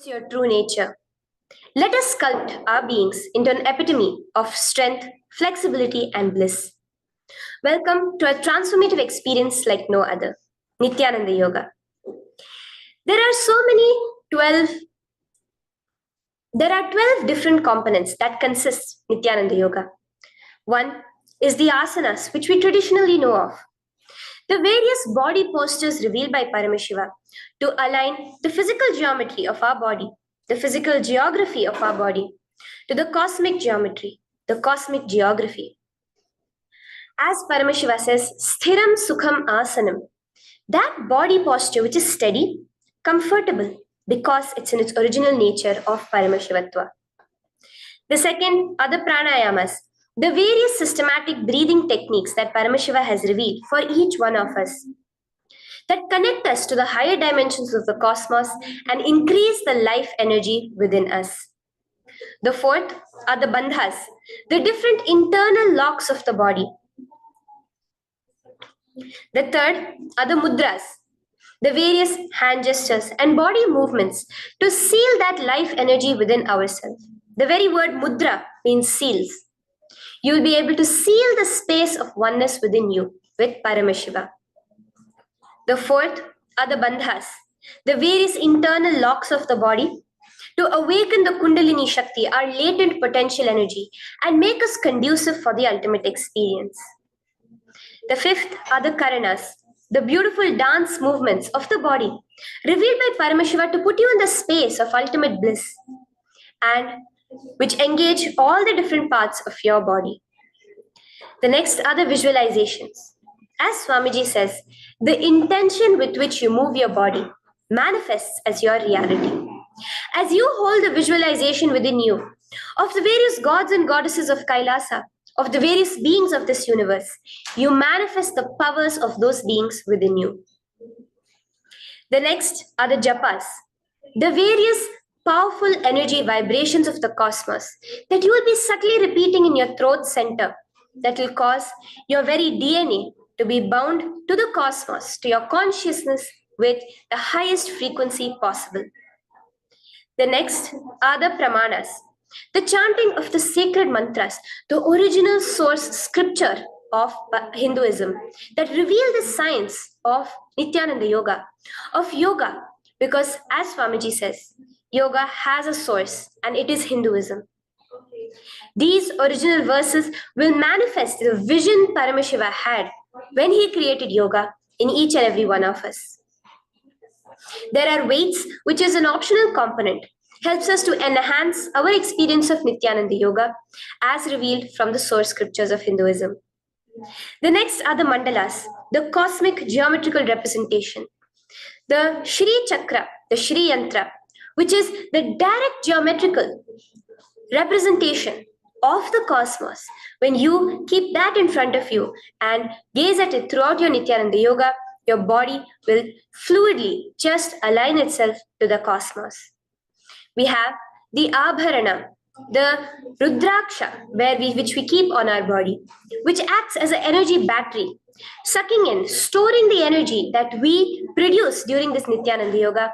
Your true nature. Let us sculpt our beings into an epitome of strength, flexibility, and bliss. Welcome to a transformative experience like no other, Nityananda Yoga. There are 12 different components that consist Nityananda Yoga. One is the asanas, which we traditionally know of. The various body postures revealed by Paramashiva to align the physical geometry of our body, the physical geography of our body, to the cosmic geometry, the cosmic geography. As Paramashiva says, Sthiram Sukham Asanam, that body posture which is steady, comfortable, because it's in its original nature of Paramashivatva. The second are the pranayamas, the various systematic breathing techniques that Paramashiva has revealed for each one of us, that connect us to the higher dimensions of the cosmos and increase the life energy within us. The fourth are the bandhas, the different internal locks of the body. The third are the mudras, the various hand gestures and body movements to seal that life energy within ourselves. The very word mudra means seals. You will be able to seal the space of oneness within you with Paramashiva. The fourth are the bandhas, the various internal locks of the body to awaken the Kundalini Shakti, our latent potential energy, and make us conducive for the ultimate experience. The fifth are the karanas, the beautiful dance movements of the body, revealed by Paramashiva to put you in the space of ultimate bliss, and which engage all the different parts of your body. The next are the visualizations. As Swamiji says, the intention with which you move your body manifests as your reality. As you hold the visualization within you of the various gods and goddesses of Kailasa, of the various beings of this universe, you manifest the powers of those beings within you. The next are the japas, the various powerful energy vibrations of the cosmos that you will be subtly repeating in your throat center that will cause your very DNA to be bound to the cosmos, to your consciousness with the highest frequency possible. The next are the pramanas, the chanting of the sacred mantras, the original source scripture of Hinduism that reveal the science of Nityananda Yoga, of yoga, because as Swamiji says, yoga has a source and it is Hinduism. These original verses will manifest the vision Paramashiva had when he created yoga in each and every one of us. There are weights, which is an optional component, helps us to enhance our experience of Nityananda Yoga as revealed from the source scriptures of Hinduism. The next are the mandalas, the cosmic geometrical representation. The Shri Chakra, the Shri Yantra, which is the direct geometrical representation of the cosmos. When you keep that in front of you and gaze at it throughout your Nityananda Yoga, your body will fluidly just align itself to the cosmos. We have the Abharana, the Rudraksha, which we keep on our body, which acts as an energy battery, sucking in, storing the energy that we produce during this Nityananda Yoga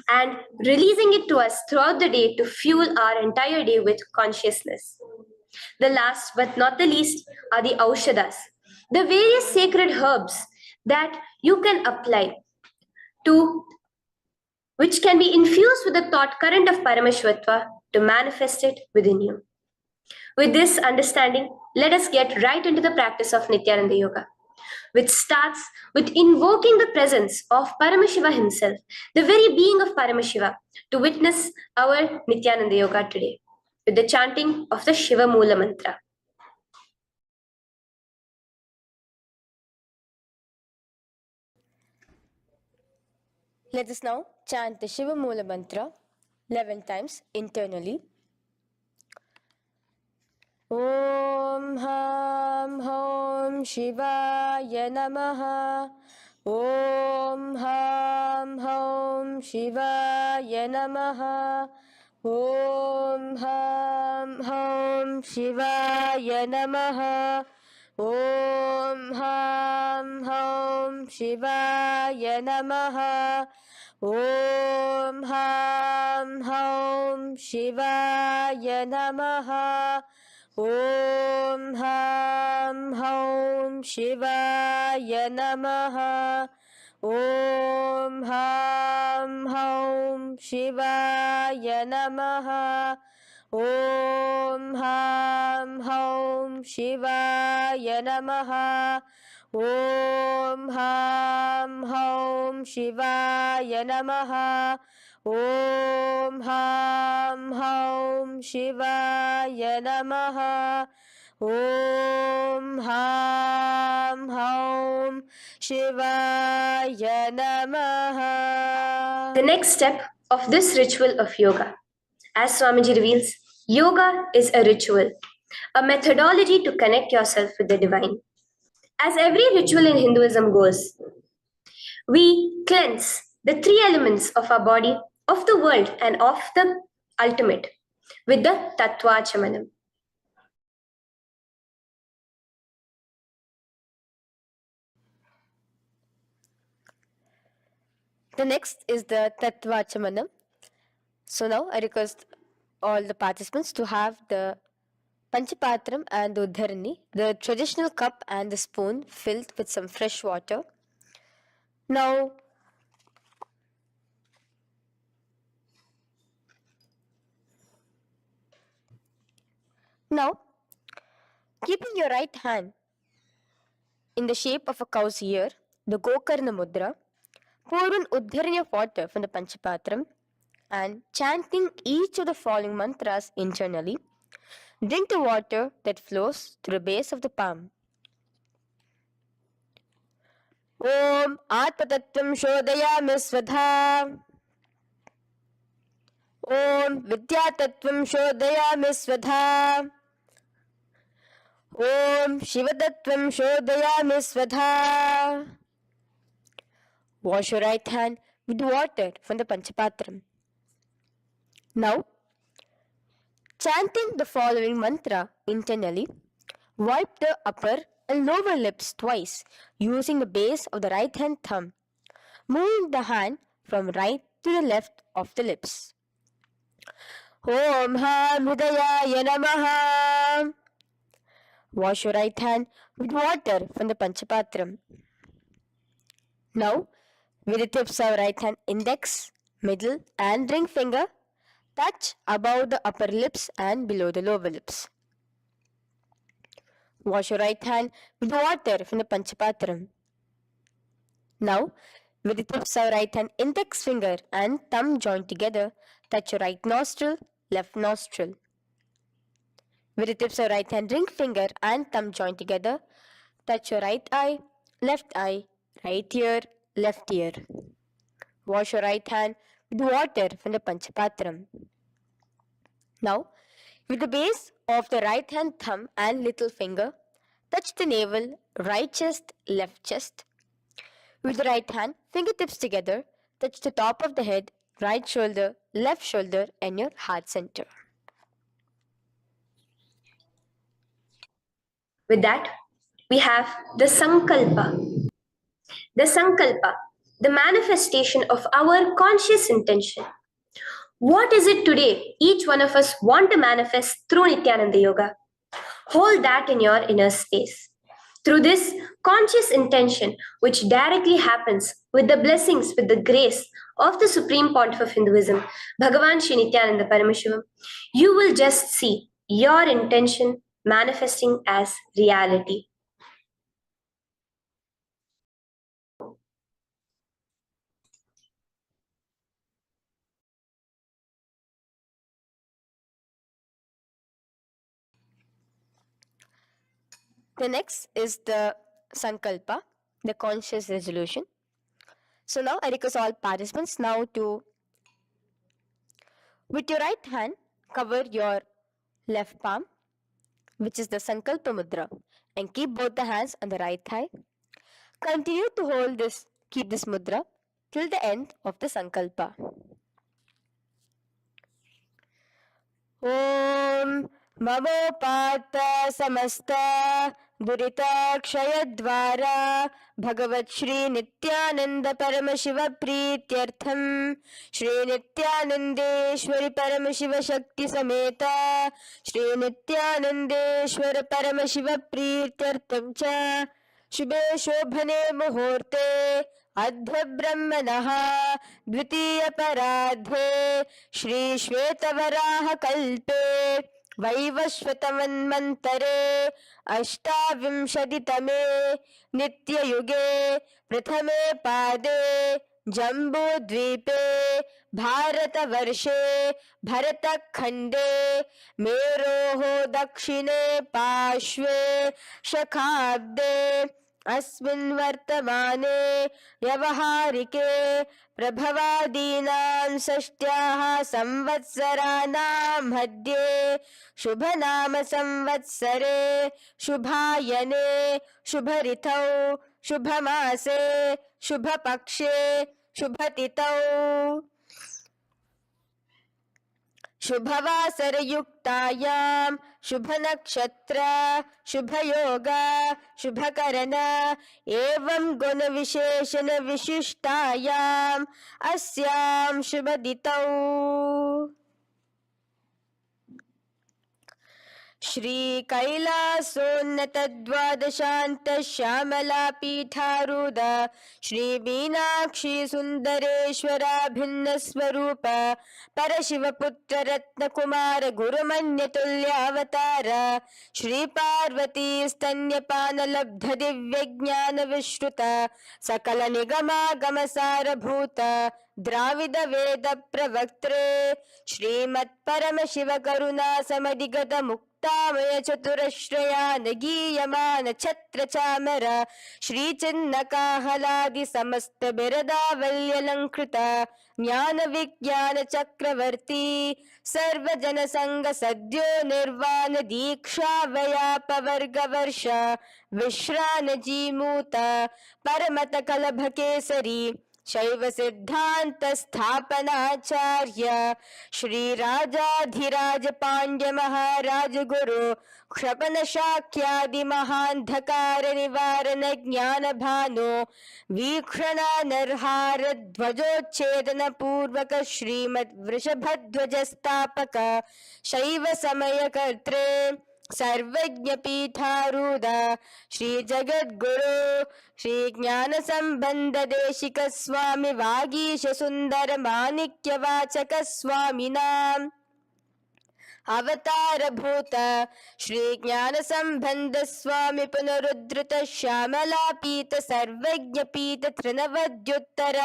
and releasing it to us throughout the day to fuel our entire day with consciousness. The last but not the least are the Aushadas, the various sacred herbs that you can apply to, which can be infused with the thought current of Paramashivatva to manifest it within you. With this understanding, let us get right into the practice of Nityananda Yoga, which starts with invoking the presence of Paramashiva himself, the very being of Paramashiva, to witness our Nityananda Yoga today, with the chanting of the Shiva Moola Mantra. Let us now chant the Shiva Moola Mantra 11 times internally. Om Ham Hom Shivaya Namaha. Om Ham Hom Shivaya Namaha. Om Ham Hom Shivaya Namaha. Om Ham Hom Shivaya Namaha. Om Ham Hum Shivaya Namaha. Om Ham Hum Shivaya Namaha. Om Ham Hum Shivaya Namaha. Om Ham Hum Shivaya Namaha. Om Ham Hum Shivaya Namaha. Om Ham Hum Shivaya Namaha. Om Ham Hum Shivaya Namaha. The next step of this ritual of yoga, as Swamiji reveals, yoga is a ritual, a methodology to connect yourself with the divine. As every ritual in Hinduism goes, we cleanse the three elements of our body, of the world, and of the ultimate with the Tattva Chamanam. The next is the Tattva Chamanam. So now I request all the participants to have the Panchapatram and the Uddharani, the traditional cup and the spoon filled with some fresh water. Now, keeping your right hand in the shape of a cow's ear, the Gokarna Mudra, pour an Uddharani of water from the Panchapatram and chanting each of the following mantras internally, drink the water that flows through the base of the palm. Om Atmatattvam Shodayami Svadha. Om Vidyatattvam Shodayami Svadha. Om Shivatattvam Shodayami Svadha. Wash your right hand with water from the Panchapatram. Now, chanting the following mantra internally, wipe the upper and lower lips twice using the base of the right hand thumb, moving the hand from right to the left of the lips. Om Ham Hridayaya Namaha. Wash your right hand with water from the Panchapatram. Now, with the tips of right hand index, middle and ring finger, touch above the upper lips and below the lower lips. Wash your right hand with water from the Panchapatram. Now, with the tips of right hand index finger and thumb joined together, touch your right nostril, left nostril. With the tips of right hand ring finger and thumb joined together, touch your right eye, right ear, left ear. Wash your right hand with water from the Panchapatram. Now, with the base of the right hand thumb and little finger, touch the navel, right chest, left chest. With the right hand, fingertips together, touch the top of the head, right shoulder, left shoulder, and your heart center. With that, we have the Sankalpa. The Sankalpa, the manifestation of our conscious intention. What is it today each one of us want to manifest through Nityananda Yoga? Hold that in your inner space. Through this conscious intention, which directly happens with the blessings, with the grace of the Supreme Pontiff of Hinduism, Bhagavan Sri Nityananda Paramashivoham, you will just see your intention manifesting as reality. The next is the Sankalpa, the conscious resolution. So now I request all participants now to, with your right hand, cover your left palm, which is the Sankalpa Mudra, and keep both the hands on the right thigh. Continue to keep this mudra till the end of the Sankalpa. Om Mamo Pata Samasta दुरिताक्षयद्वारा भगवत् Shri Nityanand Paramshiva प्रीत्यर्थम Shri नित्यानंदेश्वरी Paramshiva शक्ति समेत श्री नित्यानंदेश्वर परमशिव प्रीत्यर्थम च शुभे शोभने मुहूर्ते अद्य ब्रह्मणः द्वितीय परार्धे श्री श्वेतवराह कल्पे वैवस्वतमन्वन्तरे अष्टाविंशतितमे नित्ययुगे प्रथमे पादे जम्बूद्वीपे भारतवर्षे भरतखण्डे मेरोः दक्षिणे पार्श्वे शखाब्दे अस्मिन् वर्तमाने व्यवहारिके प्रभवादीनां षष्ट्याः संवत्सराणां मध्ये शुभनाम संवत्सरे शुभायने शुभऋतौ शुभमासे शुभपक्षे शुभतिथौ शुभवासरयुक्तायां शुभनक्षत्र शुभयोग शुभकरण एवं गुणविशेषण विशिष्टायाम् अस्यां शुभतिथौ श्री कैलासोन्नत द्वादशांत श्यामला पीठारूढ़ श्री मीनाक्षी सुंदरेश्वरा भिन्न स्वरूप परशिव पुत्र रत्न कुमार गुरुमन्य तुल्यावतार श्री पार्वती स्तन्यपान लब्ध दिव्य ज्ञान विश्रुत सकल निगमागम सारभूत द्राविड वेद प्रवक्त्रे श्रीमत् परमशिव करुणा समधिगत मुक्तामय चतुरश्रयान गीयमान छत्र चामर श्री चिन्ह काहलादि समस्त बिरदावल्यलंकृत ज्ञान विज्ञान चक्रवर्ती सर्वजन संग सद्यो निर्वाण दीक्षा व्यापवर्ग वर्ष विश्रान जीमूत परमत कलभ केसरी शैव सिद्धांत स्थापनाचार्य श्री राजाधिराज पांड्य महाराज गुरु क्षपन शाक्यादि महांधकार निवारण ज्ञान भानु वीक्षणा नरहार ध्वजोच्छेदन पूर्वक श्रीमद वृषभध्वज स्थापक शैव समय कर्त्रे सर्वज्ञ पीठारूढ़ श्री जगद्गुरु श्री ज्ञान संबंध देशिक स्वामी वागीश सुंदर माणिक्य वाचक स्वामिनां अवतार भूत श्री ज्ञान संबंध स्वामी पुनरुद्धृत श्यामला पीत सर्वज्ञ पीत त्रिनवद्युत्तर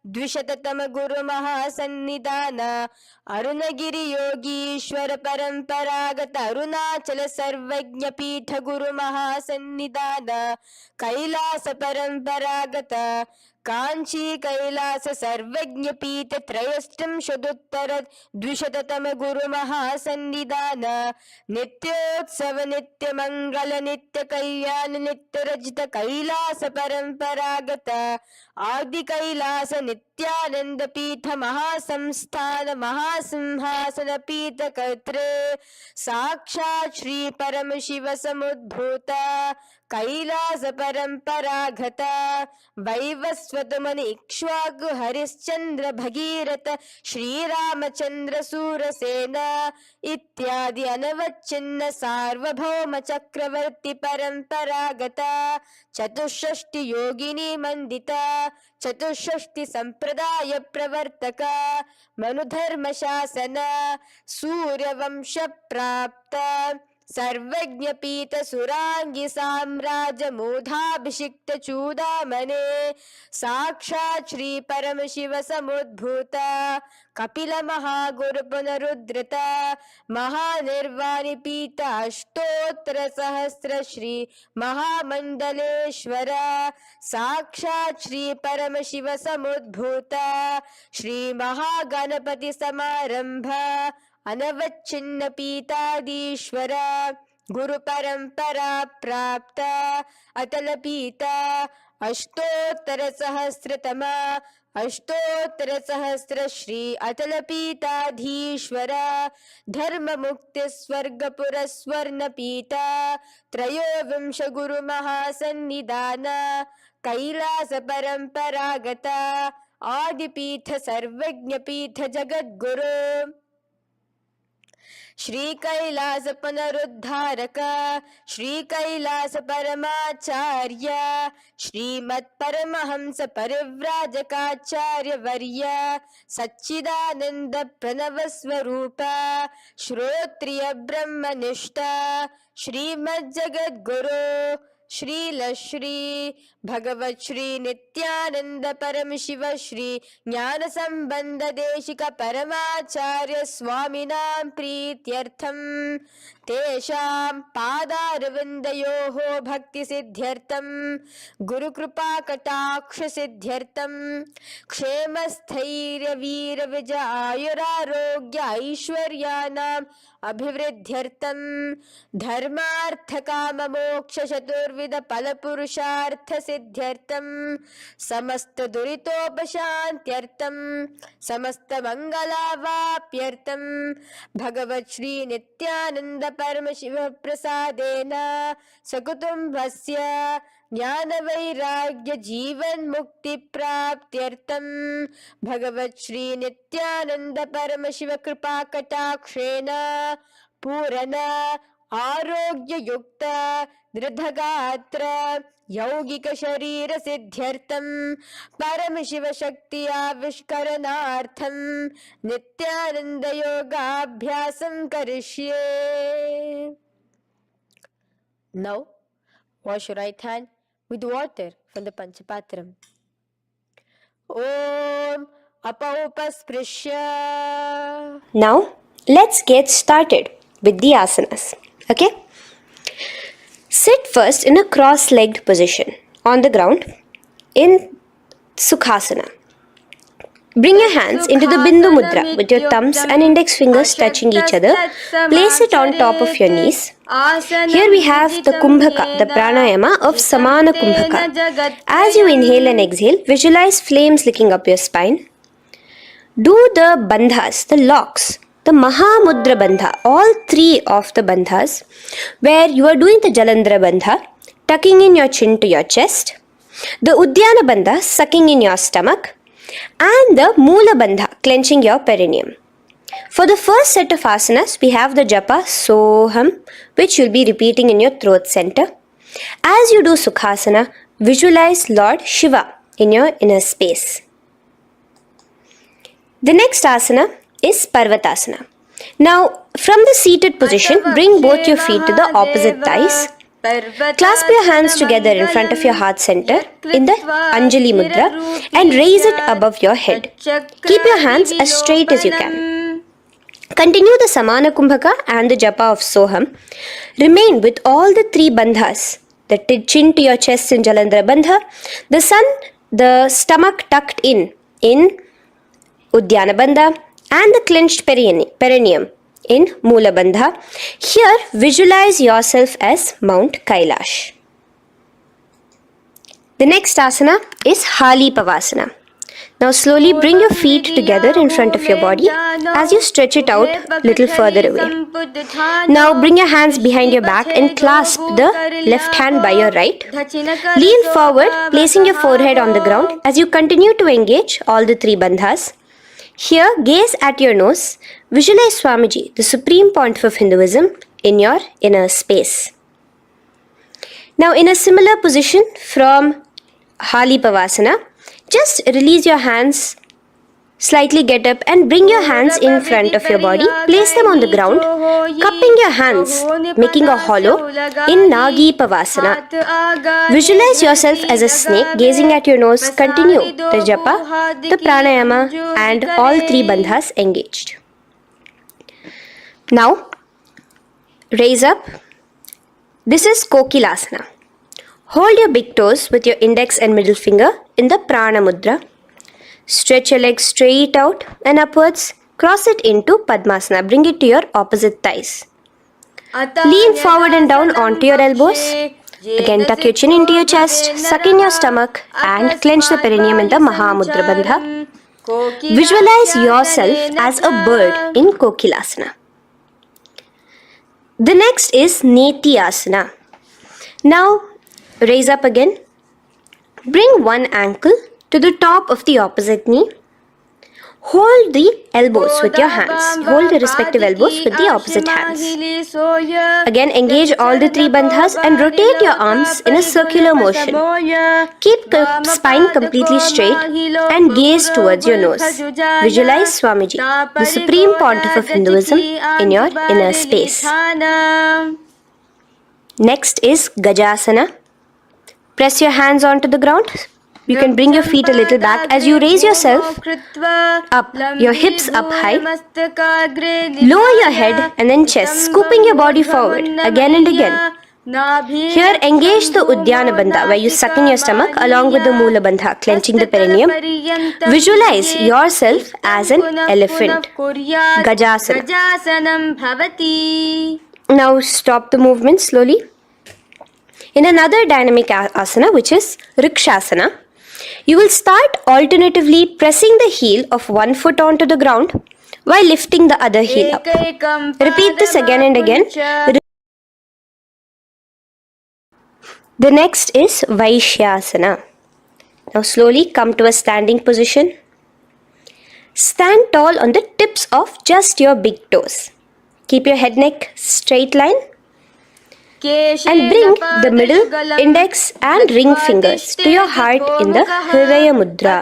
द्विशततम गुरु महासन्निधान अरुणगिरि योगीश्वर परंपरागत अरुणाचल सर्वज्ञ पीठ गुरु महासन्निधान कैलास परंपरागत कांची कैलास सर्वज्ञ पीठ त्रयस्त्रिंशदुत्तर द्विशततम गुरु महासन्निधान नित्योत्सव नित्य मंगल नित्य कल्याण नित्य रजित कैलास परंपरागत आदि कैलास नित्यानंद पीठ महासंस्थान महासिंहासन पीठ कर्त्रे साक्षात् श्री परमशिव समुद्भूत कैलास परंपरागत वैवस्वतमनि इक्ष्वाकु हरिश्चंद्र भगीरथ श्रीरामचंद्र सूरसेन इत्यादि अनवच्छिन्न सार्वभौम चक्रवर्ती परंपरागत चतुष्षष्टि योगिनी मंडित चतुष्षष्टि संप्रदाय प्रवर्तक मनुधर्म शासन सूर्यवंश प्राप्त सर्वज्ञ पीत सुरांगी साम्राज्य मूधाभिषिक्त चूडामणे साक्षात् श्री परमशिव समुद्भूत कपिल महागुरु पुनरुद्धृत महानिर्वाणि पीत अष्टोत्तर सहस्र श्री महामंडलेश्वर साक्षात् श्री परमशिव समुद्भूत श्री महागणपति समारंभ अनवच्छिन्न पीतादीश्वर गुरु परंपरा प्राप्त अतल पीता अष्टोत्तर सहस्रतम अष्टोत्तरसहस्र श्री अतलपीताधीश्वर धर्ममुक्तिस्वर्गपुरस्वर्णपीता त्रयोविंश गुरुमहासन्निधान कैलास परम्परागत आदिपीठ सर्वज्ञपीठ जगद्गुरु श्री कैलास पुनरुद्धारक श्री कैलास परमाचार्य श्रीमत् परमहंस परिव्राजकाचार्य वर्य सच्चिदानंद प्रणव स्वरूप श्रोत्रिय ब्रह्मनिष्ठ श्रीमद् जगद्गुरु श्रील श्री भगवत श्री नित्यानंद परमशिव श्री ज्ञान संबंध देशिक परमाचार्य स्वामिनां प्रीत्यर्थम तेषां पादारविन्दयोः भक्ति सिद्ध्यर्थम गुरु कृपा कटाक्ष सिद्ध्यर्थम क्षेम स्थैर्य वीर विजय आयुरारोग्य ऐश्वर्यानां अभिवृद्ध्यर्थम धर्मार्थ काम मोक्ष चतुर्विध फल पुरुषार्थ सिद्ध्यर्थम समस्त दुरितोपशान्त्यर्थम समस्त मंगलावाप्यर्थम भगवत श्री नित्यानंद परमशिव प्रसादेन सकुटुम्बस्य ज्ञान वैराग्य जीवन मुक्ति प्राप्त्यर्थम भगवत श्री नित्यानंद परमशिव कृपा कटाक्षेण पूर्ण आरोग्य युक्त दृढ़गात्र यौगिक शरीर सिद्ध्यर्थम परमशिव शक्ति आविष्करणार्थम नित्यानंद योगाभ्यासं करिष्ये. Now wash your right hand with water from the Panchapatram. Om Apaupasprisya. Now, let's get started with the asanas. Okay? Sit first in a cross-legged position on the ground in Sukhasana. Bring your hands into the Bindu Mudra with your thumbs and index fingers touching each other. Place it on top of your knees. Here we have the Kumbhaka, the pranayama of Samana Kumbhaka. As you inhale and exhale, visualize flames licking up your spine. Do the bandhas, the locks, the Mahamudra Bandha, all three of the bandhas, where you are doing the Jalandhara Bandha, tucking in your chin to your chest, the Udyana Bandha, sucking in your stomach, and the Moola Bandha, clenching your perineum. For the first set of asanas, we have the japa Soham, which you'll be repeating in your throat center. As you do Sukhasana, visualize Lord Shiva in your inner space. The next asana is Parvatasana. Now, from the seated position, bring both your feet to the opposite thighs. Clasp your hands together in front of your heart center in the Anjali Mudra and raise it above your head. Keep your hands as straight as you can. Continue the Samana Kumbhaka and the Japa of Soham. Remain with all the three bandhas, the chin to your chest in Jalandhara Bandha, the stomach tucked in Udyana Bandha, and the clenched perineum in Moola Bandha. Here, visualize yourself as Mount Kailash. The next asana is Hali Pavasana. Now slowly bring your feet together in front of your body as you stretch it out a little further away. Now bring your hands behind your back and clasp the left hand by your right. Lean forward, placing your forehead on the ground as you continue to engage all the three bandhas. Here, gaze at your nose. Visualize Swamiji, the Supreme Pontiff of Hinduism, in your inner space. Now, in a similar position from Hali Pavasana, just release your hands, slightly get up and bring your hands in front of your body. Place them on the ground, cupping your hands, making a hollow in Nagi Pavasana. Visualize yourself as a snake, gazing at your nose. Continue the japa, the pranayama, and all three bandhas engaged. Now, raise up. This is Kokilasana. Hold your big toes with your index and middle finger in the Prana Mudra. Stretch your legs straight out and upwards. Cross it into Padmasana. Bring it to your opposite thighs. Lean forward and down onto your elbows. Again, tuck your chin into your chest, suck in your stomach, and clench the perineum in the Mahamudra Bandha. Visualize yourself as a bird in Kokilasana. The next is Neti Asana. Now, raise up again. Bring one ankle to the top of the opposite knee. Hold the elbows with your hands. Hold the respective elbows with the opposite hands. Again, engage all the three bandhas and rotate your arms in a circular motion. Keep the spine completely straight and gaze towards your nose. Visualize Swamiji, the Supreme Pontiff of Hinduism, in your inner space. Next is Gajasana. Press your hands onto the ground. You can bring your feet a little back as you raise yourself up, your hips up high. Lower your head and then chest, scooping your body forward again and again. Here, engage the Udyana Bandha, where you suck in your stomach along with the Moola Bandha, clenching the perineum. Visualize yourself as an elephant. Gajasana. Now stop the movement slowly. In another dynamic asana, which is Rikshasana, you will start alternatively pressing the heel of one foot onto the ground while lifting the other heel up. Repeat this again and again. The next is Vaishyasana. Now slowly come to a standing position. Stand tall on the tips of just your big toes. Keep your head neck straight line. And bring the middle, index and ring fingers to your heart in the Hridaya Mudra.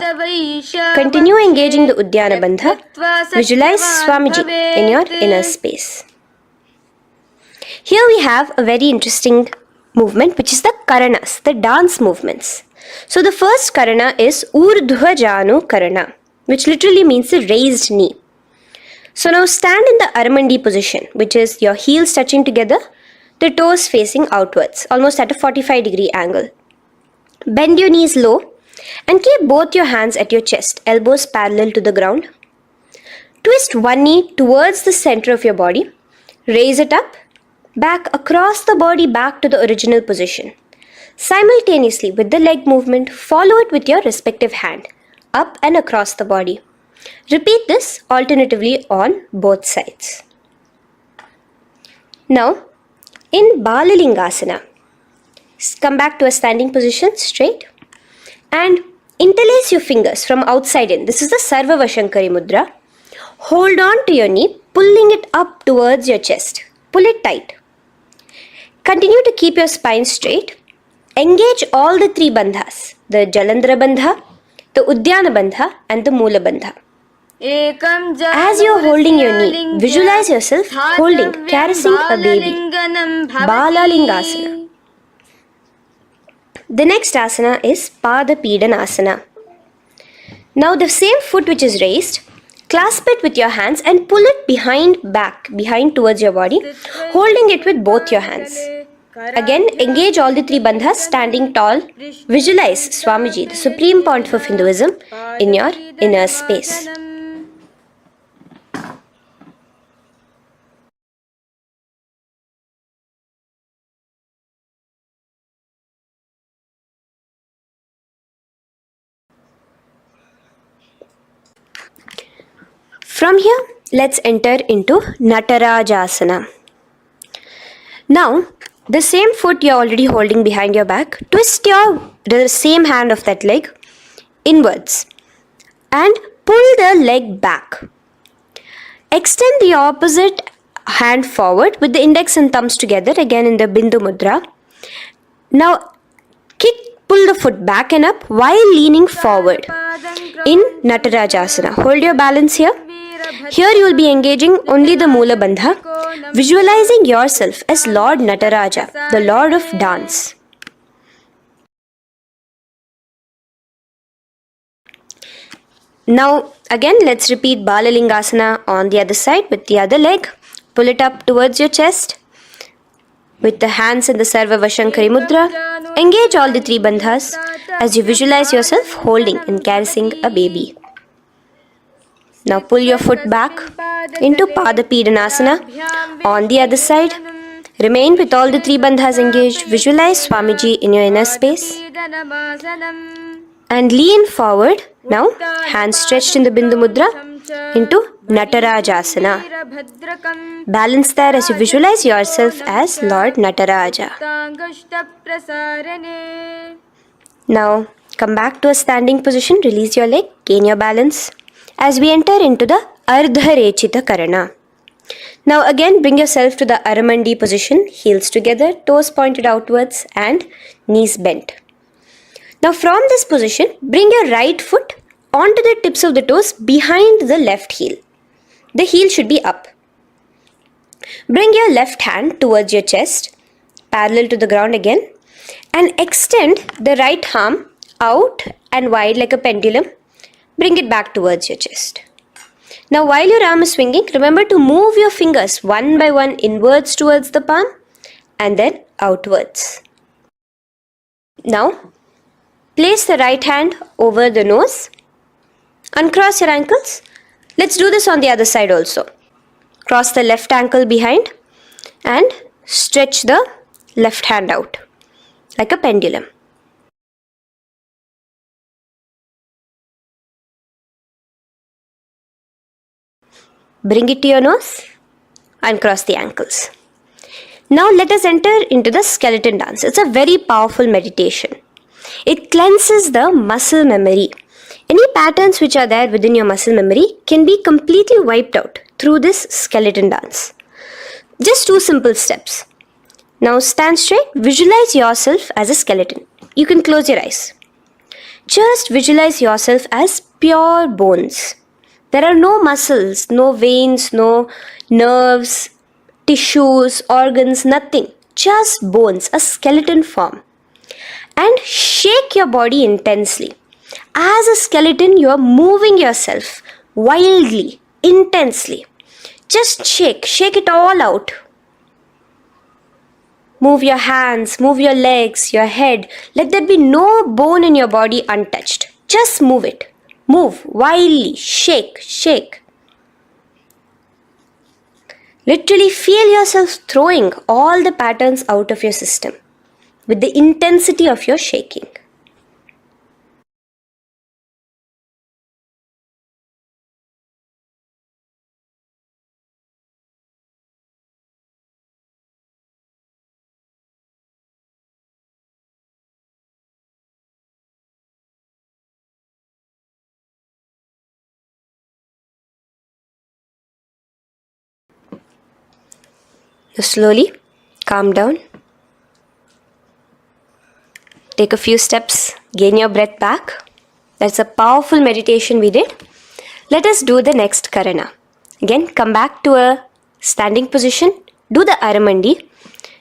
Continue engaging the Udyana Bandha. Visualize Swamiji in your inner space. Here we have a very interesting movement, which is the Karanas, the dance movements. So the first Karana is Urdhva Janu Karana, which literally means a raised knee. So now stand in the Aramandi position, which is your heels touching together, the toes facing outwards, almost at a 45-degree angle. Bend your knees low and keep both your hands at your chest, elbows parallel to the ground. Twist one knee towards the center of your body. Raise it up, back across the body back to the original position. Simultaneously with the leg movement, follow it with your respective hand, up and across the body. Repeat this alternatively on both sides. Now, in Balalingasana, come back to a standing position straight and interlace your fingers from outside in. This is the Sarva Vashankari Mudra. Hold on to your knee, pulling it up towards your chest. Pull it tight. Continue to keep your spine straight. Engage all the three bandhas, the Jalandhara Bandha, the Udyana Bandha and the Moola Bandha. As you are holding your knee, visualize yourself holding, caressing a baby. Balalingasana. The next asana is Pada Pidanasana. Now the same foot which is raised, clasp it with your hands and pull it behind towards your body, holding it with both your hands. Again, engage all the three bandhas, standing tall. Visualize Swamiji, the Supreme Pontiff of Hinduism, in your inner space. From here, let's enter into Natarajasana. Now, the same foot you're already holding behind your back, twist the same hand of that leg inwards and pull the leg back. Extend the opposite hand forward with the index and thumbs together, again in the Bindu Mudra. Now, pull the foot back and up while leaning forward in Natarajasana. Hold your balance here. Here you will be engaging only the Moola Bandha, visualizing yourself as Lord Nataraja, the Lord of Dance. Now again let's repeat Balalingasana on the other side with the other leg. Pull it up towards your chest with the hands in the Sarva Vashankari Mudra. Engage all the three bandhas as you visualize yourself holding and caressing a baby. Now pull your foot back into Pada Pidanasana on the other side. Remain with all the three bandhas engaged. Visualize Swamiji in your inner space. And lean forward. Now, hands stretched in the Bindu Mudra into Natarajasana. Balance there as you visualize yourself as Lord Nataraja. Now, come back to a standing position. Release your leg. Gain your balance. As we enter into the Ardharechita Karana. Now again, bring yourself to the Aramandi position. Heels together, toes pointed outwards and knees bent. Now from this position, bring your right foot onto the tips of the toes behind the left heel. The heel should be up. Bring your left hand towards your chest, parallel to the ground again, and extend the right arm out and wide like a pendulum. Bring it back towards your chest. Now while your arm is swinging, remember to move your fingers one by one inwards towards the palm and then outwards. Now, place the right hand over the nose. Uncross your ankles. Let's do this on the other side also. Cross the left ankle behind and stretch the left hand out like a pendulum. Bring it to your nose. Uncross the ankles. Now let us enter into the skeleton dance. It's a very powerful meditation. It cleanses the muscle memory. Any patterns which are there within your muscle memory can be completely wiped out through this skeleton dance. Just 2 simple steps. Now stand straight. Visualize yourself as a skeleton. You can close your eyes. Just visualize yourself as pure bones. There are no muscles, no veins, no nerves, tissues, organs, nothing. Just bones, a skeleton form. And shake your body intensely. As a skeleton, you are moving yourself wildly, intensely. Just shake it all out. Move your hands, move your legs, your head. Let there be no bone in your body untouched. Just move it. Move wildly, shake. Literally feel yourself throwing all the patterns out of your system with the intensity of your shaking. Now slowly calm down. Take a few steps, gain your breath back. That's a powerful meditation we did. Let us do the next Karana. Again, come back to a standing position. Do the Aramandi.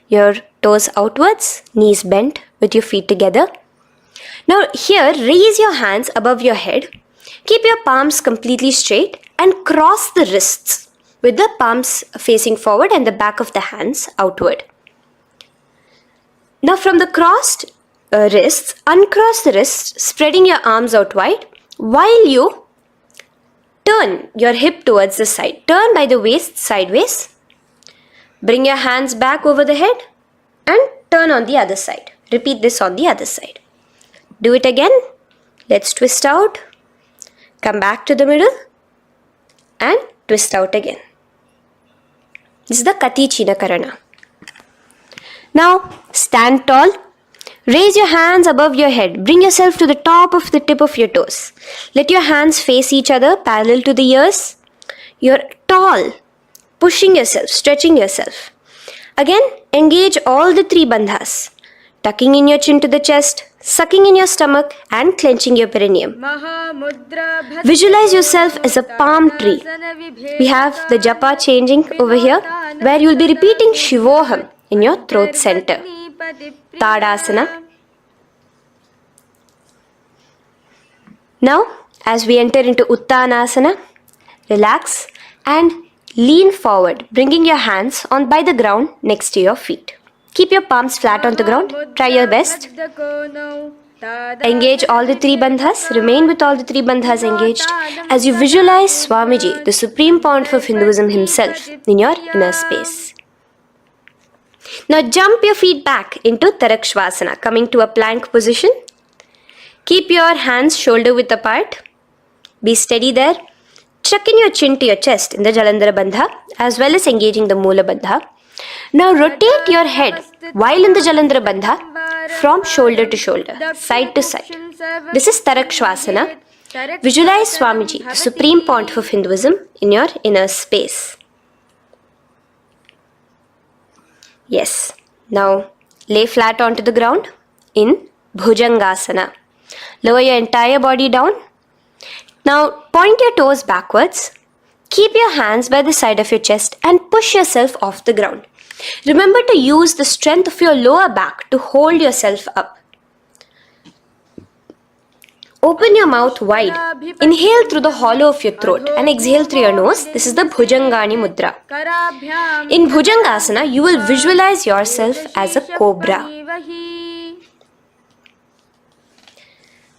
Your toes outwards, knees bent with your feet together. Now here, raise your hands above your head. Keep your palms completely straight and cross the wrists with the palms facing forward and the back of the hands outward. Now from the crossed wrists, uncross the wrists, spreading your arms out wide while you turn your hip towards the side. Turn by the waist sideways. Bring your hands back over the head and turn on the other side. Repeat this on the other side. Do it again. Let's twist out. Come back to the middle and twist out again. This is the Kati China Karana. Now stand tall. Raise your hands above your head. Bring yourself to the top of the tip of your toes. Let your hands face each other parallel to the ears. You're tall, pushing yourself, stretching yourself. Again, engage all the 3 bandhas. Tucking in your chin to the chest, sucking in your stomach and clenching your perineum. Visualize yourself as a palm tree. We have the japa changing over here where you will be repeating Shivoham in your throat center. Tadasana. Now, as we enter into Uttanasana, relax and lean forward, bringing your hands on by the ground next to your feet. Keep your palms flat on the ground. Try your best. Engage all the 3 bandhas. Remain with all the 3 bandhas engaged as you visualize Swamiji, the Supreme Pontiff of Hinduism himself, in your inner space. Now jump your feet back into Tarakshvasana, coming to a plank position. Keep your hands shoulder width apart. Be steady there. Chuck in your chin to your chest in the Jalandhara Bandha as well as engaging the Moola Bandha. Now rotate your head while in the Jalandhara Bandha from shoulder to shoulder, side to side. This is Tarakshvasana. Visualize Swamiji, the Supreme Pontiff of Hinduism, in your inner space. Yes. Now lay flat onto the ground in Bhujangasana. Lower your entire body down. Now point your toes backwards. Keep your hands by the side of your chest and push yourself off the ground. Remember to use the strength of your lower back to hold yourself up. Open your mouth wide. Inhale through the hollow of your throat and exhale through your nose. This is the Bhujangani Mudra. In Bhujangasana, you will visualize yourself as a cobra.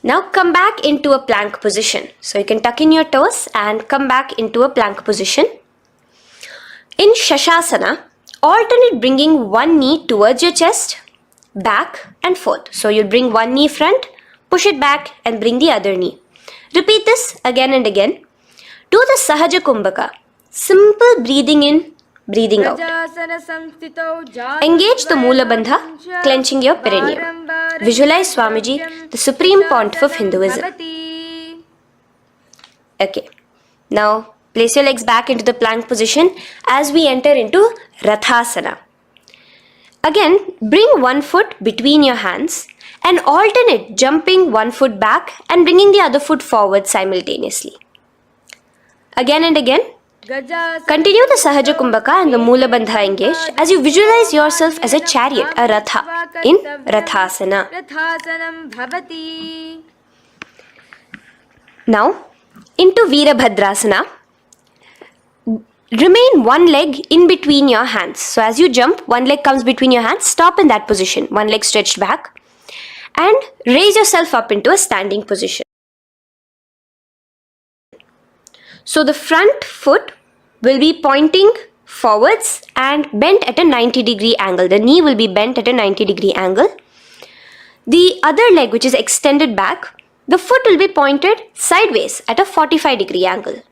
Now come back into a plank position. So you can tuck in your toes and come back into a plank position. In Shashasana, alternate bringing one knee towards your chest, back and forth. So you'll bring one knee front, push it back and bring the other knee. Repeat this again and again. Do the Sahaja Kumbhaka. Simple breathing in, breathing out. Engage the Moola Bandha, clenching your perineum. Visualize Swamiji, the Supreme Pontiff of Hinduism. Okay. Now place your legs back into the plank position as we enter into Rathasana. Again, bring one foot between your hands and alternate jumping one foot back and bringing the other foot forward simultaneously. Again and again. Continue the Sahaja Kumbhaka and the Moola Bandha engaged as you visualize yourself as a chariot, a Ratha, in Rathasana. Now, into Veerabhadrasana. Remain one leg in between your hands. So as you jump, one leg comes between your hands. Stop in that position. One leg stretched back. And raise yourself up into a standing position. So the front foot will be pointing forwards and bent at a 90-degree angle. The knee will be bent at a 90-degree angle. The other leg, which is extended back, the foot will be pointed sideways at a 45-degree angle.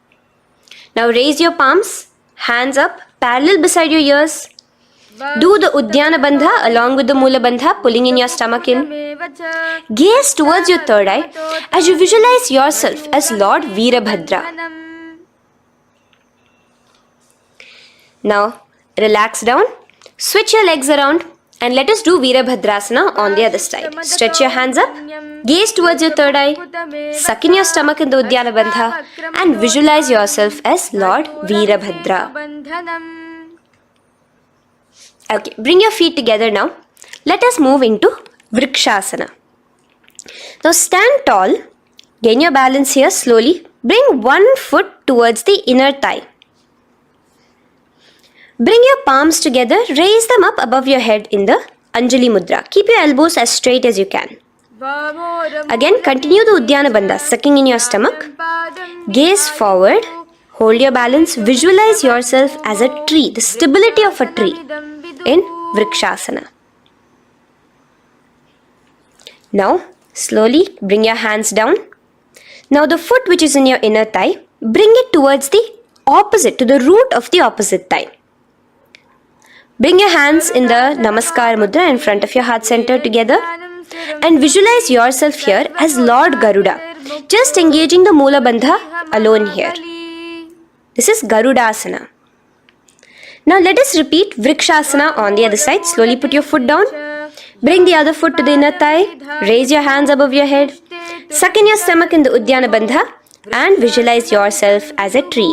Now raise your palms, hands up, parallel beside your ears. Do the Uddiyana Bandha along with the Moola Bandha, pulling in your stomach in. Gaze towards your third eye as you visualize yourself as Lord Veerabhadra. Now relax down, switch your legs around and let us do Veerabhadrasana on the other side. Stretch your hands up, gaze towards your third eye, suck in your stomach in the Uddiyana Bandha and visualize yourself as Lord Veerabhadra. Okay, bring your feet together now. Let us move into Vrikshasana. Now stand tall, gain your balance here slowly. Bring one foot towards the inner thigh. Bring your palms together, raise them up above your head in the Anjali Mudra. Keep your elbows as straight as you can. Again, continue the Uddiyana Bandha, sucking in your stomach. Gaze forward, hold your balance, visualize yourself as a tree, the stability of a tree in Vrikshasana. Now, slowly bring your hands down. Now the foot which is in your inner thigh, bring it towards the opposite, to the root of the opposite thigh. Bring your hands in the Namaskar Mudra in front of your heart center together and visualize yourself here as Lord Garuda. Just engaging the Moola Bandha alone here. This is Garudasana. Now let us repeat Vrikshasana on the other side. Slowly put your foot down. Bring the other foot to the inner thigh. Raise your hands above your head. Suck in your stomach in the Uddiyana Bandha and visualize yourself as a tree.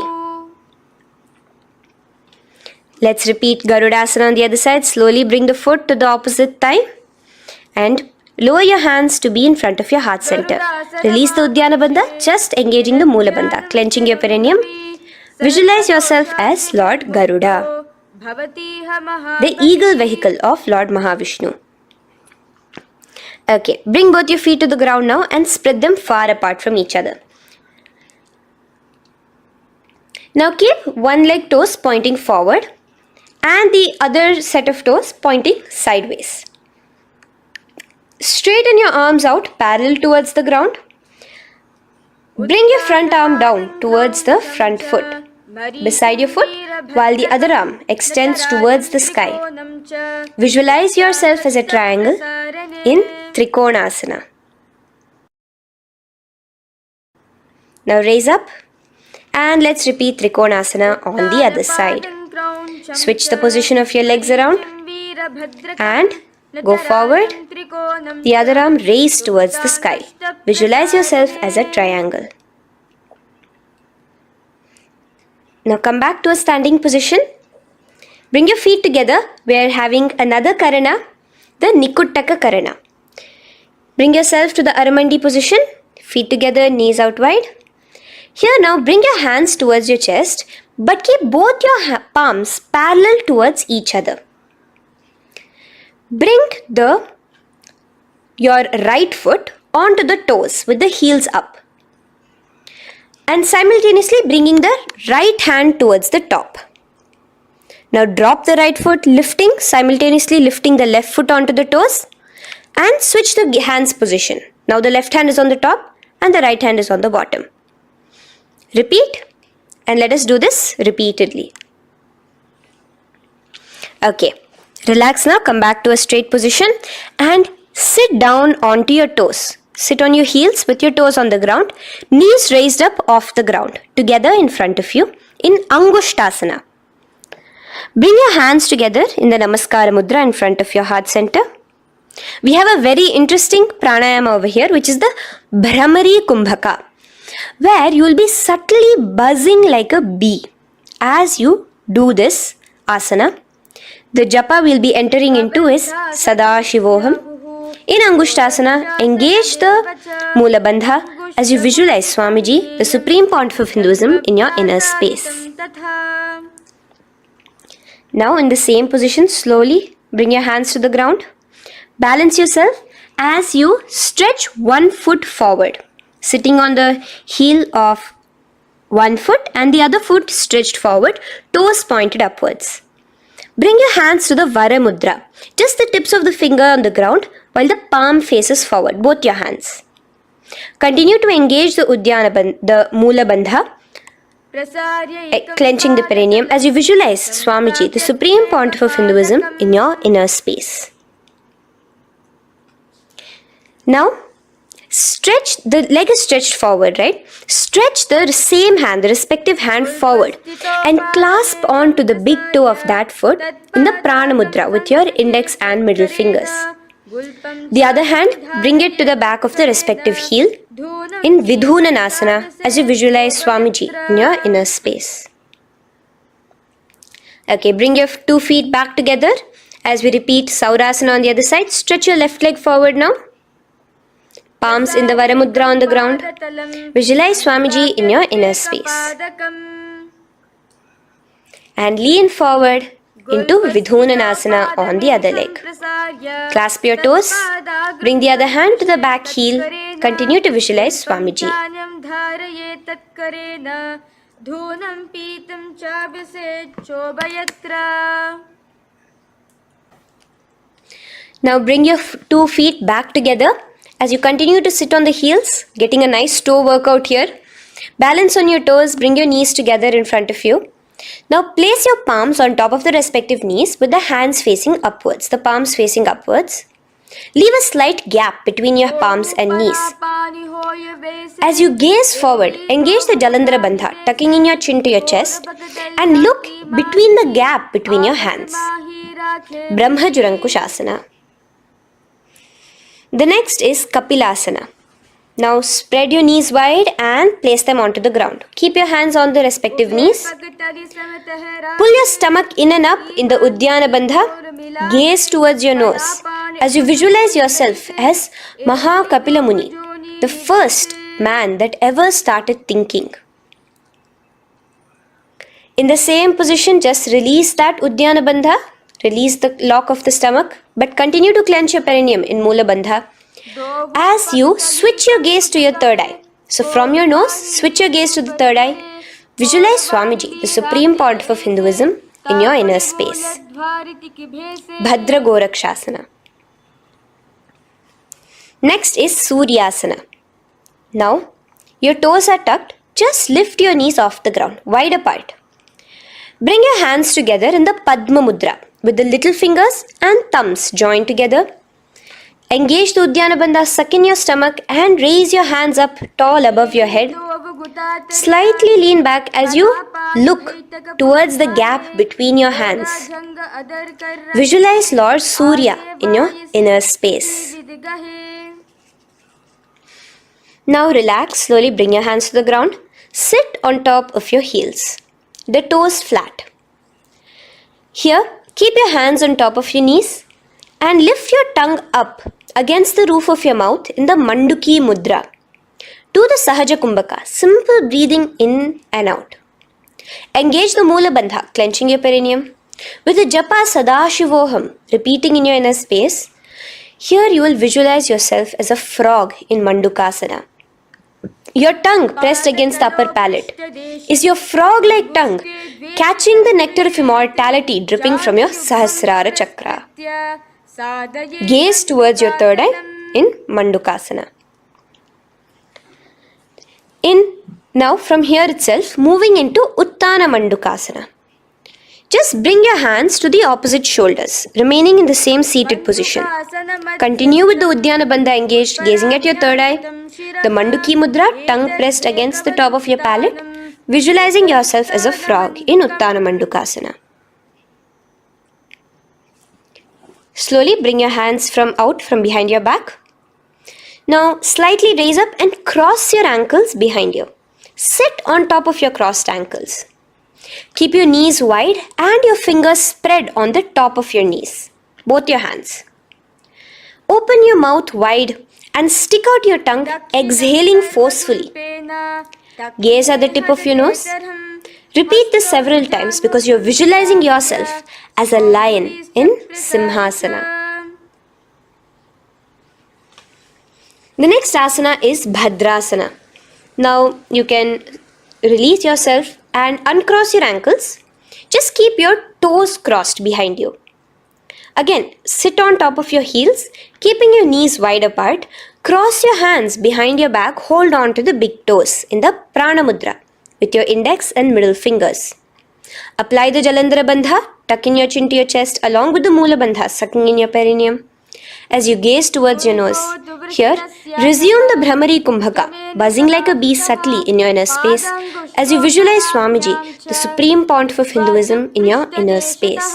Let's repeat Garudasana on the other side. Slowly bring the foot to the opposite thigh and lower your hands to be in front of your heart center. Release the Uddiyana Bandha, just engaging the Moola Bandha, clenching your perineum. Visualize yourself as Lord Garuda, the eagle vehicle of Lord Mahavishnu. Okay, bring both your feet to the ground now and spread them far apart from each other. Now keep one leg toes pointing forward and the other set of toes pointing sideways. Straighten your arms out parallel towards the ground. Bring your front arm down towards the front foot, beside your foot, while the other arm extends towards the sky. Visualize yourself as a triangle in Trikonasana. Now raise up and let's repeat Trikonasana on the other side. Switch the position of your legs around and go forward. The other arm raised towards the sky. Visualize yourself as a triangle. Now come back to a standing position. Bring your feet together. We are having another Karana, the Nikuttaka Karana. Bring yourself to the Aramandi position. Feet together, knees out wide. Here now bring your hands towards your chest, but keep both your palms parallel towards each other. Bring your right foot onto the toes with the heels up, and simultaneously bringing the right hand towards the top. Now drop the right foot, simultaneously lifting the left foot onto the toes, and switch the hands position. Now the left hand is on the top and the right hand is on the bottom. Repeat, and let us do this repeatedly. Okay, relax now, come back to a straight position and sit down onto your toes. Sit on your heels with your toes on the ground, knees raised up off the ground, together in front of you in Angushtasana. Bring your hands together in the Namaskara Mudra in front of your heart center. We have a very interesting pranayama over here, which is the Bhramari Kumbhaka, where you will be subtly buzzing like a bee as you do this asana. The japa we will be entering into is Sadashivoham. In Angushtasana, engage the Mula Bandha as you visualize Swamiji, the Supreme Pontiff of Hinduism, in your inner space. Now in the same position, slowly bring your hands to the ground. Balance yourself as you stretch one foot forward, sitting on the heel of one foot and the other foot stretched forward, toes pointed upwards. Bring your hands to the Vara Mudra, just the tips of the finger on the ground while the palm faces forward, both your hands. Continue to engage the Mula Bandha, clenching the perineum as you visualize Swamiji, the Supreme Pontiff of Hinduism, in your inner space. Now, stretch, the leg is stretched forward, right? Stretch the same hand, the respective hand forward and clasp onto the big toe of that foot in the Prana Mudra with your index and middle fingers. The other hand, bring it to the back of the respective heel in Vidhunanasana as you visualize Swamiji in your inner space. Okay, bring your 2 feet back together as we repeat Saurasana on the other side. Stretch your left leg forward now. Palms in the Vara Mudra on the ground. Visualize Swamiji in your inner space. And lean forward into Vidhunanasana on the other leg. Clasp your toes. Bring the other hand to the back heel. Continue to visualize Swamiji. Now bring your 2 feet back together as you continue to sit on the heels, getting a nice toe workout here. Balance on your toes, bring your knees together in front of you. Now place your palms on top of the respective knees with the hands facing upwards, the palms facing upwards. Leave a slight gap between your palms and knees. As you gaze forward, engage the Jalandhara Bandha, tucking in your chin to your chest, and look between the gap between your hands. Brahma Jurankushasana. The next is Kapilasana. Now spread your knees wide and place them onto the ground. Keep your hands on the respective knees. Pull your stomach in and up in the Uddiyana Bandha. Gaze towards your nose as you visualize yourself as Maha Kapila Muni, the first man that ever started thinking. In the same position, just release that Uddiyana Bandha. Release the lock of the stomach, but continue to clench your perineum in Mula Bandha as you switch your gaze to your third eye. So from your nose, switch your gaze to the third eye. Visualize Swamiji, the Supreme Pontiff of Hinduism, in your inner space. Bhadra Gorakshasana. Next is Suryasana. Now, your toes are tucked. Just lift your knees off the ground, wide apart. Bring your hands together in the Padma Mudra with the little fingers and thumbs joined together. Engage the Uddiyana Bandha, suck in your stomach and raise your hands up tall above your head. Slightly lean back as you look towards the gap between your hands. Visualize Lord Surya in your inner space. Now relax, slowly bring your hands to the ground. Sit on top of your heels, the toes flat. Here, keep your hands on top of your knees and lift your tongue up against the roof of your mouth in the Manduki Mudra. Do the Sahaja Kumbhaka, simple breathing in and out. Engage the Moola Bandha, clenching your perineum. With the Japa Sadashivoham, repeating in your inner space, here you will visualize yourself as a frog in Mandukasana. Your tongue pressed against the upper palate. Is your frog-like tongue catching the nectar of immortality dripping from your Sahasrara Chakra? Gaze towards your third eye in Mandukasana. Now from here itself, moving into Uttana Mandukasana. Just bring your hands to the opposite shoulders, remaining in the same seated position. Continue with the Uddiyana Bandha engaged, gazing at your third eye. The Manduki Mudra, tongue pressed against the top of your palate, visualizing yourself as a frog in Uttana Mandukasana. Slowly bring your hands out from behind your back. Now slightly raise up and cross your ankles behind you. Sit on top of your crossed ankles. Keep your knees wide and your fingers spread on the top of your knees, both your hands. Open your mouth wide and stick out your tongue, exhaling forcefully. Gaze at the tip of your nose. Repeat this several times because you are visualizing yourself as a lion in Simhasana. The next asana is Bhadrasana. Now you can release yourself and uncross your ankles. Just keep your toes crossed behind you. Again, sit on top of your heels, keeping your knees wide apart. Cross your hands behind your back. Hold on to the big toes in the Prana Mudra with your index and middle fingers. Apply the Jalandhara Bandha. Tuck in your chin to your chest along with the Moola Bandha, sucking in your perineum. As you gaze towards your nose, here, resume the Brahmari Kumbhaka, buzzing like a bee subtly in your inner space as you visualize Swamiji, the Supreme Pontiff of Hinduism, in your inner space.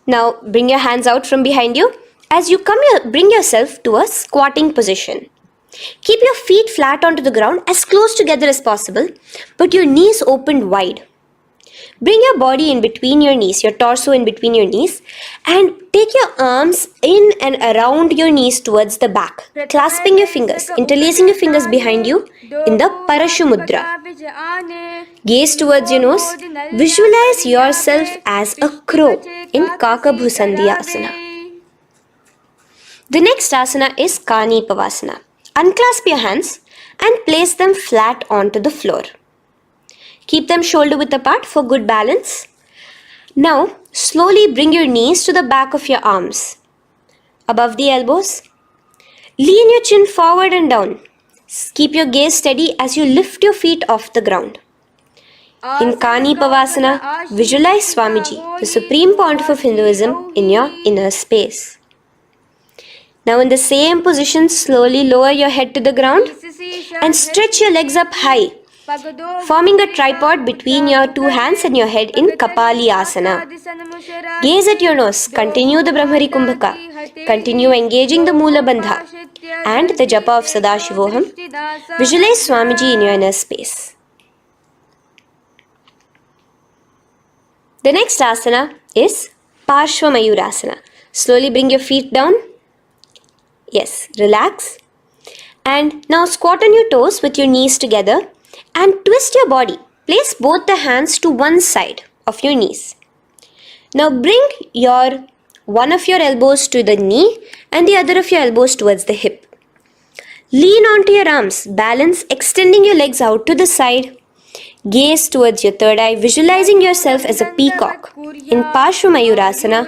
Now, bring your hands out from behind you. As you bring yourself to a squatting position. Keep your feet flat onto the ground as close together as possible, but your knees opened wide. Bring your body in between your knees, your torso in between your knees, and take your arms in and around your knees towards the back, clasping your fingers, interlacing your fingers behind you in the Parashu Mudra. Gaze towards your nose. Visualize yourself as a crow in Kakabhusandhiya Asana. The next asana is Kani Pavasana. Unclasp your hands and place them flat onto the floor. Keep them shoulder width apart for good balance. Now, slowly bring your knees to the back of your arms, above the elbows. Lean your chin forward and down. Keep your gaze steady as you lift your feet off the ground. In Kani Pavasana, visualize Swamiji, the Supreme Pontiff of Hinduism, in your inner space. Now in the same position, slowly lower your head to the ground and stretch your legs up high, forming a tripod between your two hands and your head in Kapali Asana. Gaze at your nose, continue the Brahmari Kumbhaka, continue engaging the Moola Bandha and the Japa of Sadashivoham. Visualize Swamiji in your inner space. The next asana is Parshva Mayurasana. Slowly bring your feet down. Yes, relax. And now squat on your toes with your knees together and twist your body. Place both the hands to one side of your knees. Now bring one of your elbows to the knee and the other of your elbows towards the hip. Lean onto your arms, balance, extending your legs out to the side. Gaze towards your third eye, visualizing yourself as a peacock. In Parshvamayurasana,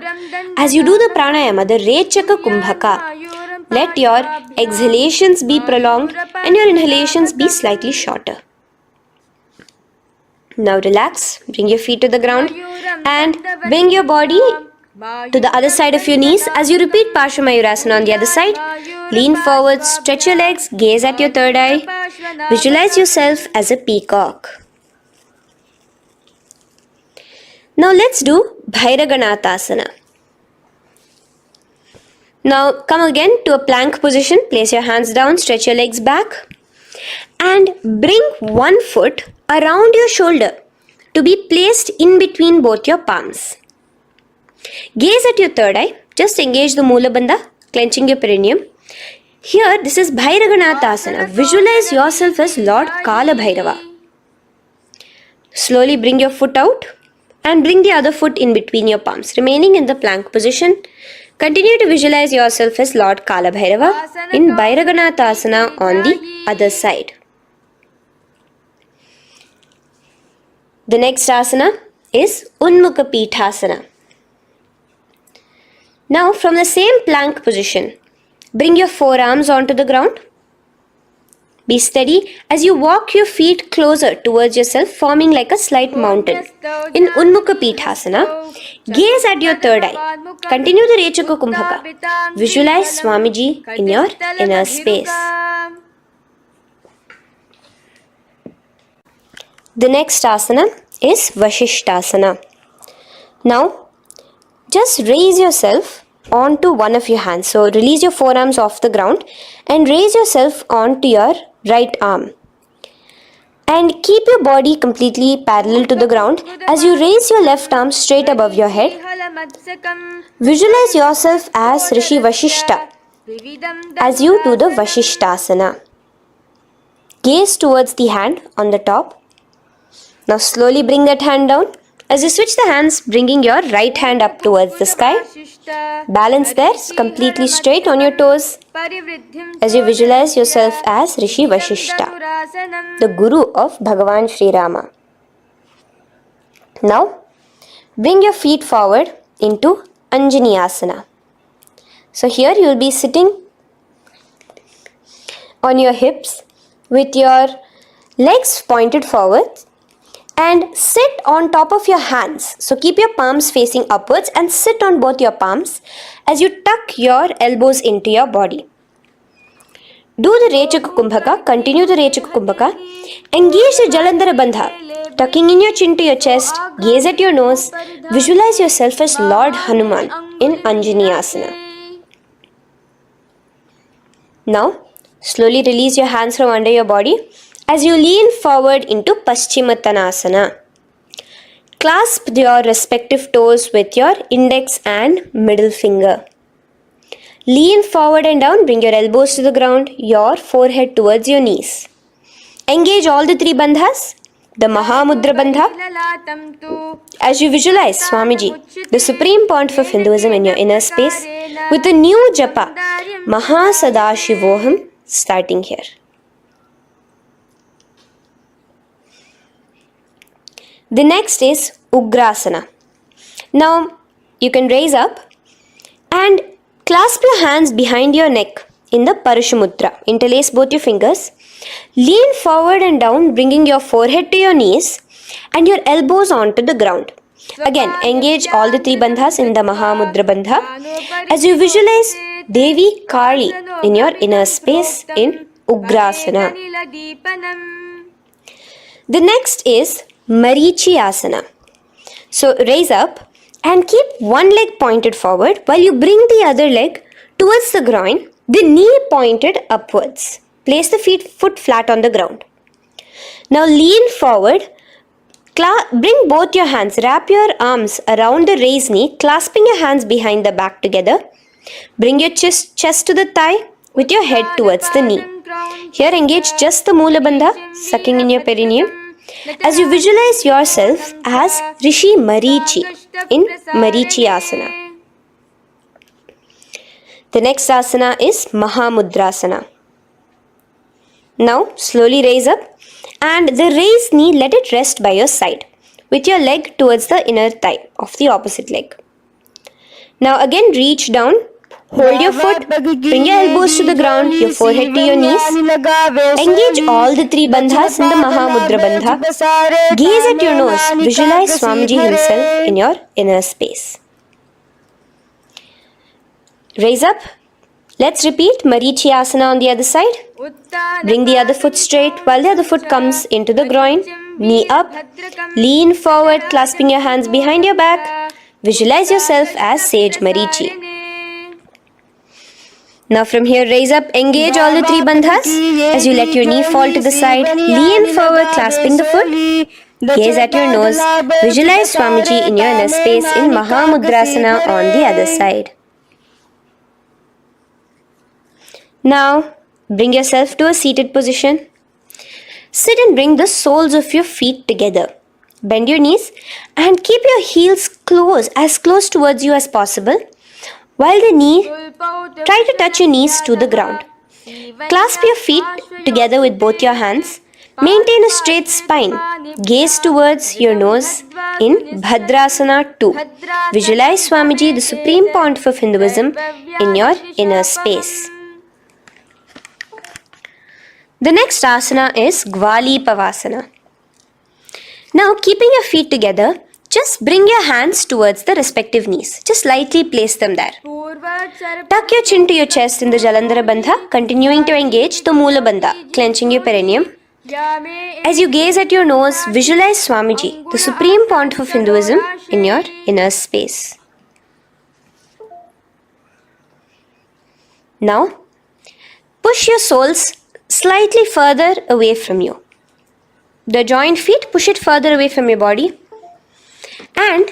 as you do the pranayama, the Rechaka Kumbhaka, let your exhalations be prolonged and your inhalations be slightly shorter. Now relax, bring your feet to the ground and bring your body to the other side of your knees as you repeat Parshvamayurasana on the other side. Lean forward, stretch your legs, gaze at your third eye. Visualize yourself as a peacock. Now let's do Bhairaganathasana. Now come again to a plank position. Place your hands down, stretch your legs back and bring one foot around your shoulder to be placed in between both your palms. Gaze at your third eye. Just engage the Mula Bandha, clenching your perineum. Here, this is Bhairaganathasana. Visualize yourself as Lord Kala Bhairava. Slowly bring your foot out and bring the other foot in between your palms. Remaining in the plank position, continue to visualize yourself as Lord Kala Bhairava in Bhairaganathasana on the other side. The next asana is Unmukha Pithasana. Now from the same plank position, bring your forearms onto the ground. Be steady as you walk your feet closer towards yourself, forming like a slight mountain. In Unmukha Pithasana, gaze at your third eye. Continue the Rechaka Kumbhaka. Visualize Swamiji in your inner space. The next asana is Vashishthasana. Now, just raise yourself onto one of your hands. So, release your forearms off the ground and raise yourself onto your right arm. And keep your body completely parallel to the ground as you raise your left arm straight above your head. Visualize yourself as Rishi Vashishta as you do the Vashishthasana. Gaze towards the hand on the top. Now slowly bring that hand down. As you switch the hands, bringing your right hand up towards the sky. Balance there, completely straight on your toes. As you visualize yourself as Rishi Vashishta, the Guru of Bhagavan Sri Rama. Now, bring your feet forward into Anjani Asana. So here you will be sitting on your hips with your legs pointed forward and sit on top of your hands. So keep your palms facing upwards and sit on both your palms as you tuck your elbows into your body. Do the Rechaka Kumbhaka, continue the Rechaka Kumbhaka. Engage the Jalandhara Bandha, tucking in your chin to your chest, gaze at your nose, visualize yourself as Lord Hanuman in Anjani Asana. Now, slowly release your hands from under your body as you lean forward into Paschimottanasana. Clasp your respective toes with your index and middle finger. Lean forward and down, bring your elbows to the ground, your forehead towards your knees. Engage all the three bandhas, the Mahamudra Bandha, as you visualize Swamiji, the Supreme Pontiff of Hinduism in your inner space, with a new japa, Mahasadashivoham, starting here. The next is Ugrasana. Now, you can raise up and clasp your hands behind your neck in the Parashamudra. Interlace both your fingers. Lean forward and down, bringing your forehead to your knees and your elbows onto the ground. Again, engage all the three bandhas in the Mahamudra Bandha as you visualize Devi Kali in your inner space in Ugrasana. The next is Marichi Asana. So raise up and keep one leg pointed forward while you bring the other leg towards the groin, the knee pointed upwards. Place the foot flat on the ground. Now lean forward, bring both your hands, wrap your arms around the raised knee, clasping your hands behind the back together. Bring your chest to the thigh with your head towards the knee. Here engage just the Mula Bandha, sucking in your perineum, as you visualize yourself as Rishi Marichi in Marichi Asana. The next asana is Mahamudrasana. Now slowly raise up And the raised knee, let it rest by your side, with your leg towards the inner thigh of the opposite leg. Now again reach down, hold your foot, bring your elbows to the ground, your forehead to your knees. Engage all the three bandhas in the Mahamudra Bandha. Gaze at your nose, visualize Swamiji himself in your inner space. Raise up. Let's repeat Marichi Asana on the other side. Bring the other foot straight while the other foot comes into the groin. Knee up. Lean forward, clasping your hands behind your back. Visualize yourself as Sage Marichi. Now from here, raise up, engage all the three bandhas. As you let your knee fall to the side, lean forward, clasping the foot. Gaze at your nose. Visualize Swamiji in your inner space in Mahamudrasana on the other side. Now, bring yourself to a seated position. Sit and bring the soles of your feet together. Bend your knees and keep your heels as close towards you as possible. While try to touch your knees to the ground. Clasp your feet together with both your hands. Maintain a straight spine. Gaze towards your nose in Bhadrasana 2. Visualize Swamiji, the Supreme Pontiff of Hinduism, in your inner space. The next asana is Gwali Pavasana. Now, keeping your feet together, just bring your hands towards the respective knees. Just lightly place them there. Tuck your chin to your chest in the Jalandhara Bandha, continuing to engage the Moola Bandha, clenching your perineum. As you gaze at your nose, visualize Swamiji, the Supreme Pontiff of Hinduism, in your inner space. Now, push your soles slightly further away from you. The joined feet, push it further away from your body. And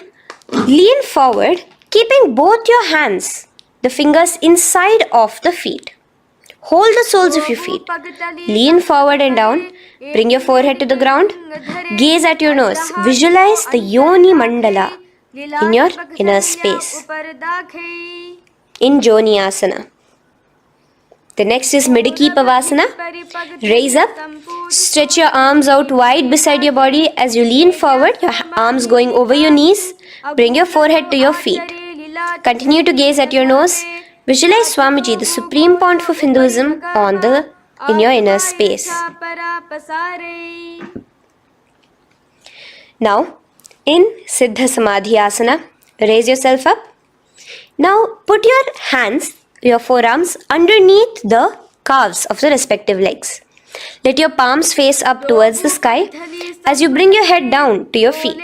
lean forward, keeping both your hands, the fingers inside of the feet. Hold the soles of your feet. Lean forward and down. Bring your forehead to the ground. Gaze at your nose. Visualize the Yoni Mandala in your inner space. In Joni Asana. The next is Midiki Pavasana. Raise up. Stretch your arms out wide beside your body as you lean forward, your arms going over your knees. Bring your forehead to your feet. Continue to gaze at your nose. Visualize Swamiji, the Supreme Pontiff of Hinduism, in your inner space. Now, in Siddha Samadhi Asana, raise yourself up. Now, put your forearms underneath the calves of the respective legs. Let your palms face up towards the sky as you bring your head down to your feet.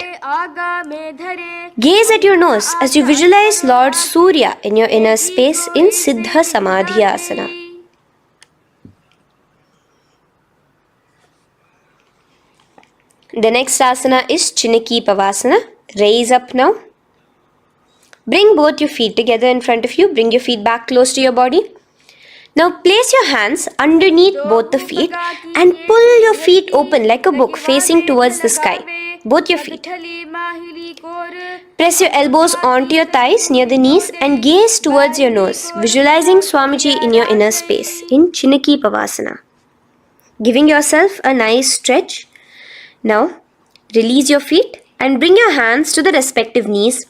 Gaze at your nose as you visualize Lord Surya in your inner space in Siddha Samadhi Asana. The next asana is Chiniki Pavasana. Raise up now. Bring both your feet together in front of you. Bring your feet back close to your body. Now place your hands underneath both the feet and pull your feet open like a book facing towards the sky. Both your feet. Press your elbows onto your thighs near the knees and gaze towards your nose, visualizing Swamiji in your inner space in Chiniki Pavasana. Giving yourself a nice stretch. Now release your feet and bring your hands to the respective knees.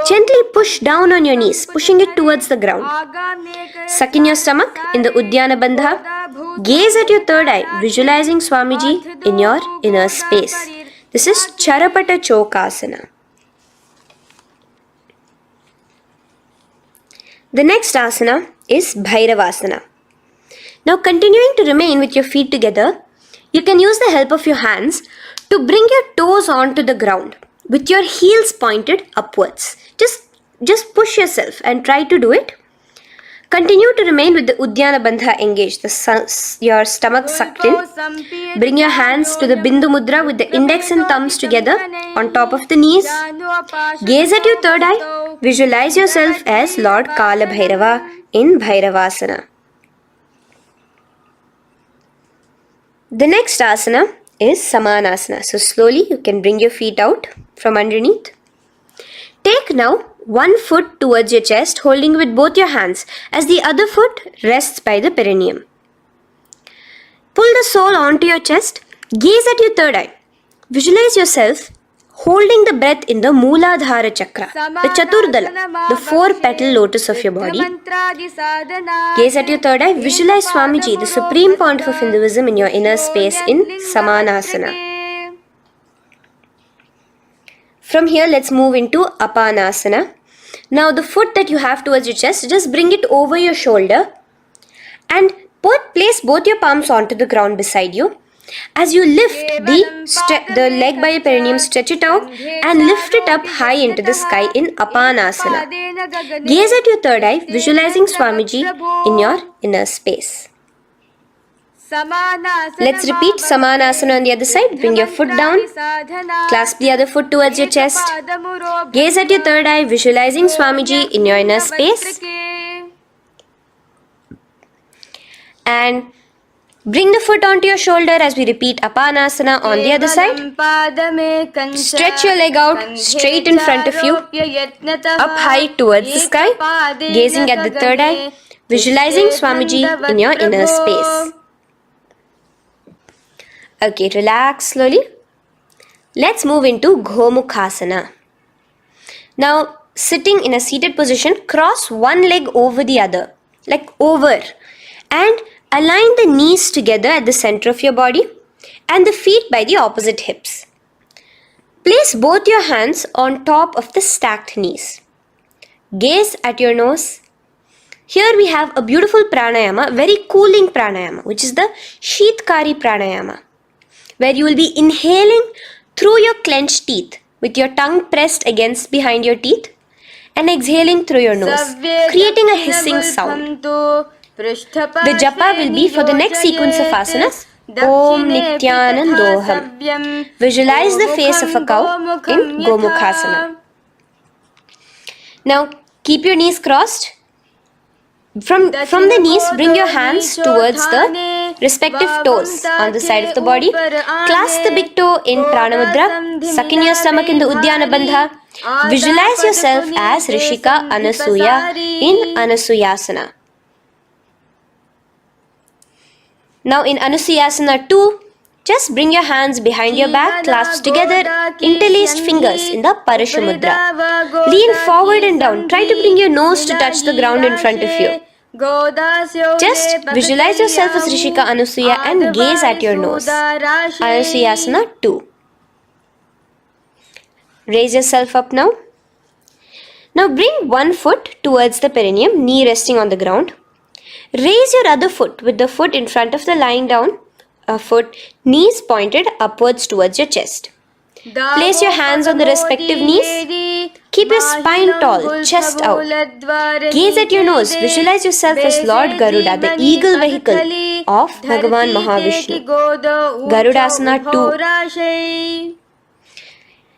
Gently push down on your knees, pushing it towards the ground. Suck in your stomach in the Uddiyana Bandha. Gaze at your third eye, visualizing Swamiji in your inner space. This is Charapata Chokasana. The next asana is Bhairavasana. Now continuing to remain with your feet together, you can use the help of your hands to bring your toes onto the ground with your heels pointed upwards. Just push yourself and try to do it. Continue to remain with the Uddiyana Bandha engaged, your stomach sucked in. Bring your hands to the Bindu Mudra with the index and thumbs together on top of the knees. Gaze at your third eye. Visualize yourself as Lord Kala Bhairava in Bhairavasana. The next asana is Samanasana. So slowly you can bring your feet out from underneath. Take now one foot towards your chest, holding with both your hands as the other foot rests by the perineum. Pull the sole onto your chest. Gaze at your third eye. Visualize yourself holding the breath in the Mooladhara Chakra, the Chaturdala, the 4-petal lotus of your body. Gaze at your third eye. Visualize Swamiji, the Supreme Pontiff of Hinduism, in your inner space in Samanasana. From here, let's move into Apanasana. Now, the foot that you have towards your chest, just bring it over your shoulder and place both your palms onto the ground beside you. As you lift the leg by your perineum, stretch it out and lift it up high into the sky in Apanasana. Gaze at your third eye, visualizing Swamiji in your inner space. Let's repeat Samanasana on the other side. Bring your foot down. Clasp the other foot towards your chest. Gaze at your third eye, visualizing Swamiji in your inner space. And bring the foot onto your shoulder as we repeat Apanasana on the other side. Stretch your leg out straight in front of you, up high towards the sky, gazing at the third eye, visualizing Swamiji in your inner space. Okay, relax slowly. Let's move into Gomukhasana. Now, sitting in a seated position, cross one leg over the other, like over, and align the knees together at the center of your body and the feet by the opposite hips. Place both your hands on top of the stacked knees. Gaze at your nose. Here we have a beautiful pranayama, very cooling pranayama, which is the Sheetkari pranayama, where you will be inhaling through your clenched teeth with your tongue pressed against behind your teeth and exhaling through your nose, creating a hissing sound. The japa will be for the next sequence of asanas. Om Nityanandoham. Visualize the face of a cow in Gomukhasana. Now keep your knees crossed. From the knees, bring your hands towards the respective toes on the side of the body. Clasp the big toe in Pranamudra. Suck in your stomach in the Uddiyana Bandha. Visualize yourself as Rishika Anasuya in Anasuyasana. Now in Anusuyasana 2, just bring your hands behind your back, clasped together, interlaced fingers in the Parashamudra. Lean forward and down. Try to bring your nose to touch the ground in front of you. Just visualize yourself as Rishika Anasuya and gaze at your nose. Anusuyasana 2. Raise yourself up now. Now bring one foot towards the perineum, knee resting on the ground. Raise your other foot with the foot in front of the lying down foot, knees pointed upwards towards your chest. Place your hands on the respective knees. Keep your spine tall, chest out. Gaze at your nose. Visualize yourself as Lord Garuda, the eagle vehicle of Bhagavan Mahavishnu. Garudasana 2.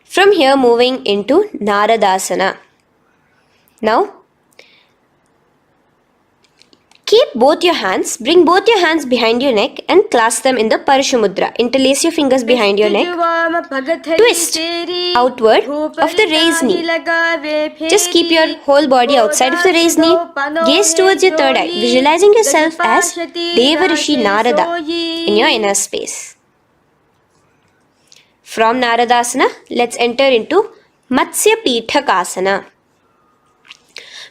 From here, moving into Naradasana. Now, keep both your hands, bring both your hands behind your neck and clasp them in the Parashamudra. Interlace your fingers behind your neck. Twist outward of the raised knee. Just keep your whole body outside of the raised knee. Gaze towards your third eye, visualizing yourself as Devarishi Narada in your inner space. From Naradasana, let's enter into Matsya Pithakasana.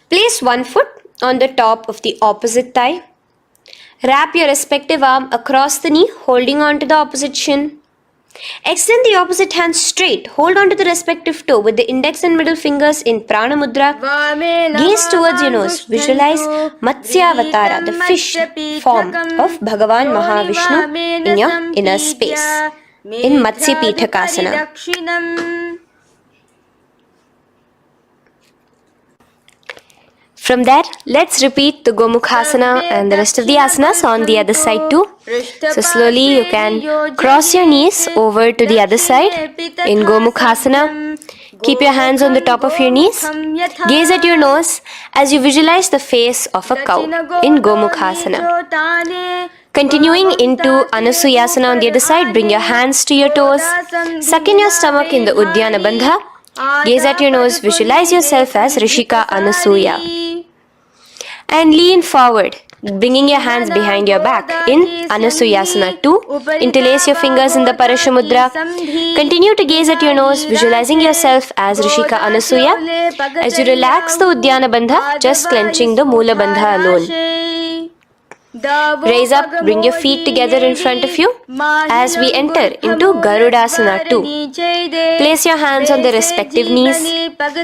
Place one foot on the top of the opposite thigh. Wrap your respective arm across the knee, holding on to the opposite shin. Extend the opposite hand straight. Hold on to the respective toe with the index and middle fingers in Prana Mudra. Gaze towards your nose. Visualize Matsyavatara, the fish form of Bhagavan Mahavishnu in your inner space in Matsya Pithakasana. From there, let's repeat the Gomukhasana and the rest of the asanas on the other side too. So slowly you can cross your knees over to the other side in Gomukhasana. Keep your hands on the top of your knees. Gaze at your nose as you visualize the face of a cow in Gomukhasana. Continuing into Anusuyasana on the other side, bring your hands to your toes. Suck in your stomach in the Uddiyana Bandha. Gaze at your nose, visualize yourself as Rishika Anasuya. And lean forward, bringing your hands behind your back in Anusuyasana 2. Interlace your fingers in the Parashamudra. Continue to gaze at your nose, visualizing yourself as Rishika Anasuya. As you relax the Udyana Bandha, just clenching the Mula Bandha alone. Raise up, bring your feet together in front of you as we enter into Garudasana 2. Place your hands on the respective knees.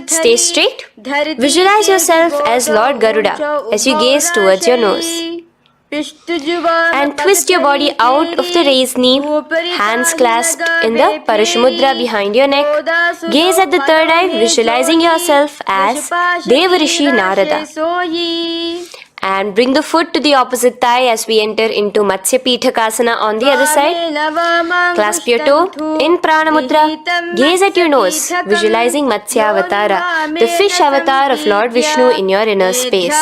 Stay straight. Visualize yourself as Lord Garuda as you gaze towards your nose. And twist your body out of the raised knee, hands clasped in the Parashamudra behind your neck. Gaze at the third eye, visualizing yourself as Devarishi Narada. And bring the foot to the opposite thigh as we enter into Matsya Pithakasana on the other side. Clasp your toe in Prana Mudra. Gaze at your nose, visualizing Matsya Avatara, the fish avatar of Lord Vishnu in your inner space.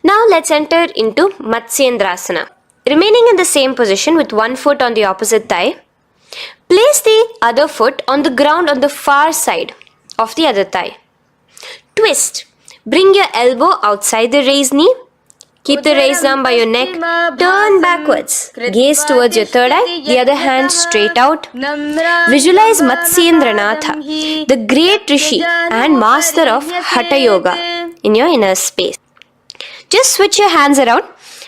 Now let's enter into Matsyendrasana. Remaining in the same position with one foot on the opposite thigh, place the other foot on the ground on the far side of the other thigh. Twist. Bring your elbow outside the raised knee. Keep the raised arm by your neck. Turn backwards. Gaze towards your third eye, the other hand straight out. Visualize Matsyendranatha, the great Rishi and master of Hatha Yoga in your inner space. Just switch your hands around.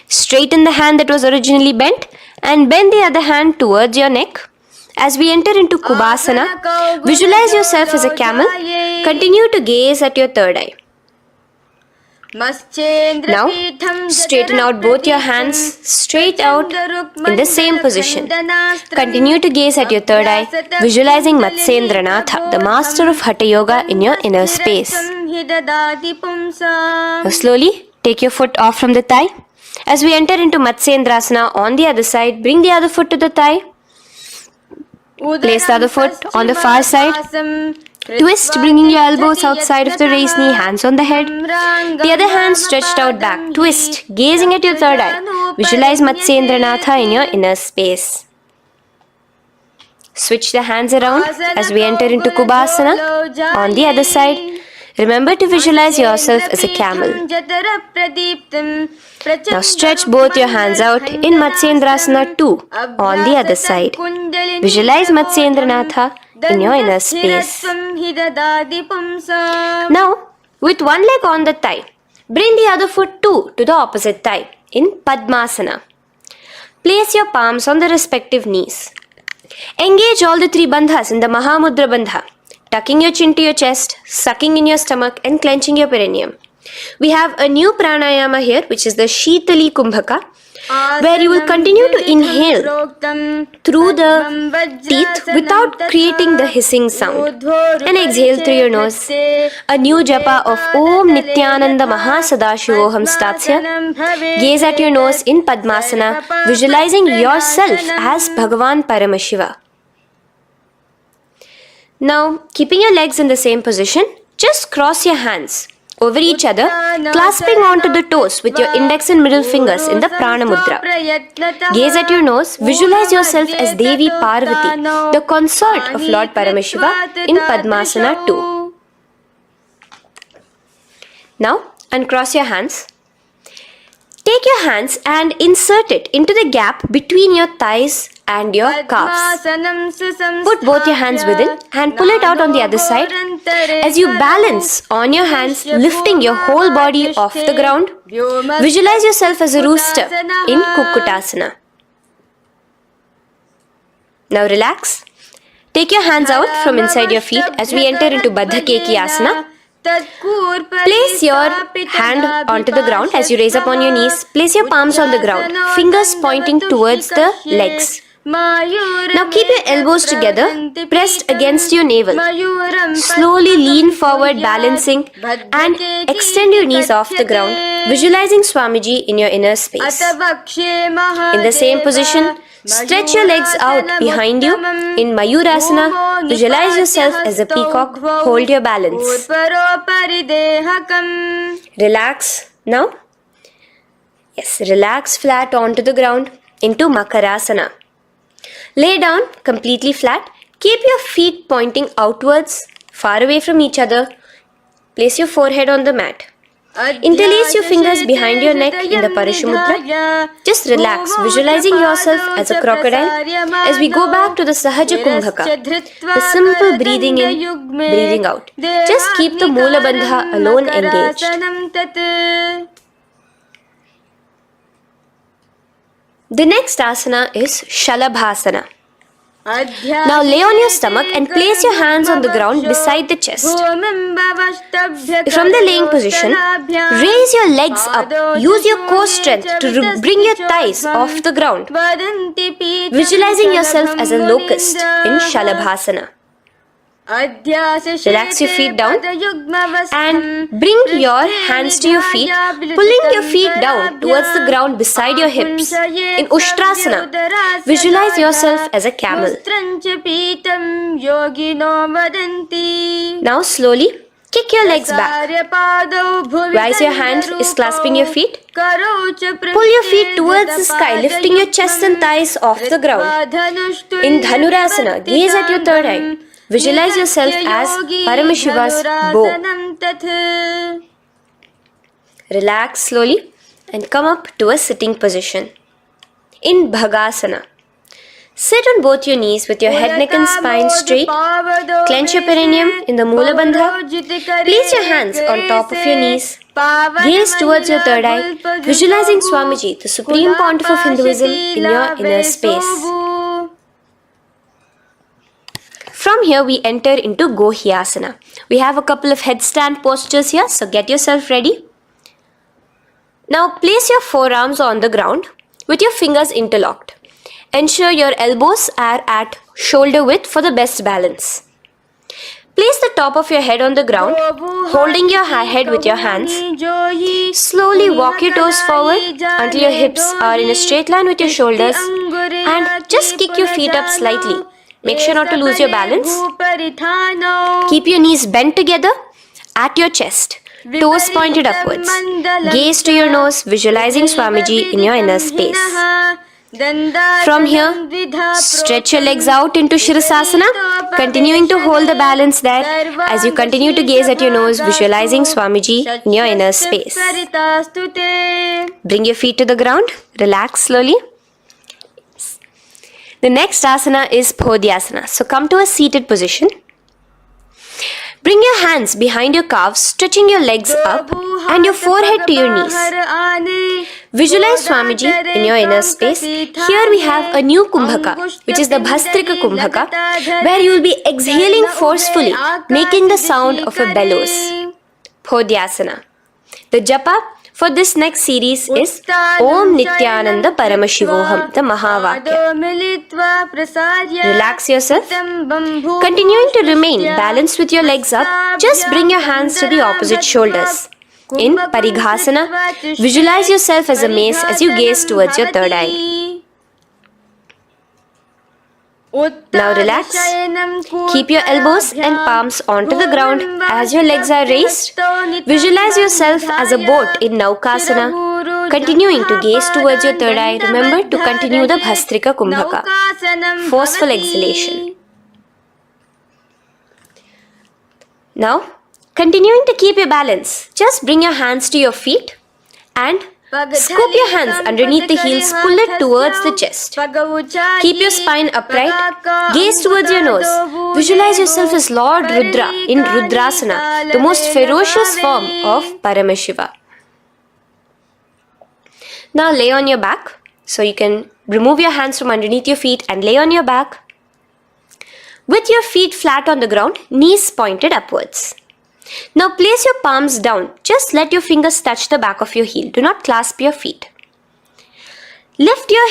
Straighten the hand that was originally bent and bend the other hand towards your neck. As we enter into Kubasana, visualize yourself as a camel. Continue to gaze at your third eye. Now, straighten out both your hands straight out in the same position. Continue to gaze at your third eye, visualizing Matsyendranatha, the master of Hatha Yoga in your inner space. Now slowly take your foot off from the thigh. As we enter into Matsyendrasana on the other side, bring the other foot to the thigh. Place the other foot on the far side. Twist, bringing your elbows outside of the raised knee, hands on the head. The other hand stretched out back. Twist, gazing at your third eye. Visualize Matsyendranatha in your inner space. Switch the hands around as we enter into Kubasana on the other side. Remember to visualize yourself as a camel. Now stretch both your hands out in Matsyendrasana 2 on the other side. Visualize Matsyendranatha in your inner space. Now, with one leg on the thigh, bring the other foot too to the opposite thigh in Padmasana. Place your palms on the respective knees. Engage all the three bandhas in the Mahamudra Bandha, tucking your chin to your chest, sucking in your stomach and clenching your perineum. We have a new pranayama here, which is the Shitali Kumbhaka, where you will continue to inhale through the teeth without creating the hissing sound and exhale through your nose. A new japa of Om Nityananda Mahasadashivoham starts here. Gaze at your nose in Padmasana, visualizing yourself as Bhagavan Paramashiva. Now, keeping your legs in the same position, just cross your hands over each other, clasping onto the toes with your index and middle fingers in the Prana Mudra. Gaze at your nose, visualize yourself as Devi Parvati, the consort of Lord Paramashiva in Padmasana 2. Now, uncross your hands. Take your hands and insert it into the gap between your thighs and your calves. Put both your hands within and pull it out on the other side. As you balance on your hands, lifting your whole body off the ground, visualize yourself as a rooster in Kukkutasana. Now relax. Take your hands out from inside your feet as we enter into Baddha Keki Asana. Place your hand onto the ground as you raise up on your knees. Place your palms on the ground, fingers pointing towards the legs. Now keep your elbows together, pressed against your navel. Slowly lean forward, balancing, and extend your knees off the ground, visualizing Swamiji in your inner space. In the same position, stretch your legs out behind you. In Mayurasana, visualize yourself as a peacock. Hold your balance. Relax now. Yes, relax flat onto the ground into Makarasana. Lay down completely flat. Keep your feet pointing outwards, far away from each other. Place your forehead on the mat. Interlace your fingers behind your neck in the Parishamudra. Just relax, visualizing yourself as a crocodile as we go back to the Sahaja Kumbhaka, the simple breathing in, breathing out. Just keep the Mula Bandha alone engaged. The next asana is Shalabhasana. Now lay on your stomach and place your hands on the ground beside the chest. From the laying position, raise your legs up. Use your core strength to bring your thighs off the ground. Visualizing yourself as a locust in Shalabhasana. Relax your feet down and bring your hands to your feet, pulling your feet down towards the ground beside your hips. In Ushtrasana, visualize yourself as a camel. Now slowly kick your legs back. Rise your hand is clasping your feet. Pull your feet towards the sky, lifting your chest and thighs off the ground. In Dhanurasana, gaze at your third eye. Visualize yourself as Paramashiva's bow. Relax slowly and come up to a sitting position. In Bhagasana, sit on both your knees with your head, neck and spine straight. Clench your perineum in the Mula Bandha. Place your hands on top of your knees. Gaze towards your third eye, visualizing Swamiji, the Supreme Pontiff of Hinduism, in your inner space. From here we enter into Gohyasana. We have a couple of headstand postures here, so get yourself ready. Now place your forearms on the ground with your fingers interlocked. Ensure your elbows are at shoulder width for the best balance. Place the top of your head on the ground, holding your head with your hands. Slowly walk your toes forward until your hips are in a straight line with your shoulders, and just kick your feet up slightly. Make sure not to lose your balance. Keep your knees bent together at your chest, toes pointed upwards. Gaze to your nose, visualizing Swamiji in your inner space. From here, stretch your legs out into Shirasasana, continuing to hold the balance there as you continue to gaze at your nose, visualizing Swamiji in your inner space. Bring your feet to the ground, relax slowly. The next asana is Podhyasana. So come to a seated position. Bring your hands behind your calves, stretching your legs up and your forehead to your knees. Visualize Swamiji in your inner space. Here we have a new Kumbhaka, which is the Bhastrika Kumbhaka, where you will be exhaling forcefully, making the sound of a bellows. Podhyasana. The japa for this next series is Om Nityananda Paramashivoham, the Mahavakya. Relax yourself. Continuing to remain balanced with your legs up, just bring your hands to the opposite shoulders. In Parighasana, visualize yourself as a mace as you gaze towards your third eye. Now relax. Keep your elbows and palms onto the ground as your legs are raised. Visualize yourself as a boat in Naukasana. Continuing to gaze towards your third eye, remember to continue the Bhastrika Kumbhaka. Forceful exhalation. Now, continuing to keep your balance, just bring your hands to your feet and scoop your hands underneath the heels, pull it towards the chest. Keep your spine upright, gaze towards your nose. Visualize yourself as Lord Rudra in Rudrasana, the most ferocious form of Paramashiva. Now lay on your back. So you can remove your hands from underneath your feet and lay on your back. With your feet flat on the ground, knees pointed upwards. Now place your palms down. Just let your fingers touch the back of your heel. Do not clasp your feet. Lift your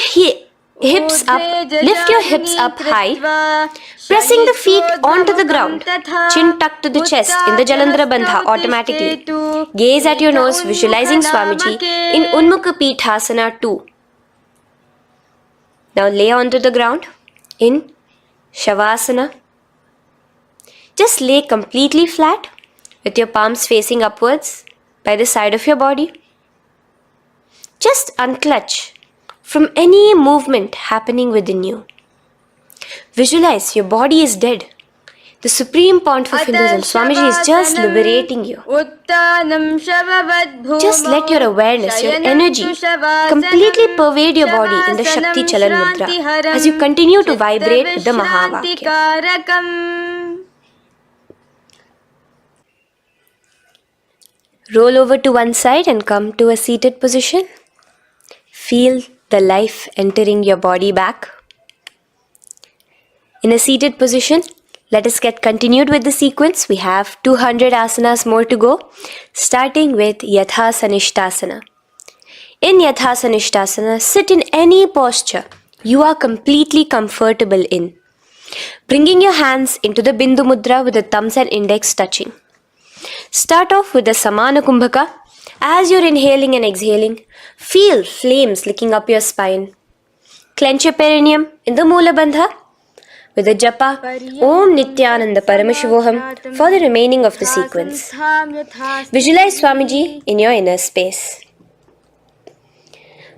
hips up high, pressing the feet onto the ground. Chin tucked to the chest in the Jalandhara Bandha automatically. Gaze at your nose, visualizing Swamiji in Unmukha Pithasana 2. Now lay onto the ground in Shavasana. Just lay completely flat with your palms facing upwards by the side of your body. Just unclutch from any movement happening within you. Visualize your body is dead. The Supreme Pontiff of Hinduism, Swamiji, is just liberating you. Just let your awareness, your energy, completely pervade your body in the Shakti Chalan Mudra as you continue to vibrate with the Mahavakya. Roll over to one side and come to a seated position. Feel the life entering your body back. In a seated position, let us get continued with the sequence. We have 200 asanas more to go, starting with Yathasanishtasana. In Yathasanishtasana, sit in any posture you are completely comfortable in, bringing your hands into the Bindu Mudra with the thumbs and index touching. Start off with the Samana Kumbhaka. As you're inhaling and exhaling, feel flames licking up your spine. Clench your perineum in the Moola Bandha with the japa Om Nityananda Paramashivoham for the remaining of the sequence. Visualize Swamiji in your inner space.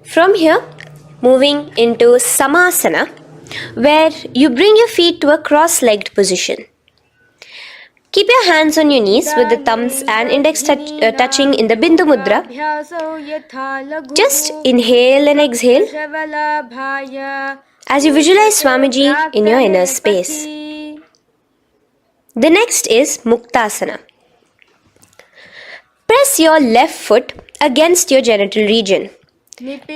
From here, moving into Samasana, where you bring your feet to a cross-legged position. Keep your hands on your knees with the thumbs and index touching in the Bindu Mudra. Just inhale and exhale as you visualize Swamiji in your inner space. The next is Muktasana. Press your left foot against your genital region.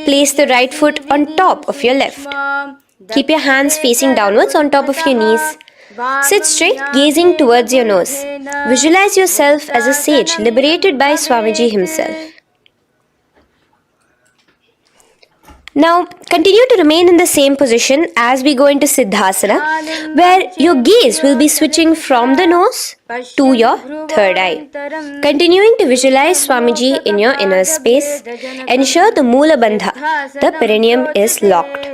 Place the right foot on top of your left. Keep your hands facing downwards on top of your knees. Sit straight, gazing towards your nose. Visualize yourself as a sage liberated by Swamiji himself. Now, continue to remain in the same position as we go into Siddhasana, where your gaze will be switching from the nose to your third eye. Continuing to visualize Swamiji in your inner space, ensure the Moola Bandha, the perineum, is locked.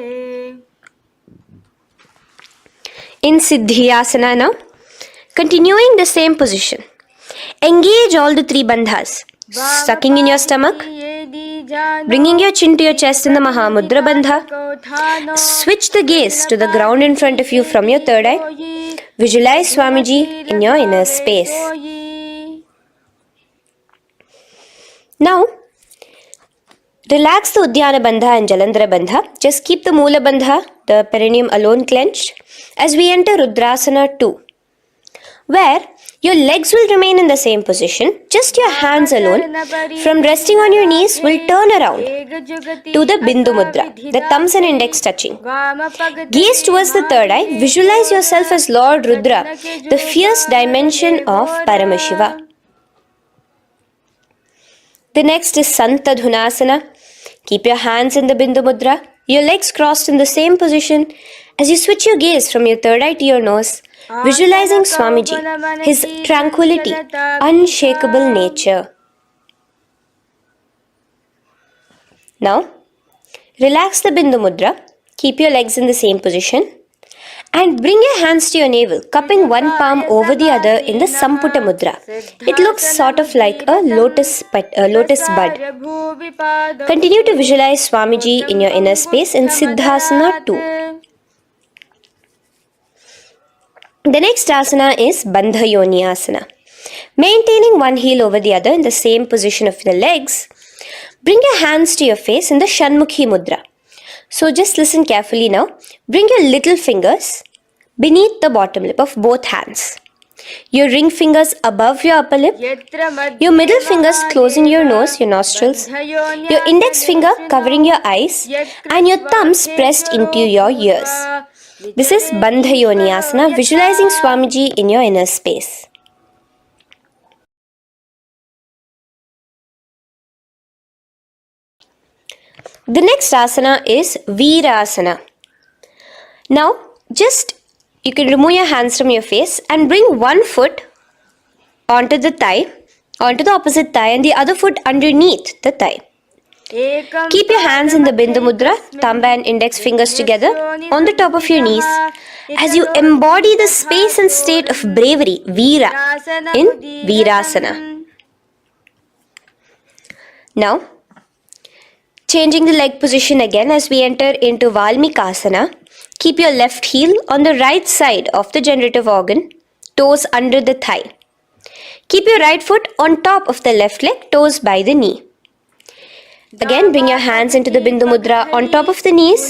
In Siddhyasana now, continuing the same position. Engage all the three bandhas, sucking in your stomach, bringing your chin to your chest in the Mahamudra Bandha. Switch the gaze to the ground in front of you from your third eye. Visualize Swamiji in your inner space. Now, relax the Udyana Bandha and Jalandhara Bandha. Just keep the Moola Bandha, the perineum, alone clenched as we enter Rudrasana 2, where your legs will remain in the same position, just your hands alone from resting on your knees will turn around to the Bindu Mudra, the thumbs and index touching. Gaze towards the third eye, visualize yourself as Lord Rudra, the fierce dimension of Paramashiva. The next is Santadhunasana. Keep your hands in the Bindu Mudra, your legs crossed in the same position as you switch your gaze from your third eye to your nose, visualizing Swamiji, his tranquility, unshakable nature. Now, relax the Bindu Mudra, keep your legs in the same position and bring your hands to your navel, cupping one palm over the other in the Samputa Mudra. It looks sort of like a lotus bud. Continue to visualize Swamiji in your inner space in Siddhasana 2. The next asana is Bandha Yoni Asana. Maintaining one heel over the other in the same position of the legs, bring your hands to your face in the Shanmukhi Mudra. So just listen carefully now. Bring your little fingers beneath the bottom lip of both hands. Your ring fingers above your upper lip. Your middle fingers closing your nose, your nostrils. Your index finger covering your eyes. And your thumbs pressed into your ears. This is Bandha Yoni Asana, visualizing Swamiji in your inner space. The next asana is Virasana. Now, you can remove your hands from your face and bring one foot onto the thigh, onto the opposite thigh, and the other foot underneath the thigh. Keep your hands in the Bindu Mudra, thumb and index fingers together on the top of your knees as you embody the space and state of bravery, Veera, in Virasana. Now, changing the leg position again as we enter into Valmikasana. Keep your left heel on the right side of the generative organ, toes under the thigh. Keep your right foot on top of the left leg, toes by the knee. Again, bring your hands into the Bindu Mudra on top of the knees.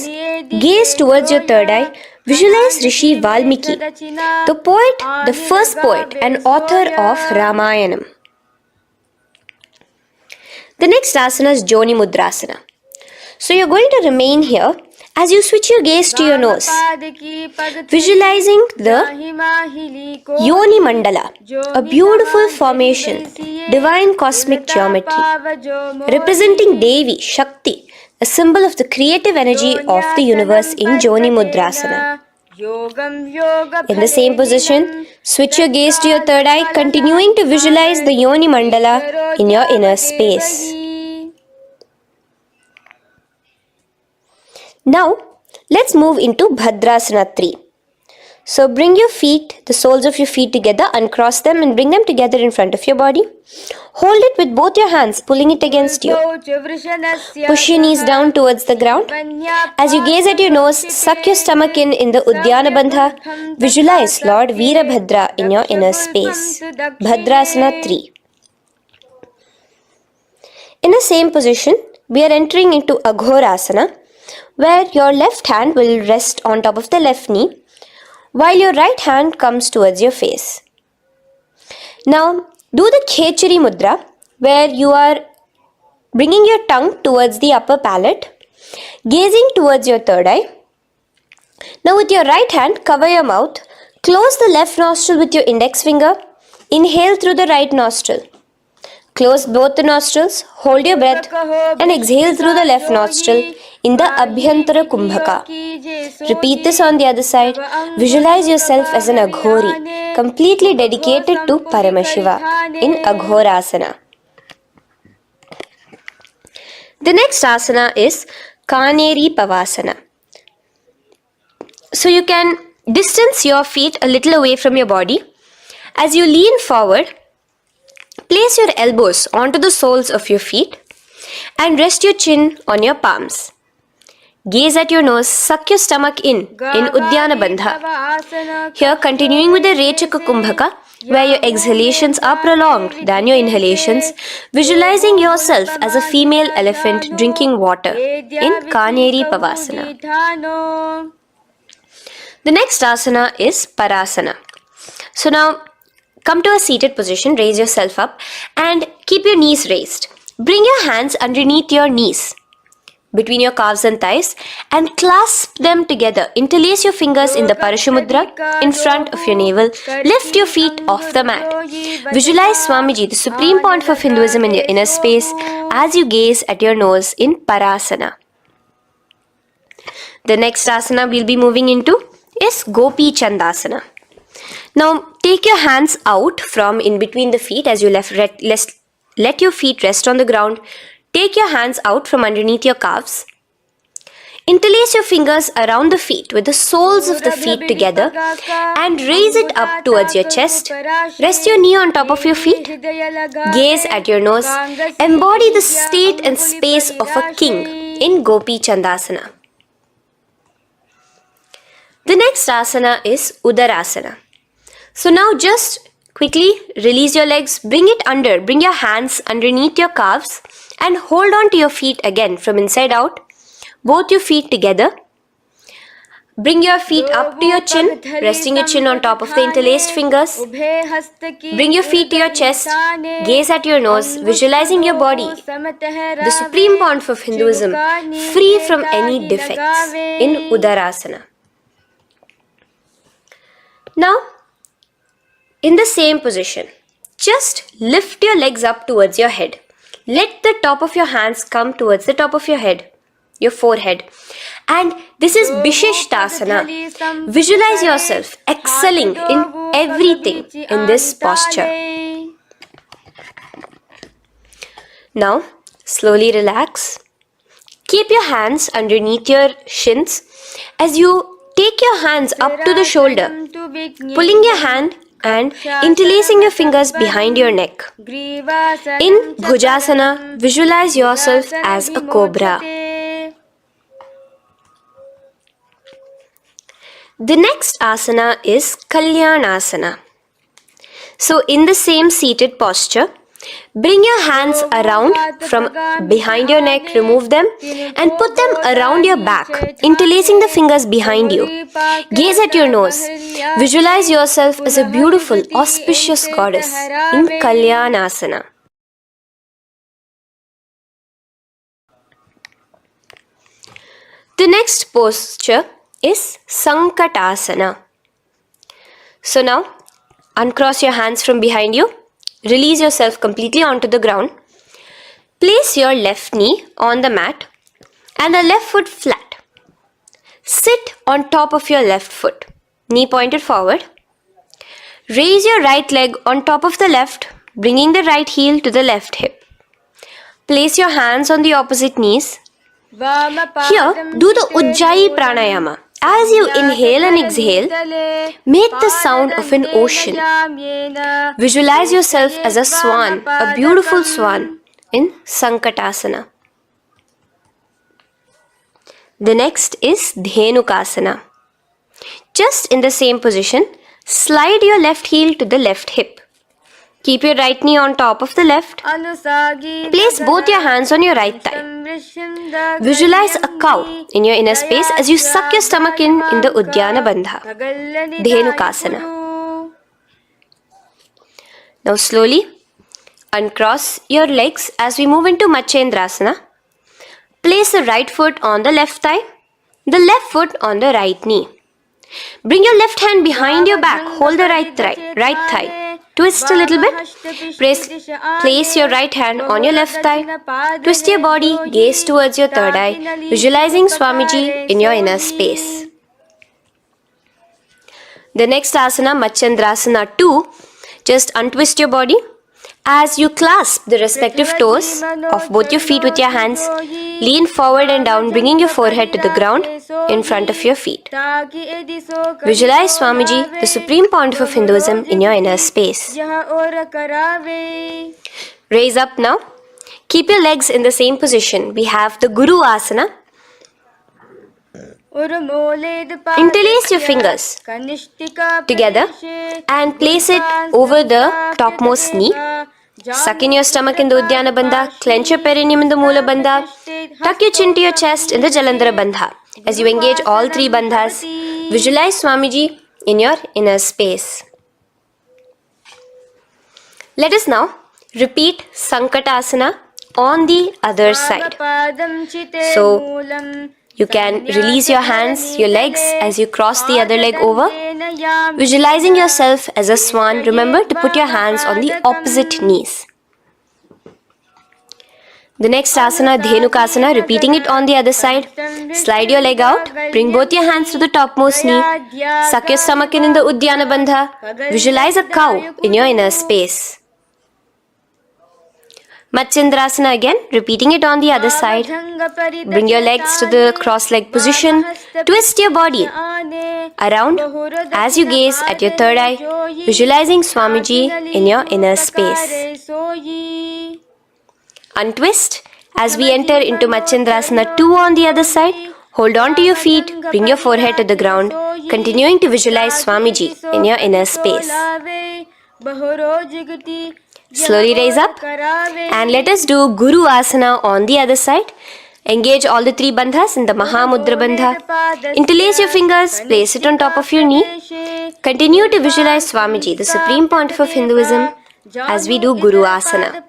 Gaze towards your third eye. Visualize Rishi Valmiki, the poet, the first poet and author of Ramayanam. The next asana is Joni Mudrasana. So you're going to remain here as you switch your gaze to your nose, visualizing the Yoni Mandala, a beautiful formation, divine cosmic geometry, representing Devi, Shakti, a symbol of the creative energy of the universe in Joni Mudrasana. In the same position, switch your gaze to your third eye, continuing to visualize the Yoni Mandala in your inner space. Now, let's move into Bhadrasana 3. So bring your feet, the soles of your feet together, uncross them and bring them together in front of your body. Hold it with both your hands, pulling it against you. Push your knees down towards the ground. As you gaze at your nose, suck your stomach in the Udyana Bandha. Visualize Lord Veerabhadra in your inner space. Bhadrasana 3. In the same position, we are entering into Aghorasana, where your left hand will rest on top of the left knee, while your right hand comes towards your face. Now, do the Khechari Mudra, where you are bringing your tongue towards the upper palate, gazing towards your third eye. Now, with your right hand, cover your mouth, close the left nostril with your index finger, inhale through the right nostril. Close both the nostrils, hold your breath and exhale through the left nostril in the Abhyantara Kumbhaka. Repeat this on the other side. Visualize yourself as an Aghori, completely dedicated to Paramashiva in Aghorasana. The next asana is Kaneri Pavasana. So you can distance your feet a little away from your body. As you lean forward, place your elbows onto the soles of your feet and rest your chin on your palms. Gaze at your nose, suck your stomach in Udyana Bandha. Here, continuing with the Rechaka Kumbhaka, where your exhalations are prolonged than your inhalations, visualizing yourself as a female elephant drinking water in Kaneri Pavasana. The next asana is Parasana. So now, come to a seated position, raise yourself up and keep your knees raised. Bring your hands underneath your knees, between your calves and thighs, and clasp them together. Interlace your fingers in the Parashamudra in front of your navel. Lift your feet off the mat. Visualize Swamiji, the Supreme Pontiff of Hinduism, in your inner space as you gaze at your nose in Parasana. The next asana we'll be moving into is Gopi Chandasana. Now take your hands out from in between the feet as you let your feet rest on the ground. Take your hands out from underneath your calves. Interlace your fingers around the feet with the soles of the feet together and raise it up towards your chest. Rest your knee on top of your feet. Gaze at your nose. Embody the state and space of a king in Gopi Chandasana. The next asana is Udarasana. So now just quickly release your legs, bring your hands underneath your calves and hold on to your feet again from inside out, both your feet together. Bring your feet up to your chin, resting your chin on top of the interlaced fingers. Bring your feet to your chest, gaze at your nose, visualizing your body, the Supreme Pontiff of Hinduism, free from any defects in Udarasana. Now, in the same position, just lift your legs up towards your head. Let the top of your hands come towards the top of your head, your forehead. And this is Vishishtasana. Visualize yourself excelling in everything in this posture. Now, slowly relax. Keep your hands underneath your shins as you take your hands up to the shoulder, pulling your hand and interlacing your fingers behind your neck. In Bhujasana, visualize yourself as a cobra. The next asana is Kalyanasana. So in the same seated posture, bring your hands around from behind your neck, remove them and put them around your back, interlacing the fingers behind you. Gaze at your nose. Visualize yourself as a beautiful, auspicious goddess in Kalyanasana. The next posture is Sankatasana. So now, uncross your hands from behind you. Release yourself completely onto the ground. Place your left knee on the mat and the left foot flat. Sit on top of your left foot, knee pointed forward. Raise your right leg on top of the left, bringing the right heel to the left hip. Place your hands on the opposite knees. Here, do the Ujjayi Pranayama. As you inhale and exhale, make the sound of an ocean. Visualize yourself as a swan, a beautiful swan, in Sankatasana. The next is Dhenukasana. Just in the same position, slide your left heel to the left hip. Keep your right knee on top of the left. Place both your hands on your right thigh. Visualize a cow in your inner space as you suck your stomach in the Uddiyana Bandha, Dhenukasana. Now slowly uncross your legs as we move into Matsyendrasana. Place the right foot on the left thigh, the left foot on the right knee. Bring your left hand behind your back, hold the right thigh. Twist a little bit. Place your right hand on your left thigh. Twist your body, gaze towards your third eye, visualizing Swamiji in your inner space. The next asana, Matsyendrasana 2, just untwist your body. As you clasp the respective toes of both your feet with your hands, lean forward and down, bringing your forehead to the ground in front of your feet. Visualize Swamiji, the Supreme Pontiff of Hinduism, in your inner space. Raise up now. Keep your legs in the same position. We have the Guru Asana. Interlace your fingers together and place it over the topmost knee. Suck in your stomach in the Uddiyana Bandha, clench your perineum in the Moola Bandha, tuck your chin to your chest in the Jalandhara Bandha. As you engage all three bandhas, visualize Swamiji in your inner space. Let us now repeat Sankatasana on the other side. So, you can release your hands, your legs as you cross the other leg over. Visualizing yourself as a swan, remember to put your hands on the opposite knees. The next asana, Dhenukasana, repeating it on the other side. Slide your leg out, bring both your hands to the topmost knee. Suck your stomach in the Uddiyana Bandha. Visualize a cow in your inner space. Matsyendrasana again, repeating it on the other side. Bring your legs to the cross-leg position. Twist your body around as you gaze at your third eye, visualizing Swamiji in your inner space. Untwist as we enter into Matsyendrasana 2 on the other side. Hold on to your feet, bring your forehead to the ground, continuing to visualize Swamiji in your inner space. Slowly raise up and let us do Guru Asana on the other side. Engage all the three bandhas in the Mahamudra Bandha. Interlace your fingers, place it on top of your knee. Continue to visualize Swamiji, the Supreme Pontiff of Hinduism, as we do Guru Asana.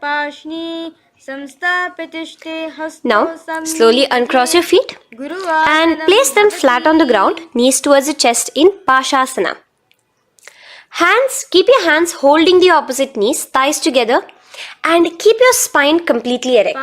Now, slowly uncross your feet and place them flat on the ground, knees towards the chest in Pashasana. Keep your hands holding the opposite knees, thighs together, and keep your spine completely erect.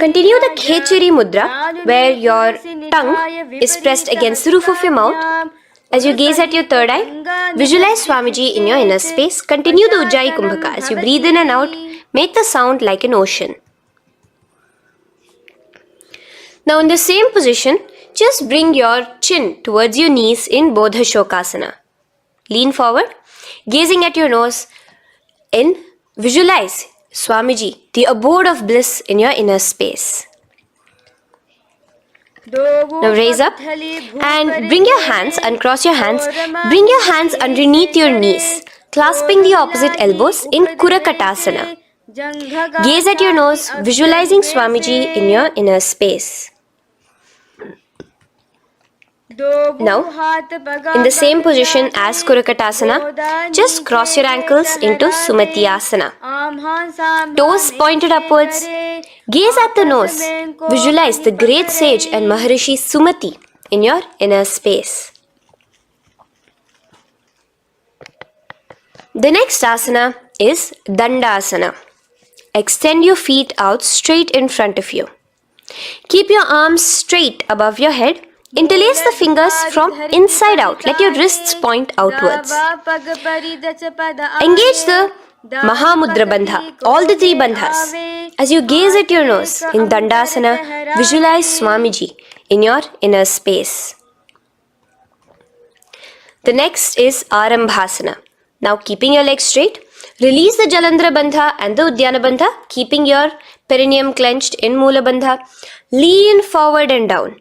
Continue the Khechari Mudra, where your tongue is pressed against the roof of your mouth. As you gaze at your third eye, visualize Swamiji in your inner space. Continue the Ujjayi Kumbhaka. As you breathe in and out, make the sound like an ocean. Now in the same position, just bring your chin towards your knees in Bodha Shokasana. Lean forward, gazing at your nose, and visualize Swamiji, the abode of bliss in your inner space. Now raise up and bring your hands, uncross your hands, bring your hands underneath your knees. clasping the opposite elbows in Kurakatasana. Gaze at your nose, visualizing Swamiji in your inner space. Now, in the same position as Kurakatasana, just cross your ankles into Sumati Asana. Toes pointed upwards. Gaze at the nose. Visualize the great sage and Maharishi Sumati in your inner space. The next asana is Dandasana. Extend your feet out straight in front of you. Keep your arms straight above your head. Interlace the fingers from inside out. Let your wrists point outwards. Engage the Mahamudra Bandha, all the three bandhas. As you gaze at your nose in Dandasana, visualize Swamiji in your inner space. The next is Arambhasana. Now keeping your legs straight, release the Jalandhara Bandha and the Udyana Bandha, keeping your perineum clenched in Mula Bandha. Lean forward and down.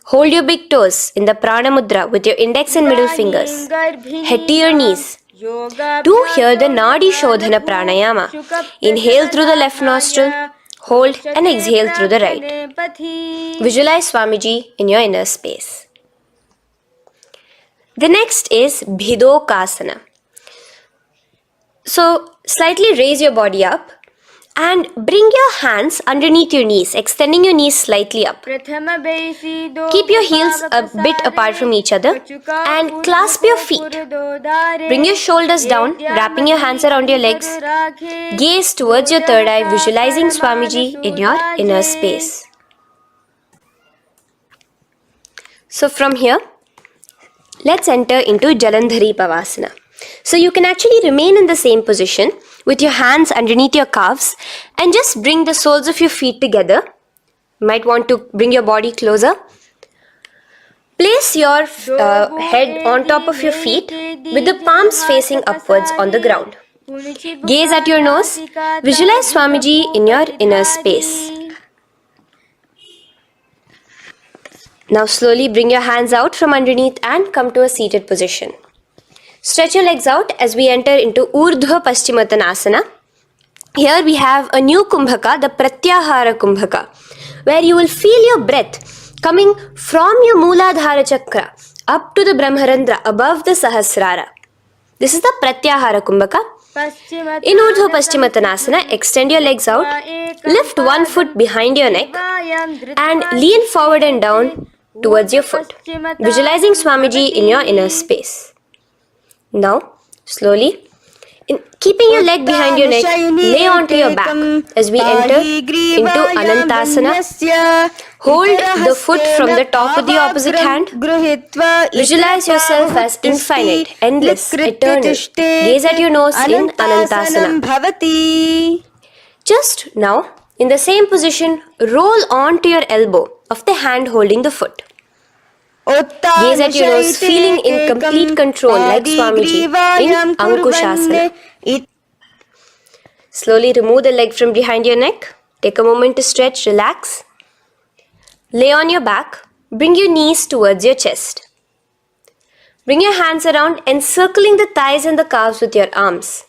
Hold your big toes in the Prana Mudra with your index and middle fingers. Head to your knees. Do here the Nadi Shodhana Pranayama. Inhale through the left nostril, hold and exhale through the right. Visualize Swamiji in your inner space. The next is Bhidokasana. So, slightly raise your body up and bring your hands underneath your knees, extending your knees slightly up. Keep your heels a bit apart from each other and clasp your feet. Bring your shoulders down, wrapping your hands around your legs. Gaze towards your third eye, visualizing Swamiji in your inner space. So from here, let's enter into Jalandhari Pavasana. So you can actually remain in the same position with your hands underneath your calves and just bring the soles of your feet together. You might want to bring your body closer. Place your head on top of your feet with the palms facing upwards on the ground. Gaze at your nose. Visualize Swamiji in your inner space. Now slowly bring your hands out from underneath and come to a seated position. Stretch your legs out as we enter into Urdhva Paschimottanasana. Here we have a new Kumbhaka, the Pratyahara Kumbhaka, where you will feel your breath coming from your Mooladhara Chakra up to the Brahmarandra above the Sahasrara. This is the Pratyahara Kumbhaka. In Urdhva Paschimottanasana, extend your legs out, lift one foot behind your neck and lean forward and down towards your foot, visualizing Swamiji in your inner space. Now, slowly, keeping your leg behind your neck, lay onto your back as we enter into Anantasana. Hold the foot from the top of the opposite hand. Visualize yourself as infinite, endless, eternal. Gaze at your nose in Anantasana. Just now, in the same position, roll onto your elbow of the hand holding the foot. Gaze at your nose, feeling in complete control like Swamiji in Ankushasana. Slowly remove the leg from behind your neck. Take a moment to stretch, relax. Lay on your back. Bring your knees towards your chest. Bring your hands around, encircling the thighs and the calves with your arms.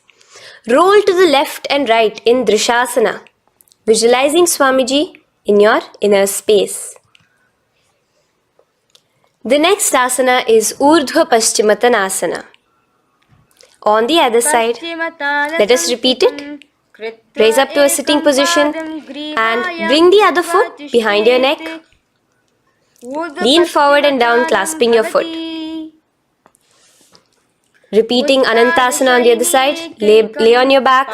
Roll to the left and right in Drishasana, visualizing Swamiji in your inner space. The next asana is Urdhva Paschimottanasana. On the other side, let us repeat it. Raise up to a sitting position and bring the other foot behind your neck. Lean forward and down, clasping your foot. Repeating Anantasana on the other side, lay on your back,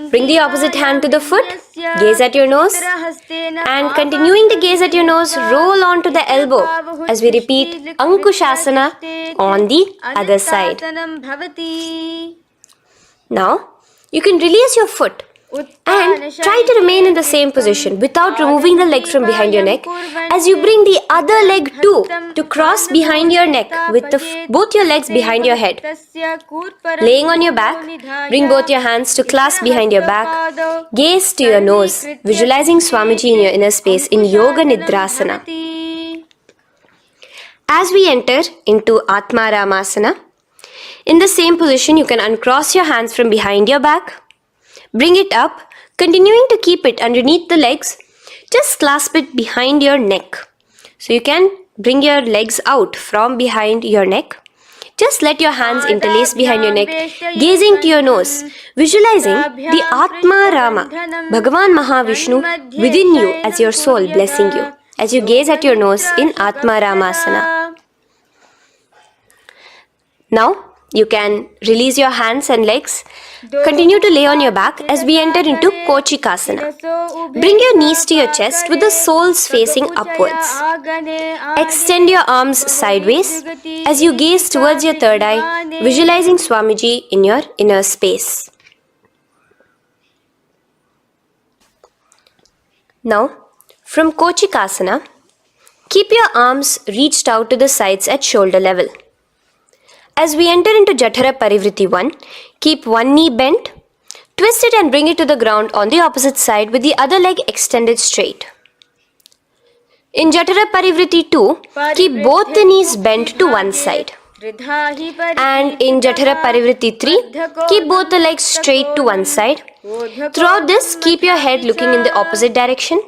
bring the opposite hand to the foot, gaze at your nose, and continuing to gaze at your nose, roll onto the elbow as we repeat Ankushasana on the other side. Now, you can release your foot and try to remain in the same position without removing the leg from behind your neck as you bring the other leg too to cross behind your neck with both your legs behind your head. Laying on your back, bring both your hands to clasp behind your back. Gaze to your nose, visualizing Swamiji in your inner space in Yoga Nidrasana. As we enter into Atma Ramasana, In the same position, you can uncross your hands from behind your back. Bring it up, continuing to keep it underneath the legs. Just clasp it behind your neck. So you can bring your legs out from behind your neck. Just let your hands interlace behind your neck, gazing to your nose, visualizing the Atma Rama, Bhagavan Mahavishnu within you as your soul blessing you, as you gaze at your nose in Atma Ramasana. Now, you can release your hands and legs. Continue to lay on your back as we enter into Kochikasana. Bring your knees to your chest with the soles facing upwards. Extend your arms sideways as you gaze towards your third eye, visualizing Swamiji in your inner space. Now, from Kochikasana, keep your arms reached out to the sides at shoulder level. As we enter into Jatara Parivritti 1, keep one knee bent, twist it and bring it to the ground on the opposite side with the other leg extended straight. In Jatara Parivritti 2, keep both the knees bent to one side. And in Jatara Parivritti 3, keep both the legs straight to one side. Throughout this, keep your head looking in the opposite direction.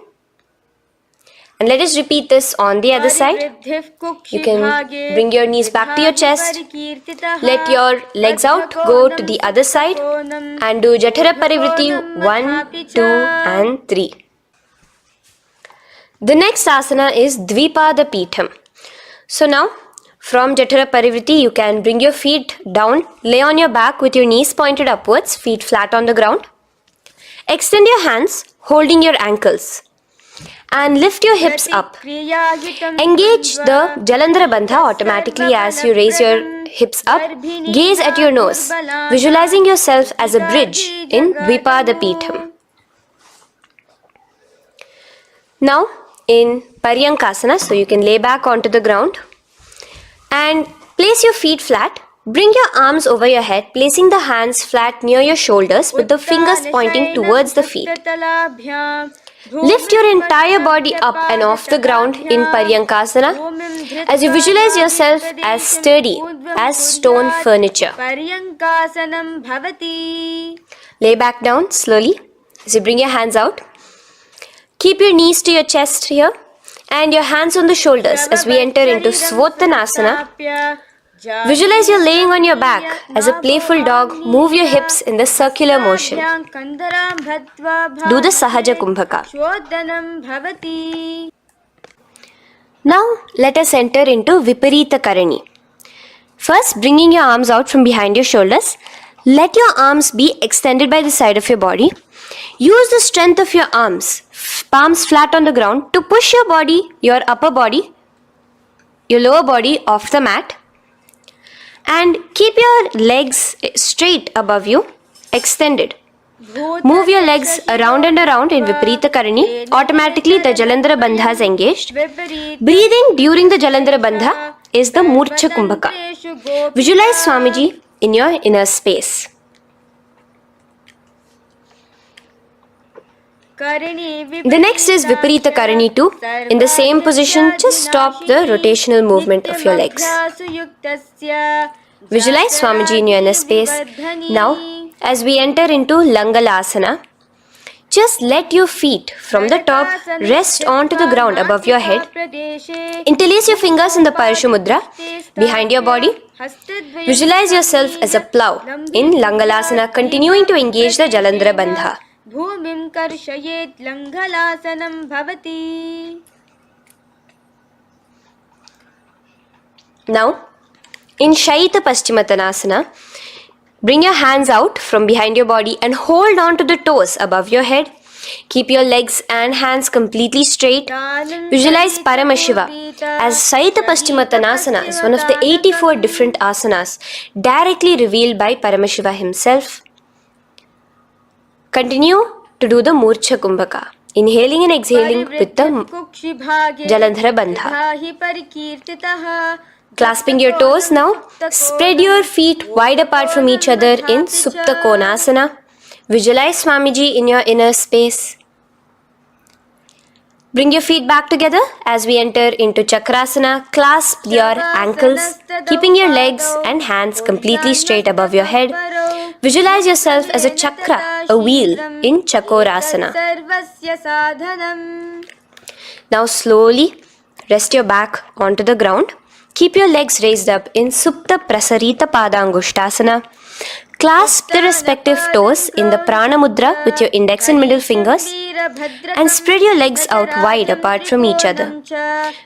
And let us repeat this on the other side. You can bring your knees back to your chest. Let your legs out, go to the other side and do Jatara Parivritti 1, 2 and 3. The next asana is Dvipada Pitham. So now from Jatara Parivritti you can bring your feet down, lay on your back with your knees pointed upwards, feet flat on the ground. Extend your hands holding your ankles. And lift your hips up. Engage the Jalandhara Bandha automatically as you raise your hips up. Gaze at your nose, visualizing yourself as a bridge in Dvipada Pitham. Now in Paryankasana, so you can lay back onto the ground and place your feet flat. Bring your arms over your head, placing the hands flat near your shoulders with the fingers pointing towards the feet. Lift your entire body up and off the ground in Paryankasana as you visualize yourself as sturdy as stone furniture. Lay back down slowly as you bring your hands out. Keep your knees to your chest here and your hands on the shoulders as we enter into Svottanasana. Visualize you're laying on your back as a playful dog. Move your hips in the circular motion. Do the Sahaja Kumbhaka. Now let us enter into Viparita Karani. First, bringing your arms out from behind your shoulders. Let your arms be extended by the side of your body. Use the strength of your arms, palms flat on the ground, to push your body, your upper body, your lower body off the mat. And keep your legs straight above you, extended. Move your legs around and around in Viparita Karani. Automatically the Jalandhara Bandha is engaged. Breathing during the Jalandhara Bandha is the Murcha Kumbhaka. Visualize Swamiji in your inner space. The next is Viparita Karani 2. In the same position, just stop the rotational movement of your legs. Visualize Swamiji in your inner space. Now, as we enter into Langalasana, just let your feet from the top rest onto the ground above your head. Interlace your fingers in the Parashu Mudra behind your body. Visualize yourself as a plow in Langalasana, continuing to engage the Jalandhara Bandha. भूमिं कर्षयेत् लङ्घलासनं भवति. Now, in Shaita Paschimottanasana, bring your hands out from behind your body and hold on to the toes above your head. Keep your legs and hands completely straight. Visualize Paramashiva as Shaita Paschimottanasana is one of the 84 different asanas directly revealed by Paramashiva himself. Continue to do the Murcha Kumbhaka, inhaling and exhaling with the Jalandhara Bandha. Clasping your toes now, spread your feet wide apart from each other in Supta Konasana. Visualize Swamiji in your inner space. Bring your feet back together as we enter into Chakrasana. Clasp your ankles, keeping your legs and hands completely straight above your head. Visualize yourself as a chakra, a wheel in Chakorasana. Now slowly rest your back onto the ground. Keep your legs raised up in Supta Prasarita Padangushtasana. Clasp the respective toes in the Prana Mudra with your index and middle fingers and spread your legs out wide apart from each other.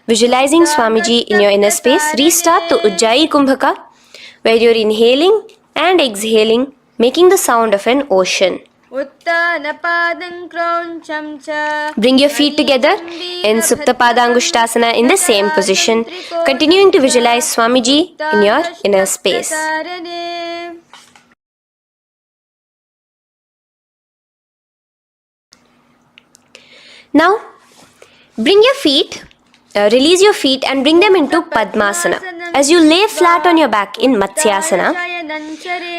Visualizing Swamiji in your inner space, restart to Ujjayi Kumbhaka, where you're inhaling and exhaling, making the sound of an ocean. Bring your feet together in Supta Padangushtasana in the same position, continuing to visualize Swamiji in your inner space. Now, release your feet and bring them into Padmasana. As you lay flat on your back in Matsyasana,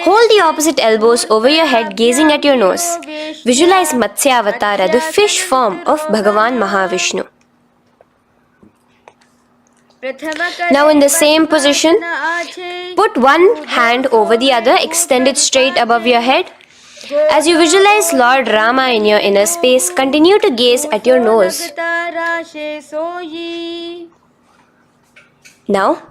hold the opposite elbows over your head, gazing at your nose. Visualize Matsyavatara, the fish form of Bhagavan Mahavishnu. Now in the same position, put one hand over the other, extend it straight above your head. As you visualize Lord Rama in your inner space, continue to gaze at your nose. Now,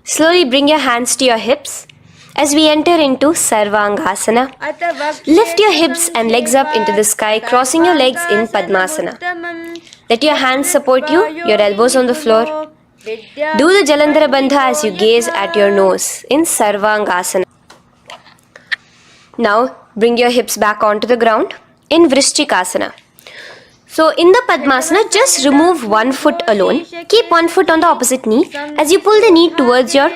slowly bring your hands to your hips as we enter into Sarvangasana. Lift your hips and legs up into the sky, crossing your legs in Padmasana. Let your hands support you, your elbows on the floor. Do the Jalandhara Bandha as you gaze at your nose in Sarvangasana. Now, bring your hips back onto the ground in Vrishchikasana. So, in the Padmasana, just remove one foot alone. Keep one foot on the opposite knee as you pull the knee towards your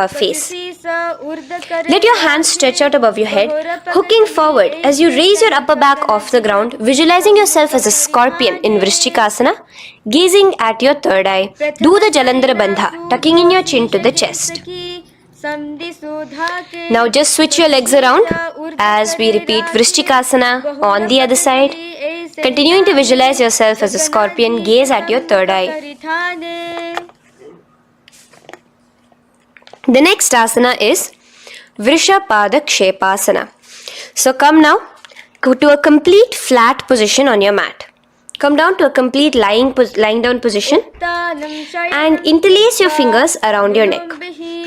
face. Let your hands stretch out above your head, hooking forward as you raise your upper back off the ground, visualizing yourself as a scorpion in Vrishchikasana, gazing at your third eye. Do the Jalandhara Bandha, tucking in your chin to the chest. Now just switch your legs around as we repeat Vrishchikasana on the other side. Continuing to visualize yourself as a scorpion, gaze at your third eye. The next asana is Vrishapada Kshepasana. So come now to a complete flat position on your mat. Come down to a complete lying down position and interlace your fingers around your neck.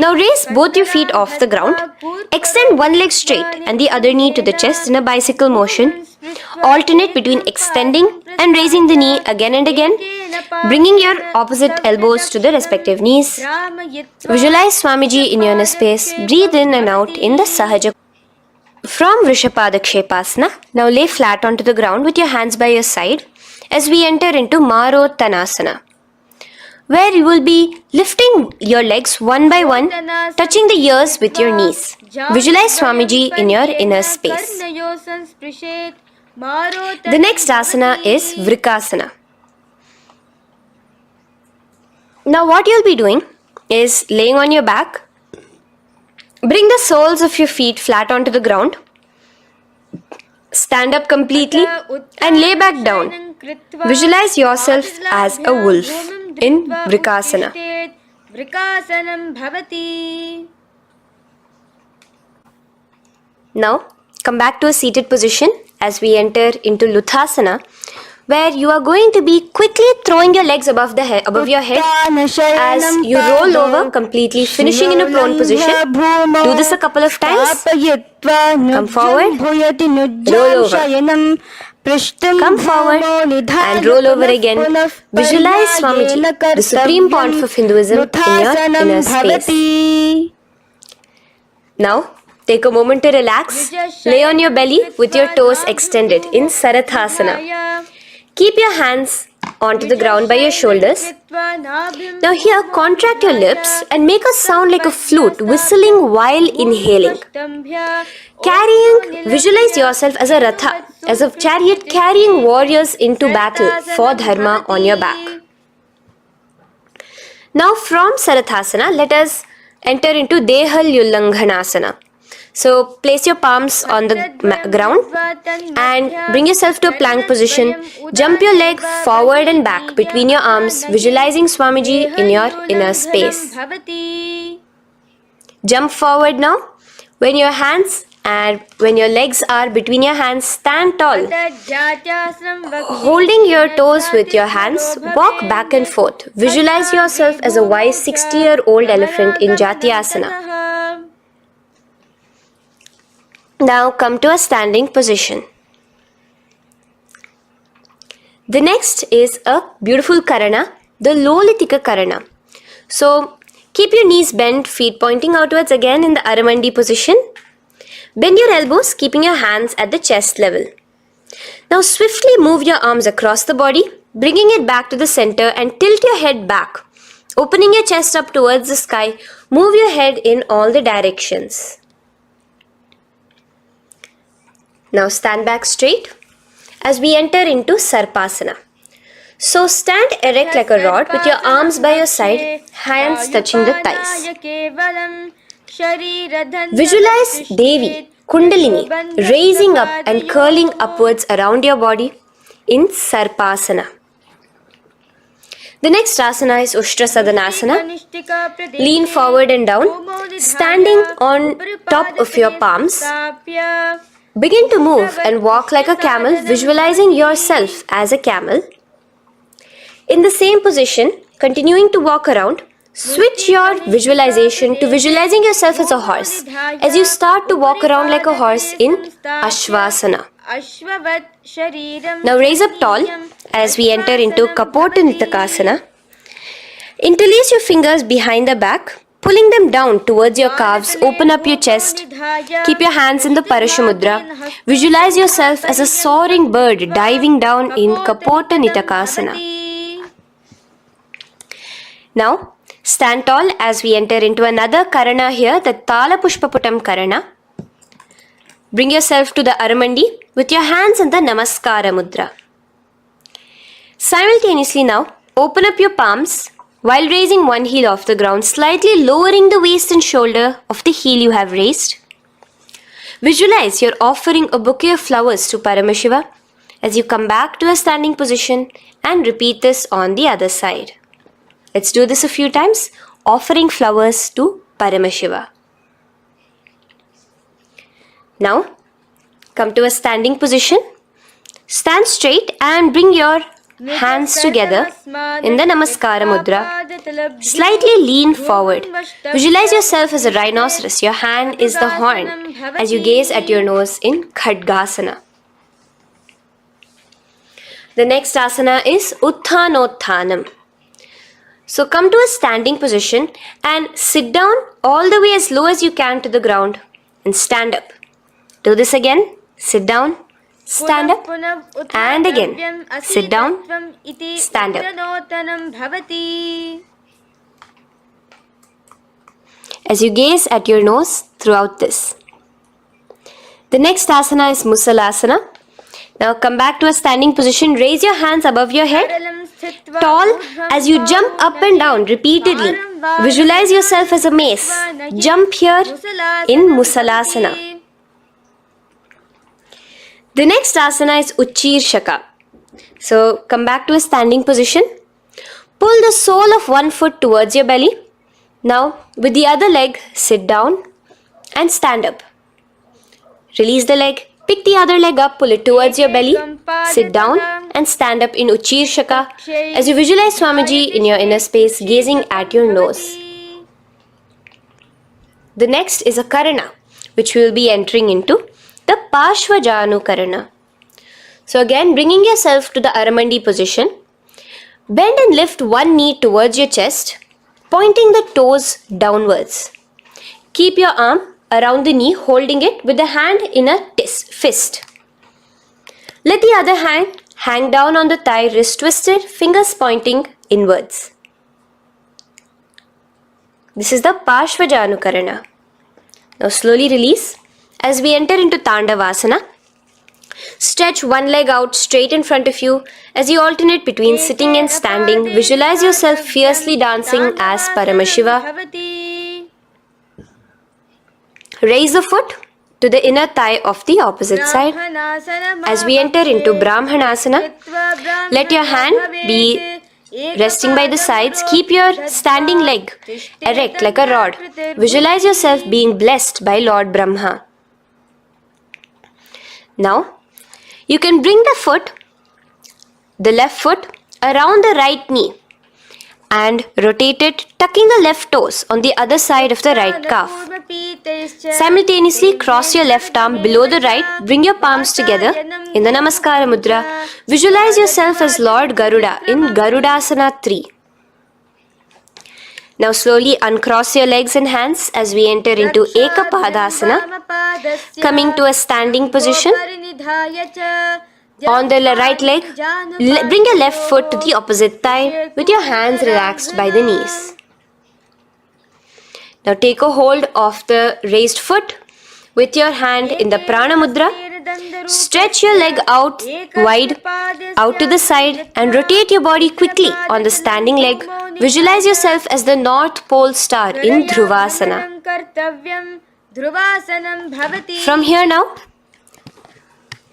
Now raise both your feet off the ground. Extend one leg straight and the other knee to the chest in a bicycle motion. Alternate between extending and raising the knee again and again, bringing your opposite elbows to the respective knees. Visualize Swamiji in your inner space. Breathe in and out in the Sahaja. From Vrishapada Kshepasana, now lay flat onto the ground with your hands by your side as we enter into Marottanasana, where you will be lifting your legs one by one, touching the ears with your knees. Visualize Swamiji in your inner space. The next asana is Vrikasana. Now what you'll be doing is laying on your back. Bring the soles of your feet flat onto the ground. Stand up completely and lay back down. Visualize yourself as a wolf in Vrikasana. Now come back to a seated position as we enter into Luthasana, where you are going to be quickly throwing your legs above your head as you roll over completely, finishing in a prone position. Do this a couple of times. Come forward, roll over. Come forward and roll over again. Visualize Swamiji, the Supreme Pontiff of Hinduism, in your inner space. Now, take a moment to relax. Lay on your belly with your toes extended in Sarathasana. Keep your hands onto the ground by your shoulders. Now here, contract your lips and make a sound like a flute, whistling while inhaling. Visualize yourself as a ratha, as a chariot carrying warriors into battle for dharma on your back. Now from Sarathasana, let us enter into Dehalyullanghanasana. So place your palms on the ground and bring yourself to a plank position. Jump your leg forward and back between your arms, visualizing Swamiji in your inner space. Jump forward now. When your legs are between your hands, stand tall. Holding your toes with your hands, walk back and forth. Visualize yourself as a wise 60-year-old elephant in Jatyasana. Now come to a standing position. The next is a beautiful karana, the Lolitika karana. So keep your knees bent, feet pointing outwards again in the Aramandi position. Bend your elbows, keeping your hands at the chest level. Now swiftly move your arms across the body, bringing it back to the center and tilt your head back. Opening your chest up towards the sky, move your head in all the directions. Now stand back straight as we enter into Sarpasana. So stand erect like a rod with your arms by your side, hands touching the thighs. Visualize Devi, Kundalini, raising up and curling upwards around your body in Sarpasana. The next asana is Ushtra Sadanasana. Lean forward and down, standing on top of your palms. Begin to move and walk like a camel, visualizing yourself as a camel. In the same position, continuing to walk around, switch your visualization to visualizing yourself as a horse as you start to walk around like a horse in Ashvasana. Now raise up tall as we enter into Kapota Nitakasana. Interlace your fingers behind the back, pulling them down towards your calves. Open up your chest. Keep your hands in the Parashamudra. Visualize yourself as a soaring bird diving down in Kapota Nitakasana. Now, stand tall as we enter into another karana here, the Tala Pushpaputam karana. Bring yourself to the Aramandi with your hands in the Namaskara mudra. Simultaneously now, open up your palms while raising one heel off the ground, slightly lowering the waist and shoulder of the heel you have raised. Visualize you're offering a bouquet of flowers to Paramashiva as you come back to a standing position and repeat this on the other side. Let's do this a few times, offering flowers to Paramashiva. Now, come to a standing position. Stand straight and bring your hands together in the Namaskara Mudra. Slightly lean forward. Visualize yourself as a rhinoceros. Your hand is the horn as you gaze at your nose in Khadgasana. The next asana is Utthanotthanam. So come to a standing position and sit down all the way as low as you can to the ground and stand up. Do this again. Sit down, stand up, and again. Sit down, stand up. As you gaze at your nose throughout this. The next asana is Musalasana. Now come back to a standing position. Raise your hands above your head. Tall as you jump up and down repeatedly. Visualize yourself as a mace. Jump here in Musalasana. The next asana is Uchirshaka. So come back to a standing position. Pull the sole of one foot towards your belly. Now with the other leg, sit down and stand up. Release the leg. Pick the other leg up, pull it towards your belly, sit down and stand up in Uchirshaka as you visualize Swamiji in your inner space gazing at your nose. The next is a Karana which we will be entering into, the Parshvajanu Karana. So again, bringing yourself to the Aramandi position, bend and lift one knee towards your chest, pointing the toes downwards. Keep your arm around the knee, holding it with the hand in a fist. Let the other hand hang down on the thigh, wrist twisted, fingers pointing inwards. This is the Parshvajanu Karana. Now slowly release as we enter into Tandavasana. Stretch one leg out straight in front of you as you alternate between sitting and standing. Visualize yourself fiercely dancing as Paramashiva. Raise the foot to the inner thigh of the opposite side. As we enter into Brahmanasana, let your hand be resting by the sides. Keep your standing leg erect like a rod. Visualize yourself being blessed by Lord Brahma. Now, you can bring the left foot around the right knee and rotate it, tucking the left toes on the other side of the right calf. Simultaneously cross your left arm below the right, bring your palms together in the Namaskara Mudra. Visualize yourself as Lord Garuda in Garudasana 3. Now slowly uncross your legs and hands as we enter into Ekapadasana, coming to a standing position. On the right leg, bring your left foot to the opposite thigh with your hands relaxed by the knees. Now take a hold of the raised foot with your hand in the Prana Mudra. Stretch your leg out wide, out to the side, and rotate your body quickly on the standing leg. Visualize yourself as the North Pole star in Dhruvasana. From here now,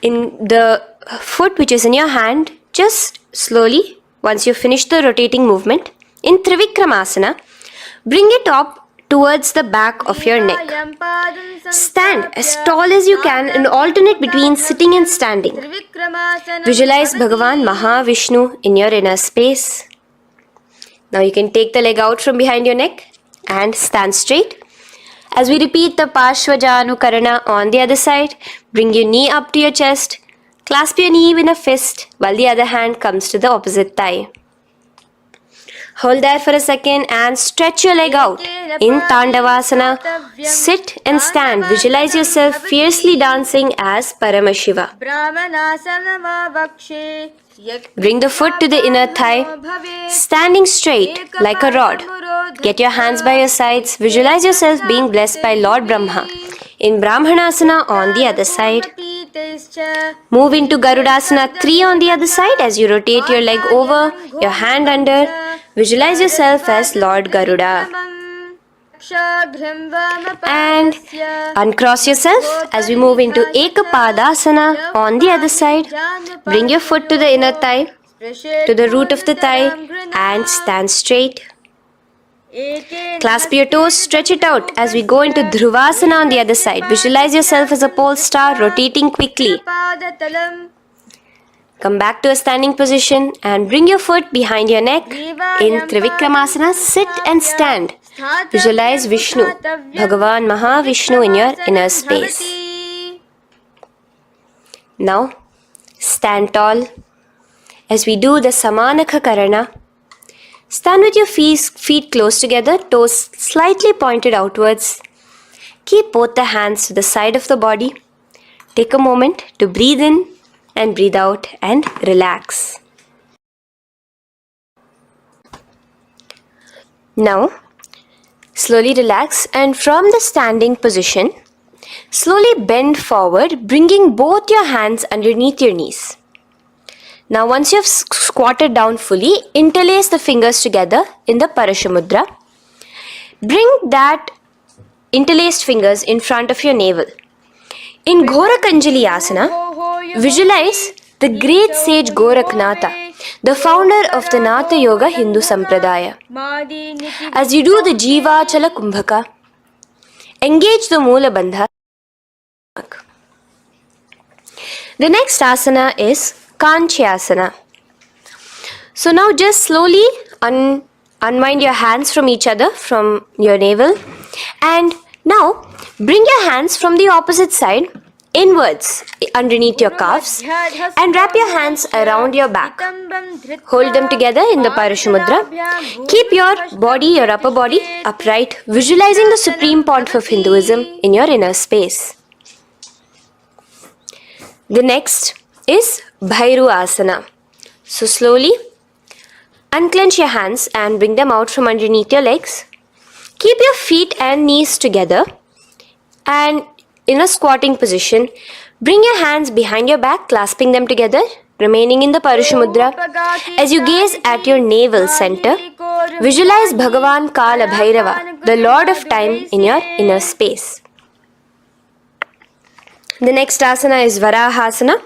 in the foot which is in your hand, just slowly, once you finish the rotating movement, in Trivikramasana, bring it up towards the back of your neck. Stand as tall as you can and alternate between sitting and standing. Visualize Bhagavan Mahavishnu in your inner space. Now you can take the leg out from behind your neck and stand straight. As we repeat the Parshvajanukarana on the other side, bring your knee up to your chest, clasp your knee in a fist while the other hand comes to the opposite thigh. Hold there for a second and stretch your leg out. In Tandavasana, sit and stand. Visualize yourself fiercely dancing as Paramashiva. Bring the foot to the inner thigh, standing straight like a rod. Get your hands by your sides. Visualize yourself being blessed by Lord Brahma. In Brahmanasana on the other side. Move into Garudasana 3 on the other side as you rotate your leg over, your hand under. Visualize yourself as Lord Garuda. And uncross yourself as we move into Ekapadasana on the other side. Bring your foot to the inner thigh, to the root of the thigh, and stand straight. Clasp your toes, stretch it out as we go into Dhruvasana on the other side. Visualize yourself as a pole star rotating quickly. Come back to a standing position and bring your foot behind your neck. In Trivikramasana, sit and stand. Visualize Vishnu, Bhagavan Mahavishnu in your inner space. Now, stand tall as we do the Samanakha Karana. Stand with your feet close together, toes slightly pointed outwards. Keep both the hands to the side of the body. Take a moment to breathe in and breathe out and relax. Now, slowly relax and from the standing position, slowly bend forward, bringing both your hands underneath your knees. Now, once you have squatted down fully, interlace the fingers together in the Parashamudra. Bring that interlaced fingers in front of your navel. In Ghorakanjali Asana, visualize the great sage Goraknatha, the founder of the Natha Yoga Hindu Sampradaya. As you do the Jiva Chala Kumbhaka, engage the Moola Bandha. The next asana is Kanchyasana. So now just slowly unwind your hands from each other, from your navel, and now bring your hands from the opposite side inwards underneath your calves and wrap your hands around your back. Hold them together in the Parashamudra. Keep your body, your upper body upright, visualizing the Supreme Pontiff of Hinduism in your inner space. The next is Bhairu Asana. So slowly unclench your hands and bring them out from underneath your legs. Keep your feet and knees together and in a squatting position, bring your hands behind your back, clasping them together, remaining in the Parashamudra. As you gaze at your navel center, visualize Bhagavan Kala Bhairava, the Lord of Time, in your inner space. The next asana is Varahasana.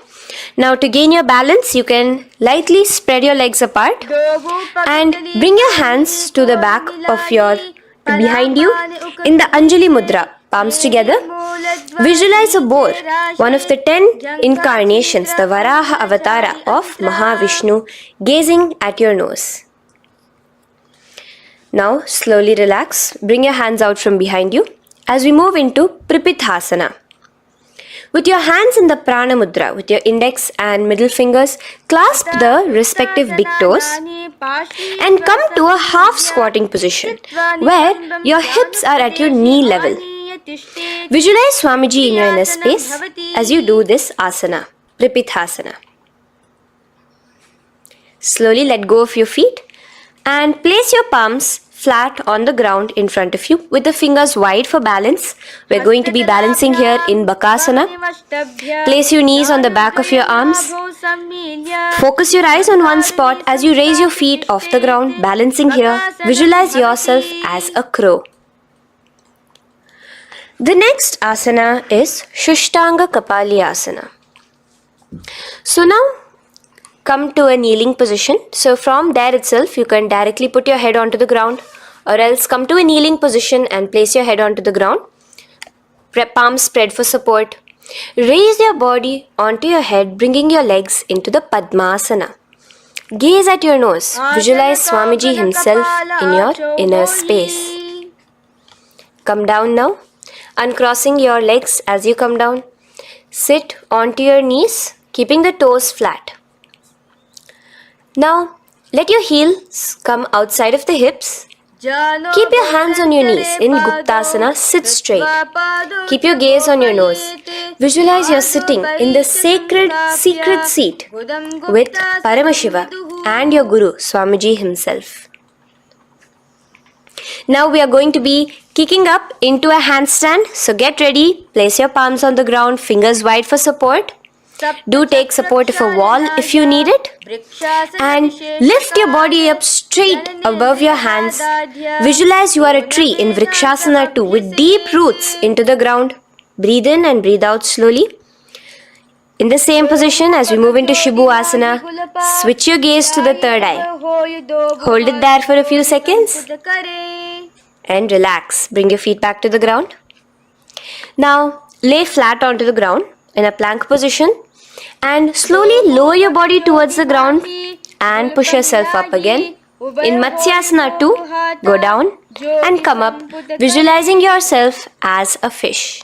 Now to gain your balance, you can lightly spread your legs apart and bring your hands to the back of behind you in the Anjali Mudra, palms together. Visualize a boar, one of the 10 incarnations, the Varaha Avatara of Mahavishnu, gazing at your nose. Now slowly relax, bring your hands out from behind you as we move into Pripithasana. With your hands in the Prana Mudra, with your index and middle fingers, clasp the respective big toes and come to a half squatting position where your hips are at your knee level. Visualize Swamiji in your inner space as you do this asana, Pripithasana. Slowly let go of your feet and place your palms flat on the ground in front of you with the fingers wide for balance. We're going to be balancing here in Bakasana. Place your knees on the back of your arms. Focus your eyes on one spot as you raise your feet off the ground, balancing here. Visualize yourself as a crow. The next asana is Shushtanga Kapali Asana. So now come to a kneeling position. So from there itself, you can directly put your head onto the ground, or else come to a kneeling position and place your head onto the ground. Palms spread for support. Raise your body onto your head, bringing your legs into the Padmasana. Gaze at your nose. Visualize Swamiji himself in your inner space. Come down now, uncrossing your legs as you come down. Sit onto your knees, keeping the toes flat. Now, let your heels come outside of the hips. Keep your hands on your knees in Guptasana, sit straight. Keep your gaze on your nose. Visualize you're sitting in the sacred secret seat with Paramashiva and your Guru, Swamiji himself. Now we are going to be kicking up into a handstand. So get ready, place your palms on the ground, fingers wide for support. Do take support of a wall if you need it. And lift your body up straight above your hands. Visualize you are a tree in Vrikshasana 2 with deep roots into the ground. Breathe in and breathe out slowly. In the same position as we move into Shibhu-asana, switch your gaze to the third eye. Hold it there for a few seconds. And relax. Bring your feet back to the ground. Now lay flat onto the ground in a plank position. And slowly lower your body towards the ground and push yourself up again. In Matsyasana 2, go down and come up, visualizing yourself as a fish.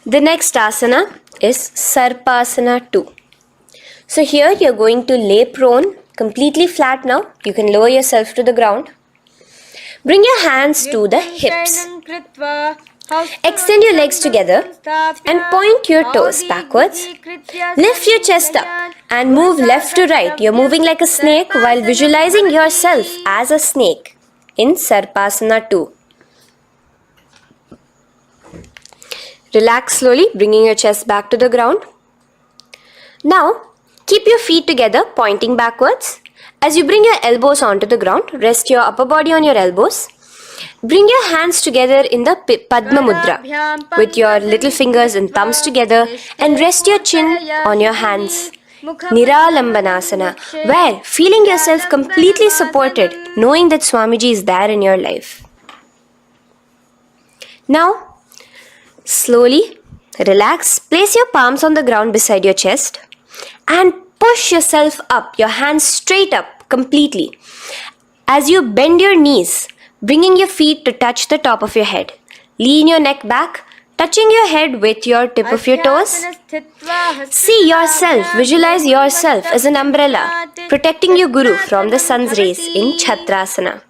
The next asana is Sarpasana 2. So here you're going to lay prone, completely flat now. You can lower yourself to the ground. Bring your hands to the hips. Extend your legs together and point your toes backwards. Lift your chest up and move left to right. You're moving like a snake while visualizing yourself as a snake in Sarpasana 2. Relax slowly, bringing your chest back to the ground. Now, keep your feet together, pointing backwards. As you bring your elbows onto the ground, rest your upper body on your elbows. Bring your hands together in the Padma Mudra with your little fingers and thumbs together and rest your chin on your hands. Niralambanasana, where feeling yourself completely supported, knowing that Swamiji is there in your life. Now, slowly relax, place your palms on the ground beside your chest and push yourself up, your hands straight up completely. As you bend your knees, bringing your feet to touch the top of your head. Lean your neck back, touching your head with your tip of your toes. See yourself, visualize yourself as an umbrella, protecting your Guru from the sun's rays in Chhatrasana.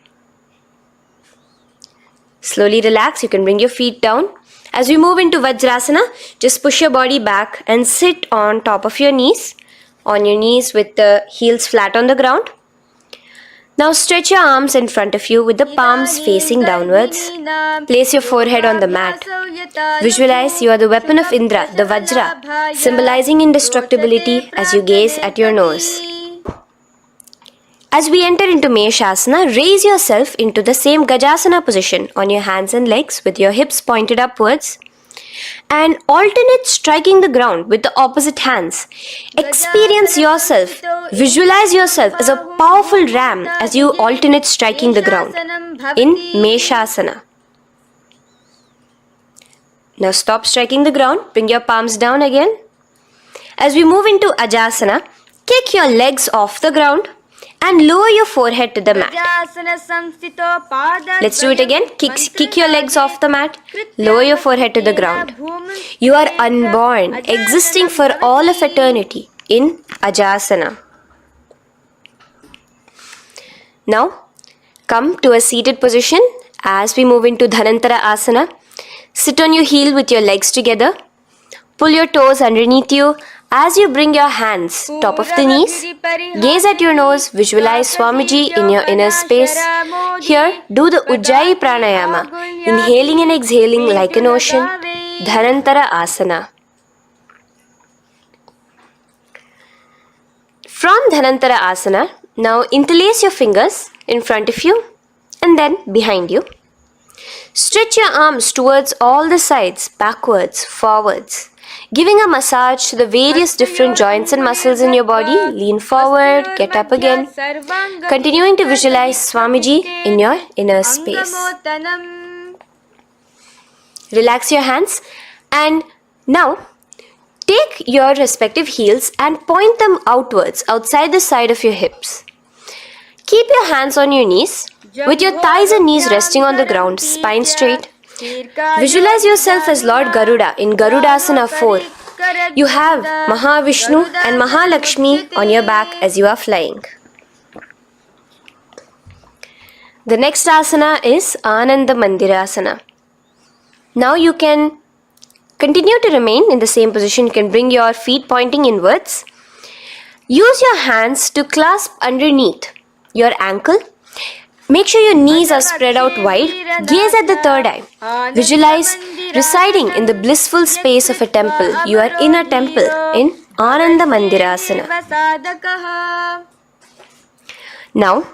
Slowly relax, you can bring your feet down. As we move into Vajrasana, just push your body back and sit on top of your knees, with the heels flat on the ground. Now stretch your arms in front of you with the palms facing downwards. Place your forehead on the mat. Visualize you are the weapon of Indra, the Vajra, symbolizing indestructibility as you gaze at your nose. As we enter into Meshasana, raise yourself into the same Gajasana position on your hands and legs with your hips pointed upwards and alternate striking the ground with the opposite hands. Experience yourself, visualize yourself as a powerful ram as you alternate striking the ground in Meshasana. Now stop striking the ground, bring your palms down again. As we move into Ajasana, kick your legs off the ground and lower your forehead to the mat. Let's do it again. Kick your legs off the mat, lower your forehead to the ground. You are unborn, existing for all of eternity in Ajasana. Now, come to a seated position as we move into Dhanantara Asana. Sit on your heel with your legs together. Pull your toes underneath you as you bring your hands top of the knees. Gaze at your nose, visualize Swamiji in your inner space. Here, do the Ujjayi Pranayama, inhaling and exhaling like an ocean. Dhanantara Asana. From Dhanantara Asana, now interlace your fingers in front of you and then behind you. Stretch your arms towards all the sides, backwards, forwards, giving a massage to the various different joints and muscles in your body. Lean forward, get up again, continuing to visualize Swamiji in your inner space. Relax your hands and now take your respective heels and point them outwards, outside the side of your hips. Keep your hands on your knees, with your thighs and knees resting on the ground, spine straight. Visualize yourself as Lord Garuda in Garudasana 4. You have Mahavishnu and Mahalakshmi on your back as you are flying. The next asana is Ananda Mandirasana. Now you can continue to remain in the same position. You can bring your feet pointing inwards. Use your hands to clasp underneath your ankle. Make sure your knees are spread out wide. Gaze at the third eye. Visualize residing in the blissful space of a temple. You are in a temple in Ananda Mandirasana. Now,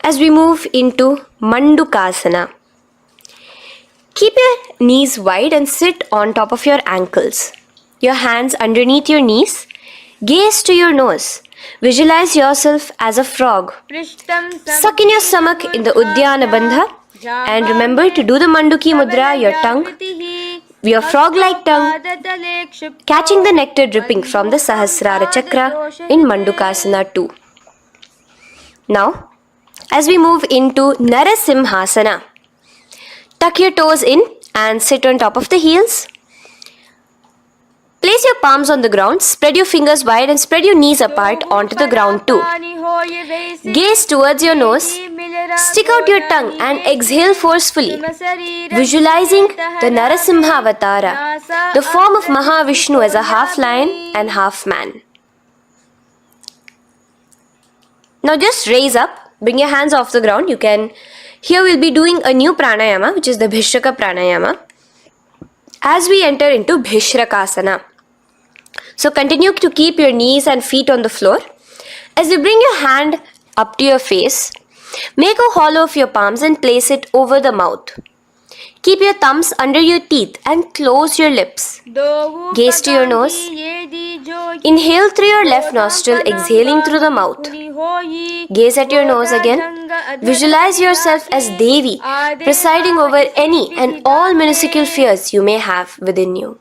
as we move into Mandukasana, keep your knees wide and sit on top of your ankles. Your hands underneath your knees. Gaze to your nose. Visualize yourself as a frog. Suck in your stomach in the Udyana Bandha and remember to do the Manduki Mudra, your tongue, your frog-like tongue, catching the nectar dripping from the Sahasrara Chakra in Mandukasana 2. Now, as we move into Narasimhasana, tuck your toes in and sit on top of the heels. Place your palms on the ground, spread your fingers wide and spread your knees apart onto the ground too. Gaze towards your nose, stick out your tongue and exhale forcefully, visualizing the Narasimha Avatara, the form of Mahavishnu as a half lion and half man. Now just raise up, bring your hands off the ground. Here we'll be doing a new pranayama, which is the Bhishraka pranayama, as we enter into Bhishrakasana. So continue to keep your knees and feet on the floor. As you bring your hand up to your face, make a hollow of your palms and place it over the mouth. Keep your thumbs under your teeth and close your lips. Gaze to your nose. Inhale through your left nostril, exhaling through the mouth. Gaze at your nose again. Visualize yourself as Devi, presiding over any and all minuscule fears you may have within you.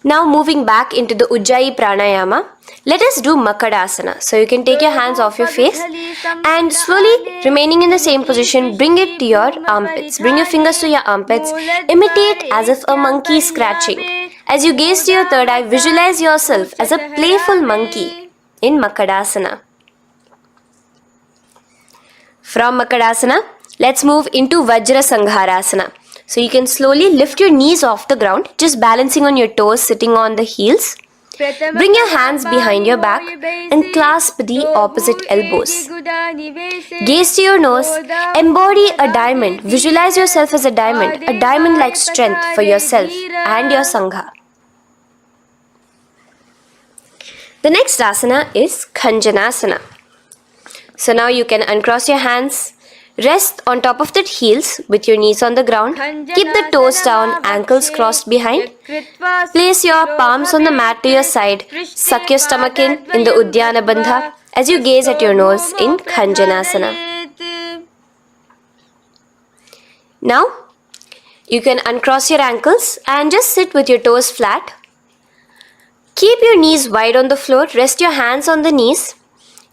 Now moving back into the Ujjayi Pranayama, let us do Makadasana. So you can take your hands off your face and slowly remaining in the same position, bring it to your armpits. Bring your fingers to your armpits. Imitate as if a monkey is scratching. As you gaze to your third eye, visualize yourself as a playful monkey in Makadasana. From Makadasana, let's move into Vajra Sangharasana. So you can slowly lift your knees off the ground, just balancing on your toes, sitting on the heels. Bring your hands behind your back and clasp the opposite elbows. Gaze to your nose, embody a diamond, visualize yourself as a diamond-like strength for yourself and your Sangha. The next asana is Khanjanasana. So now you can uncross your hands, rest on top of the heels with your knees on the ground. Keep the toes down, ankles crossed behind. Place your palms on the mat to your side. Suck your stomach in the Uddiyana Bandha as you gaze at your nose in Khanjanasana. Now, you can uncross your ankles and just sit with your toes flat. Keep your knees wide on the floor. Rest your hands on the knees.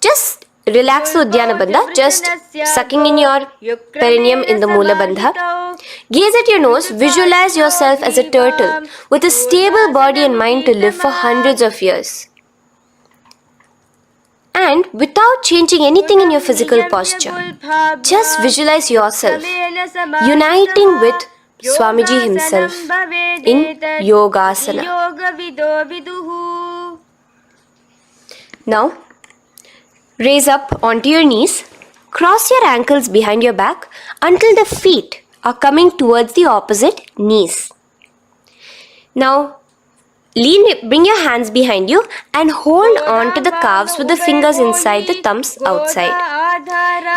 Just relax the Uddiyana Bandha, just sucking in your perineum in the Mula Bandha. Gaze at your nose. Visualize yourself as a turtle with a stable body and mind to live for hundreds of years. And without changing anything in your physical posture, just visualize yourself uniting with Swamiji himself in Yogasana. Now, raise up onto your knees, cross your ankles behind your back until the feet are coming towards the opposite knees. Now, bring your hands behind you and hold on to the calves with the fingers inside, the thumbs outside.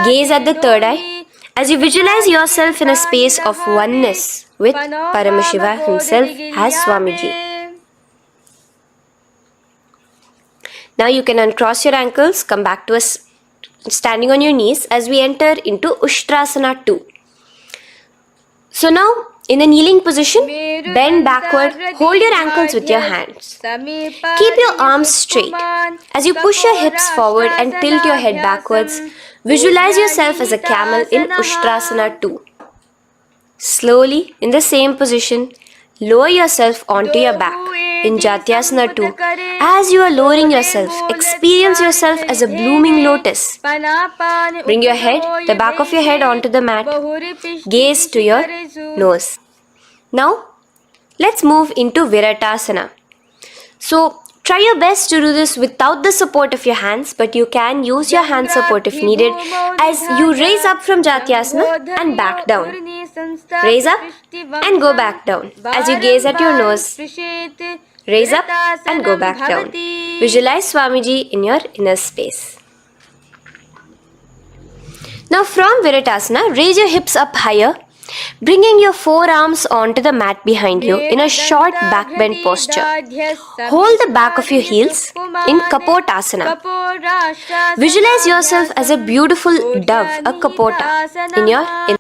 Gaze at the third eye as you visualize yourself in a space of oneness with Paramashiva himself as Swamiji. Now you can uncross your ankles, come back to standing on your knees as we enter into Ushtrasana 2. So now, in a kneeling position, bend backward, hold your ankles with your hands. Keep your arms straight. As you push your hips forward and tilt your head backwards, visualize yourself as a camel in Ushtrasana 2. Slowly, in the same position, lower yourself onto your back in Jatyasana 2. As you are lowering yourself, experience yourself as a blooming lotus. Bring your head, the back of your head onto the mat. Gaze to your nose. Now, let's move into Viratasana. So, try your best to do this without the support of your hands, but you can use your hand support if needed as you raise up from Jatyasana and back down. Raise up and go back down as you gaze at your nose. Raise up and go back down. Visualize Swamiji in your inner space. Now from Viratasana, raise your hips up higher, bringing your forearms onto the mat behind you in a short back bend posture. Hold the back of your heels in Kapotasana. Visualize yourself as a beautiful dove, a Kapota, in your inner.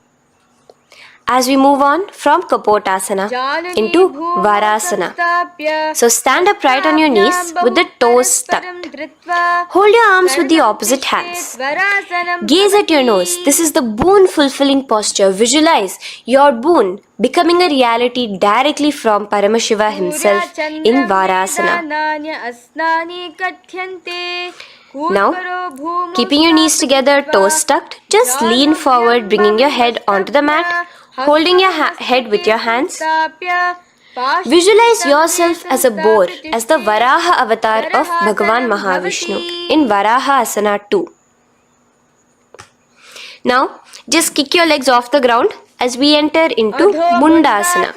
As we move on from Kapotasana into Varasana. So stand upright on your knees with the toes tucked. Hold your arms with the opposite hands. Gaze at your nose. This is the boon fulfilling posture. Visualize your boon becoming a reality directly from Paramashiva himself in Varasana. Now, keeping your knees together, toes tucked, just lean forward, bringing your head onto the mat, holding your head with your hands. Visualize yourself as a boar, as the Varaha avatar of Bhagavan Mahavishnu in Varaha Asana 2. Now, just kick your legs off the ground as we enter into Mundasana.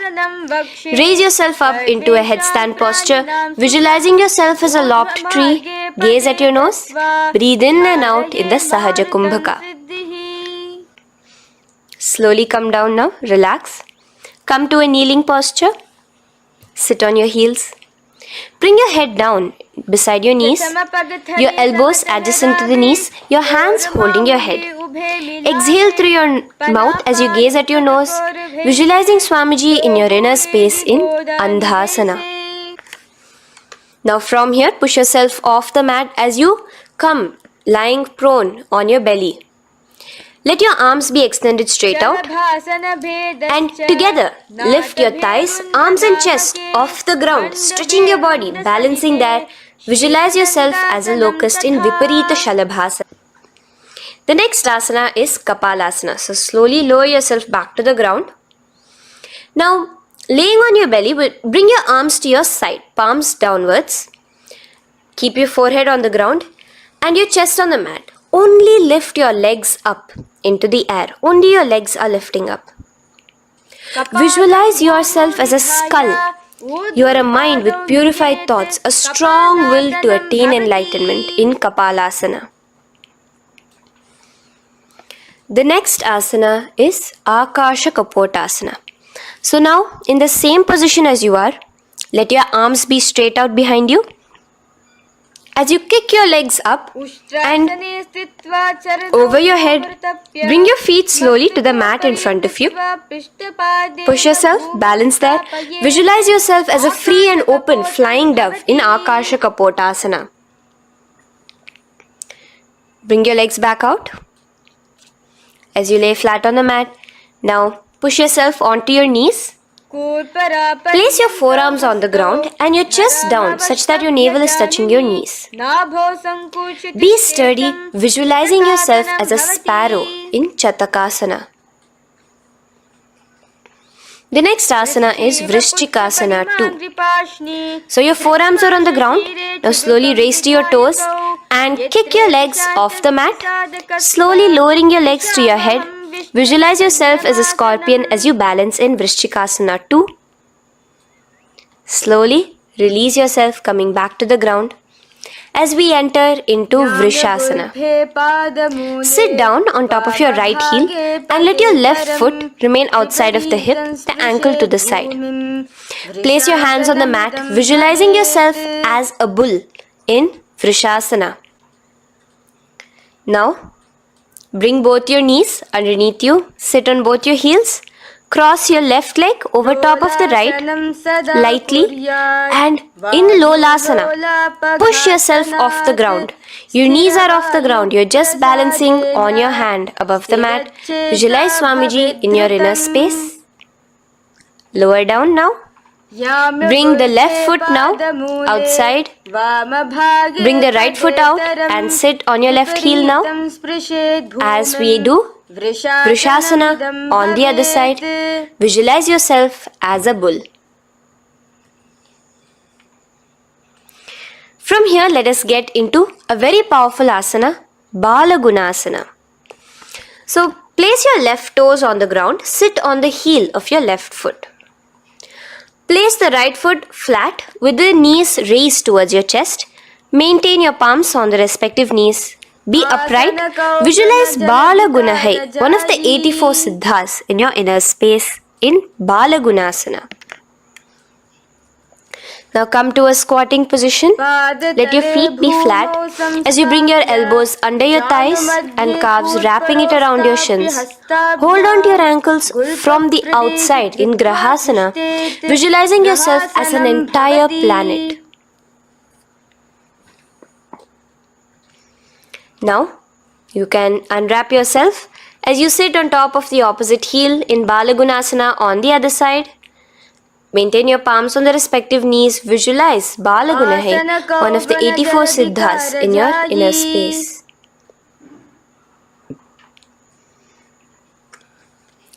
Raise yourself up into a headstand posture, visualizing yourself as a lopped tree. Gaze at your nose. Breathe in and out in the Sahaja Kumbhaka. Slowly come down now. Relax. Come to a kneeling posture. Sit on your heels. Bring your head down beside your knees, your elbows adjacent to the knees, your hands holding your head. Exhale through your mouth as you gaze at your nose, visualizing Swamiji in your inner space in Andhasana. Now from here, push yourself off the mat as you come lying prone on your belly. Let your arms be extended straight out and together lift your thighs, arms and chest off the ground, stretching your body, balancing there. Visualize yourself as a locust in Viparita Shalabhasana. The next asana is Kapalasana. So slowly lower yourself back to the ground. Now laying on your belly, bring your arms to your side, palms downwards. Keep your forehead on the ground and your chest on the mat. Only lift your legs up into the air. Only your legs are lifting up. Visualize yourself as a skull You are a mind with purified thoughts, a strong will to attain enlightenment in Kapalasana. The next asana is Akasha Kapotasana. So now, in the same position as you are, let your arms be straight out behind you. As you kick your legs up and over your head, bring your feet slowly to the mat in front of you. Push yourself, balance there. Visualize yourself as a free and open flying dove in Akasha Kapotasana. Bring your legs back out. As you lay flat on the mat, now push yourself onto your knees. Place your forearms on the ground and your chest down such that your navel is touching your knees. Be sturdy, visualizing yourself as a sparrow in Chatakasana. The next asana is Vrishchikasana 2. So your forearms are on the ground. Now slowly raise to your toes and kick your legs off the mat. Slowly lowering your legs to your head. Visualize yourself as a scorpion as you balance in Vrishchikasana 2. Slowly release yourself, coming back to the ground. As we enter into Vrishasana, sit down on top of your right heel and let your left foot remain outside of the hip, the ankle to the side. Place your hands on the mat, visualizing yourself as a bull in Vrishasana. Now, bring both your knees underneath you, sit on both your heels. Cross your left leg over top of the right, lightly, and in Lolasana, push yourself off the ground. Your knees are off the ground, you're just balancing on your hand above the mat. Visualize Swamiji in your inner space. Lower down now. Bring the left foot now outside. Bring the right foot out and sit on your left heel now. As we do Vrishasana on the other side, visualize yourself as a bull. From here, let us get into a very powerful asana, Balagunasana. So, place your left toes on the ground, sit on the heel of your left foot. Place the right foot flat with the knees raised towards your chest. Maintain your palms on the respective knees. Be upright. Visualize Balagunahai, one of the 84 siddhas in your inner space in Balagunasana. Now come to a squatting position. Let your feet be flat as you bring your elbows under your thighs and calves, wrapping it around your shins. Hold on to your ankles from the outside in Grahasana, visualizing yourself as an entire planet. Now, you can unwrap yourself as you sit on top of the opposite heel in Balagunasana on the other side. Maintain your palms on the respective knees. Visualize Balagunahai, one of the 84 siddhas in your inner space.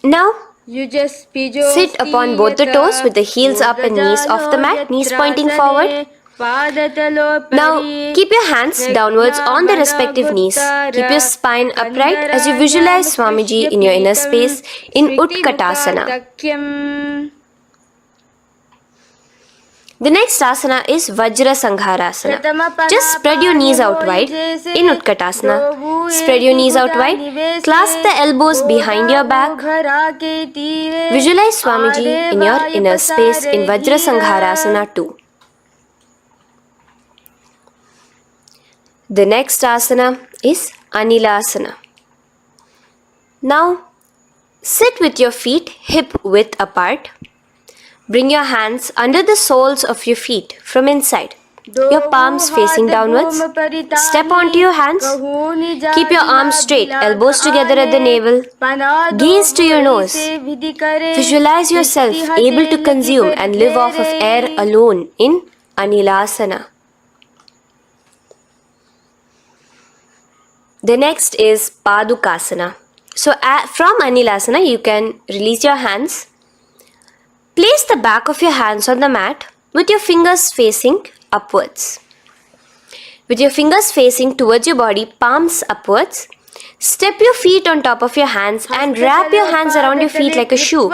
Now, sit upon both the toes with the heels up and knees off the mat, knees pointing forward. Now, keep your hands downwards on the respective knees. Keep your spine upright as you visualize Swamiji in your inner space in Utkatasana. The next asana is Vajra Sangharasana. Just spread your knees out wide in Utkatasana. Spread your knees out wide. Clasp the elbows behind your back. Visualize Swamiji in your inner space in Vajra Sangharasana 2. The next asana is Anilasana. Now, sit with your feet hip width apart. Bring your hands under the soles of your feet from inside. Your palms facing downwards. Step onto your hands. Keep your arms straight, elbows together at the navel. Gaze to your nose. Visualize yourself able to consume and live off of air alone in Anilasana. The next is Padukasana. So from Anilasana, you can release your hands. Place the back of your hands on the mat with your fingers facing upwards. With your fingers facing towards your body, palms upwards, Step your feet on top of your hands and wrap your hands around your feet like a shoe.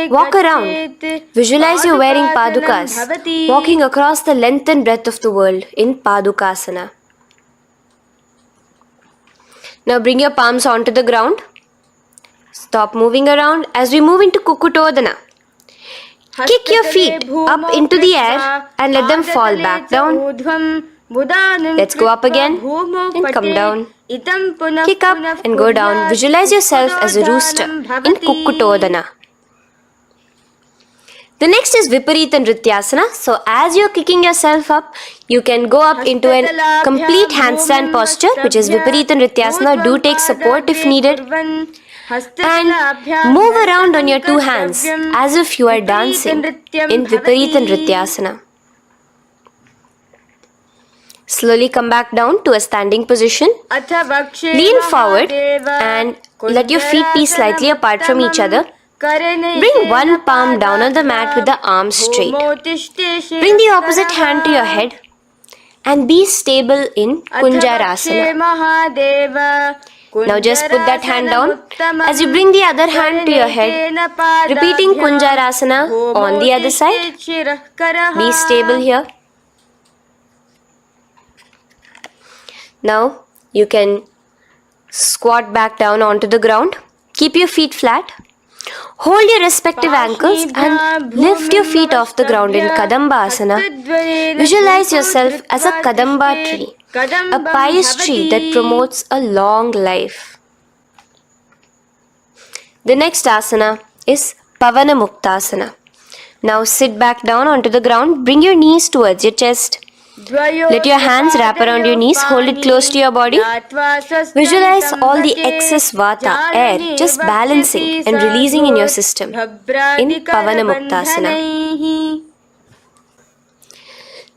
Walk around. Visualize you're wearing padukas, walking across the length and breadth of the world in Padukasana. Now bring your palms onto the ground. Stop moving around as we move into Kukutodana. Kick your feet up into the air and let them fall back down. Let's go up again and come down. Kick up and go down. Visualize yourself as a rooster in Kukutodana. The next is Viparita Nrityasana. So as you're kicking yourself up, you can go up into a complete handstand posture, which is Viparita Nrityasana. Do take support if needed. And move around on your two hands as if you are dancing in Viparita Nrityasana. Slowly come back down to a standing position. Lean forward and let your feet be slightly apart from each other. Bring one palm down on the mat with the arms straight. Bring the opposite hand to your head and be stable in Kunjarasana. Now just put that hand down as you bring the other hand to your head, repeating Kunjarasana on the other side. Be stable here. Now you can squat back down onto the ground. Keep your feet flat. Hold your respective ankles and lift your feet off the ground in Kadamba Asana. Visualize yourself as a Kadamba tree, a pious tree that promotes a long life. The next asana is Pavana Muktasana. Now sit back down onto the ground. Bring your knees towards your chest. Let your hands wrap around your knees, hold it close to your body. Visualize all the excess vata, air, just balancing and releasing in your system in Pavana Muktasana.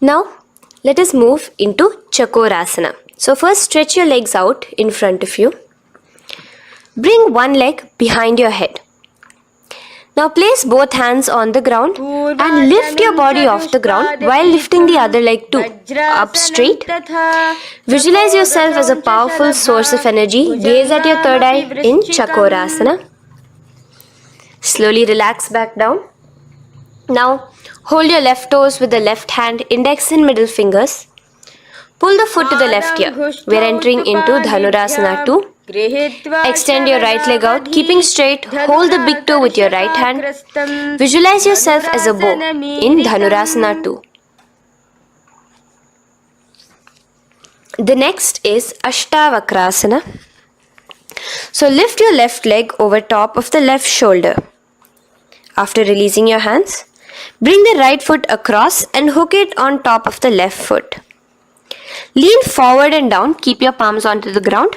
Now, let us move into Chakorasana. So first stretch your legs out in front of you. Bring one leg behind your head. Now place both hands on the ground and lift your body off the ground while lifting the other leg too, up straight. Visualize yourself as a powerful source of energy. Gaze at your third eye in Chakorasana. Slowly relax back down. Now hold your left toes with the left hand, index and middle fingers. Pull the foot to the left ear. We are entering into Dhanurasana 2. Extend your right leg out, keeping straight. Hold the big toe with your right hand. Visualize yourself as a bow in Dhanurasana 2. The next is Ashtavakrasana. So lift your left leg over top of the left shoulder. After releasing your hands, bring the right foot across and hook it on top of the left foot. Lean forward and down. Keep your palms onto the ground.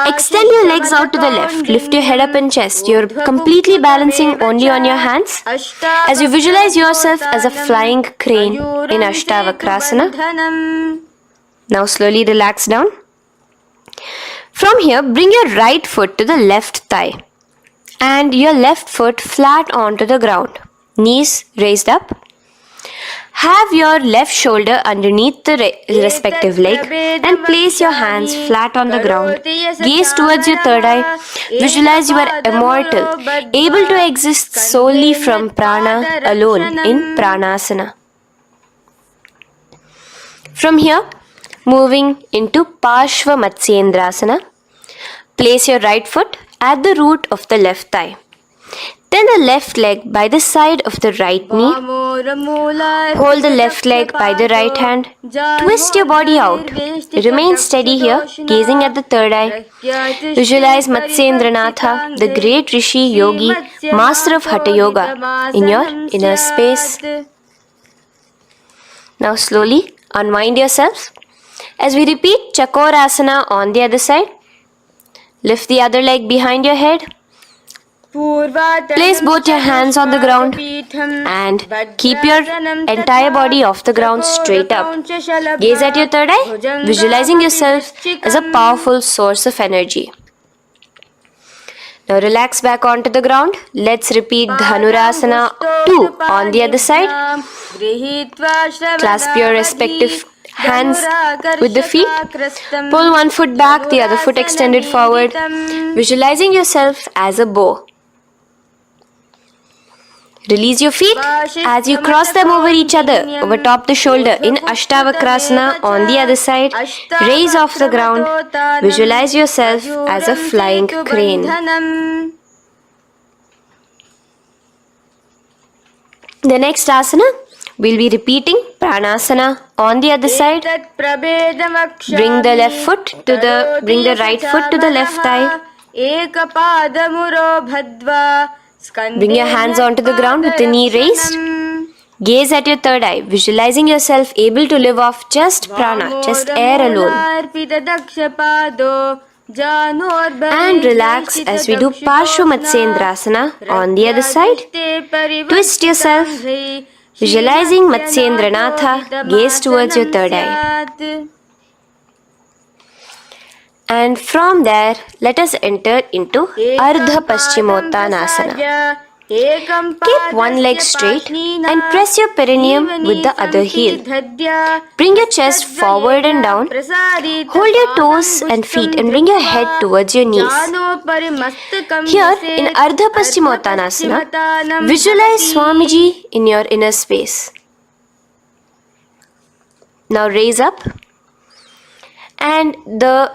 Extend your legs out to the left. Lift your head up and chest. You're completely balancing only on your hands as you visualize yourself as a flying crane in Ashtavakrasana. Now slowly relax down. From here, bring your right foot to the left thigh and your left foot flat onto the ground. Knees raised up. Have your left shoulder underneath the respective leg and place your hands flat on the ground. Gaze towards your third eye. Visualize you are immortal, able to exist solely from prana alone in Pranasana. From here, moving into Parshva Matsyendrasana. Place your right foot at the root of the left thigh. Then the left leg by the side of the right knee. Hold the left leg by the right hand. Twist your body out. Remain steady here, gazing at the third eye. Visualize Matsyendranatha, the great Rishi, Yogi, master of Hatha Yoga, in your inner space. Now slowly unwind yourselves. As we repeat Chakorasana on the other side, lift the other leg behind your head. Place both your hands on the ground and keep your entire body off the ground straight up. Gaze at your third eye, visualizing yourself as a powerful source of energy. Now relax back onto the ground. Let's repeat Dhanurasana 2 on the other side. Clasp your respective Hands with the feet. Pull one foot back, the other foot extended forward, visualizing yourself as a bow. Release your feet as you cross them over each other, over top the shoulder in Ashtavakrasana on the other side. Raise off the ground. Visualize yourself as a flying crane. The next asana, we'll be repeating Pranasana on the other side. Bring the right foot to the left thigh. Bring your hands onto the ground with the knee raised. Gaze at your third eye, visualizing yourself able to live off just prana, just air alone. And relax as we do Parshva on the other side. Twist yourself, visualizing Matsyendranatha, gaze towards your third eye. And from there, let us enter into Ardha Paschimottanasana. Keep one leg straight and press your perineum with the other heel. Bring your chest forward and down. Hold your toes and feet and bring your head towards your knees. Here in Ardha Paschimottanasana, visualize Swamiji in your inner space. Now raise up, and the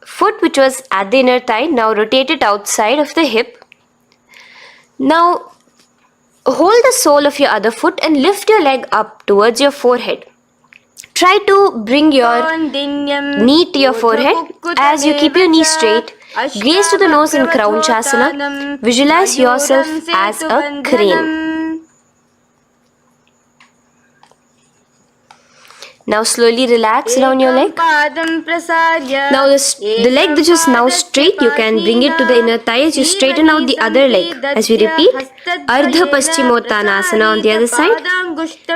foot which was at the inner thigh, now rotate it outside of the hip. Now hold the sole of your other foot and lift your leg up towards your forehead. Try to bring your knee to your forehead as you keep your knee straight. Gaze to the nose in Kraunchasana. Visualize yourself as a crane. Now slowly relax down your leg. Now the leg that is now straight, you can bring it to the inner thigh as you straighten out the other leg. As we repeat, Ardha Paschimottanasana on the other side.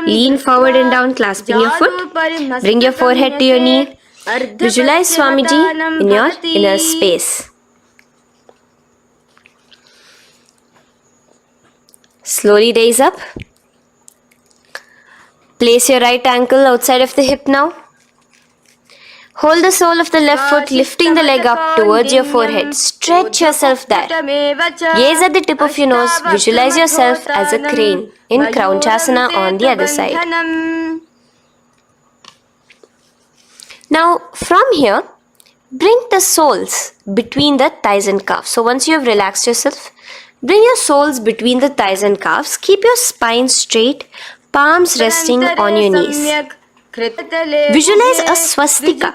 Lean forward and down, clasping your foot. Bring your forehead to your knee. Visualize Swamiji in your inner space. Slowly raise up. Place your right ankle outside of the hip now. Hold the sole of the left foot, lifting the leg up towards your forehead. Stretch yourself there. Gaze at the tip of your nose. Visualize yourself as a crane in Kraunchasana on the other side. Now from here, bring the soles between the thighs and calves. So once you have relaxed yourself, bring your soles between the thighs and calves. Keep your spine straight. Palms resting on your knees. Visualize a swastika,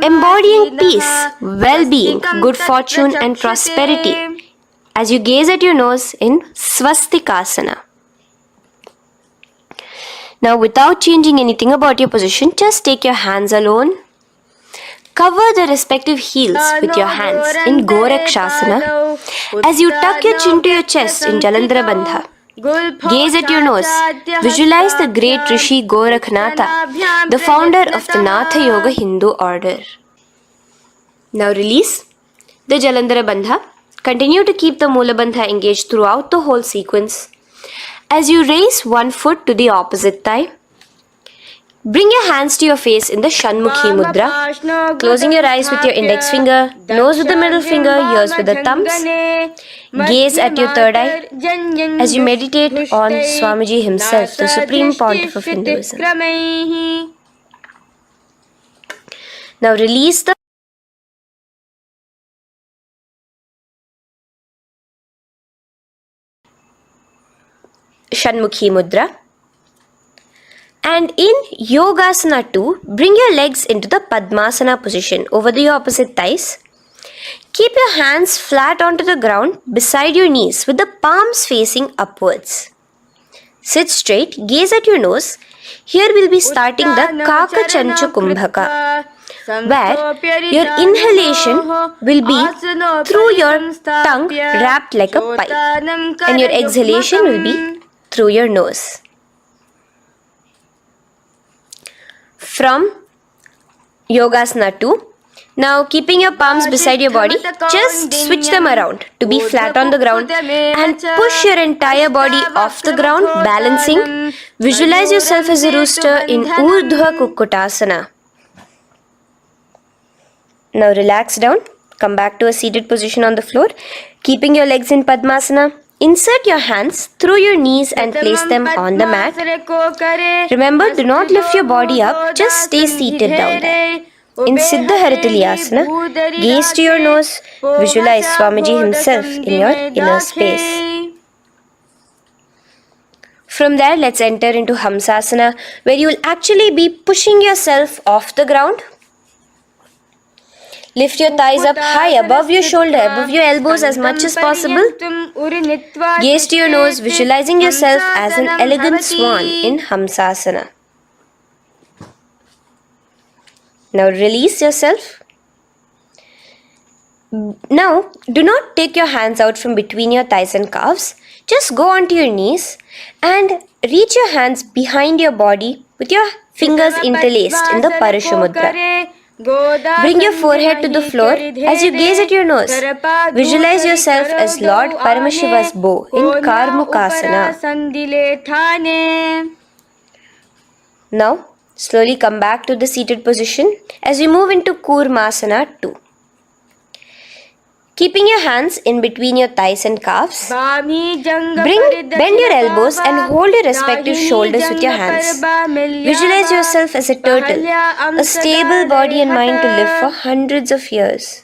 embodying peace, well-being, good fortune and prosperity as you gaze at your nose in Swastikasana. Now without changing anything about your position, just take your hands alone. Cover the respective heels with your hands in Gorakshasana as you tuck your chin to your chest in Jalandhara Bandha. Gaze at your nose. Visualize the great Rishi Gorakhnatha, the founder of the Natha Yoga Hindu order. Now release the Jalandhara Bandha. Continue to keep the Mula Bandha engaged throughout the whole sequence. As you raise one foot to the opposite thigh, bring your hands to your face in the Shanmukhi Mudra, closing your eyes with your index finger, nose with the middle finger, ears with the thumbs. Gaze at your third eye as you meditate on Swamiji himself, the Supreme Pontiff of Hinduism. Now release the Shanmukhi Mudra. And in Yogasana 2, bring your legs into the Padmasana position over the opposite thighs. Keep your hands flat onto the ground beside your knees with the palms facing upwards. Sit straight, gaze at your nose. Here we'll be starting the Kaka Chanchu Kumbhaka, where your inhalation will be through your tongue wrapped like a pipe, and your exhalation will be through your nose. From Yogasana 2, Now, keeping your palms beside your body, just switch them around to be flat on the ground and push your entire body off the ground, balancing. Visualize yourself as a rooster in Urdhva Kukkutasana. Now, relax down. Come back to a seated position on the floor. Keeping your legs in Padmasana, insert your hands through your knees and place them on the mat. Remember, do not lift your body up, just stay seated down there. In Siddha Harituliyasana, gaze to your nose, visualize Swamiji himself in your inner space. From there, let's enter into Hamsasana, where you will actually be pushing yourself off the ground. Lift your thighs up high above your shoulder, above your elbows as much as possible. Gaze to your nose, visualizing yourself as an elegant swan in Hamsasana. Now release yourself. Now, do not take your hands out from between your thighs and calves. Just go onto your knees and reach your hands behind your body with your fingers interlaced in the Parashamudra. Bring your forehead to the floor as you gaze at your nose. Visualize yourself as Lord Paramashiva's bow in Karmukasana. Now, slowly come back to the seated position as we move into Kurmasana 2. Keeping your hands in between your thighs and calves, bend your elbows and hold your respective shoulders with your hands. Visualize yourself as a turtle, a stable body and mind to live for hundreds of years.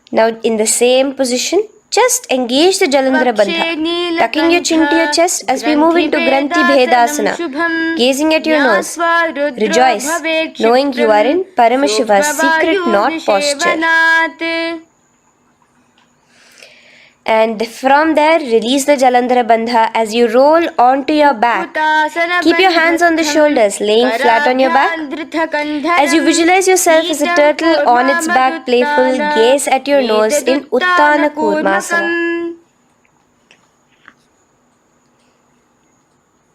Now in the same position, just engage the Jalandhara Bandha, tucking your chin to your chest as we move into Granthi Bhedasana, gazing at your nose. Rejoice, knowing you are in Paramashiva's secret knot posture. And from there, release the Jalandhara Bandha as you roll onto your back. Keep your hands on the shoulders, laying flat on your back. As you visualize yourself as a turtle on its back, playful, gaze at your nose in Uttana Kurmasana.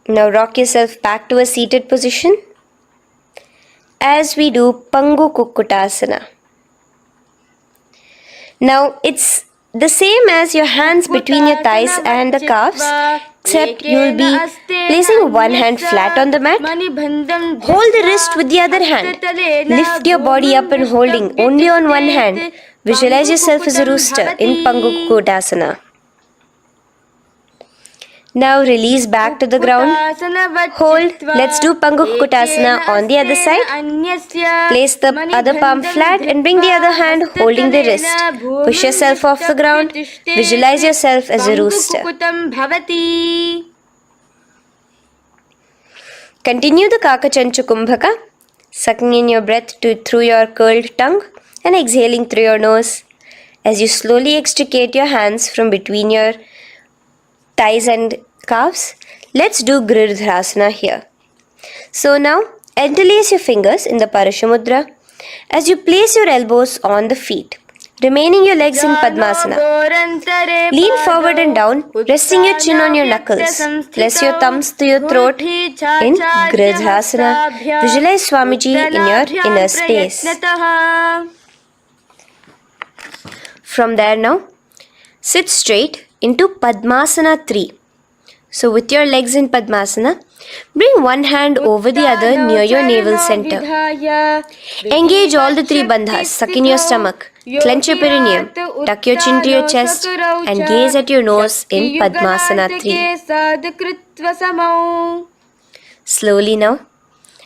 Now rock yourself back to a seated position as we do Pangu Kukkutasana. Now it's the same as your hands between your thighs and the calves, except you will be placing one hand flat on the mat. Hold the wrist with the other hand. Lift your body up and holding only on one hand. Visualize yourself as a rooster in Pangu Kukkutasana. Now release back to the ground. Hold. Let's do Pangu Kukkutasana on the other side. Place the other palm flat and bring the other hand holding the wrist. Push yourself off the ground. Visualize yourself as a rooster. Continue the Kakachanchu Kumbhaka, sucking in your breath through your curled tongue and exhaling through your nose. As you slowly extricate your hands from between your thighs and calves, let's do Girdharasana here. So now, interlace your fingers in the Parashamudra as you place your elbows on the feet, remaining your legs in Padmasana. Lean forward and down, resting your chin on your knuckles. Place your thumbs to your throat in Girdharasana. Visualize Swamiji in your inner space. From there now, sit straight into Padmasana 3. So with your legs in Padmasana, bring one hand over the other near your navel center. Engage all the three bandhas, suck in your stomach, clench your perineum, tuck your chin to your chest and gaze at your nose in Padmasana 3. Slowly now,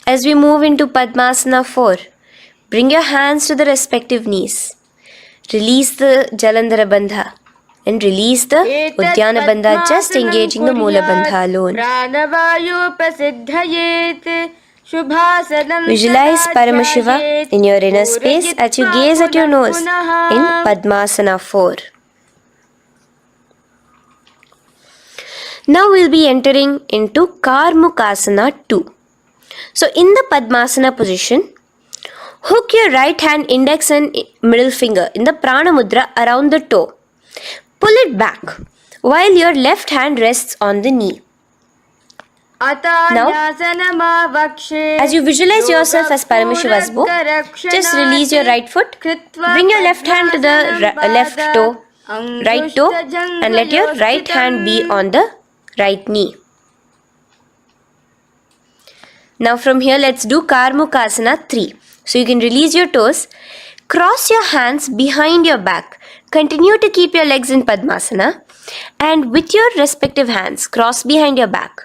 as we move into Padmasana 4, bring your hands to the respective knees. Release the Jalandhara Bandha and release the Uddiyana Bandha, just engaging the Moola Bandha alone. Visualize Paramashiva in your inner space as you gaze at your nose in Padmasana 4. Now we'll be entering into Karmukasana 2. So in the Padmasana position, hook your right hand index and middle finger in the Prana Mudra around the toe. Pull it back while your left hand rests on the knee. Now, as you visualize yourself as Paramashiva's bow, just release your right foot, bring your left hand to the left toe, right toe, and let your right hand be on the right knee. Now from here, let's do Karmukasana 3. So you can release your toes, cross your hands behind your back, continue to keep your legs in Padmasana, and with your respective hands, cross behind your back.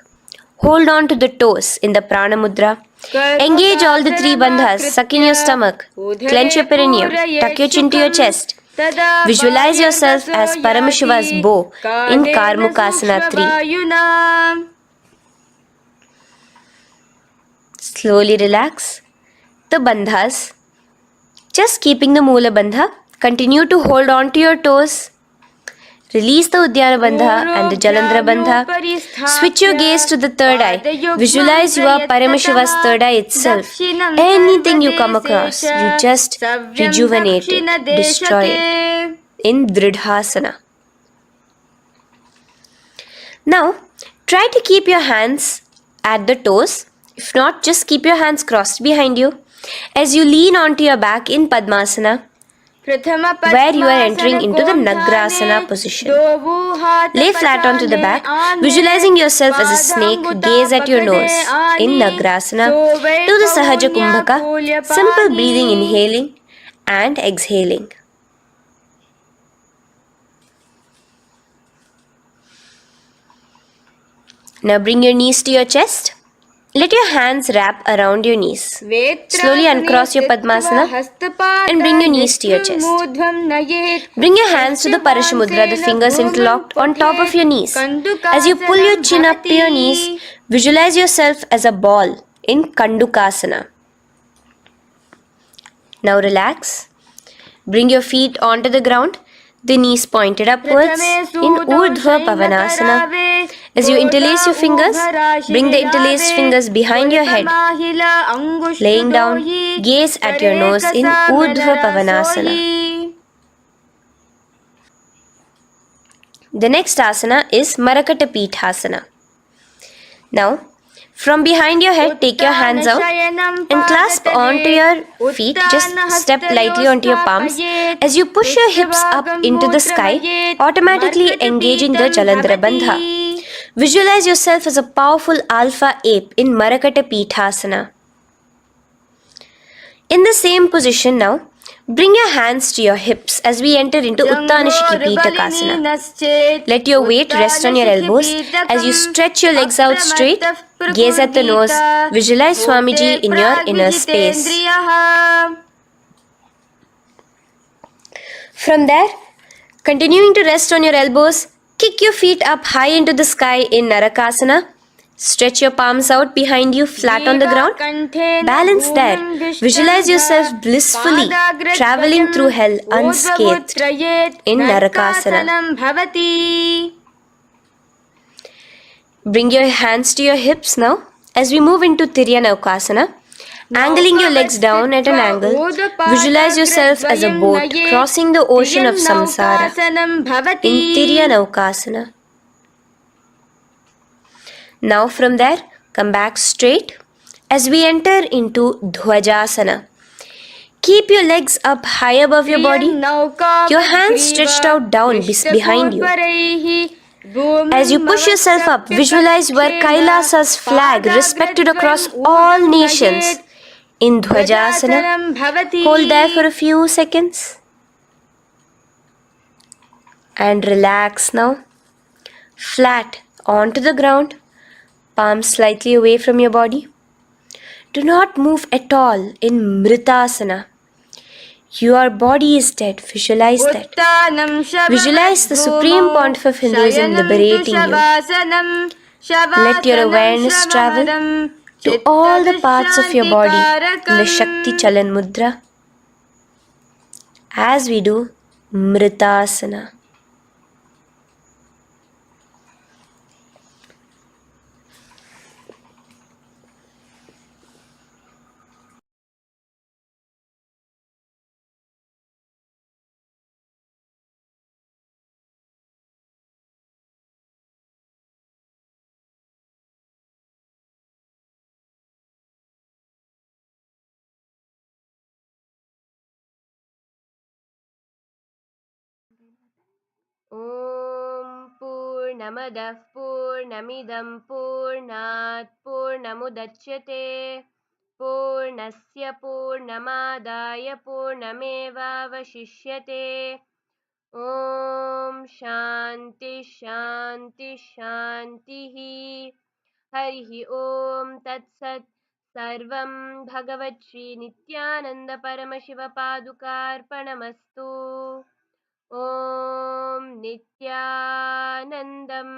Hold on to the toes in the Prana Mudra. Engage all the 3 bandhas, suck in your stomach, clench your perineum, tuck your chin to your chest. Visualize yourself as Paramashiva's bow in Karmukasana 3. Slowly relax the bandhas, just keeping the Mula Bandha. Continue to hold on to your toes. Release the Udyana Bandha and the Jalandhara Bandha. Switch your gaze to the third eye. Visualize you are Paramashiva's third eye itself. Anything you come across, you just rejuvenate it, destroy it in Dridhasana. Now, try to keep your hands at the toes. If not, just keep your hands crossed behind you. As you lean onto your back in Padmasana, where you are entering into the Nagrasana position. Lay flat onto the back, visualizing yourself as a snake, gaze at your nose. In Nagrasana, do the Sahaja Kumbhaka, simple breathing, inhaling and exhaling. Now bring your knees to your chest. Let your hands wrap around your knees. Slowly uncross your Padmasana and bring your knees to your chest. Bring your hands to the Parashamudra, the fingers interlocked on top of your knees. As you pull your chin up to your knees, visualize yourself as a ball in Kandukasana. Now relax. Bring your feet onto the ground, the knees pointed upwards in Urdhva Pavanasana. As you interlace your fingers, bring the interlaced fingers behind your head. Laying down, gaze at your nose in Urdhva Pavanasana. The next asana is Marakata Pithasana. Now, from behind your head, take your hands out and clasp onto your feet. Just step lightly onto your palms. As you push your hips up into the sky, automatically engaging the Jalandhara Bandha. Visualize yourself as a powerful alpha ape in Marakata Pithasana. In the same position now, bring your hands to your hips as we enter into Uttanashiki Pitakasana. Let your weight rest on your elbows as you stretch your legs out straight. Gaze at the nose. Visualize Swamiji in your inner space. From there, continuing to rest on your elbows, kick your feet up high into the sky in Narakasana. Stretch your palms out behind you, flat on the ground. Balance there. Visualize yourself blissfully traveling through hell unscathed in Narakasana. Bring your hands to your hips now as we move into Tiryanaukasana. Angling your legs down at an angle, visualize yourself as a boat crossing the ocean of samsara in Tiryanaukasana. Now from there, come back straight as we enter into Dhwajasana. Keep your legs up high above your body, your hands stretched out down behind you. As you push yourself up, visualize where Kailasa's flag respected across all nations in Dhwajasana. Hold there for a few seconds and relax now. Flat onto the ground, palms slightly away from your body. Do not move at all in Mritasana. Your body is dead. Visualize that. Visualize the Supreme Pontiff of Hinduism liberating you. Let your awareness travel to all the parts of your body in the Shakti Chalan Mudra as we do Mritasana. Om Purnamadah Purnamidam Purnat Purnamudachyate Purnasya Purnamadaya Purnamevavashishyate Om Shanti Shanti Shantihi Harihi Om Tat Sat Sarvam Bhagavat Shri Nityananda Paramashiva Padukarpanamastu Om Nityanandam.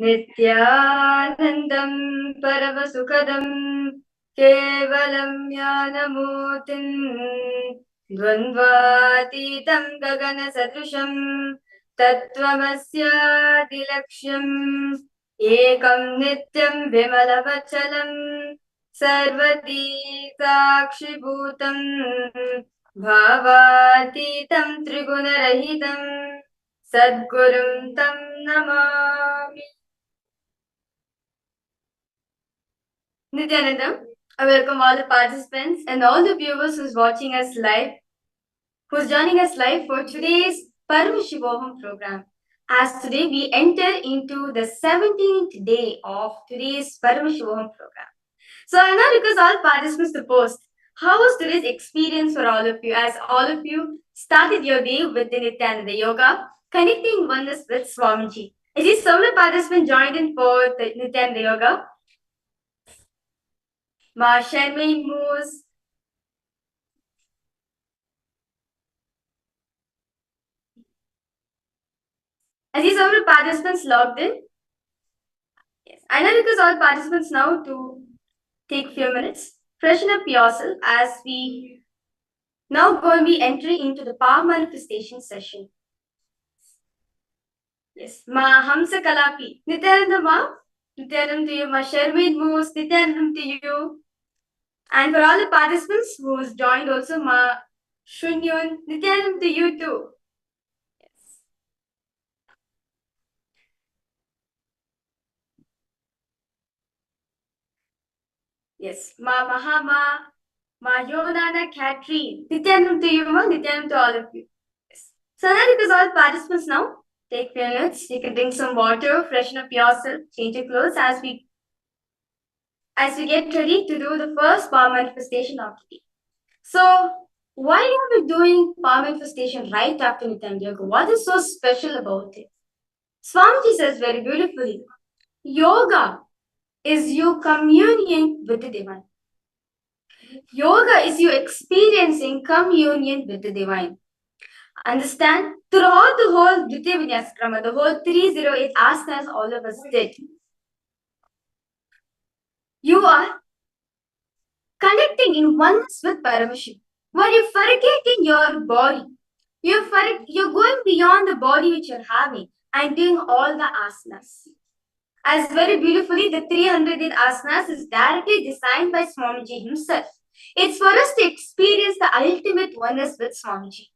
नित्यानन्दं परमसुखदं केवलं ज्ञानमूर्तिं द्वन्द्वातीतं गगनसदृशं तत्त्वमस्यादिलक्ष्यम् एकं नित्यं विमलवचलं सर्वतीसाक्षिभूतं भावातीतं त्रिगुणरहितं सद्गुरुं तं Namami. Nityanandam, I welcome all the participants and all the viewers who's watching us live, who's joining us live for today's Paramashivoham program. As today we enter into the 17th day of today's Paramashivoham program. So I now request all participants to post how was today's experience for all of you, as all of you started your day with the Nityananda Yoga, connecting oneness with Swamiji. I see several participants joined in for the Nityananda Yoga. Ma Sharmain Moose. I see several participants logged in. Yes. I now request all participants now to take few minutes, freshen up yourself as we now going to be entering into the power manifestation session. Yes. Ma Hamsa Kalapi. Nityananda Ma. Nityananda to you. Ma Sharmain Moose. Nityananda to you. And for all the participants who's joined also, Ma Shunyun. Nityananda to you too. Yes. Ma Mahama, Ma Yonana Katri. Nityanam to you, Ma. Nityanam to all of you. Yes. So now because all participants now, take few minutes. You can drink some water, freshen up yourself, change your clothes as we get ready to do the first power manifestation of the day. So, why are we doing power manifestation right after Nityananda Yoga? What is so special about it? Swamiji says very beautifully, yoga is you communing with the divine. Yoga is you experiencing communion with the divine. Understand? Throughout the whole Dvitiya Vinyasa Krama, the whole 308 asanas all of us did, you are connecting in oneness with Paramashiva. When you're forgetting your body, you're going beyond the body which you're having and doing all the asanas. As very beautifully, the 308 asanas is directly designed by Swamiji himself. It's for us to experience the ultimate oneness with Swamiji.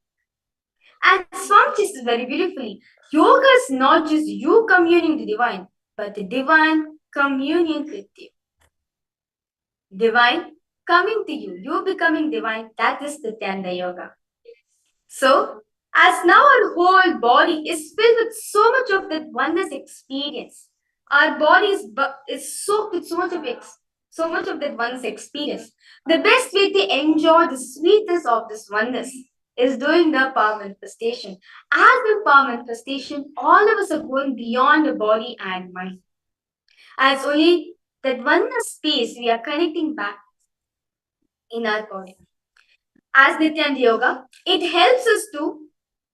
And Swamiji says very beautifully, yoga is not just you communing with the divine, but the divine communion with you. Divine coming to you, you becoming divine, that is the Tanda Yoga. So, as now our whole body is filled with so much of that oneness experience, our body is soaked with so much of that oneness experience. The best way to enjoy the sweetness of this oneness is doing the power manifestation. As the power manifestation, all of us are going beyond the body and mind. As only that oneness space we are connecting back in our body. As Nityananda Yoga, it helps us to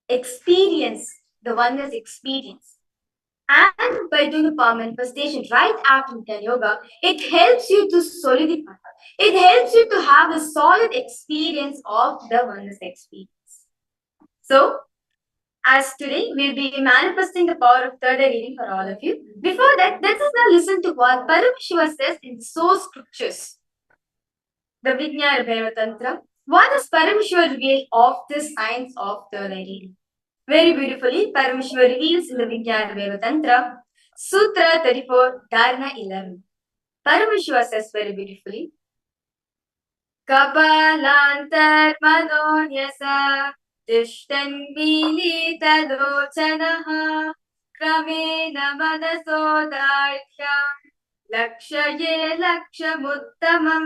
experience the oneness experience. And by doing the power manifestation right after Nityananda Yoga, it helps you to solidify. It helps you to have a solid experience of the oneness experience. So, as today we'll be manifesting the power of third eye reading for all of you. Before that, let us now listen to what Paramashiva says in the source scriptures. The Vijnana Bhaiva Tantra. What does Paramashiva reveal of the science of third eye reading? Very beautifully, Paramashiva reveals in the Vijnana Bhaiva Tantra, Sutra 34, Dharana 11. Paramashiva says very beautifully, Kapalantar manonyasa Tishtan milita lochanaha Kramena manasodarkya Lakshaye lakshamuttamam.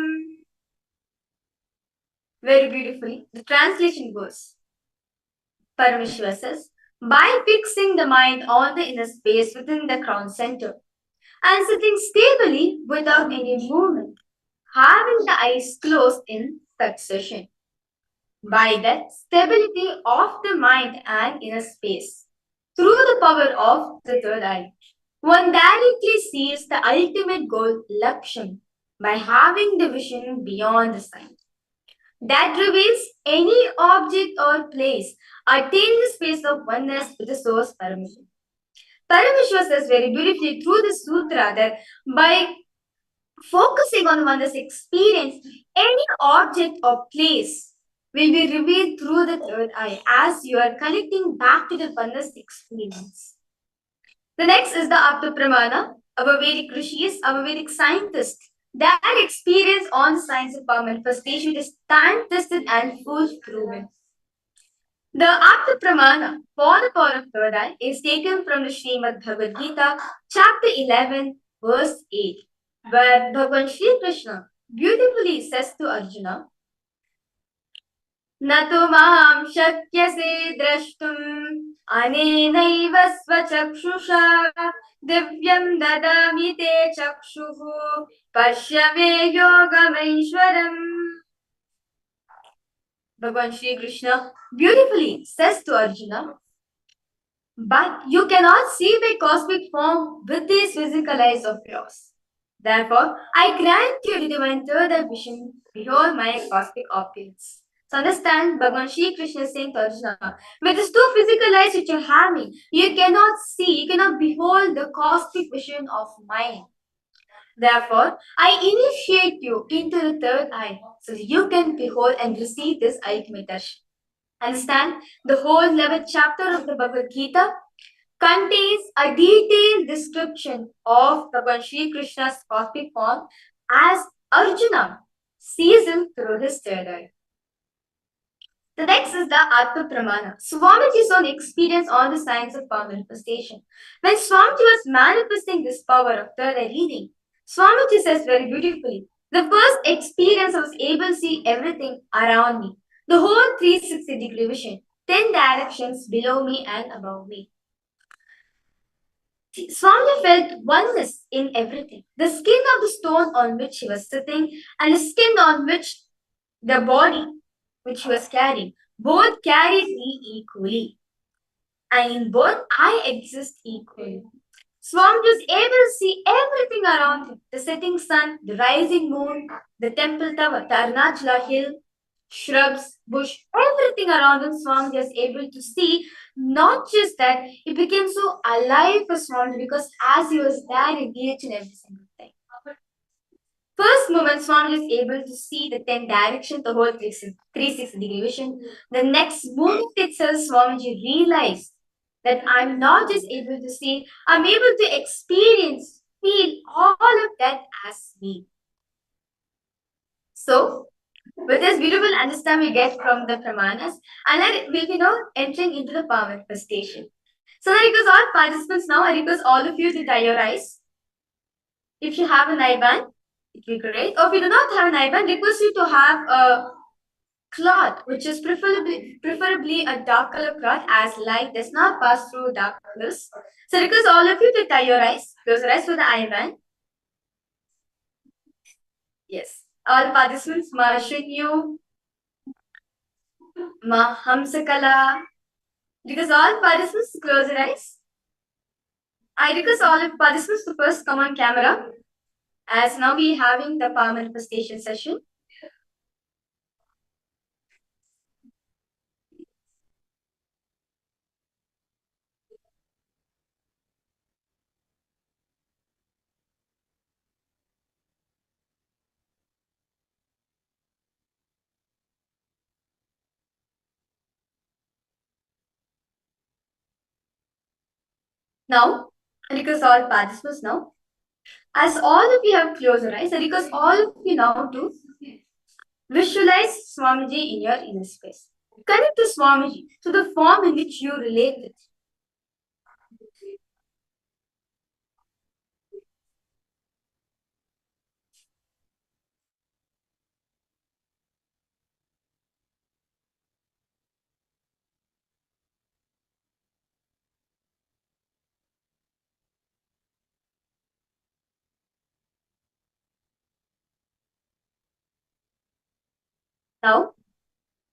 Very beautifully, the translation goes, Paramashiva says, by fixing the mind on the inner space within the crown center and sitting stably without any movement, having the eyes closed in succession. By that stability of the mind and inner space, through the power of the third eye, one directly sees the ultimate goal, Laksham, by having the vision beyond the sight. That reveals any object or place attaining the space of oneness with the source Paramashiva. Paramashiva says very beautifully through the sutra that by focusing on oneness experience, any object or place will be revealed through the third eye as you are connecting back to the oneness experience. The next is the Apta Pramana, our Vedic rishis, our Vedic scientists. That experience on the science of power manifestation is time tested and full proven. The Apta Pramana for the power of third eye is taken from the Srimad Bhagavad Gita, chapter 11, verse 8, where Bhagavan Shri Krishna beautifully says to Arjuna, Natu maham shakyase drashtum anenaiva svachakshusha divyam dadami te chakshuhu pashyame yogamaishwaram. Bhagavan Shri Krishna beautifully says to Arjuna, but you cannot see my cosmic form with these physical eyes of yours. Therefore, I grant you the divine third eye vision, behold my cosmic opulence. So understand, Bhagavan Shri Krishna is saying to Arjuna, with these two physical eyes which you're having, you cannot see, you cannot behold the cosmic vision of mine. Therefore, I initiate you into the third eye so you can behold and receive this ultimate darshan. Understand? The whole 11th chapter of the Bhagavad Gita contains a detailed description of Bhagavan Shri Krishna's cosmic form as Arjuna sees him through his third eye. The next is the Atma Pramana, Swamiji's own experience on the science of power manifestation. When Swamiji was manifesting this power of third eye reading, Swamiji says very beautifully, The first experience I was able to see everything around me, the whole 360-degree vision, 10 directions below me and above me. Swami felt oneness in everything. The skin of the stone on which he was sitting and the skin on which the body which he was carrying, both carried me equally. And in both, I exist equally. Swami was able to see everything around him, the setting sun, the rising moon, the temple tower, the Arunachala hill, shrubs, bush, everything around him. Swami was able to see. Not just that, he became so alive for Swami because as he was there in each and every single thing. First moment, Swami was able to see the 10 directions, the whole 360-degree vision. The next moment itself, Swamiji realized that I'm not just able to see, I'm able to experience, feel all of that as me. So, with this beautiful understanding we get from the Pramanas, and then we'll be now entering into the power manifestation. So, I request all participants now, I request all of you to tie your eyes. If you have an eye band, it will be great. Or if you do not have an eye band, request you to have a cloth, which is preferably a dark color cloth, as light does not pass through dark colors. So request all of you to tie your eyes, close your eyes for the eye band. Yes. All participants, Mashinyu, Mahamsakala. Because all participants close your eyes. I request all of participants to first come on camera, as now we having the power manifestation session. Now, I request all participants now. As all of you have closed your eyes, I request all of you now to visualize Swamiji in your inner space. Connect to Swamiji, to the form in which you relate with. Now,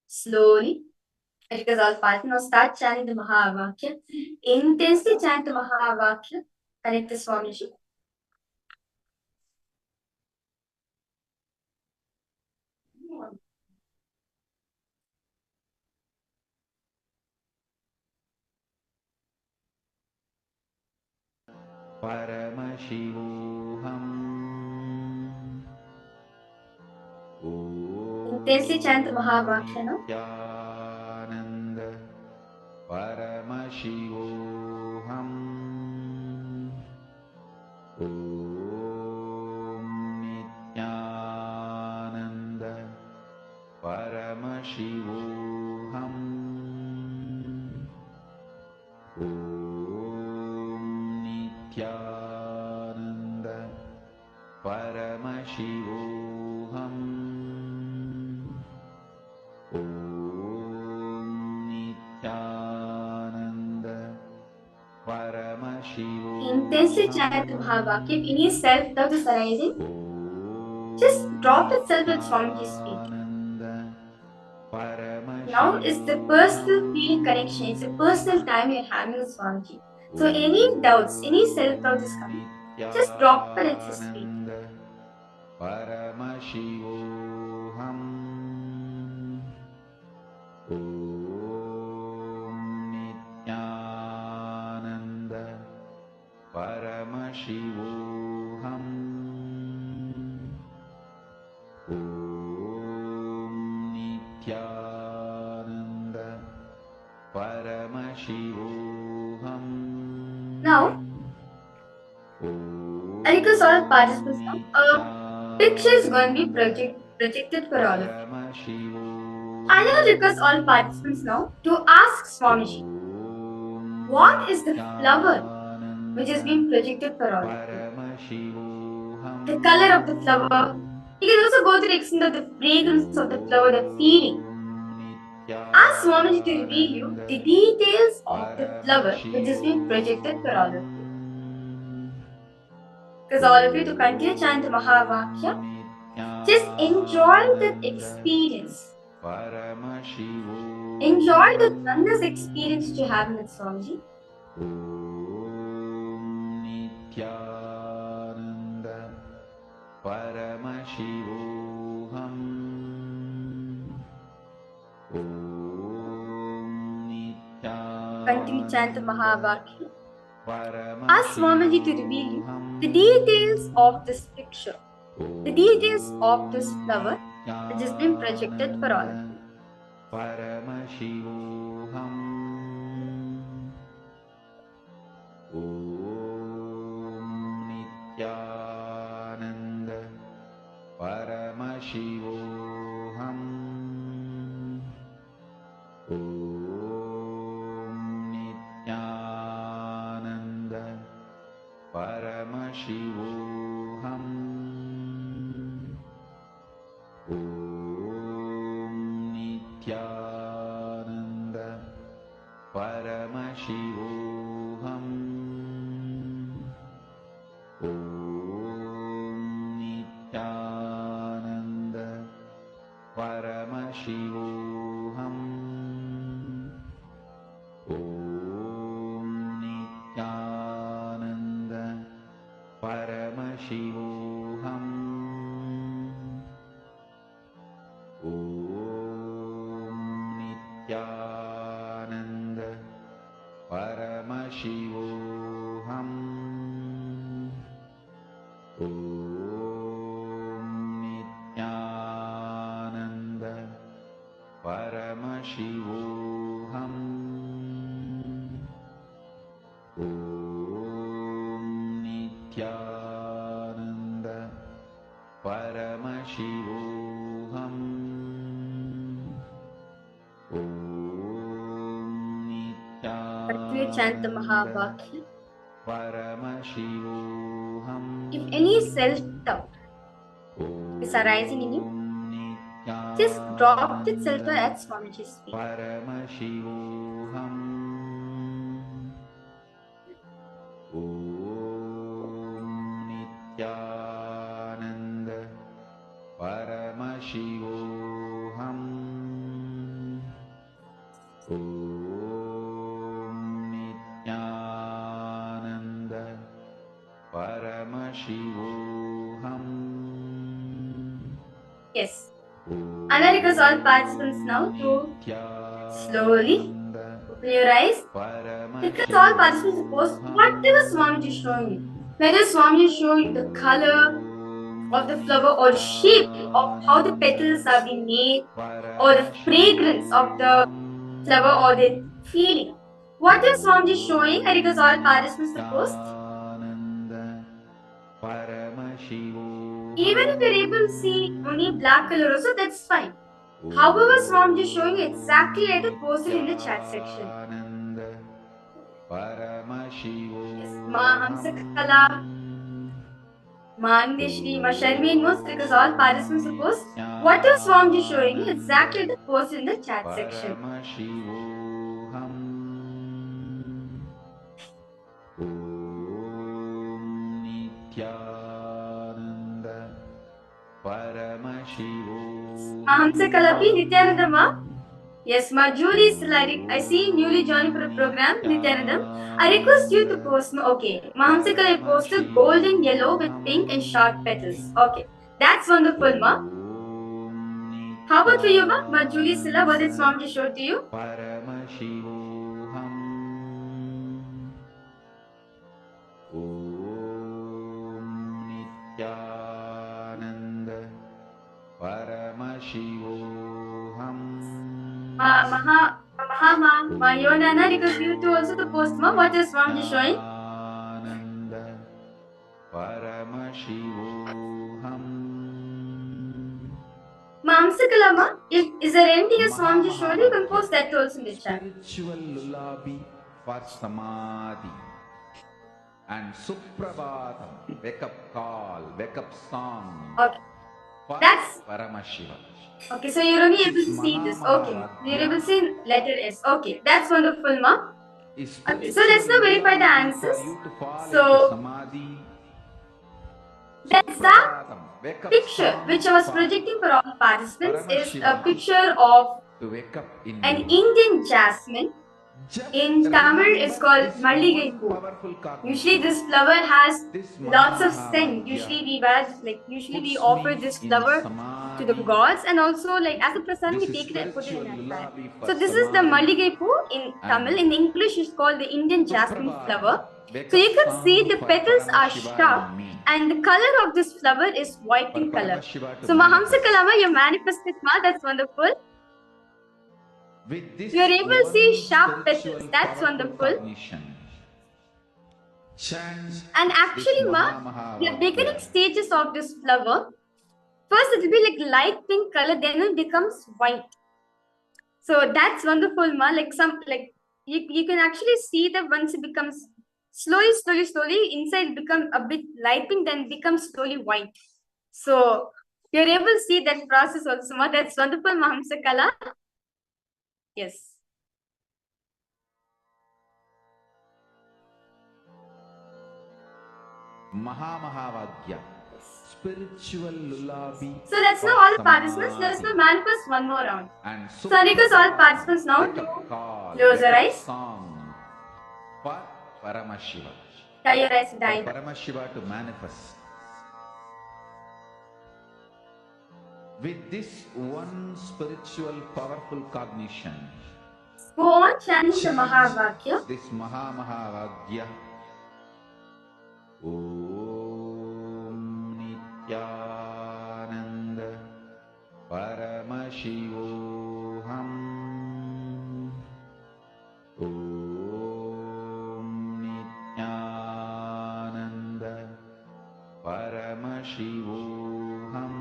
slowly, because all partners start chanting the Mahavakya. Intensely chant the Mahavakya. Connect to Swamiji. Paramashivoham Intensely chant the Mahavakya now. Nityananda Paramashivoham Om Nityananda Paramashivoham Om Nityananda Paramashivoham Om Nityananda Paramashivoham. Intensely chant the Mahavakya. If any self-doubt is arising, just drop itself at Swamiji's feet. Now is the personal feeling connection. It's a personal time you're having with Swamiji. So any doubts, any self-doubt is coming, just drop it at his feet. Paramashivoham Om Nityananda Paramashivoham Om Nityananda Paramashivoham. Now, I request all participants now. A picture is going to be projected for all of you. I now request all participants now to ask Swamiji, what is the flower which is being projected for all of you? The color of the flower, You can also go to the extent of the fragrance of the flower, the feeling. Ask Swamiji to reveal you the details of the flower which is being projected for all of you. Because all of you to continue chant the Mahavakya, just enjoy that experience. Enjoy the tremendous experience that you're having with Swamiji. Nityananda Paramashivoham Continue chant the Mahavakya. Ask Swamiji to reveal you the details of this picture, the details of this flower which has been projected for all of you. Paramashivoham Nityananda Paramashivoham Nityananda Paramashivoham Nityananda Paramashivoham Nityananda Paramashivoham Nityananda Paramashivoham Nityananda Paramashivoham Nityananda Paramashivoham Nityananda Paramashivoham Continue chant the Mahavakya. Paramashivoham If any self-doubt is arising in you, just drop that self-doubt at Swamiji's feet. Paramashivoham Nityananda Paramashivoham Nityananda Paramashivoham. Yes. And I request all participants now to slowly open your eyes. Request all participants to post whatever Swamiji is showing you. Whether Swamiji is showing the color of the flower or shape of how the petals are being made or the fragrance of the flower or the feeling. What is Swamiji showing? I request all participants to post. Even if you're able to see only black color also, that's fine. However, Swamiji is showing you exactly like that, post it in the chat section. Yes, Ma Hamsakala, Ma Andeshri, Ma Sharmeen, most because all participants to post. What is Swamiji showing you? Exactly the post in the chat section. Hamsakala P. Nityananda Ma. Yes, Ma Julie is I see newly joined for a program, Nityanandam. I request you to post. Okay, Ma Hamsakala posted golden yellow with pink and sharp petals. Okay, that's wonderful, Ma. How about for you, Ma? Ma Julie Silla, what did Swamiji show to you? Paramashivoham Nityananda Paramashivoham Ma Yonana, request you to also to post, Ma. What is Swamiji showing? Nityananda Paramashivoham Ma Hamsakala, Ma, is there anything else Swamiji showed you? You can post that also in the chat. Spiritual lullaby for samadhi and Suprabhatam, wake up call, wake up song Okay. That's Paramashiva. okay. So you're only able to see this. Okay, you're able to see letter S. Okay, that's wonderful, ma. Okay, so let's now verify the answers. So that's the picture which I was projecting for all participants is a picture of to wake up in an you. Indian jasmine. In Tamil, it's called this Malligai one Poo. powerful cognition. Usually, this flower has This lots of Mahamahava scent. Usually, we wear we offer this flower to the gods, and also as a prasadam, we take it and put it in our hand. So this is the Malligai Poo in Tamil. In English, it's called the Indian jasmine flower. So you can see the petals are sharp, and the color of this flower is white in color. So Mahamsa Kalama, you manifested ma. That's wonderful. With this You're able to see sharp petals. That's wonderful. And actually, ma, the beginning stages of this flower, first it will be like light pink color, then it becomes white. So that's wonderful, ma. You can actually see that once it becomes slowly, inside it becomes a bit light pink, then becomes slowly white. So you're able to see that process also, ma. That's wonderful, Mahamsa Kala. Yes. Mahamahavagya. Spiritual lullaby. So that's now all the participants. Let's now manifest one more round. So I request all participants now to close your eyes. Song for Paramashiva. Tie your eyes tight. Paramashiva to manifest. With this one spiritual powerful cognition, Go on chanting the Mahavakya. this Mahamahavagya. Om Nityananda Paramashivoham. Om Nityananda Paramashivoham.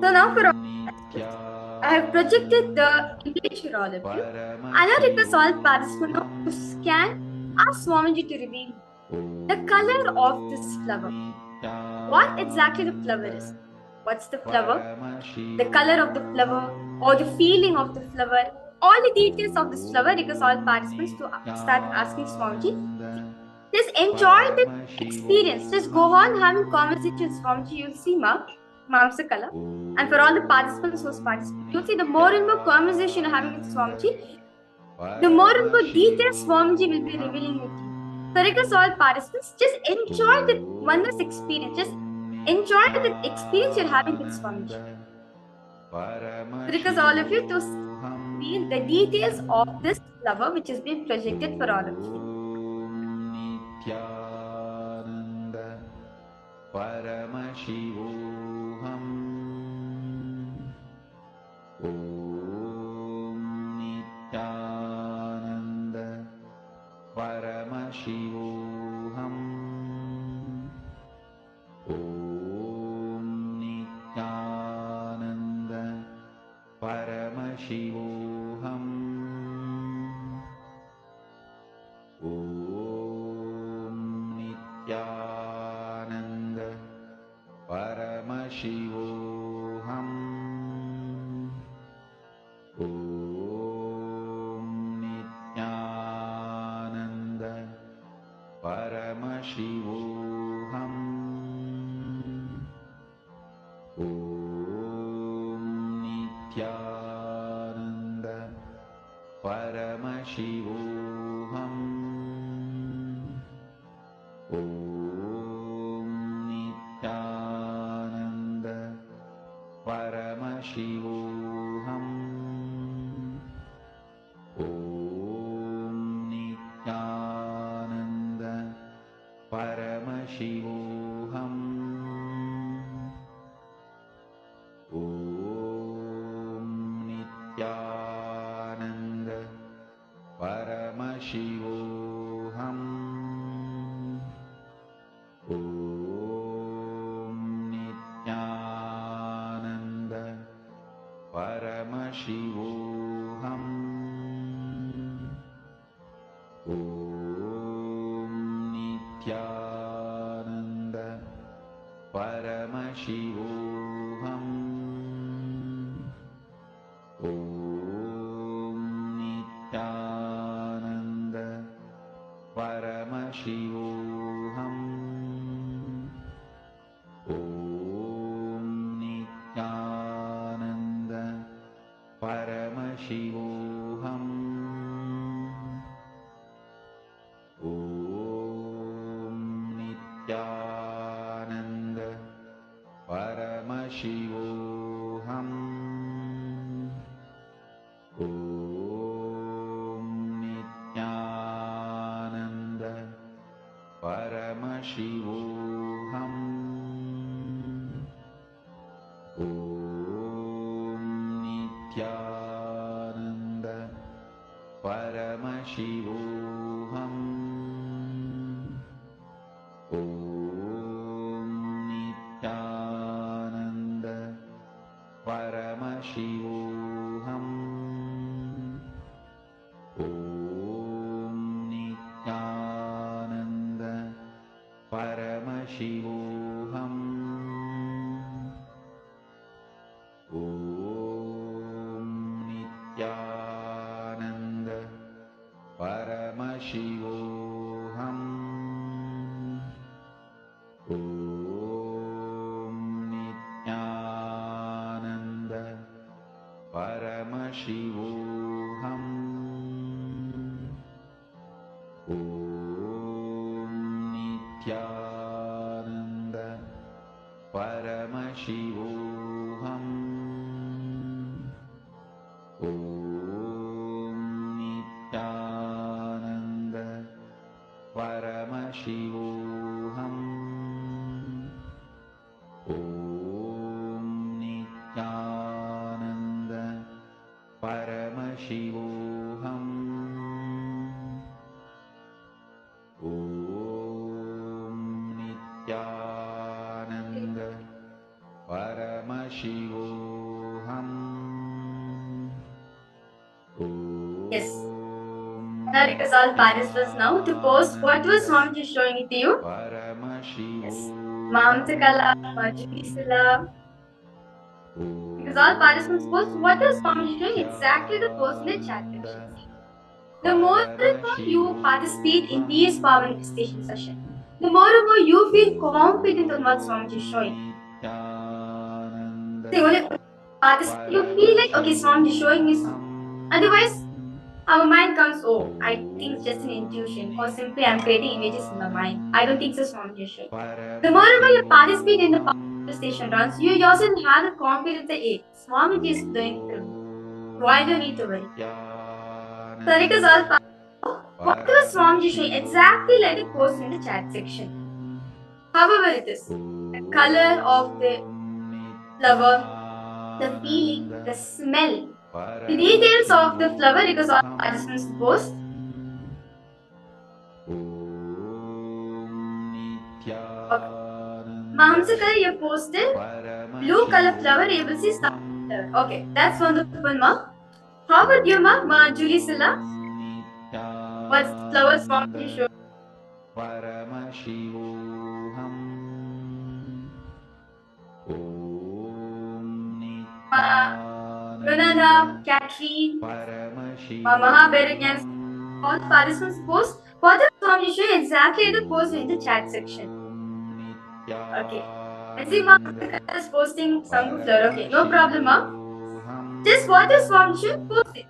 So now for all, I have projected the image for all of you. I now request all participants now to scan, ask Swamiji to reveal the color of this flower. What exactly the flower is? What's the flower? The color of the flower or the feeling of the flower? All the details of this flower, request all participants to start asking Swamiji. Just enjoy the experience. Just go on having conversation with Swamiji. You'll see Mamsa Kala. And for all the participants who's participating, you'll see the more and more conversation you're having with Swamiji, the more and more details Swamiji will be revealing with you. So request all participants, just enjoy the wondrous experience. Just enjoy the experience you're having with Swamiji. Request all of you to feel the details of this flower which is being projected for all of you. Nityananda Paramashivoham. Om Nityananda Paramashivoham. Om Nityananda Paramashivoham. Om Nityananda Paramashivoham. Om Nityananda Paramashivoham. Om Nityananda Paramashivoham. Om Nityananda Paramashivoham. Om Nityananda Paramashivoham. Om Nityananda Paramashivoham. Om Nityananda Paramashivoham. Om Nityananda Paramashivoham. Om Nityananda Paramashivoham. Om Nityananda Paramashivoham. Om Nityananda Paramashivoham. Om Nityananda Paramashivoham. Om Nityananda Paramashivoham. Om Nityananda Paramashivoham. Om Nityananda Paramashivoham. Om Nityananda Paramashivoham. Om Nityananda Paramashivoham. Om Nityananda Paramashivoham. Om Nityananda Paramashivoham. Om Nityananda Paramashivoham. Om Nityananda Paramashivoham. Yes. Now request all participants now to post what was Swamiji showing it to you. Yes. Mamtakala, Majudisala. Because all participants post what was Swamiji showing, exactly the post in the chat section. The more you participate in these power manifestation session, the more and more you feel confident on what Swamiji is showing. The only participate, you feel like, okay, Swamiji is showing me. Otherwise, our mind comes, oh, I think it's just an intuition, or simply I'm creating images in my mind. I don't think so, Swamiji is showing. The more and more you participate in the power manifestation runs, you yourself have the confidence that, hey, Swamiji is doing it through me. Why do I need to worry? So, because all what was Swamiji showing, exactly like it posted in the chat section. However it is, the color of the flower, the feeling, the smell, the details of the flower, because all participants post. Mamsa color you posted, blue color flower, you will see star flower. Okay, that's wonderful, ma. How about you, ma? Julie Silla? What flowers Swamiji showing? Paramashivoham. Om Gunana, Catherine, Mahabharagans, all participants post what the Swamiji showing, exactly the post in the chat section. Okay. I see Ma is posting Sanghu flower. Okay, no problem, ma. Just what the Swamiji showing, post it.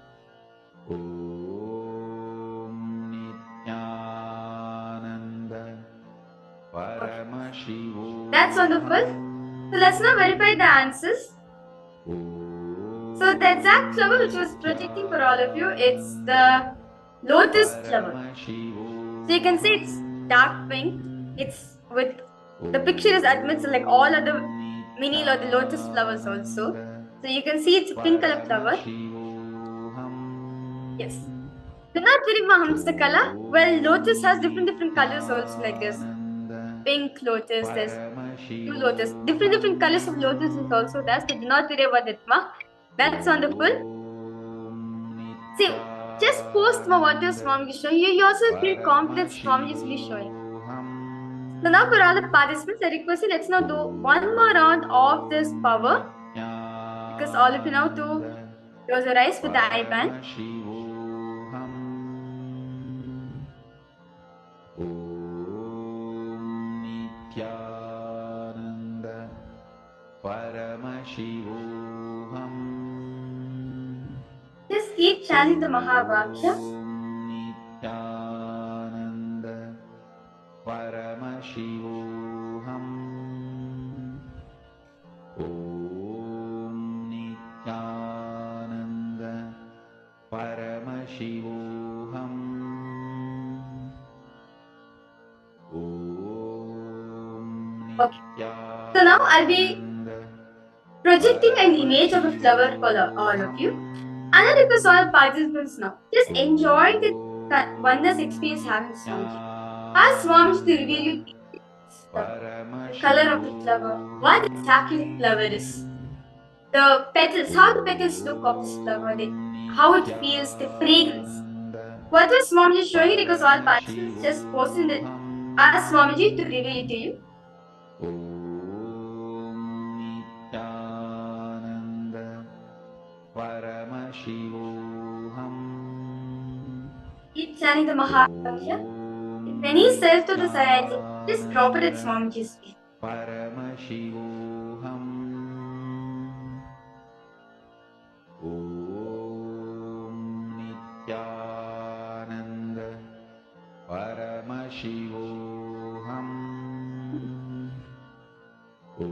That's wonderful. So let's now verify the answers. So the exact flower which was projecting for all of you, it's the lotus flower. So you can see it's dark pink. It's with the picture is admits like all other mini or the lotus flowers also. So you can see it's a pink color flower. Yes. Do not worry, Mahamsa color. Well, lotus has different colors also like this. Pink lotus, there's blue lotus. Different colors of lotus is also there. So do not worry about it, ma. That's wonderful. See, just post ma what your Swamiji is showing. You yourself feel confident Swamiji is really showing. So now for all the participants, I request you, let's now do one more round of this power. Because all of you now to close your eyes with the eye band. Just keep chanting the Mahavakya. Paramashivoham Om Nityananda Paramashivoham Om Okay. So now I'll be projecting an image of a flower for all of you. And I request all participants now, just enjoy the wondrous experience having Swamiji. Ask Swamiji to reveal you the color of the flower, what exactly the flower is, the petals, how the petals look of this flower, how it feels, the fragrance. What was Swamiji showing? Because all participants just posting the ask Swamiji to reveal it to you. Keep chanting the Mahavakya. If any self to the society, just drop it at Swamiji's feet. Paramashivoham Om Nityananda Paramashivoham Om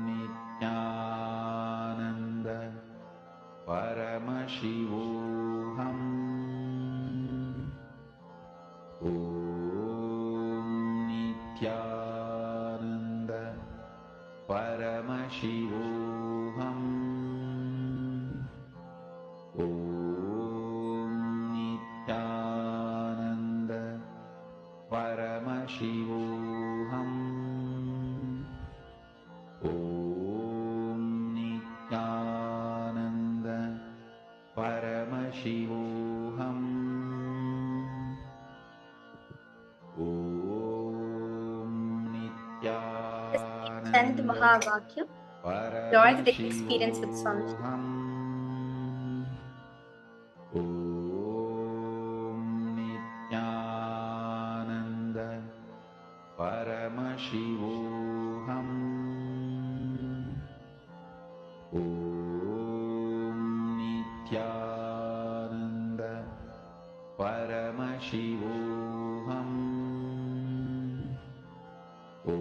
Nityananda Paramashivoham Om Nityananda Paramashivoham Om Nityananda Paramashivoham Om Nityananda Paramashivoham Om Nityananda Chant the Mahavakya. Join the experience with Swamiji. Om Nityananda Paramashivoham Om Nityananda Paramashivoham Om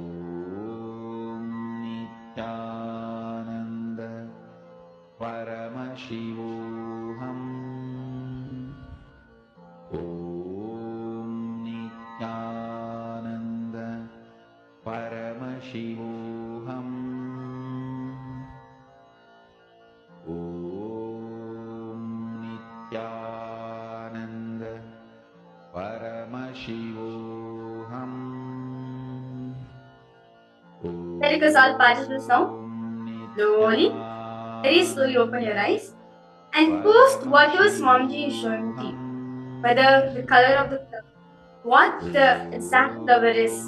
Nityananda Paramashivoham Om Nityananda Paramashivoham Om Nityananda Paramashivoham Very good, all participants now. Slowly, very slowly open your eyes and post whatever Swamiji is showing to you. Whether the color of the flower, what the exact flower is.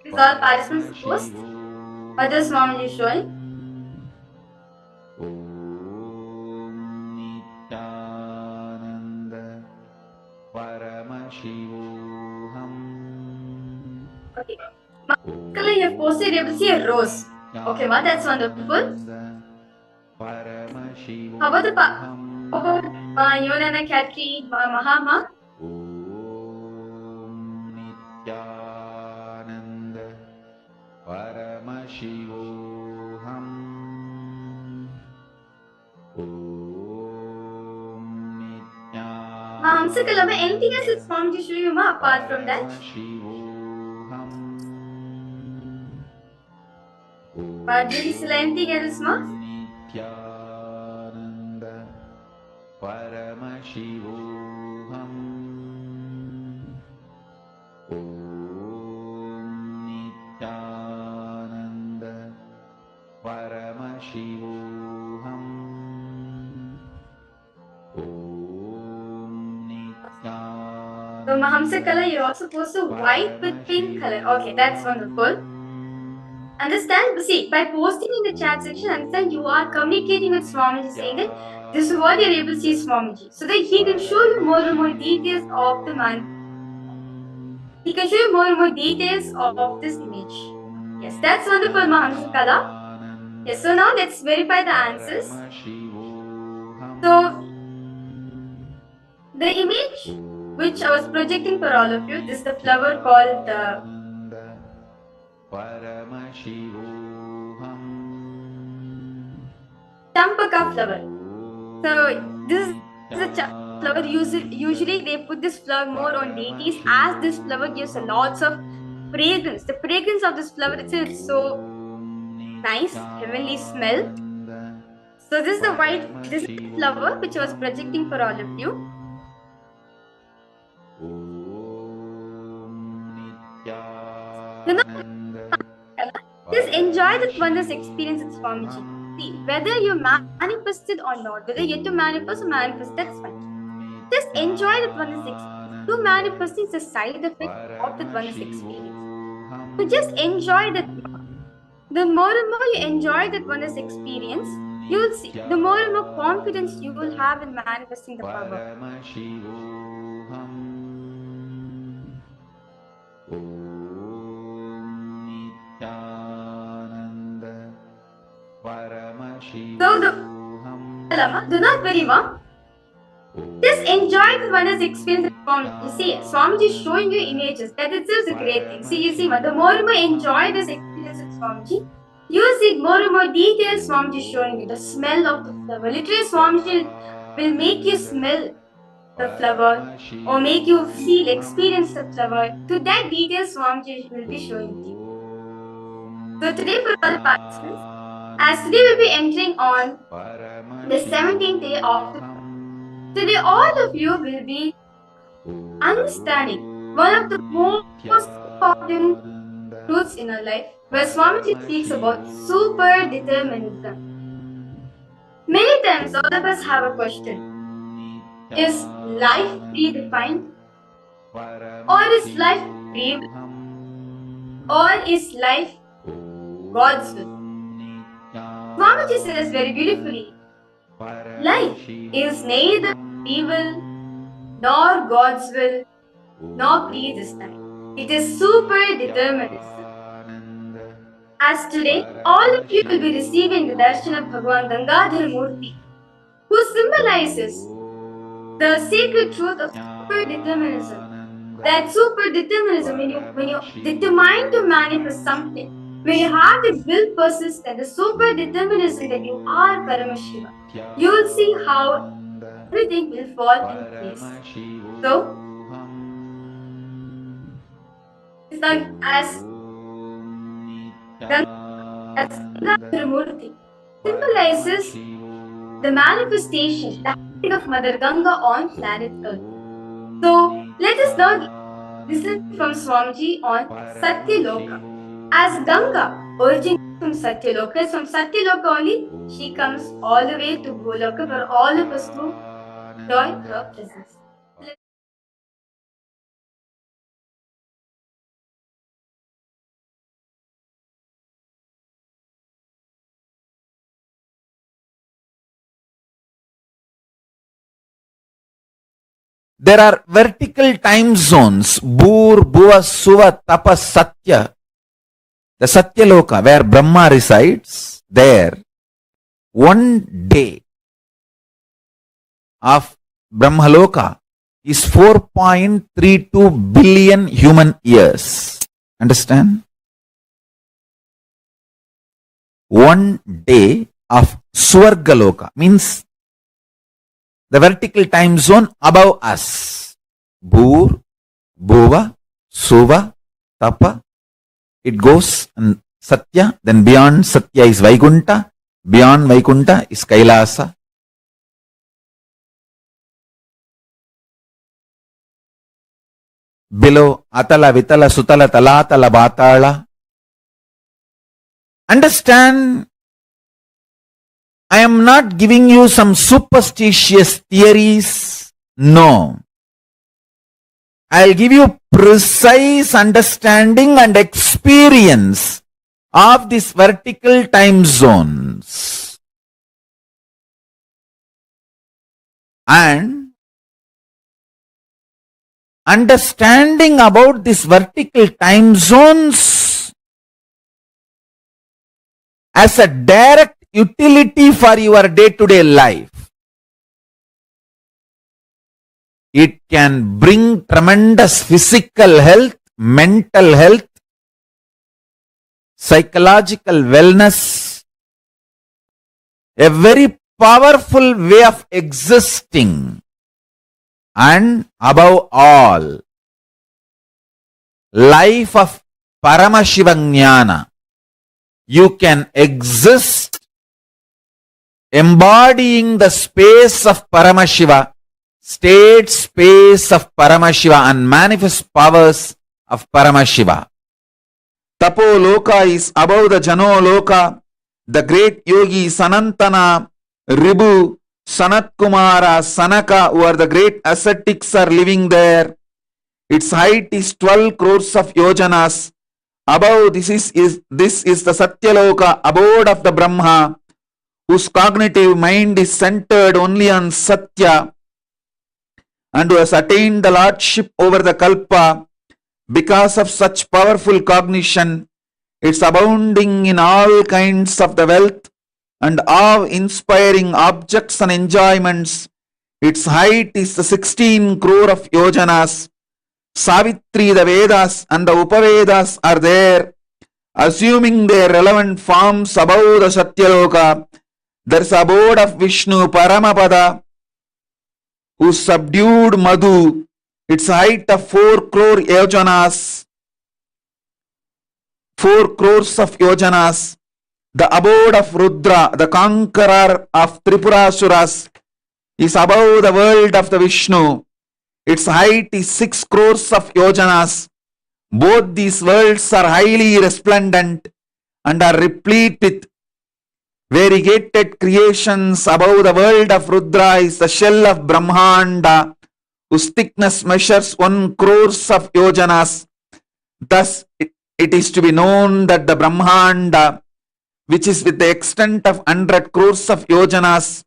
Because all participants post whether Swamiji is showing. Om Nityananda Paramashivoham Okay. Color you have posted, you will see a rose. Okay, well, that's wonderful. How about the Yonana Katri Mahama? Om Nityananda Paramashivoham Om Nityananda Sakalama, anything else is formed to show you ma apart from that? But did you see anything else ma? Nityananda Paramashivoham Om Nityananda Paramashivoham Om Nityananda So Mahamsa color, you also post a white with pink color. Okay, that's wonderful. Understand? See, by posting in the chat section, understand you are communicating with Swamiji, saying that this is what you're able to see Swamiji. So that he can show you more and more details of the man. He can show you more and more details of this image. Yes, that's wonderful, Mahamsa Kala. Yes, so now let's verify the answers. So, the image which I was projecting for all of you, this is the flower called the Champaka flower. So, this is a flower. Usually they put this flower more on deities, as this flower gives a lots of fragrance. The fragrance of this flower itself is so nice, heavenly smell. So this is the flower which I was projecting for all of you. Just enjoy the wondrous experience with Swamiji. See, whether you manifested or not, whether you have to manifest or manifest, that's fine. Just enjoy that wondrous experience. To manifesting is a side effect of that wondrous experience. So just enjoy that. The more and more you enjoy that wondrous experience, you will see, the more and more confidence you will have in manifesting the power. So do not worry, Mom. Just enjoy the wondrous experience. You see, Swamiji is showing you images. That itself is a great thing. See, you see, the more and more enjoy this experience with Swamiji, you will see more and more details Swamiji is showing you. The smell of the flower. Literally, Swamiji will make you smell the flower or make you feel, experience the flower. To that detail, Swamiji will be showing you. So today for all the participants, as today we'll be entering on the 17th day of the today all of you will be understanding one of the most important truths in our life, where Swamiji speaks about super-determinism. Many times all of us have a question. Is life predefined? Or is life free will? Or is life God's will? Swamiji says very beautifully, life is neither free will, nor God's will, nor predestined. It is super-determinism. As today, all of you will be receiving the darshan of Bhagavan Gangadhar Murti, who symbolizes the sacred truth of super-determinism. That super-determinism, when you determine to manifest something, when you have the will persistent, the super-determinism that you are Paramashiva, you will see how everything will fall in place. So, it's like as Ganga Murti symbolizes the manifestation, the happening of Mother Ganga on planet Earth. So, let us now listen from Swamiji on Satyaloka. As Ganga, originating from Satyaloka only, she comes all the way to Goloka for all of us to enjoy her presence. There are vertical time zones, Bhur, Bhuva, Suva, Tapas, Satya. The Satyaloka, where Brahma resides, there, 1 day of Brahmaloka is 4.32 billion human years. Understand? 1 day of Swargaloka means the vertical time zone above us. Bhur, Bhuva, Suva, Tapa. It goes and Satya, then beyond Satya is Vaikunta, beyond Vaikunta is Kailasa. Below Atala, Vitala, Sutala, Talatala, Batala. Understand, I am not giving you some superstitious theories. No. I'll give you precise understanding and experience of these vertical time zones. And understanding about these vertical time zones as a direct utility for your day-to-day life. It can bring tremendous physical health, mental health, psychological wellness, a very powerful way of existing, and above all, life of Paramashiva Jnana. You can exist embodying the space of Paramashiva, state space of Paramashiva, and manifest powers of Paramashiva. Tapoloka is above the Janoloka. The great yogi Sanantana, Ribu, Sanat Kumara, Sanaka, who are the great ascetics, are living there. Its height is 12 crores of yojanas. Above this is the Satyaloka, abode of the Brahma, whose cognitive mind is centered only on Satya, and who has attained the lordship over the Kalpa. Because of such powerful cognition, it's abounding in all kinds of the wealth and awe-inspiring objects and enjoyments. Its height is the 16 crore of yojanas. Savitri, the Vedas and the Upavedas are there, assuming their relevant forms above the Satyaloka. There's abode of Vishnu, Paramapada, who subdued Madhu. Its height of 4 crore yojanas. 4 crores of yojanas. The abode of Rudra, the conqueror of Tripurasuras, is above the world of the Vishnu. Its height is 6 crores of yojanas. Both these worlds are highly resplendent and are replete with variegated creations. Above the world of Rudra is the shell of Brahmanda, whose thickness measures 1 crores of yojanas. Thus, it is to be known that the Brahmanda, which is with the extent of 100 crores of yojanas,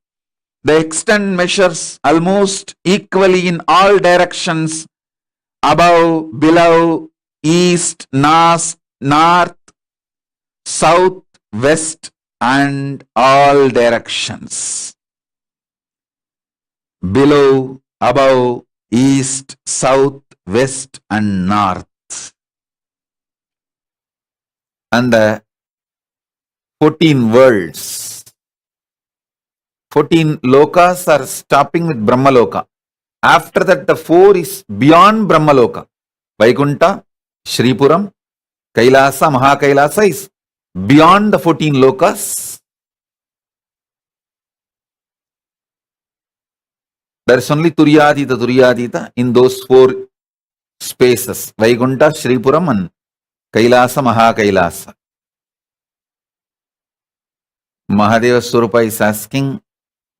the extent measures almost equally in all directions, above, below, east, north, south, west, and all directions. Below, above, east, south, west, and north. And the 14 worlds. 14 lokas are stopping with Brahmaloka. After that, the 4 is beyond Brahmaloka. Vaikunta, Shripuram, Kailasa, Mahakailasa is beyond the 14 lokas. There is only Turyadita in those 4 spaces. Vaikunta, Shripuram, and Kailasa, Mahakailasa. Mahadeva Swarupa is asking,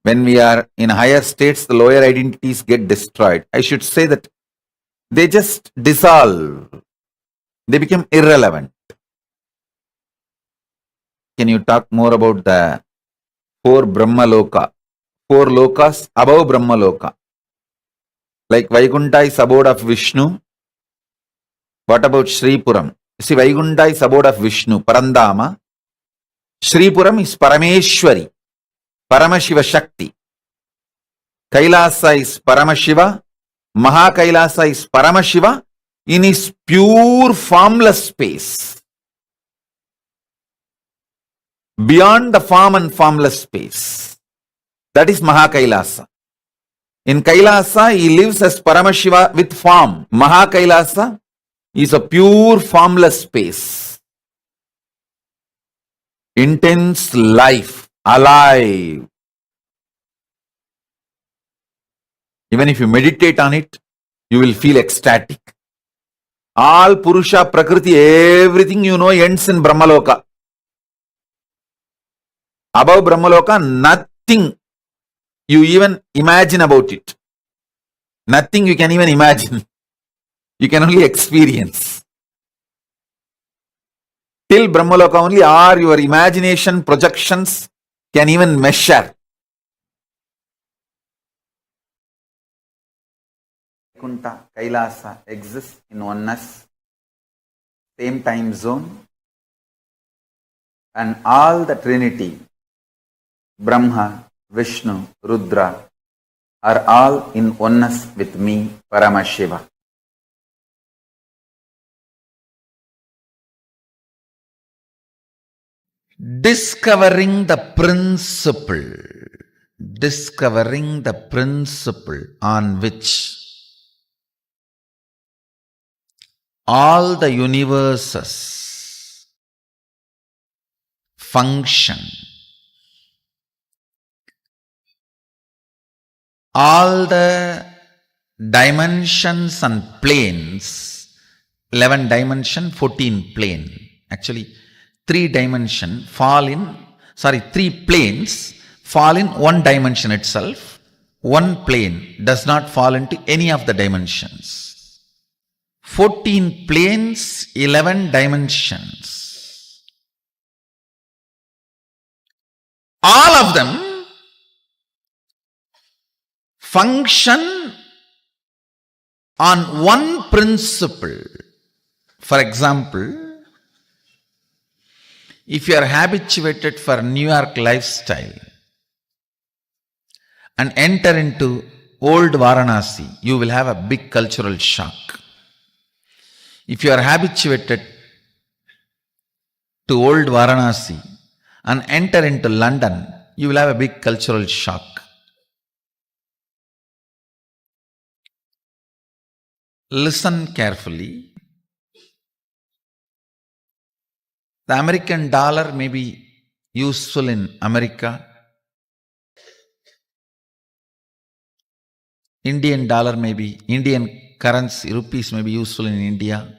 when we are in higher states, the lower identities get destroyed. I should say that they just dissolve. They become irrelevant. Can you talk more about the 4 Brahmaloka? 4 lokas above Brahmaloka. Like Vaikunta is abode of Vishnu. What about Shripuram? See, Vaikunta is abode of Vishnu, Parandama. Shripuram is Parameshwari, Paramashiva Shakti. Kailasa is Paramashiva. Mahakailasa is Paramashiva in his pure formless space. Beyond the form and formless space. That is Mahakailasa. In Kailasa, he lives as Paramashiva with form. Mahakailasa is a pure formless space. Intense life, alive. Even if you meditate on it, you will feel ecstatic. All Purusha, Prakriti, everything you know ends in Brahmaloka. Above Brahmaloka, nothing you even imagine about it. Nothing you can even imagine. You can only experience. Till Brahmaloka only, or your imagination projections can even measure. Vaikuntha, Kailasa exists in oneness, same time zone, and all the Trinity, Brahma, Vishnu, Rudra, are all in oneness with me, Paramashiva. Discovering the principle on which all the universes function, all the dimensions and planes, 11 dimension, 14 plane, actually 3 planes fall in one dimension itself. One plane does not fall into any of the dimensions. 14 planes, 11 dimensions. All of them function on one principle. For example, if you are habituated for New York lifestyle and enter into old Varanasi, you will have a big cultural shock. If you are habituated to old Varanasi and enter into London, you will have a big cultural shock. Listen carefully. The American dollar may be useful in America. Indian currency, rupees may be useful in India.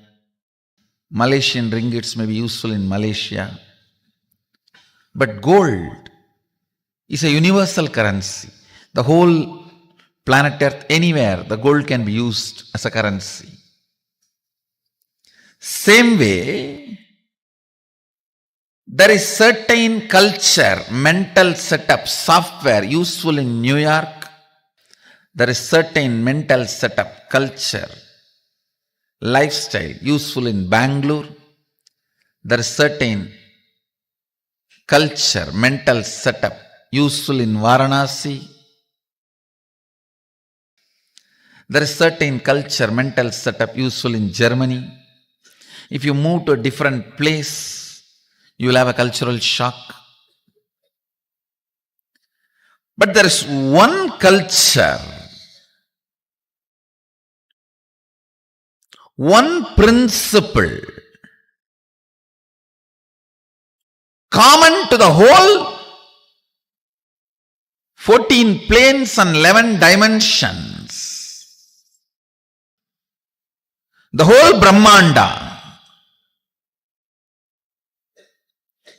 Malaysian ringgits may be useful in Malaysia. But gold is a universal currency. The whole planet Earth, anywhere, the gold can be used as a currency. Same way, there is certain culture, mental setup, software useful in New York. There is certain mental setup, culture, lifestyle useful in Bangalore. There is certain culture, mental setup useful in Varanasi. There is certain culture, mental setup useful in Germany. If you move to a different place, you will have a cultural shock. But there is one culture, one principle common to the whole 14 planes and 11 dimensions, the whole Brahmanda.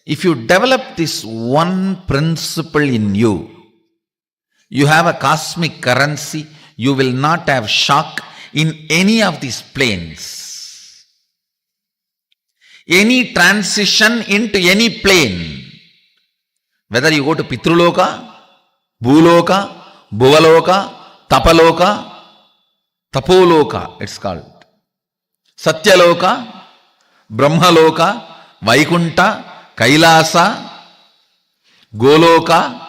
If you develop this one principle in you, you have a cosmic currency. You will not have shock in any of these planes. Any transition into any plane, whether you go to Pitruloka, Bhuloka, Bhuvaloka, Tapaloka, Tapoloka, it's called, Satyaloka, Brahmaloka, Vaikuntha, Kailasa, Goloka,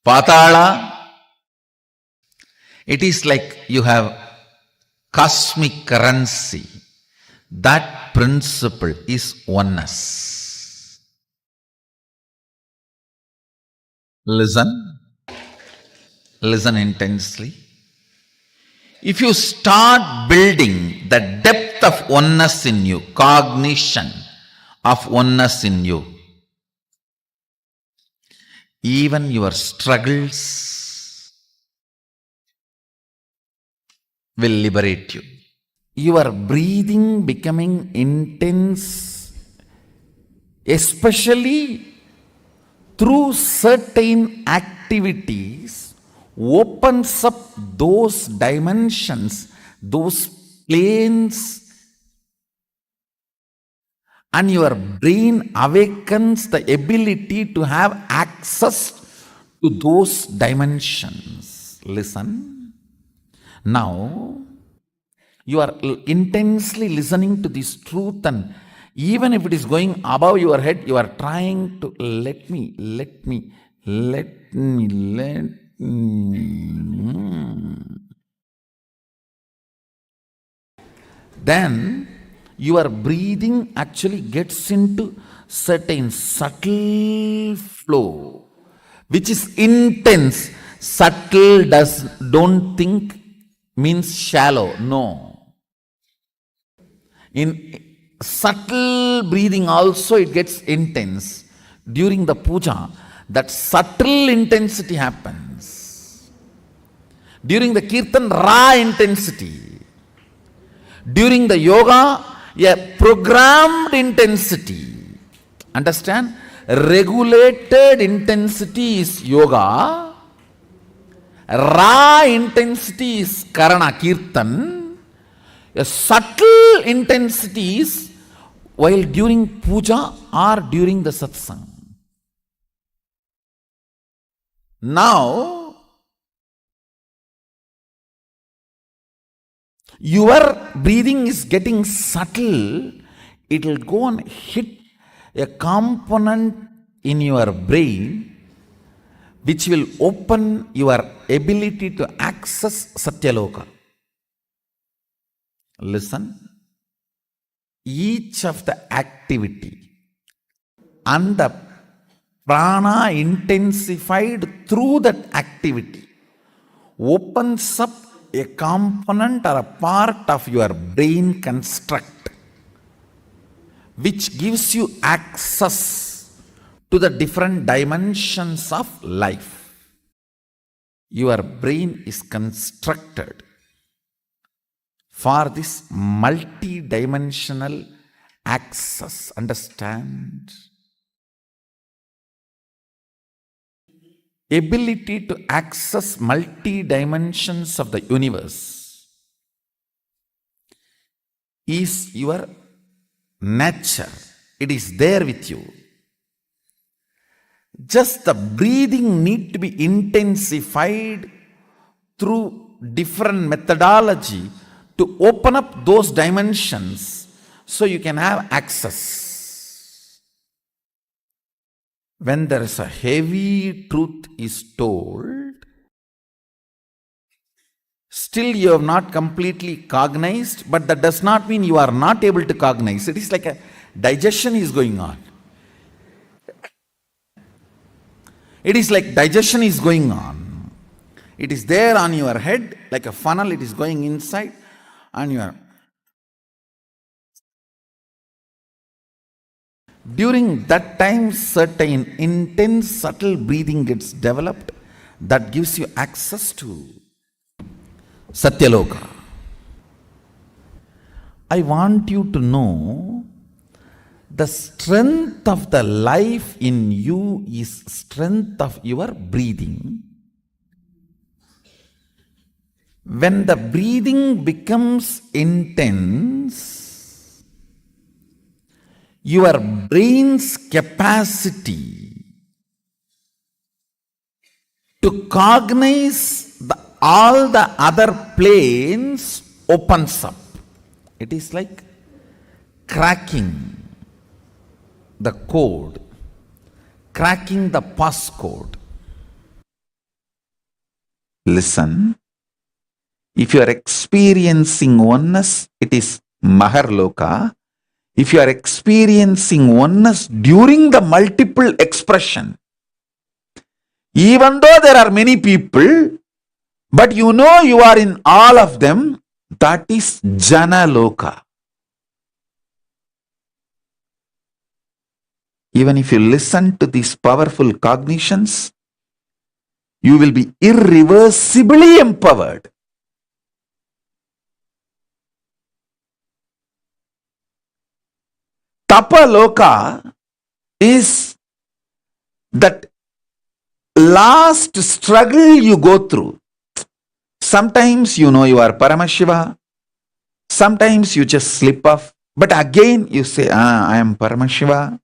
Patala. It is like you have cosmic currency. That principle is oneness. Listen intensely. If you start building the depth of oneness in you, cognition of oneness in you, even your struggles will liberate you. Your breathing becoming intense, especially through certain activities, opens up those dimensions those planes, and your brain awakens the ability to have access to those dimensions. Listen. Now, you are intensely listening to this truth, and even if it is going above your head, you are trying to let me. Then your breathing actually gets into certain subtle flow, which is intense. Subtle don't think means shallow. No. In subtle breathing also it gets intense. During the puja, that subtle intensity happens. During the kirtan, raw intensity. During the yoga, a programmed intensity. Understand? Regulated intensity is yoga. Raw intensity is karana, kirtan. A subtle intensity is while during puja or during the satsang. Now, your breathing is getting subtle. It will go and hit a component in your brain which will open your ability to access Satyaloka. Listen. Each of the activity and the prana intensified through that activity opens up a component or a part of your brain construct which gives you access to the different dimensions of life. Your brain is constructed for this multi-dimensional access. Understand? Ability to access multi-dimensions of the universe is your nature. It is there with you. Just the breathing need to be intensified through different methodology to open up those dimensions so you can have access. When there is a heavy truth is told, still you have not completely cognized, but that does not mean you are not able to cognize. It is like a digestion is going on. It is like digestion is going on. It is there on your head like a funnel. It is going inside and you are. During that time, certain intense, subtle breathing gets developed that gives you access to Satyaloka. I want you to know the strength of the life in you is strength of your breathing. When the breathing becomes intense, your brain's capacity to cognize all the other planes opens up. It is like cracking the code, cracking the passcode. Listen, if you are experiencing oneness, it is Maharloka. If you are experiencing oneness during the multiple expression, even though there are many people, but you know you are in all of them, that is Janaloka. Even if you listen to these powerful cognitions, you will be irreversibly empowered. Tapaloka is that last struggle you go through. Sometimes you know you are Paramashiva, Sometimes you just slip off, but again you say, I am Paramashiva.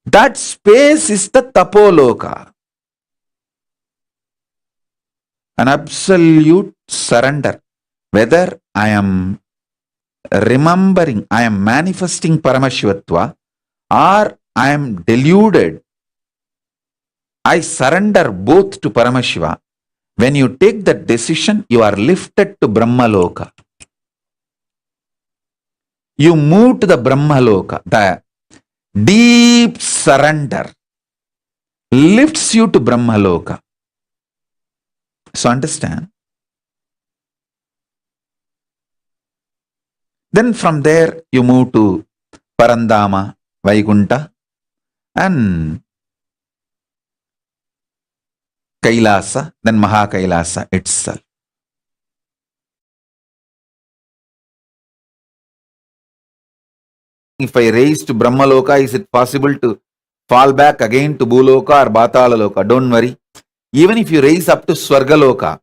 That space is the Tapoloka. An absolute surrender. Whether I am remembering, I am manifesting Paramashivatva, or I am deluded, I surrender both to Paramashiva. When you take that decision, you are lifted to Brahmaloka. You move to the Brahmaloka. The deep surrender lifts you to Brahmaloka. So understand. Then from there you move to Parandama, Vaikunta, and Kailasa, then Mahakailasa itself. If I raise to Brahmaloka, is it possible to fall back again to Bhuloka or Bhatalaloka? Don't worry. Even if you raise up to Swargaloka,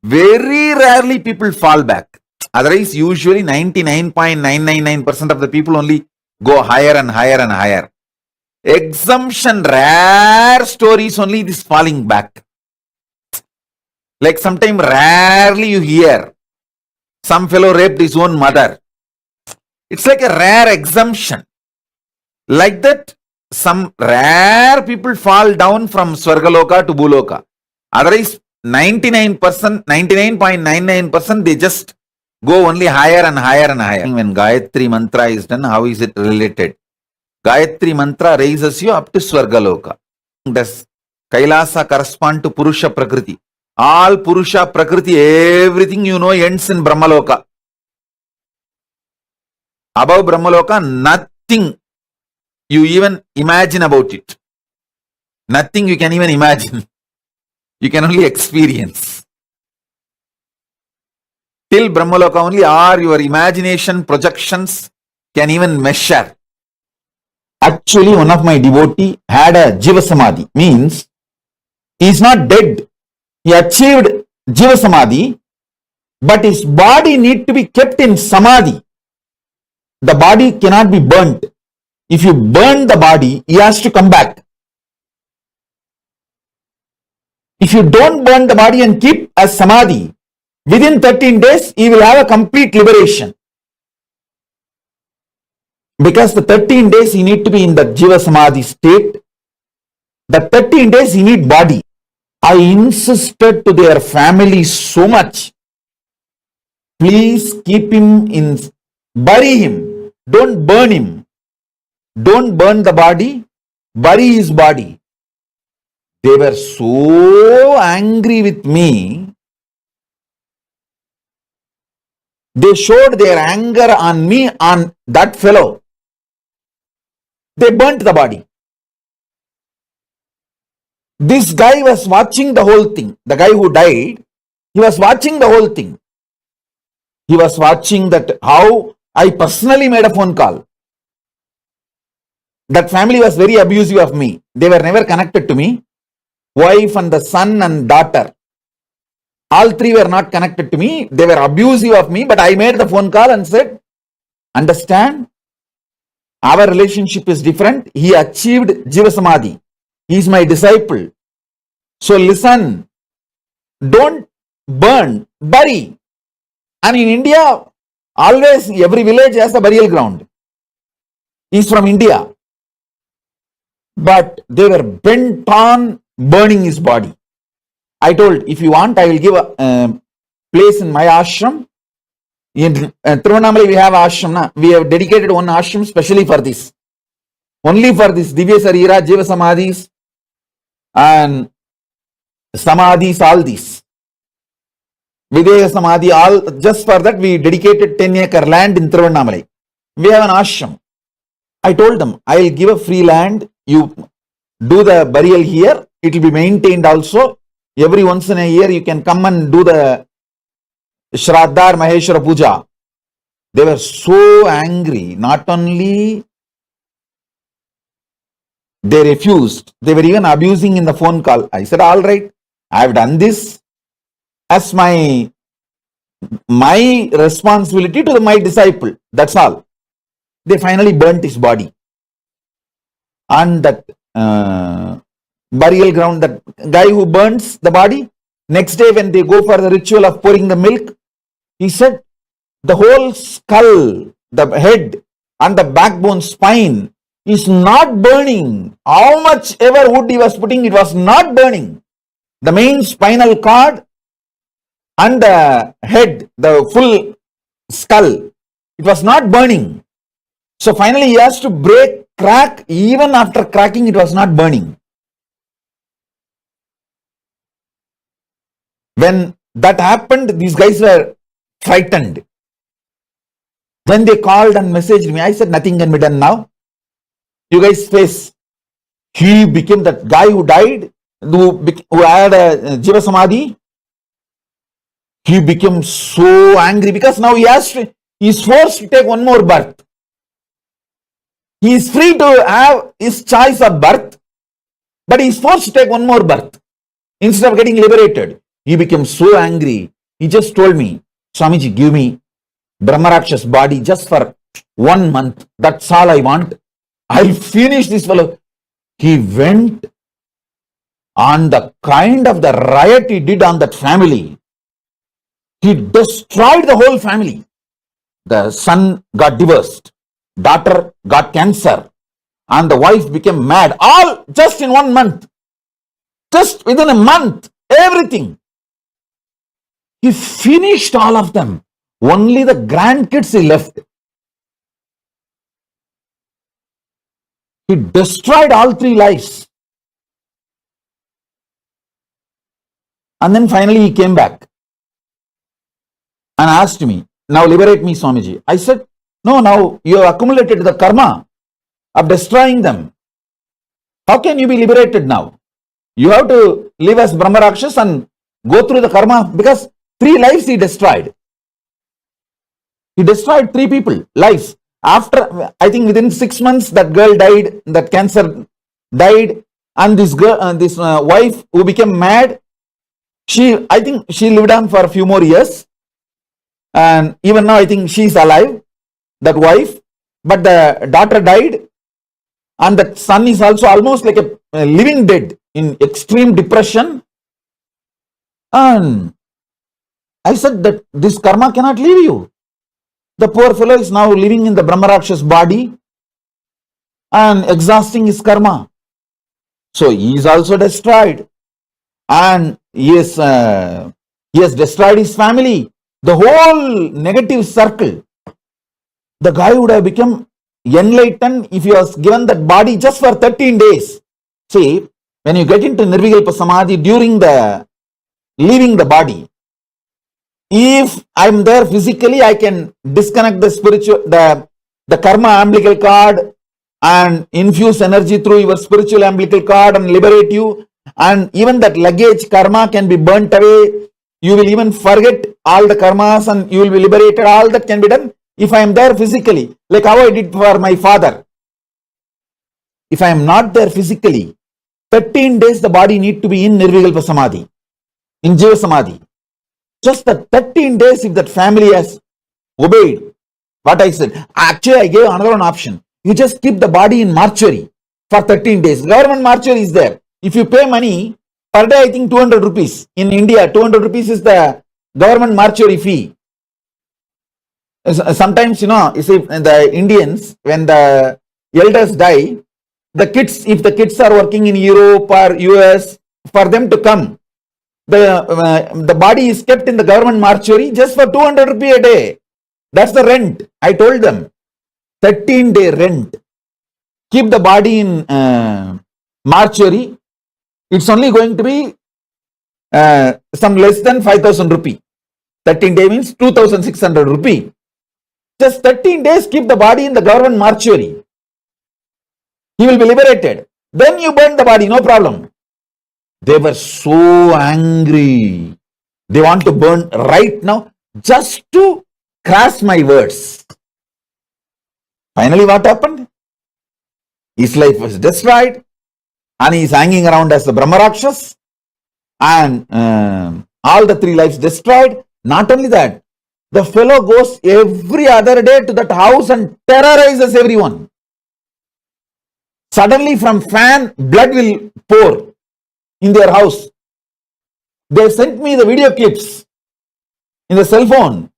very rarely people fall back. Otherwise, usually 99.999% of the people only go higher and higher and higher. Exemption, rare stories only this falling back. Like sometime rarely you hear some fellow raped his own mother. It's like a rare exemption. Like that, some rare people fall down from Swargaloka to Bhuloka. Otherwise, 99.99% they just go only higher and higher and higher. When Gayatri Mantra is done, how is it related? Gayatri Mantra raises you up to Swargaloka. Does Kailasa correspond to Purusha Prakriti? All Purusha Prakriti, everything you know ends in Brahmaloka. Above Brahmaloka, nothing you even imagine about it. Nothing you can even imagine. You can only experience. Till Brahmaloka only, or your imagination projections can even measure. Actually, one of my devotee had a Jiva Samadhi, means he is not dead. He achieved Jiva Samadhi, but his body need to be kept in Samadhi. The body cannot be burnt. If you burn the body, he has to come back. If you don't burn the body and keep as Samadhi, within 13 days, he will have a complete liberation. Because the 13 days he need to be in the Jiva Samadhi state. The 13 days he need body. I insisted to their family so much. Please keep him in, bury him. Don't burn him. Don't burn the body, bury his body. They were so angry with me. They showed their anger on me, on that fellow. They burnt the body. This guy was watching the whole thing. The guy who died, he was watching the whole thing. He was watching that how I personally made a phone call. That family was very abusive of me. They were never connected to me. Wife and the son and daughter. All three were not connected to me. They were abusive of me, but I made the phone call and said, understand, our relationship is different. He achieved Jiva Samadhi. He is my disciple. So listen, don't burn, bury. And in India, always every village has a burial ground. He is from India. But they were bent on burning his body. I told, if you want, I will give a place in my ashram. In Tiruvannamalai we have ashram. We have dedicated one ashram specially for this. Only for this Divya Sarira, Jiva Samadhis and Samadhis, all these. Videha Samadhi, all, just for that we dedicated 10-acre land in Tiruvannamalai. We have an ashram. I told them, I will give a free land. You do the burial here. It will be maintained also. Every once in a year, you can come and do the Shraddha or Maheshwara Puja. They were so angry. Not only they refused, they were even abusing in the phone call. I said, all right, I have done this as my my responsibility to my disciple. That's all. They finally burnt his body on that burial ground. That guy who burns the body, next day when they go for the ritual of pouring the milk, he said the whole skull, the head and the backbone, spine is not burning. How much ever wood he was putting, it was not burning. The main spinal cord and the head, the full skull, it was not burning. So finally he has to crack, even after cracking it was not burning. When that happened, these guys were frightened. Then they called and messaged me. I said, nothing can be done now. You guys face. He became that guy who died, who had a Jiva Samadhi. He became so angry because now he is forced to take one more birth. He is free to have his choice of birth, but he is forced to take one more birth instead of getting liberated. He became so angry. He just told me, Swamiji, give me Brahmaraksha's body just for 1 month. That's all I want. I'll finish this fellow. He went on the kind of the riot he did on that family. He destroyed the whole family. The son got divorced. Daughter got cancer. And the wife became mad. All just in 1 month. Just within a month. Everything. He finished all of them. Only the grandkids he left. He destroyed all 3 lives. And then finally he came back and asked me, now liberate me, Swamiji. I said, no, now you have accumulated the karma of destroying them. How can you be liberated now? You have to live as Brahmarakshas and go through the karma, because 3 lives he destroyed. He destroyed 3 people, lives. After, I think within 6 months, that girl died, that cancer died, and this girl, this wife who became mad, I think she lived on for a few more years. And even now, I think she's alive, that wife. But the daughter died, and the son is also almost like a living dead in extreme depression. And I said that this karma cannot leave you. The poor fellow is now living in the Brahmaraksha's body and exhausting his karma. So he is also destroyed. And he has destroyed his family. The whole negative circle. The guy would have become enlightened if he was given that body just for 13 days. See, when you get into Nirvikalpa Samadhi during the leaving the body, if I'm there physically, I can disconnect the karma umbilical cord and infuse energy through your spiritual umbilical cord and liberate you. And even that luggage karma can be burnt away. You will even forget all the karmas and you will be liberated. All that can be done if I am there physically, like how I did for my father. If I am not there physically, 13 days the body need to be in Nirvikalpa Samadhi, in Jiva Samadhi. Just the 13 days, if that family has obeyed what I said. Actually, I gave another one option. You just keep the body in mortuary for 13 days. Government mortuary is there. If you pay money, per day I think 200 rupees. In India, 200 rupees is the government mortuary fee. Sometimes, you see, the Indians, when the elders die, the kids, if the kids are working in Europe or US, for them to come, the body is kept in the government mortuary just for 200 rupees a day. That's the rent. I told them 13-day rent. Keep the body in mortuary. It's only going to be some less than 5,000 rupee. 13 day means 2,600 rupee. Just 13 days, keep the body in the government mortuary. He will be liberated. Then you burn the body, no problem. They were so angry. They want to burn right now just to crash my words. Finally, what happened? His life was destroyed and he is hanging around as the Brahmarakshas, and all the 3 lives destroyed. Not only that, The fellow goes every other day to that house and terrorizes everyone. Suddenly from fan, blood will pour in their house. They sent me the video clips in the cell phone.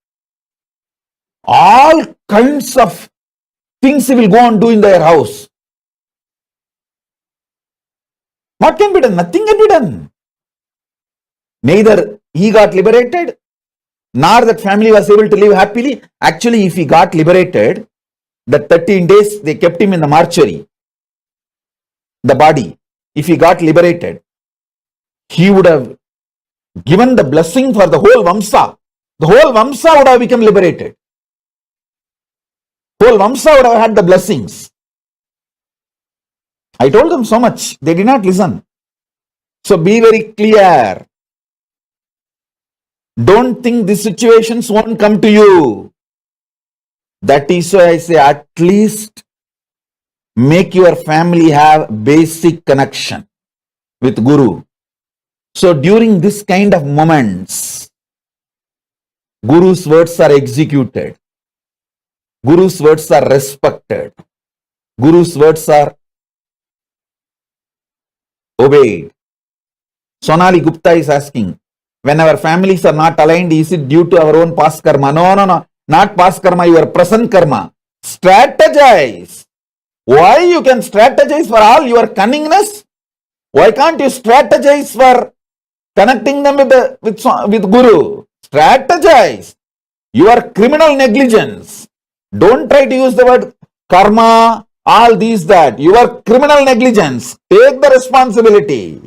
All kinds of things he will go and do in their house. What can be done? Nothing can be done. Neither he got liberated, nor that family was able to live happily. Actually, if he got liberated, that 13 days they kept him in the mortuary, the body. If he got liberated, he would have given the blessing for the whole Vamsa. The whole Vamsa would have become liberated. Whole Vamsa would have had the blessings. I told them so much. They did not listen. So be very clear. Don't think these situations won't come to you. That is why I say at least make your family have basic connection with Guru. So during this kind of moments, Guru's words are executed. Guru's words are respected. Guru's words are obeyed. Sonali Gupta is asking, when our families are not aligned, is it due to our own past karma? No. Not past karma, your present karma. Strategize. Why you can strategize for all your cunningness? Why can't you strategize for connecting them with Guru? Strategize. Your criminal negligence. Don't try to use the word karma, all these, that. Your criminal negligence. Take the responsibility.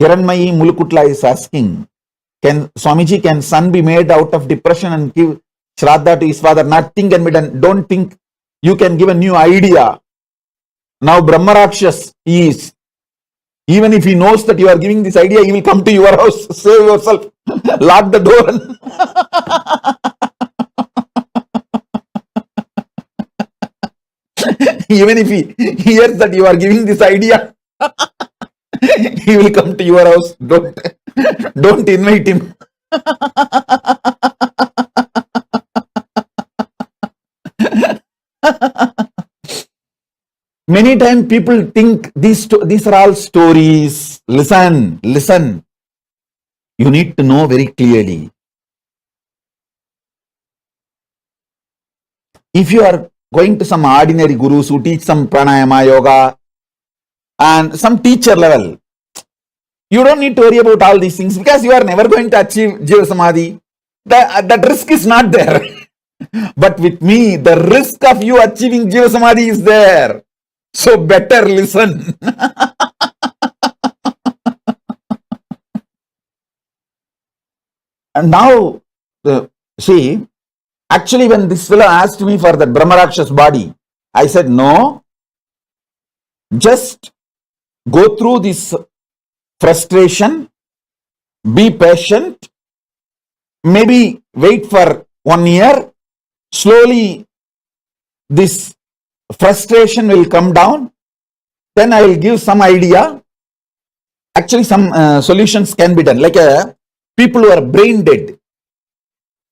Hiranmayi Mulukutla is asking, can Swamiji, can son be made out of depression and give Shraddha to his father? Nothing can be done. Don't think you can give a new idea. Now Brahmarakshas is, even if he knows that you are giving this idea, he will come to your house, save yourself, lock the door. Even if he hears that you are giving this idea, he will come to your house. Don't invite him. Many times people think these are all stories. Listen. You need to know very clearly. If you are going to some ordinary gurus who teach some pranayama, yoga, and some teacher level, you don't need to worry about all these things because you are never going to achieve Jiva Samadhi. That risk is not there. But with me, the risk of you achieving Jiva Samadhi is there. So better listen. And now, see, actually when this fellow asked me for that Brahmarakshas body, I said, no, just go through this frustration, be patient, maybe wait for 1 year, slowly this frustration will come down, then I will give some idea. Actually some solutions can be done, like people who are brain dead.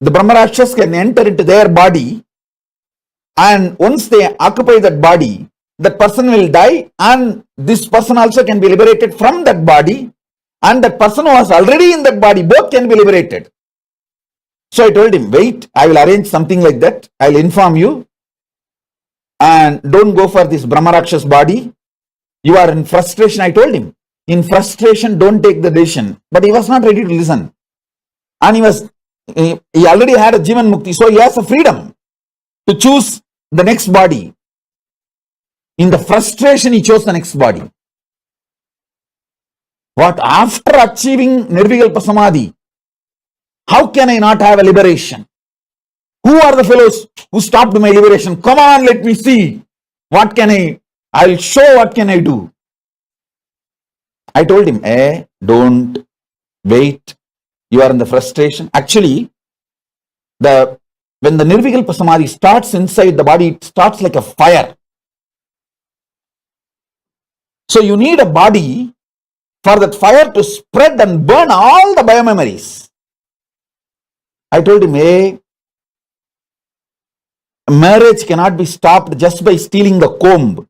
The Brahmarakshas can enter into their body, and once they occupy that body, that person will die, and this person also can be liberated from that body, and that person who was already in that body, both can be liberated. So I told him, wait, I will arrange something like that. I will inform you, and don't go for this Brahmarakshas body. You are in frustration. I told him, in frustration, don't take the decision. But he was not ready to listen. And he already had a Jivan Mukti, so he has a freedom to choose the next body. In the frustration, he chose the next body. What? After achieving Nirvikalpa Samadhi, how can I not have a liberation? Who are the fellows who stopped my liberation? Come on, let me see. What can I'll show what can I do. I told him, don't wait. You are in the frustration. Actually, when the Nirvikalpa Samadhi starts inside the body, it starts like a fire. So you need a body for that fire to spread and burn all the biomemories. I told him, hey, marriage cannot be stopped just by stealing the comb.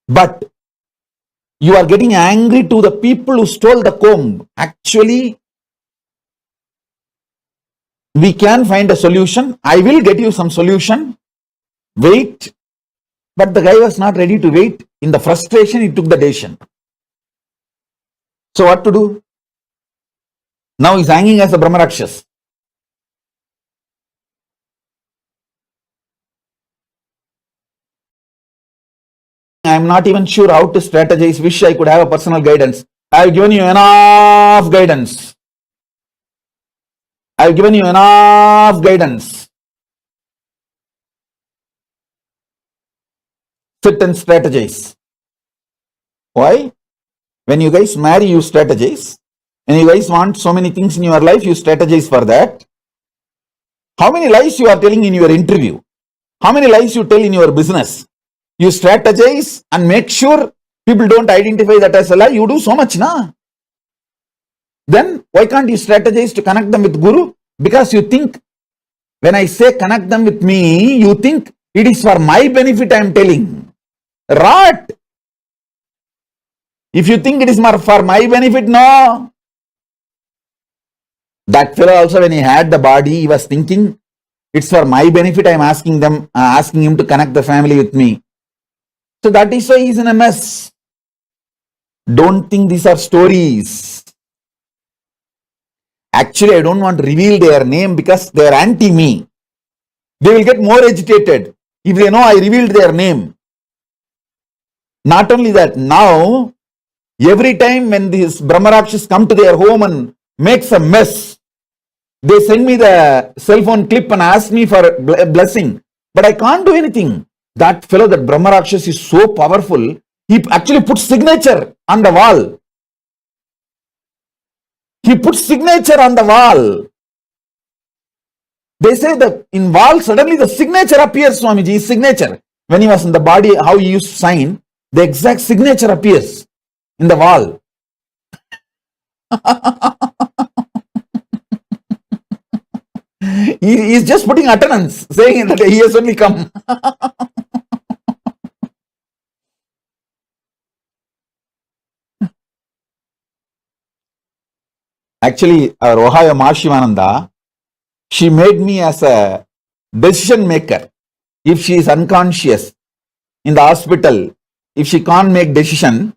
But you are getting angry to the people who stole the comb. Actually, we can find a solution. I will get you some solution. Wait. But the guy was not ready to wait. In the frustration, he took the decision. So what to do? Now he's hanging as a Brahmarakshas. I am not even sure how to strategize. Wish I could have a personal guidance. I have given you enough guidance. I have given you enough guidance. Sit and strategize. Why? When you guys marry, you strategize. When you guys want so many things in your life, you strategize for that. How many lies you are telling in your interview? How many lies you tell in your business? You strategize and make sure people don't identify that as a lie. You do so much, na? Then why can't you strategize to connect them with Guru? Because you think, when I say connect them with me, you think it is for my benefit I am telling. Rot! If you think it is for my benefit, no. That fellow also, when he had the body, he was thinking, it's for my benefit I am asking him to connect the family with me. So that is why he is in a mess. Don't think these are stories. Actually, I don't want to reveal their name because they are anti-me. They will get more agitated if they know I revealed their name. Not only that, now, every time when these Brahmarakshas come to their home and makes a mess, they send me the cell phone clip and ask me for a blessing. But I can't do anything. That fellow, that Brahmarakshas, is so powerful, he actually puts signature on the wall. He puts signature on the wall. They say that in wall, suddenly the signature appears, Swamiji, his signature. When he was in the body, how he used to sign, the exact signature appears in the wall. He is just putting attendance, saying that he has only come. Actually, our Ohio Shivananda, she made me as a decision maker. If she is unconscious in the hospital, if she can't make decision,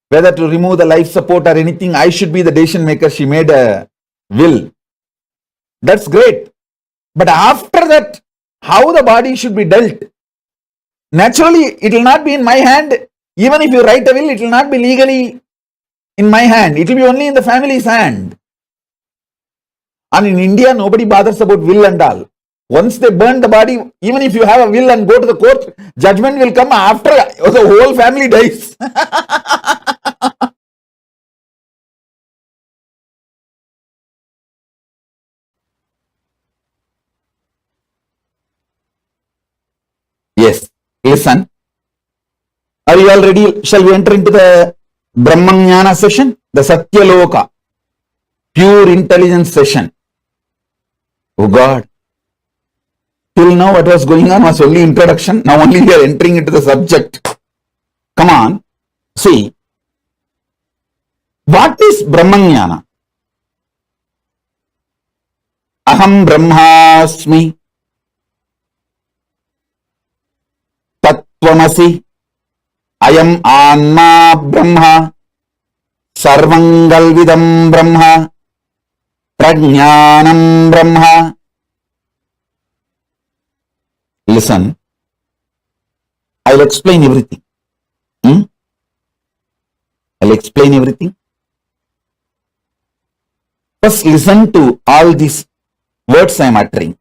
whether to remove the life support or anything, I should be the decision maker. She made a will. That's great. But after that, how the body should be dealt? Naturally, it will not be in my hand. Even if you write a will, it will not be legally in my hand. It will be only in the family's hand. And in India, nobody bothers about will and all. Once they burn the body, even if you have a will and go to the court, judgment will come after the whole family dies. Yes, listen. Are you all ready? Shall we enter into the Brahmanyana session? The Satyaloka, pure intelligence session. Oh God. Till now what was going on was only introduction. Now only we are entering into the subject. Come on. See. What is Brahmanyana? Aham Brahmasmi. Tattvamasi. Ayam Anma Brahma. Sarvangalvidam Brahma. Prajnanam Brahma. Listen, I'll explain everything. I'll explain everything. First, listen to all these words I am uttering.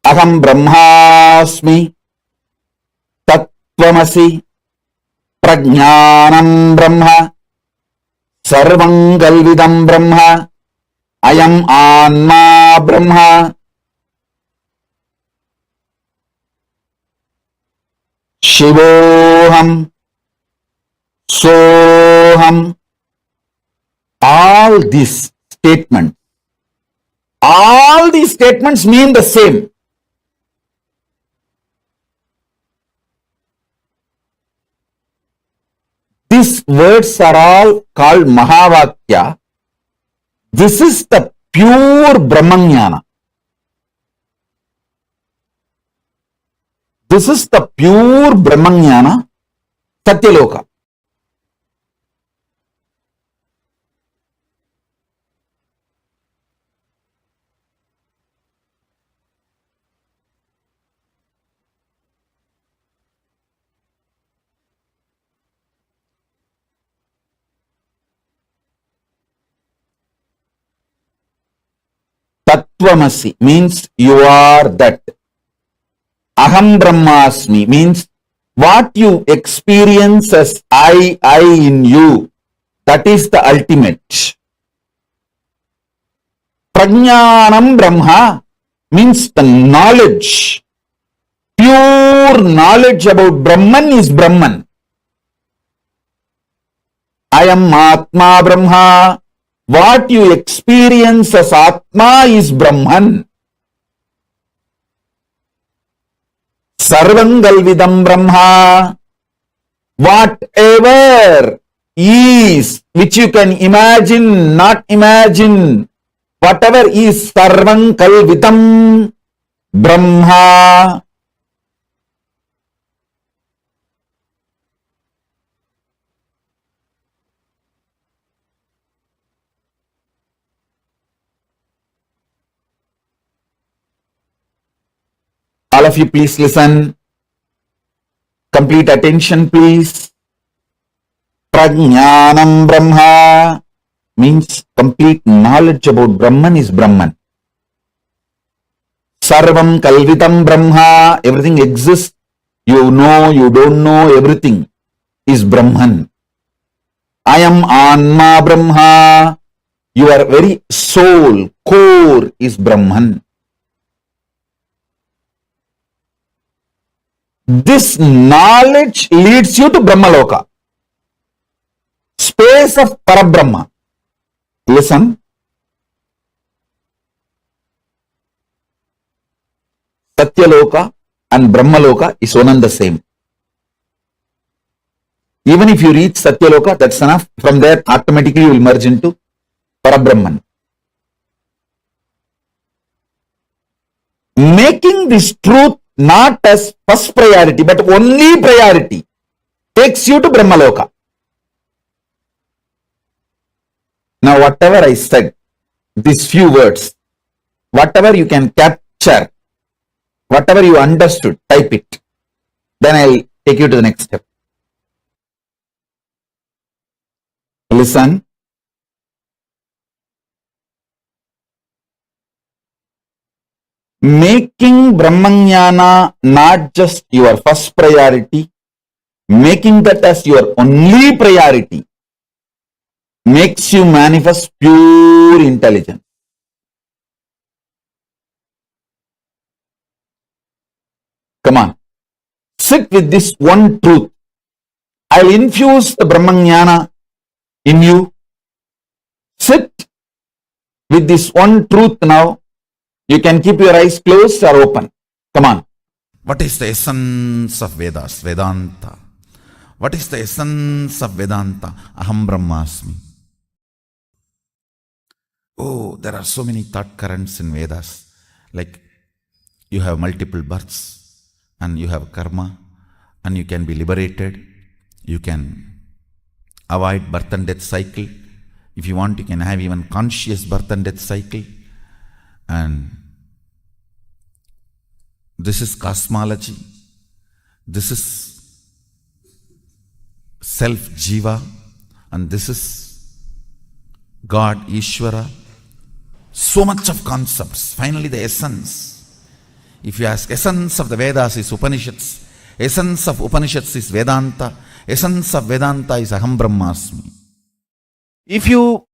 Aham Brahmasmi, Tattvamasi, Prajnanam Brahma, Sarvangalvidam Brahma, Ayam Anma Brahma, Shivoham, Soham, all these statements mean the same. These words are all called Mahavakya. This is the pure Brahmanyana. This is the pure Brahmanyana, Satyaloka. Tattvamasi means you are that. Aham Brahmasmi means what you experience as I in you. That is the ultimate. Prajnanam Brahma means the knowledge. Pure knowledge about Brahman is Brahman. I am Atma Brahma. What you experience as Atma is Brahman. Sarvangalvidam Brahma. Whatever is, which you can imagine, not imagine, whatever is Sarvangalvidam Brahma. All of you, please listen. Complete attention, please. Prajnanam Brahma means complete knowledge about Brahman is Brahman. Sarvam Kalvitam Brahma, everything exists. You know, you don't know, everything is Brahman. I am Anma Brahma. Your very soul, core is Brahman. This knowledge leads you to Brahmaloka, space of Parabrahma. Listen. Satyaloka and Brahmaloka is one and the same. Even if you reach Satyaloka, that's enough. From there, automatically you will merge into Parabrahman. Making this truth not as first priority, but only priority, takes you to Brahmaloka. Now, whatever I said, these few words, whatever you can capture, whatever you understood, type it. Then I'll take you to the next step. Listen. Making Brahmanyana not just your first priority, making that as your only priority, makes you manifest pure intelligence. Come on. Sit with this one truth. I'll infuse the Brahmanyana in you. Sit with this one truth now. You can keep your eyes closed or open. Come on. What is the essence of Vedas, Vedanta? What is the essence of Vedanta? Aham Brahmasmi. Oh, there are so many thought currents in Vedas. Like you have multiple births and you have karma and you can be liberated. You can avoid birth and death cycle. If you want, you can have even conscious birth and death cycle. And this is cosmology. This is self-jiva. And this is God, Ishvara. So much of concepts. Finally, the essence. If you ask, essence of the Vedas is Upanishads. Essence of Upanishads is Vedanta. Essence of Vedanta is Aham Brahmasmi. If you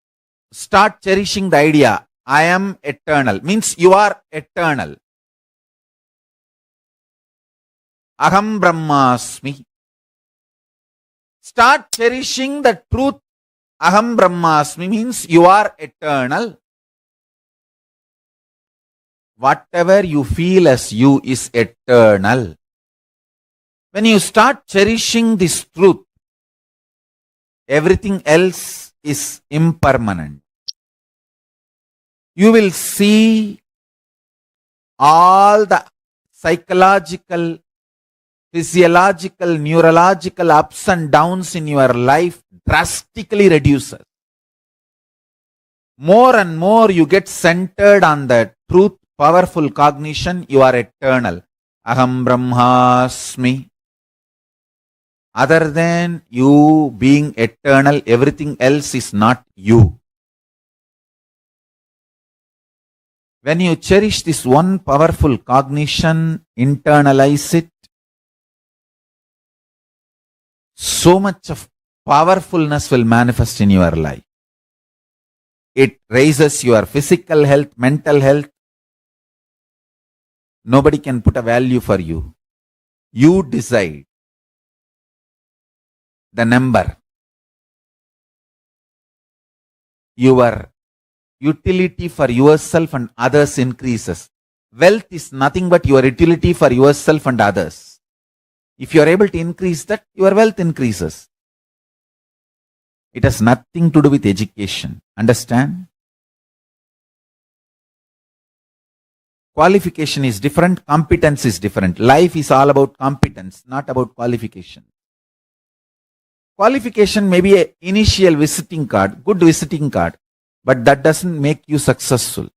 start cherishing the idea, I am eternal, means you are eternal. Aham Brahmasmi. Start cherishing the truth. Aham Brahmasmi means you are eternal. Whatever you feel as you is eternal. When you start cherishing this truth, everything else is impermanent. You will see all the psychological, physiological, neurological ups and downs in your life drastically reduces. More and more you get centered on the truth, powerful cognition, you are eternal. Aham Brahmasmi. Other than you being eternal, everything else is not you. When you cherish this one powerful cognition, internalize it, so much of powerfulness will manifest in your life. It raises your physical health, mental health. Nobody can put a value for you. You decide the number. Your utility for yourself and others increases. Wealth is nothing but your utility for yourself and others. If you are able to increase that, your wealth increases. It has nothing to do with education. Understand? Qualification is different, competence is different. Life is all about competence, not about qualification. Qualification may be an initial visiting card, good visiting card, but that doesn't make you successful.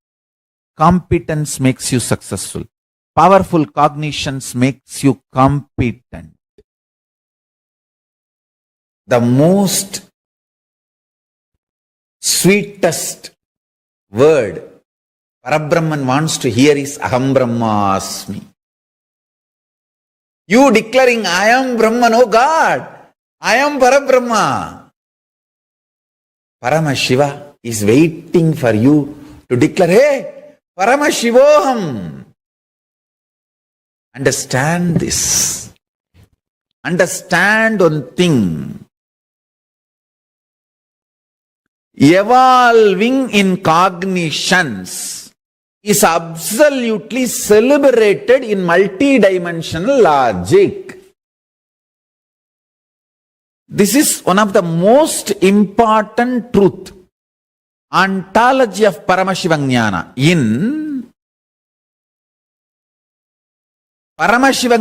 Competence makes you successful. Powerful cognitions makes you competent. The most sweetest word Parabrahman wants to hear is Aham Brahmasmi. You declaring, I am Brahman, oh God, I am Parabrahma. Paramashiva is waiting for you to declare, hey, Paramashivoham. Understand this. Understand one thing. Evolving in cognitions is absolutely celebrated in multidimensional logic. This is one of the most important truth. Ontology of Paramashiva in Paramashiva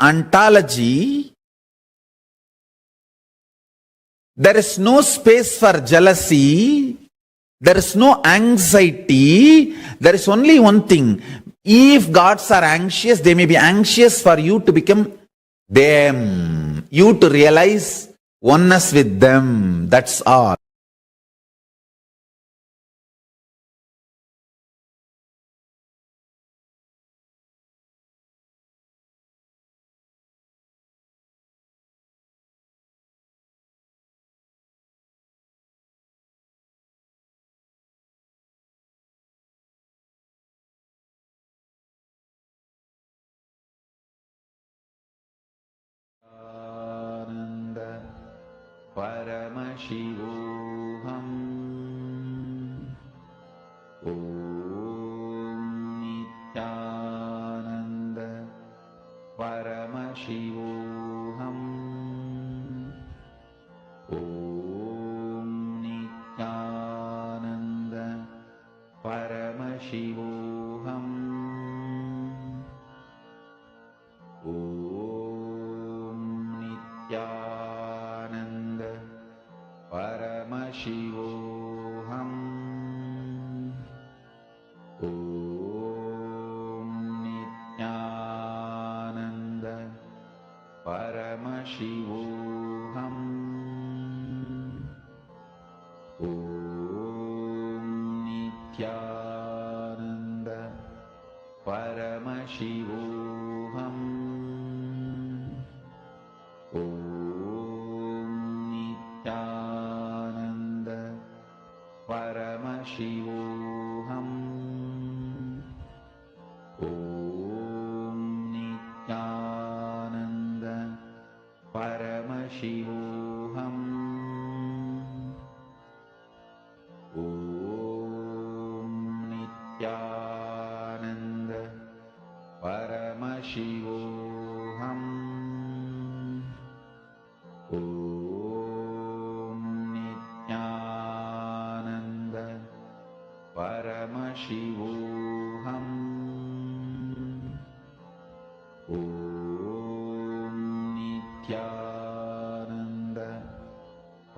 ontology, there is no space for jealousy, there is no anxiety, there is only one thing. If gods are anxious, they may be anxious for you to become them, you to realize oneness with them, that's all. Paramashivoham Om Nityananda Paramashivoham Om Nityananda Paramashivoham Om Nityananda Paramashivoham Om Nityananda Paramashivoham Om Nityananda Paramashivoham Om Nityananda Paramashivoham Om Nityananda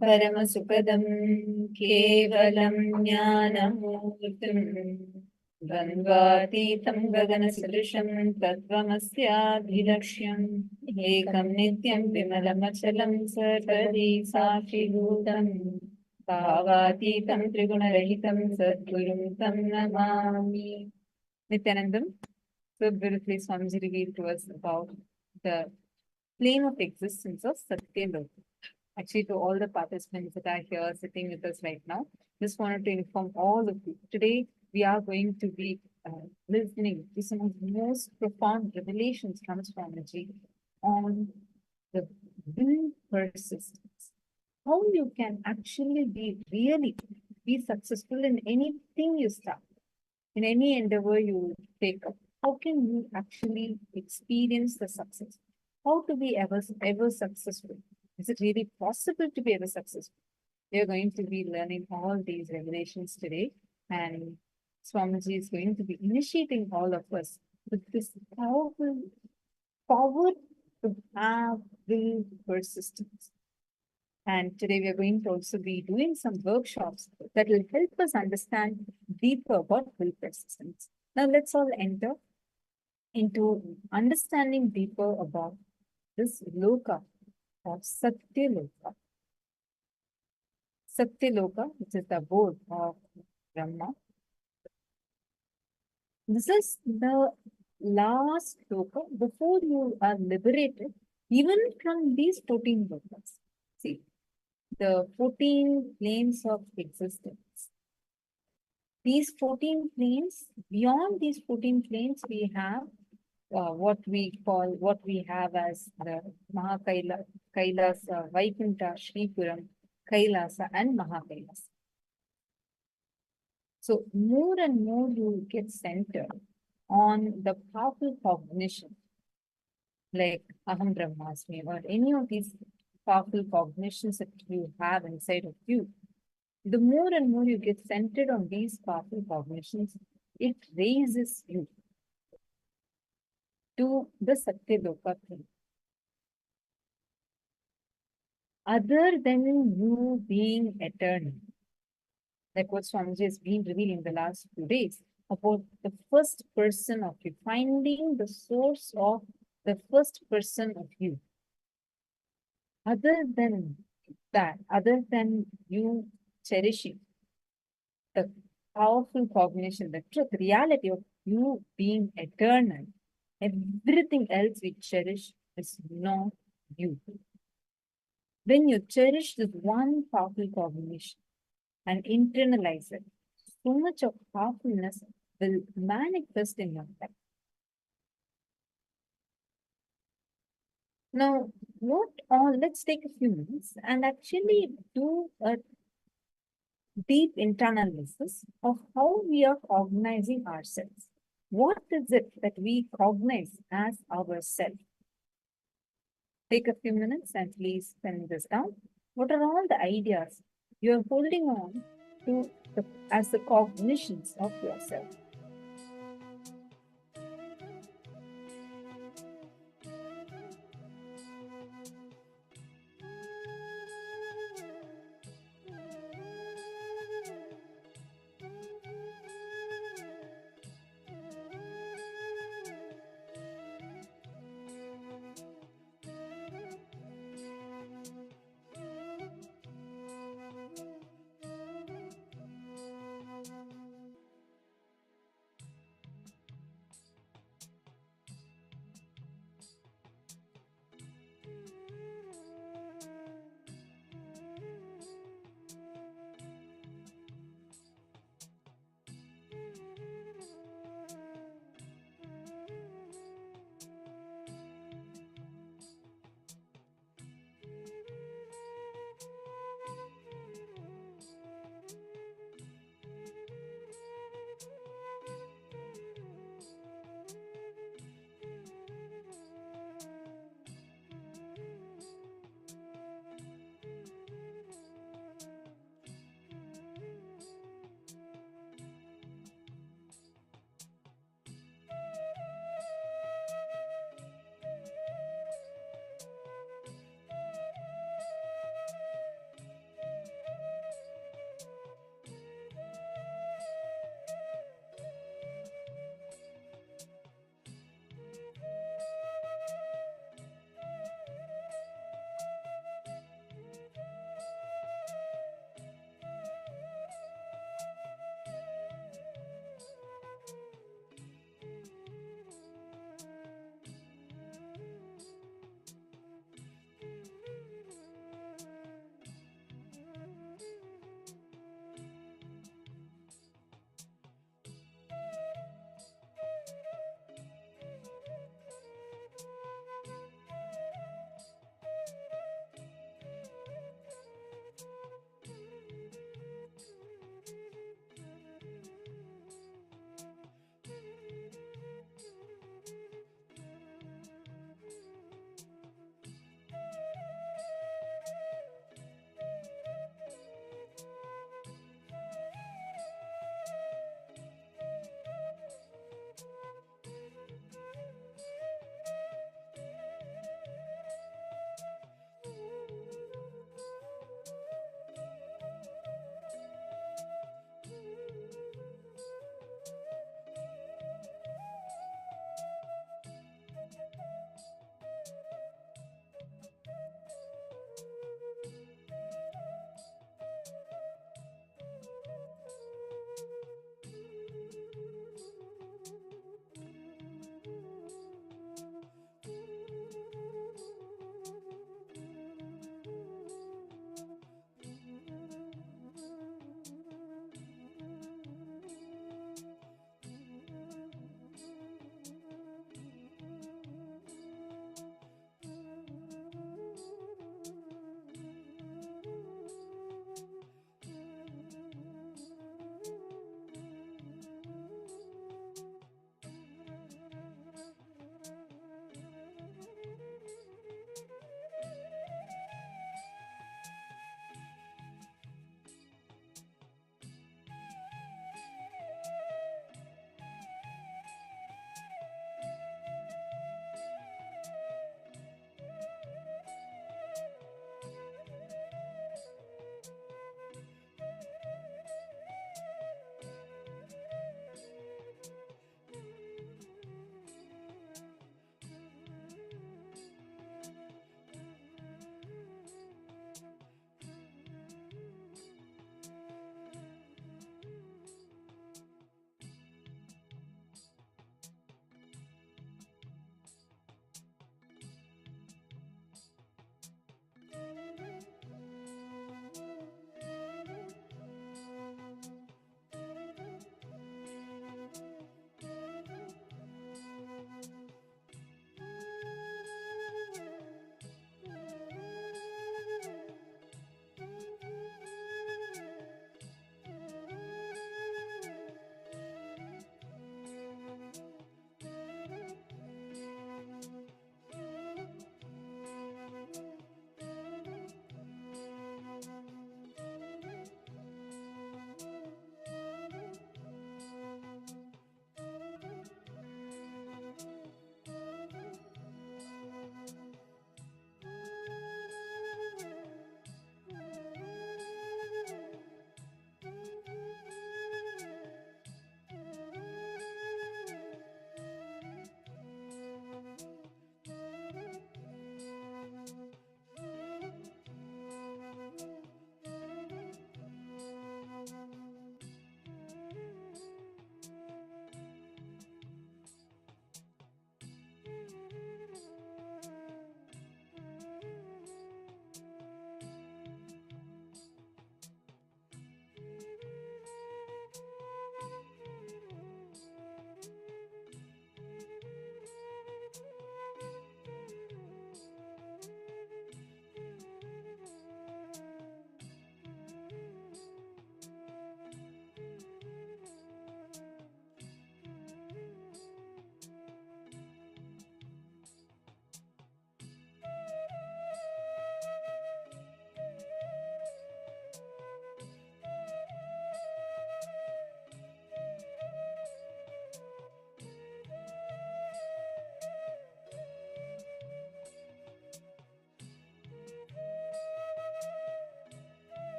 परमसुखदं केवलं ज्ञानमूर्तिं द्वन्द्वातीतं गगनसदृशं तत्त्वमस्याधिलक्ष्यम् एकं नित्यं विमलमचलं सर्वदी साक्षिभूतं भावातीतं त्रिगुणरहितं सद्गुरुं तं Namami. Nityanandam, so beautifully Swamiji revealed to us about the plane of existence of Satyaloka. Actually, to all the participants that are here sitting with us right now, just wanted to inform all of you. Today, we are going to be listening to some of the most profound revelations from Swamiji on the will persistence. How you can actually really be successful in anything you start, in any endeavor you take up. How can you actually experience the success? How to be ever successful? Is it really possible to be ever successful? We are going to be learning all these revelations today, and Swamiji is going to be initiating all of us with this powerful power to have will persistence. And today we are going to also be doing some workshops that will help us understand deeper about will persistence. Now let's all enter into understanding deeper about this loka of Satyaloka. Satyaloka, which is the abode of Brahma. This is the last loka before you are liberated, even from these 14 lokas. See, the 14 planes of existence. These 14 planes, beyond these 14 planes, we have what we have as the Mahakaila, Kailasa, Vaikunta, Shripuram, Kailasa, and Mahakailasa. So more and more you get centered on the powerful cognition, like Aham Brahmasmi, or any of these powerful cognitions that you have inside of you. The more and more you get centered on these powerful cognitions, it raises you to the Satyaloka thing. Other than you being eternal, like what Swamiji has been revealing the last few days about the first person of you, finding the source of the first person of you. Other than that, other than you cherishing the powerful cognition, the truth, reality of you being eternal, everything else we cherish is not you. When you cherish this one powerful cognition and internalize it, so much of powerfulness will manifest in your life. Now, let's take a few minutes and actually do a deep internal analysis of how we are cognizing ourselves. What is it that we cognize as ourself? Take a few minutes and please pen this down. What are all the ideas you are holding on to as the cognitions of yourself?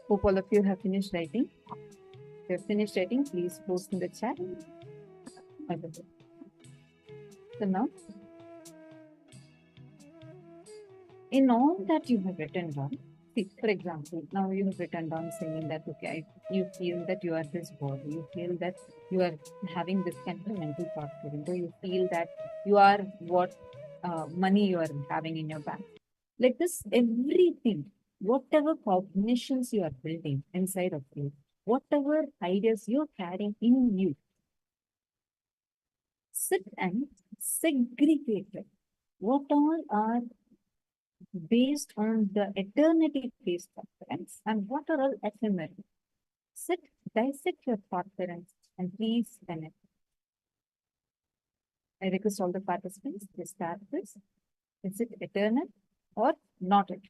Hope all of you have finished writing. If you have finished writing, please post in the chat. Okay. So now, in all that you have written down, see, for example, now you have written down saying that, okay, you feel that you are this body, you feel that you are having this kind of mental thought current, or you feel that you are what money you are having in your bank. Like this, everything, whatever cognitions you are building inside of you, whatever ideas you're carrying in you, sit and segregate it. What all are based on the eternity-based thought currents and what are all ephemeral? Sit, dissect your thought currents and please connect. I request all the participants to start this. Is it eternal or not eternal?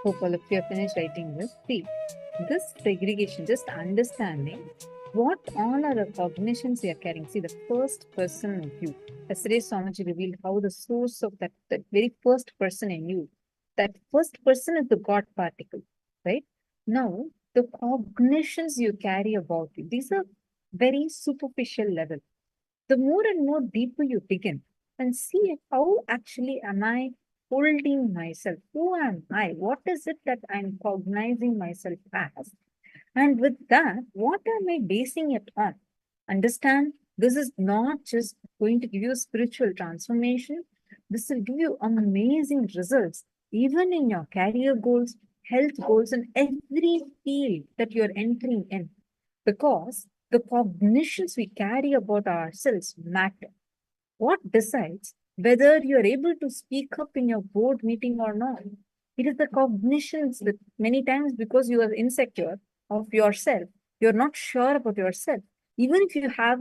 Hope all of you have finished writing this. See, this segregation, just understanding what all are the cognitions we are carrying. See, the first person of you. Yesterday, Swamiji revealed how the source of that very first person in you, that first person is the God particle, right? Now, the cognitions you carry about you, these are very superficial level. The more and more deeper you dig in and see how actually am I holding myself? Who am I? What is it that I'm cognizing myself as? And with that, what am I basing it on? Understand, this is not just going to give you spiritual transformation. This will give you amazing results, even in your career goals, health goals, and every field that you're entering in. Because the cognitions we carry about ourselves matter. What decides whether you're able to speak up in your board meeting or not? It is the cognitions that many times because you are insecure of yourself, you're not sure about yourself. Even if you have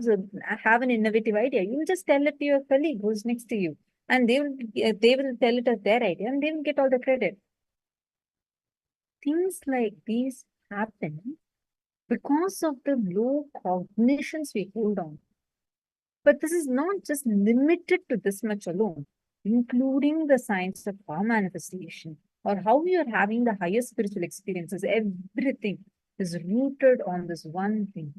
an innovative idea, you will just tell it to your colleague who's next to you, and they will tell it as their idea, and they will get all the credit. Things like these happen because of the low cognitions we hold on. But this is not just limited to this much alone, including the science of power manifestation or how you are having the highest spiritual experiences. Everything is rooted on this one thing.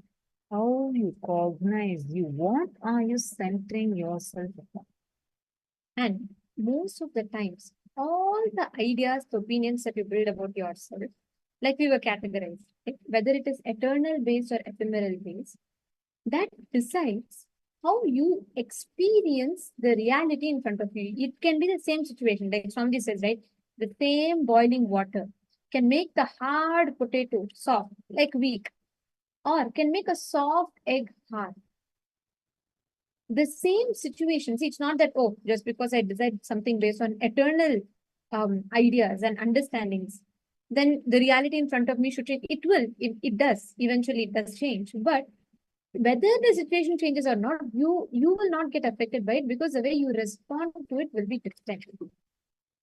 How you cognize you. What are you centering yourself upon? And most of the times, all the ideas, the opinions that you build about yourself, like we were categorized, right? Whether it is eternal based or ephemeral based, that decides how you experience the reality in front of you. It can be the same situation, like Swamiji says, right? The same boiling water can make the hard potato soft, like weak, or can make a soft egg hard. The same situation, see, it's not that, oh, just because I decide something based on eternal ideas and understandings, then the reality in front of me should change. It will, it does, eventually it does change. But whether the situation changes or not, you will not get affected by it because the way you respond to it will be different.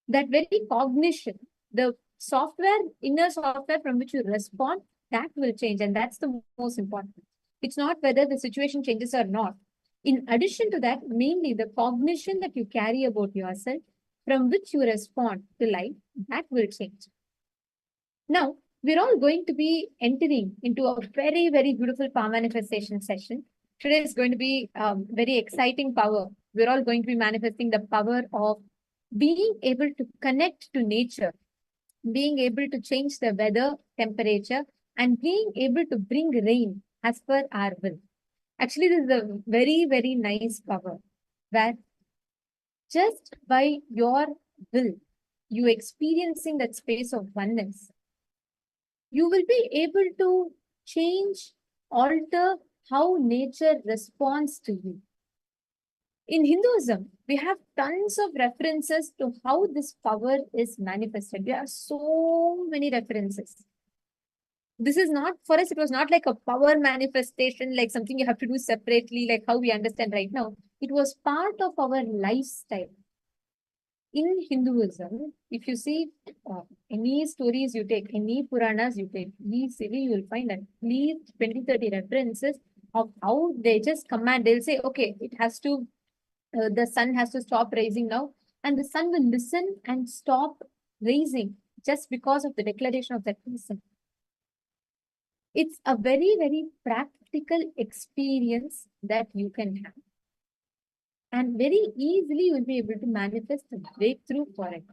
That very cognition, the software, inner software from which you respond, that will change. And that's the most important. It's not whether the situation changes or not. In addition to that, mainly the cognition that you carry about yourself from which you respond to life, that will change. Now, we're all going to be entering into a very, very beautiful power manifestation session. Today is going to be very exciting power. We're all going to be manifesting the power of being able to connect to nature, being able to change the weather, temperature, and being able to bring rain as per our will. Actually, this is a very, very nice power where just by your will, you experiencing that space of oneness, you will be able to change, alter how nature responds to you. In Hinduism, we have tons of references to how this power is manifested. There are so many references. This is not, for us, it was not like a power manifestation, like something you have to do separately, like how we understand right now. It was part of our lifestyle. In Hinduism, if you see any stories you take, any Puranas you take, easily you will find at least 20-30 references of how they just command. They'll say, okay, it has to, the sun has to stop rising now, and the sun will listen and stop rising just because of the declaration of that person. It's a very, very practical experience that you can have. And very easily you will be able to manifest a breakthrough for it.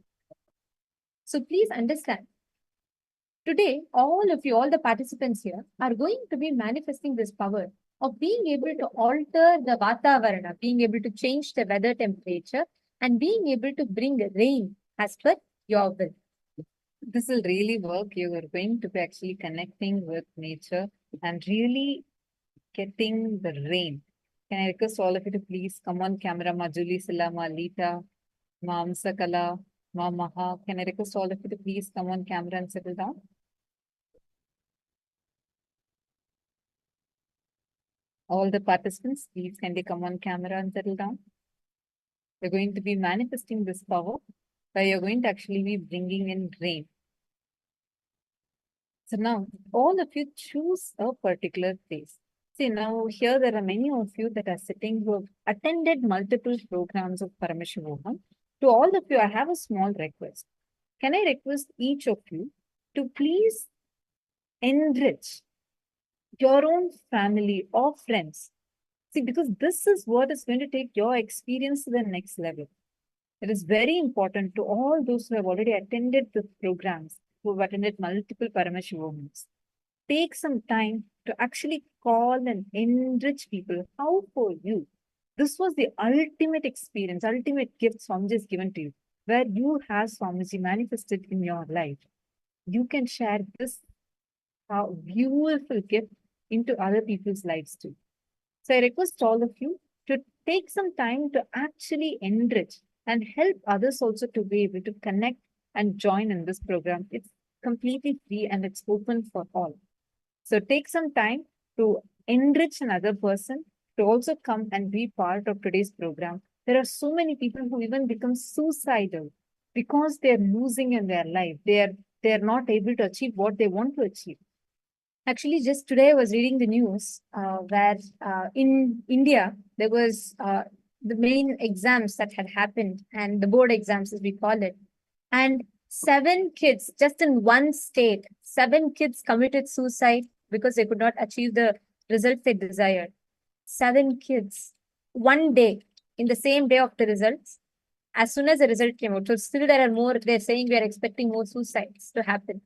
So please understand, today, all of you, all the participants here are going to be manifesting this power of being able to alter the Vatavarana, being able to change the weather temperature, and being able to bring rain as per your will. This will really work. You are going to be actually connecting with nature and really getting the rain. Can I request all of you to please come on camera, Ma Julie Silla, Ma Lita, Ma Amsakala, Ma Maha. Can I request all of you to please come on camera and settle down? All the participants, please can they come on camera and settle down? We're going to be manifesting this power where you're going to actually be bringing in rain. So now all of you choose a particular place. See, now here there are many of you that are sitting who have attended multiple programs of Paramashivoham. To all of you, I have a small request. Can I request each of you to please enrich your own family or friends? See, because this is what is going to take your experience to the next level. It is very important to all those who have already attended the programs, who have attended multiple Paramashivohams. Take some time to actually call and enrich people. How for you? This was the ultimate experience, ultimate gift Swamiji has given to you, where you have Swamiji manifested in your life. You can share this beautiful gift into other people's lives too. So I request all of you to take some time to actually enrich and help others also to be able to connect and join in this program. It's completely free and it's open for all. So take some time to enrich another person to also come and be part of today's program. There are so many people who even become suicidal because they're losing in their life. They're not able to achieve what they want to achieve. Actually, just today I was reading the news where in India there was the main exams that had happened and the board exams as we call it. And 7 kids, just in one state, 7 kids committed suicide because they could not achieve the results they desired. 7 kids, one day, in the same day of the results, as soon as the result came out. So still there are more, they're saying we are expecting more suicides to happen.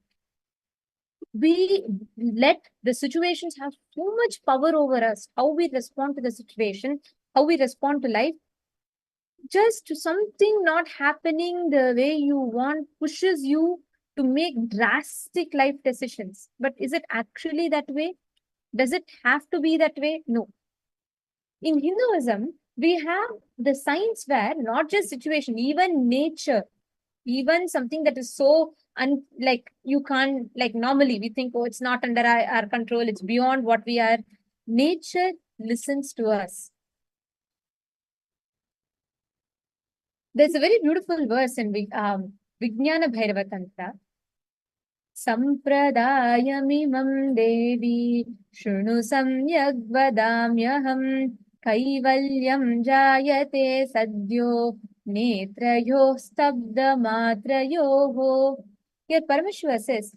We let the situations have too much power over us, how we respond to the situation, how we respond to life. Just something not happening the way you want pushes you to make drastic life decisions. But is it actually that way? Does it have to be that way? No. In Hinduism, we have the science where not just situation, even nature, even something that is so like you can't, like normally we think, oh, it's not under our control, it's beyond what we are. Nature listens to us. There's a very beautiful verse in Vijnana Bhairava Tantra. Sampradayamimam devi shunu samyak vadamyaham kaivalyam jayate sadyo netrayo stabda matrayoho. Here Paramashiva says,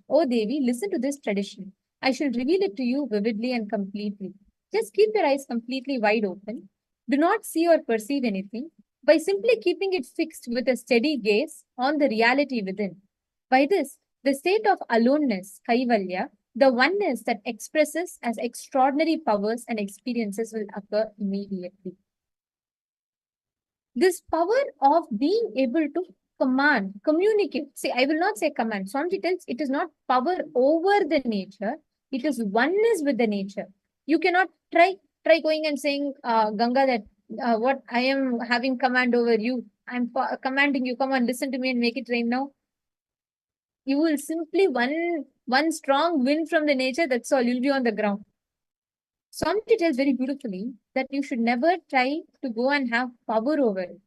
O Devi, listen to this tradition. I shall reveal it to you vividly and completely. Just keep your eyes completely wide open. Do not see or perceive anything. By simply keeping it fixed with a steady gaze on the reality within. By this, the state of aloneness, Kaivalya, the oneness that expresses as extraordinary powers and experiences will occur immediately. This power of being able to command, communicate. See, I will not say command. Swamiji tells it is not power over the nature. It is oneness with the nature. You cannot try going and saying, Ganga, that what I am having command over you. I'm commanding you, come on, listen to me and make it rain now. You will simply one strong wind from the nature, that's all, you'll be on the ground. Swamiji tells very beautifully that you should never try to go and have power over it.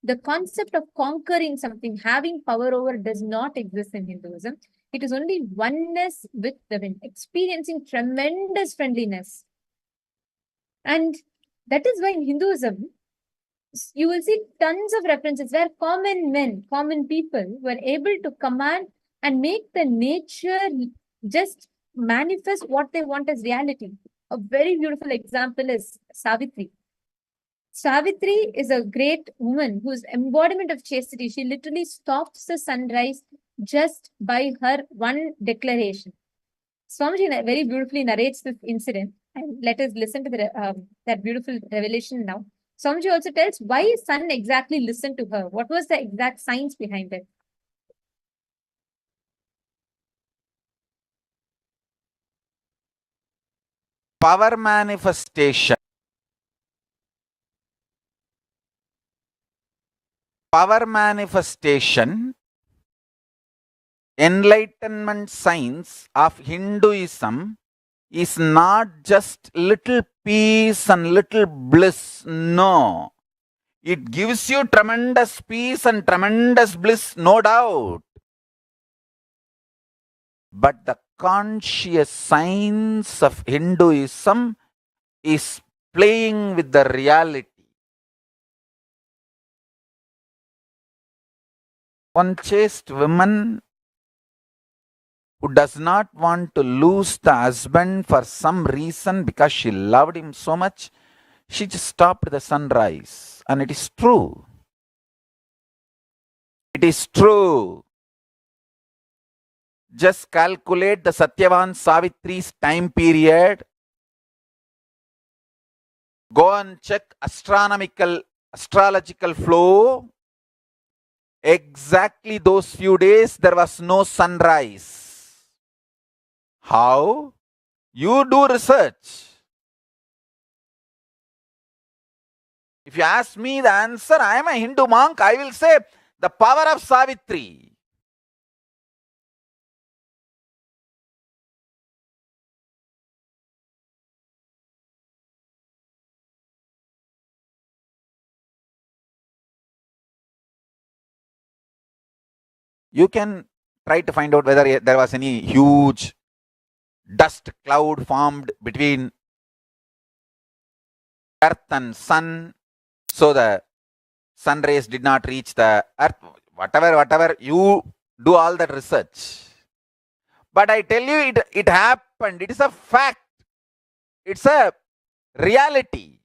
The concept of conquering something, having power over, does not exist in Hinduism. It is only oneness with the wind, experiencing tremendous friendliness. And that is why in Hinduism, you will see tons of references where common men, common people were able to command and make the nature just manifest what they want as reality. A very beautiful example is Savitri. Savitri is a great woman whose embodiment of chastity. She literally stops the sunrise just by her one declaration. Swamiji very beautifully narrates this incident, and let us listen to that beautiful revelation now. Swamiji also tells why sun exactly listened to her. What was the exact science behind it? Power manifestation. Power manifestation, enlightenment science of Hinduism is not just little peace and little bliss. No. It gives you tremendous peace and tremendous bliss, no doubt. But the conscious science of Hinduism is playing with the reality. One chaste woman who does not want to lose the husband for some reason because she loved him so much, she just stopped the sunrise. And it is true. It is true. Just calculate the Satyavan Savitri's time period. Go and check astrological flow. Exactly those few days there was no sunrise. How? You do research. If you ask me the answer, I am a Hindu monk, I will say the power of Savitri. You can try to find out whether there was any huge dust cloud formed between earth and sun, so the sun rays did not reach the earth. Whatever, you do all that research. But I tell you, it happened. It is a fact. It's a reality.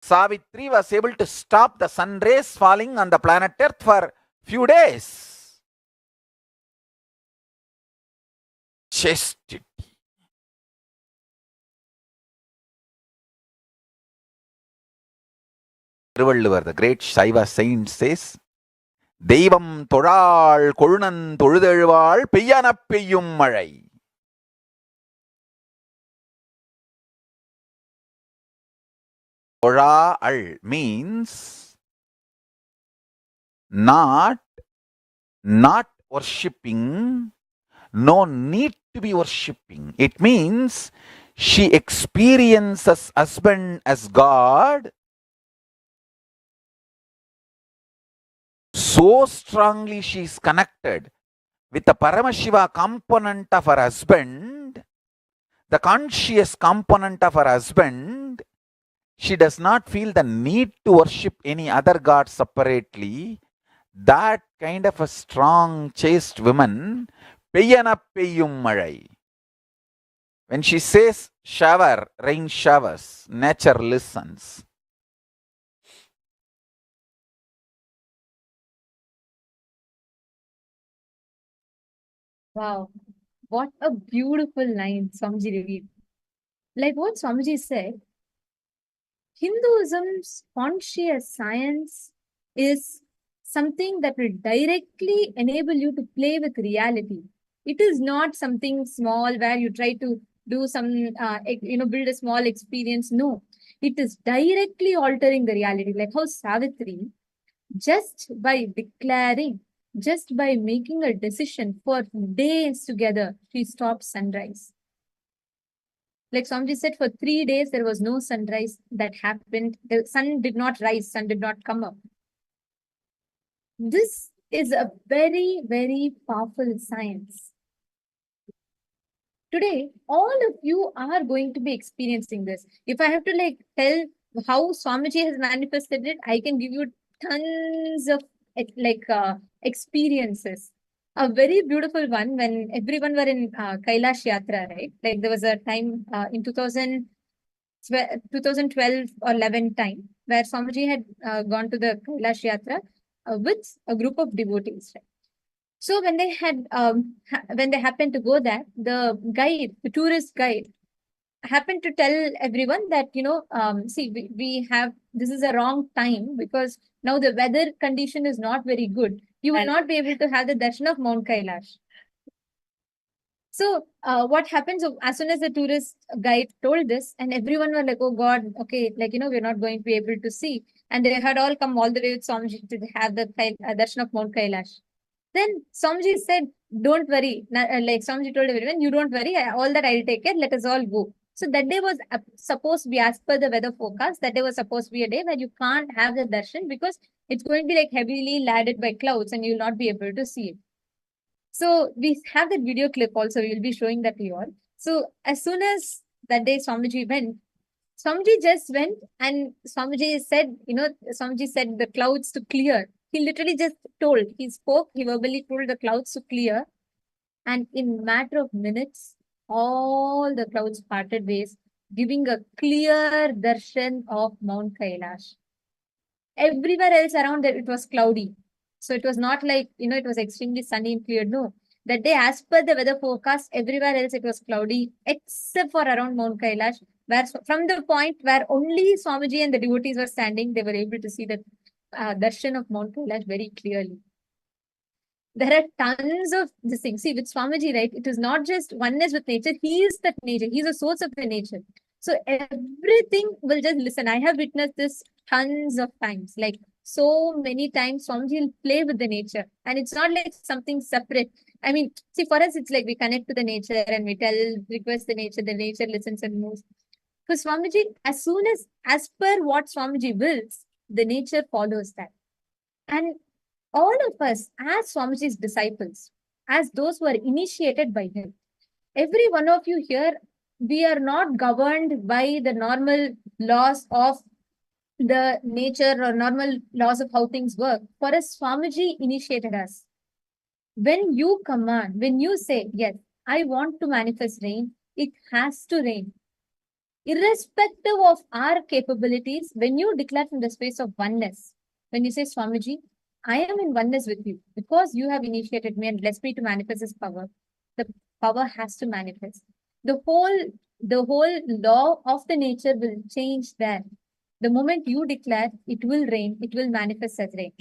Savitri was able to stop the sun rays falling on the planet Earth for few days. Chastity. The great Shaiva saint says, Devam Toral Korunan Toludezhval Peyyana Peyyum Mazhai. Toral means not worshipping, no need to be worshipping. It means she experiences husband as God so strongly, she is connected with the Paramashiva component of her husband, the conscious component of her husband. She does not feel the need to worship any other god separately. That kind of a strong, chaste woman, Peyyana Peyyum Mazhai. When she says shower, rain showers, nature listens. Wow, what a beautiful line Swamiji revealed. Like what Swamiji said, Hinduism's conscious science is something that will directly enable you to play with reality. It is not something small where you try to do some, build a small experience. No, it is directly altering the reality. Like how Savitri, just by declaring, just by making a decision for days together, she stopped sunrise. Like Swamiji said, for 3 days, there was no sunrise that happened. The sun did not rise, sun did not come up. This is a very, very powerful science. Today, all of you are going to be experiencing this. If I have to tell how Swamiji has manifested it, I can give you tons of experiences. A very beautiful one when everyone were in Kailash Yatra, right? Like there was a time in 2012 or 11 time where Swamiji had gone to the Kailash Yatra with a group of devotees, right? So when they had when they happened to go there, the tourist guide, happened to tell everyone that see, we have, this is a wrong time because now the weather condition is not very good. You will not be able to have the darshan of Mount Kailash. So what happens as soon as the tourist guide told this, and everyone were like, oh God, okay, we're not going to be able to see. And they had all come all the way with Swamiji to have the darshan of Mount Kailash. Then Swamiji said, don't worry. Like Swamiji told everyone, you don't worry, all that I'll take care, let us all go. So that day was supposed to be, as per the weather forecast, that day was supposed to be a day where you can't have the darshan because It's going to be like heavily laden by clouds and you'll not be able to see it. So we have that video clip also. We'll be showing that to you all. So as soon as that day Swamiji went, Swamiji just went and Swamiji said, Swamiji said the clouds to clear. He literally just told, he spoke, he verbally told the clouds to clear. And in matter of minutes, all the clouds parted ways, giving a clear darshan of Mount Kailash. Everywhere else around it, it was cloudy. So it was not like, it was extremely sunny and clear. No. That day, as per the weather forecast, everywhere else it was cloudy, except for around Mount Kailash, where from the point where only Swamiji and the devotees were standing, they were able to see the darshan of Mount Kailash very clearly. There are tons of this thing. See, with Swamiji, right, it is not just oneness with nature. He is that nature. He is the source of the nature. So everything will just listen. I have witnessed this tons of times. Like so many times, Swamiji will play with the nature. And it's not like something separate. I mean, see, for us, it's like we connect to the nature and we request the nature listens and moves. For Swamiji, as per what Swamiji wills, the nature follows that. And all of us, as Swamiji's disciples, as those who are initiated by him, every one of you here, we are not governed by the normal laws of the nature or normal laws of how things work. For us, Swamiji initiated us. When you command, when you say, yes, I want to manifest rain, it has to rain. Irrespective of our capabilities, when you declare from the space of oneness, when you say, Swamiji, I am in oneness with you because you have initiated me and blessed me to manifest this power. The power has to manifest. The whole law of the nature will change there. The moment you declare, it will rain, it will manifest as rain.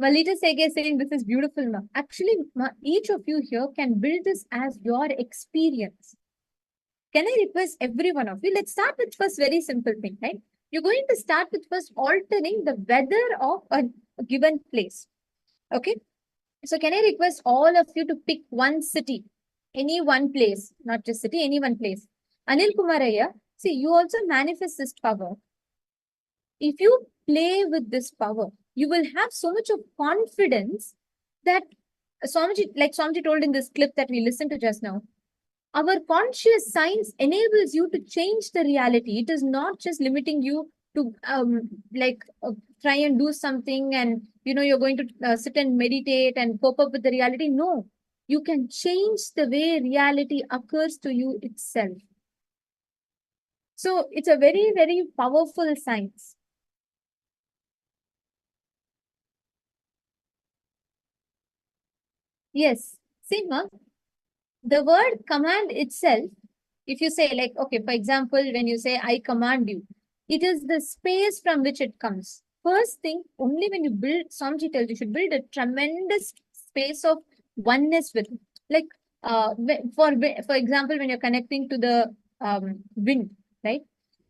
Malita Sege is saying this is beautiful. Ma. Actually, each of you here can build this as your experience. Can I request every one of you? Let's start with first very simple thing, right? You're going to start with first altering the weather of a given place. Okay. So can I request all of you to pick one city, any one place, not just city, any one place. Anil Kumaraya, see, you also manifest this power. If you play with this power, you will have so much of confidence that Swamiji, like Swamiji told in this clip that we listened to just now, our conscious science enables you to change the reality. It is not just limiting you to try and do something and you're going to sit and meditate and cope up with the reality. No, you can change the way reality occurs to you itself. So it's a very, very powerful science. Yes, see, ma, the word command itself, if you say like, okay, for example, when you say, I command you, it is the space from which it comes. First thing, only when you build, Swamiji tells you should build a tremendous space of oneness with it. Like, for example, when you're connecting to the wind, right?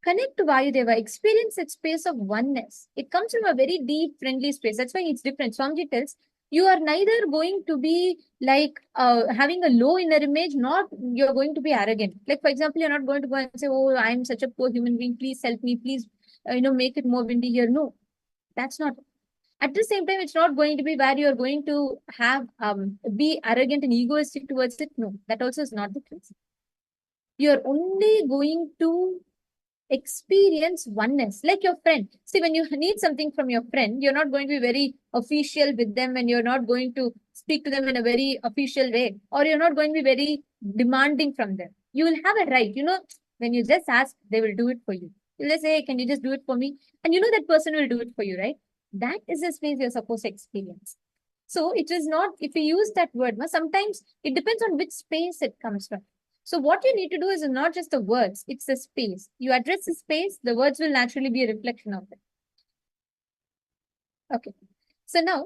Connect to Vayudeva, experience that space of oneness. It comes from a very deep, friendly space. That's why it's different. Swamiji tells, you are neither going to be like having a low inner image, not you're going to be arrogant. Like, for example, you're not going to go and say, oh, I'm such a poor human being. Please help me. Please, make it more windy here. No, that's not. At the same time, it's not going to be where you're going to have be arrogant and egoistic towards it. No, that also is not the case. You're only going to experience oneness, like your friend. See, when you need something from your friend, you're not going to be very official with them and you're not going to speak to them in a very official way, or you're not going to be very demanding from them. You will have a right, when you just ask, they will do it for you. You'll just say, hey, can you just do it for me? And that person will do it for you, right? That is the space you're supposed to experience. So it is not, if you use that word, sometimes it depends on which space it comes from. So what you need to do is not just the words, it's the space. You address the space, the words will naturally be a reflection of it. Okay. So now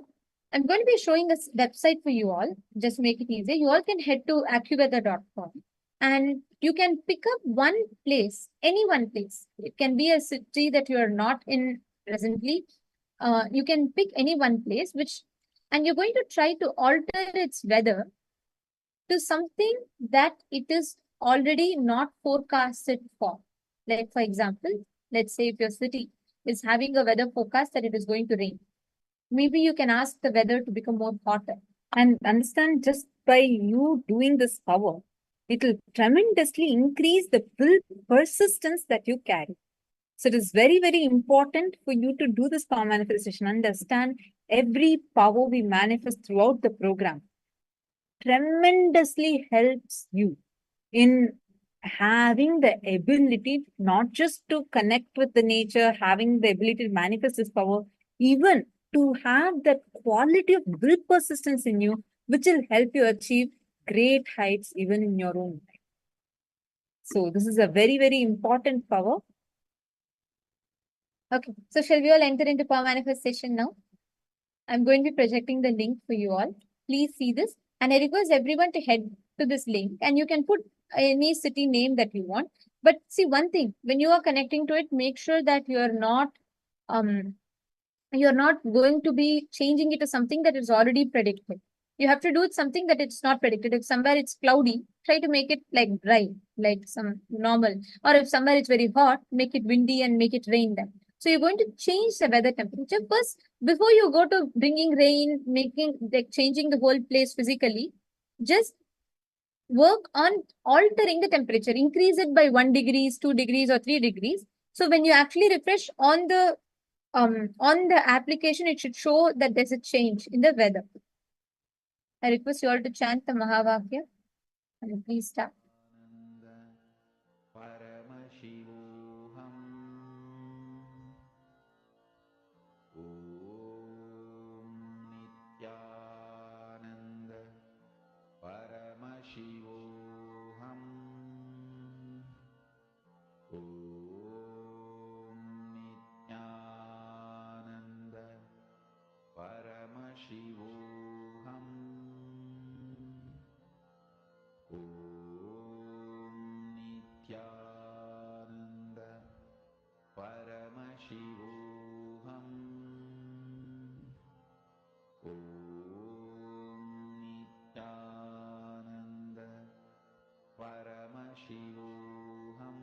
I'm going to be showing a website for you all. Just make it easy. You all can head to accuweather.com and you can pick up one place, any one place. It can be a city that you are not in presently. You can pick any one place and you're going to try to alter its weather to something that it is already not forecasted for. Like, for example, let's say if your city is having a weather forecast that it is going to rain. Maybe you can ask the weather to become more hotter. And understand, just by you doing this power, it will tremendously increase the will persistence that you carry. So it is very, very important for you to do this power manifestation. Understand every power we manifest throughout the program tremendously helps you in having the ability not just to connect with the nature, having the ability to manifest this power, even to have that quality of will persistence in you, which will help you achieve great heights even in your own life. So this is a very, very important power. Okay, so shall we all enter into power manifestation now? I'm going to be projecting the link for you all. Please see this. And I request everyone to head to this link, and you can put any city name that you want. But see, one thing, when you are connecting to it, make sure that you're not going to be changing it to something that is already predicted. You have to do it something that it's not predicted. If somewhere it's cloudy, try to make it like dry, like some normal. Or if somewhere it's very hot, make it windy and make it rain then. So you're going to change the weather temperature first before you go to bringing rain, changing the whole place physically. Just work on altering the temperature. Increase it by 1 degrees, 2 degrees, or 3 degrees. So when you actually refresh on the application, it should show that there's a change in the weather. I request you all to chant the Mahavakya and please start. Paramashivoham Om Nityananda Paramashivoham Om Nityananda Paramashivoham Om Nityananda Paramashivoham Om Nityananda Paramashivoham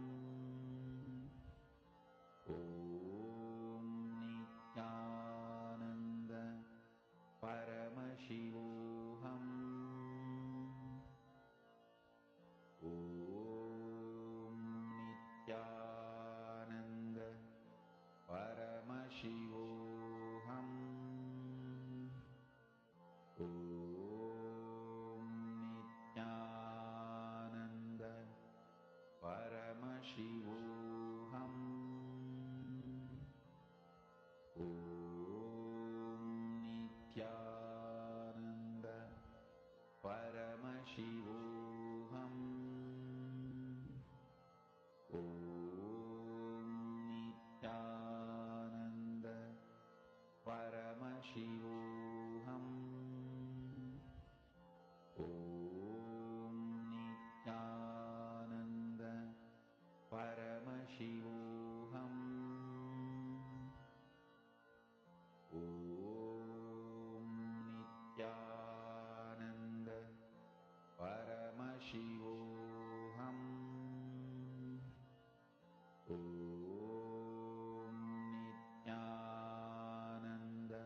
Om Nityananda Paramashivoham Om Nityananda Paramashivoham Om Nityananda Paramashivoham Om Nityananda Paramashivoham Om Nityananda Paramashivoham Om Nityananda Paramashivoham Om Nityananda Paramashivoham Om Nityananda Paramashivoham Om Nityananda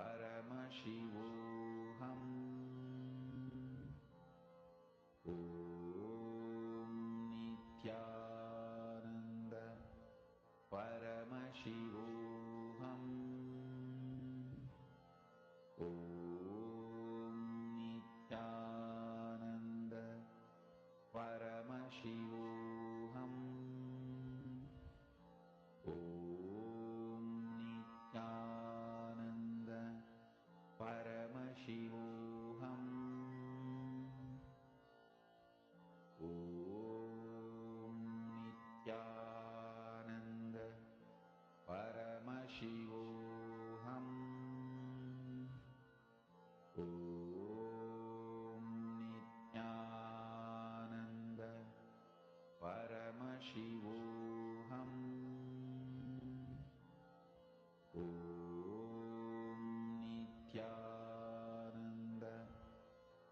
Paramashivoham Om Nityananda Paramashivoham Om Nityananda Paramashivoham Om Nityananda Paramashivoham Om Nityananda Paramashivoham Om Nityananda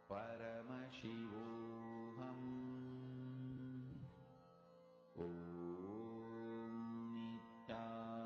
Paramashivoham Om Nityananda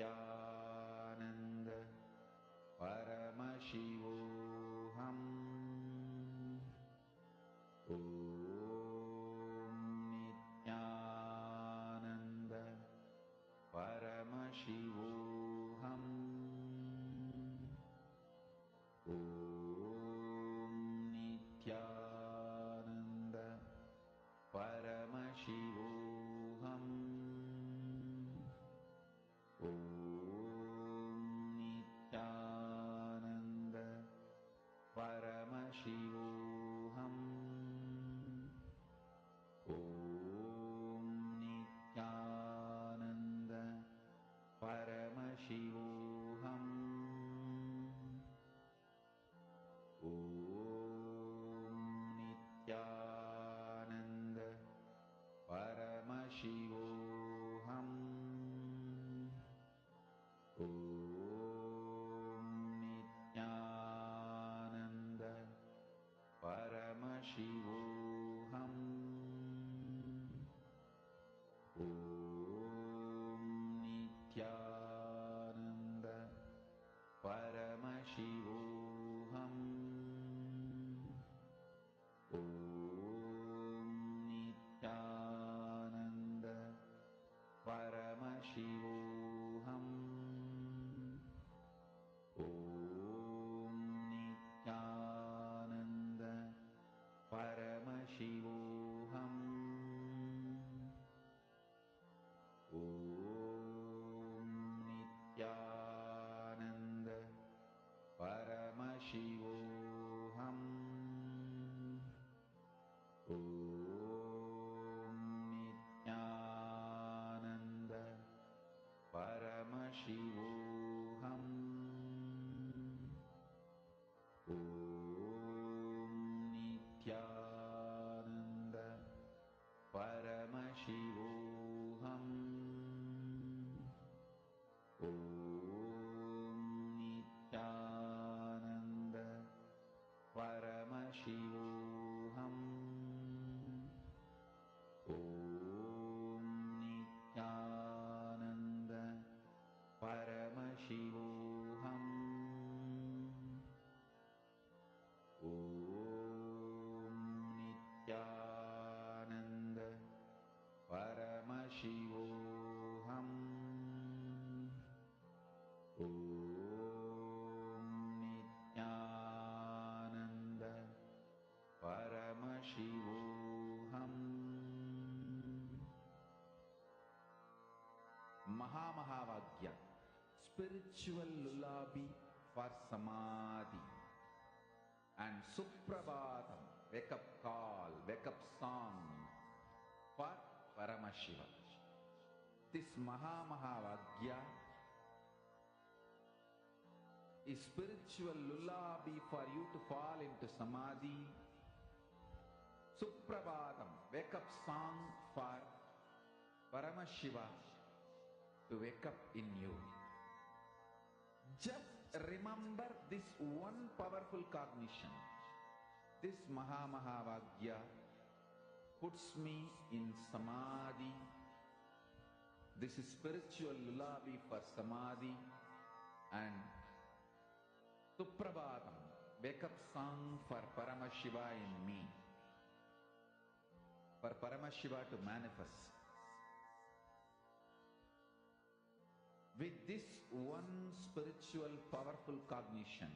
Nityananda Paramashivoham. Om Nityananda Paramashivoham. Om Nityananda Paramashivoham. Om Nityananda Paramashivoham. Om Nityananda Paramashivoham. Om Nityananda Paramashivoham. Om Nityananda Paramashivoham. Om Nityananda Paramashivoham. Om Nityananda Paramashivoham. Om Nityananda Paramashivoham. Om Nityananda Paramashivoham. Om Nityananda Paramashivoham. Om Nityananda Paramashivoham. Om Nityananda Paramashivoham. Om Nityananda Paramashivoham. Om Nityananda Paramashivoham. Om Nityananda Paramashivoham. Mahamahavagya, spiritual lullaby for Samadhi, and Suprabhatam, wake up call, wake up song for Paramashiva. This Mahamahavagya is spiritual lullaby for you to fall into Samadhi. Suprabhatam, wake up song for Paramashiva to wake up in you. Just remember this one powerful cognition. This Mahamahavagya puts me in Samadhi. This is spiritual lullaby for Samadhi. And Suprabhatam, wake up song for Paramashiva in me. For Paramashiva to manifest. With this one spiritual powerful cognition,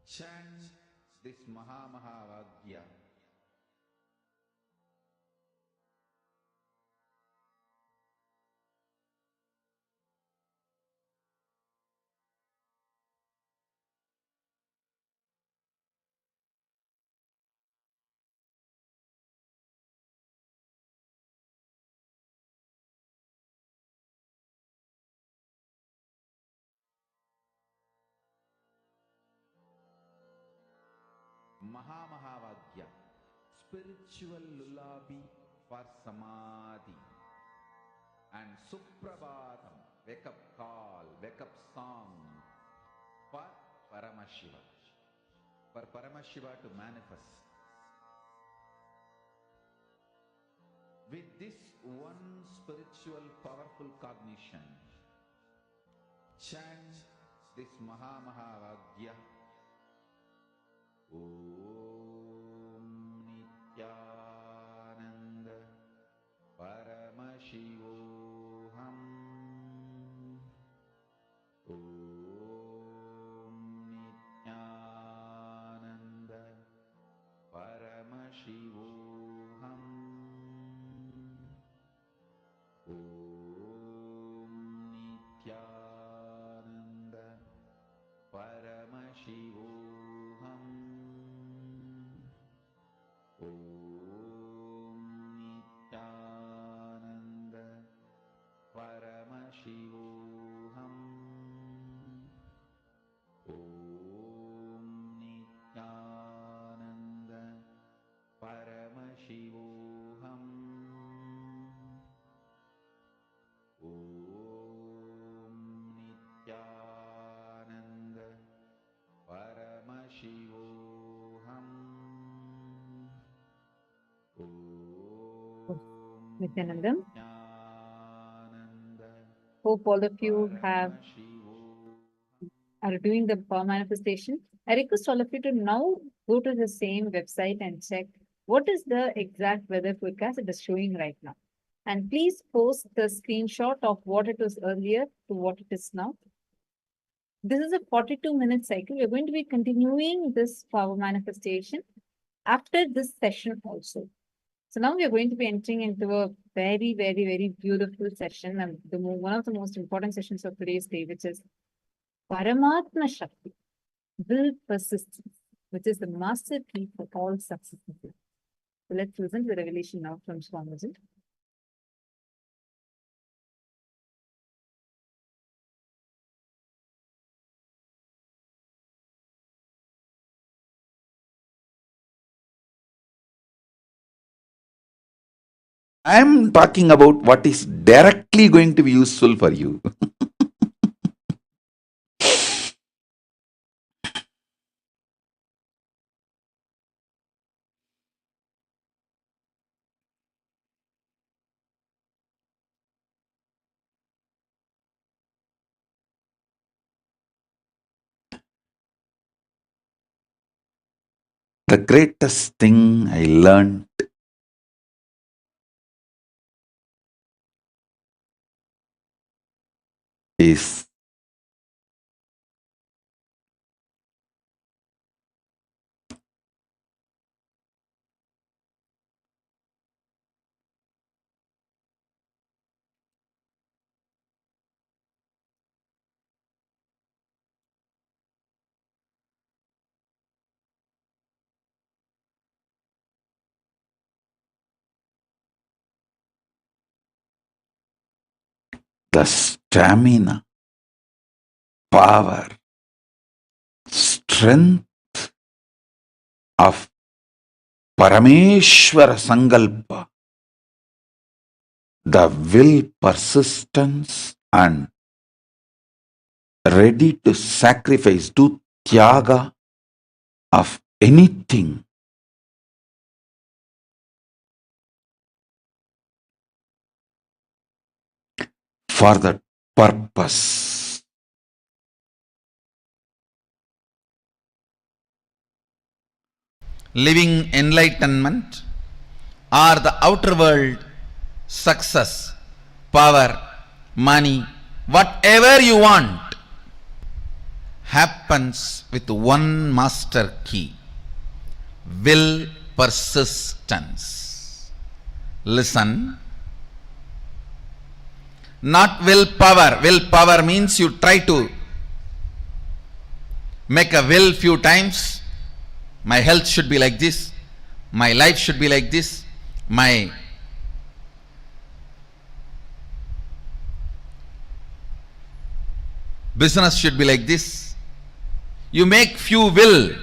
chant this Mahamahavagya. Mahamahavagya, spiritual lullaby for Samadhi. And Suprabhatam, wake up call, wake up song for Paramashiva. For Paramashiva to manifest. With this one spiritual powerful cognition, chant this Mahavagya. Om Nityananda Paramashivoham. Om Nityananda Paramashivoham. Om Nityananda Paramashivoham. Om Nityananda Paramashivoham. Om Nityananda Paramashivoham. Om Nityananda Paramashivoham. Nityanandam. Nityananda Hope all of you are doing the power manifestation. I request all of you to now go to the same website and check what is the exact weather forecast it is showing right now. And please post the screenshot of what it was earlier to what it is now. This is a 42-minute cycle. We're going to be continuing this power manifestation after this session also. So now we are going to be entering into a very, very, very beautiful session and one of the most important sessions of today's day, which is Paramatma Shakti, will persistence, which is the master key for all success. So let's listen to the revelation now from Swamiji. I am talking about what is directly going to be useful for you. The greatest thing I learned is the stamina, power, strength of Parameshwara Sankalpa, the will, persistence, and ready to sacrifice, do tyaga of anything for that purpose. Living enlightenment or the outer world success, power, money, whatever you want happens with one master key: will, persistence. Listen. Not willpower. Willpower means you try to make a will few times. My health should be like this. My life should be like this. My business should be like this. You make few will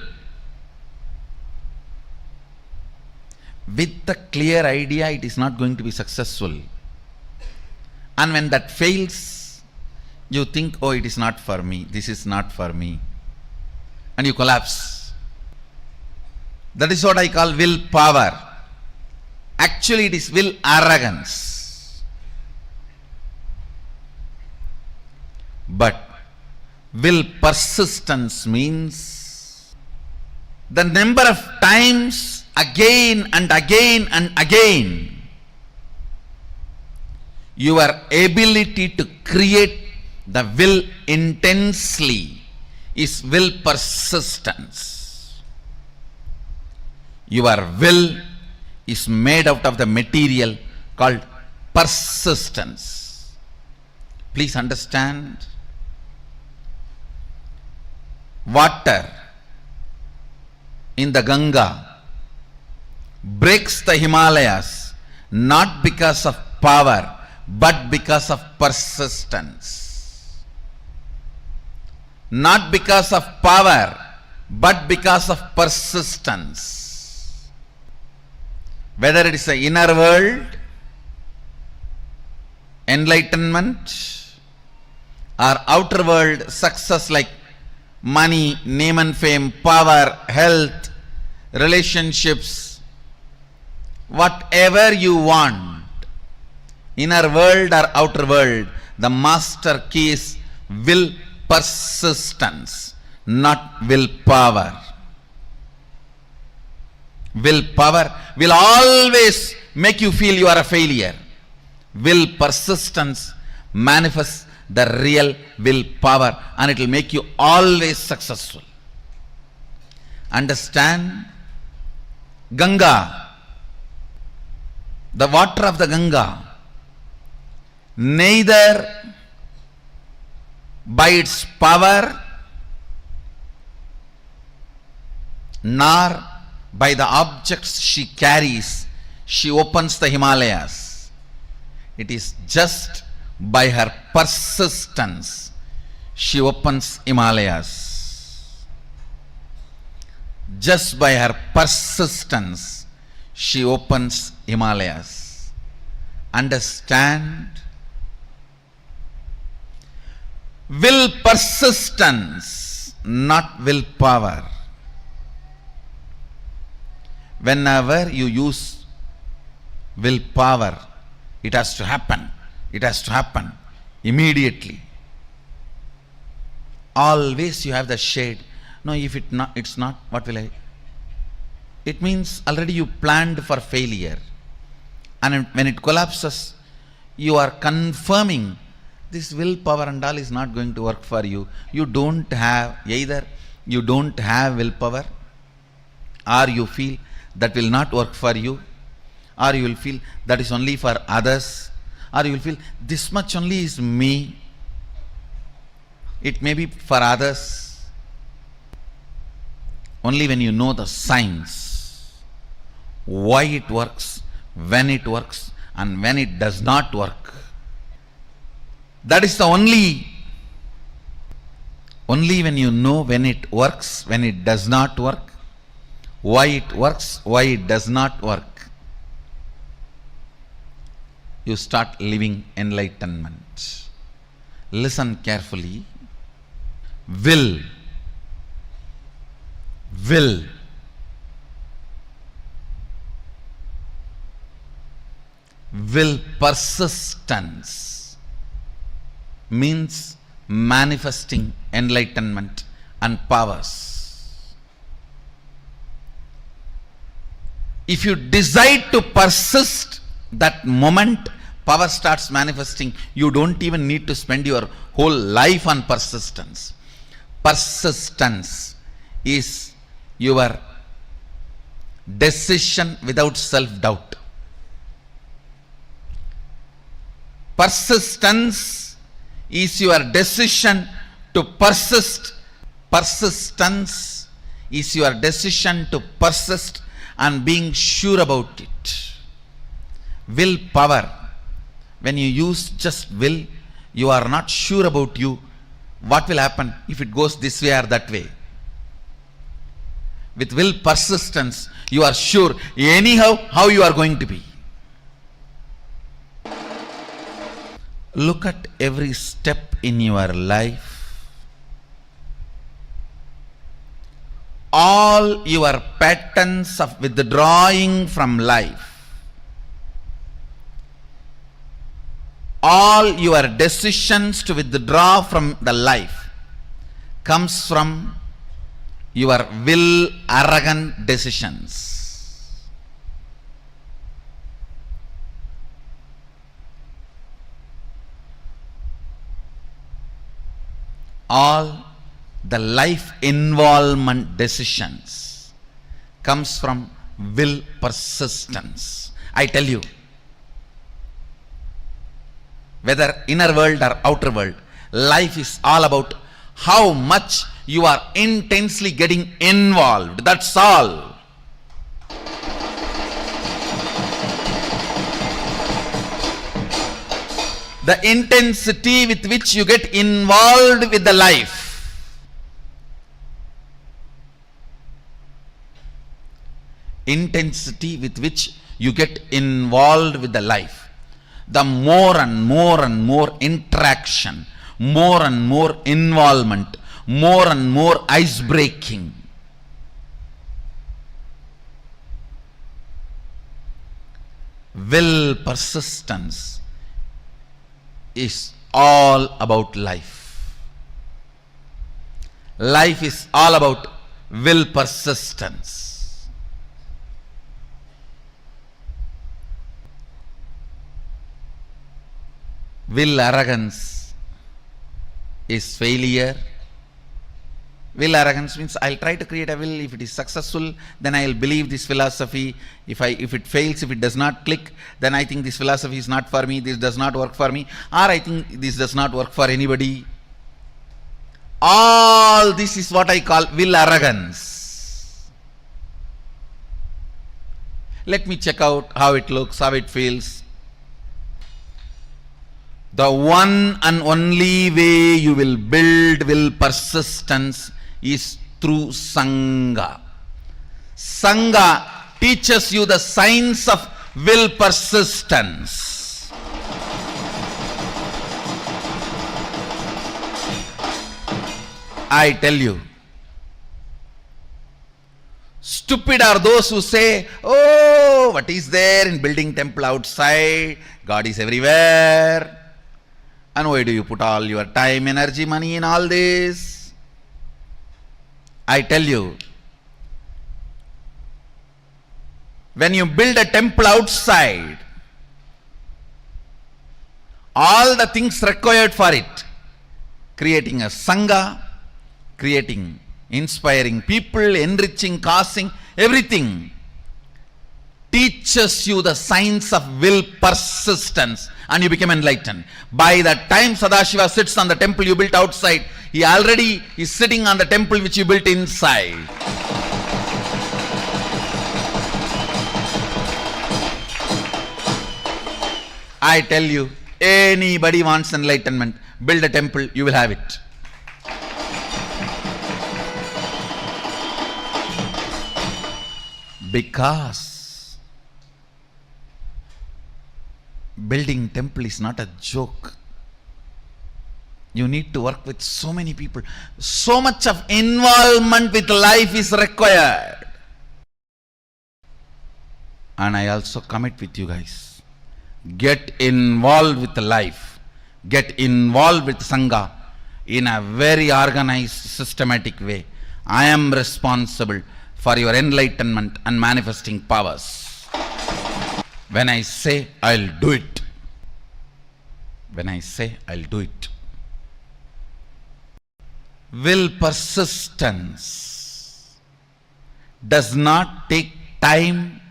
with the clear idea it is not going to be successful. And when that fails, you think, oh, it is not for me, this is not for me. And you collapse. That is what I call willpower. Actually, it is will arrogance. But Will persistence means the number of times again and again and again your ability to create the will intensely is will persistence. Your will is made out of the material called persistence. Please understand. Water in the Ganga breaks the Himalayas not because of power but because of persistence. Not because of power but because of persistence. Whether it is the inner world, enlightenment, or outer world success like money, name and fame, power, health, relationships, whatever you want, inner world or outer world, the master key is will persistence, not willpower. Willpower will always make you feel you are a failure. Will persistence manifests the real willpower and it will make you always successful. Understand? Ganga, the water of the Ganga, neither by its power nor by the objects she carries, she opens the Himalayas. It is just by her persistence she opens Himalayas. Just by her persistence she opens Himalayas. Understand? Will persistence, not willpower. Whenever you use willpower, it has to happen. It has to happen immediately. Always you have the shade. No, if it's not, what will I? It means already you planned for failure. And when it collapses, you are confirming this willpower and all is not going to work for you. You don't have, either you don't have willpower, or you feel that will not work for you, or you will feel that is only for others, or you will feel this much only is me. It may be for others. Only when you know the science, why it works, when it works, and when it does not work. That is the only when you know when it works, when it does not work, why it works, why it does not work, you start living enlightenment. Listen carefully. Will persistence means manifesting enlightenment and powers. If you decide to persist, that moment power starts manifesting. You don't even need to spend your whole life on persistence. Persistence is your decision without self-doubt. Persistence is your decision to persist. Persistence is your decision to persist and being sure about it. Willpower, when you use just will, you are not sure about you. What will happen if it goes this way or that way? With will persistence, you are sure anyhow how you are going to be. Look at every step in your life. All your patterns of withdrawing from life, all your decisions to withdraw from the life, comes from your will arrogant decisions. All the life involvement decisions comes from will persistence. I tell you, whether inner world or outer world, life is all about how much you are intensely getting involved. That's all. The intensity with which you get involved with the life. Intensity with which you get involved with the life. The more and more interaction, more and more involvement, more and more ice breaking. Will persistence is all about life. Life is all about will persistence. Will arrogance is failure. Will arrogance means I'll try to create a will. If it is successful, then I'll believe this philosophy. If it fails, if it does not click, then I think this philosophy is not for me, this does not work for me, or I think this does not work for anybody. All this is what I call will arrogance. Let me check out how it looks, how it feels. The one and only way you will build will persistence is through Sangha. Sangha teaches you the science of will persistence. I tell you, stupid are those who say, oh, what is there in building temple outside? God is everywhere. And why do you put all your time, energy, money in all this? I tell you, when you build a temple outside, all the things required for it, creating a Sangha, creating, inspiring people, enriching, causing, everything, teaches you the science of will persistence, and you become enlightened. By the time Sadashiva sits on the temple you built outside, he already is sitting on the temple which you built inside. I tell you, anybody wants enlightenment, build a temple, you will have it. Because building temple is not a joke. You need to work with so many people. So much of involvement with life is required. And I also commit with you guys. Get involved with life. Get involved with Sangha in a very organized, systematic way. I am responsible for your enlightenment and manifesting powers. When I say I'll do it. When I say I'll do it. Will persistence does not take time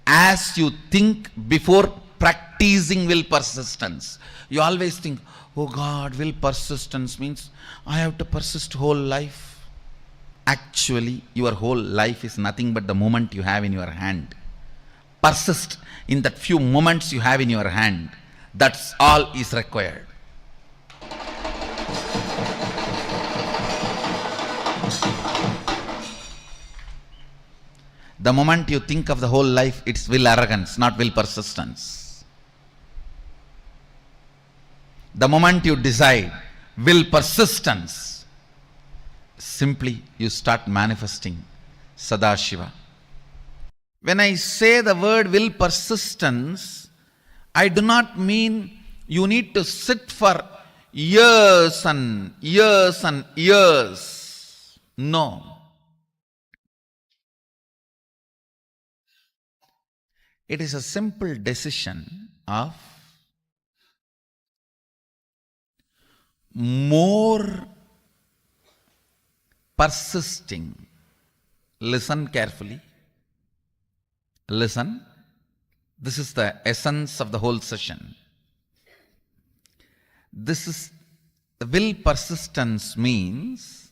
as you think before practicing will persistence. You always think, oh God, will persistence means I have to persist whole life. Actually, your whole life is nothing but the moment you have in your hand. Persist in that few moments you have in your hand. That's all is required. The moment you think of the whole life, it's will arrogance, not will persistence. The moment you decide will persistence, simply you start manifesting Sadashiva. When I say the word will persistence, I do not mean you need to sit for years and years and years. No. It is a simple decision of more persisting. Listen carefully. Listen. This is the essence of the whole session. This is the will persistence means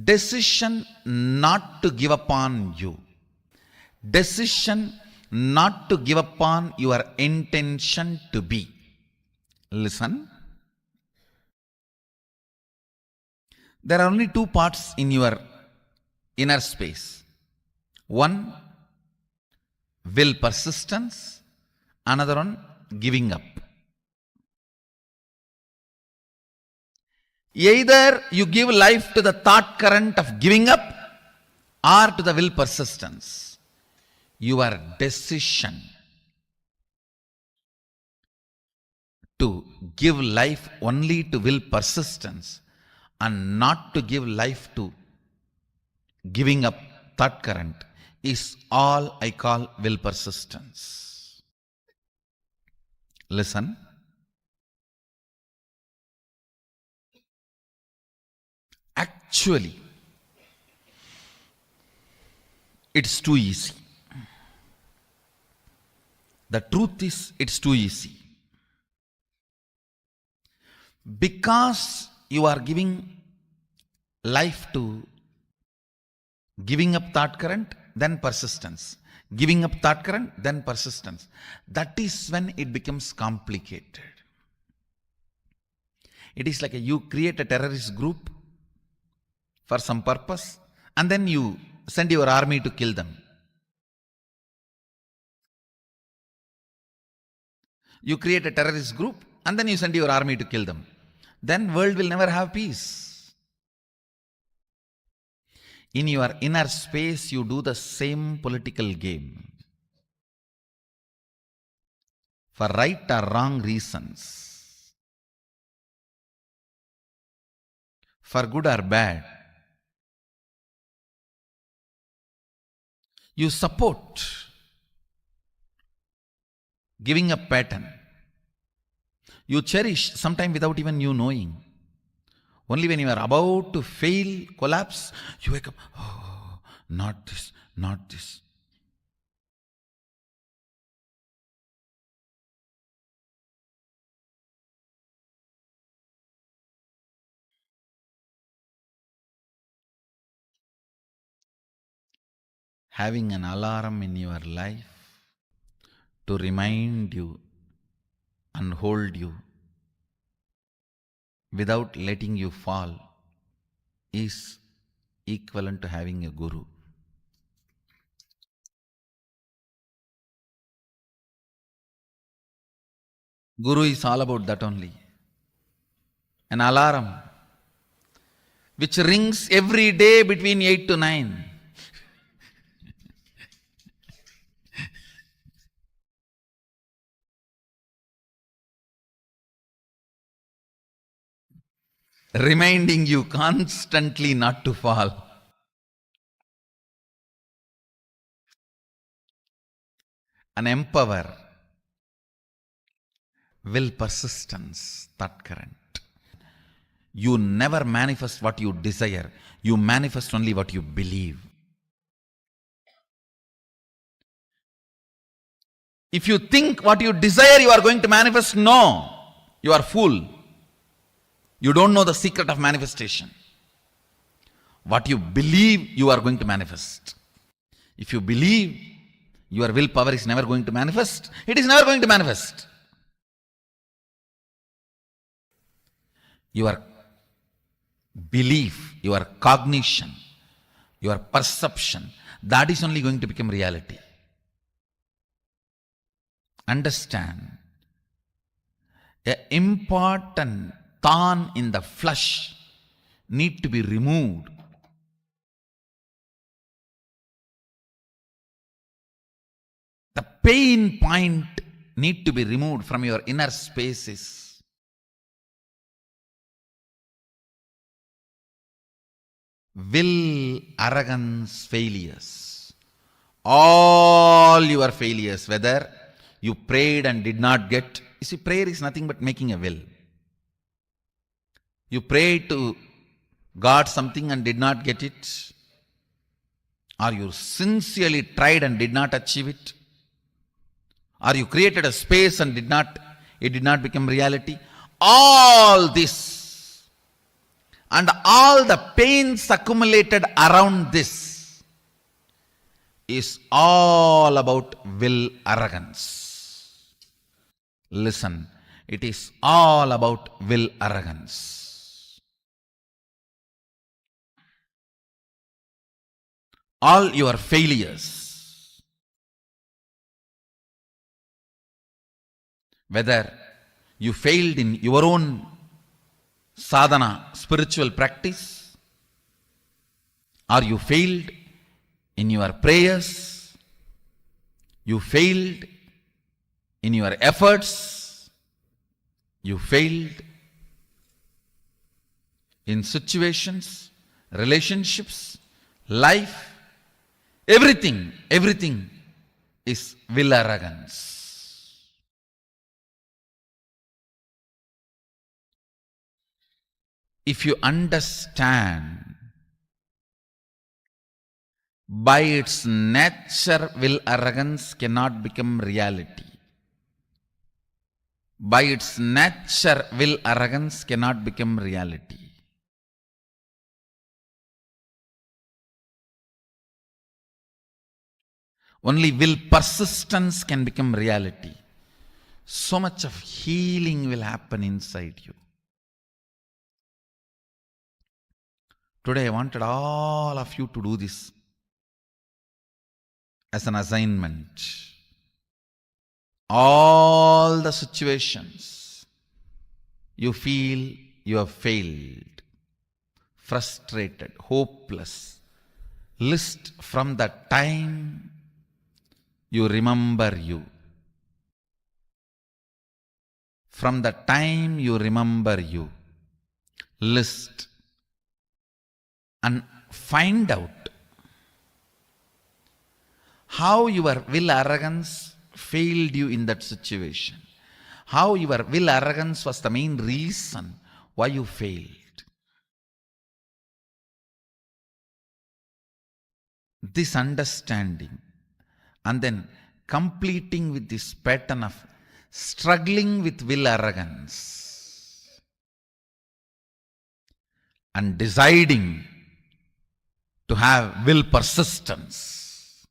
decision not to give up on you. Decision not to give up on your intention to be. Listen. There are only two parts in your inner space. One, will persistence. Another one, giving up. Either you give life to the thought current of giving up or to the will persistence. Your decision to give life only to will persistence and not to give life to giving up thought current is all I call will persistence. Listen. Actually, it's too easy. The truth is, it's too easy. Because you are giving life to giving up thought current, then persistence. Giving up thought current, then persistence. That is when it becomes complicated. It is like you create a terrorist group for some purpose and then you send your army to kill them. You create a terrorist group and then you send your army to kill them. Then world will never have peace. In your inner space, you do the same political game. For right or wrong reasons. For good or bad. You support giving up pattern. You cherish sometime without even you knowing. Only when you are about to fail, collapse, you wake up, oh, not this, not this. Having an alarm in your life to remind you and hold you without letting you fall is equivalent to having a guru. Guru is all about that only. An alarm which rings every day between 8 to 9. Reminding you constantly not to fall. An empower, will persistence, thought current. You never manifest what you desire. You manifest only what you believe. If you think what you desire you are going to manifest, no. You are fool. You don't know the secret of manifestation. What you believe you are going to manifest. If you believe your willpower is never going to manifest, it is never going to manifest. Your belief, your cognition, your perception, that is only going to become reality. Understand, an important thorn in the flesh need to be removed. The pain point need to be removed from your inner spaces. will, arrogance, failures. All your failures, whether you prayed and did not get. You see, prayer is nothing but making a will. You prayed to God something and did not get it, or you sincerely tried and did not achieve it, or you created a space and it did not become reality. All this and all the pains accumulated around this is all about will arrogance. Listen, it is all about will arrogance. All your failures, whether you failed in your own sadhana, spiritual practice, or you failed in your prayers, you failed in your efforts, you failed in situations, relationships, life, everything is will arrogance. If you understand, by its nature, will arrogance cannot become reality. By its nature, will arrogance cannot become reality. Only will persistence can become reality. So much of healing will happen inside you. Today I wanted all of you to do this as an assignment. All the situations you feel you have failed, frustrated, hopeless, list from the time you remember you. From the time you remember you, list and find out how your will arrogance failed you in that situation. How your will arrogance was the main reason why you failed. This understanding and then completing with this pattern of struggling with will arrogance and deciding to have will persistence,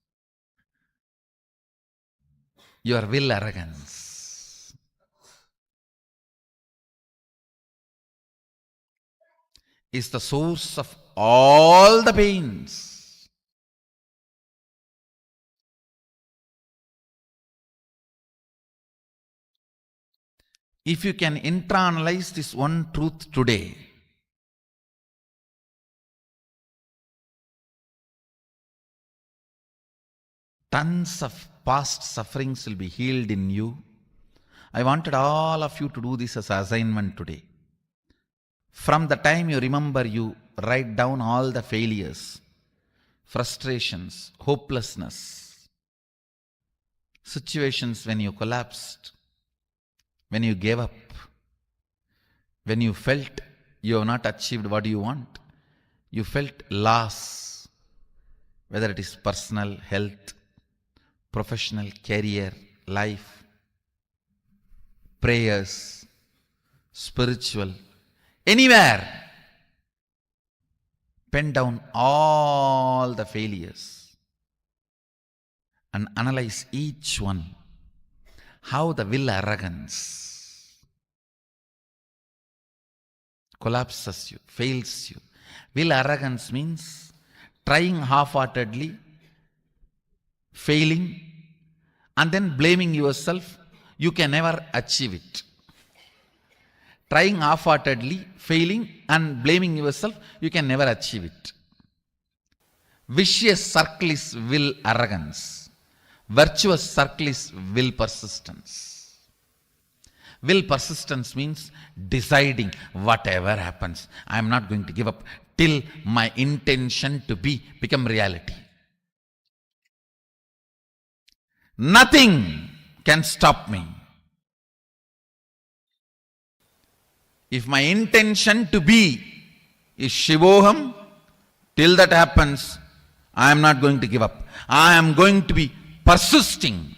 your will arrogance is the source of all the pains. If you can internalize this one truth today, tons of past sufferings will be healed in you. I wanted all of you to do this as an assignment today. From the time you remember, you write down all the failures, frustrations, hopelessness, situations when you collapsed, when you gave up, when you felt you have not achieved what you want, you felt loss, whether it is personal, health, professional, career, life, prayers, spiritual, anywhere. Pen down all the failures and analyze each one. How the will arrogance collapses you, fails you. Will arrogance means trying half-heartedly, failing, and then blaming yourself. You can never achieve it. Trying half-heartedly, failing, and blaming yourself, you can never achieve it. Vicious circle is will arrogance. Virtuous circle is will persistence. Will persistence means deciding whatever happens, I am not going to give up till my intention to be become reality. Nothing can stop me. If my intention to be is Shivoham, till that happens, I am not going to give up. I am going to be persisting.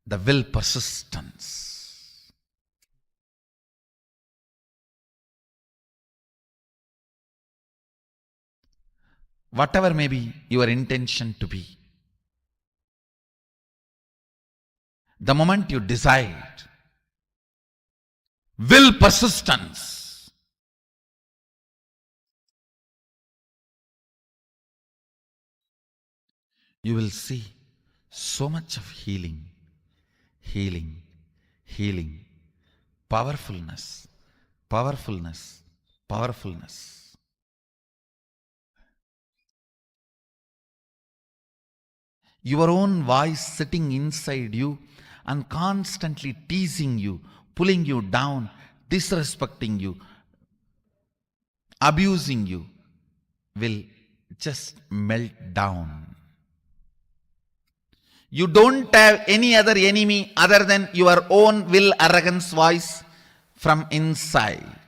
The will persistence. Whatever may be your intention to be, the moment you decide, will persistence, you will see so much of healing, healing, healing, powerfulness, powerfulness, powerfulness. Your own voice sitting inside you and constantly teasing you, pulling you down, disrespecting you, abusing you, will just melt down. You don't have any other enemy other than your own will, arrogance voice from inside.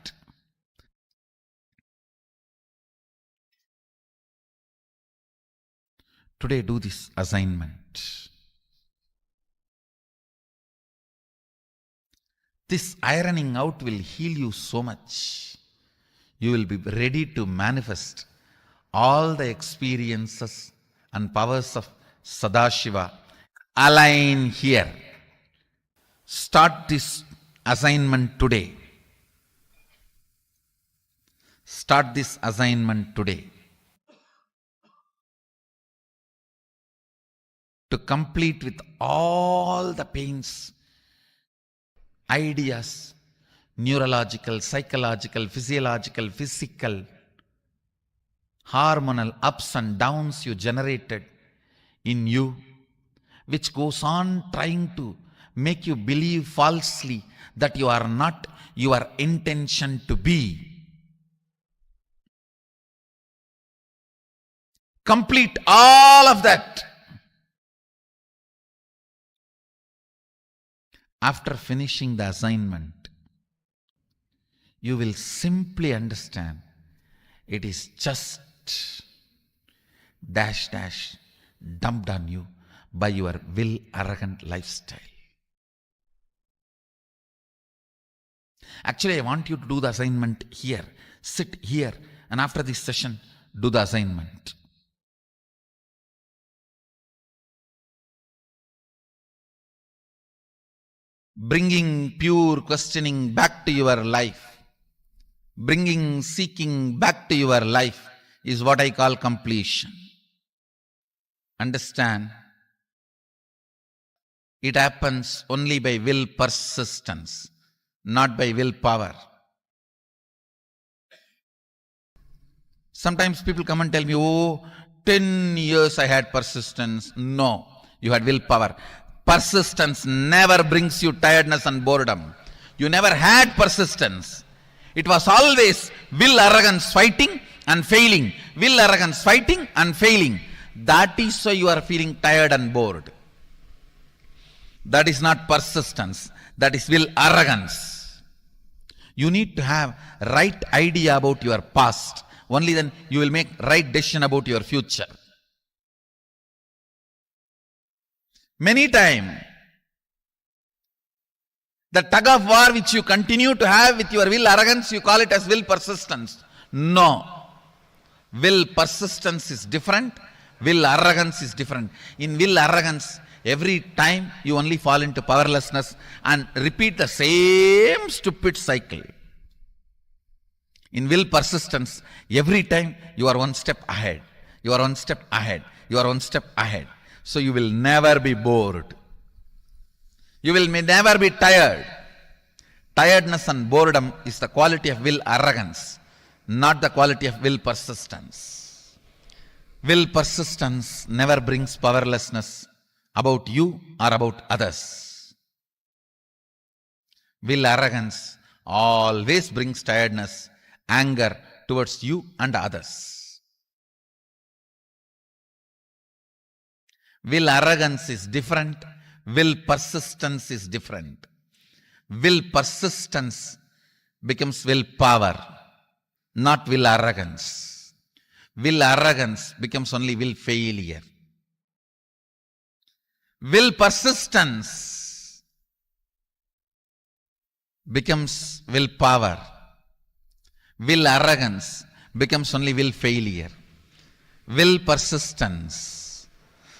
Today, do this assignment. This ironing out will heal you so much. You will be ready to manifest all the experiences and powers of Sadashiva. Align here. Start this assignment today. Start this assignment today. To complete with all the pains, ideas, neurological, psychological, physiological, physical, hormonal ups and downs you generated in you, which goes on trying to make you believe falsely that you are not your intention to be. Complete all of that. After finishing the assignment, you will simply understand it is just dash dash dumped on you by your will arrogant lifestyle. Actually, I want you to do the assignment here. Sit here, and after this session, do the assignment. Bringing pure questioning back to your life, bringing seeking back to your life is what I call completion. Understand, it happens only by will persistence, not by willpower. Sometimes people come and tell me, oh, 10 years I had persistence. No, you had willpower. Persistence never brings you tiredness and boredom. You never had persistence. It was always will, arrogance fighting and failing. Will, arrogance fighting and failing. That is why you are feeling tired and bored. That is not persistence. That is will, arrogance. You need to have right idea about your past. Only then you will make right decision about your future. Many times, the tug of war which you continue to have with your will arrogance, you call it as will persistence. No. Will persistence is different. Will arrogance is different. In will arrogance, every time you only fall into powerlessness and repeat the same stupid cycle. In will persistence, every time you are one step ahead. You are one step ahead. You are one step ahead. So you will never be bored. You will never be tired. Tiredness and boredom is the quality of will arrogance, not the quality of will persistence. Will persistence never brings powerlessness about you or about others. Will arrogance always brings tiredness, anger towards you and others. Will arrogance is different. Will persistence is different. Will persistence becomes willpower, not will arrogance. Will arrogance becomes only will failure. Will persistence becomes willpower. Will arrogance becomes only will failure. Will persistence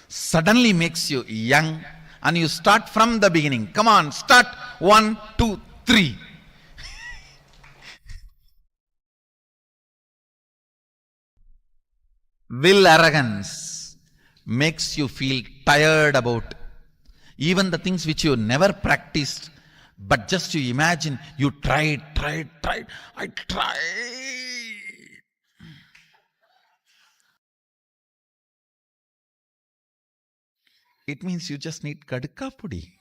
suddenly makes you young and you start from the beginning. Come on, start 1, 2, 3. Will arrogance makes you feel tired about even the things which you never practiced, but just you imagine you tried. I tried. It means you just need kadka pudi.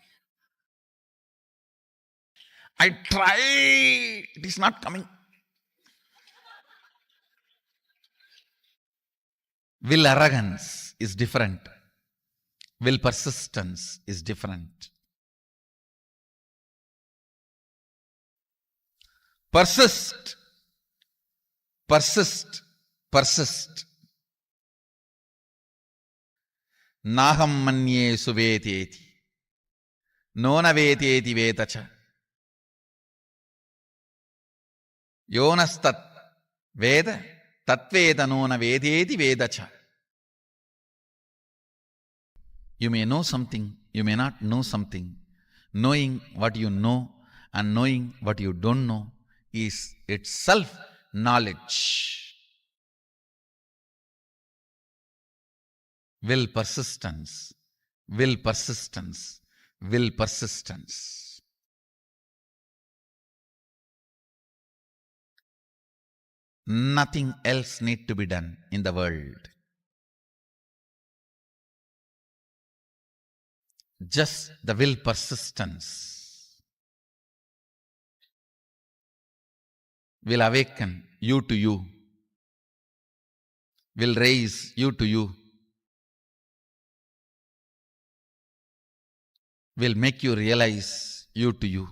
I tried. It is not coming. Will arrogance is different. Will persistence is different. Persist. Persist. Persist. Naham manye suveteti. Nona veteti vetacha. Yonastat veda. Tatveda nona vedeti vedacha. You may know something, you may not know something. Knowing what you know and knowing what you don't know is itself knowledge. Will persistence, will persistence, will persistence. Nothing else need to be done in the world. Just the will persistence will awaken you to you, will raise you to you, will make you realize you to you.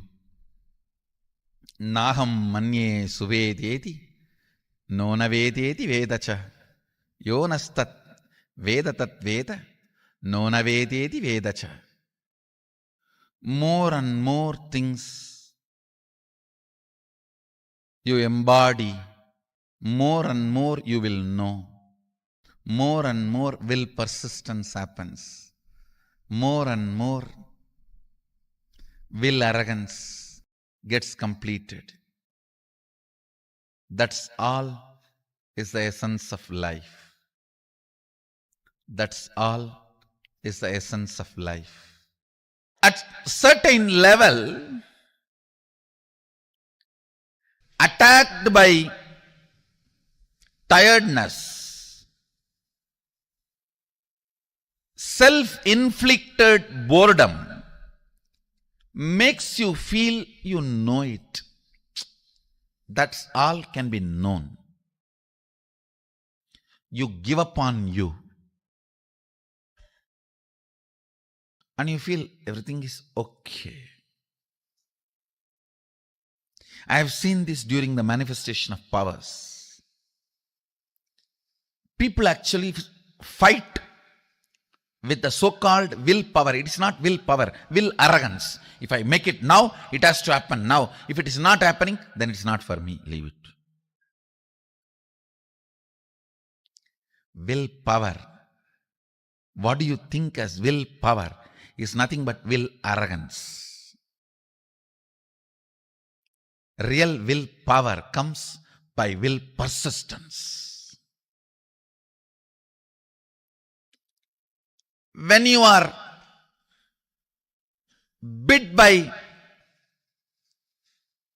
Naham manye suvedeti, nona vedeti vedacha, yonastat vedatat veda, nona vedeti vedacha. More and more things you embody, more and more you will know. More and more will persistence happens. More and more will arrogance gets completed. That's all is the essence of life. That's all is the essence of life. At certain level, attacked by tiredness, self-inflicted boredom makes you feel you know it. That's all can be known. You give up on you. And you feel everything is okay. I have seen this during the manifestation of powers. People actually fight with the so-called willpower. It is not willpower, will arrogance. If I make it now, it has to happen now. If it is not happening, then it is not for me. Leave it. Willpower. What do you think as willpower? Is nothing but will arrogance. Real willpower comes by will persistence. When you are bit by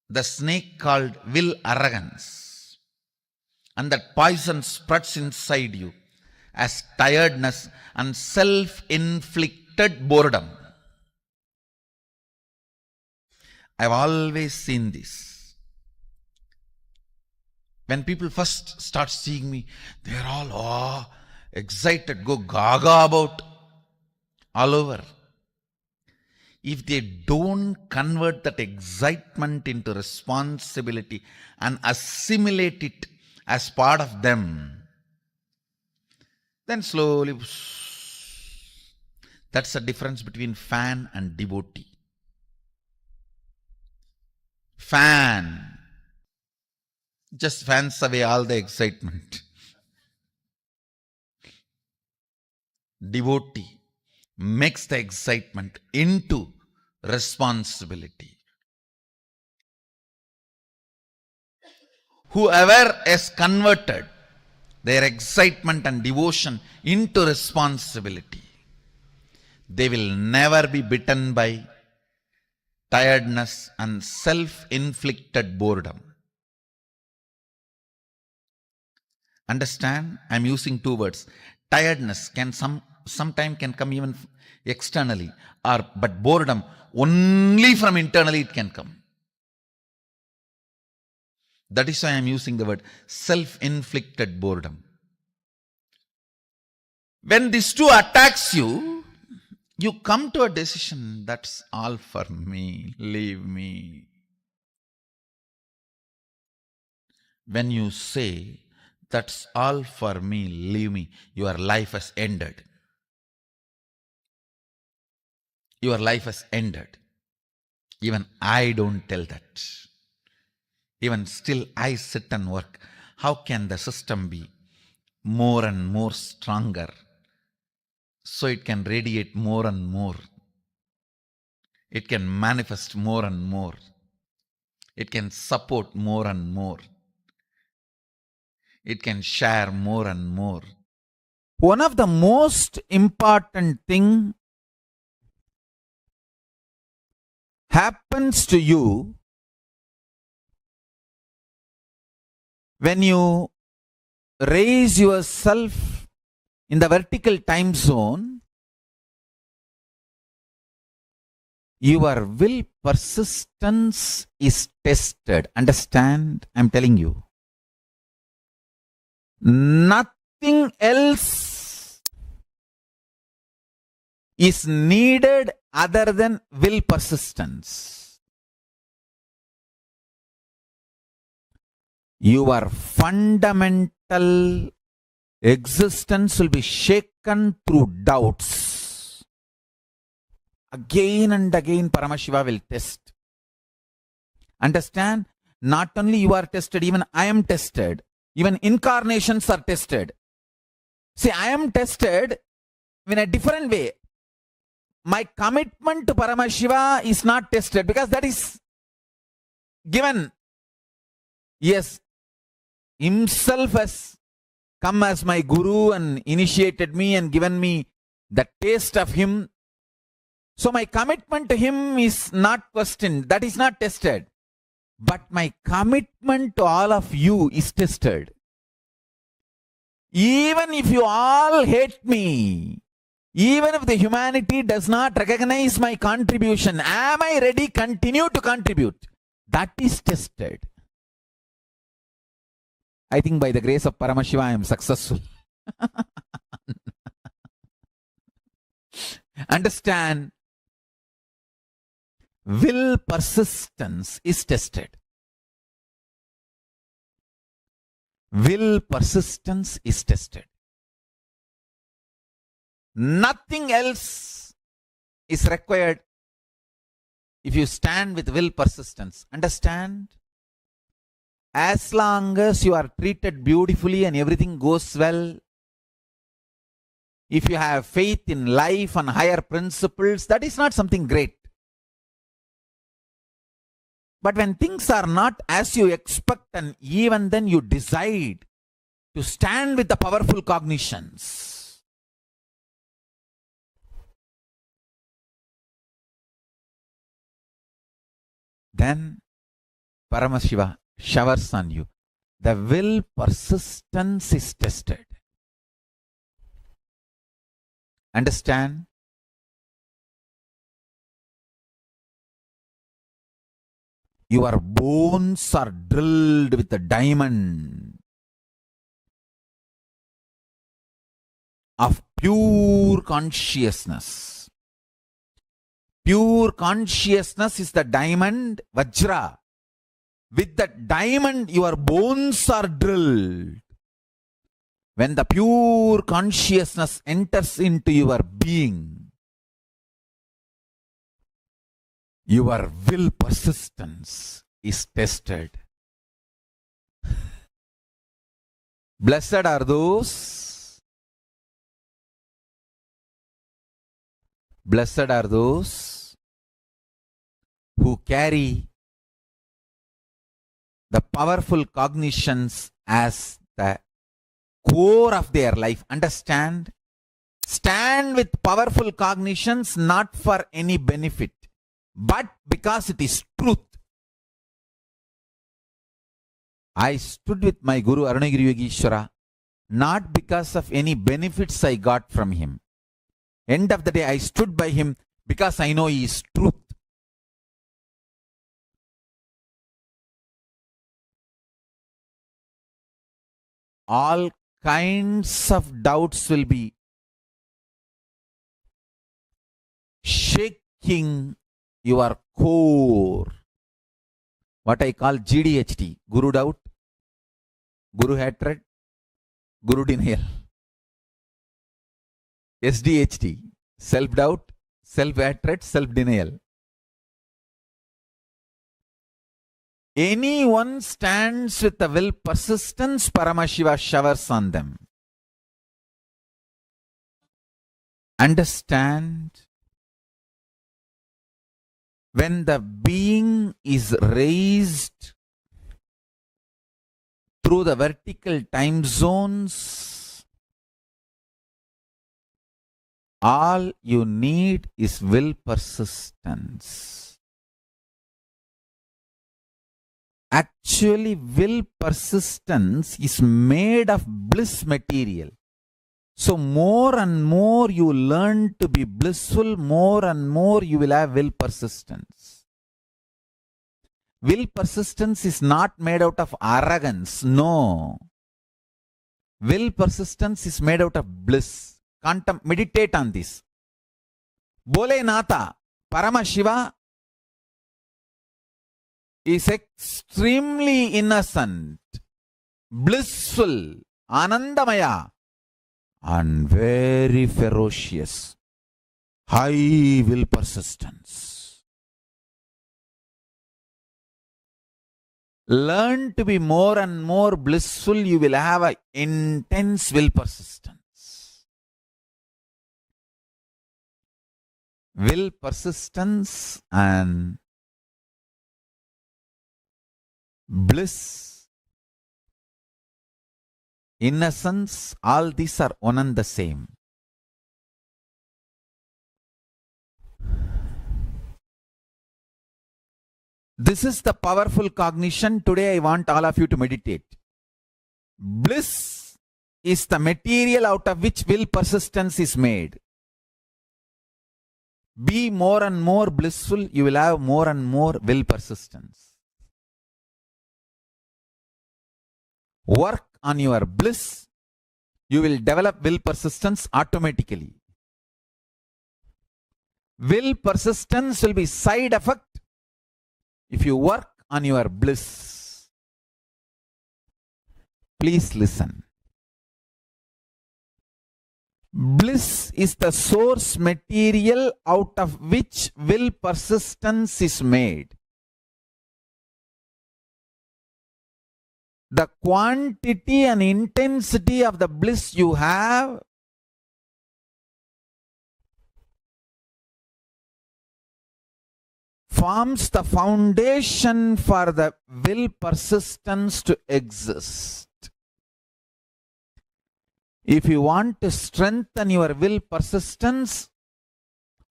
the snake called will arrogance, and that poison spreads inside you as tiredness and self-inflicted boredom. I've always seen this. When people first start seeing me, they're all excited, go gaga about all over. If they don't convert that excitement into responsibility and assimilate it as part of them, then slowly, that's the difference between fan and devotee. Fan just fans away all the excitement. Devotee makes the excitement into responsibility. Whoever has converted their excitement and devotion into responsibility, they will never be bitten by tiredness and self-inflicted boredom. Understand? I'm using two words. Tiredness can sometimes can come even externally, but boredom only from internally it can come. That is why I'm using the word self-inflicted boredom. When these two attacks you, you come to a decision, that's all for me, leave me. When you say, that's all for me, leave me, your life has ended. Your life has ended. Even I don't tell that. Even still I sit and work. How can the system be more and more stronger so it can radiate more and more? It can manifest more and more. It can support more and more. It can share more and more. One of the most important thing happens to you when you raise yourself in the vertical time zone. Your will persistence is tested. Understand? I'm telling you. Nothing else is needed other than will persistence. Your fundamental existence will be shaken through doubts. Again and again Paramashiva will test. Understand? Not only you are tested, even I am tested. Even incarnations are tested. See, I am tested in a different way. My commitment to Paramashiva is not tested because that is given. Yes, himself has come as my guru and initiated me and given me the taste of him. So my commitment to him is not questioned. That is not tested. But my commitment to all of you is tested. Even if you all hate me, even if the humanity does not recognize my contribution, am I ready to continue to contribute? That is tested. I think by the grace of Paramashiva, I am successful. Understand? Will persistence is tested. Will persistence is tested. Nothing else is required if you stand with will persistence. Understand? As long as you are treated beautifully and everything goes well, if you have faith in life and higher principles, that is not something great. But when things are not as you expect, and even then you decide to stand with the powerful cognitions, then Paramashiva showers on you. The will persistence is tested. Understand? Your bones are drilled with a diamond of pure consciousness. Pure consciousness is the diamond, Vajra. With that diamond, your bones are drilled. When the pure consciousness enters into your being, your will persistence is tested. Blessed are those. Blessed are those who carry the powerful cognitions as the core of their life. Understand? Stand with powerful cognitions not for any benefit, but because it is truth. I stood with my Guru Arunagiri Yogeshwara not because of any benefits I got from him. End of the day, I stood by him because I know he is truth. All kinds of doubts will be shaking your core. What I call GDHT, Guru doubt, Guru hatred, Guru denial. SDHT, self-doubt, self-hatred, self-denial. Anyone stands with the will persistence, Paramashiva showers on them. Understand? When the being is raised through the vertical time zones, all you need is will persistence. Actually, will persistence is made of bliss material. So more and more you learn to be blissful, more and more you will have will persistence. Will persistence is not made out of arrogance. No. Will persistence is made out of bliss. Meditate on this. Bole Nata, Paramashiva is extremely innocent, blissful, Anandamaya, and very ferocious, high will persistence. Learn to be more and more blissful, you will have an intense will persistence. Will persistence and bliss, innocence, all these are one and the same. This is the powerful cognition. Today I want all of you to meditate. Bliss is the material out of which will persistence is made. Be more and more blissful, you will have more and more will persistence. Work on your bliss, you will develop will persistence automatically. Will persistence will be side effect if you work on your bliss. Please listen. Bliss is the source material out of which will persistence is made. The quantity and intensity of the bliss you have forms the foundation for the will persistence to exist. If you want to strengthen your will persistence,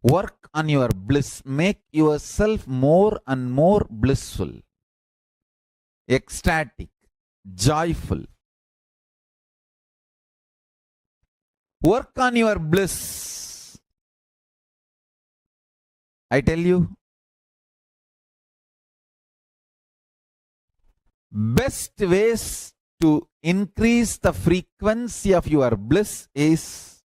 work on your bliss. Make yourself more and more blissful, ecstatic, joyful. Work on your bliss. I tell you, best ways to increase the frequency of your bliss is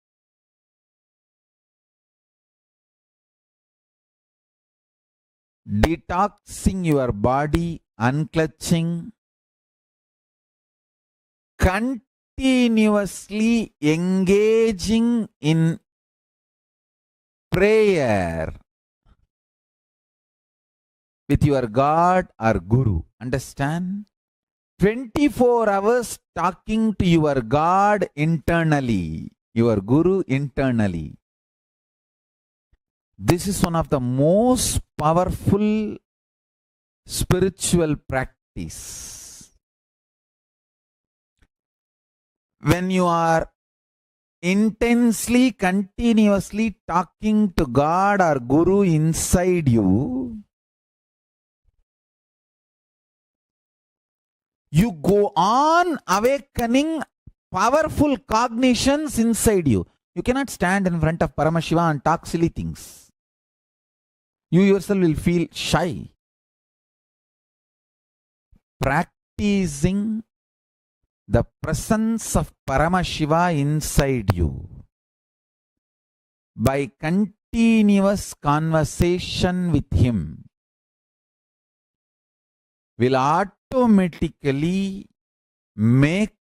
detoxing your body, unclutching, continuously engaging in prayer with your God or Guru. Understand? 24 hours talking to your God internally, your Guru internally. This is one of the most powerful spiritual practice. When you are intensely, continuously talking to God or Guru inside you, you go on awakening powerful cognitions inside you. You cannot stand in front of Paramashiva and talk silly things. You yourself will feel shy. Practicing the presence of Paramashiva inside you by continuous conversation with him will automatically make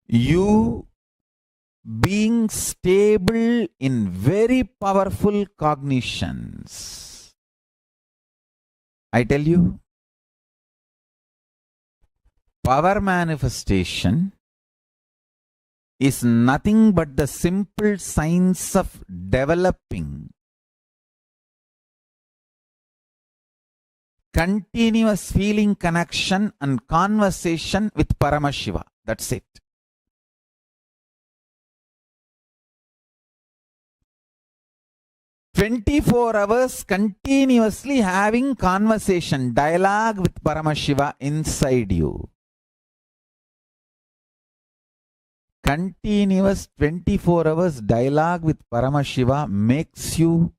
you being stable in very powerful cognitions. I tell you, power manifestation is nothing but the simple science of developing continuous feeling connection and conversation with Paramashiva. That's it. "24 hours continuously having conversation, dialogue with Paramashiva inside you. Continuous 24 hours dialogue with Paramashiva makes you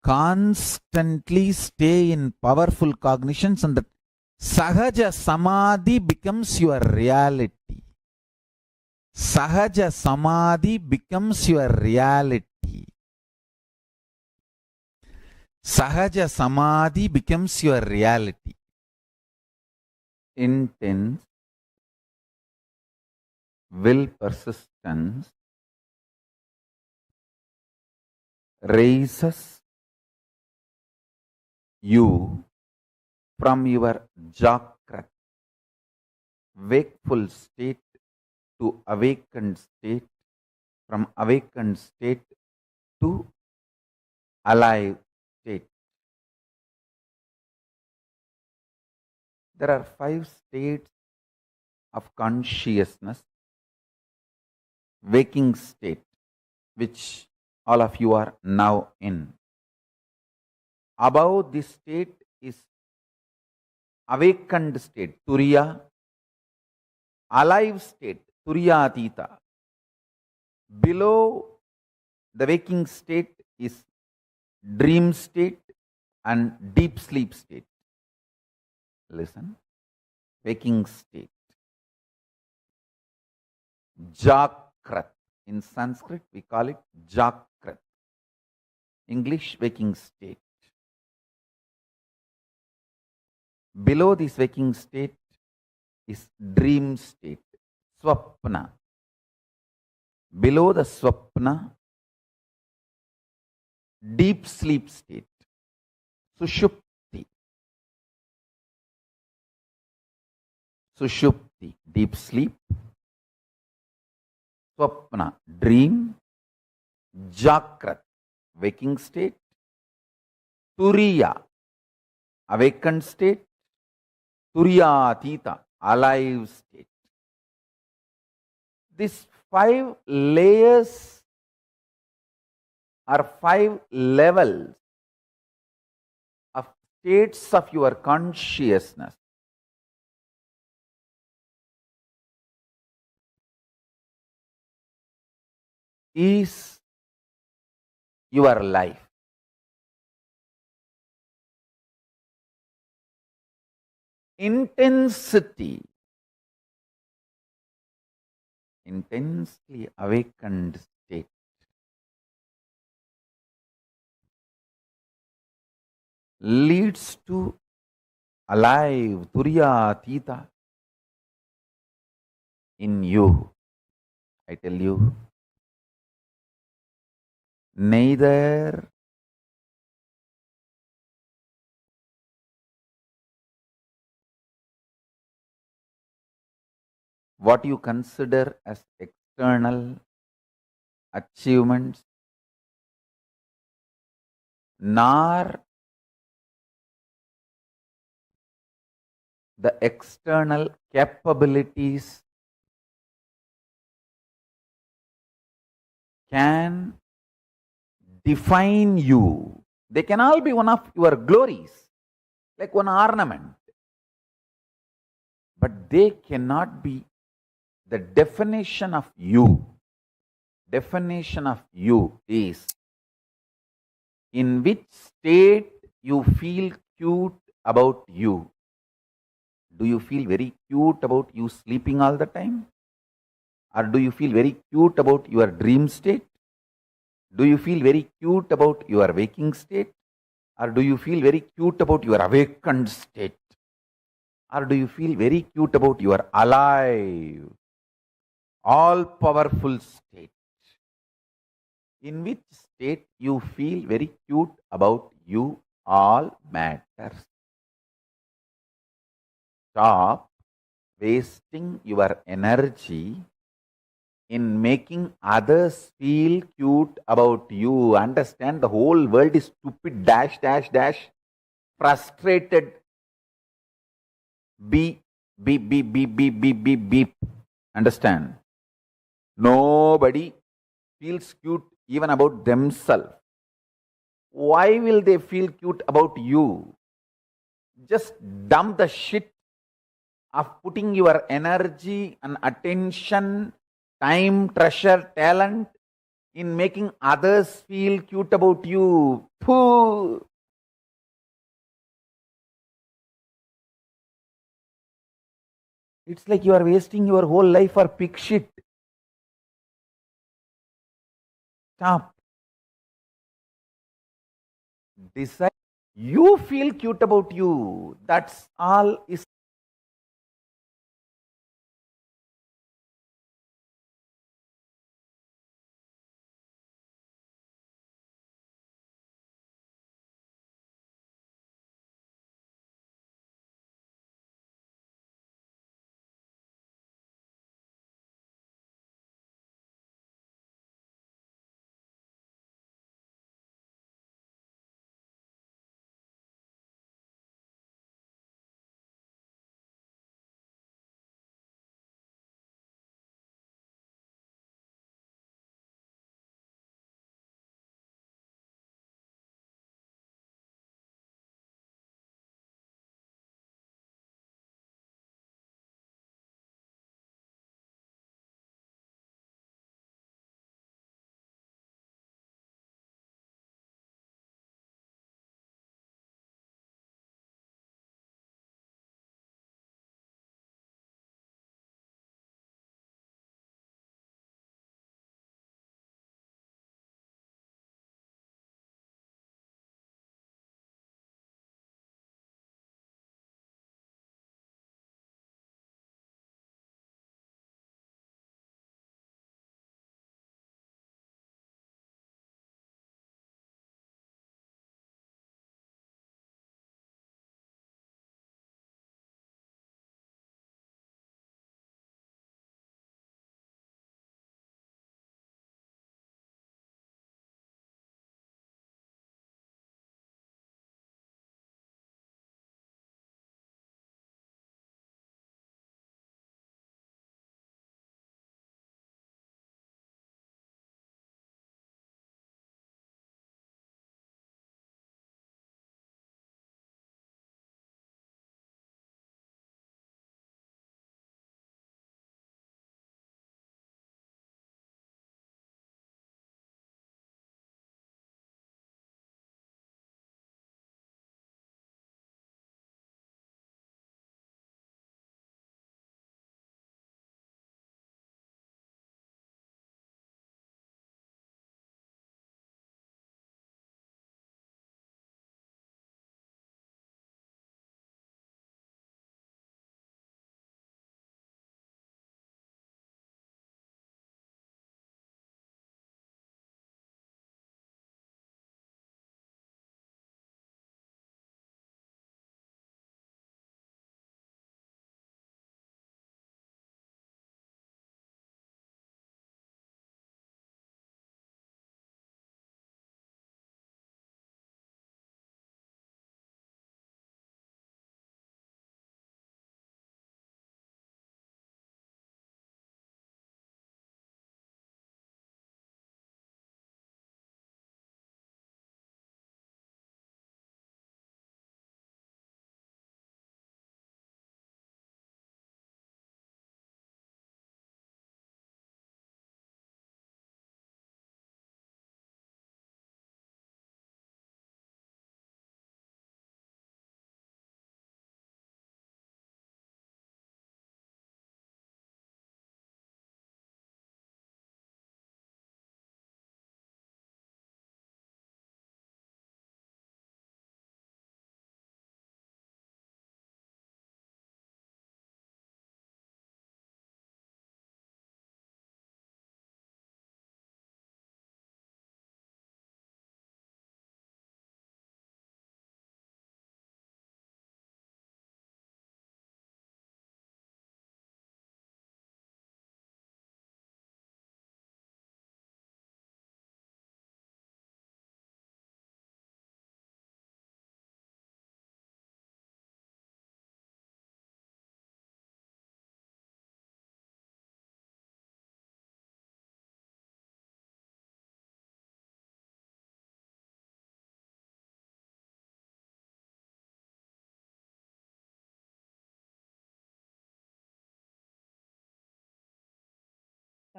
constantly stay in powerful cognitions, and the Sahaja Samadhi becomes your reality. Sahaja Samadhi becomes your reality. Sahaja Samadhi becomes your reality. Intense will persistence raises you from your Jakrat, wakeful state, to awakened state, from awakened state to alive state. There are 5 states of consciousness: waking state, which all of you are now in. Above this state is awakened state, Turiya. Alive state, Turiya Atita. Below the waking state is dream state and deep sleep state. Listen. Waking state. Jakrat. In Sanskrit, we call it Jakrat. English, waking state. Below this waking state is dream state, Swapna. Below the Swapna, deep sleep state, Sushupti. Sushupti, deep sleep. Swapna, dream. Jakrat, waking state. Turiya, awakened state. Turiyatita, alive state. These 5 layers are 5 levels of states of your consciousness. Is your life. intensity, intensely awakened state. Leads to alive, Turiya Tita in you. I tell you, neither what you consider as external achievements, nor the external capabilities can define you. They can all be one of your glories, like one ornament, but they cannot be the definition of you. Definition of you is in which state you feel cute about you. Do you feel very cute about you sleeping all the time? Or do you feel very cute about your dream state? Do you feel very cute about your waking state? Or do you feel very cute about your awakened state? Or do you feel very cute about your alive, all powerful state? In which state you feel very cute about you all matters. Stop wasting your energy in making others feel cute about you. Understand, the whole world is stupid, dash, dash, dash, frustrated, beep, beep, beep, beep, beep, beep, beep, beep. Understand? Nobody feels cute even about themselves. Why will they feel cute about you? Just dump the shit of putting your energy and attention, time, treasure, talent in making others feel cute about you. Pooh. It's like you are wasting your whole life for pig shit. Stop. Decide. You feel cute about you. That's all is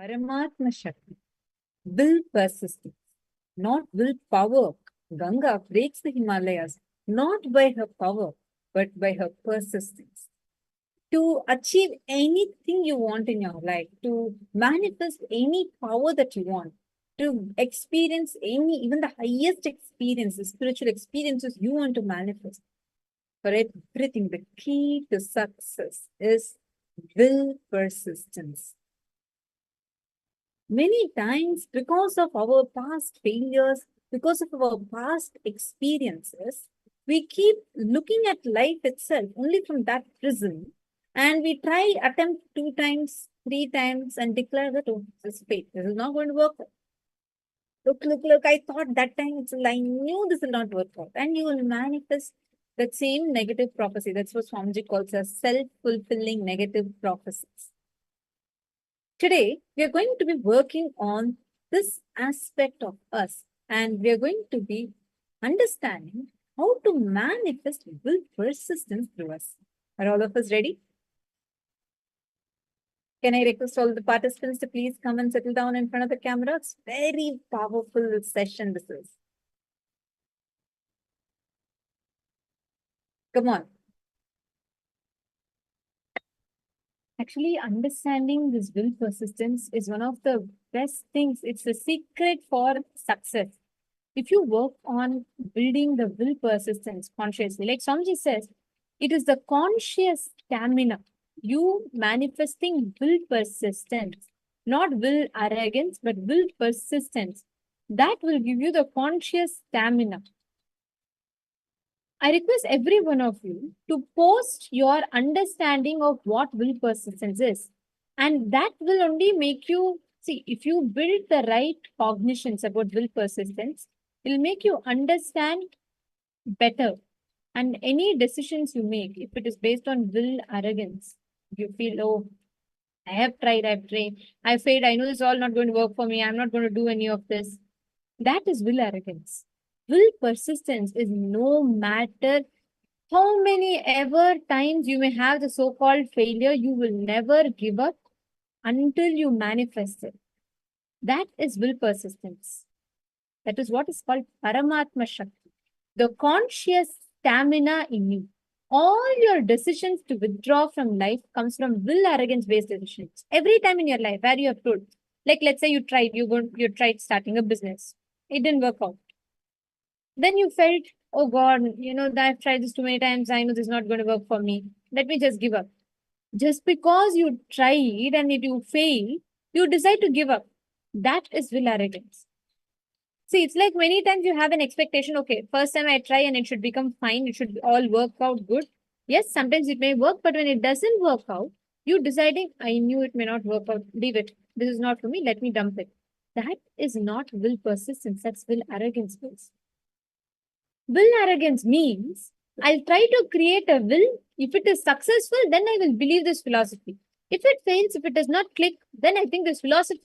Paramatma Shakti, will persistence, not will power. Ganga breaks the Himalayas not by her power, but by her persistence. To achieve anything you want in your life, to manifest any power that you want, to experience any, even the highest experiences, spiritual experiences you want to manifest. For everything, the key to success is will persistence. Many times, because of our past failures, because of our past experiences, we keep looking at life itself only from that prism, and we try attempt 2 times, 3 times, and declare that, oh, this is fate. This is not going to work. Look, I thought that time I knew this will not work out. And you will manifest that same negative prophecy. That's what Swamiji calls as self-fulfilling negative prophecies. Today, we are going to be working on this aspect of us, and we are going to be understanding how to manifest will persistence through us. Are all of us ready? Can I request all the participants to please come and settle down in front of the camera? It's very powerful session this is. Come on. Actually, understanding this will persistence is one of the best things. It's the secret for success. If you work on building the will persistence consciously, like Swamiji says, it is the conscious stamina. You manifesting will persistence, not will arrogance, but will persistence. That will give you the conscious stamina. I request every one of you to post your understanding of what will persistence is. And that will only make you, see, if you build the right cognitions about will persistence, it will make you understand better. And any decisions you make, if it is based on will arrogance, you feel, oh, I have tried, I failed, I know this is all not going to work for me, I'm not going to do any of this. That is will arrogance. Will persistence is no matter how many ever times you may have the so-called failure, you will never give up until you manifest it. That is will persistence. That is what is called Paramatma Shakti, the conscious stamina in you. All your decisions to withdraw from life comes from will arrogance based decisions. Every time in your life where you have told, like let's say you tried starting a business. It didn't work out. Then you felt, oh God, I've tried this too many times. I know this is not going to work for me. Let me just give up. Just because you tried and you fail, you decide to give up. That is will arrogance. See, it's like many times you have an expectation, okay, first time I try and it should become fine. It should all work out good. Yes, sometimes it may work, but when it doesn't work out, you deciding, I knew it may not work out. Leave it. This is not for me. Let me dump it. That is not will persistence. That's will arrogance. Will arrogance means I'll try to create a will. If it is successful, then I will believe this philosophy. If it fails, if it does not click, then I think this philosophy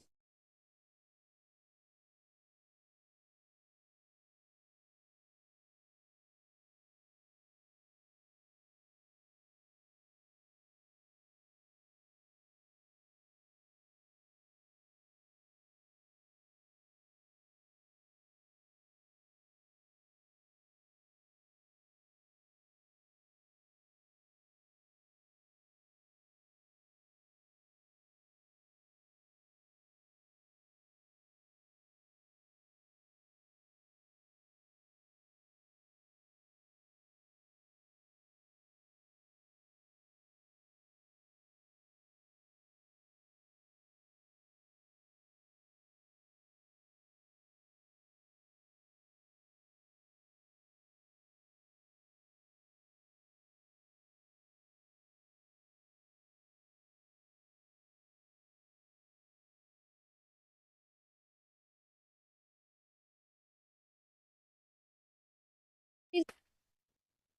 is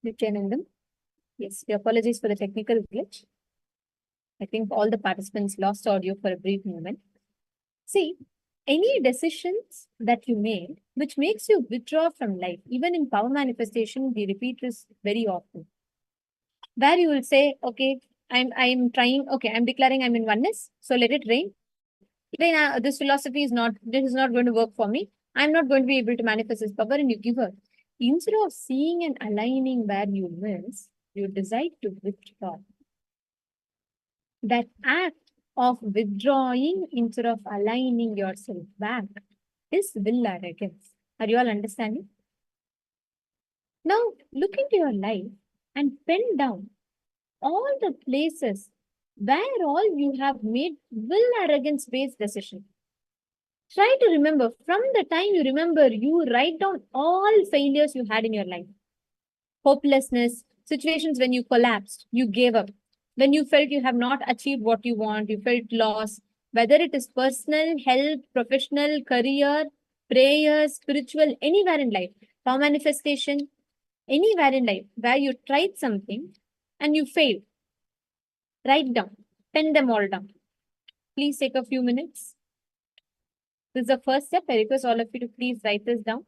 Nityanandam. Yes, we apologize for the technical glitch. I think all the participants lost audio for a brief moment. See, any decisions that you made which makes you withdraw from life, even in power manifestation, we repeat this very often. Where you will say, okay, I'm trying, okay, I'm declaring I'm in oneness, so let it rain. Then this philosophy is not, this is not going to work for me. I'm not going to be able to manifest this power, and you give up. Instead of seeing and aligning where you miss, you decide to withdraw. That act of withdrawing instead of aligning yourself back is will arrogance. Are you all understanding? Now look into your life and pen down all the places where all you have made will arrogance based decision. Try to remember from the time you remember, you write down all failures you had in your life. Hopelessness, situations when you collapsed, you gave up, when you felt you have not achieved what you want, you felt lost, whether it is personal, health, professional, career, prayer, spiritual, anywhere in life, power manifestation, anywhere in life where you tried something and you failed. Write down, pen them all down. Please take a few minutes. This is the first step. I request all of you to please write this down.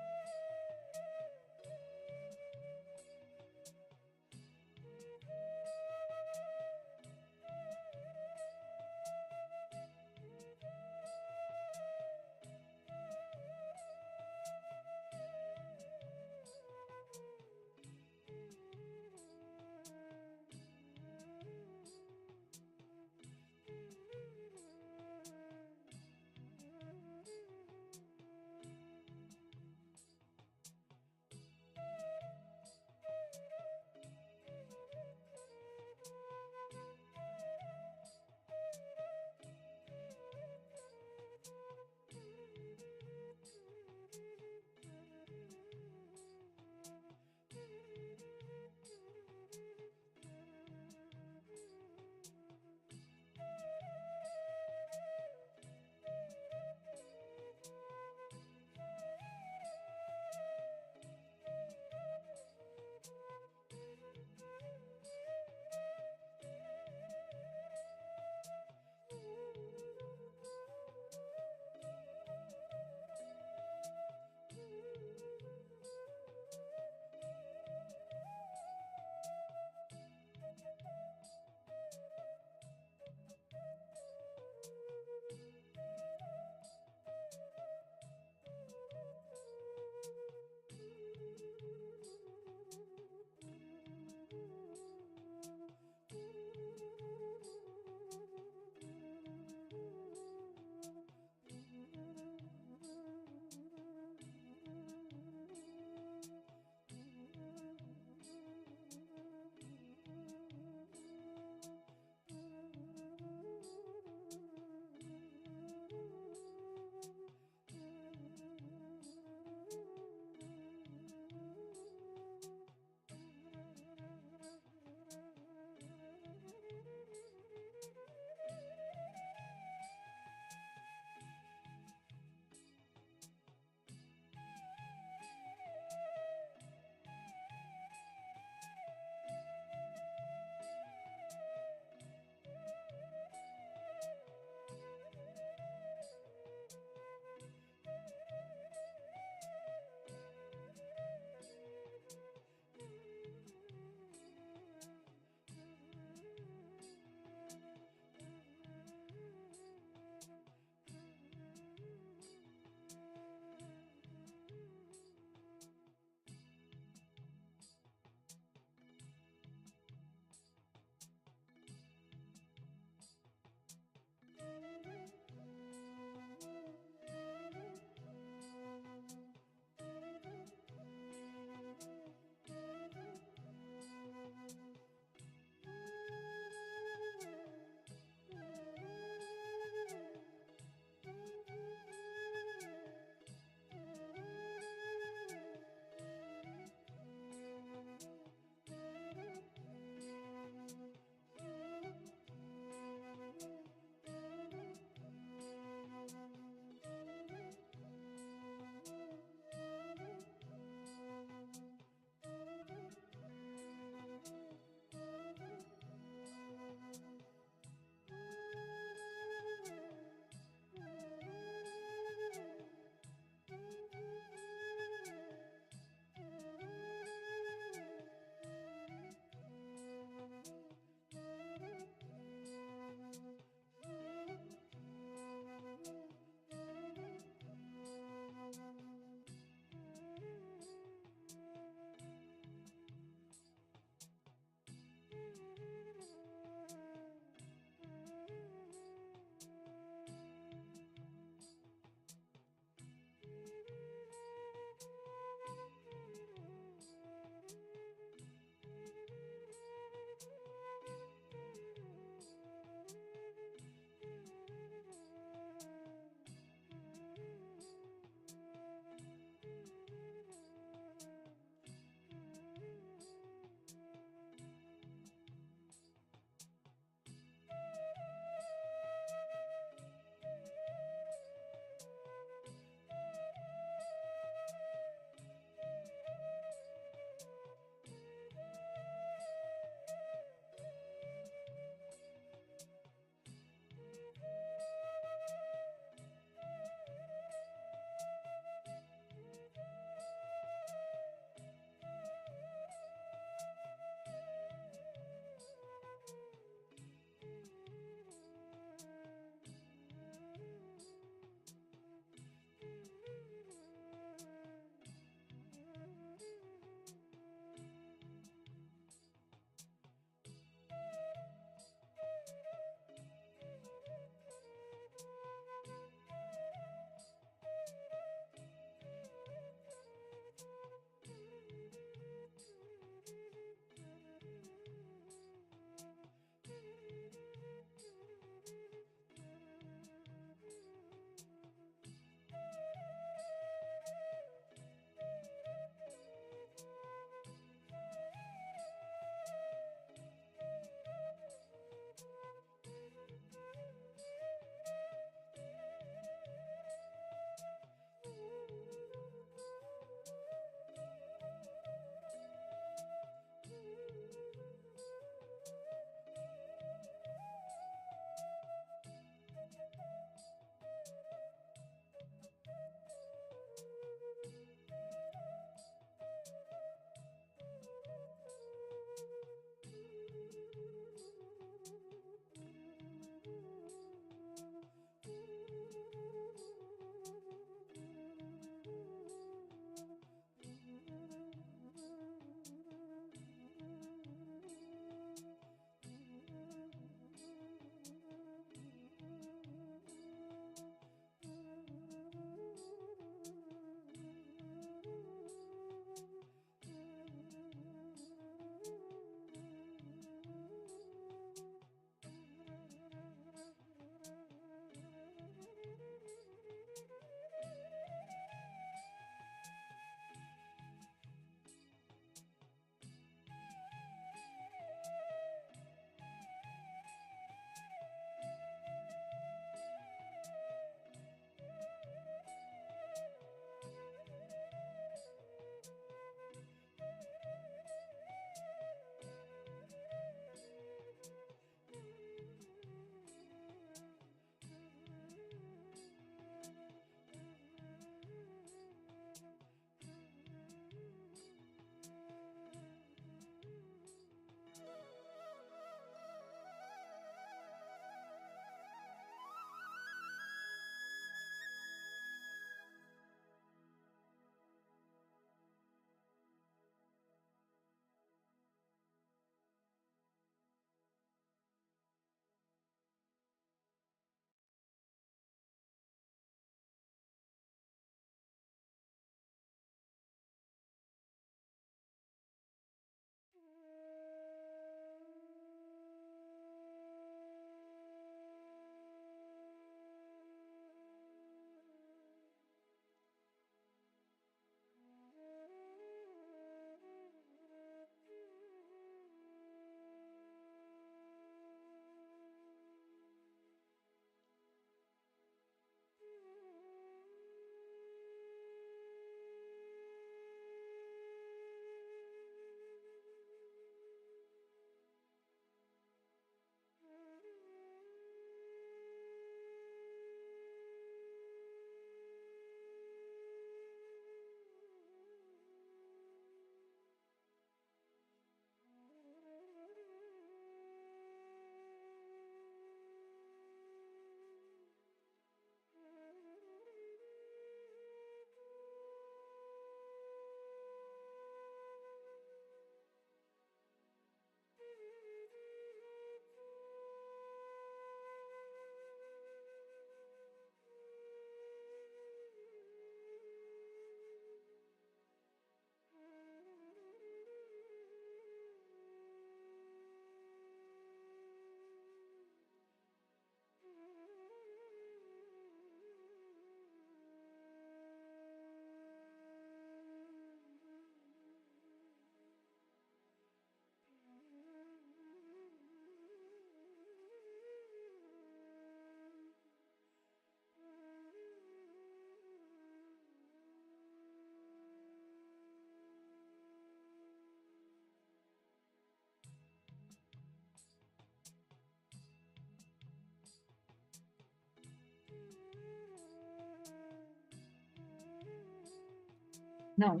Now,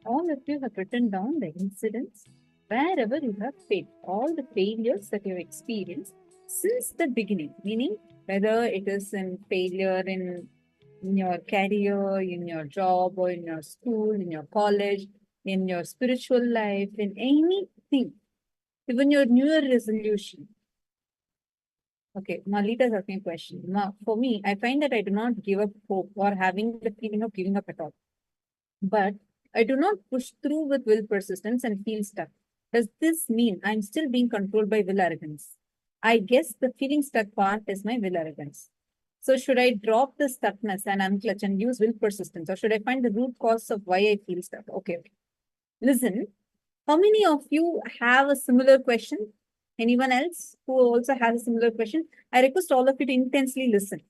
all of you have written down the incidents wherever you have failed, all the failures that you have experienced since the beginning, meaning whether it is in failure in your career, in your job, or in your school, in your college, in your spiritual life, in anything, even your New Year resolution. Okay, Malita is asking a question. Now, for me, I find that I do not give up hope or having the feeling of giving up at all. But I do not push through with will persistence and feel stuck. Does this mean I'm still being controlled by will arrogance? I guess the feeling stuck part is my will arrogance. So should I drop the stuckness and unclutch and use will persistence, or should I find the root cause of why I feel stuck? Okay. Listen, how many of you have a similar question? Anyone else who also has a similar question? I request all of you to intensely listen.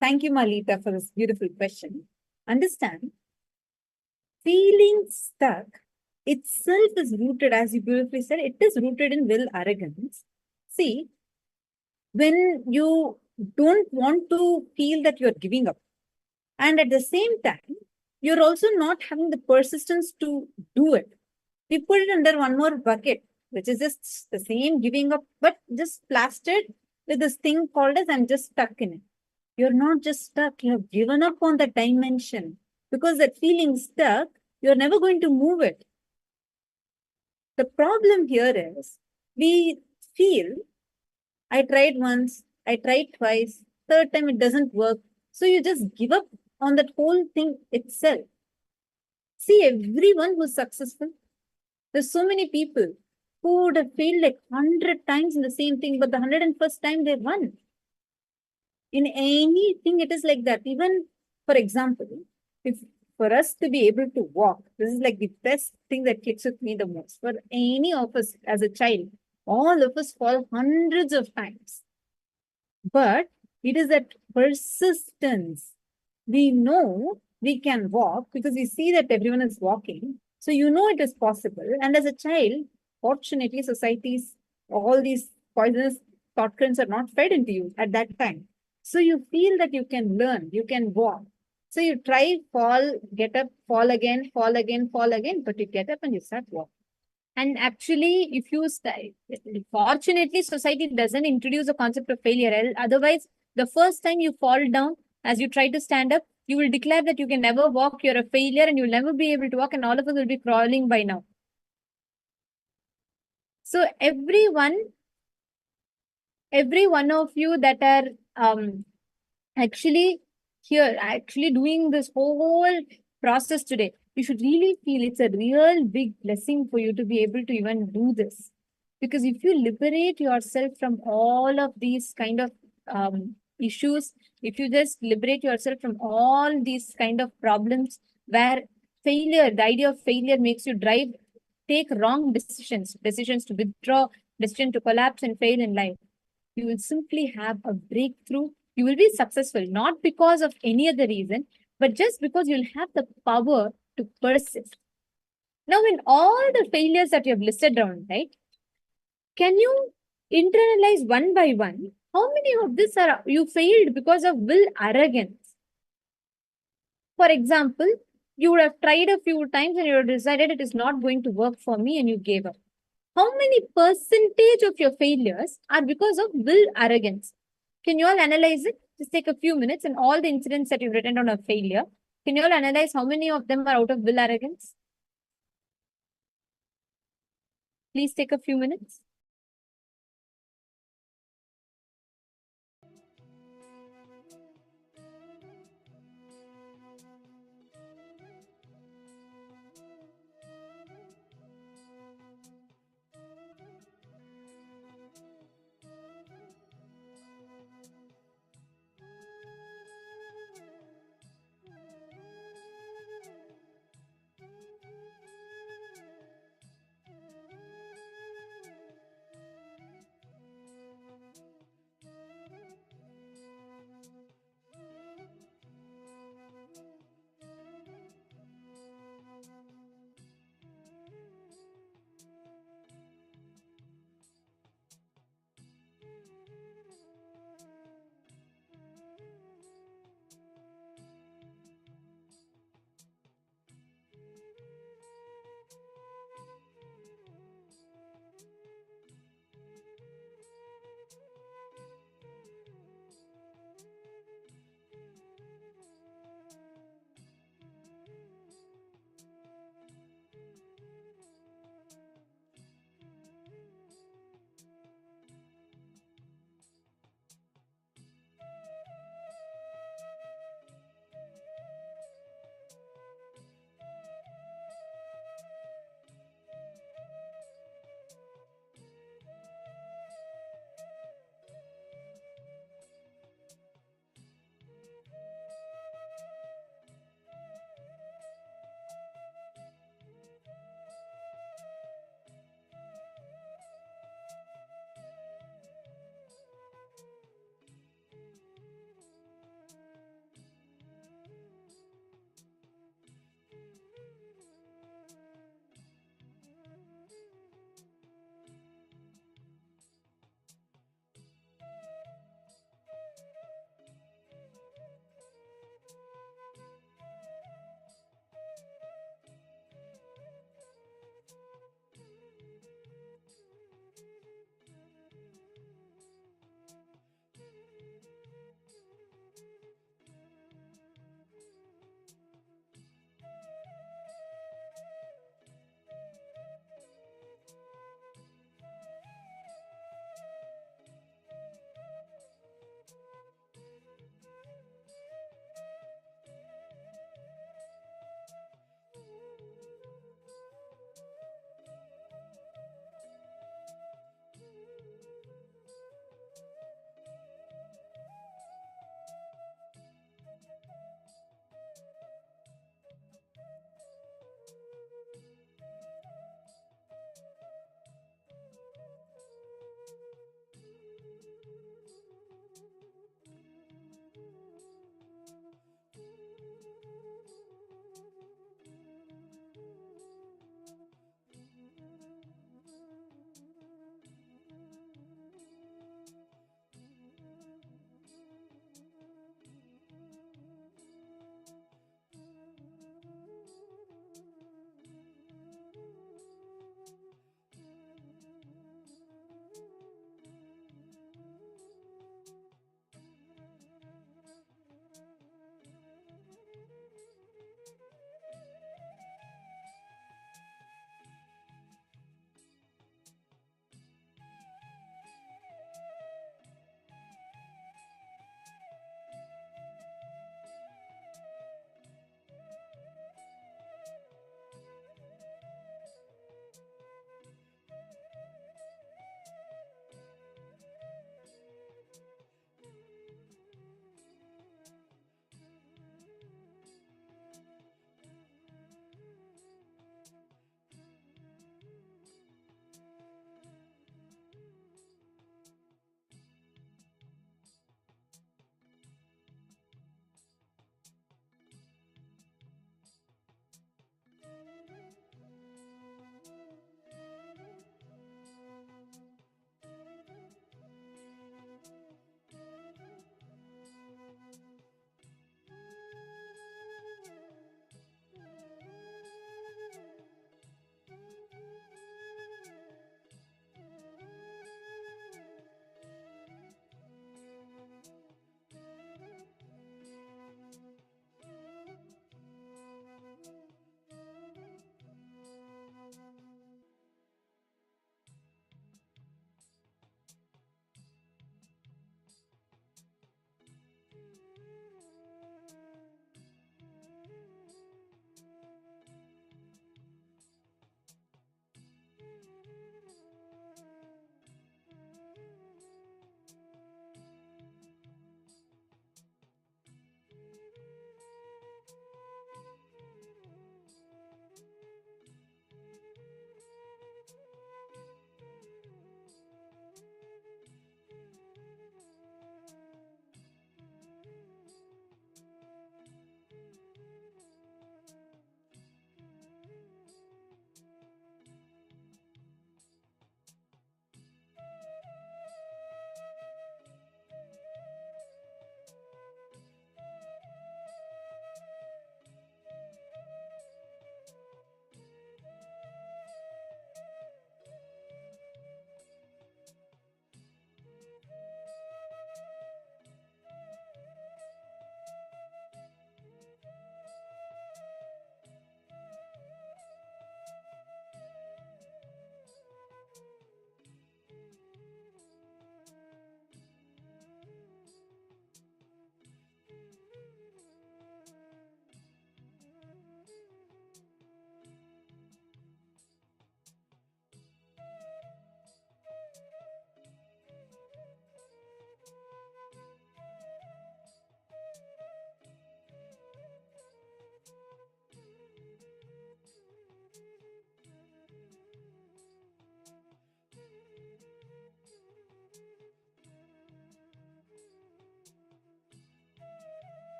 Thank you, Malita, for this beautiful question. Understand, feeling stuck itself is rooted, as you beautifully said, it is rooted in will arrogance. See, when you don't want to feel that you're giving up, and at the same time, you're also not having the persistence to do it. We put it under one more bucket, which is just the same giving up, but just plastered with this thing called as I'm just stuck in it. You're not just stuck, you have given up on that dimension, because that feeling stuck, you're never going to move it. The problem here is we feel, I tried once, I tried twice, third time it doesn't work. So you just give up on that whole thing itself. See, everyone who's successful, there's so many people who would have failed like 100 times in the same thing, but the 101st time they won. In anything, it is like that. Even, for example, if for us to be able to walk, this is like the best thing that clicks with me the most. For any of us as a child, all of us fall hundreds of times. But it is that persistence. We know we can walk because we see that everyone is walking. So you know it is possible. And as a child, fortunately, societies, all these poisonous thought currents are not fed into you at that time. So you feel that you can learn, you can walk. So you try, fall, get up, fall again, fall again, fall again, but you get up and you start walking. And actually, if you fortunately, society doesn't introduce a concept of failure. Otherwise, the first time you fall down, as you try to stand up, you will declare that you can never walk, you're a failure, and you'll never be able to walk, and all of us will be crawling by now. So every one of you that are actually here, actually doing this whole process today, you should really feel it's a real big blessing for you to be able to even do this. Because if you liberate yourself from all of these kind of issues, if you just liberate yourself from all these kind of problems where failure, the idea of failure makes you take wrong decisions to withdraw, decision to collapse and fail in life, you will simply have a breakthrough. You will be successful, not because of any other reason, but just because you'll have the power to persist. Now, in all the failures that you have listed down, right, can you internalize one by one how many of this are you failed because of will arrogance? For example, you would have tried a few times and you have decided it is not going to work for me and you gave up. How many percentage of your failures are because of will arrogance? Can you all analyze it? Just take a few minutes and all the incidents that you've written on a failure. Can you all analyze how many of them are out of will arrogance? Please take a few minutes.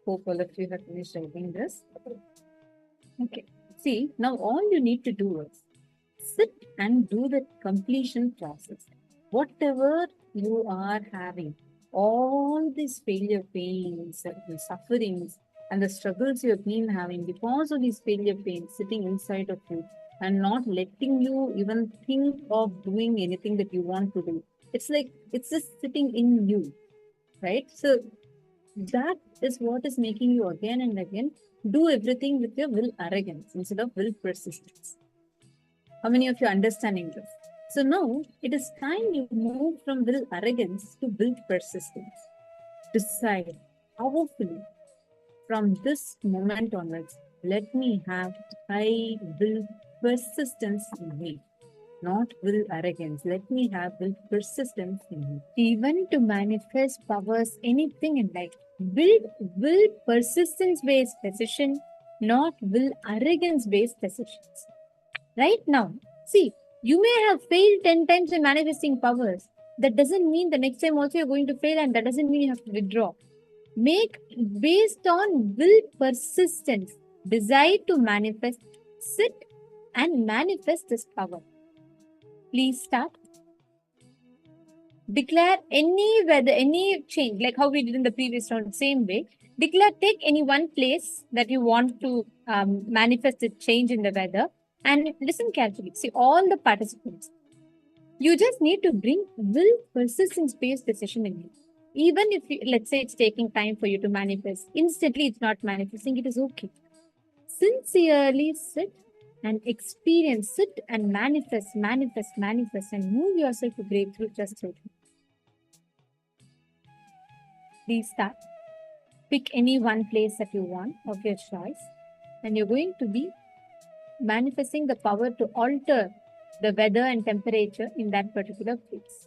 Hope all of you have finished writing this. Okay. See, now all you need to do is sit and do the completion process. Whatever you are having, all these failure pains, the sufferings, and the struggles you have been having because of these failure pains sitting inside of you and not letting you even think of doing anything that you want to do. It's like it's just sitting in you, right? So that is what is making you again and again do everything with your will arrogance instead of will persistence. How many of you are understanding this? So now it is time you move from will arrogance to will persistence. Decide powerfully from this moment onwards, let me have high will persistence in me, not will arrogance. Let me have will persistence in me. Even to manifest powers, anything in life, build will persistence based decision, not will arrogance based decisions. Right now, see, you may have failed 10 times in manifesting powers. That doesn't mean the next time also you're going to fail, and that doesn't mean you have to withdraw. Make based on will persistence, desire to manifest, sit and manifest this power. Please start. Declare any weather, any change, like how we did in the previous round, same way. Declare, take any one place that you want to manifest a change in the weather, and listen carefully. See, all the participants, you just need to bring will persistence based decision in you. Even if you, let's say it's taking time for you to manifest, instantly it's not manifesting, it is okay. Sincerely sit and experience, sit and manifest, and move yourself to breakthrough just through it. Please start. Pick any one place that you want of your choice, and you're going to be manifesting the power to alter the weather and temperature in that particular place.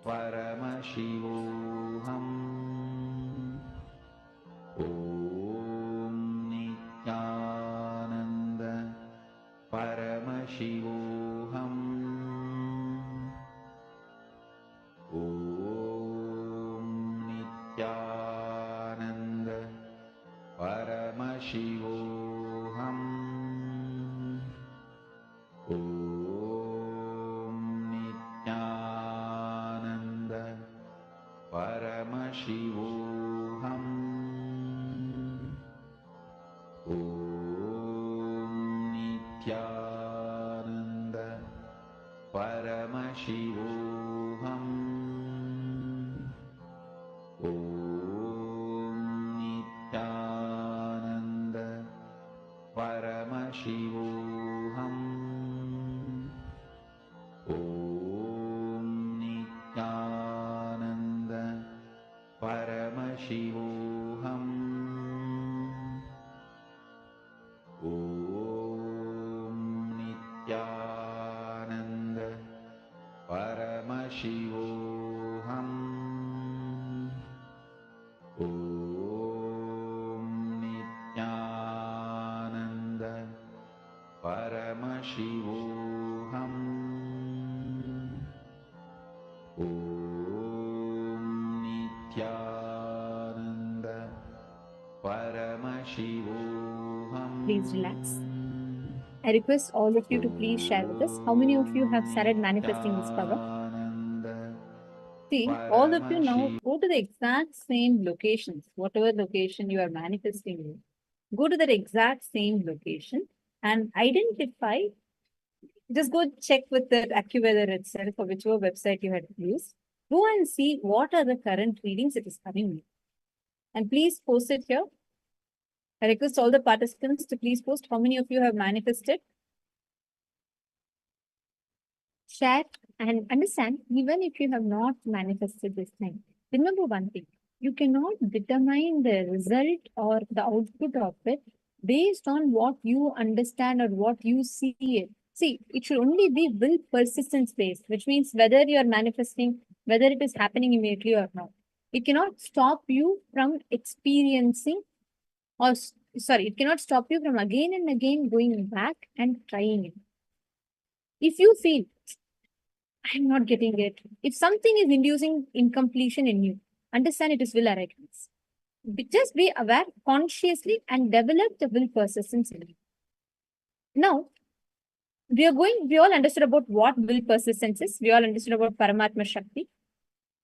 Paramashivoham. Om Nityananda Paramashivoham. Om Nityananda Paramashivoham. Om Nityananda Paramashivoham. Om Nityananda Paramashivoham. Om Nityananda Paramashivoham. Om Nityananda Paramashivoham. Om Nityananda Paramashivoham. Om Nityananda Paramashivoham. Om Nityananda Paramashivoham. Please relax. I request all of you to please share with us how many of you have started manifesting this power. See, all of you now go to the exact same locations, whatever location you are manifesting in. Go to that exact same location and identify. Just go check with the AccuWeather itself or whichever website you had used. Go and see what are the current readings it is coming with. And please post it here. I request all the participants to please post how many of you have manifested. Share and understand, even if you have not manifested this time, remember one thing, you cannot determine the result or the output of it based on what you understand or what you see it. See, it should only be will persistence based, which means whether you are manifesting, whether it is happening immediately or not. It cannot stop you from experiencing or sorry, it cannot stop you from again and again going back and trying it. If you feel I'm not getting it, if something is inducing incompletion in you, understand it is will arrogance. Just be aware consciously and develop the will persistence in you. Now, we all understood about what will persistence is. We all understood about Paramatma Shakti.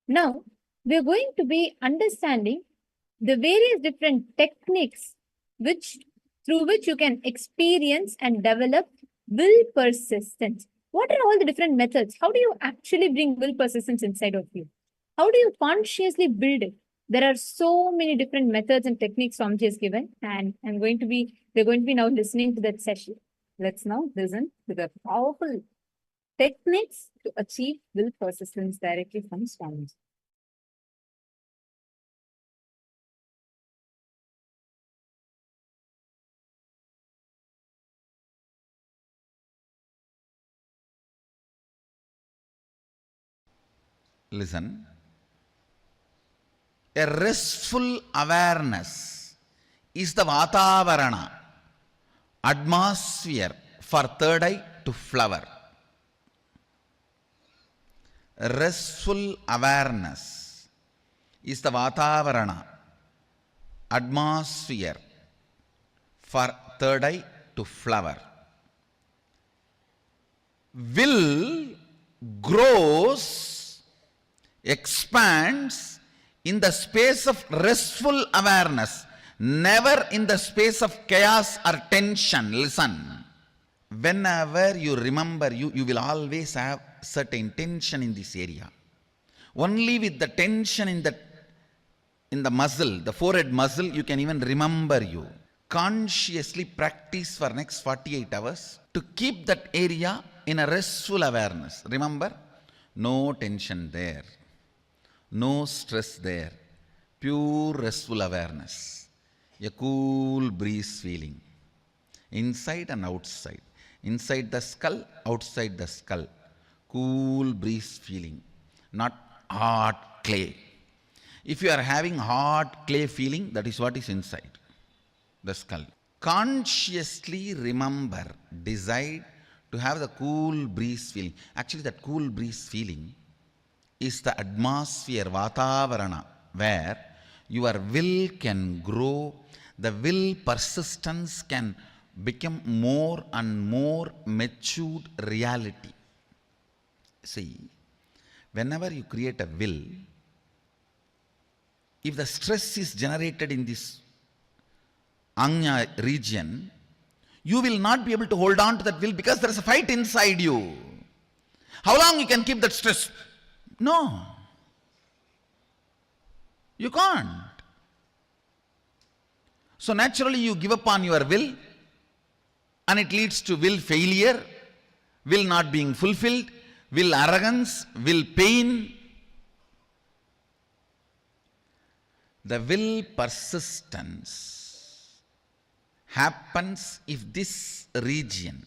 Now, we are going to be understanding the various different techniques through which you can experience and develop will persistence. What are all the different methods? How do you actually bring will persistence inside of you? How do you consciously build it? There are so many different methods and techniques Swamiji has given, and we're going to be now listening to that session. Let's now listen to the powerful techniques to achieve will persistence directly from Swamiji. Listen. A restful awareness is the Vatavarana, atmosphere for third eye to flower. Restful awareness is the Vatavarana, atmosphere for third eye to flower. Will grows, expands in the space of restful awareness, never in the space of chaos or tension. Listen. Whenever you remember, you will always have certain tension in this area. Only with the tension in the muscle, the forehead muscle, you can even remember you. Consciously practice for next 48 hours to keep that area in a restful awareness. Remember, no tension there, no stress there, pure restful awareness, a cool breeze feeling, inside and outside, inside the skull, outside the skull, cool breeze feeling, not hard clay. If you are having hard clay feeling, that is what is inside the skull. Consciously remember, decide to have the cool breeze feeling. Actually, that cool breeze feeling is the atmosphere, Vatavarana, where your will can grow, the will persistence can become more and more matured reality. See, whenever you create a will, if the stress is generated in this Anya region, you will not be able to hold on to that will because there is a fight inside you. How long you can keep that stress? No. You can't. So naturally you give up on your will and it leads to will failure, will not being fulfilled, will arrogance, will pain. The will persistence happens if this region,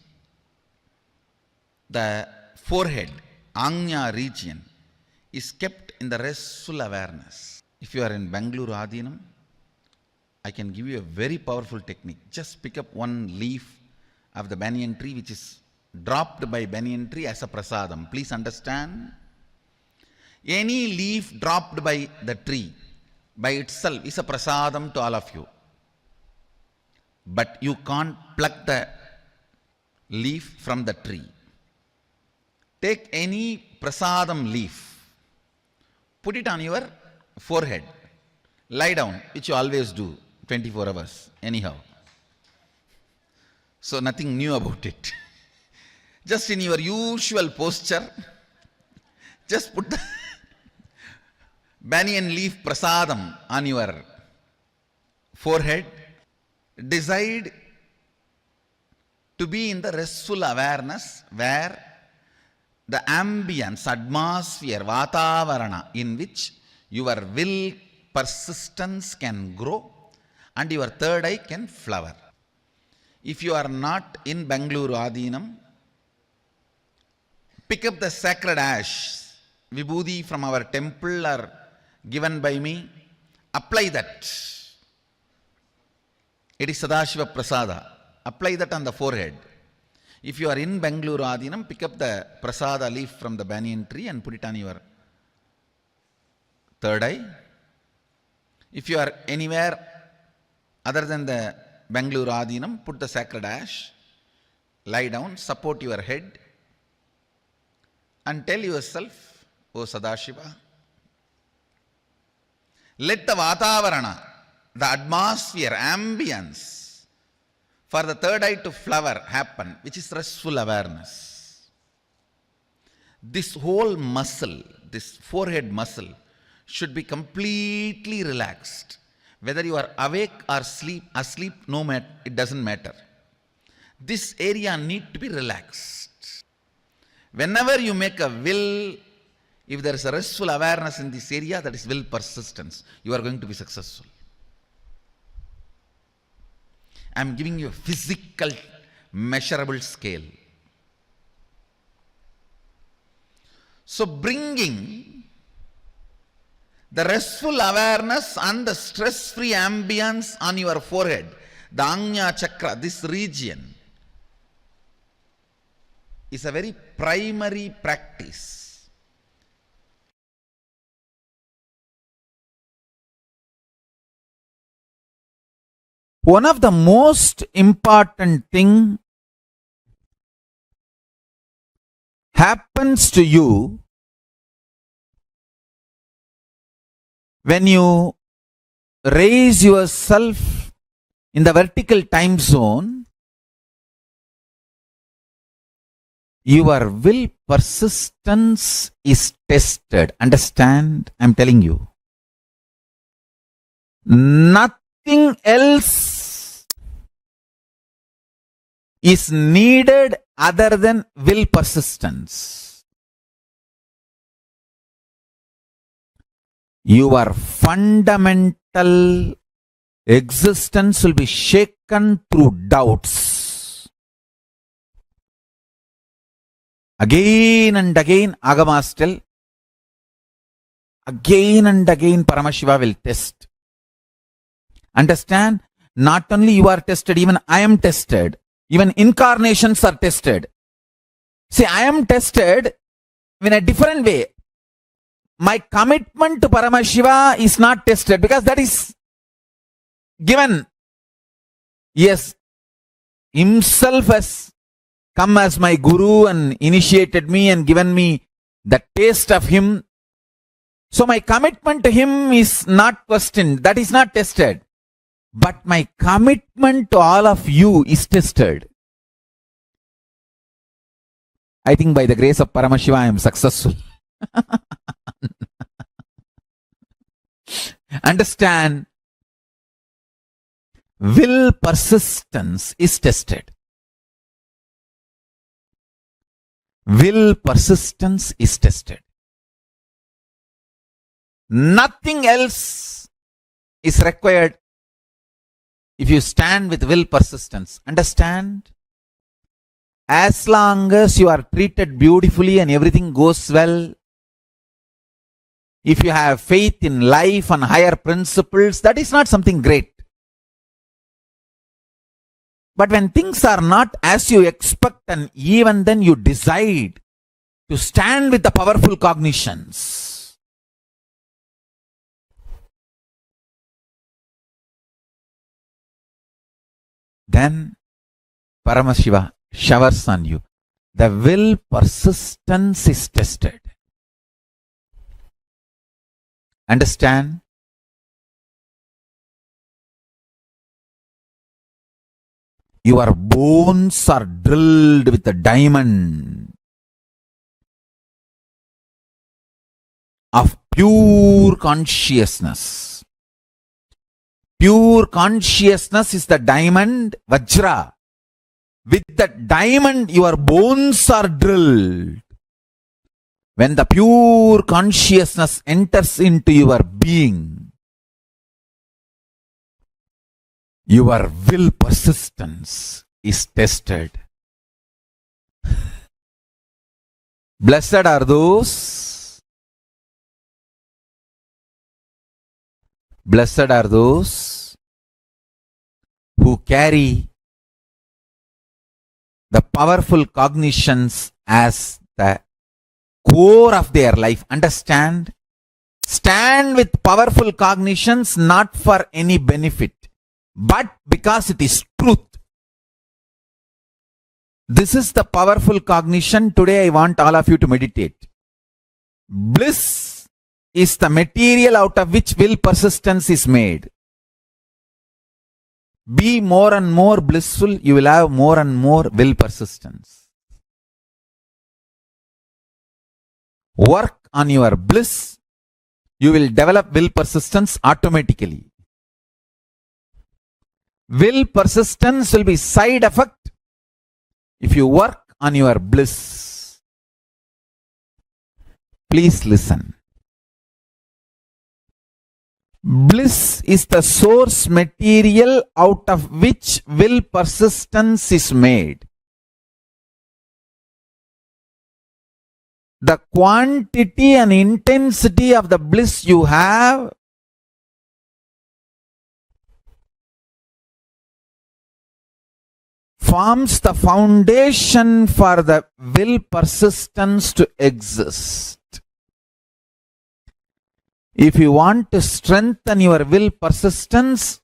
the forehead, Anya region, is kept in the restful awareness. If you are in Bangalore Adinam, I can give you a very powerful technique. Just pick up one leaf of the banyan tree which is dropped by banyan tree as a prasadam. Please understand, any leaf dropped by the tree by itself is a prasadam to all of you. But you can't pluck the leaf from the tree. Take any prasadam leaf, put it on your forehead, lie down, which you always do 24 hours anyhow. So nothing new about it. Just in your usual posture, just put the banyan leaf prasadam on your forehead. Decide to be in the restful awareness where the ambience, atmosphere, vatavarana in which your will persistence can grow and your third eye can flower. If you are not in Bangalore Adinam, pick up the sacred ash, vibhuti from our temple or given by me, apply that. It is Sadashiva Prasada. Apply that on the forehead. If you are in Bangalore Adinam, pick up the Prasada leaf from the banyan tree and put it on your third eye. If you are anywhere other than the Bangalore Adinam, put the sacred ash, lie down, support your head and tell yourself, O Sadashiva, let the Vatavarana, the atmosphere, ambience for the third eye to flower happen, which is restful awareness. This whole muscle, this forehead muscle, should be completely relaxed. Whether you are awake or asleep, no matter, it doesn't matter. This area needs to be relaxed. Whenever you make a will, if there is a restful awareness in this area, that is will persistence, you are going to be successful. I am giving you a physical, measurable scale. So bringing the restful awareness and the stress-free ambience on your forehead, the Anya Chakra, this region, is a very primary practice. One of the most important thing happens to you when you raise yourself in the vertical time zone. Your will persistence is tested. Understand? I'm telling you. Nothing else is needed other than will persistence. Your fundamental existence will be shaken through doubts. Again and again, Agamas tell, again and again Paramashiva will test. Understand? Not only you are tested, even I am tested. Even incarnations are tested. See, I am tested in a different way. My commitment to Paramashiva is not tested because that is given. Yes, himself has come as my guru and initiated me and given me the taste of him. So my commitment to him is not questioned. That is not tested. But my commitment to all of you is tested. I think by the grace of Paramashiva I am successful. Understand? Will persistence is tested. Will persistence is tested. Nothing else is required if you stand with will persistence. Understand? As long as you are treated beautifully and everything goes well, if you have faith in life and higher principles, that is not something great. But when things are not as you expect, and even then you decide to stand with the powerful cognitions, then Paramashiva showers on you. The will persistence is tested. Understand? Your bones are drilled with a diamond of pure consciousness. Pure consciousness is the diamond Vajra. With the diamond, your bones are drilled. When the pure consciousness enters into your being, your will persistence is tested. Blessed are those. Blessed are those who carry the powerful cognitions as the core of their life. Understand? Stand with powerful cognitions not for any benefit, but because it is truth. This is the powerful cognition. Today I want all of you to meditate. Bliss is the material out of which will persistence is made. Be more and more blissful, you will have more and more will persistence. Work on your bliss, you will develop will persistence automatically. Will persistence will be side effect if you work on your bliss. Please listen. Bliss is the source material out of which will persistence is made. The quantity and intensity of the bliss you have forms the foundation for the will persistence to exist. If you want to strengthen your will persistence,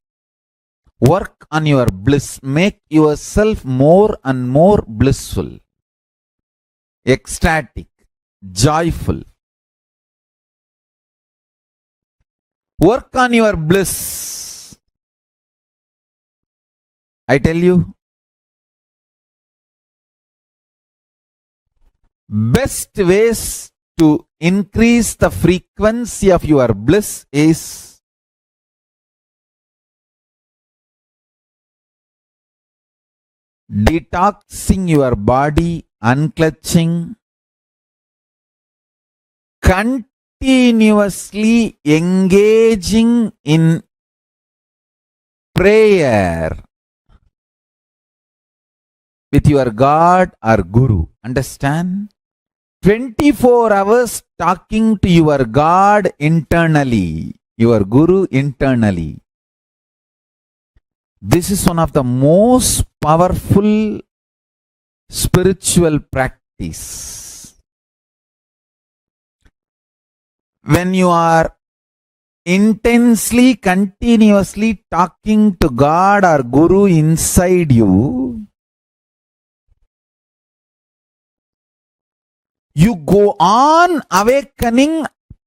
work on your bliss. Make yourself more and more blissful, ecstatic, joyful. Work on your bliss. I tell you, best ways to increase the frequency of your bliss is detoxing your body, unclutching, continuously engaging in prayer with your God or Guru. Understand? 24 hours talking to your God internally, your Guru internally. This is one of the most powerful spiritual practice. When you are intensely, continuously talking to God or Guru inside you, you go on awakening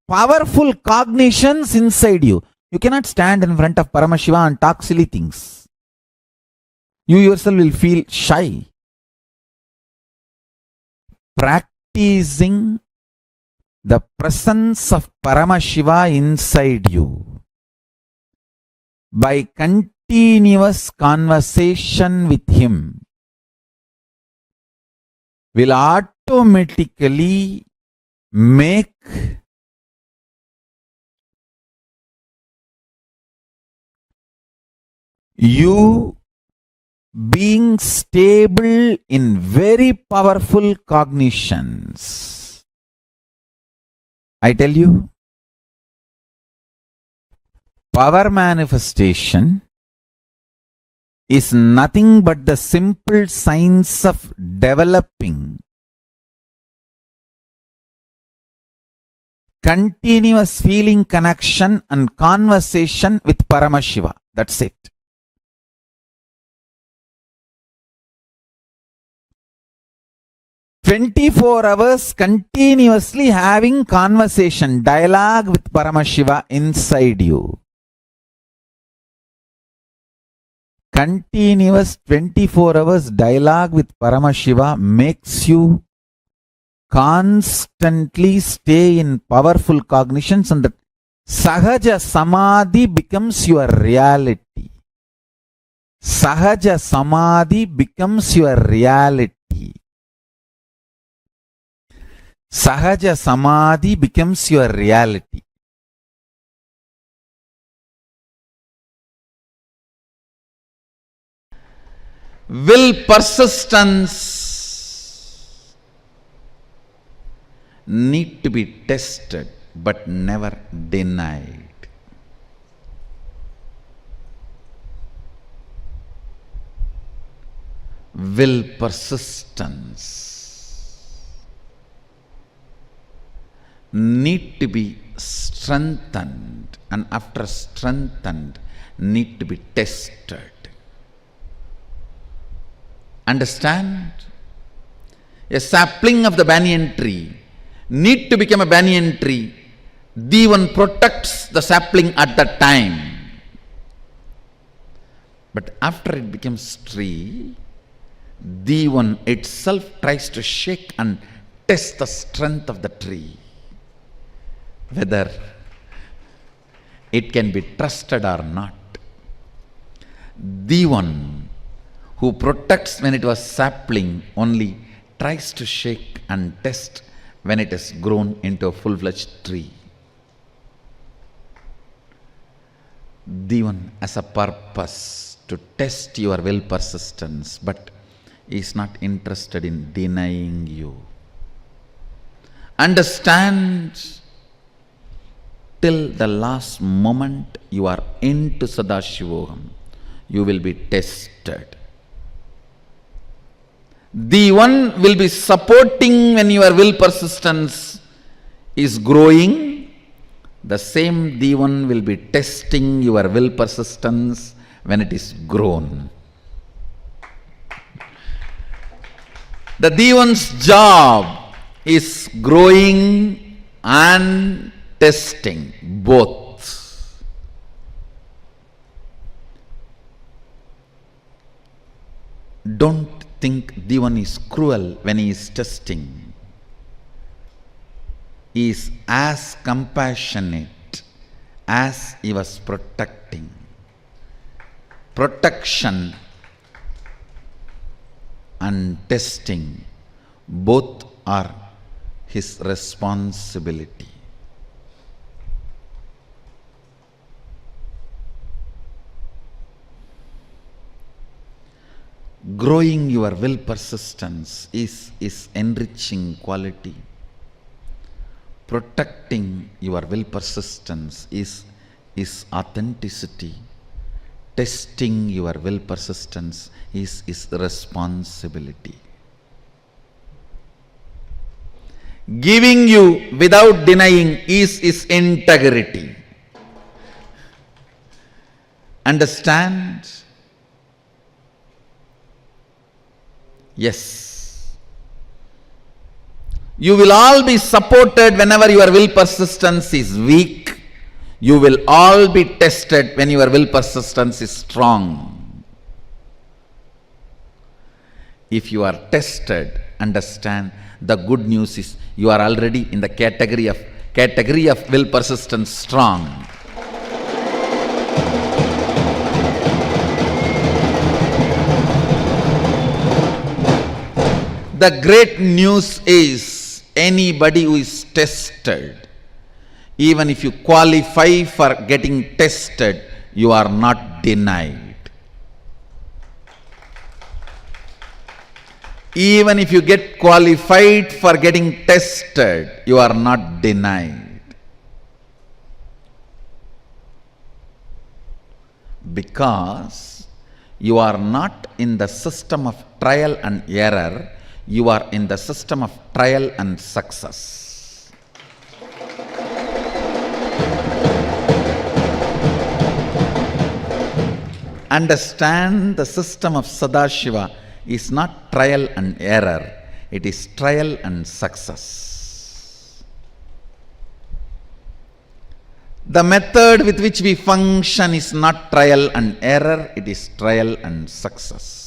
powerful cognitions inside you. You cannot stand in front of Paramashiva and talk silly things. You yourself will feel shy. Practicing the presence of Paramashiva inside you by continuous conversation with Him will automatically make you being stable in very powerful cognitions. I tell you, power manifestation is nothing but the simple science of developing continuous feeling connection and conversation with Paramashiva. That's it. "24 hours continuously having conversation, dialogue with Paramashiva inside you. Continuous 24 hours dialogue with Paramashiva makes you constantly stay in powerful cognitions, and that Sahaja Samadhi becomes your reality. Sahaja Samadhi becomes your reality. Sahaja Samadhi becomes your reality. Will persistence need to be tested but never denied. Will persistence need to be strengthened, and after strengthened need to be tested. Understand? A sapling of the banyan tree need to become a banyan tree. The one protects the sapling at that time. But after it becomes tree, the one itself tries to shake and test the strength of the tree, whether it can be trusted or not. The one who protects when it was sapling only tries to shake and test when it has grown into a full-fledged tree. The one has a purpose to test your will persistence, but is not interested in denying you. Understand, till the last moment you are into Sadashivoham, you will be tested. The one will be supporting when your will persistence is growing. The same the one will be testing your will persistence when it is grown. The Devan's job is growing and testing both. Don't think Devan is cruel when he is testing. He is as compassionate as he was protecting. Protection and testing, both are his responsibility. Growing your will persistence is enriching quality. protecting your will persistence is authenticity. Testing your will persistence is responsibility. Giving you without denying is integrity. Understand? Yes. You will all be supported whenever your will persistence is weak. You will all be tested when your will persistence is strong. If you are tested, understand, the good news is you are already in the category of will persistence strong. The great news is anybody who is tested, even if you qualify for getting tested, you are not denied. Even if you get qualified for getting tested, you are not denied. Because you are not in the system of trial and error, you are in the system of trial and success. Understand, the system of Sadashiva is not trial and error, it is trial and success. The method with which we function is not trial and error, it is trial and success.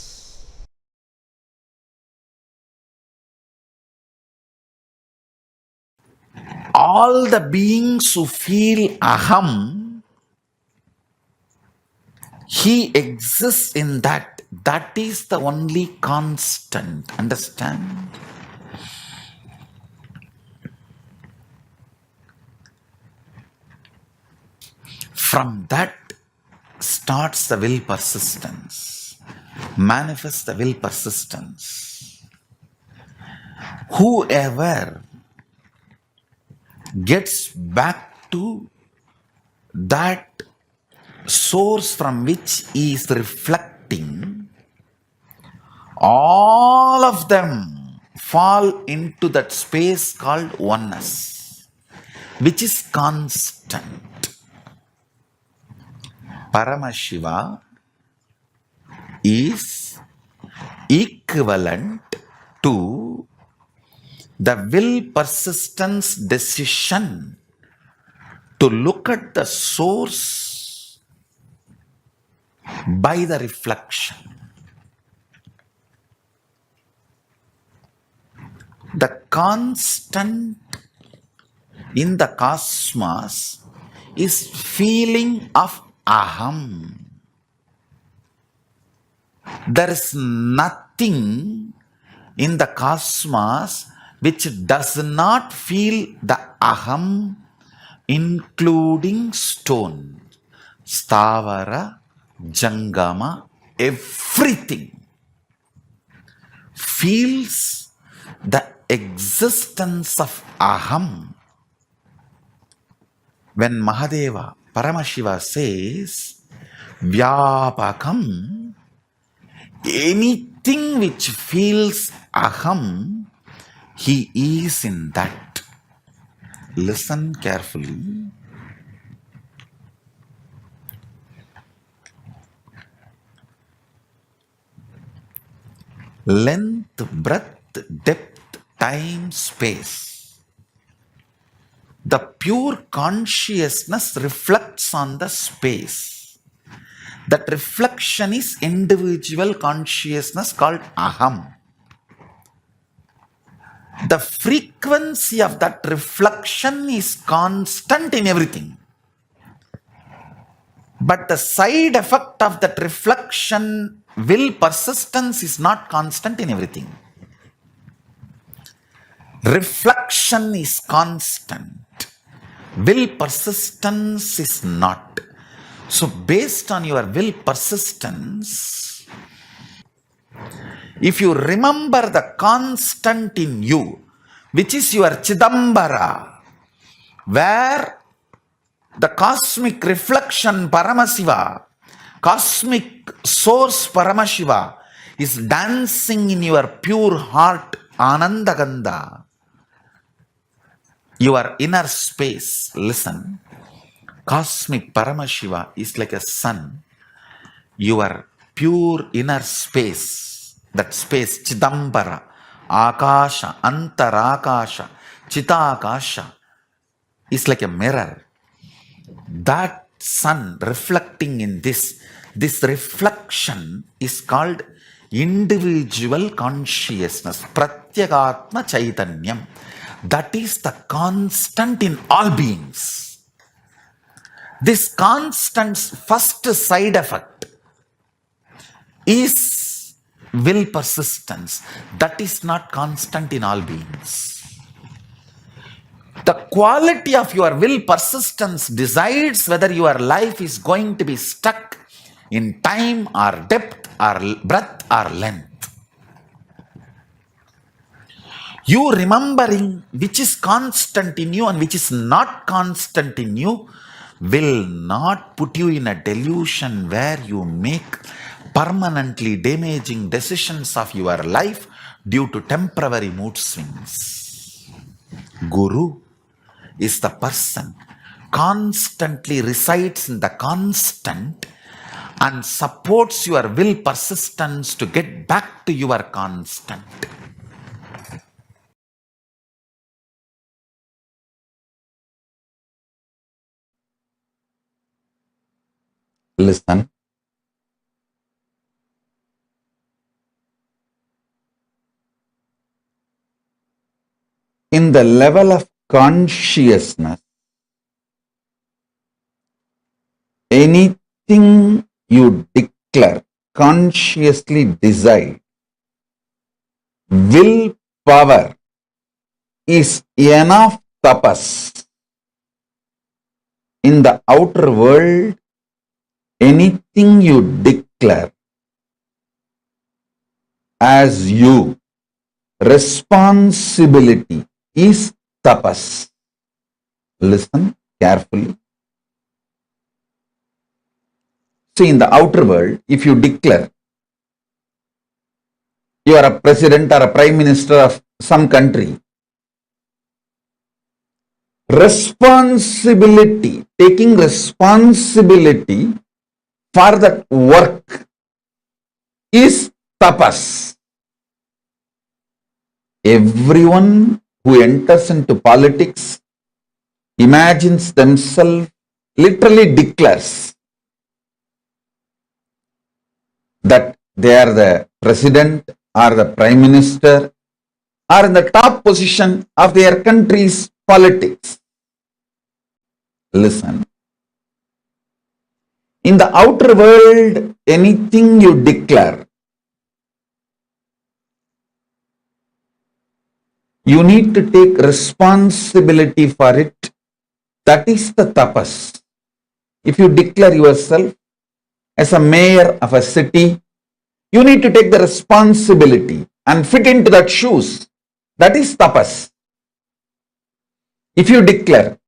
All the beings who feel aham, he exists in that. That is the only constant. Understand? From that starts the will persistence. Manifest the will persistence. Whoever gets back to that source from which he is reflecting, all of them fall into that space called oneness, which is constant. Paramashiva is equivalent to the will persistence decision to look at the source by the reflection. The constant in the cosmos is feeling of aham. There is nothing in the cosmos which does not feel the aham, including stone, stavara, jangama, everything feels the existence of aham. When Mahadeva, Paramashiva says, Vyapakam, anything which feels aham, he is in that. Listen carefully. Length, breadth, depth, time, space. The pure consciousness reflects on the space. That reflection is individual consciousness called aham. The frequency of that reflection is constant in everything. But the side effect of that reflection, will persistence, is not constant in everything. Reflection is constant. Will persistence is not. So based on your will persistence, if you remember the constant in you, which is your Chidambara, where the cosmic reflection Paramashiva, cosmic source Paramashiva is dancing in your pure heart, Anandaganda, your inner space. Listen, cosmic Paramashiva is like a sun. Your pure inner space, that space, Chidambara, Akasha, Antarakasha, Chitakasha, is like a mirror. That sun reflecting in this reflection is called individual consciousness, Pratyagatma Chaitanyam. That is the constant in all beings. This constant's first side effect is will persistence. That is not constant in all beings. The quality of your will persistence decides whether your life is going to be stuck in time or depth or breadth or length. You remembering which is constant in you and which is not constant in you will not put you in a delusion where you make permanently damaging decisions of your life due to temporary mood swings. Guru is the person constantly resides in the constant and supports your will persistence to get back to your constant. Listen. In the level of consciousness, anything you declare, consciously decide, willpower is enough tapas. In the outer world, anything you declare as you, responsibility is tapas. Listen carefully. See, in the outer world, if you declare you are a president or a prime minister of some country, responsibility, taking responsibility for that work is tapas. Everyone who enters into politics imagines themselves, literally declares that they are the president or the prime minister or in the top position of their country's politics. Listen. In the outer world, anything you declare, you need to take responsibility for it. That is the tapas. If you declare yourself as a mayor of a city, you need to take the responsibility and fit into that shoes. That is tapas. If you declare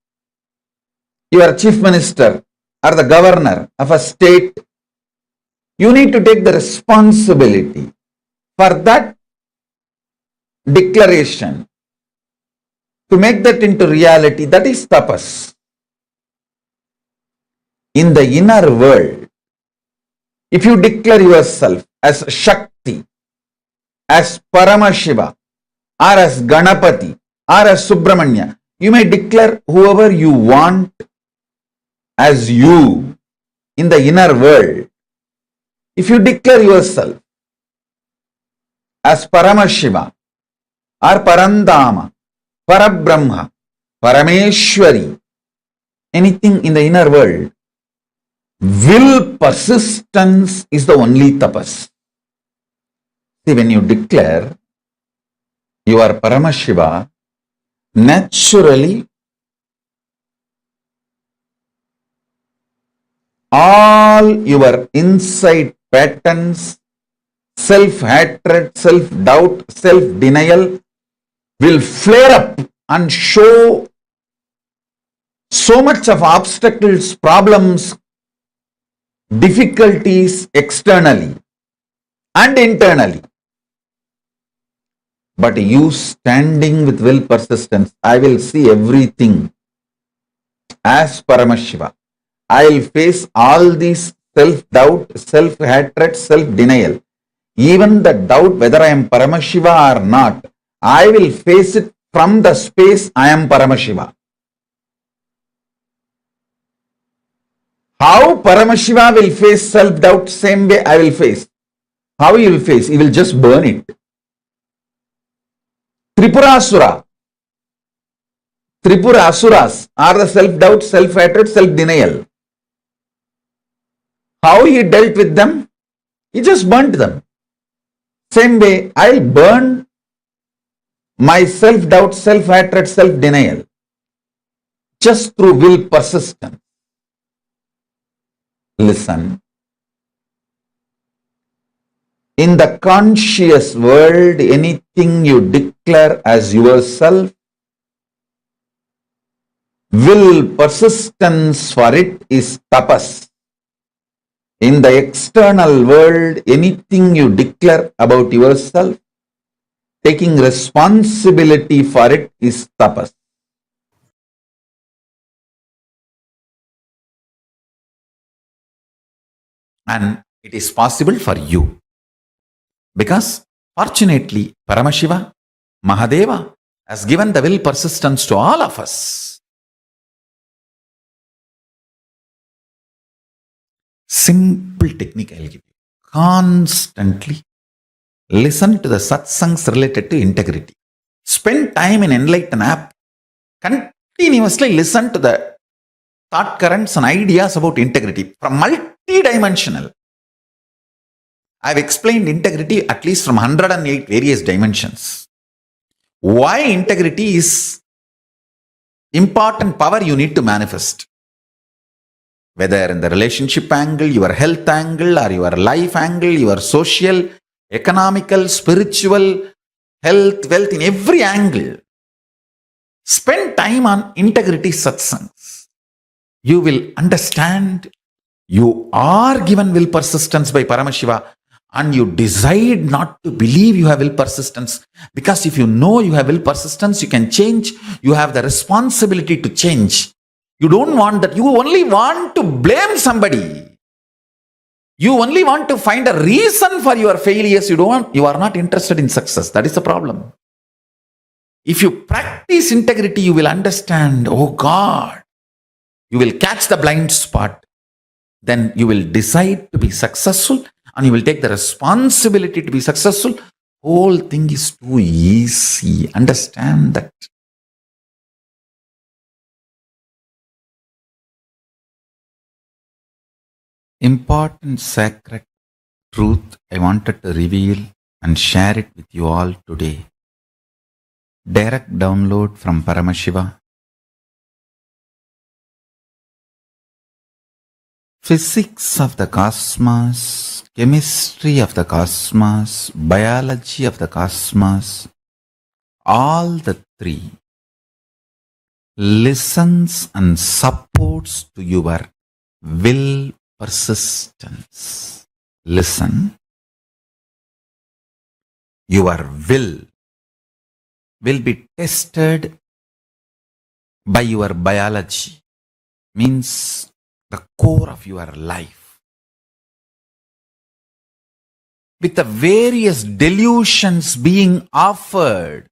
you are chief minister or the governor of a state, you need to take the responsibility for that declaration to make that into reality. That is tapas. In the inner world, if you declare yourself as Shakti, as Paramashiva, or as Ganapati, or as Subramanya, you may declare whoever you want as you in the inner world. If you declare yourself as Paramashiva, or Parandama, Parabrahma, Parameshwari, anything in the inner world, will persistence is the only tapas. See, when you declare you are Paramashiva, naturally all your inside patterns, self-hatred, self-doubt, self-denial will flare up and show So much of obstacles, problems, difficulties externally and internally. But you standing with will persistence, I will see everything as Paramashiva. I will face all these self-doubt, self-hatred, self-denial. Even the doubt whether I am Paramashiva or not, I will face it from the space I am Paramashiva. How Paramashiva will face self-doubt, same way I will face. How he will face? He will just burn it. Tripura Asuras are the self-doubt, self-hatred, self-denial. How he dealt with them? He just burnt them. Same way, I'll burn my self-doubt, self-hatred, self-denial just through will persistence. Listen. In the conscious world, anything you declare as yourself, will persistence for it is tapas. In the external world, anything you declare about yourself, taking responsibility for it is tapas. And it is possible for you. Because fortunately, Paramashiva, Mahadeva, has given the will persistence to all of us. Simple technique I'll give you. Constantly listen to the satsangs related to integrity. Spend time in Enlighten app. Continuously listen to the thought currents and ideas about integrity from multi-dimensional. I've explained integrity at least from 108 various dimensions. Why integrity is important power you need to manifest. Whether in the relationship angle, your health angle, or your life angle, your social, economical, spiritual, health, wealth, in every angle. Spend time on integrity satsangs. You will understand you are given will persistence by Paramashiva, and you decide not to believe you have will persistence, because if you know you have will persistence, you can change. You have the responsibility to change. You don't want that. You only want to blame somebody. You only want to find a reason for your failures. You are not interested in success. That is the problem. If you practice integrity, you will understand, oh God, you will catch the blind spot. Then you will decide to be successful, and you will take the responsibility to be successful. Whole thing is too easy. Understand that. Important sacred truth I wanted to reveal and share it with you all today. Direct download from Paramashiva. Physics of the cosmos, chemistry of the cosmos, biology of the cosmos, all the three listens and supports to your will persistence. Listen. Your will be tested by your biology, means the core of your life. With the various delusions being offered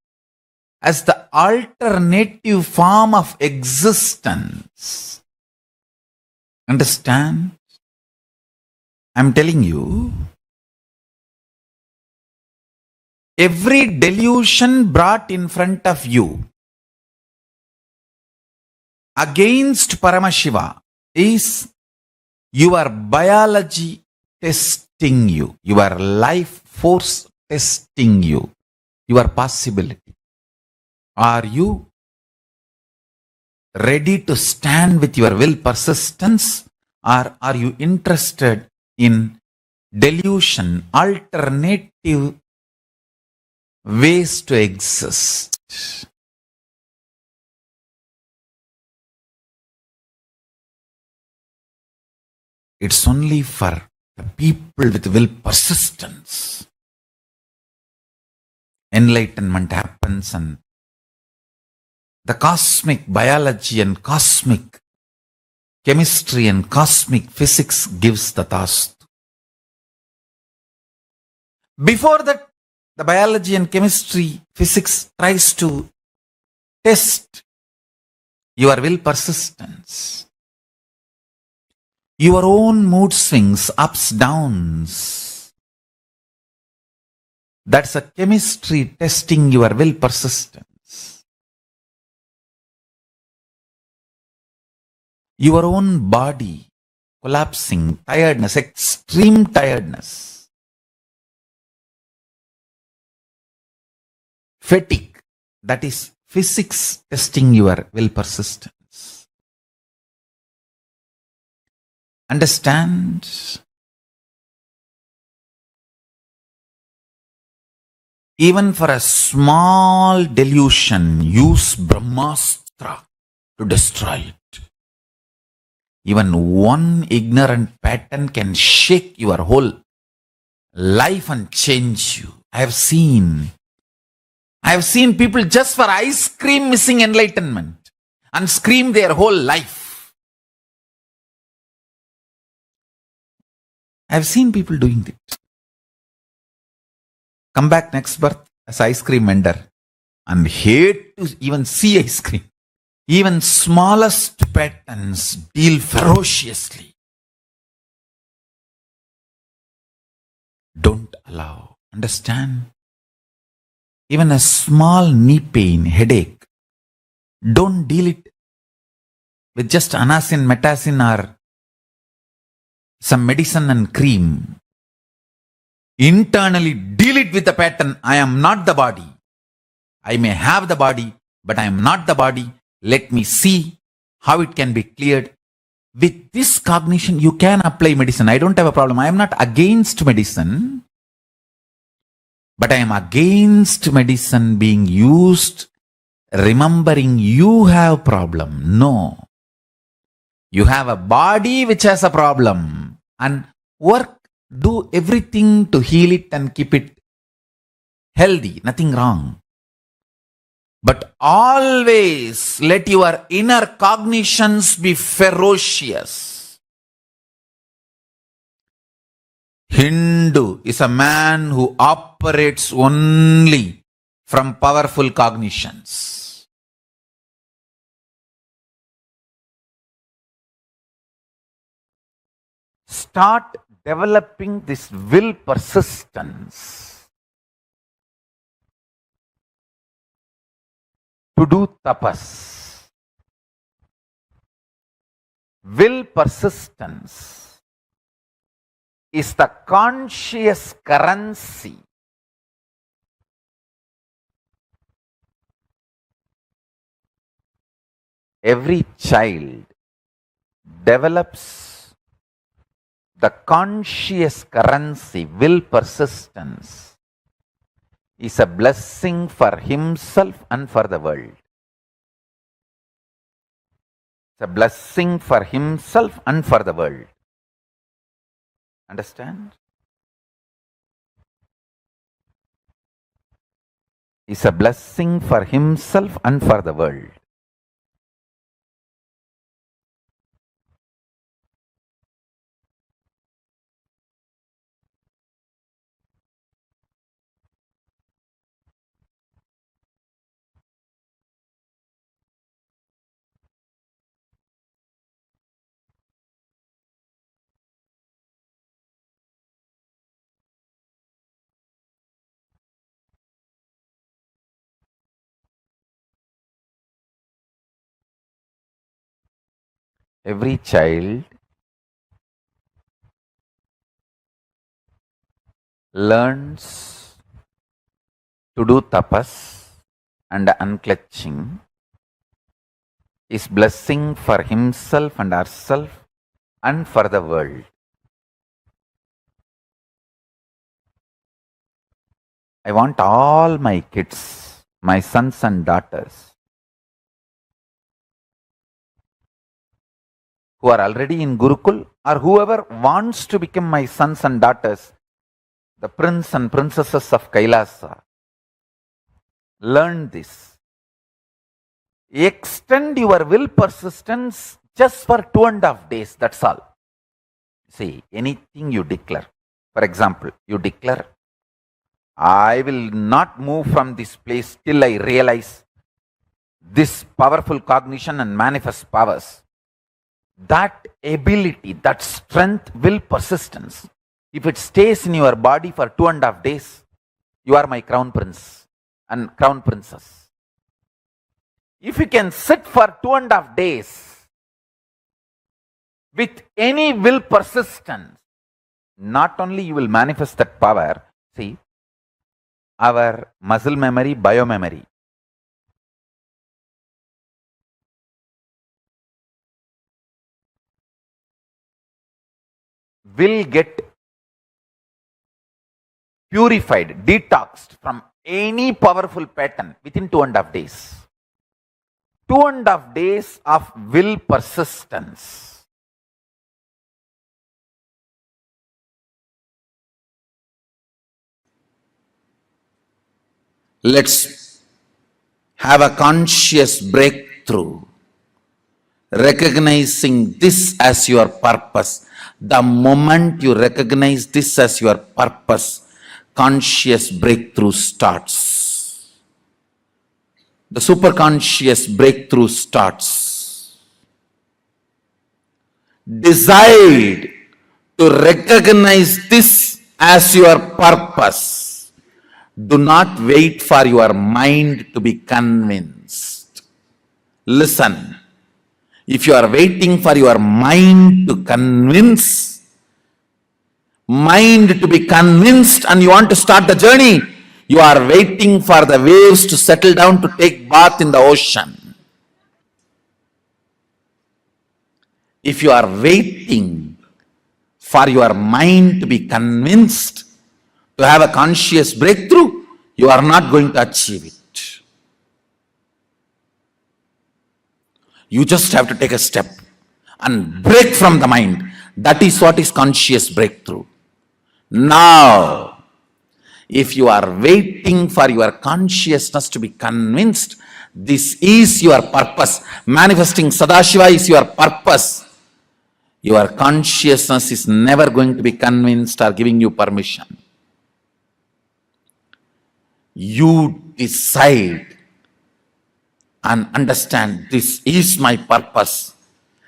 as the alternative form of existence. Understand? I'm telling you, every delusion brought in front of you against Paramashiva is your biology testing you, your life force testing you, your possibility. Are you ready to stand with your will persistence, or are you interested in delusion, alternative ways to exist? It's only for the people with will persistence. Enlightenment happens and the cosmic biology and cosmic chemistry and cosmic physics gives the task. Before that, the biology and chemistry, physics tries to test your will persistence, your own mood swings, ups, downs. That's a chemistry testing your will persistence. Your own body collapsing, tiredness, extreme tiredness. Fatigue, that is physics testing your will persistence. Understand? Even for a small delusion, use Brahmastra to destroy it. Even one ignorant pattern can shake your whole life and change you. I have seen people just for ice cream missing enlightenment and scream their whole life. I have seen people doing it. Come back next birth as ice cream vendor and hate to even see ice cream. Even smallest patterns deal ferociously. Don't allow. Understand? Even a small knee pain, headache, don't deal it with just anasin, metasin or some medicine and cream. Internally deal it with the pattern. I am not the body. I may have the body, but I am not the body. Let me see how it can be cleared. With this cognition, you can apply medicine. I don't have a problem. I am not against medicine. But I am against medicine being used, remembering you have problem. No. You have a body which has a problem. And do everything to heal it and keep it healthy. Nothing wrong. But always let your inner cognitions be ferocious. Hindu is a man who operates only from powerful cognitions. Start developing this will persistence to do tapas. Will persistence is the conscious currency every child develops. The conscious currency, will persistence, is a blessing for himself and for the world. It's a blessing for himself and for the world. Understand? It's a blessing for himself and for the world. Every child learns to do tapas and unclutching is blessing for himself and herself and for the world. I want all my kids, my sons and daughters, who are already in Gurukul or whoever wants to become my sons and daughters, the prince and princesses of Kailasa, learn this. Extend your will persistence just for 2.5 days, that's all. See, anything you declare. For example, you declare, I will not move from this place till I realize this powerful cognition and manifest powers. That ability, that strength, will persistence. If it stays in your body for 2.5 days, you are my crown prince and crown princess. If you can sit for 2.5 days with any will persistence, not only you will manifest that power, see, our muscle memory, biomemory, will get purified, detoxed from any powerful pattern within 2.5 days. 2.5 days of will persistence. Let's have a conscious breakthrough, recognizing this as your purpose. The moment you recognize this as your purpose, conscious breakthrough starts. The superconscious breakthrough starts. Decide to recognize this as your purpose. Do not wait for your mind to be convinced. Listen, if you are waiting for your mind to be convinced and you want to start the journey, you are waiting for the waves to settle down to take bath in the ocean. If you are waiting for your mind to be convinced to have a conscious breakthrough, you are not going to achieve it. You just have to take a step and break from the mind. That is what is conscious breakthrough. Now, if you are waiting for your consciousness to be convinced, this is your purpose. Manifesting Sadashiva is your purpose. Your consciousness is never going to be convinced or giving you permission. You decide and understand this is my purpose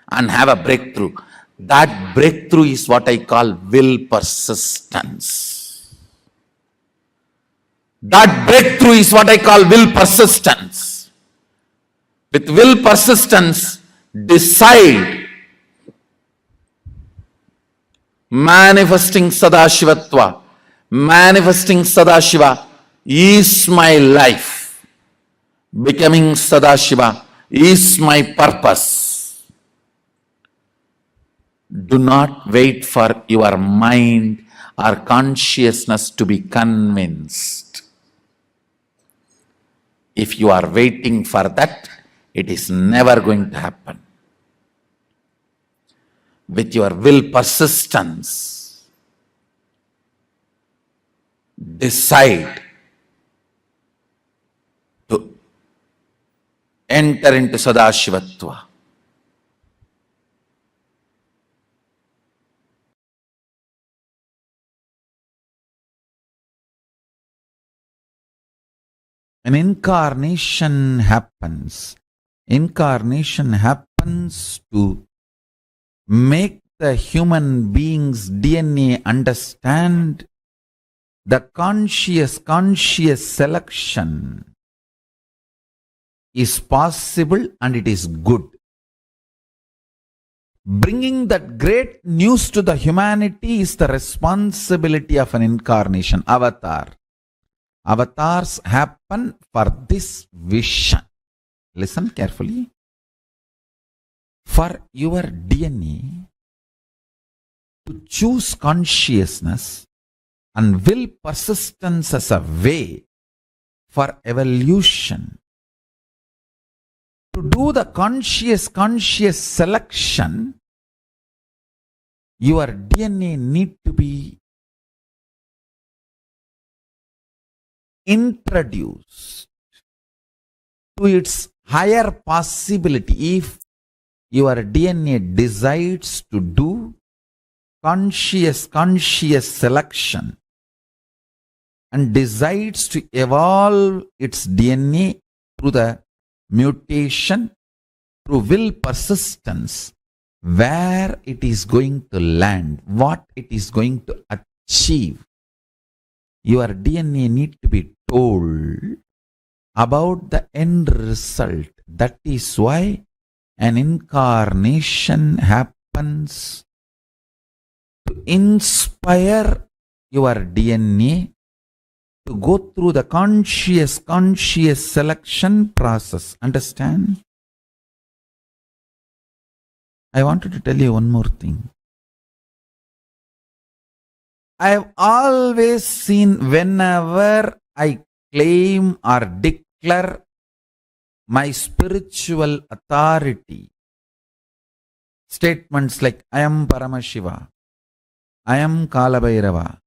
and have a breakthrough. That breakthrough is what I call will persistence. That breakthrough is what I call will persistence. With will persistence, decide manifesting Sadashivatva. Manifesting Sadashiva is my life. Becoming Sadashiva is my purpose. Do not wait for your mind or consciousness to be convinced. If you are waiting for that, it is never going to happen. With your will persistence, decide to enter into Sadashivatva. An incarnation happens. Incarnation happens to make the human being's DNA understand the conscious selection is possible and it is good. Bringing that great news to the humanity is the responsibility of an incarnation, avatar. Avatars happen for this vision. Listen carefully. For your DNA to choose consciousness and will persistence as a way for evolution, to do the conscious selection, your DNA need to be introduced to its higher possibility. If your DNA decides to do conscious selection and decides to evolve its DNA through the mutation, through will persistence, where it is going to land, what it is going to achieve. Your DNA need to be told about the end result. That is why an incarnation happens to inspire your DNA to go through the conscious selection process. Understand? I wanted to tell you one more thing. I have always seen, whenever I claim or declare my spiritual authority, statements like I am Paramashiva, I am Kalabhairava,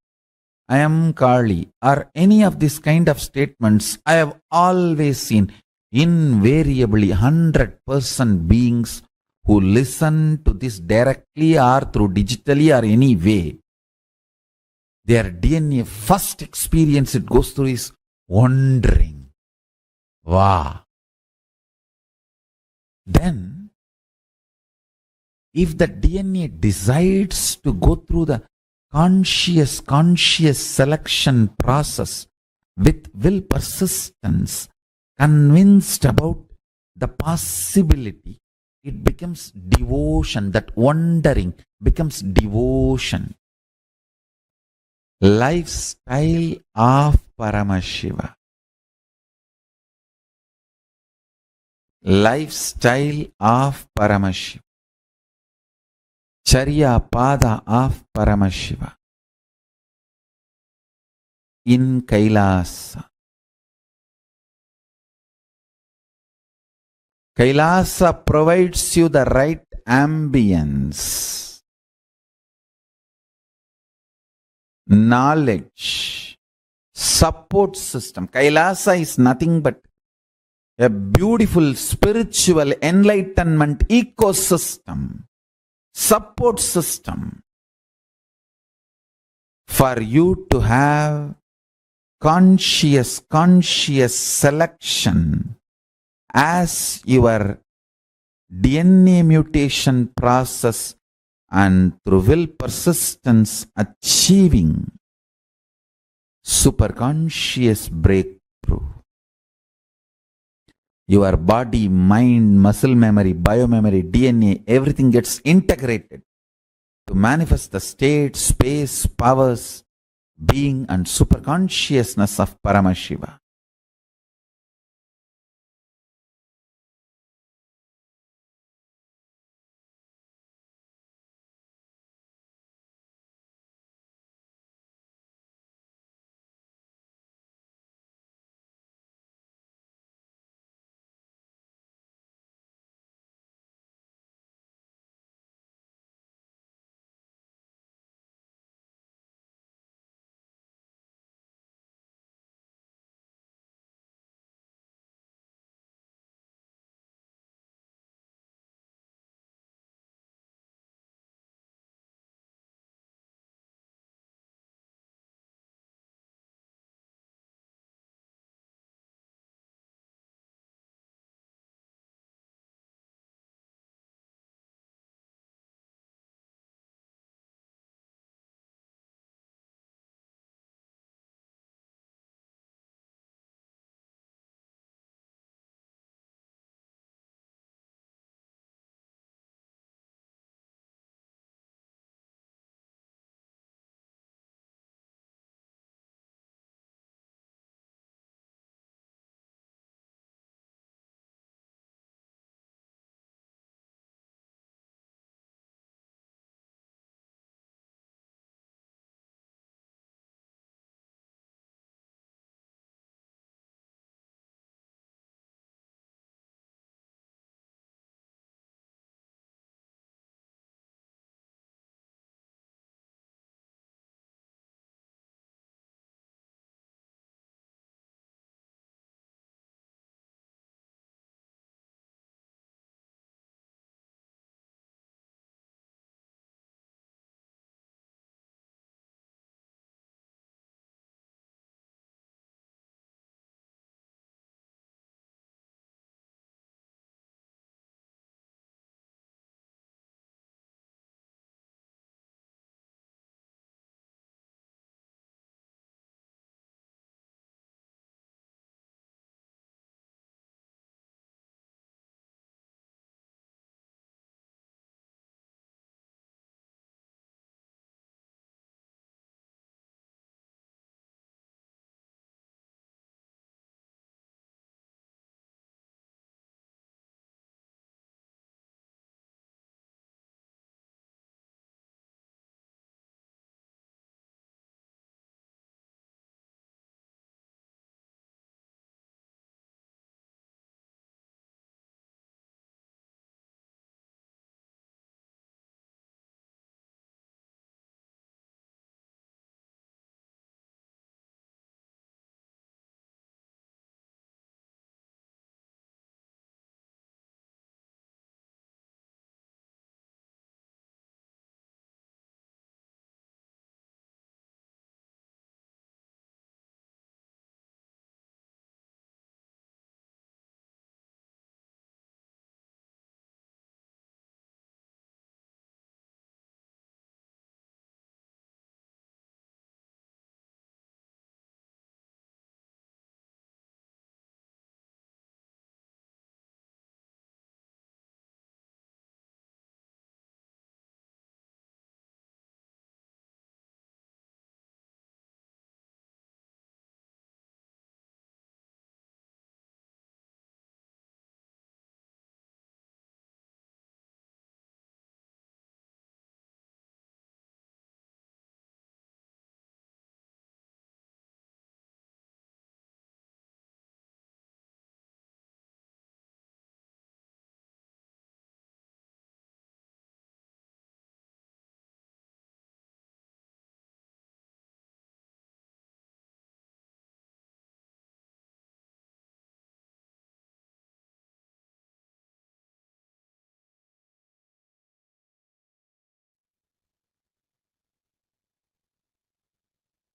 I am Kali, or any of these kind of statements, I have always seen invariably 100% beings who listen to this directly or through digitally or any way, their DNA first experience it goes through is wondering. Wow. Then, if the DNA decides to go through the conscious selection process with will persistence, convinced about the possibility, it becomes devotion. That wondering becomes devotion. Lifestyle of Paramashiva. Lifestyle of Paramashiva. Charya Pada of Paramashiva. In Kailasa. Kailasa provides you the right ambience, knowledge, support system. Kailasa is nothing but a beautiful spiritual enlightenment ecosystem, support system for you to have conscious selection as your DNA mutation process and through will persistence achieving superconscious breakthrough. Your body, mind, muscle memory, biomemory, DNA, everything gets integrated to manifest the state, space, powers, being and superconsciousness of Paramashiva.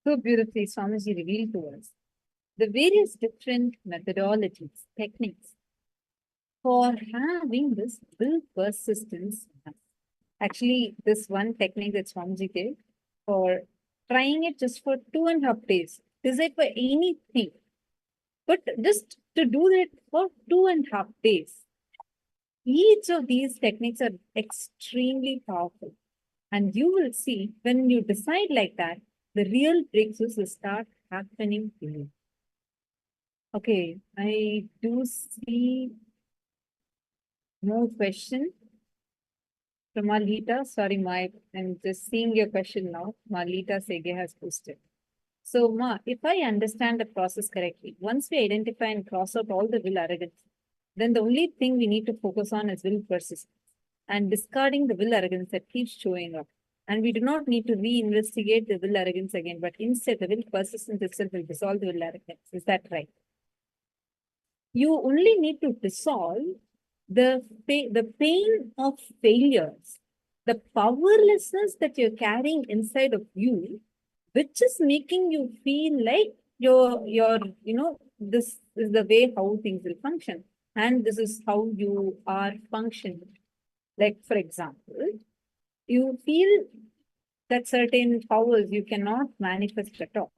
So beautifully, Swamiji revealed to us the various different methodologies, techniques for having this will persistence. Actually, this one technique that Swamiji did for trying it just for 2.5 days. Decide for anything, but just to do it for 2.5 days. Each of these techniques are extremely powerful. And you will see when you decide like that, the real breakthroughs will start happening to you. Okay, I do see no question from Marlita. Sorry, I'm just seeing your question now. Marlita Sege has posted. So, Ma, if I understand the process correctly, once we identify and cross out all the will arrogance, then the only thing we need to focus on is will persistence and discarding the will arrogance that keeps showing up. And we do not need to reinvestigate the will arrogance again, but instead the will persistence itself will dissolve the will arrogance. Is that right? You only need to dissolve the pain of failures, the powerlessness that you're carrying inside of you, which is making you feel like this is the way how things will function. And this is how you are functioning. Like, for example, you feel that certain powers you cannot manifest at all.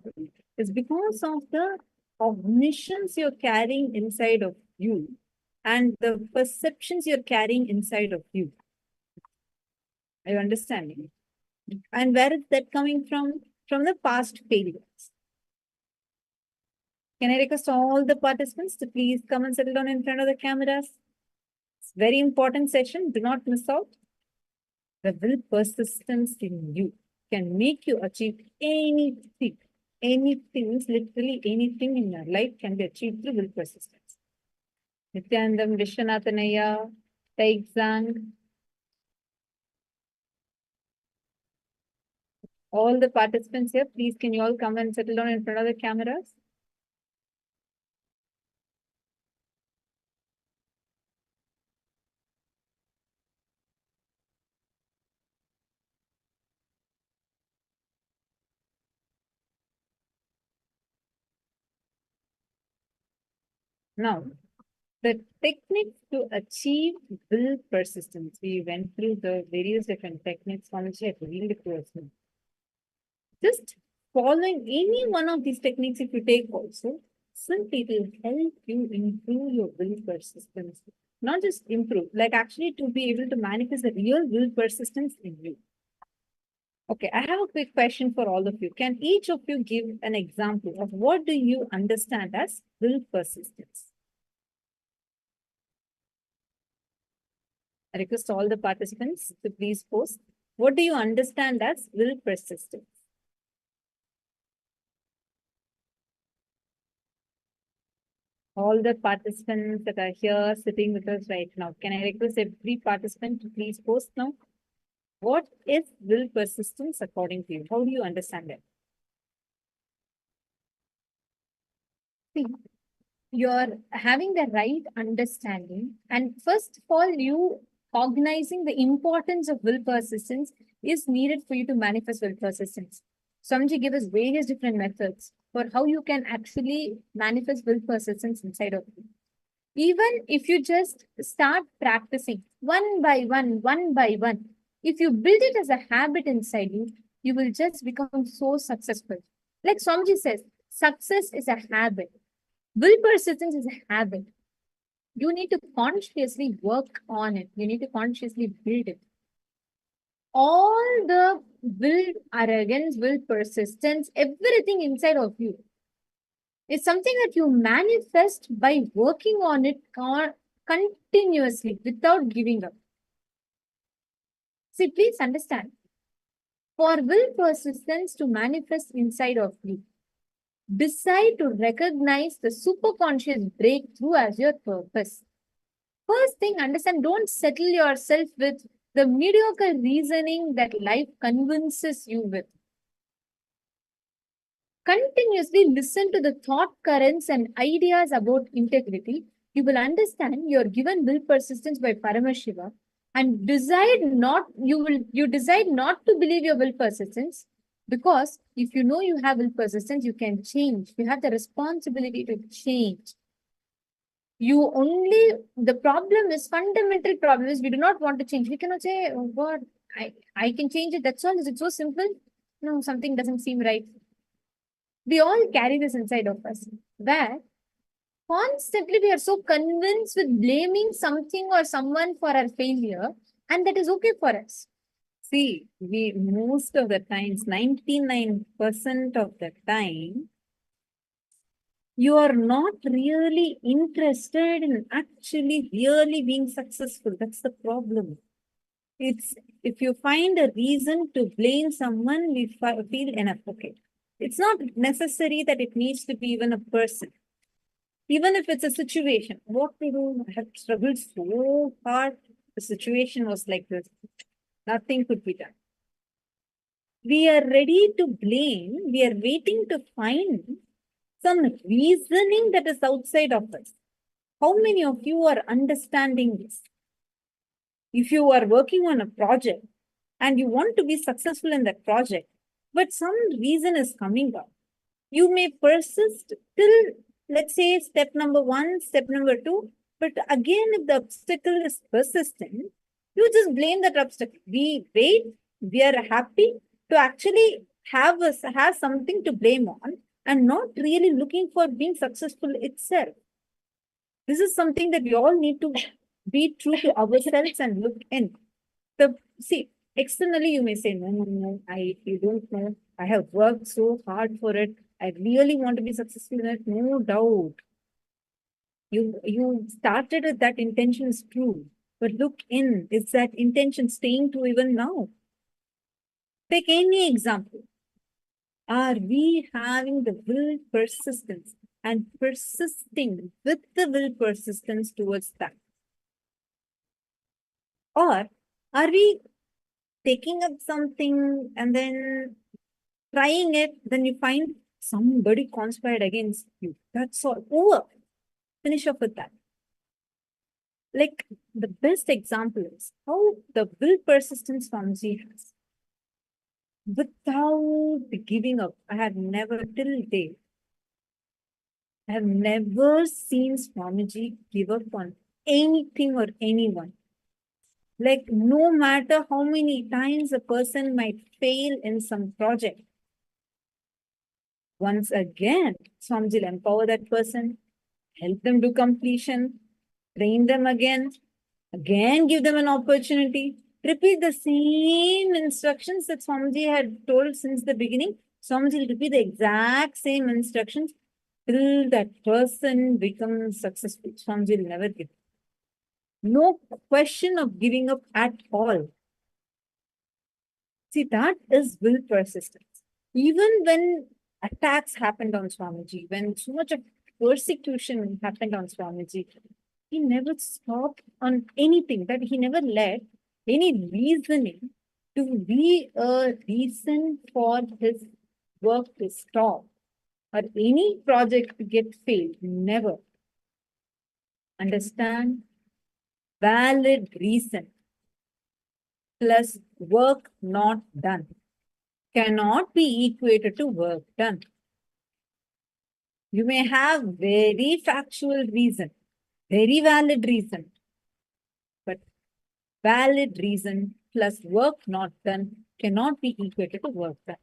It's because of the omniscience you're carrying inside of you and the perceptions you're carrying inside of you. Are you understanding? And where is that coming from? From the past failures. Can I request all the participants to please come and settle down in front of the cameras? It's a very important session. Do not miss out. The will persistence in you can make you achieve anything. Anything, literally anything in your life can be achieved through will persistence. Nityanandam, Vishwanathanaya, Taigzang, all the participants here, please can you all come and settle down in front of the cameras? Now, the techniques to achieve will persistence. We went through the various different techniques on which I have revealed it to us now. Just following any one of these techniques, if you take also, simply it will help you improve your will persistence. Not just improve, like actually to be able to manifest the real will persistence in you. Okay, I have a quick question for all of you. Can each of you give an example of what do you understand as will persistence? I request all the participants to please post. What do you understand as will persistence? All the participants that are here sitting with us right now, can I request every participant to please post now? What is will persistence according to you? How do you understand it? See, you're having the right understanding, and first of all, you cognizing the importance of will persistence is needed for you to manifest will persistence. Swamiji gave us various different methods for how you can actually manifest will persistence inside of you. Even if you just start practicing one by one, if you build it as a habit inside you, you will just become so successful. Like Swamiji says, success is a habit. Will persistence is a habit. You need to consciously work on it. You need to consciously build it. All the will arrogance, will persistence, everything inside of you is something that you manifest by working on it continuously without giving up. See, please understand. For will persistence to manifest inside of you, decide to recognize the superconscious breakthrough as your purpose. First thing, understand, don't settle yourself with the mediocre reasoning that life convinces you with. Continuously listen to the thought currents and ideas about integrity. You will understand you are given will persistence by Paramashiva and you decide not to believe your will persistence. Because if you know you have will persistence, you can change. You have the responsibility to change. The problem is, fundamental problem is we do not want to change. We cannot say, oh God, I can change it. That's all. Is it so simple? No, something doesn't seem right. We all carry this inside of us, where constantly we are so convinced with blaming something or someone for our failure, and that is okay for us. See, we most of the times, 99% of the time, you are not really interested in actually really being successful. That's the problem. It's if you find a reason to blame someone, we feel enough. Okay. It's not necessary that it needs to be even a person. Even if it's a situation, what to do? I have struggled so hard. The situation was like this. Nothing could be done. We are ready to blame. We are waiting to find some reasoning that is outside of us. How many of you are understanding this? If you are working on a project and you want to be successful in that project, but some reason is coming up, you may persist till, let's say, step number 1, step number 2. But again, if the obstacle is persistent, you just blame that obstacle. We wait, we are happy to actually have something to blame on and not really looking for being successful itself. This is something that we all need to be true to ourselves and look in. See, externally you may say, no, you don't know. I have worked so hard for it. I really want to be successful in it, no doubt. You started with that intention is true. But look in, is that intention staying true even now? Take any example. Are we having the will persistence and persisting with the will persistence towards that? Or are we taking up something and then trying it, then you find somebody conspired against you? That's all. Over. Finish up with that. Like the best example is how the will persistence Swamiji has. Without giving up, I have never till date, I have never seen Swamiji give up on anything or anyone. Like no matter how many times a person might fail in some project, once again, Swamiji will empower that person, help them to completion, train them again give them an opportunity, repeat the same instructions that Swamiji had told since the beginning. Swamiji will repeat the exact same instructions till that person becomes successful. Swamiji will never give up. No question of giving up at all. See, that is will persistence. Even when attacks happened on Swamiji, when so much of persecution happened on Swamiji, he never stopped on anything, that he never let any reasoning to be a reason for his work to stop or any project to get failed. Never. Understand? Valid reason plus work not done cannot be equated to work done. You may have very factual reason, very valid reason, but valid reason plus work not done cannot be equated to work done.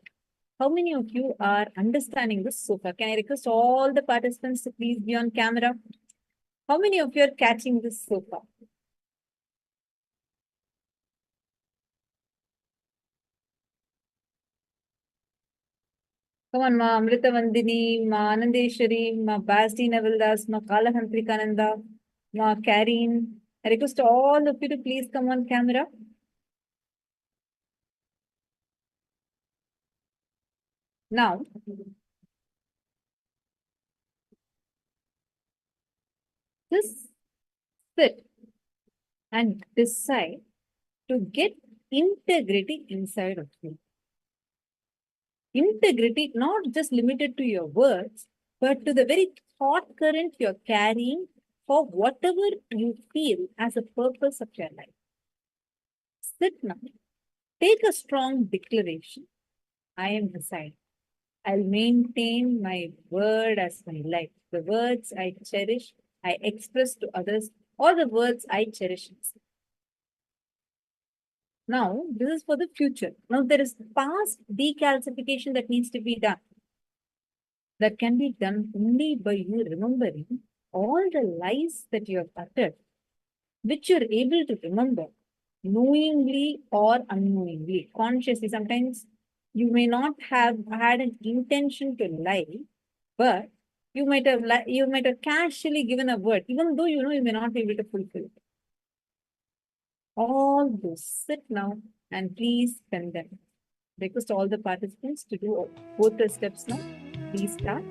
How many of you are understanding this so far? Can I request all the participants to please be on camera? How many of you are catching this so far? Come on, Ma Amrita Vandini, Ma Anandeshwari, Ma Basti Navildas, Ma Kalahantrikananda, Ma Kareen. I request all of you to please come on camera. Now, just sit and decide to get integrity inside of you. Integrity not just limited to your words, but to the very thought current you're carrying for whatever you feel as a purpose of your life. Sit now. Take a strong declaration I am deciding. I'll maintain my word as my life. The words I cherish, I express to others, or the words I cherish. Now, this is for the future. Now, there is past decalcification that needs to be done. That can be done only by you remembering all the lies that you have uttered, which you're able to remember knowingly or unknowingly, consciously. Sometimes you may not have had an intention to lie, but you might have casually given a word, even though you know you may not be able to fulfill it. All those sit now and please spend them. Request all the participants to do both the steps now. Please start.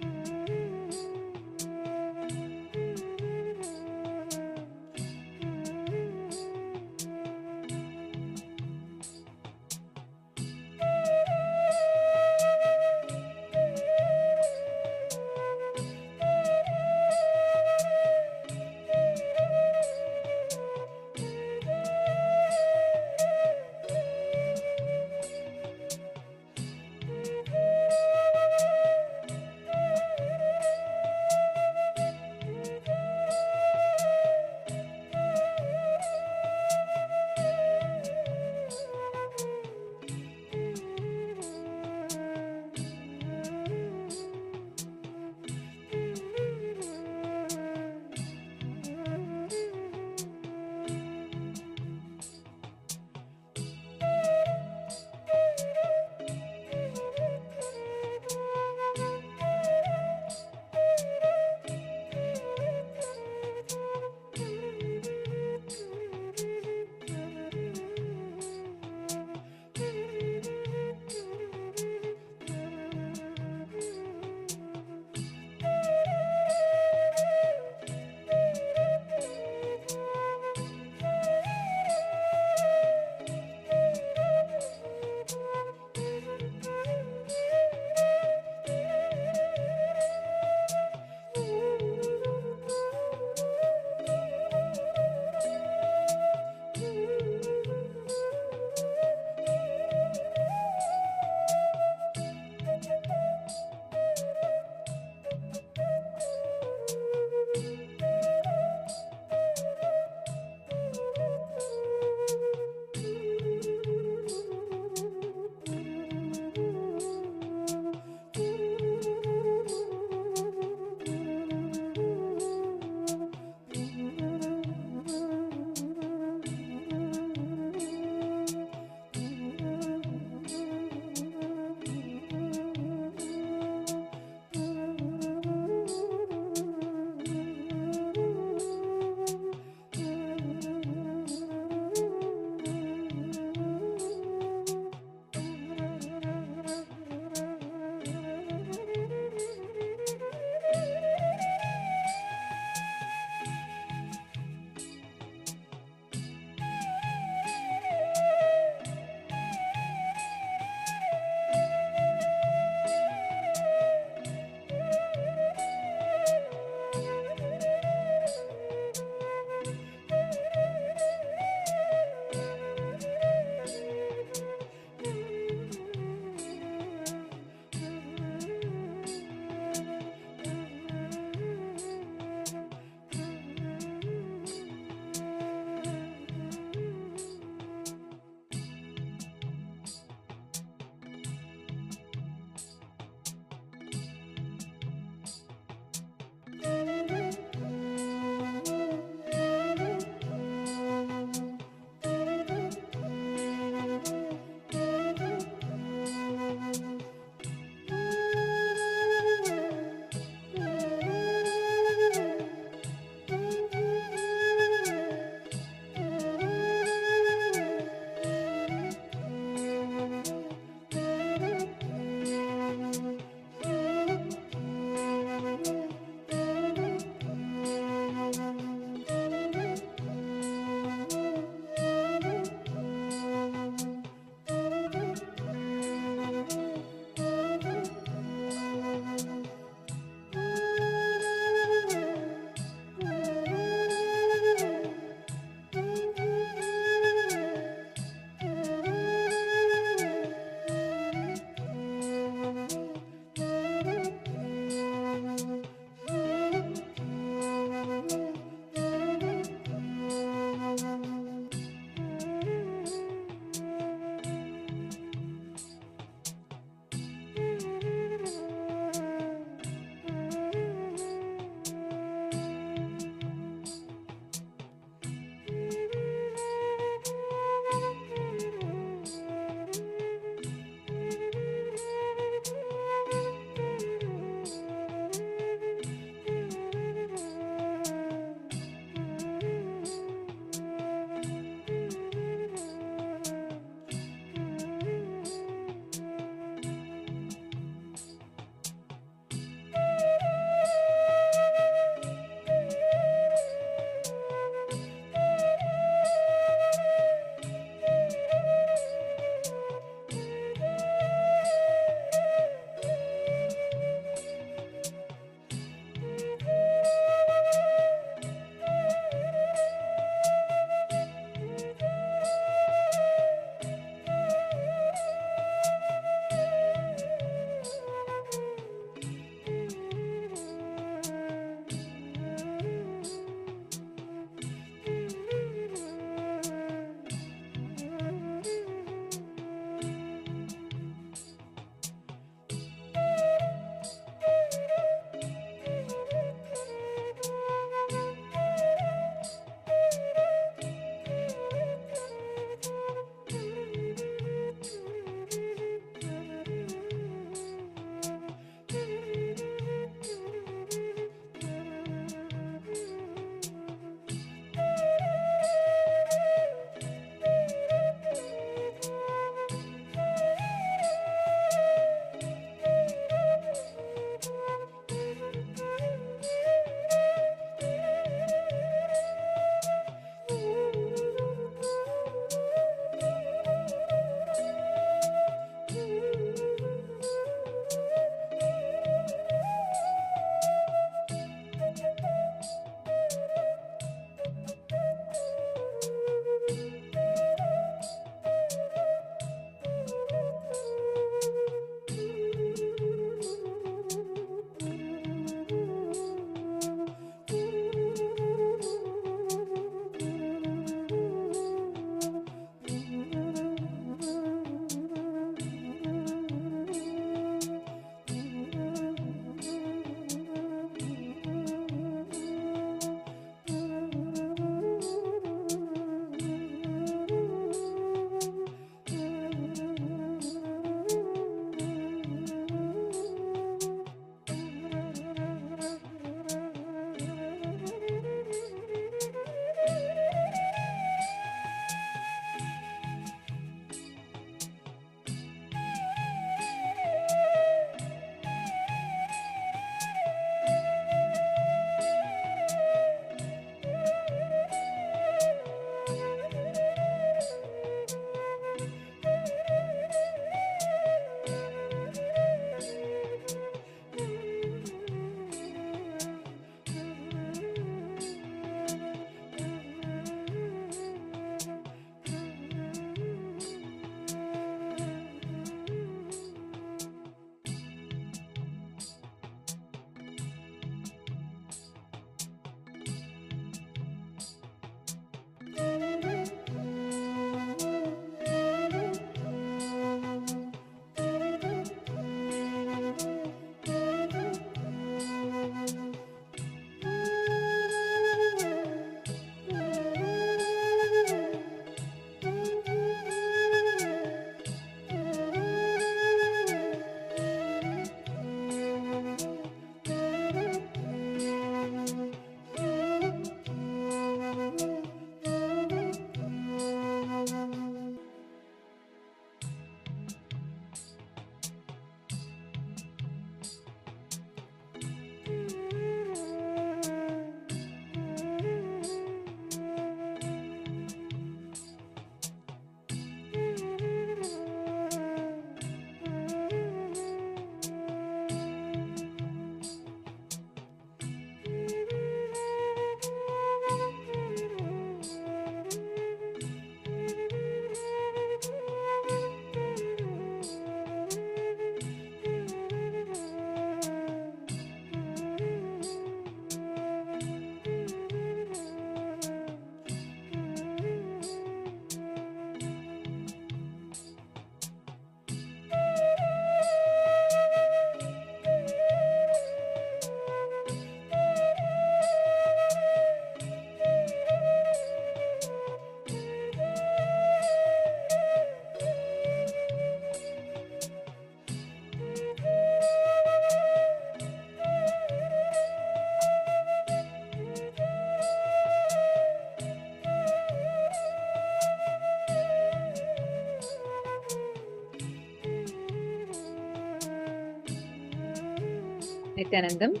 Nityanandam.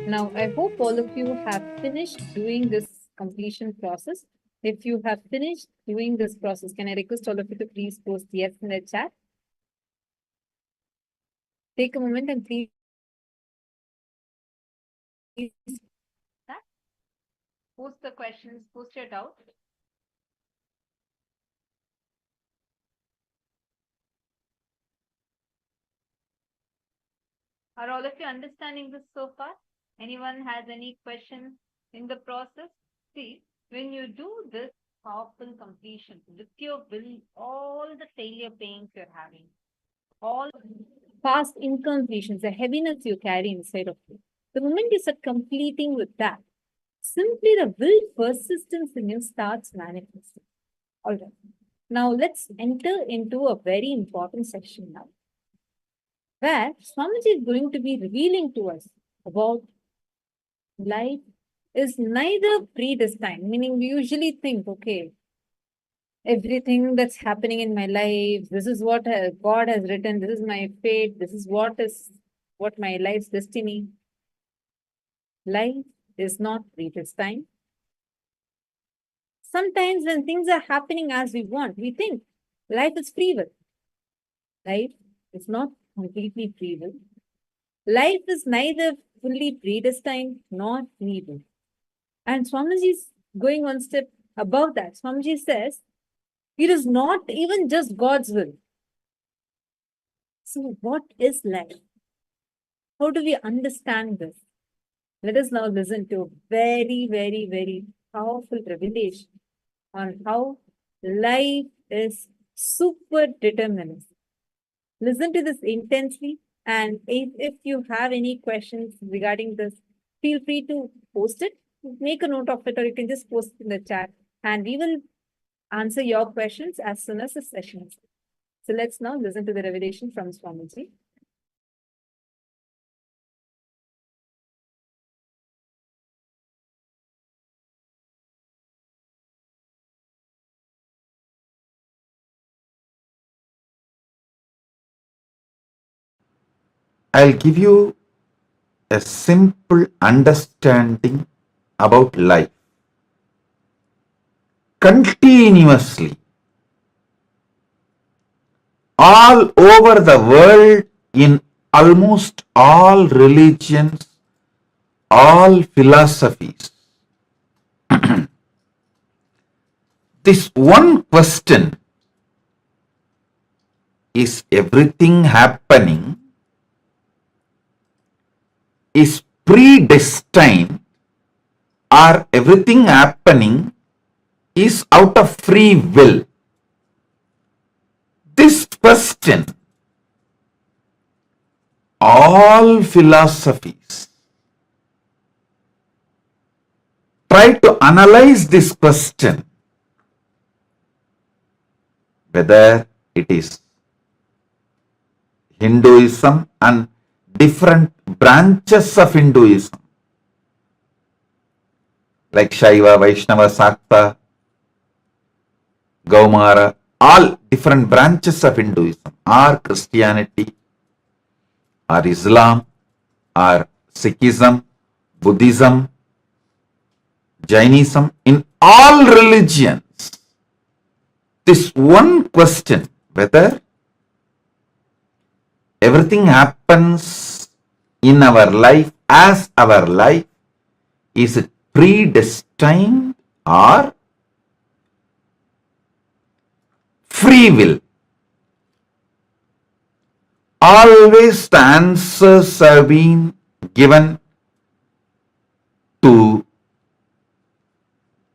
Now, I hope all of you have finished doing this completion process. If you have finished doing this process, can I request all of you to please post yes in the chat? Take a moment and please post the questions, post it out. Are all of you understanding this so far? Anyone has any questions in the process? See, when you do this powerful completion with your will, all the failure pains you're having, all past incompletions, the heaviness you carry inside of you, the moment you start completing with that, simply the will persistence in you starts manifesting. All right. Now let's enter into a very important section now, where Swamiji is going to be revealing to us about life is neither predestined, meaning we usually think, okay, everything that's happening in my life, this is what God has written, this is my fate, this is what my life's destiny. Life is not predestined. Sometimes when things are happening as we want, we think life is free will. Life is not completely free will. Life is neither fully predestined nor free will. And Swamiji is going one step above that. Swamiji says, it is not even just God's will. So what is life? How do we understand this? Let us now listen to a very, very, very powerful revelation on how life is super determinism. Listen to this intensely, and if you have any questions regarding this, feel free to post it, make a note of it, or you can just post it in the chat, and we will answer your questions as soon as the session is. So let's now listen to the revelation from Swamiji. I'll give you a simple understanding about life. Continuously, all over the world, in almost all religions, all philosophies, this one question: is everything happening is predestined, or everything happening is out of free will? This question, all philosophies try to analyze this question, whether it is Hinduism and different branches of Hinduism, like Shaiva, Vaishnava, Sakta, Gaumara, all different branches of Hinduism, or Christianity, or Islam, or Sikhism, Buddhism, Jainism, in all religions, this one question, whether everything happens in our life as our life, is it predestined or free will? Always the answers have been given to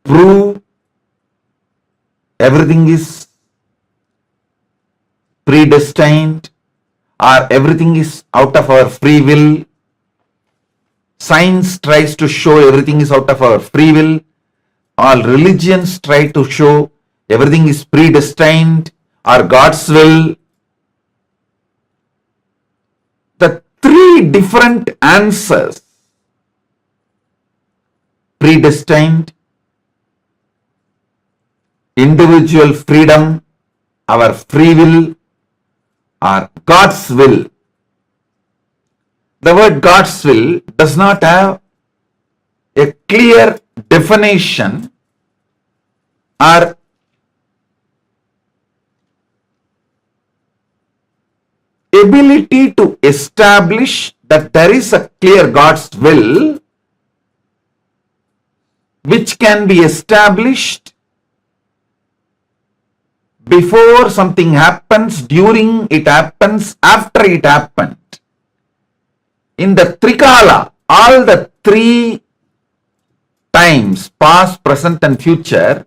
prove everything is predestined or everything is out of our free will. Science tries to show everything is out of our free will. All religions try to show everything is predestined or God's will. The three different answers, predestined, individual freedom, our free will, or God's will, the word God's will does not have a clear definition or ability to establish that there is a clear God's will which can be established before something happens, during it happens, after it happened. In the Trikala, all the three times, past, present and future,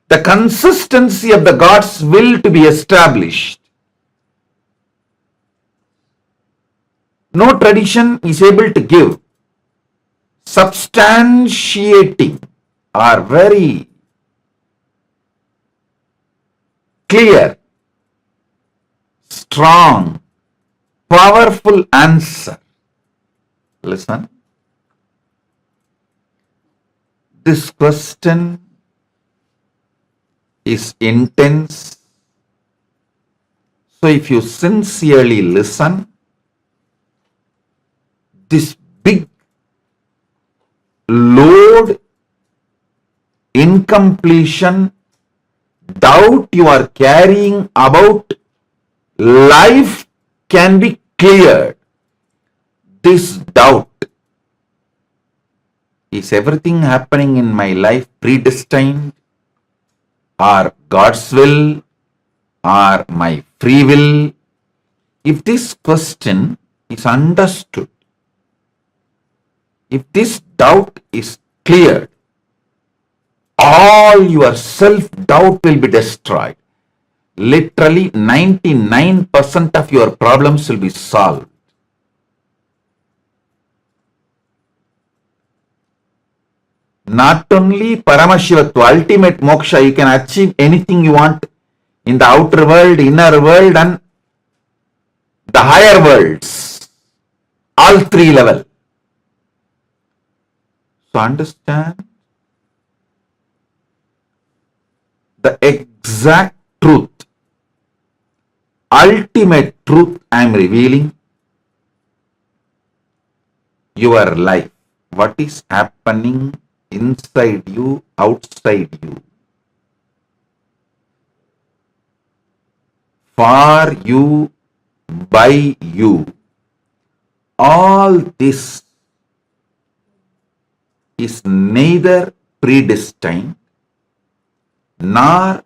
the consistency of the God's will to be established. No tradition is able to give substantiating or very clear, strong, powerful answer. Listen. This question is intense. So if you sincerely listen, this big load, incompletion, doubt you are carrying about life can be cleared. This doubt, is everything happening in my life predestined or God's will or my free will? If this question is understood, if this doubt is cleared, all your self-doubt will be destroyed. Literally 99% of your problems will be solved. Not only Paramashiva, to ultimate moksha, you can achieve anything you want in the outer world, inner world and the higher worlds. All three levels. So understand the exact truth, ultimate truth I am revealing. Your life, what is happening inside you, outside you, for you, by you, all this is neither predestined nor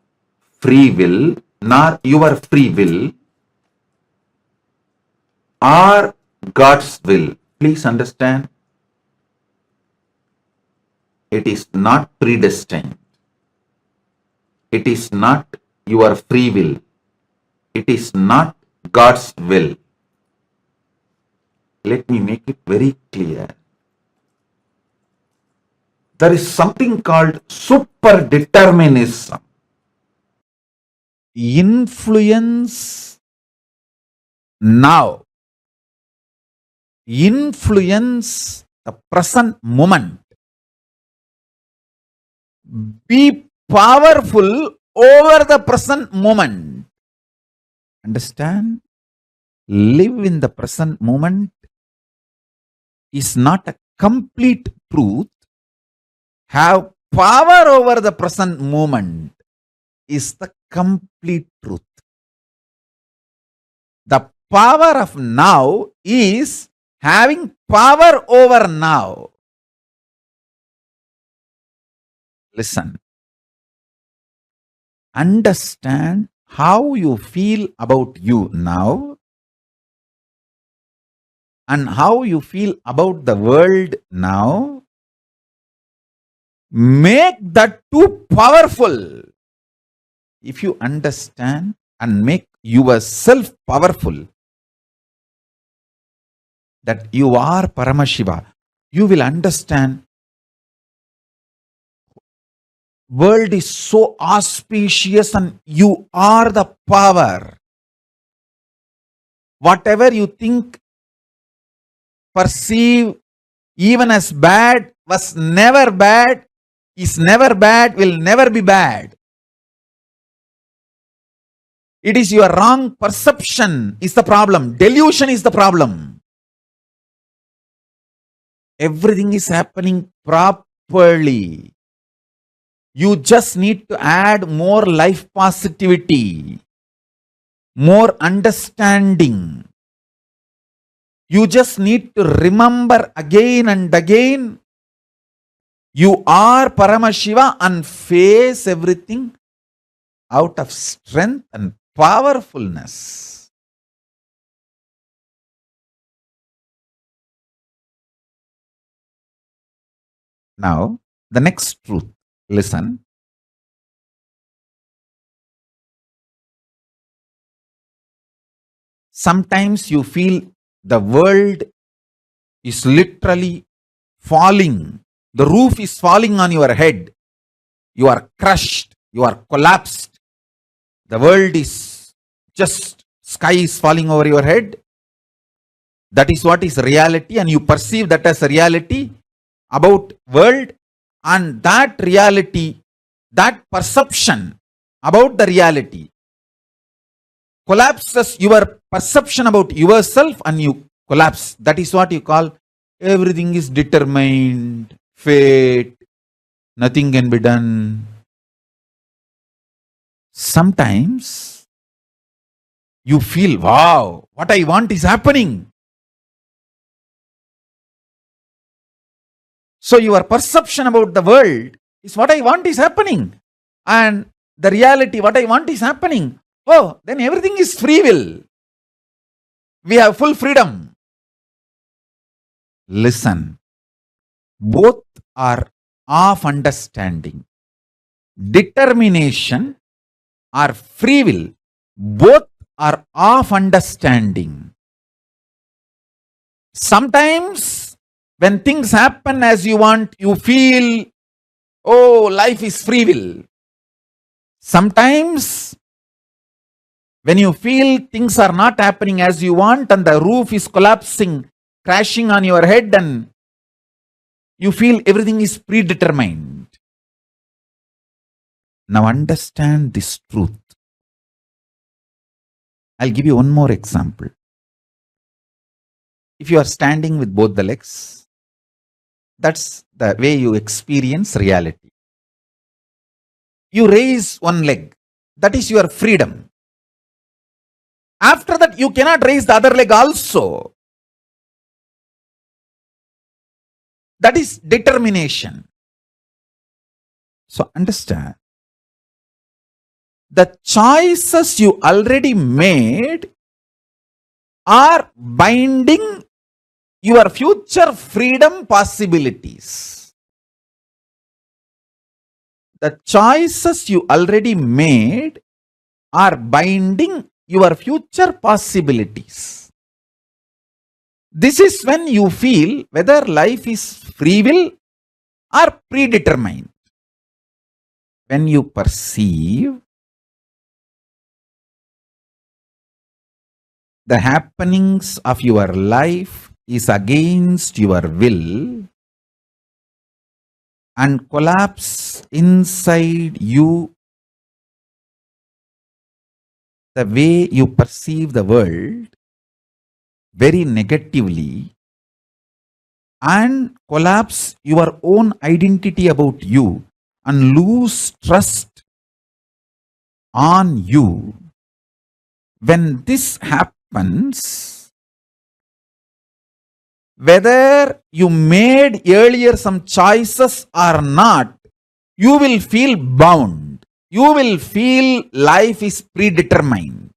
free will, nor your free will or God's will. Please understand, it is not predestined. It is not your free will. It is not God's will. Let me make it very clear. There is something called super-determinism. Influence now. Influence the present moment. Be powerful over the present moment. Understand? Live in the present moment is not a complete truth. Have power over the present moment is the complete truth. The power of now is having power over now. Listen. Understand how you feel about you now and how you feel about the world now. Make that too powerful. If you understand and make yourself powerful, that you are Paramashiva, you will understand world is so auspicious and you are the power. Whatever you think, perceive, even as bad, was never bad, is never bad, will never be bad. It is your wrong perception is the problem. Delusion is the problem. Everything is happening properly. You just need to add more life positivity, more understanding. You just need to remember again and again, you are Paramashiva, and face everything out of strength and powerfulness. Now, the next truth. Listen. Sometimes you feel the world is literally falling. The roof is falling on your head. You are crushed. You are collapsed. The world is just, sky is falling over your head. That is what is reality, and you perceive that as a reality about world, and that reality, that perception about the reality collapses your perception about yourself, and you collapse. That is what you call everything is determined, fate, nothing can be done. Sometimes you feel, wow, what I want is happening. So your perception about the world is what I want is happening. And the reality, what I want is happening. Oh, then everything is free will. We have full freedom. Listen, both are of understanding. Determination or free will, both are of understanding. Sometimes when things happen as you want, you feel, oh, life is free will. Sometimes when you feel things are not happening as you want and the roof is collapsing, crashing on your head, and you feel everything is predetermined. Now understand this truth. I'll give you one more example. If you are standing with both the legs, that's the way you experience reality. You raise one leg, that is your freedom. After that, you cannot raise the other leg also. That is determination. So understand, the choices you already made are binding your future freedom possibilities. The choices you already made are binding your future possibilities. This is when you feel whether life is free will or predetermined. When you perceive the happenings of your life is against your will and collapse inside you, the way you perceive the world very negatively, and collapse your own identity about you and lose trust on you. When this happens, whether you made earlier some choices or not, you will feel bound. You will feel life is predetermined.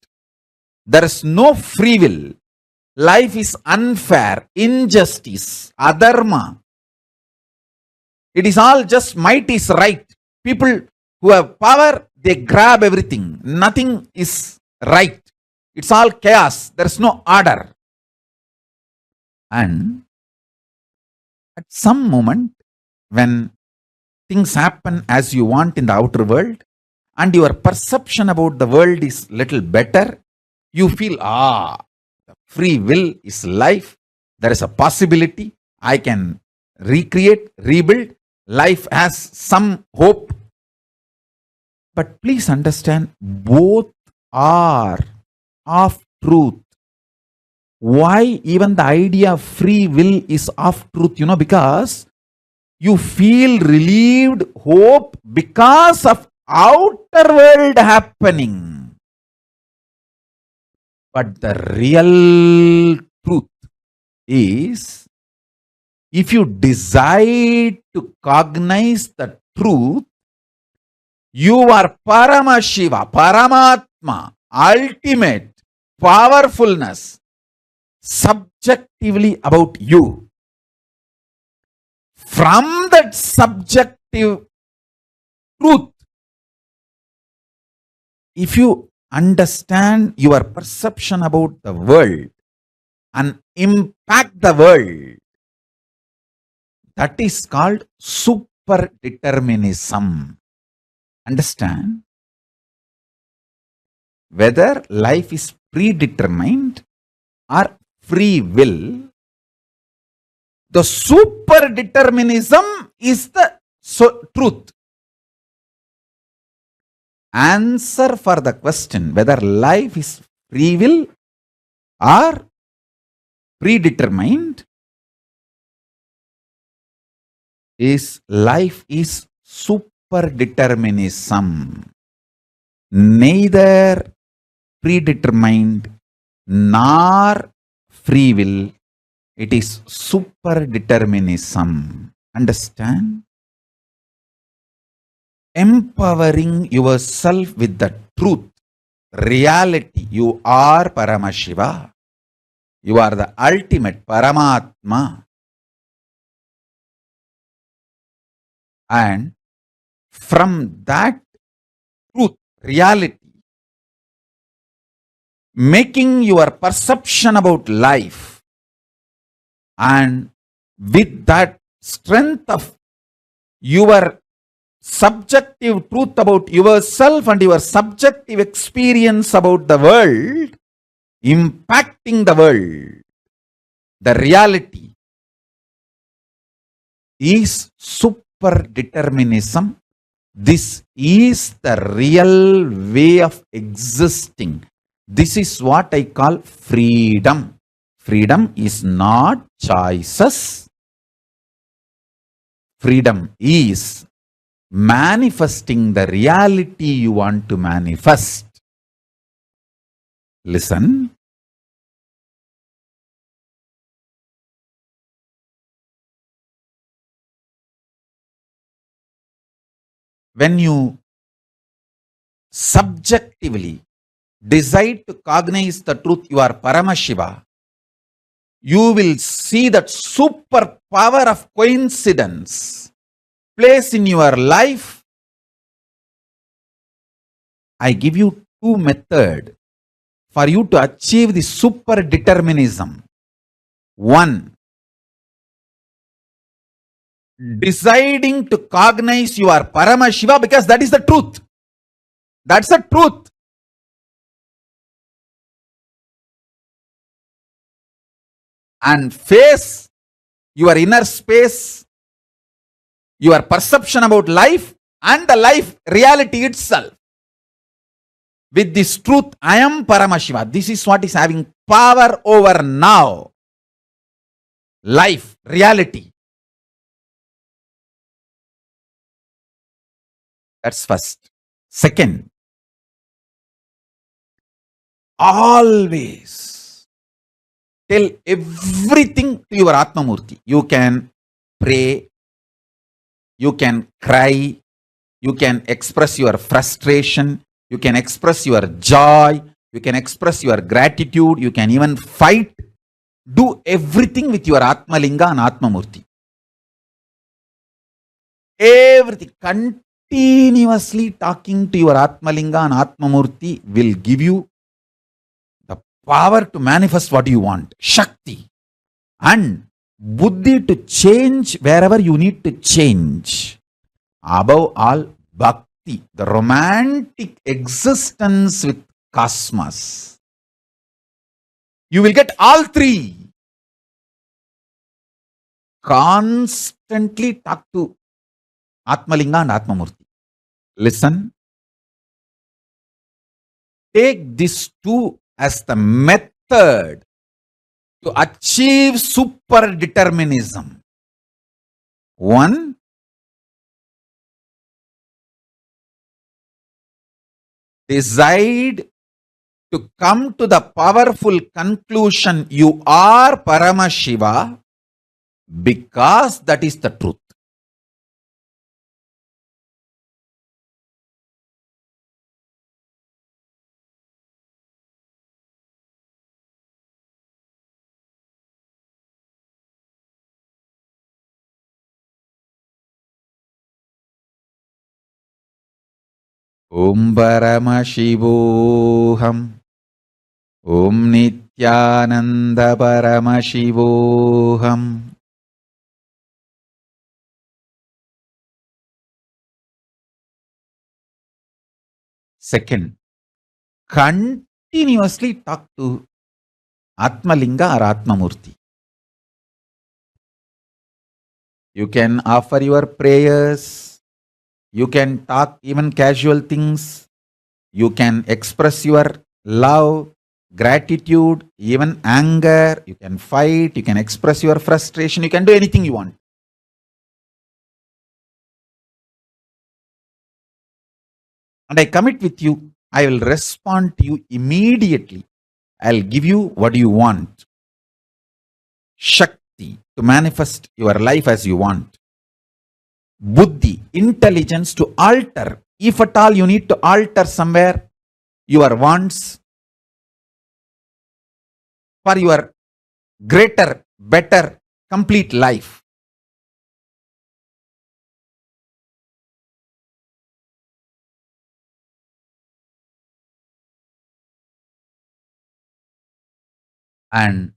There is no free will. Life is unfair, injustice, adharma. It is all just might is right. People who have power, they grab everything. Nothing is right. It's all chaos. There is no order. And at some moment, when things happen as you want in the outer world, and your perception about the world is little better, you feel, the free will is life. There is a possibility. I can recreate, rebuild. Life has some hope. But please understand, both are of truth. Why even the idea of free will is of truth? Because you feel relieved, hope because of outer world happening. But the real truth is, if you decide to cognize the truth, you are Paramashiva, Paramatma, ultimate powerfulness, subjectively about you. From that subjective truth, if you understand your perception about the world and impact the world, that is called super-determinism. Understand? Whether life is predetermined or free will, the super-determinism is the truth. Answer for the question whether life is free will or predetermined is life is super-determinism. Neither predetermined nor free will. It is super-determinism. Understand? Empowering yourself with the truth, reality. You are Paramashiva. You are the ultimate Paramatma. And from that truth, reality, making your perception about life, and with that strength of your subjective truth about yourself and your subjective experience about the world, impacting the world, the reality is super-determinism. This is the real way of existing. This is what I call freedom. Freedom is not choices. Freedom is manifesting the reality you want to manifest. Listen. When you subjectively decide to cognize the truth, you are Paramashiva, you will see that super power of coincidence place in your life. I give you two methods for you to achieve the super determinism. One, deciding to cognize you are Paramashiva because that is the truth. That's the truth. And face your inner space, your perception about life and the life reality itself. With this truth, I am Paramashiva. This is what is having power over now. Life, reality. That's first. Second, always tell everything to your Atmamurti. You can pray, you can cry, you can express your frustration, you can express your joy, you can express your gratitude, you can even fight. Do everything with your Atmalinga and Atmamurti. Everything. Continuously talking to your Atmalinga and Atmamurti will give you the power to manifest what you want. Shakti. And Buddhi to change wherever you need to change. Above all, Bhakti, the romantic existence with cosmos. You will get all three. Constantly talk to Atmalinga and Atmamurti. Listen. Take these two as the method to achieve super-determinism. One, decide to come to the powerful conclusion you are Paramashiva because that is the truth. Om Paramashivoham. Om Nityananda Paramashivoham. Second, continuously talk to Atmalinga or Atmamurti. You can offer your prayers. You can talk even casual things. You can express your love, gratitude, even anger. You can fight. You can express your frustration. You can do anything you want. And I commit with you, I will respond to you immediately. I'll give you what you want. Shakti, to manifest your life as you want. Buddhi, intelligence to alter. If at all you need to alter somewhere your wants for your greater, better, complete life. And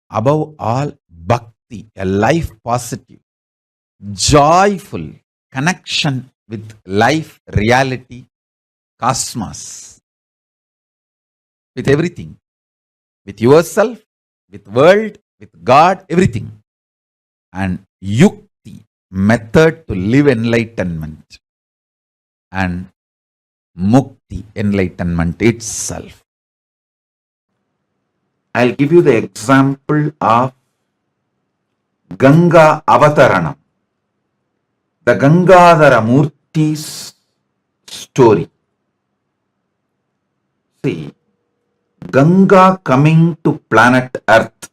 above all, bhakti, a life positive, joyful connection with life, reality, cosmos, with everything, with yourself, with world, with God, everything. And yukti, method to live enlightenment. And mukti, enlightenment itself. I'll give you the example of Ganga Avataranam, the Gangadhara Murti's story. See, Ganga coming to planet Earth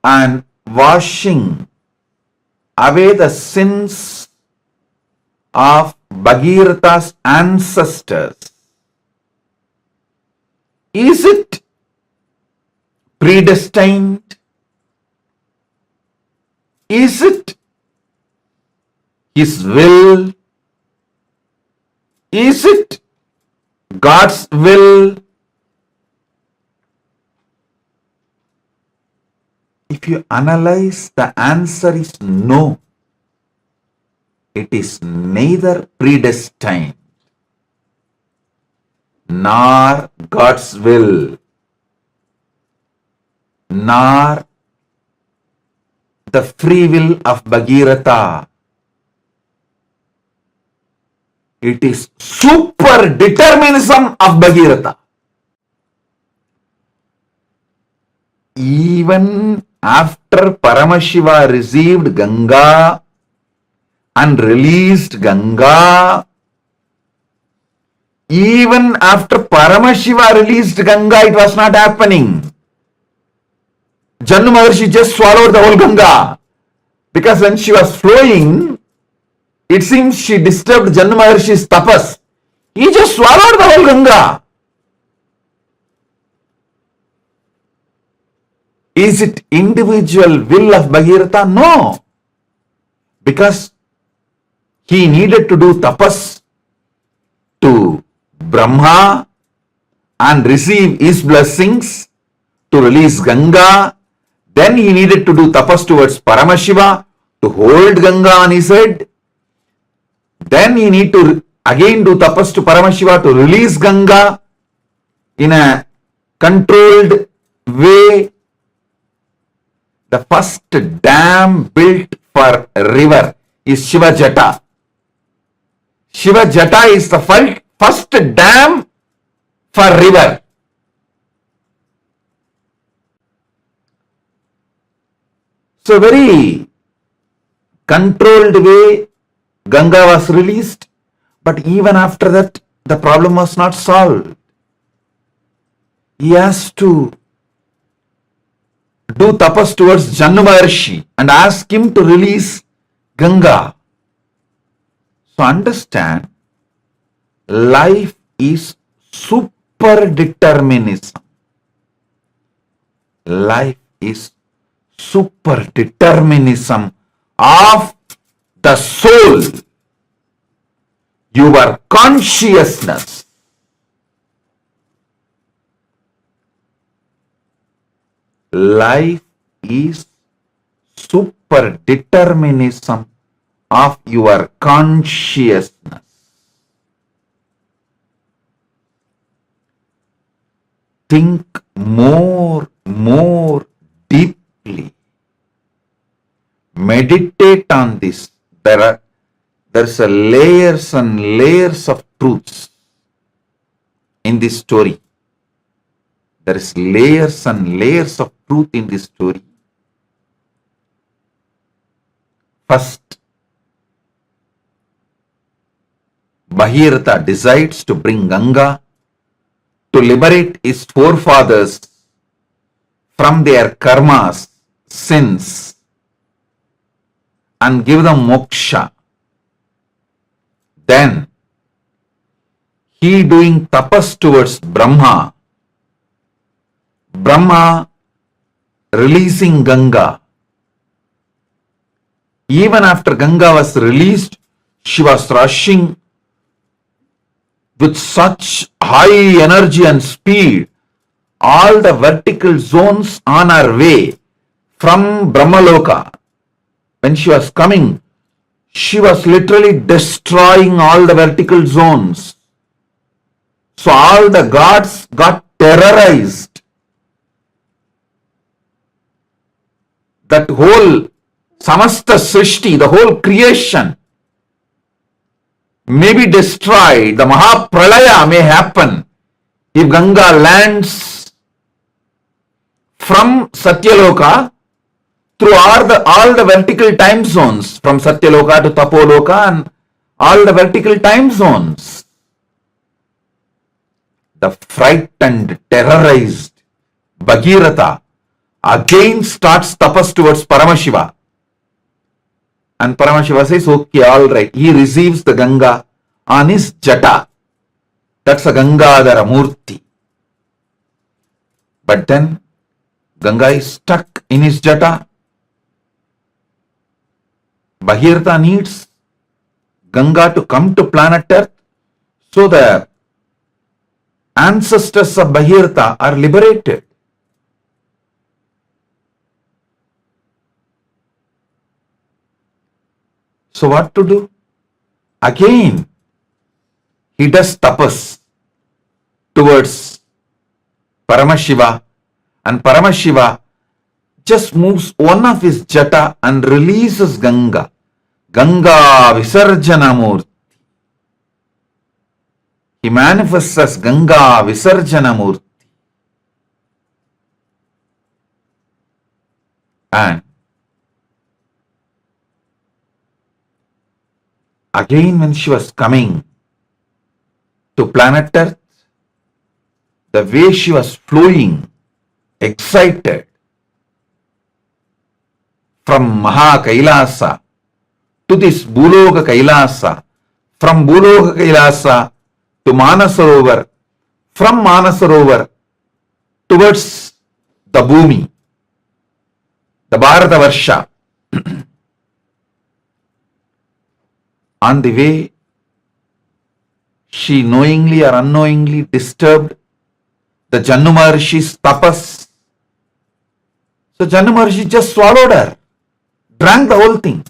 and washing away the sins of Bhagirath's ancestors. Is it predestined? Is it His will? Is it God's will? If you analyze, the answer is no. It is neither predestined nor God's will, nor the free will of Bhagiratha. It is super-determinism of Bhagiratha. Even after Paramashiva received Ganga and released Ganga, even after Paramashiva released Ganga, it was not happening. Jannu Maharshi just swallowed the whole Ganga, because when she was flowing, it seems she disturbed Jannu Maharshi's tapas. He just swallowed the whole Ganga. Is it individual will of Bhagiratha? No. Because he needed to do tapas to Brahma and receive his blessings to release Ganga. Then he needed to do tapas towards Paramashiva to hold Ganga on his head. Then he need to again do tapas to Paramashiva to release Ganga in a controlled way. The first dam built for a river is Shiva Jata. Shiva Jata is the first dam for river. So very controlled way Ganga was released, but even after that the problem was not solved. He has to do tapas towards Jannu Maharshi and ask him to release Ganga. So understand, life is super-determinism. Life is super-determinism of the soul, your consciousness. Life is super-determinism of your consciousness. Think more deeply. Meditate on this. There's a layers and layers of truths in this story. There is layers and layers of truth in this story. First, Bhagirath decides to bring Ganga to liberate his forefathers from their karmas, sins, and give them moksha. Then, he doing tapas towards Brahma, Brahma releasing Ganga. Even after Ganga was released, she was rushing with such high energy and speed. All the vertical zones on her way from Brahmaloka. When she was coming, she was literally destroying all the vertical zones. So all the gods got terrorized. That whole Samasta Srishti, the whole creation may be destroyed. The Mahapralaya may happen if Ganga lands from Satyaloka through all the vertical time zones, from Satyaloka to Tapoloka and all the vertical time zones. The frightened, terrorized Bhagiratha again starts tapas towards Paramashiva. And Paramashiva says, okay, all right. He receives the Ganga on his jata. That's a Gangadhara Murti. But then Ganga is stuck in his jata. Bhagirath needs Ganga to come to planet Earth so the ancestors of Bhagirath are liberated. So what to do? Again, he does tapas towards Paramashiva, and Paramashiva just moves one of his jata and releases Ganga. Ganga Visarjana Murti. He manifests as Ganga Visarjana Murti. And again, when she was coming to planet Earth, the way she was flowing, excited, from Maha Kailasa to this Bhuloka Kailasa, from Bhuloka Kailasa to Manasarovar, from Manasarovar towards the Bhumi, the Bharata Varsha. On the way, she knowingly or unknowingly disturbed the Jannu Maharshi's tapas. So Jannu Maharshi just swallowed her, drank the whole thing.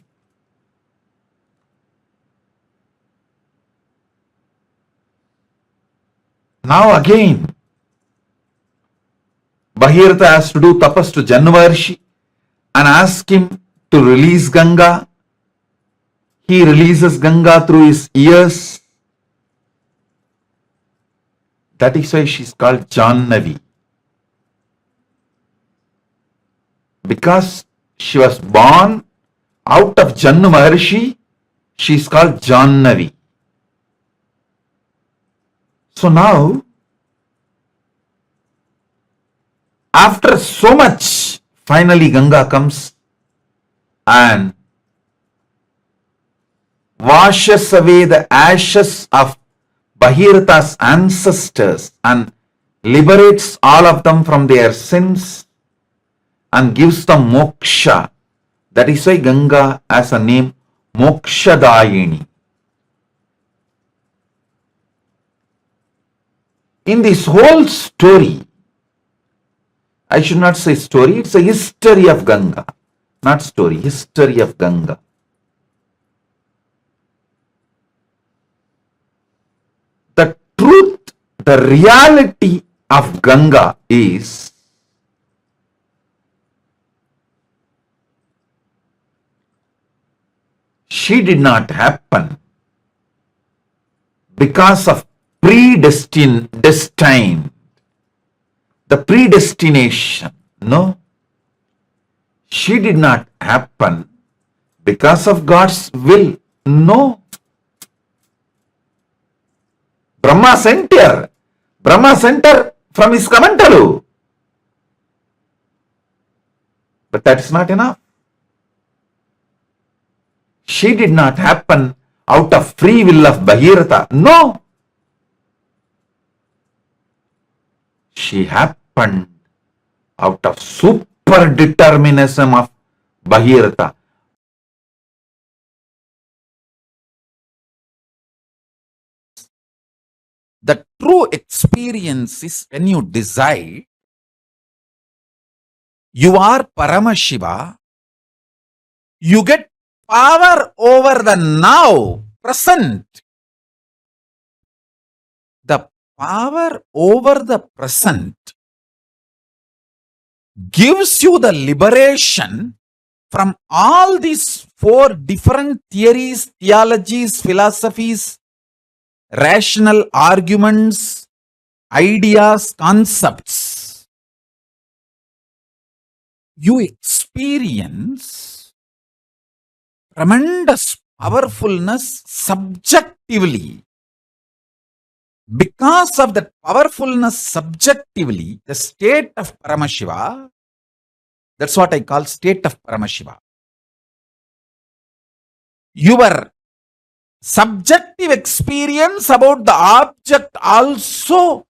Now again, Bhagirath has to do tapas to Jannu Maharshi and ask him to release Ganga. He releases Ganga through his ears. That is why she is called Jannavi. Because She was born out of Jannu Maharshi. She is called Jannavi. So now, after so much, finally Ganga comes and washes away the ashes of Bhagirath's ancestors and liberates all of them from their sins and gives them moksha. That is why Ganga has a name Mokshadayini. In this whole story, I should not say story, it's a history of Ganga. Not story, history of Ganga. The truth, the reality of Ganga is she did not happen because of destined, the predestination. No, she did not happen because of God's will. No. Brahma sent her from his Kamantalu. But that is not enough. She did not happen out of free will of Bhagiratha. No. She happened out of super-determinism of Bhagiratha. The true experience is when you decide you are Paramashiva, you get power over the now, present. The power over the present gives you the liberation from all these four different theories, theologies, philosophies, rational arguments, ideas, concepts. You experience tremendous powerfulness subjectively. Because of that powerfulness subjectively, the state of Paramashiva, that's what I call state of Paramashiva. Your subjective experience about the object also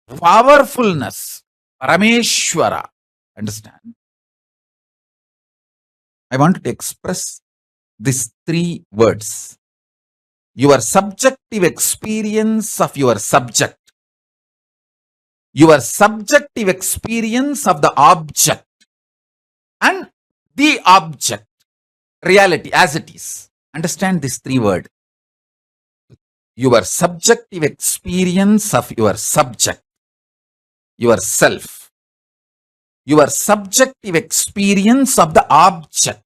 powerfulness, Parameshwara. Understand? I want to express these three words. Your subjective experience of your subject, your subjective experience of the object, and the object, reality as it is. Understand these three words. Your subjective experience of your subject, yourself, your subjective experience of the object,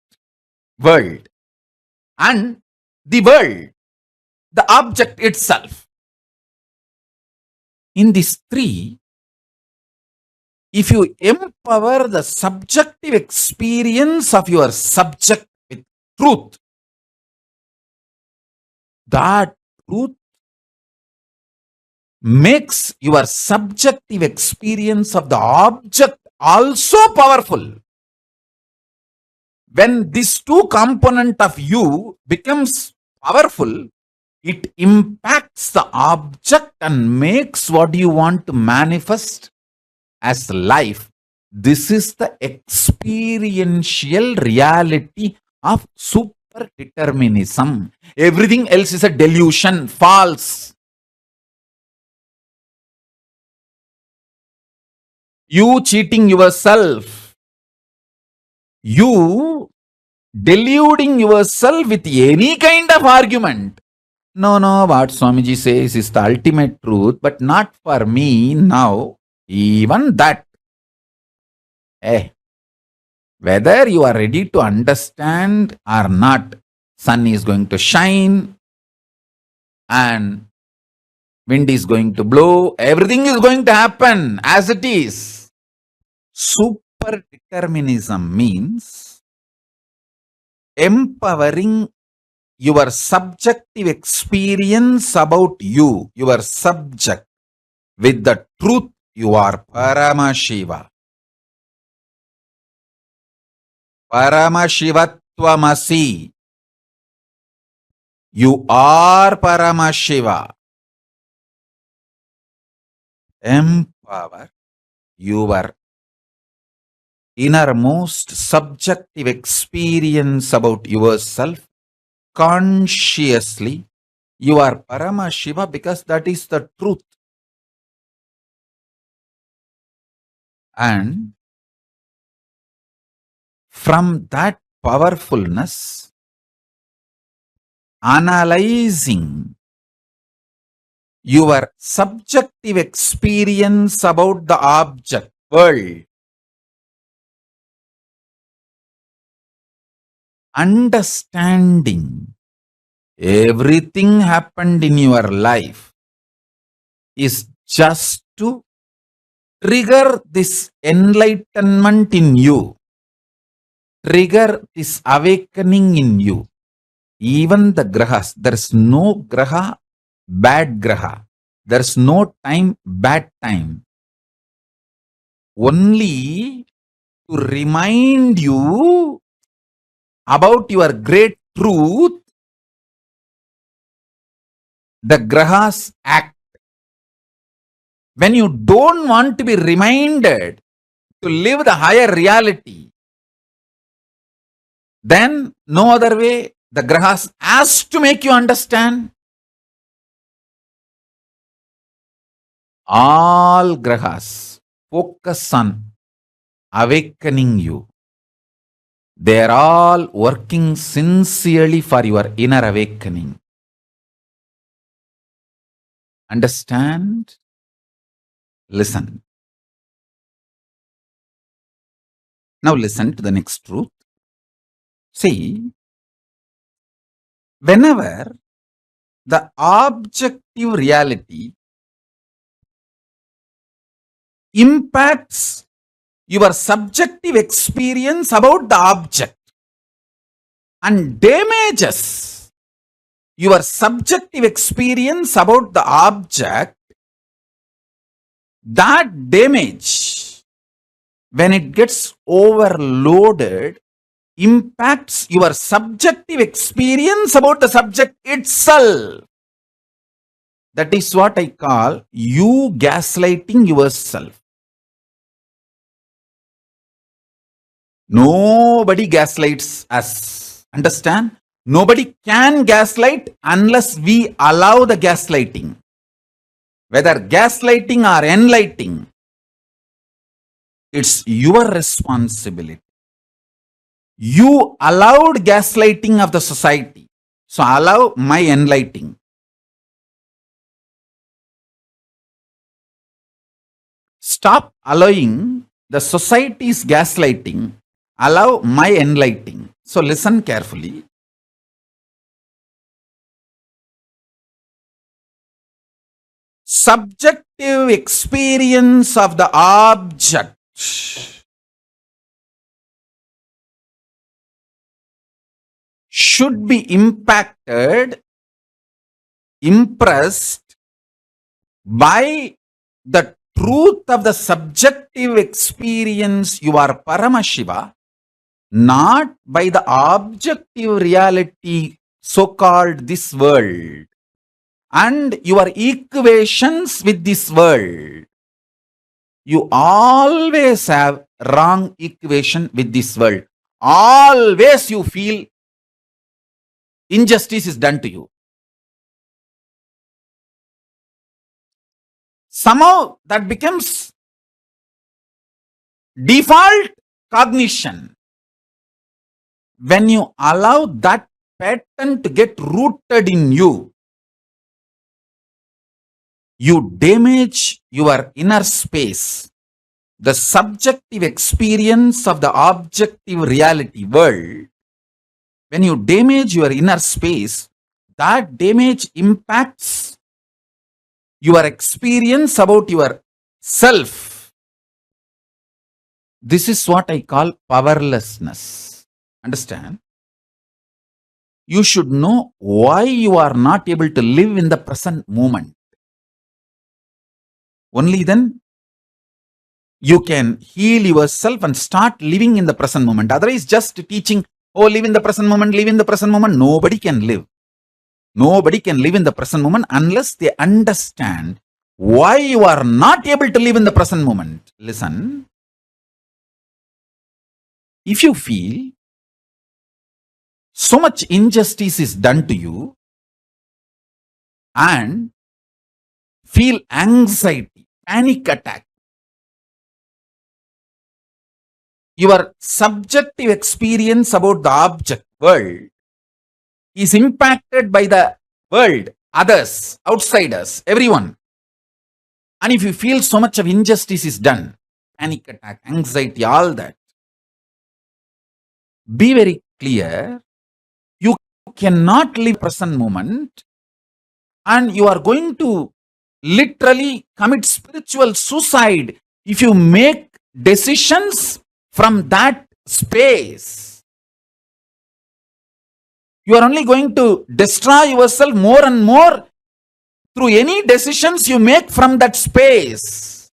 world, and the world, the object itself. In these three, if you empower the subjective experience of your subject with truth, that truth makes your subjective experience of the object also powerful. When this two component of you becomes powerful, it impacts the object and makes what you want to manifest as life. This is the experiential reality of super-determinism. Everything else is a delusion, false. You cheating yourself, you deluding yourself with any kind of argument. No, what Swamiji says is the ultimate truth, but not for me now. Even that. Whether you are ready to understand or not, sun is going to shine and wind is going to blow. Everything is going to happen as it is. Super-determinism means empowering your subjective experience about you, your subject, with the truth you are Paramashiva. Paramashivatvamasi. You are Paramashiva. Empower your innermost subjective experience about yourself consciously. You are Paramashiva because that is the truth. And from that powerfulness, analyzing your subjective experience about the object, world, understanding everything happened in your life is just to trigger this enlightenment in you, trigger this awakening in you. Even the grahas, there is no graha, bad graha. There is no time, bad time. Only to remind you about your great truth, the grahas act. When you don't want to be reminded to live the higher reality, then no other way, the grahas has to make you understand. All grahas focus on awakening you. They are all working sincerely for your inner awakening. Understand? Listen. Now listen to the next truth. See, whenever the objective reality impacts your subjective experience about the object and damages your subjective experience about the object, that damage, when it gets overloaded, impacts your subjective experience about the subject itself. That is what I call you gaslighting yourself. Nobody gaslights us. Understand? Nobody can gaslight unless we allow the gaslighting. Whether gaslighting or enlightening, it's your responsibility. You allowed gaslighting of the society, so allow my enlightening. Stop allowing the society's gaslighting, allow my enlightening. So listen carefully. Subjective experience of the object should be impacted, impressed by the truth of the subjective experience you are Paramashiva, not by the objective reality so-called this world and your equations with this world. You always have wrong equation with this world. Always you feel injustice is done to you. Somehow that becomes default cognition. When you allow that pattern to get rooted in you, you damage your inner space, the subjective experience of the objective reality world. When you damage your inner space, that damage impacts your experience about your self. This is what I call powerlessness. Understand? you should know why you are not able to live in the present moment. Only then you can heal yourself and start living in the present moment. Otherwise, just teaching, oh, live in the present moment, live in the present moment. Nobody can live. Nobody can live in the present moment unless they understand why you are not able to live in the present moment. Listen. If you feel so much injustice is done to you and feel anxiety, panic attack, your subjective experience about the object world is impacted by the world, others, outsiders, everyone. And if you feel so much of injustice is done, panic attack, anxiety, all that, be very clear, you cannot live present moment and you are going to literally commit spiritual suicide if you make decisions from that space. You are only going to destroy yourself more and more through any decisions you make from that space.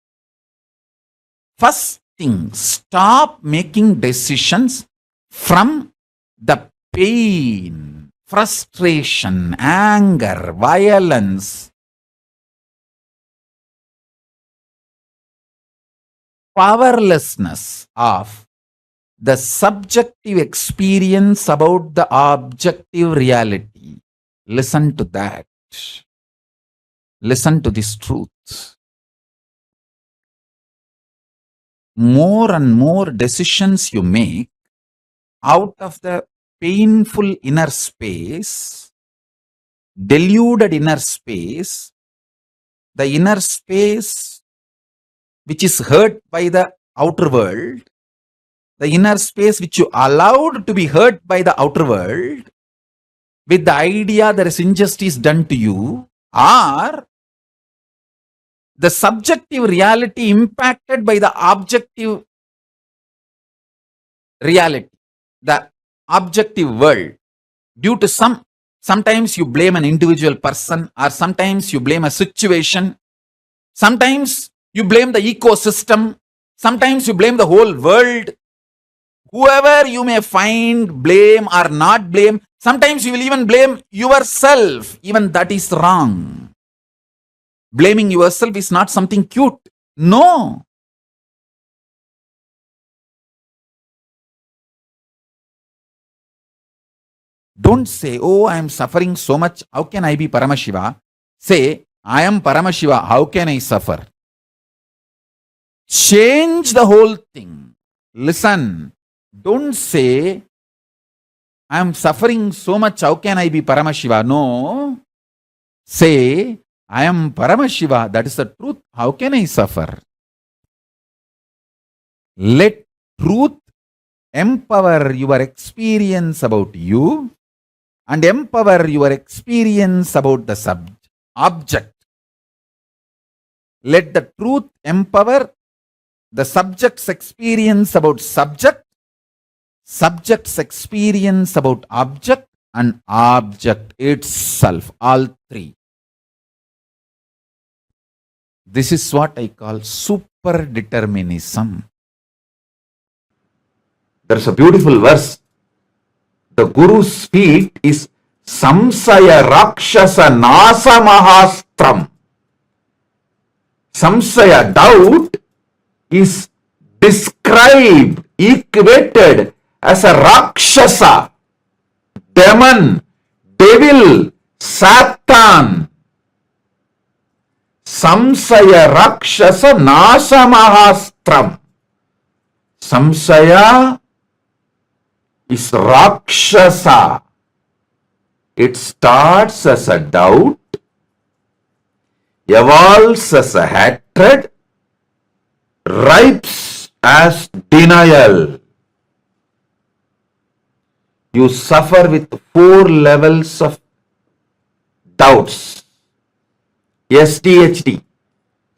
First thing, stop making decisions from the pain, frustration, anger, violence, powerlessness of the subjective experience about the objective reality. Listen to that. Listen to this truth. More and more decisions you make out of the painful inner space, deluded inner space, the inner space which is hurt by the outer world, the inner space which you allowed to be hurt by the outer world, with the idea there is injustice done to you, or the subjective reality impacted by the objective reality, the objective world, due to sometimes you blame an individual person, or sometimes you blame a situation, sometimes you blame the ecosystem, sometimes you blame the whole world. Whoever you may find, blame or not blame, sometimes you will even blame yourself. Even that is wrong. Blaming yourself is not something cute. No. Don't say, oh, I am suffering so much. How can I be Paramashiva? Say, I am Paramashiva. How can I suffer? Change the whole thing. Listen. Don't say, I am suffering so much. How can I be Paramashiva? No. Say, I am Paramashiva. That is the truth. How can I suffer? Let truth empower your experience about you and empower your experience about the object. Let the truth empower the subject's experience about subject, subject's experience about object, and object itself, all three. This is what I call super-determinism. There's a beautiful verse. The Guru's feet is Samsaya Rakshasa Nasa Mahastram. Samsaya, doubt, is described, equated as a Rakshasa, demon, devil, Satan. Samsaya Rakshasa Nasa Mahastram. Samsaya is Rakshasa. It starts as a doubt, evolves as a hatred, ripes as denial. You suffer with 4 levels of doubts. SDHD,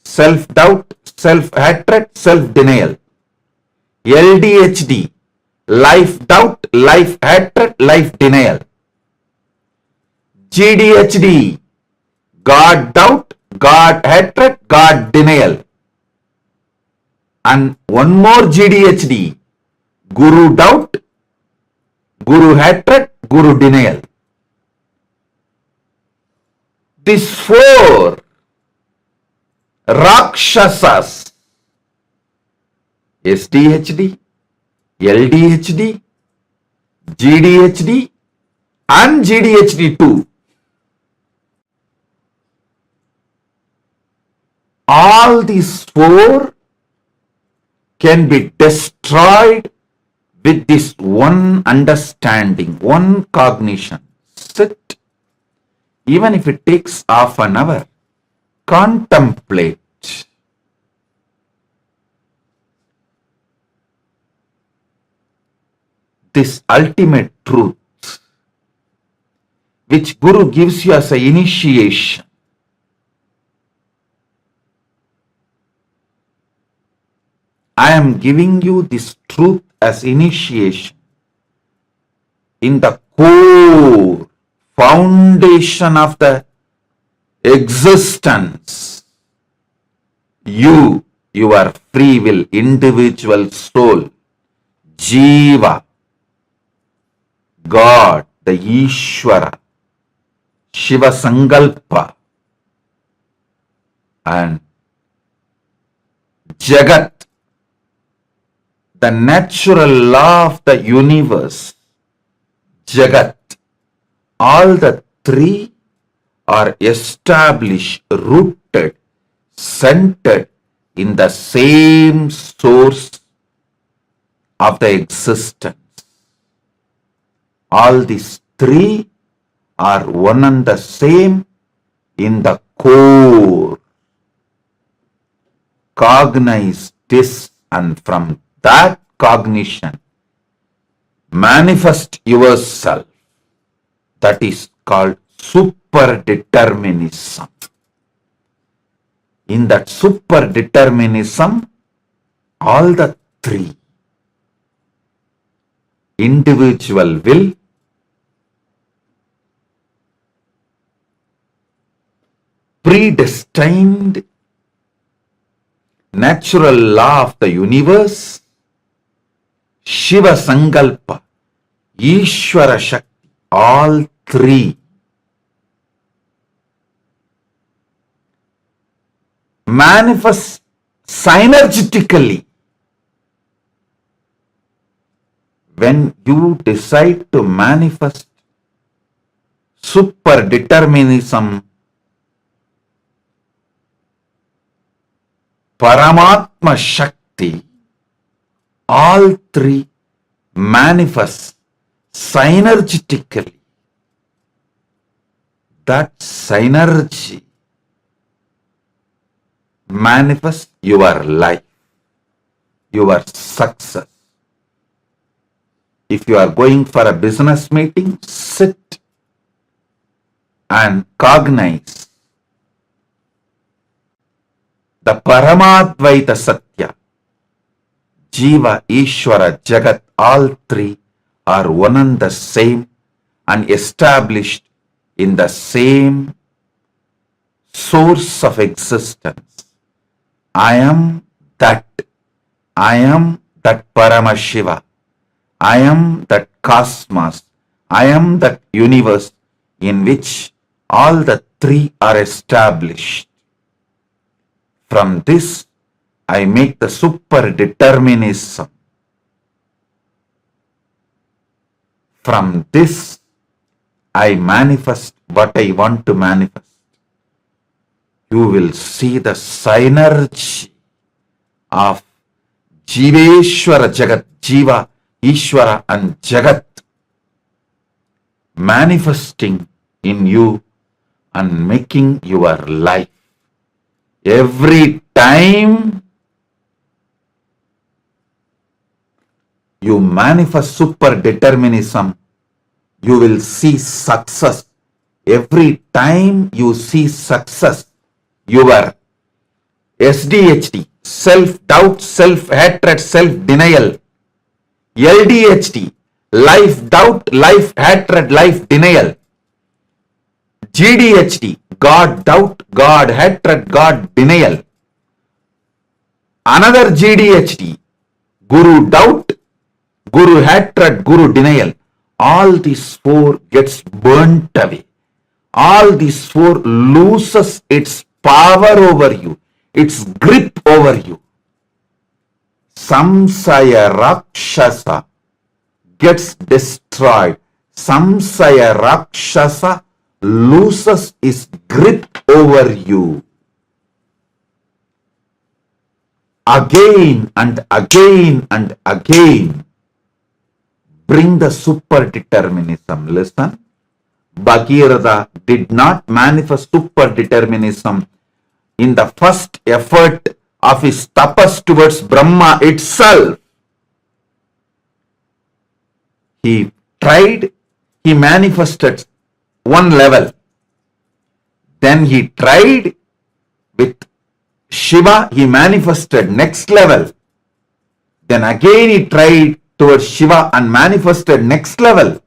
self-doubt, self-hatred, self-denial. LDHD, life-doubt, life-hatred, life-denial. GDHD, God doubt, God hatred, God denial. And one more GDHD, Guru doubt, Guru hatred, Guru denial. These four Rakshasas, SDHD, LDHD, GDHD and GDHD2, all these four can be destroyed with this one understanding, one cognition. Sit, even if it takes half an hour, contemplate. This ultimate truth, which Guru gives you as an initiation. I am giving you this truth as initiation in the core foundation of the existence. You, your free will, individual soul, Jiva, God, the Ishvara, Shiva Sankalpa, and Jagat, the natural law of the universe, Jagat, all the three are established, rooted, centered in the same source of the existence. All these three are one and the same in the core. Cognize this, and from that cognition, manifest yourself. That is called super-determinism. In that super-determinism, all the three, individual will, predestined, natural law of the universe, Shiva Sankalpa, Ishvara Shakti, all three manifest synergetically. When you decide to manifest super-determinism, Paramatma Shakti, all three manifest synergetically. That synergy manifests your life, your success. If you are going for a business meeting, sit and cognize the Paramadvaita Satya. Jiva, Ishvara, Jagat, all three are one and the same and established in the same source of existence. I am that. I am that Paramashiva. I am that cosmos. I am that universe in which all the three are established. From this, I make the super-determinism. From this, I manifest what I want to manifest. You will see the synergy of Jiveshwara Jagat, Jiva, Ishvara and Jagat manifesting in you and making your life. Every time you manifest super-determinism, you will see success. Every time you see success, your SDHD, self-doubt, self-hatred, self-denial, LDHD, life-doubt, life-hatred, life-denial, GDHD, God doubt, God hatred, God denial. Another GDHD, Guru doubt, Guru hatred, Guru denial. All these four gets burnt away. All these four loses its power over you, its grip over you. Samsaya Rakshasa gets destroyed. Samsaya Rakshasa loses its grip over you. Again and again and again, bring the super-determinism. Listen, Bhagirath did not manifest super-determinism in the first effort of his tapas towards Brahma itself. He tried, he manifested one level. Then he tried with Shiva, he manifested next level. Then again he tried towards Shiva and manifested next level.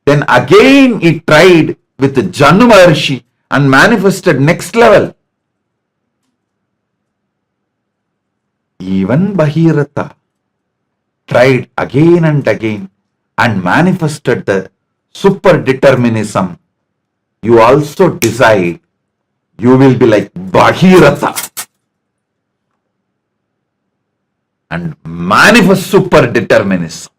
Then again he tried with Janu Maharshi and manifested next level. Even Bhagirath tried again and again and manifested the super-determinism. You also decide you will be like Bhagirath and manifest super-determinism.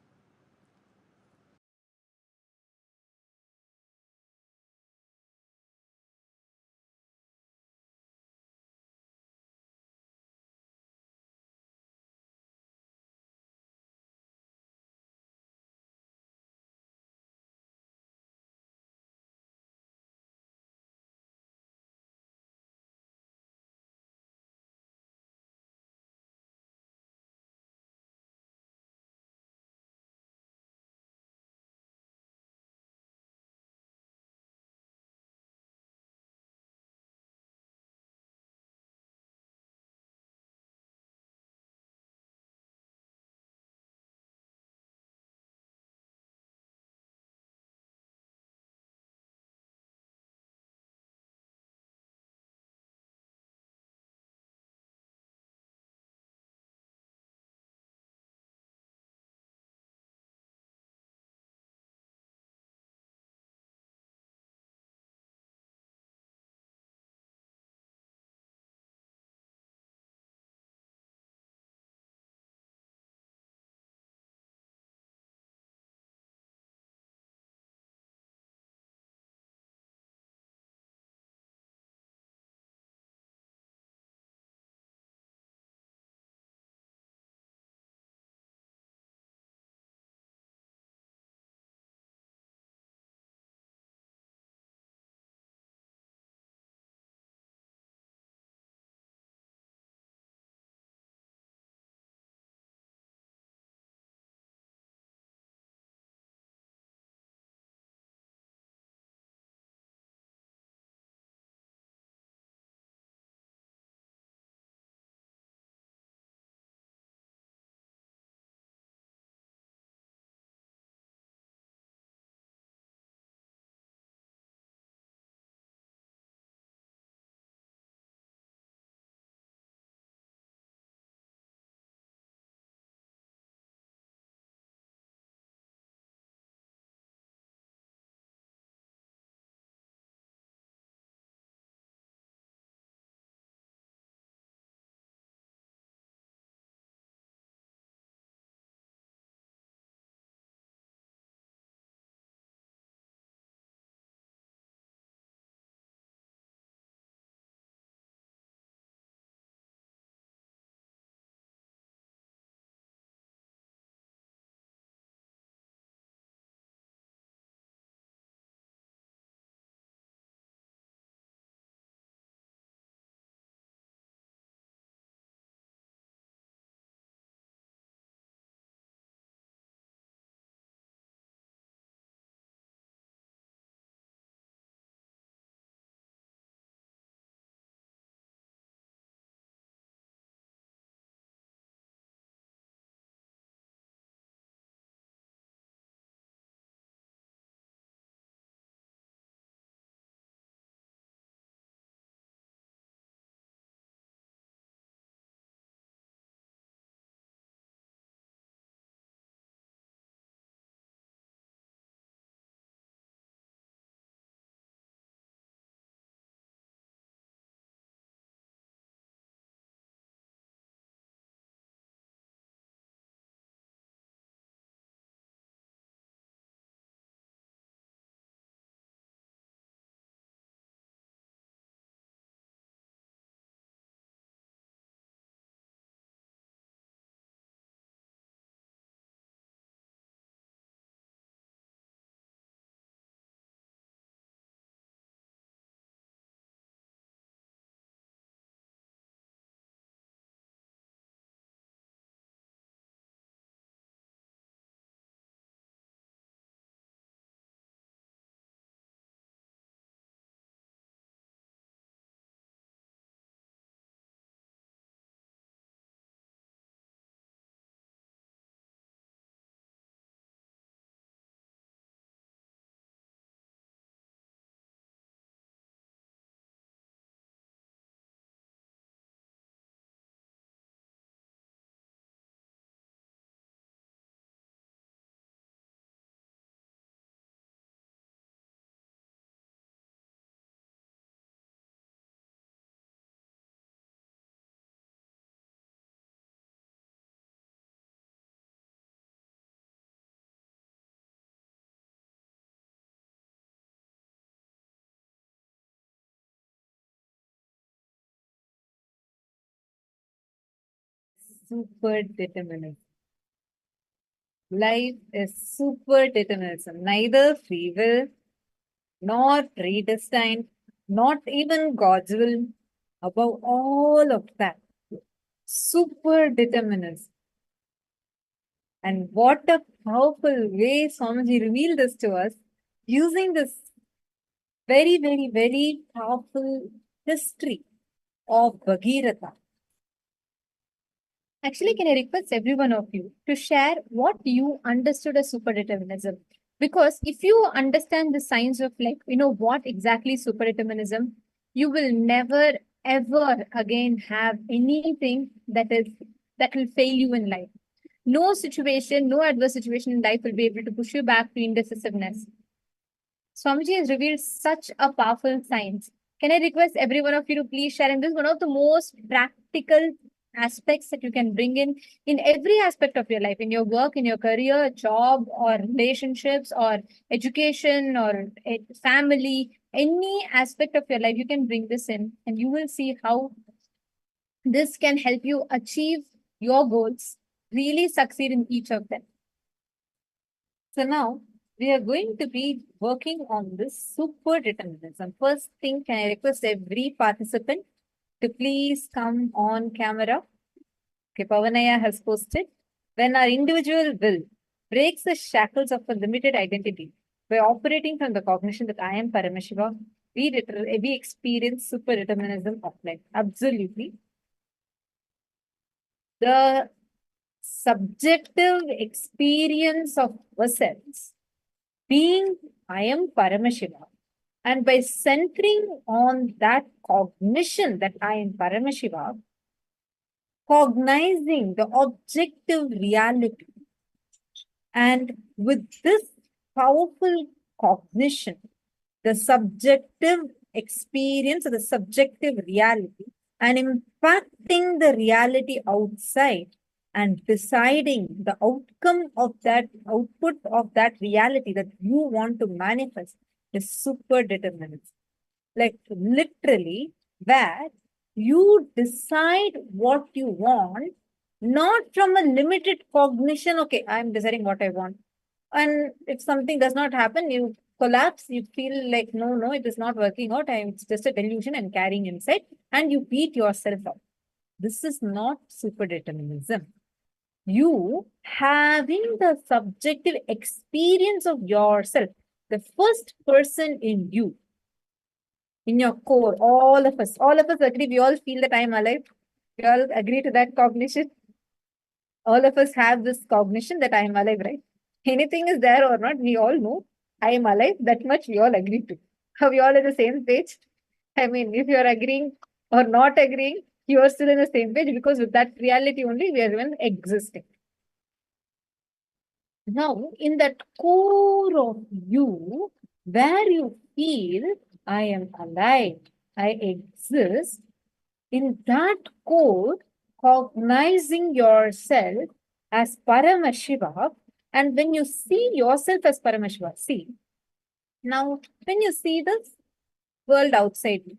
super-determinism. Life is super-determinism, neither free will nor predestined, not even God's will. Above all of that, super-determinism. And what a powerful way Swamiji revealed this to us using this very, very, very powerful history of Bhagirath. Actually, can I request every one of you to share what you understood as superdeterminism? Because if you understand the science of life, you know what exactly superdeterminism, you will never ever again have anything that will fail you in life. No situation, no adverse situation in life will be able to push you back to indecisiveness. Swamiji has revealed such a powerful science. Can I request every one of you to please share? And this is one of the most practical aspects that you can bring in every aspect of your life, in your work, in your career, job, or relationships, or education, or family, any aspect of your life, you can bring this in, and you will see how this can help you achieve your goals, really succeed in each of them. So now we are going to be working on this super-determinism. First thing, can I request every participant to please come on camera? Okay, Pavanaya has posted. When our individual will breaks the shackles of a limited identity by operating from the cognition that I am Paramashiva, we experience super-determinism of life. Absolutely. The subjective experience of ourselves being I am Paramashiva, and by centering on that cognition that I am Paramashiva, cognizing the objective reality, and with this powerful cognition, the subjective experience or the subjective reality, and impacting the reality outside and deciding the outcome of that output of that reality that you want to manifest is super-determinism. Like literally, where you decide what you want, not from a limited cognition. Okay, I'm deciding what I want. And if something does not happen, you collapse, you feel like, no, it is not working out. It's just a delusion I'm carrying inside, and you beat yourself up. This is not super-determinism. You having the subjective experience of yourself, the first person in you, in your core, all of us agree, we all feel that I am alive. We all agree to that cognition. All of us have this cognition that I am alive, right? Anything is there or not, we all know I am alive. That much we all agree to. Are we all on the same page? I mean, if you're agreeing or not agreeing, you are still in the same page, because with that reality only we are even existing. Now, in that core of you, where you feel I am alive, I exist, in that core, cognizing yourself as Paramashiva, and when you see yourself as Paramashiva, see, now when you see the world outside you,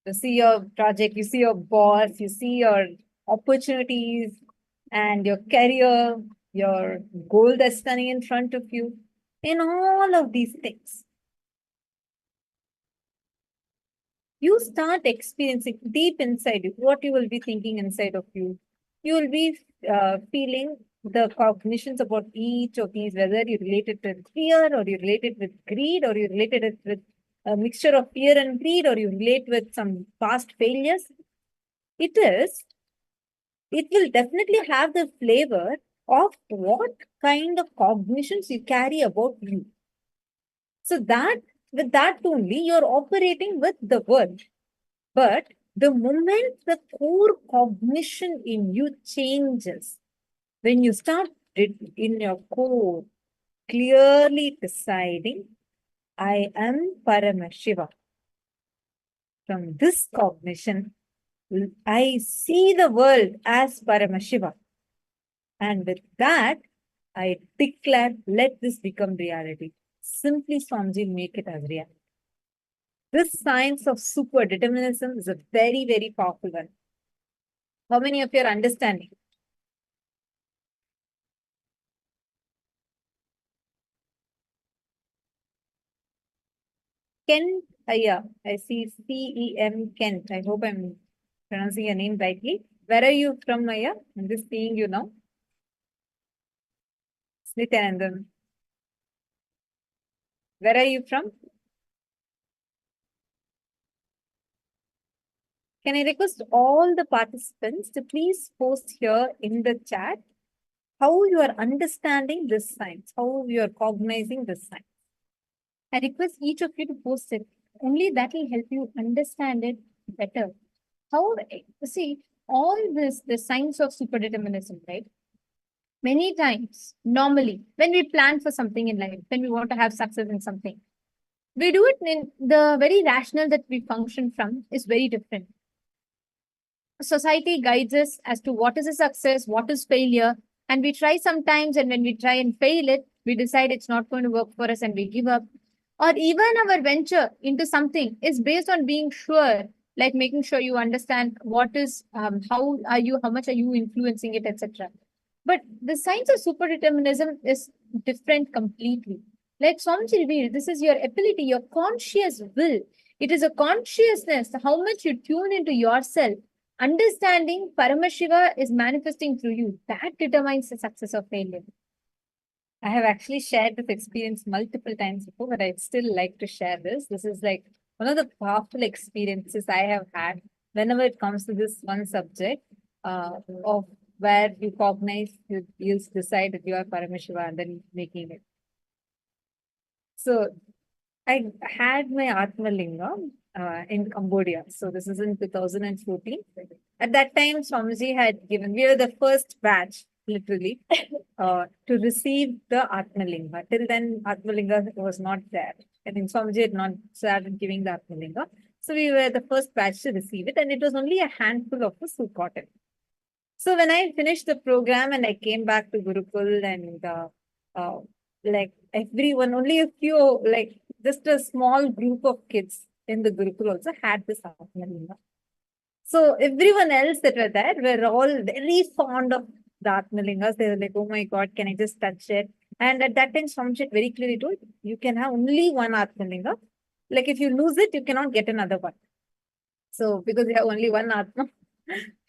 you see your project, you see your boss, you see your opportunities and your career, your goal that's standing in front of you, in all of these things, you start experiencing deep inside you what you will be thinking inside of you. You will be feeling the cognitions about each of these, whether you relate it with fear, or you relate it with greed, or you relate it with a mixture of fear and greed, or you relate with some past failures. It will definitely have the flavor of what kind of cognitions you carry about you. So that with that only you're operating with the world. But the moment the core cognition in you changes, when you start in your core clearly deciding, I am Paramashiva. From this cognition, I see the world as Paramashiva. And with that, I declare, let this become reality. Simply, Swamiji, make it as reality. This science of super determinism is a very, very powerful one. How many of you are understanding? Kent, yeah, I see CEM Kent. I hope I'm pronouncing your name rightly. Where are you from, Maya? I'm just seeing you now. Nityanandam. Where are you from? Can I request all the participants to please post here in the chat how you are understanding this science, how you are cognizing this science. I request each of you to post it. Only that will help you understand it better. How, see, all this, the science of superdeterminism, right? Many times, normally, when we plan for something in life, when we want to have success in something, we do it in the very rational that we function from is very different. Society guides us as to what is a success, what is failure, and we try sometimes, and when we try and fail it, we decide it's not going to work for us and we give up. Or even our venture into something is based on being sure, like making sure you understand what is, how much are you influencing it, etc. But the science of superdeterminism is different completely. Like Swamiji revealed, this is your ability, your conscious will. It is a consciousness, how much you tune into yourself. Understanding Paramashiva is manifesting through you. That determines the success or failure. I have actually shared this experience multiple times before, but I'd still like to share this. This is like one of the powerful experiences I have had whenever it comes to this one subject of where you cognize, you decide that you are Paramashiva and then making it. So I had my Atmalingam in Cambodia. So this is in 2014. At that time, Swamiji had given, we were the first batch, literally, to receive the Atmalinga. Till then, Atmalinga was not there. I think Swamiji had not started giving the Atmalinga. So we were the first batch to receive it, and it was only a handful of us who got it. So when I finished the program and I came back to Gurukul and like everyone, only a few, like just a small group of kids in the Gurukul also had this Atmalinga. So everyone else that were there were all very fond of the Atmalingas. They were like, oh my God, can I just touch it? And at that time, Swamiji very clearly told, you can have only one Atmalinga. Like if you lose it, you cannot get another one. So because you have only one Atma,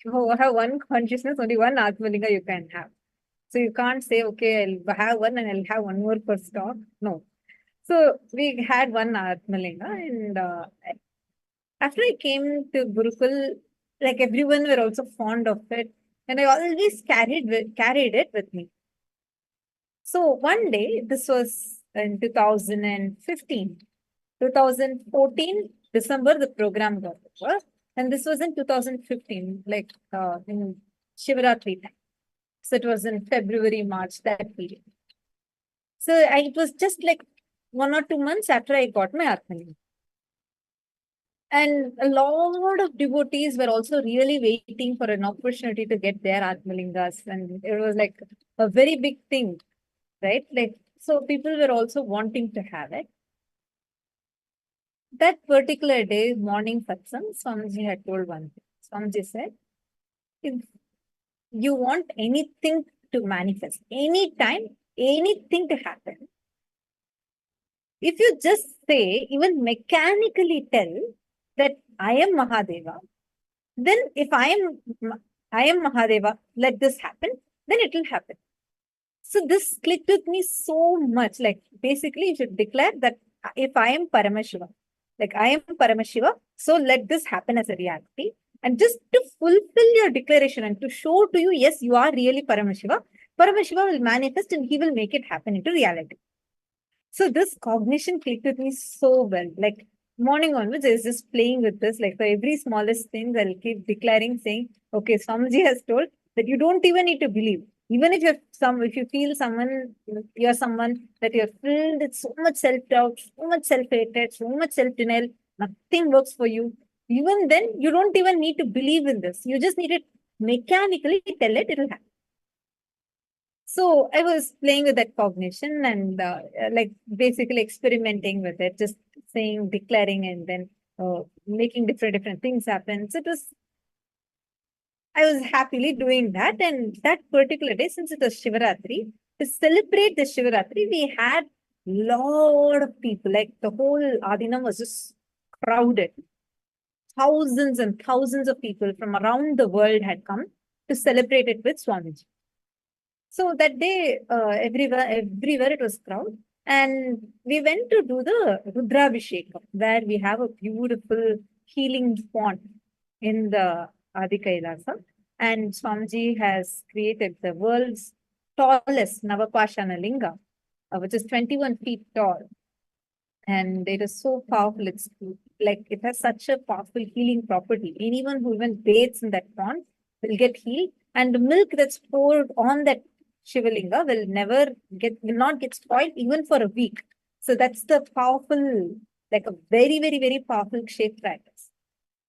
you have one consciousness, only one Atmalinga you can have. So you can't say, okay, I'll have one and I'll have one more for stock. No. So we had one Atmalinga, and after I came to Gurukul, like everyone were also fond of it, and I always carried it with me. So one day, this was in 2015, 2014, December, the program got over, and this was in 2015, like in Shivaratri time. So it was in February, March, that period. So it was just like 1 or 2 months after I got my Atmalinga. And a lot of devotees were also really waiting for an opportunity to get their Atmalingas. And it was like a very big thing, right? Like, so people were also wanting to have it. That particular day, morning satsang, Swamiji had told one thing. Swamiji said, if you want anything to manifest, anytime, anything to happen, if you just say, even mechanically tell that I am Mahadeva, then if I am Mahadeva, let this happen, then it will happen. So this clicked with me so much. Like basically you should declare that if I am Paramashiva, like I am Paramashiva, so let this happen as a reality. And just to fulfill your declaration and to show to you, yes, you are really Paramashiva, Paramashiva will manifest and he will make it happen into reality. So this cognition clicked with me so well. Like morning onwards, I was just playing with this. Like for every smallest thing, I'll keep declaring, saying, okay, Swamiji has told that you don't even need to believe. Even if if you feel you're someone that you're filled with so much self-doubt, so much self-hatred, so much self-denial, nothing works for you. Even then, you don't even need to believe in this. You just need to mechanically tell it, it'll happen. So I was playing with that cognition and like basically experimenting with it, just saying, declaring, and then making different things happen. So I was happily doing that. And that particular day, since it was Shivaratri, to celebrate the Shivaratri, we had lot of people, like the whole Adinam was just crowded. Thousands and thousands of people from around the world had come to celebrate it with Swamiji. So that day, everywhere it was crowd. And we went to do the Rudrabhishekam, where we have a beautiful healing font in the Adi Kailasa. And Swamiji has created the world's tallest Navapashana Linga, which is 21 feet tall. And it is so powerful. It's like it has such a powerful healing property. Anyone who even bathes in that pond will get healed. And the milk that's poured on that Shivalinga will not get spoiled even for a week. So that's the powerful, like a very, very, very powerful shape practice.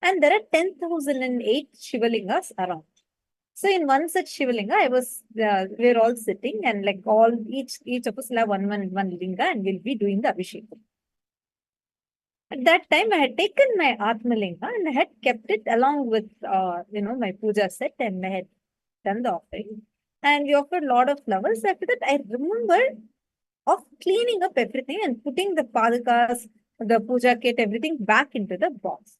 And there are 10,008 Shivalingas around. So in one such Shivalinga, we're all sitting, and like each of us will have one linga, and we'll be doing the Abhishekam. At that time, I had taken my Atmalinga and I had kept it along with, my puja set, and I had done the offering. And we offered a lot of flowers. After that, I remembered of cleaning up everything and putting the padakas, the puja kit, everything back into the box.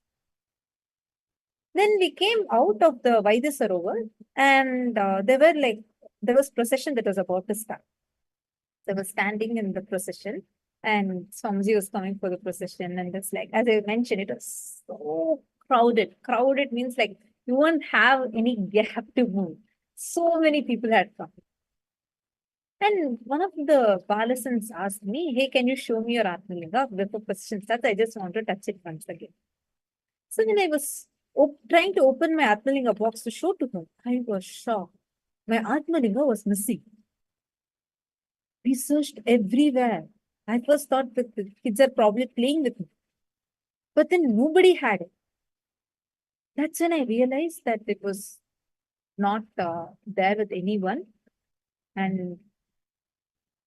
Then we came out of the Vaidya Sarovar, and there was procession that was about to start. So I was standing in the procession, and Swamiji was coming for the procession, and it's like, as I mentioned, it was so crowded. Crowded means like you won't have any gap to move. So many people had come. And one of the Balasans asked me, "Hey, can you show me your Atmalinga before procession starts? I just want to touch it once again." So when I was trying to open my Atmalinga box to show to him, I was shocked. My Atmalinga was missing. We searched everywhere. I first thought that the kids are probably playing with me. But then nobody had it. That's when I realized that it was not there with anyone. And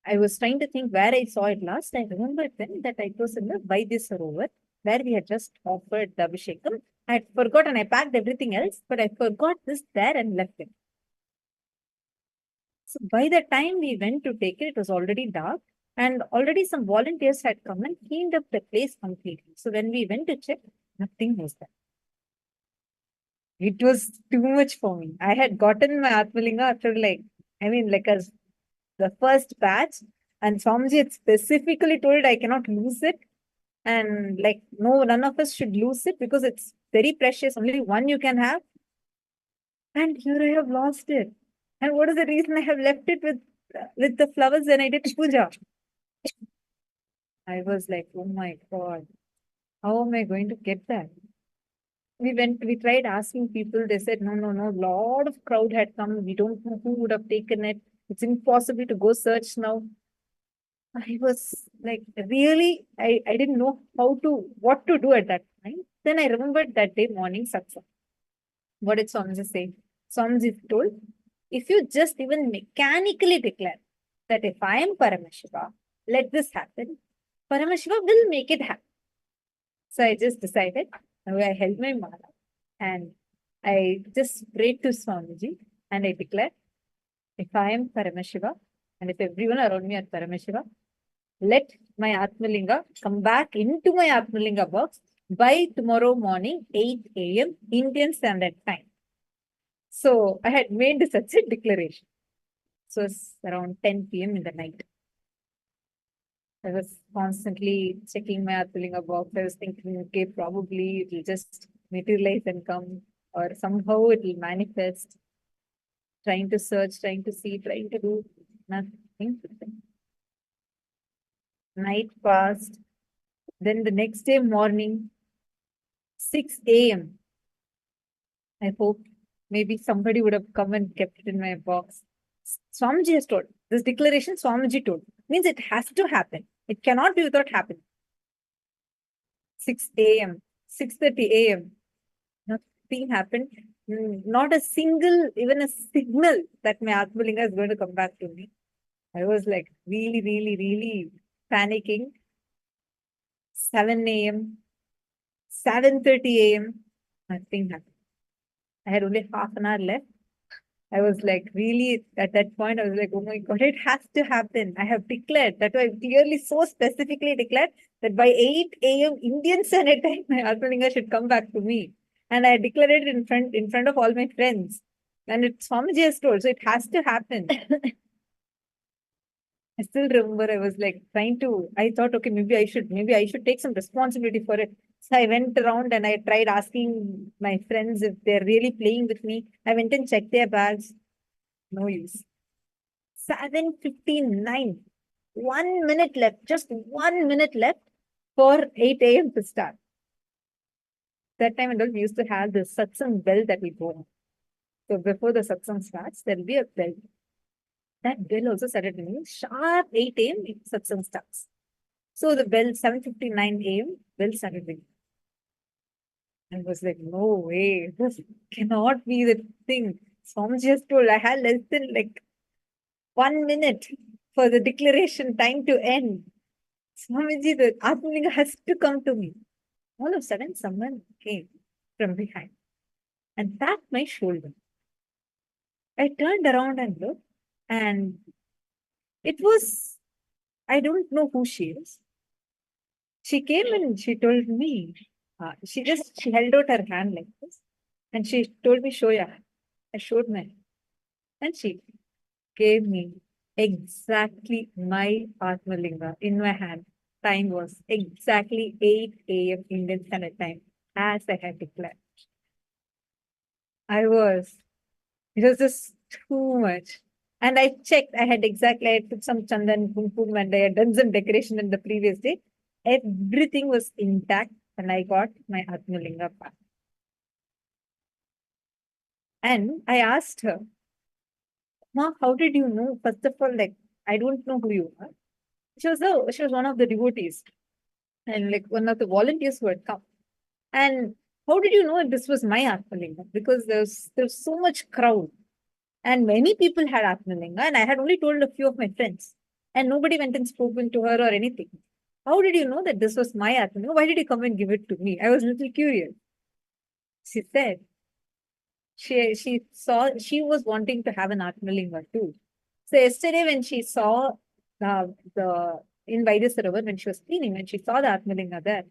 I was trying to think where I saw it last. I remembered then that it was in the Vaidya Sarovar, where we had just offered the Abhishekam. I had forgotten, I packed everything else, but I forgot this there and left it. So by the time we went to take it, it was already dark, and already some volunteers had come and cleaned up the place completely. So when we went to check, nothing was there. It was too much for me. I had gotten my Atmalinga after as the first batch, and Swamiji had specifically told I cannot lose it. And none of us should lose it because it's very precious. Only one you can have. And here I have lost it. And what is the reason I have left it with the flowers when I did puja? I was like, oh my God, how am I going to get that? We tried asking people. They said, no. Lot of crowd had come. We don't know who would have taken it. It's impossible to go search now. I was like, really, I didn't know what to do at that time. Then I remembered that day morning satsang. What did Swamiji say? Swamiji told, if you just even mechanically declare that if I am Paramashiva, let this happen, Paramashiva will make it happen. So I just decided, now I held my mala and I just prayed to Swamiji and I declared, if I am Paramashiva and if everyone around me are Paramashiva, let my Atmalinga come back into my Atmalinga box by tomorrow morning, 8 a.m. Indian Standard Time. So I had made such a declaration. So it's around 10 p.m. in the night. I was constantly checking my Atmalinga box. I was thinking, okay, probably it will just materialize and come, or somehow it will manifest. Trying to search, trying to see, trying to do nothing. Night passed. Then the next day morning, 6 a.m. I hope maybe somebody would have come and kept it in my box. Swamiji has told. This declaration Swamiji told. Means it has to happen. It cannot be without happening. 6 a.m., 6:30 a.m. Nothing happened. Not a single, even a signal that my Atmalinga is going to come back to me. I was like really, really, really panicking. 7 a.m., 7:30 a.m. Nothing happened. I had only half an hour left. I was like, really, at that point, I was like, oh my God, it has to happen. I have declared, that I clearly, so specifically declared that by 8 a.m. Indian Standard Time, my Atmalinga should come back to me. And I declared it in front of all my friends. And it's Swamiji has told, so it has to happen. I still remember I was like trying to, I thought, okay, maybe I should take some responsibility for it. So I went around and I tried asking my friends if they're really playing with me. I went and checked their bags. No use. 7:59. 1 minute left, just 1 minute left for 8 a.m. to start. That time we used to have the satsang bell that we go on. So before the satsang starts, there'll be a bell. That bell also started ringing. Sharp 8 a.m. satsang starts. So the bell, 7:59 a.m., bell started ringing. I was like, no way, this cannot be the thing. Swamiji just told I had less than like 1 minute for the declaration time to end. Swamiji, the Atmalinga has to come to me. All of a sudden, someone came from behind and tapped my shoulder. I turned around and looked, and it was, I don't know who she is. She came and she told me, she held out her hand like this, and she told me, show your hand. I showed my hand, and she gave me exactly my Atmalinga in my hand. Time was exactly 8 a.m. Indian Standard Time, as I had declared. It was just too much. And I checked, I took some chandan, kumkum, and I had done some decoration in the previous day. Everything was intact, and I got my Atmalinga back. And I asked her, Ma, how did you know? First of all, like, I don't know who you are. She was one of the devotees, and like one of the volunteers who had come. And how did you know this was my Atmalinga? Because there's so much crowd, and many people had Atmalinga, and I had only told a few of my friends, and nobody went and spoken to her or anything. How did you know that this was my Atmalinga? Why did you come and give it to me? I was a little curious. She said she was wanting to have an Atmalinga too. So yesterday when she saw the in Vaidyasarovar, when she was cleaning, when she saw the Atmalinga there,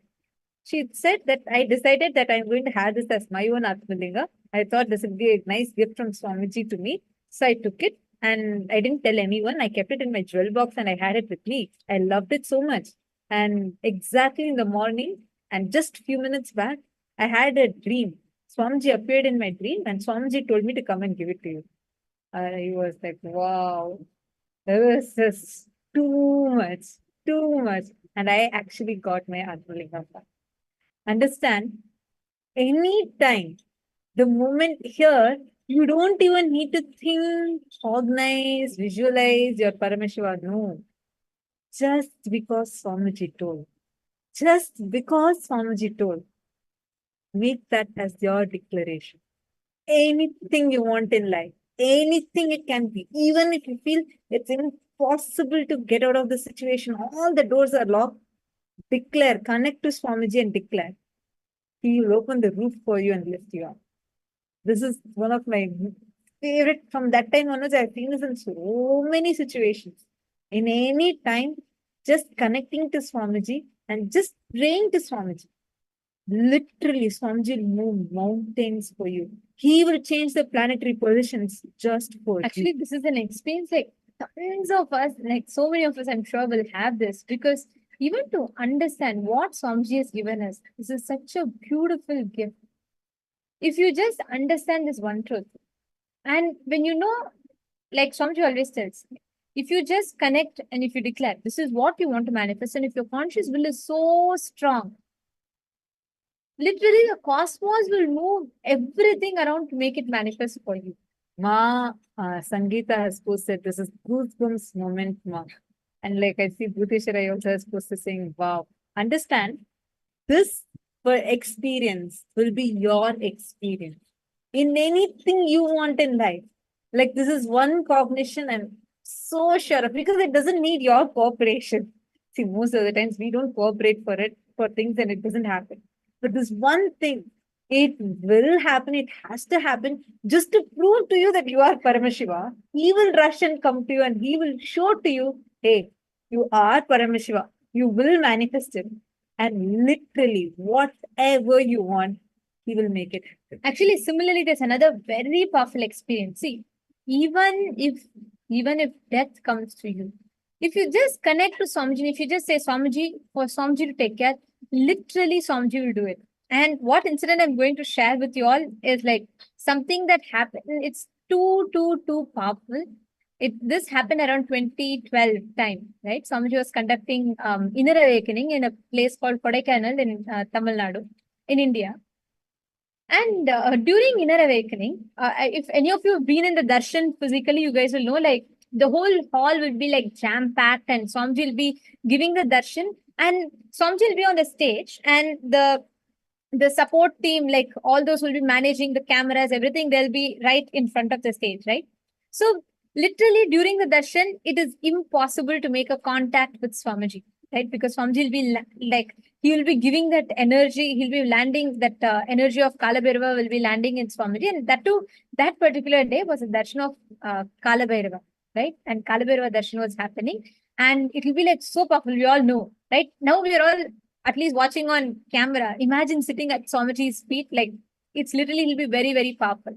she said that I decided that I'm going to have this as my own Atmalinga. I thought this would be a nice gift from Swamiji to me. So I took it and I didn't tell anyone. I kept it in my jewel box and I had it with me. I loved it so much. And exactly in the morning and just a few minutes back, I had a dream. Swamiji appeared in my dream and Swamiji told me to come and give it to you. I was like, wow, that was just too much. And I actually got my Atmalinga back. Understand, anytime, the moment here, you don't even need to think, organize, visualize your Paramashiva. No. Just because Swamiji told. Make that as your declaration. Anything you want in life, anything it can be, even if you feel it's impossible to get out of the situation, all the doors are locked, declare, connect to Swamiji and declare. He will open the roof for you and lift you up. This is one of my favorite. From that time onwards, I've seen this in so many situations. In any time, just connecting to Swamiji and just praying to Swamiji. Literally, Swamiji will move mountains for you. He will change the planetary positions just for you. Actually, this is an experience like tons of us, like so many of us, I'm sure, will have this, because even to understand what Swamiji has given us, this is such a beautiful gift. If you just understand this one truth, and when you know, like Swamiji always tells, if you just connect and if you declare, this is what you want to manifest, and if your conscious will is so strong, literally the cosmos will move everything around to make it manifest for you. Sangeeta has posted, this is goosebumps moment, Ma. And like I see Bhuteshwara also has posted saying, wow. Understand, this for experience will be your experience. In anything you want in life. Like this is one cognition I'm so sure of, because it doesn't need your cooperation. See, most of the times we don't cooperate for things and it doesn't happen. But this one thing, It will happen. It has to happen just to prove to you that you are Paramashiva. He will rush and come to you and he will show to you, hey, you are Paramashiva. You will manifest it. And literally, whatever you want, he will make it happen. Actually, similarly, there's another very powerful experience. See, even if death comes to you, if you just connect to Swamiji, if you just say Swamiji, for Swamiji to take care, literally Swamiji will do it. And what incident I'm going to share with you all is like something that happened. It's too powerful. This happened around 2012 time, right? Swamiji was conducting inner awakening in a place called Kodaikanal in Tamil Nadu, in India. And during inner awakening, if any of you have been in the darshan physically, you guys will know like the whole hall will be like jam packed, and Swamiji will be giving the darshan, and Swamiji will be on the stage, and the support team, like all those will be managing the cameras, everything, they'll be right in front of the stage, right? So literally during the darshan, it is impossible to make a contact with Swamiji, right? Because Swamiji will be like, he will be giving that energy, he'll be landing that energy of Kalabhairava will be landing in Swamiji. And that too, that particular day was a darshan of Kalabhairava, right? And Kalabhairava darshan was happening. And it will be like so powerful, we all know, right? Now we are all at least watching on camera. Imagine sitting at Swamiji's feet, like it's literally, he'll be very, very powerful.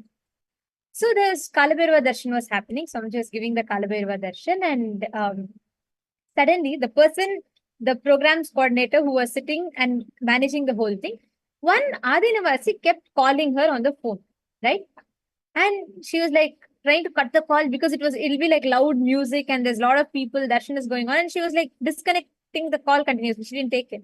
So there's Kalabhairava darshan was happening. Swamiji was giving the Kalabhairava darshan, and suddenly the program's coordinator who was sitting and managing the whole thing, one Adinavasi kept calling her on the phone, right? And she was like trying to cut the call because it'll be like loud music and there's a lot of people, darshan is going on, and she was like disconnecting the call continuously. She didn't take it.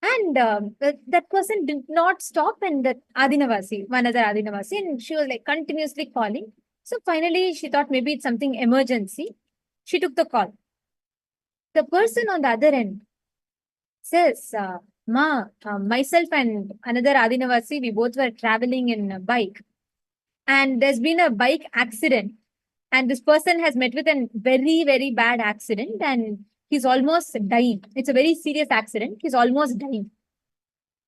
And that person did not stop, and that Adinavasi, one other Adinavasi, and she was like continuously calling. So finally, she thought maybe it's something emergency. She took the call. The person on the other end says, myself and another Adinavasi, we both were traveling in a bike. And there's been a bike accident. And this person has met with a very, very bad accident. And he's almost dying. It's a very serious accident. He's almost dying.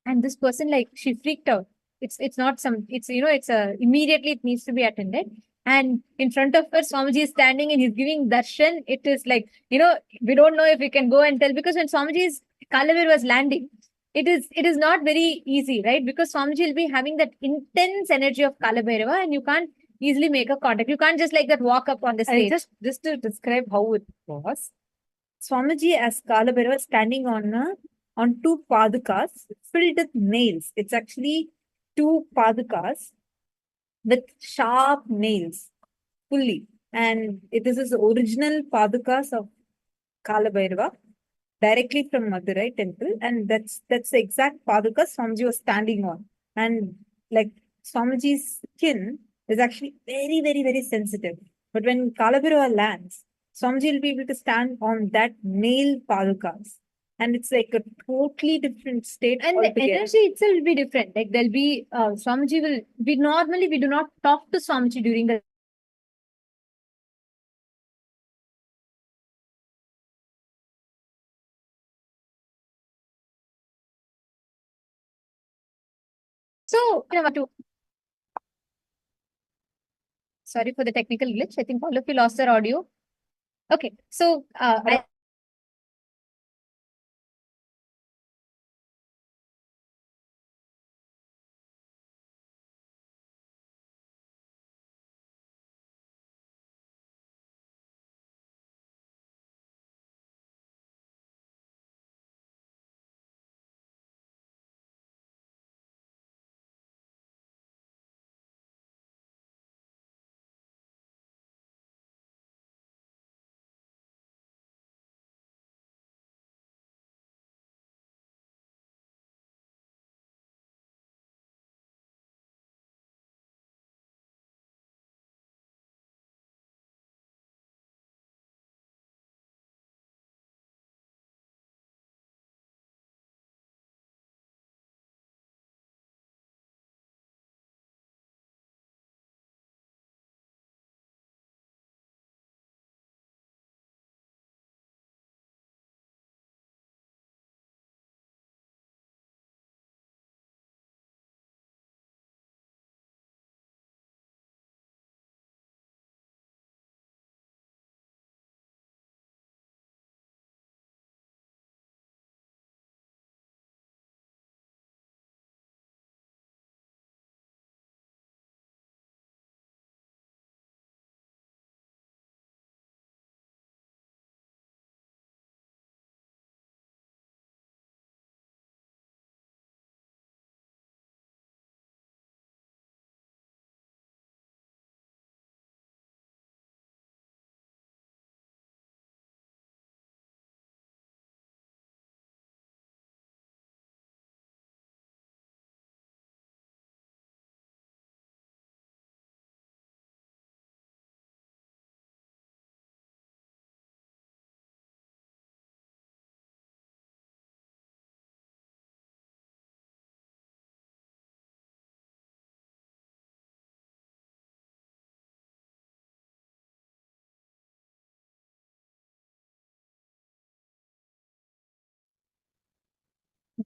And this person, like, she freaked out. It's not some, it's, it's immediately it needs to be attended. And in front of her, Swamiji is standing and he's giving darshan. It is like, we don't know if we can go and tell, because when Swamiji's Kalavir was landing, it is not very easy, right? Because Swamiji will be having that intense energy of Kalabhairava, and you can't easily make a contact. You can't just like that walk up on the stage. Just to describe how it was, Swamiji as Kalabhairava standing on two padukas filled with nails. It's actually two padukas with sharp nails, fully. And this is the original padukas of Kalabhairava, directly from Madurai temple. And that's the exact padukas Swamiji was standing on. And like Swamiji's skin is actually very, very, very sensitive. But when Kalabhairava lands, Swamiji will be able to stand on that nail padukas. And it's like a totally different state. And altogether. The energy itself will be different. Like there'll be, Swamiji we do not talk to Swamiji during the. So, sorry for the technical glitch. I think all of you lost their audio. Okay, so I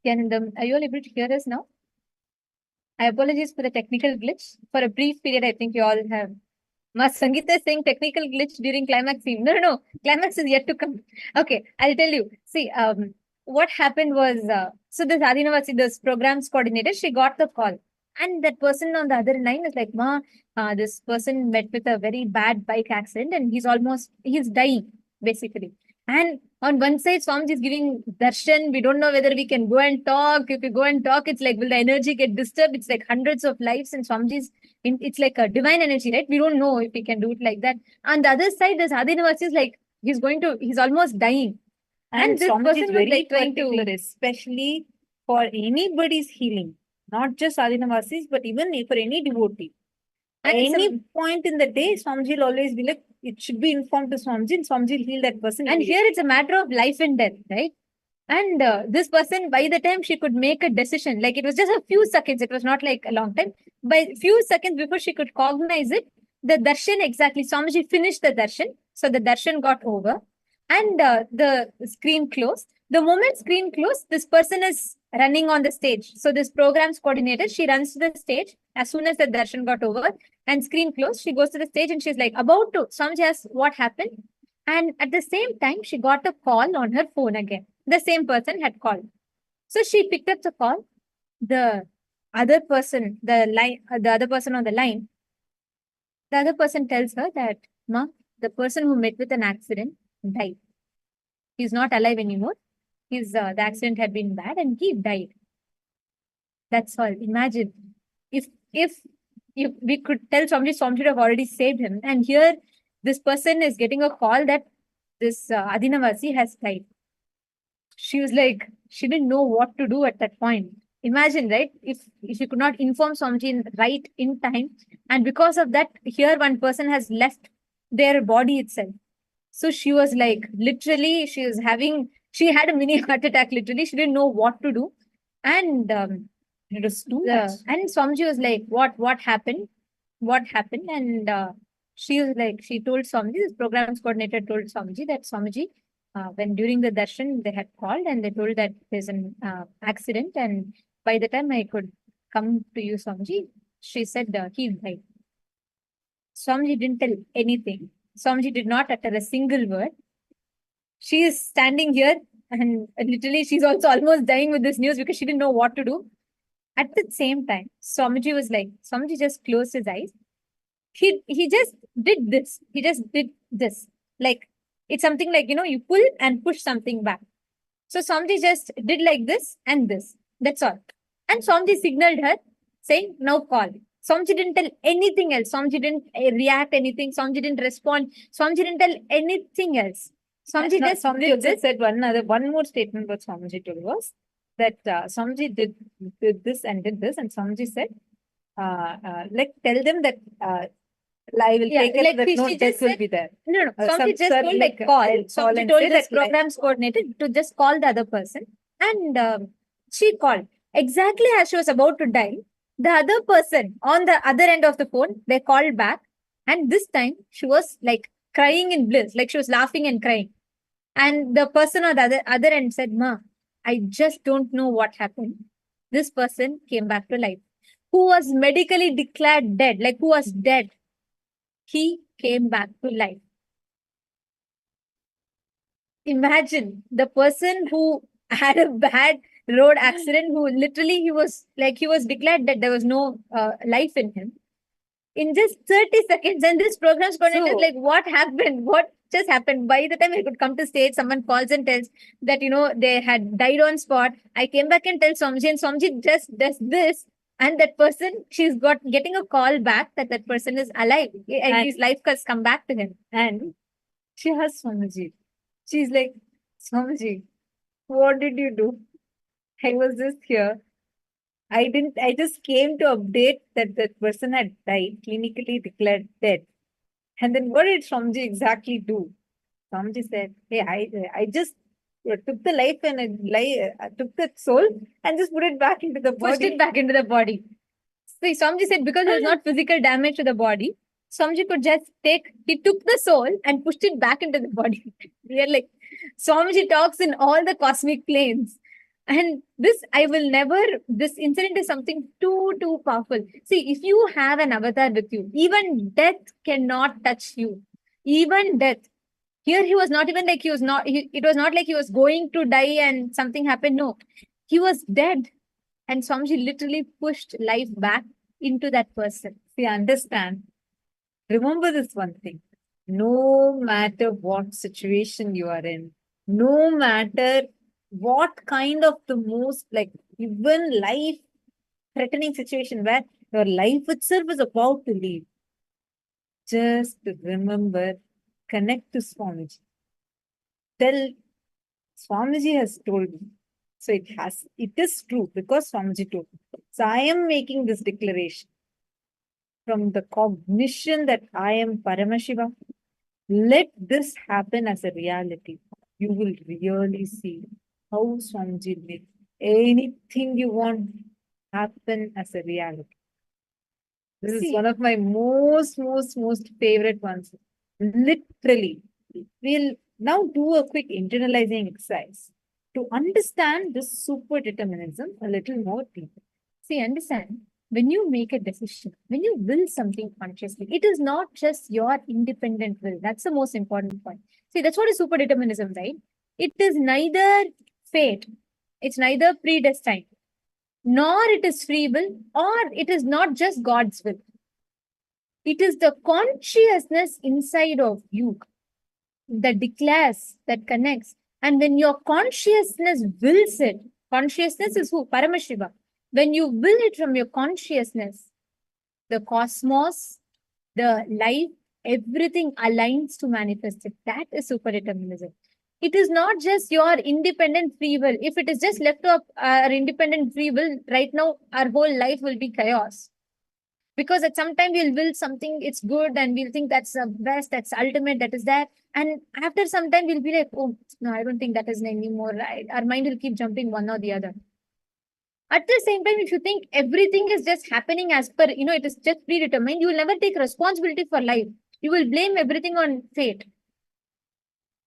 Are you all able to hear us now? I apologize for the technical glitch. For a brief period, I think you all have. Mas Sangeeta is saying technical glitch during climax scene. No. Climax is yet to come. Okay, I'll tell you. See, what happened was, so this Adinavasi, this programs coordinator, she got the call. And that person on the other line is like, Ma, this person met with a very bad bike accident and he's dying, basically. And on one side, Swamiji is giving darshan. We don't know whether we can go and talk. If we go and talk, it's like, will the energy get disturbed? It's like hundreds of lives and Swamiji's, it's like a divine energy, right? We don't know if we can do it like that. On the other side, this Adinavasi is like, he's almost dying. And this Swamiji person is was very like trying to- particular, especially for anybody's healing, not just Adinavasis, but even for any devotee. At And any point in the day, Swamiji will always be like, it should be informed to Swamiji, and Swamiji will heal that person. And here it's a matter of life and death, right? And this person, by the time she could make a decision, like it was just a few seconds, it was not like a long time. By few seconds before she could cognize it, the darshan exactly, Swamiji finished the darshan. So the darshan got over and the screen closed. The moment screen closed, this person is running on the stage. So this program's coordinator, she runs to the stage as soon as the darshan got over and screen closed. She goes to the stage and she's like about to. Swamiji asks what happened. And at the same time, she got a call on her phone again. The same person had called. So she picked up the call. The other person, the other person on the line, the other person tells her that, Ma, the person who met with an accident died. He's not alive anymore. The accident had been bad and he died. That's all. Imagine if we could tell Swamiji would have already saved him. And here, this person is getting a call that this Adinavasi has died. She was like, she didn't know what to do at that point. Imagine, right? If you could not inform Swamiji right in time, and because of that, here one person has left their body itself. So she was like, literally, she had a mini heart attack. Literally, she didn't know what to do, and it was too much. And Swamiji was like, what happened? What happened? And she was like, she told Swamiji, this programs coordinator told Swamiji that Swamiji, when during the darshan, they had called and they told that there's an accident. And by the time I could come to you, Swamiji, she said he died. Swamiji didn't tell anything. Swamiji did not utter a single word. She is standing here and literally she's also almost dying with this news because she didn't know what to do. At the same time, Swamiji was like, Swamiji just closed his eyes. He just did this. He just did this. Like, it's something like, you pull and push something back. So Swamiji just did like this and this. That's all. And Swamiji signaled her saying, now call. Swamiji didn't tell anything else. Swamiji didn't react anything. Swamiji didn't respond. Swamiji didn't tell anything else. Swamiji just said one more statement what Swamiji told was that Swamiji did this and did this, and Swamiji said, like tell them that I will take care that no death will be there. No. Swamiji just told like call. Swamiji told this programs coordinator to just call the other person, and she called exactly as she was about to dial. The other person on the other end of the phone, they called back, and this time she was like crying in bliss, like she was laughing and crying. And the person on the other end said, Ma, I just don't know what happened. This person came back to life. Who was medically declared dead, like who was dead, he came back to life. Imagine the person who had a bad road accident, who literally he was declared dead. There was no life in him. In just 30 seconds, and this program's coordinator is like, what happened? What just happened? By the time I could come to stage, someone calls and tells that, they had died on spot. I came back and tell Swamiji, and Swamiji just does this. And that person, she's getting a call back that person is alive. And his life has come back to him. And she has Swamiji. She's like, Swamiji, what did you do? I was just here. I just came to update that person had died, clinically declared dead. And then what did Swamiji exactly do? Swamiji said, hey, I just took the life and I took the soul and just put it back into the body. Pushed it back into the body. So Swamiji said, because there's not physical damage to the body, Swamiji could just he took the soul and pushed it back into the body. We are like, Swamiji talks in all the cosmic planes. And this incident is something too powerful. See, if you have an avatar with you, even death cannot touch you. Even death. Here he was not even like he was not, it was not like he was going to die and something happened. No, he was dead. And Swamiji literally pushed life back into that person. See, understand. Remember this one thing. No matter what situation you are in, no matter what kind of the most like even life threatening situation where your life itself is about to leave, just remember, connect to Swamiji. Tell Swamiji has told me. So it is true because Swamiji told me. So I am making this declaration from the cognition that I am Paramashiva. Let this happen as a reality. You will really see how Swamiji makes anything you want happen as a reality. This is one of my most favorite ones. Literally. We'll now do a quick internalizing exercise to understand this super determinism a little more deeply. See, understand, when you make a decision, when you will something consciously, it is not just your independent will. That's the most important point. See, that's what is super determinism, right? It is neither fate, it's neither predestined, nor it is free will, or it is not just God's will. It is the consciousness inside of you that declares, that connects. And when your consciousness wills it, consciousness is who? Paramashiva. When you will it from your consciousness, the cosmos, the life, everything aligns to manifest it. That is superdeterminism. It is not just your independent free will. If it is just left up our independent free will, right now our whole life will be chaos. Because at some time we'll will something, it's good, and we'll think that's the best, that's ultimate, that is that. And after some time we'll be like, oh no, I don't think that is anymore. Right? Our mind will keep jumping one or the other. At the same time, if you think everything is just happening as per, it is just predetermined, you will never take responsibility for life. You will blame everything on fate.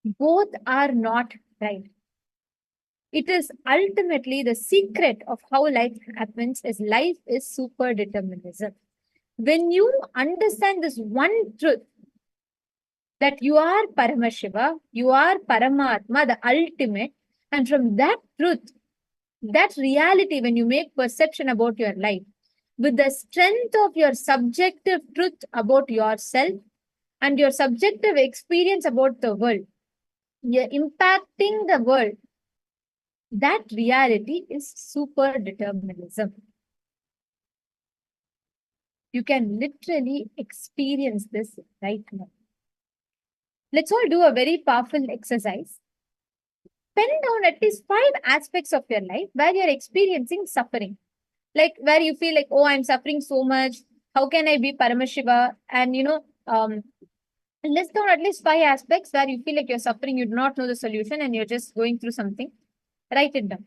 Both are not right. It is ultimately the secret of how life happens is life is super determinism. When you understand this one truth, that you are Paramashiva, you are Paramatma, the ultimate, and from that truth, that reality, when you make perception about your life, with the strength of your subjective truth about yourself and your subjective experience about the world, you're impacting the world. That reality is super determinism. You can literally experience this right now. Let's all do a very powerful exercise. Pen down at least 5 aspects of your life where you're experiencing suffering. Like where you feel like, oh, I'm suffering so much. How can I be Paramashiva? And list down at least 5 aspects where you feel like you're suffering, you do not know the solution, and you're just going through something. Write it down.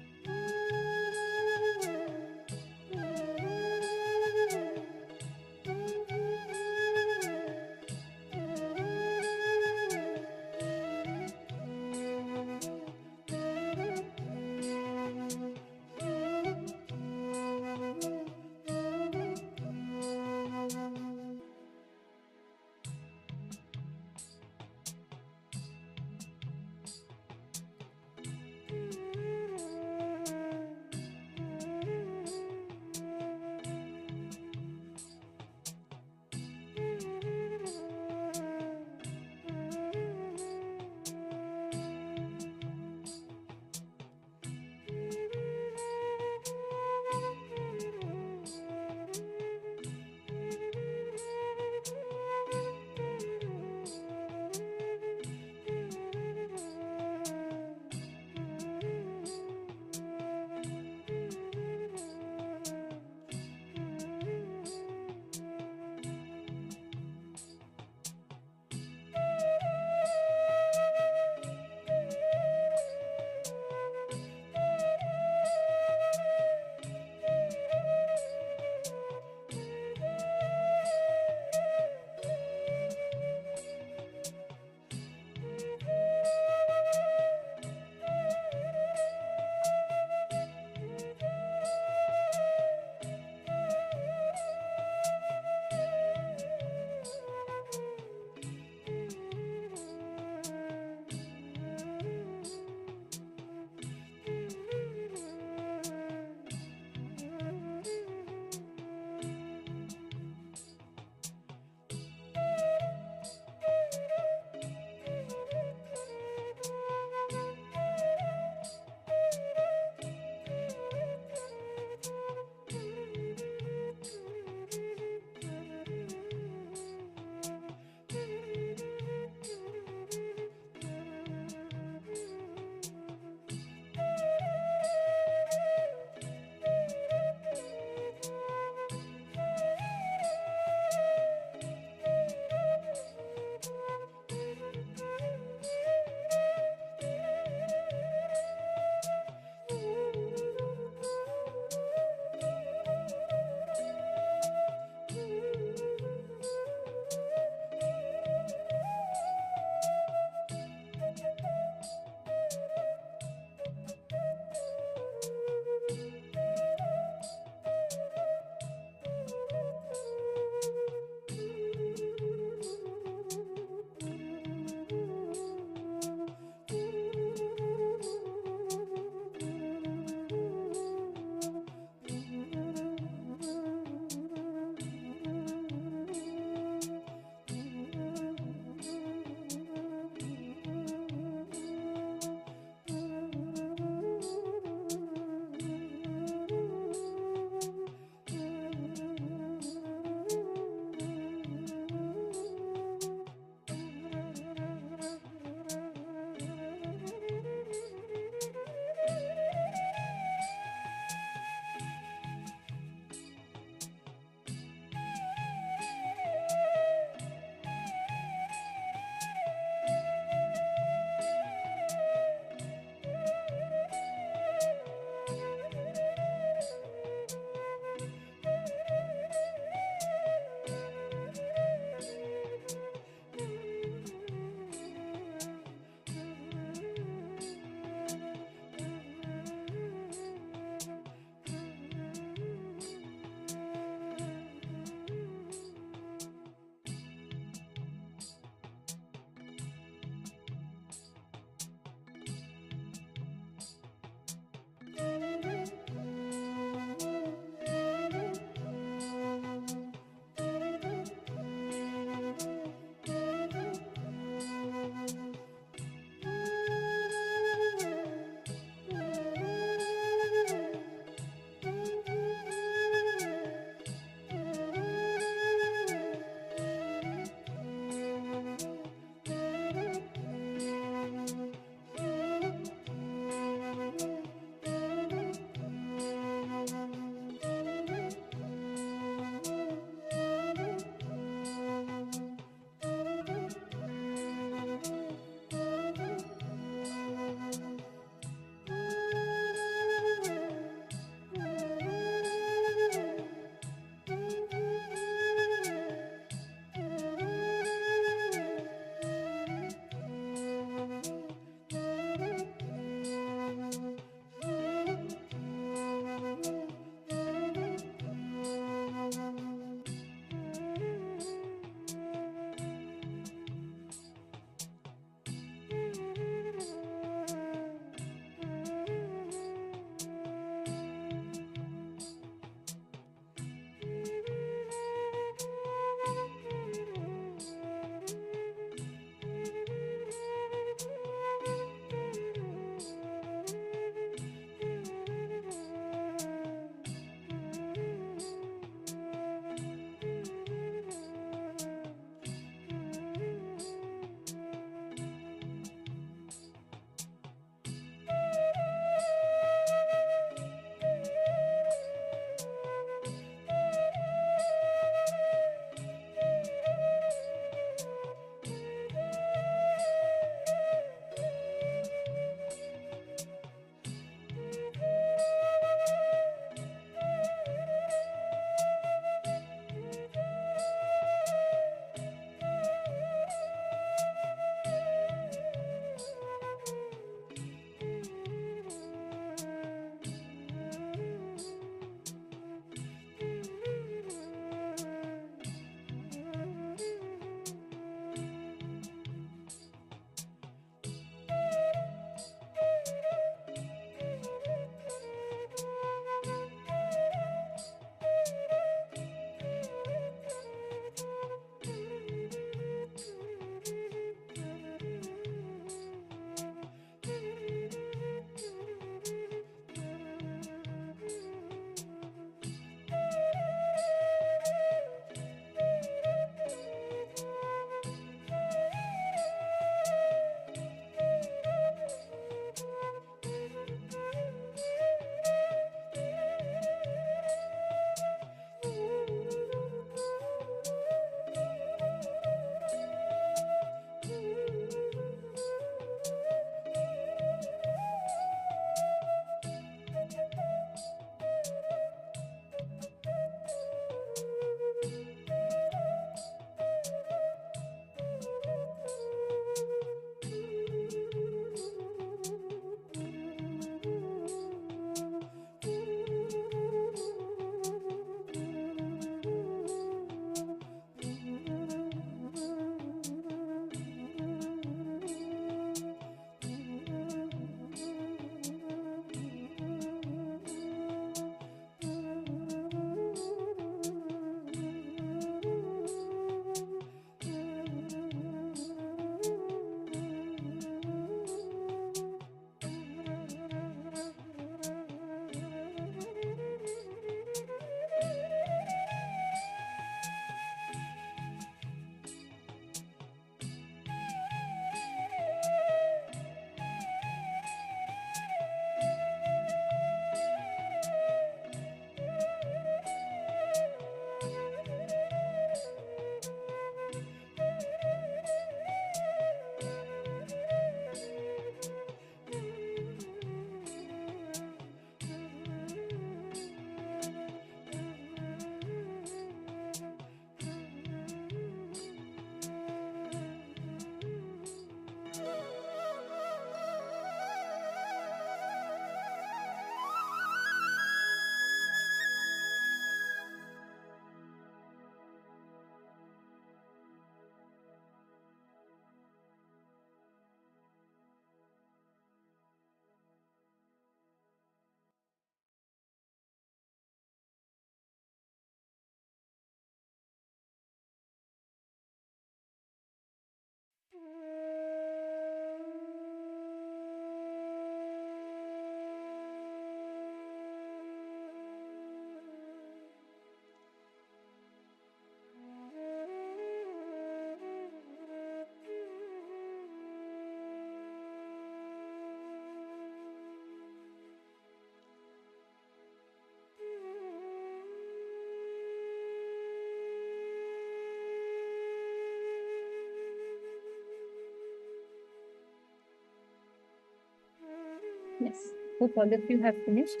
Yes. Hope all of you have finished.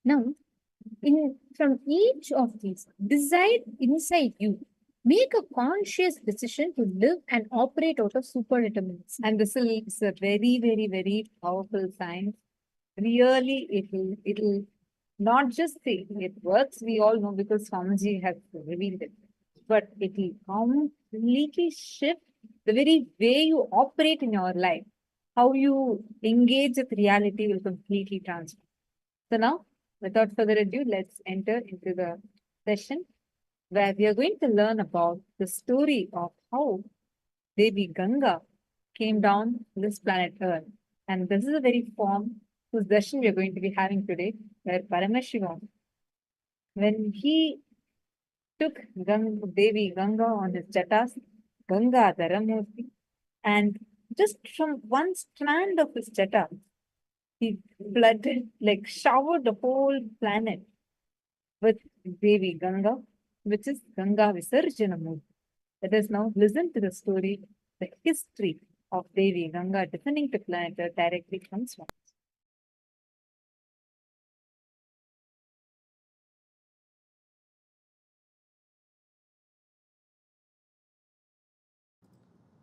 Now, from each of these, decide inside you. Make a conscious decision to live and operate out of super-determinism. And this is a very, very, very powerful sign. Really, it'll not just say it works, we all know because Swamiji has revealed it, but it'll completely shift the very way you operate in your life. How you engage with reality will completely transform. So now, without further ado, let's enter into the session where we are going to learn about the story of how Devi Ganga came down to this planet Earth. And this is a very form whose darshan we are going to be having today, where Paramashiva, when he took Devi Ganga on his jatas, Ganga Dharamurti, and just from one strand of his jata, he flooded, like showered the whole planet with Devi Ganga, which is Ganga Visarjanamurti. Let us now listen to the story, the history of Devi Ganga descending to planet Earth directly from Swami.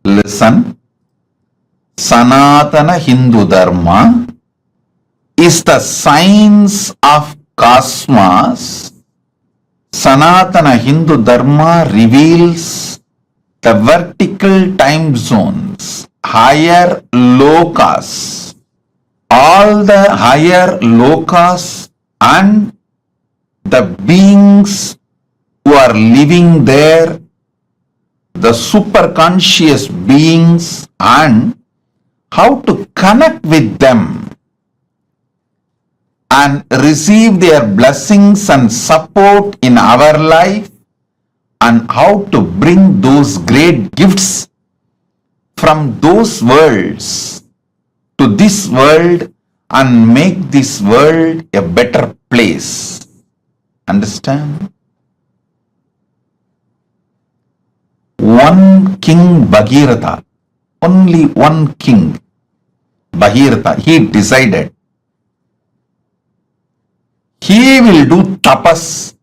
Listen. Sanatana Hindu Dharma is the science of cosmos. Sanatana Hindu Dharma reveals the vertical time zones, higher lokas, all the higher lokas and the beings who are living there, the superconscious beings, and how to connect with them and receive their blessings and support in our life, and how to bring those great gifts from those worlds to this world and make this world a better place. Understand? One king Bhagirath, only one king Bhagirath, he decided he will do tapas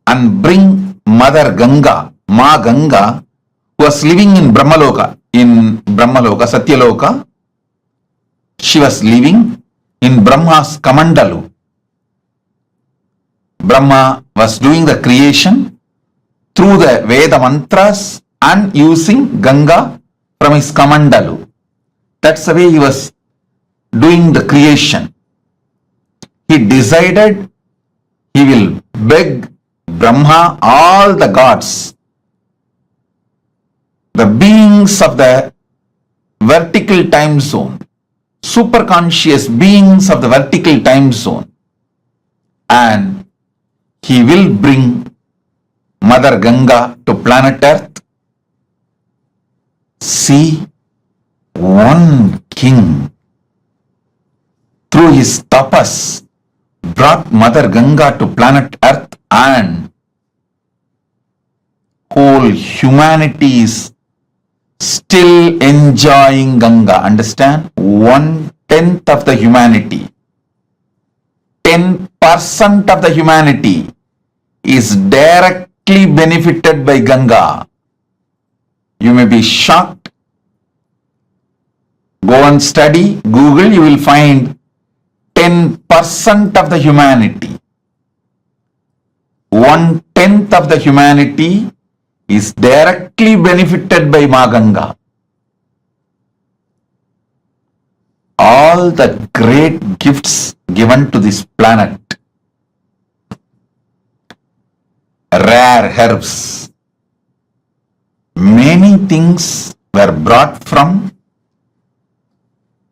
and bring Mother Ganga, Ma Ganga, who was living in Brahmaloka, Satyaloka. She was living in Brahma's Kamandalu. Brahma was doing the creation through the Veda mantras and using Ganga from his Kamandalu. That's the way he was doing the creation. He decided he will beg Brahma, all the gods, the beings of the vertical time zone, superconscious beings of the vertical time zone, and he will bring Mother Ganga to planet Earth. See, one king through his tapas brought Mother Ganga to planet Earth, and whole humanity is still enjoying Ganga. Understand? 1/10 of the humanity, 10% of the humanity is directly benefited by Ganga. You may be shocked. Go and study, Google, you will find 10% of the humanity. 1/10 of the humanity is directly benefited by Ma Ganga. All the great gifts given to this planet, rare herbs, many things were brought from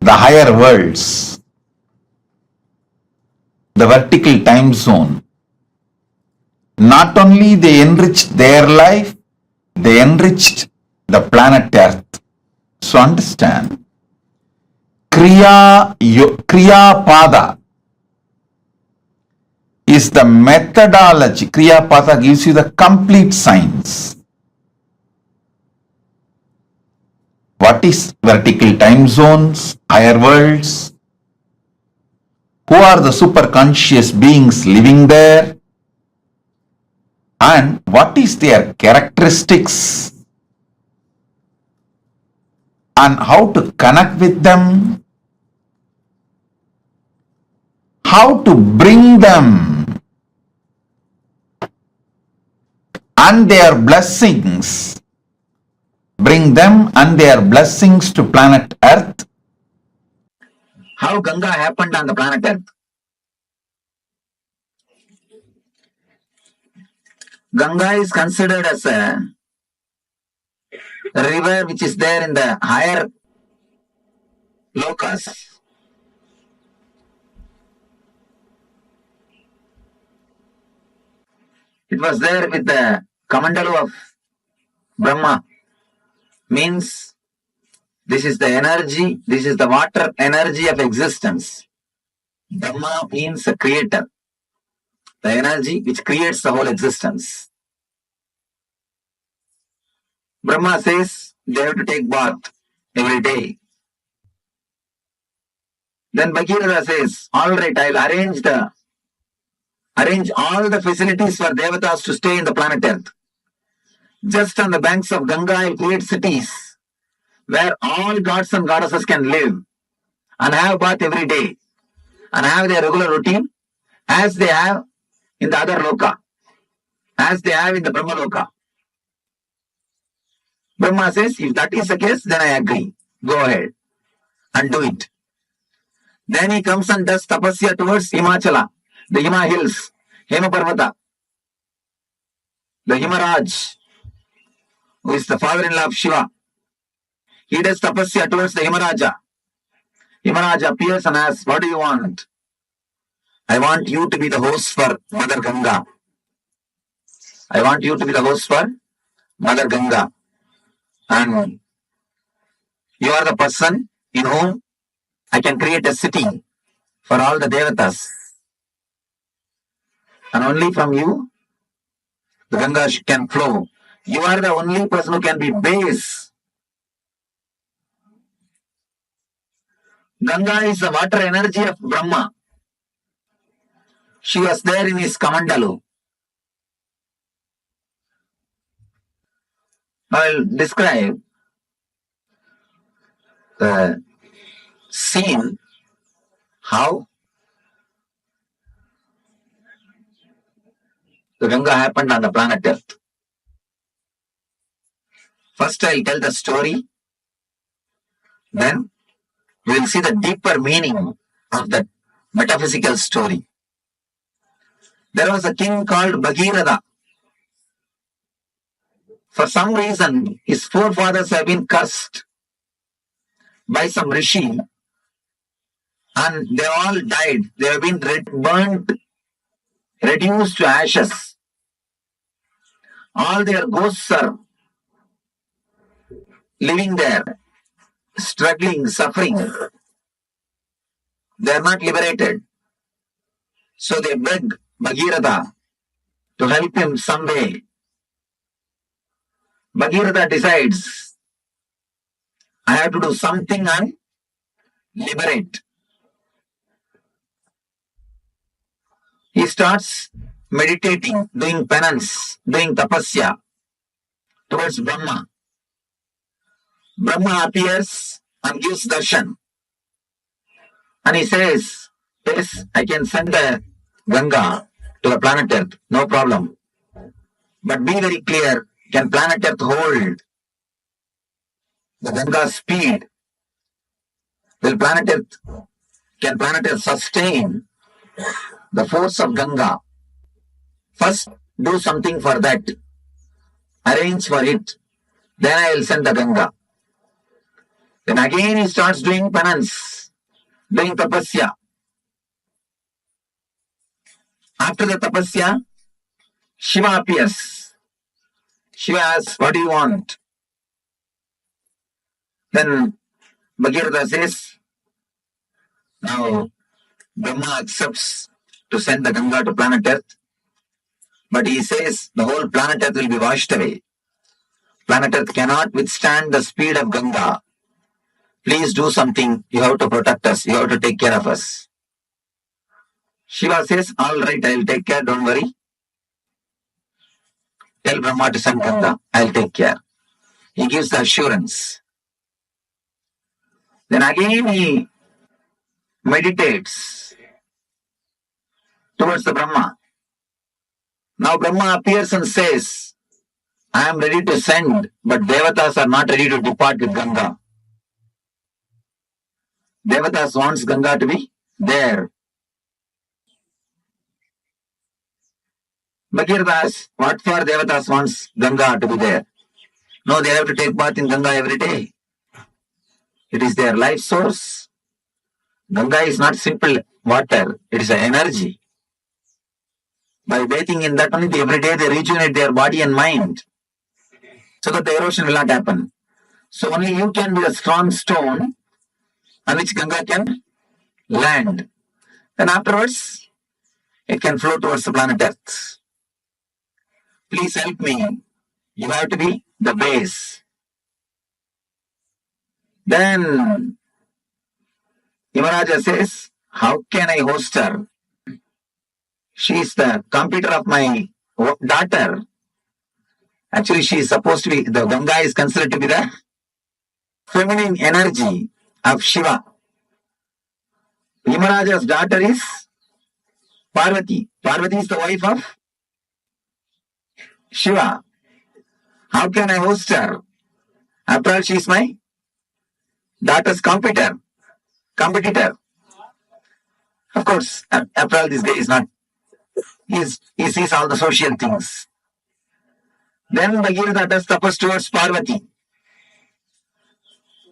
the higher worlds, the vertical time zone. Not only they enriched their life, they enriched the planet Earth. So understand, Kriya Pada is the methodology. Kriya Pada gives you the complete science. What is vertical time zones, higher worlds? Who are the super conscious beings living there? And what is their characteristics? And how to connect with them? How to bring them and their blessings, bring them and their blessings to planet Earth. How Ganga happened on the planet Earth? Ganga is considered as a river which is there in the higher lokas. It was there with the Kamandalu of Brahma. Means this is the energy, this is the water energy of existence. Brahma means a creator, the energy which creates the whole existence. Brahma says they have to take bath every day. Then Bhagirath says, all right, I'll arrange all the facilities for devatas to stay in the planet Earth. Just on the banks of Ganga, I'll create cities where all gods and goddesses can live and have bath every day and have their regular routine as they have in the other loka, as they have in the Brahma loka. Brahma says, if that is the case, then I agree. Go ahead and do it. Then he comes and does tapasya towards Himachala, the Hima hills, Hema Parvata, the Himaraj, who is the father-in-law of Shiva. He does tapasya towards the Himaraja. Himaraja appears and asks, what do you want? I want you to be the host for Mother Ganga. I want you to be the host for Mother Ganga. And you are the person in whom I can create a city for all the devatas. And only from you, the Ganga can flow. You are the only person who can be base. Ganga is the water energy of Brahma. She was there in his Kamandalu. I will describe the scene, how the Ganga happened on the planet Earth. First, I'll tell the story. Then, we will see the deeper meaning of that metaphysical story. There was a king called Bhagiratha. For some reason, his forefathers have been cursed by some rishi and they all died. They have been burnt, reduced to ashes. All their ghosts are living there, struggling, suffering. They are not liberated. So they beg Bhagiratha to help him some way. Bhagiratha decides, I have to do something and liberate. He starts meditating, doing penance, doing tapasya towards Brahma. Brahma appears and gives darshan. And he says, yes, I can send the Ganga to the planet Earth, no problem. But be very clear, can planet Earth hold the Ganga's speed? Can planet Earth sustain the force of Ganga? First, do something for that. Arrange for it. Then I will send the Ganga. Then again he starts doing penance, doing tapasya. After the tapasya, Shiva appears. Shiva asks, what do you want? Then Bhagiratha says, now Brahma accepts to send the Ganga to planet Earth. But he says the whole planet Earth will be washed away. Planet Earth cannot withstand the speed of Ganga. please do something. You have to protect us. You have to take care of us. Shiva says, all right, I'll take care. Don't worry. Tell Brahma to send Ganga. I'll take care. He gives the assurance. Then again he meditates towards the Brahma. Now Brahma appears and says, I am ready to send, but Devatas are not ready to depart with Ganga. Devatas wants Ganga to be there. Bhagirathas, what for Devatas wants Ganga to be there? No, they have to take bath in Ganga every day. It is their life source. Ganga is not simple water, it is an energy. By bathing in that only, every day they rejuvenate their body and mind, so that the erosion will not happen. So only you can be a strong stone on which Ganga can land. Then afterwards, it can flow towards the planet Earth. Please help me. You have to be the base. Then Yamaraja says, how can I host her? She is the computer of my daughter. Actually, she is supposed to be, the Ganga is considered to be the feminine energy of Shiva. Yamaraja's daughter is Parvati. Parvati is the wife of Shiva. How can I host her? After all, she is my daughter's competitor. Of course, after all, this guy is not, he sees all the social things. Then Bhagirath does tapas towards Parvati.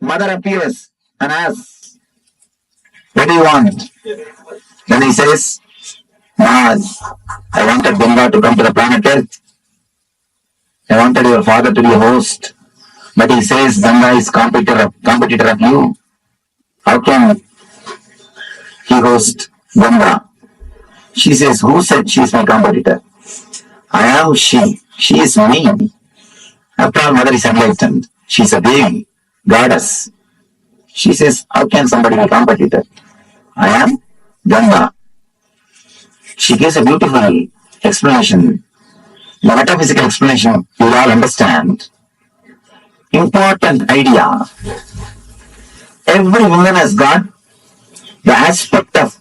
Mother appears and asks, what do you want? Then he says, I wanted Ganga to come to the planet Earth. I wanted your father to be a host. But he says Ganga is competitor of you. How can he host Ganga? She says, who said she is my competitor? I am she. She is me. After all, mother is enlightened. She is a Devi, goddess. She says, how can somebody be competitor? I am Ganga. She gives a beautiful explanation. The metaphysical explanation you will all understand. Important idea. Every woman has got the aspect of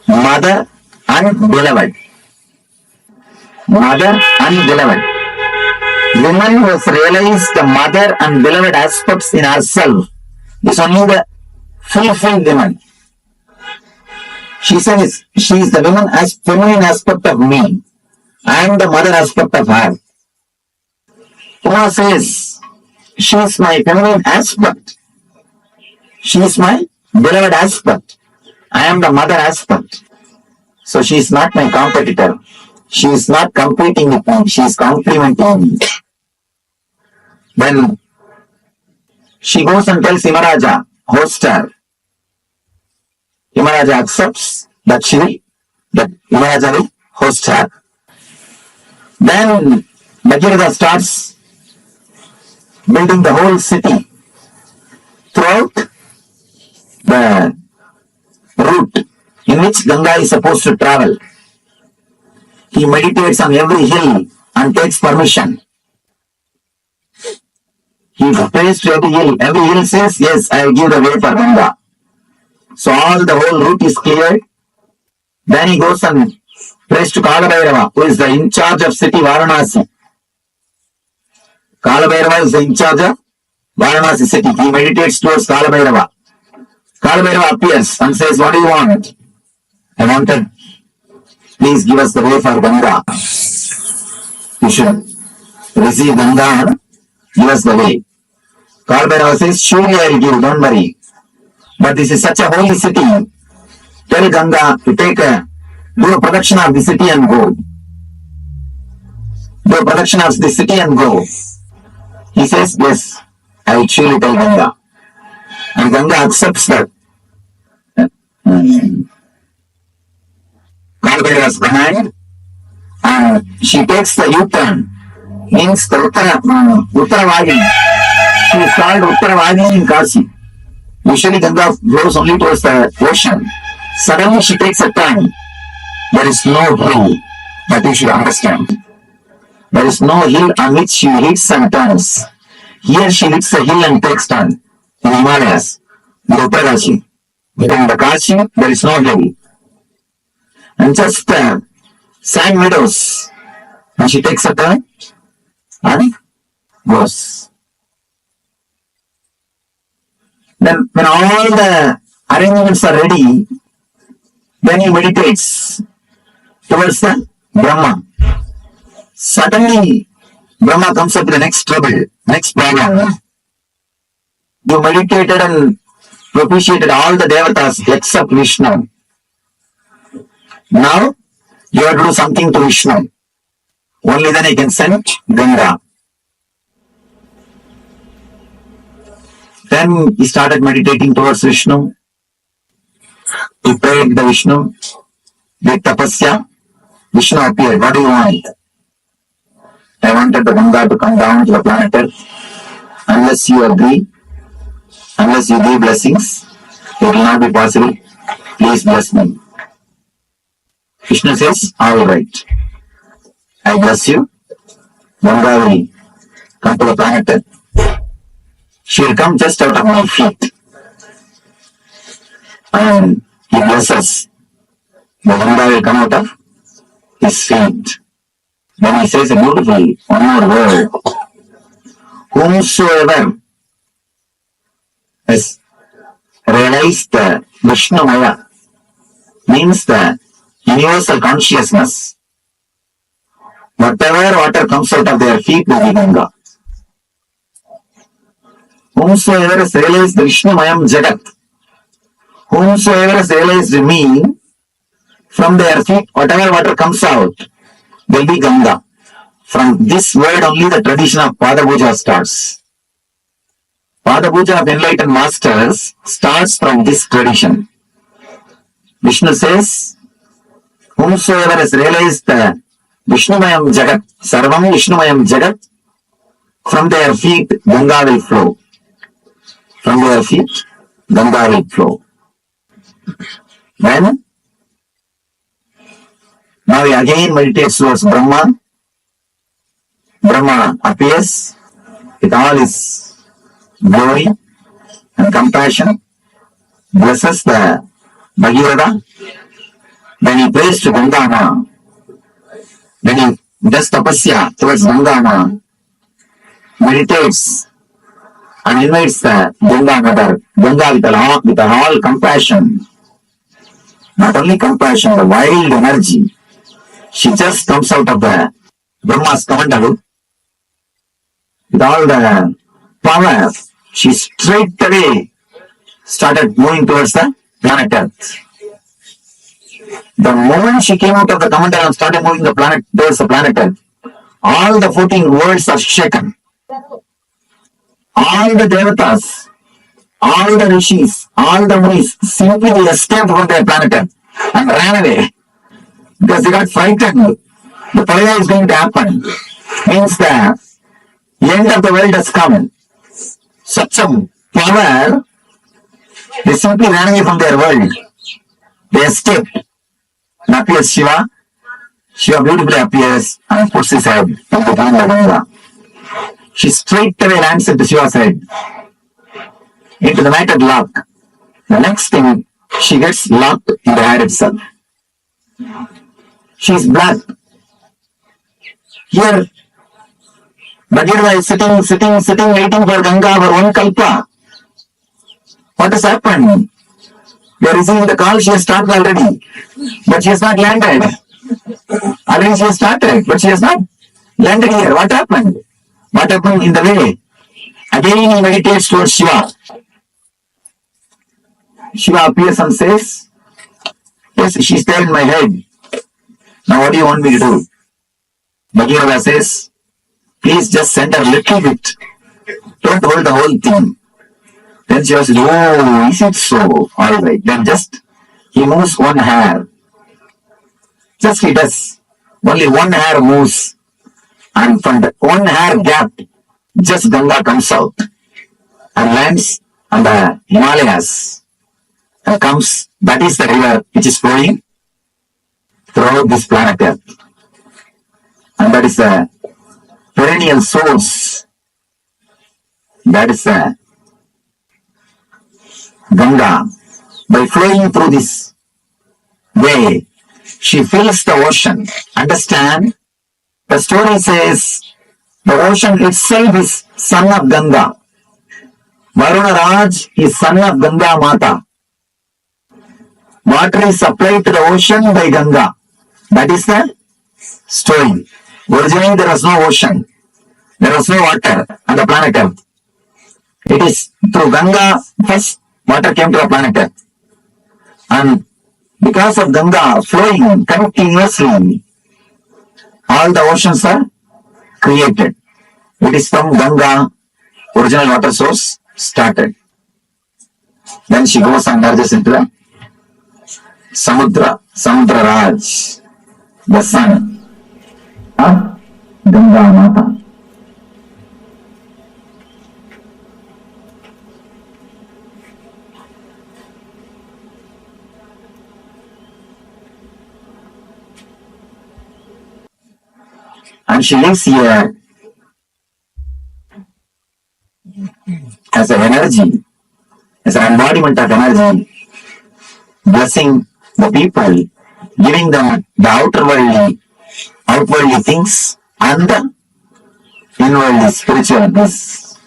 mother and beloved. Mother and beloved. Woman who has realized the mother and beloved aspects in herself is only the fulfilled woman. She says she is the woman as feminine aspect of me. I am the mother aspect of her. Uma says she is my feminine aspect. She is my beloved aspect. I am the mother aspect. So she is not my competitor. She is not competing with me. She is complementing me. Then she goes and tells Yamaraja, host her. Yamaraja accepts that Yamaraja will host her. Then Bhagirath starts building the whole city throughout the route in which Ganga is supposed to travel. He meditates on every hill and takes permission. He prays to every hill. Every hill says, yes, I will give the way for Ganga. So all the whole route is cleared. Then he goes and prays to Kalabhairava, who is the in charge of city Varanasi. Kalabhairava is the in charge of Varanasi city. He meditates towards Kalabhairava. Kalabhairava appears and says, what do you want? I wanted, please give us the way for Ganga. You should receive Ganga and give us the way. Kalabhairava says, surely I will give, don't worry. But this is such a holy city. Tell Ganga to do a production of the city and go. Do a production of the city and go. He says, yes, I will surely tell Ganga. And Ganga accepts that. Kalabhairava's command, and she takes the U-turn, means the Uttaravadi. She is called Uttaravadi in Kasi. Usually Ganga flows only towards the ocean. Suddenly she takes a turn. There is no hill that you should understand. There is no hill on which she hits and turns. Here she hits the hill and takes turn. In the Himalayas, in the Uttarashi. But in the Kashi, there is no hill. And just sand meadows. And she takes a turn and goes. Then when all the arrangements are ready, then he meditates towards the Brahma. Suddenly, Brahma comes up with the next trouble, next problem. You meditated and propitiated all the devatas except Vishnu. Now, you have to do something to Vishnu. Only then I can send Ganga. Then he started meditating towards Vishnu. He prayed the Vishnu. Did tapasya. Vishnu appeared. What do you want? I wanted the Ganga to come down to the planet Earth. Unless you agree, unless you give blessings, it will not be possible. Please bless me. Krishna says, all right. I bless you. Ganga will come to the planet Earth. She will come just out of my feet. And he blesses. The Ganga will come out of his feet. Then he says a beautiful one more word. Whomsoever has realized the Vishnu Maya means the universal consciousness. Whatever water comes out of their feet will be Ganga. Whomsoever has realized the Vishnu Mayam Jagat, whomsoever has realized me, from their feet, whatever water comes out will be Ganga. From this word only the tradition of Pada Puja starts. Pada Puja of enlightened masters starts from this tradition. Vishnu says, whomsoever has realized the Vishnumayam Jagat, Sarvam Vishnumayam Jagat, from their feet Ganga will flow. From their feet Ganga will flow. Then, now he again meditates towards Brahma. Brahma appears with all his glory and compassion, blesses the Bhagirata. Then he prays to Ganga. Then he does tapasya towards Ganga, meditates and invites the Ganga Mother. Ganga with all compassion. Not only compassion, the wild energy. She just comes out of the Brahma's commandalu. With all the power, she straight away started moving towards the planet Earth. The moment she came out of the commandalu and started moving the planet towards the planet Earth, all the 14 worlds are shaken. All the devatas, all the rishis, all the munis simply escaped from their planet Earth and ran away because they got frightened. The Pralaya is going to happen. Means the end of the world has come. Such a power, they simply ran away from their world. They escaped. And appears Shiva. Shiva beautifully appears and puts his head into the Ganga. She straight away lands into Shiva's head, into the matted lock. The next thing, she gets locked in the hair itself. She is black. Here, Bhagirata is sitting, waiting for Ganga for one kalpa. What has happened? You are receiving the call, she has started already, but she has not landed. Already she has started, but she has not landed here. What happened? What happened in the way? Again he meditates towards Shiva. Shiva appears and says, yes, she's there in my head. Now what do you want me to do? Bhagirata says, please just send her a little bit. Don't hold the whole thing. Then Shiva says, oh, is it so? Alright, then just, he moves one hair. Just he does. Only one hair moves. And from the one hair gap, just Ganga comes out and lands and the Himalayas comes, that is the river which is flowing throughout this planet Earth. And that is the perennial source. That is the Ganga. By flowing through this way, she fills the ocean. Understand? The story says the ocean itself is son of Ganga. Varuna Raj is son of Ganga Mata. Water is supplied to the ocean by Ganga. That is the story. Originally there was no ocean. There was no water on the planet Earth. It is through Ganga first water came to the planet Earth. And because of Ganga flowing continuously, all the oceans are created. It is from Ganga, original water source, started. Then she goes and merges into the Samudra Raj, the son of Ganga Mata. And she lives here as an energy, as an embodiment of energy, blessing the people, giving them the outwardly things and the inwardly spiritual bliss.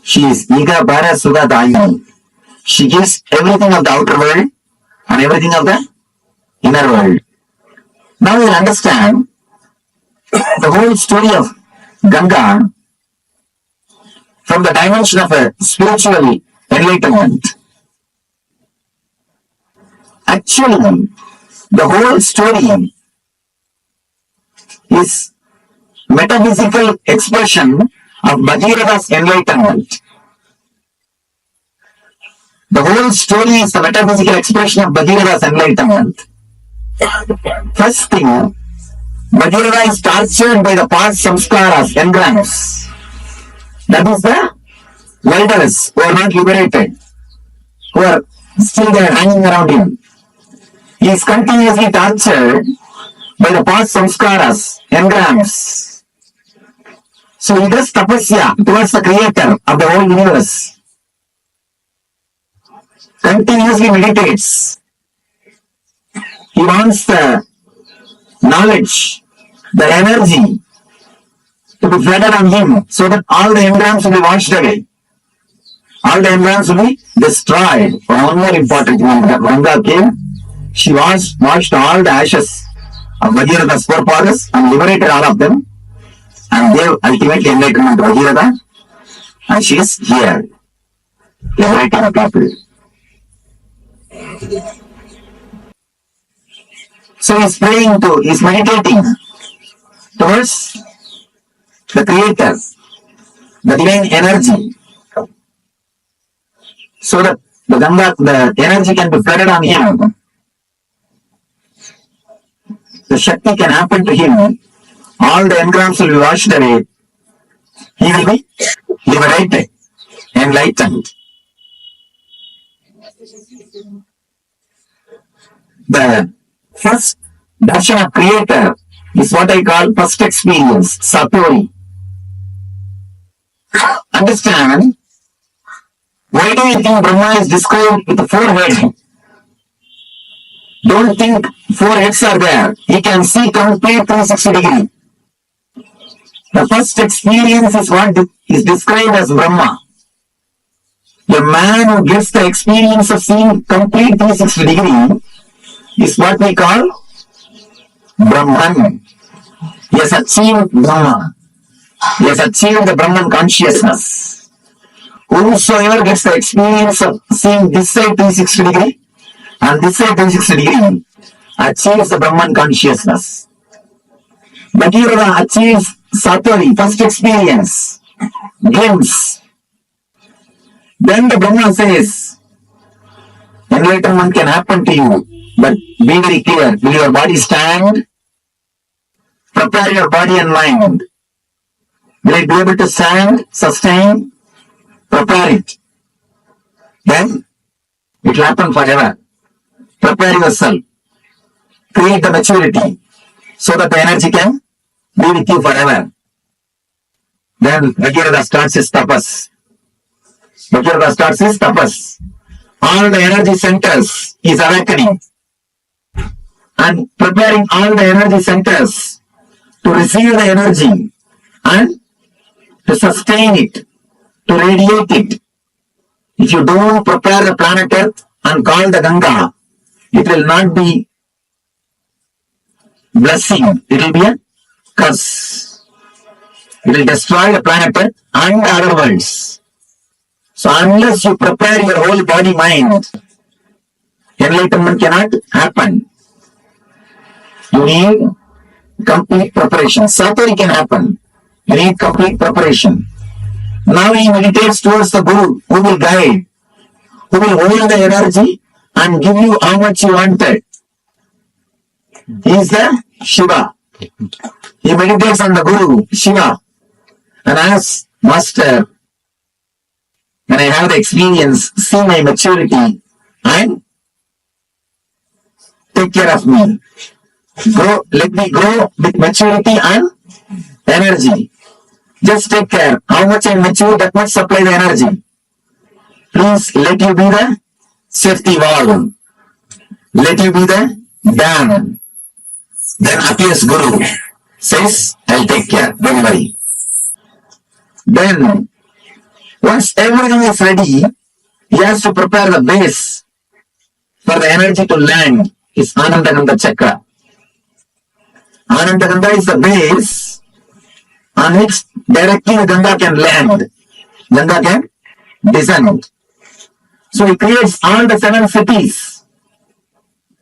She is Iga Bara Sudha Dayini. She gives everything of the outer world and everything of the inner world. Now you'll understand the whole story of Ganga from the dimension of a spiritual enlightenment. Actually, the whole story is metaphysical expression of Bhagirath's enlightenment. The whole story is the metaphysical expression of Bhagirath's enlightenment. First thing, Bhagiratha is tortured by the past samskaras, engrams. That is the elders who are not liberated, who are still there hanging around him. He is continuously tortured by the past samskaras, engrams. So he does tapasya towards the creator of the whole universe. Continuously meditates. He wants the knowledge, the energy to be flooded on him so that all the engrams will be washed away. All the engrams will be destroyed. One more important thing, when Ganga came, she washed all the ashes of Bhagiratha's forefathers and liberated all of them and gave ultimate enlightenment to Bhagiratha, and she is here, liberating the people. So he's praying he's meditating towards the Creator, the divine energy, so that the energy can be flooded on him. The Shakti can happen to him. All the engrams will be washed away. He will be liberated, enlightened. The first darshan of Creator is what I call first experience, Satori. Understand? Why do you think Brahma is described with the four heads? Don't think four heads are there. He can see complete 360 degree. The first experience is what is described as Brahma. The man who gets the experience of seeing complete 360 degree is what we call Brahman. He has achieved Brahma. He has achieved the Brahman consciousness. Whosoever gets the experience of seeing this side 360 degree and this side 360 degree achieves the Brahman consciousness. Bhagiratha achieves Satori, first experience, glimpse. Then the Brahma says, enlightenment can happen to you, but be very clear. Will your body stand? Prepare your body and mind. Will it be able to stand, sustain? Prepare it. then it will happen forever. Prepare yourself. Create the maturity so that the energy can be with you forever. Then Bhagirada starts his tapas. Bhagirada starts his tapas. All the energy centers is awakening and preparing all the energy centers to receive the energy and to sustain it, to radiate it. If you don't prepare the planet Earth and call the Ganga, it will not be blessing, it will be a curse. It will destroy the planet Earth and other worlds. So unless you prepare your whole body mind, enlightenment cannot happen. You need complete preparation. Satori can happen. You need complete preparation. Now he meditates towards the Guru who will guide, who will hold the energy and give you how much you wanted. He is the Shiva. He meditates on the Guru, Shiva, and asks, Master, when I have the experience, see my maturity and take care of me. Grow, let me grow with maturity and energy. Just take care. How much I mature, that much supply the energy. Please let you be the safety valve. Let you be the dam. Then appears Guru. Says, I'll take care. Don't worry. Then, once everything is ready, he has to prepare the base for the energy to land. Is Anandagandha Chakra. Anandagandha is the base on which directly the Ganga can land. Ganga can descend. So he creates all the 7 cities,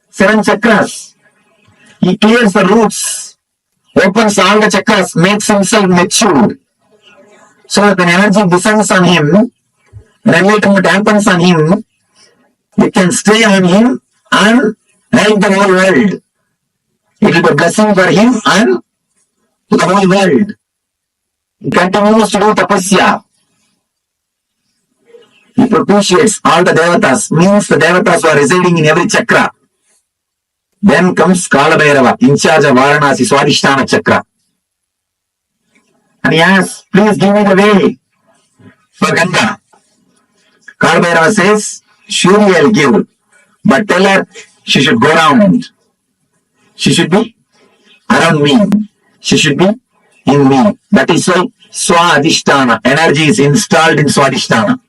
7 chakras. He clears the roots, opens all the chakras, makes himself mature. So that when energy descends on him, when enlightenment happens on him, it can stay on him and help the whole world. It will be a blessing for him and to the whole world. He continues to do tapasya. He propitiates all the devatas, means the devatas who are residing in every chakra. Then comes Kala Bhairava, in charge of Varanasi, Swadhisthana chakra. And he asks, please give me the way for Ganga. Kala Bhairava says, surely I'll give, but tell her she should go round. She should be around me. She should be in me. That is why Swadhisthana, energy is installed in Swadhisthana.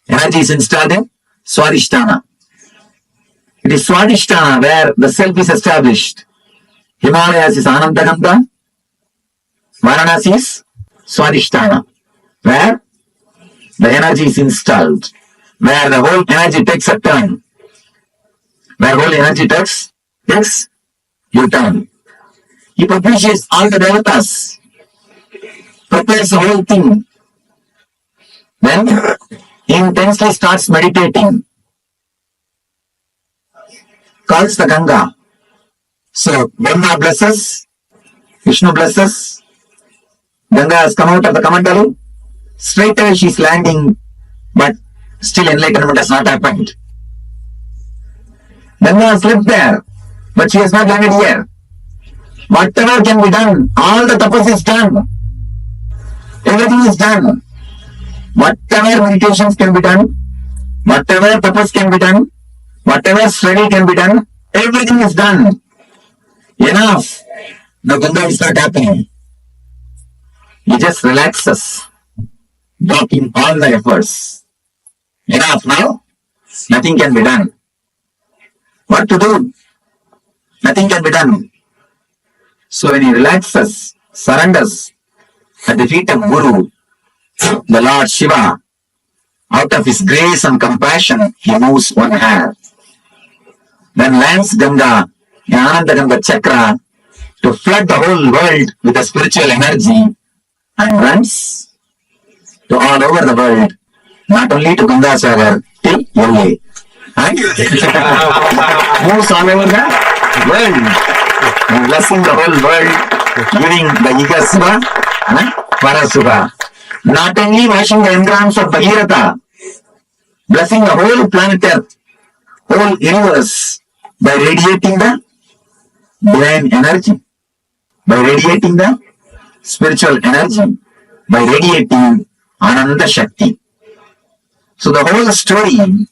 Energy is installed in Swadhisthana. It is Swadhisthana where the self is established. Himalayas is Anandagandha. Varanasi is Swadhisthana, where the energy is installed, where the whole energy takes a turn. Where whole energy takes U-turn. He propitiates all the devatas, prepares the whole thing. Then he intensely starts meditating, calls the Ganga. So Brahma blesses, Vishnu blesses, Ganga has come out of the Kamandalu, straight away she is landing, but still enlightenment has not happened. Ganga has lived there, but she has not landed here. Whatever can be done, all the tapas is done. Everything is done. Whatever meditations can be done, whatever tapas can be done, whatever study can be done, everything is done. Enough. Now Ganga is not happening. He just relaxes, dropping all the efforts. Enough now. Nothing can be done. What to do? Nothing can be done. So when he relaxes, surrenders at the feet of Guru, the Lord Shiva, out of his grace and compassion, he moves one hair. Then lands Ganga in Anandagandha Chakra to flood the whole world with the spiritual energy and runs to all over the world, not only to Ganga Sagar, till LA. And moves all over the world, and blessing the whole world, giving the Igasva and Parasuva. Not only washing the engrams of Bhagirath, blessing the whole planet Earth, whole universe, by radiating the divine energy, by radiating the spiritual energy, by radiating Ananda Shakti. So the whole story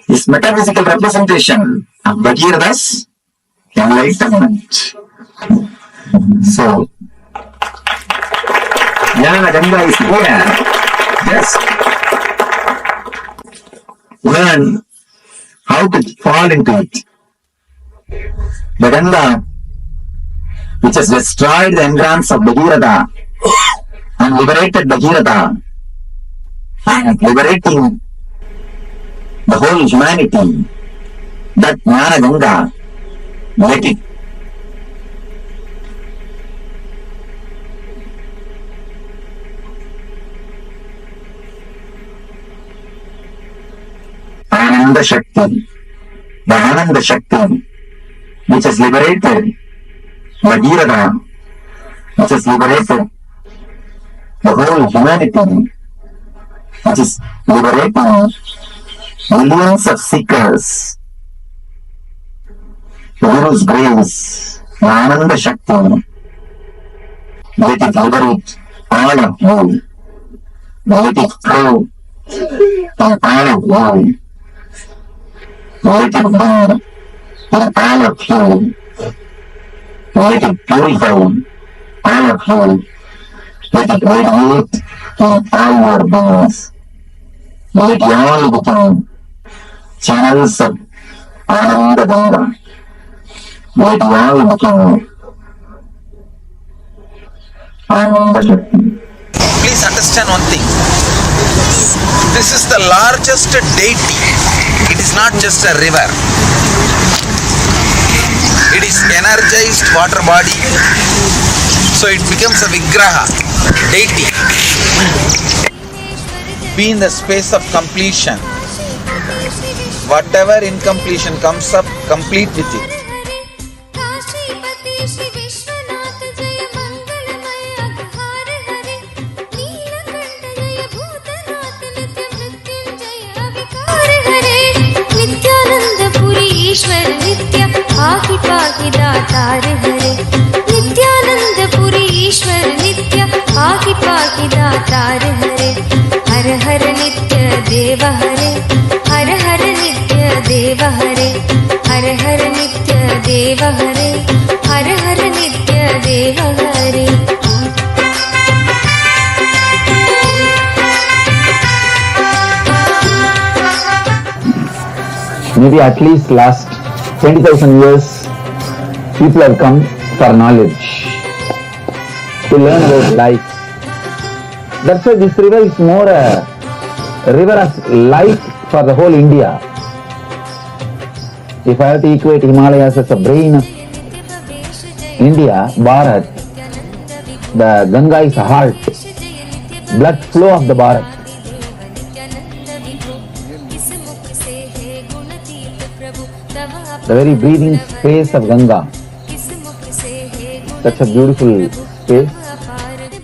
is metaphysical representation of Bhagirath's enlightenment. So, Ganga is here. Just learn how to fall into it. The Ganga, which has destroyed the entrance of Bhagiratha and liberated Bhagiratha and liberating the whole humanity, that Jnana Ganga, let it Ananda Shakti, the Ananda Shakti, which has liberated Bhagiratha, which has liberated the whole humanity, which is liberating millions of seekers. The Guru's grace, the Ananda Shakti, let it liberate all of you. Let it flow in all of you. Let it burn in all of you. Let it purify all of you. Let it radiate in all your beings. Let you all become channels of Ananda Ganga. Let you all become Ananda Shakti. Please understand one thing. This is the largest deity. It is not just a river. It is energized water body. So it becomes a Vigraha, deity. Be in the space of completion. Whatever incompletion comes up, complete with it. ईश्वर नित्य पाहि पाहि दातार हरे नित्यानंदपुरी ईश्वर नित्य पाहि पाहि दातार हरे हर हर नित्य देव हरे हर हर नित्य देव हरे हर हर नित्य देव हरे हर हर नित्य देव हरे Maybe at least last 20,000 years, people have come for knowledge, to learn about life. That's why this river is more a river of light for the whole India. If I have to equate Himalayas as a brain of India, Bharat, the Ganga is a heart, blood flow of the Bharat. The very breathing space of Ganga. Such a beautiful space.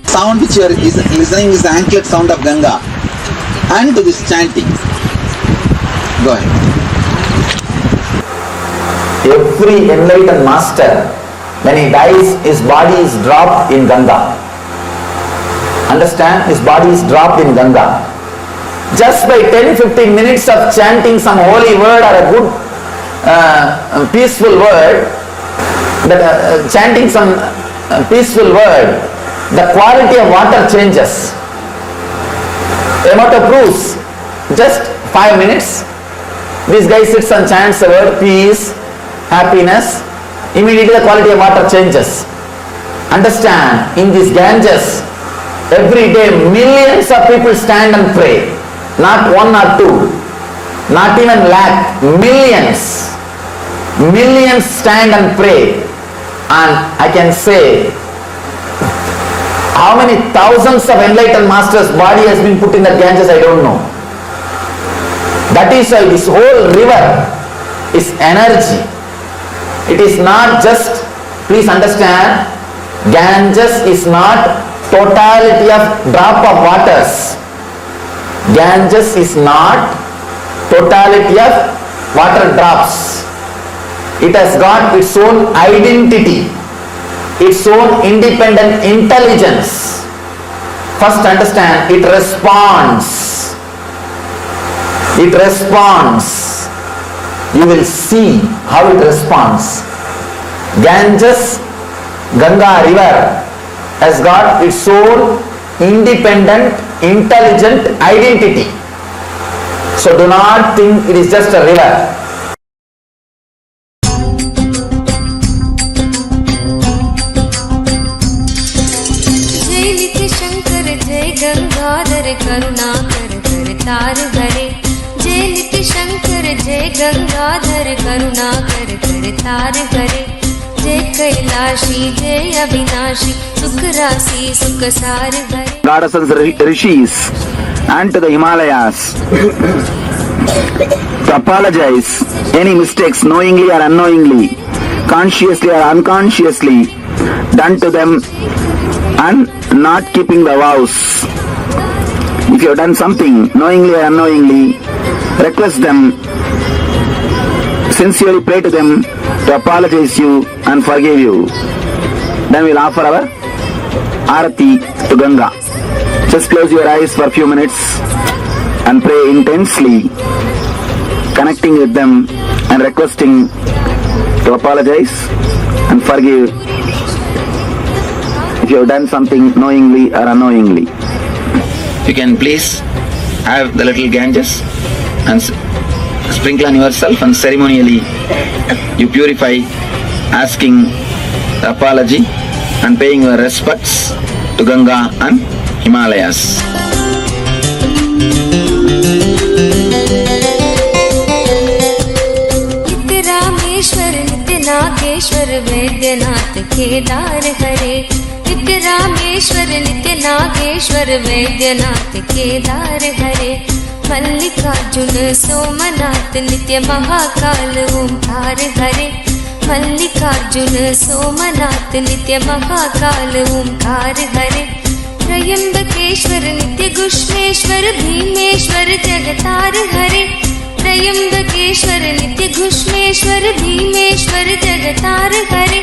Sound which you are listening is the anklet sound of Ganga. And to this chanting. Go ahead. Every enlightened master, when he dies, his body is dropped in Ganga. Understand? His body is dropped in Ganga. Just by 10-15 minutes of chanting some holy word or a good peaceful word, chanting some peaceful word, the quality of water changes. Emoto proves, just 5 minutes, this guy sits and chants the word peace, happiness, immediately the quality of water changes. Understand, in this Ganges, every day millions of people stand and pray, not one or two, not even lakh, millions. Millions stand and pray, and I can say how many thousands of enlightened masters' body has been put in that Ganges, I don't know. That is why this whole river is energy. It is not just, please understand, Ganges is not totality of drop of waters. Ganges is not totality of water drops. It has got its own identity, its own independent intelligence. First understand, it responds. It responds. You will see how it responds. Ganges, Ganga river, has got its own independent, intelligent identity. So do not think it is just a river. जय नित्य शंकर जय गंगाधर करुणाकर करतार हरे जय नित्य शंकर जय गंगाधर करुणाकर करतार हरे जय कैलाशी जय अविनाशी सुख राशि सुख सार हरे. Goddesses, rishis, and to the Himalayas to apologize any mistakes knowingly or unknowingly, consciously or unconsciously done to them and not keeping the vows. If you have done something knowingly or unknowingly, request them, sincerely pray to them to apologize you and forgive you. Then we'll offer our Arati to Ganga. Just close your eyes for a few minutes and pray intensely, connecting with them and requesting to apologize and forgive if you have done something knowingly or unknowingly. You can please have the little Ganges and sprinkle on yourself, and ceremonially you purify, asking the apology and paying your respects to Ganga and Himalayas. नित्य रामेश्वर नित्य नागेश्वर वैद्यनाथ केदार हरे नित्य रामेश्वर नित्य नागेश्वर वैद्यनाथ केदार हरे मल्लिकार्जुन सोमनाथ नित्य महाकाल ओंकार हरे मल्लिकार्जुन सोमनाथ नित्य महाकाल ओंकार हरे त्रयंबकेश्वर नित्य घुष्मेश्वर भीमेश्वर जगतार हरे त्रयंबकेश्वर नित्य घुष्मेश्वर भीमेश्वर जगतार हरे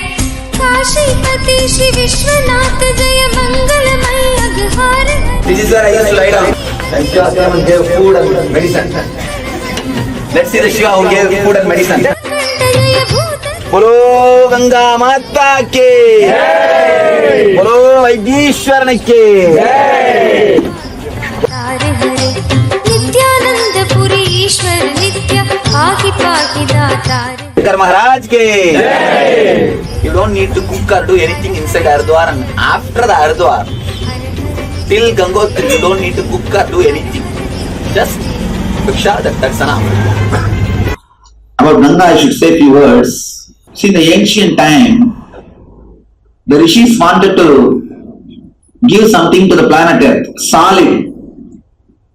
काशीपति श्री विश्वनाथ जय मंगलमय अघहार. This is where I used to lie down. And Shiva gave food and medicine. Let's see the Shiva who gave food and medicine. बोलो गंगा माता के जय, बोलो वैद्येश्वर के जय. नित्यानंदपुरी ईश्वर नित्य पाहि पाहि दातार. Maharaj ke jai. You don't need to cook or do anything inside Haridwar and after the Haridwar till Gangotri you don't need to cook or do anything. Just Viksha, that's enough. About Ganga I should say a few words. See, in the ancient time, the rishis wanted to give something to the planet Earth, solid,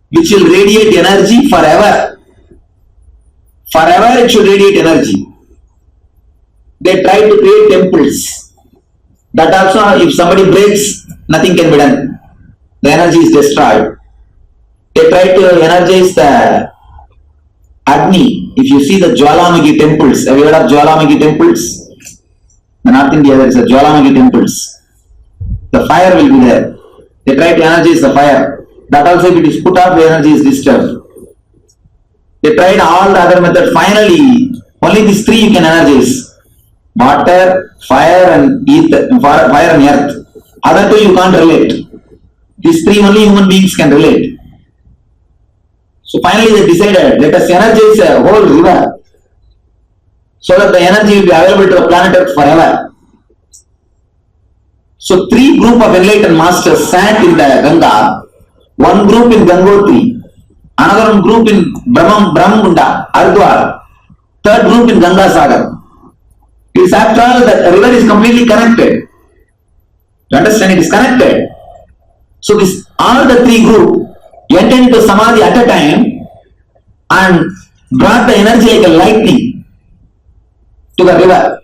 which will radiate energy forever. Forever it should radiate energy. They tried to create temples. That also, if somebody breaks, nothing can be done. The energy is destroyed. They tried to energize the Agni. If you see the Jwalamukhi temples, have you heard of Jwalamukhi temples? In North India there is a Jwalamukhi temples. The fire will be there. They try to energize the fire. That also if it is put off, the energy is disturbed. They tried all the other methods. Finally, only these three you can energize. Water, fire and fire and earth. Other two you can't relate. These three only human beings can relate. So finally they decided, let us energize a whole river so that the energy will be available to the planet Earth forever. So three group of enlightened masters sat in the Ganga, one group in Gangotri, another group in Brahmagunda, Haridwar, third group in Ganga Sagar. It is after all that the river is completely connected. You understand, it is connected. So this all the three group entered into Samadhi at a time and brought the energy like a lightning to the river.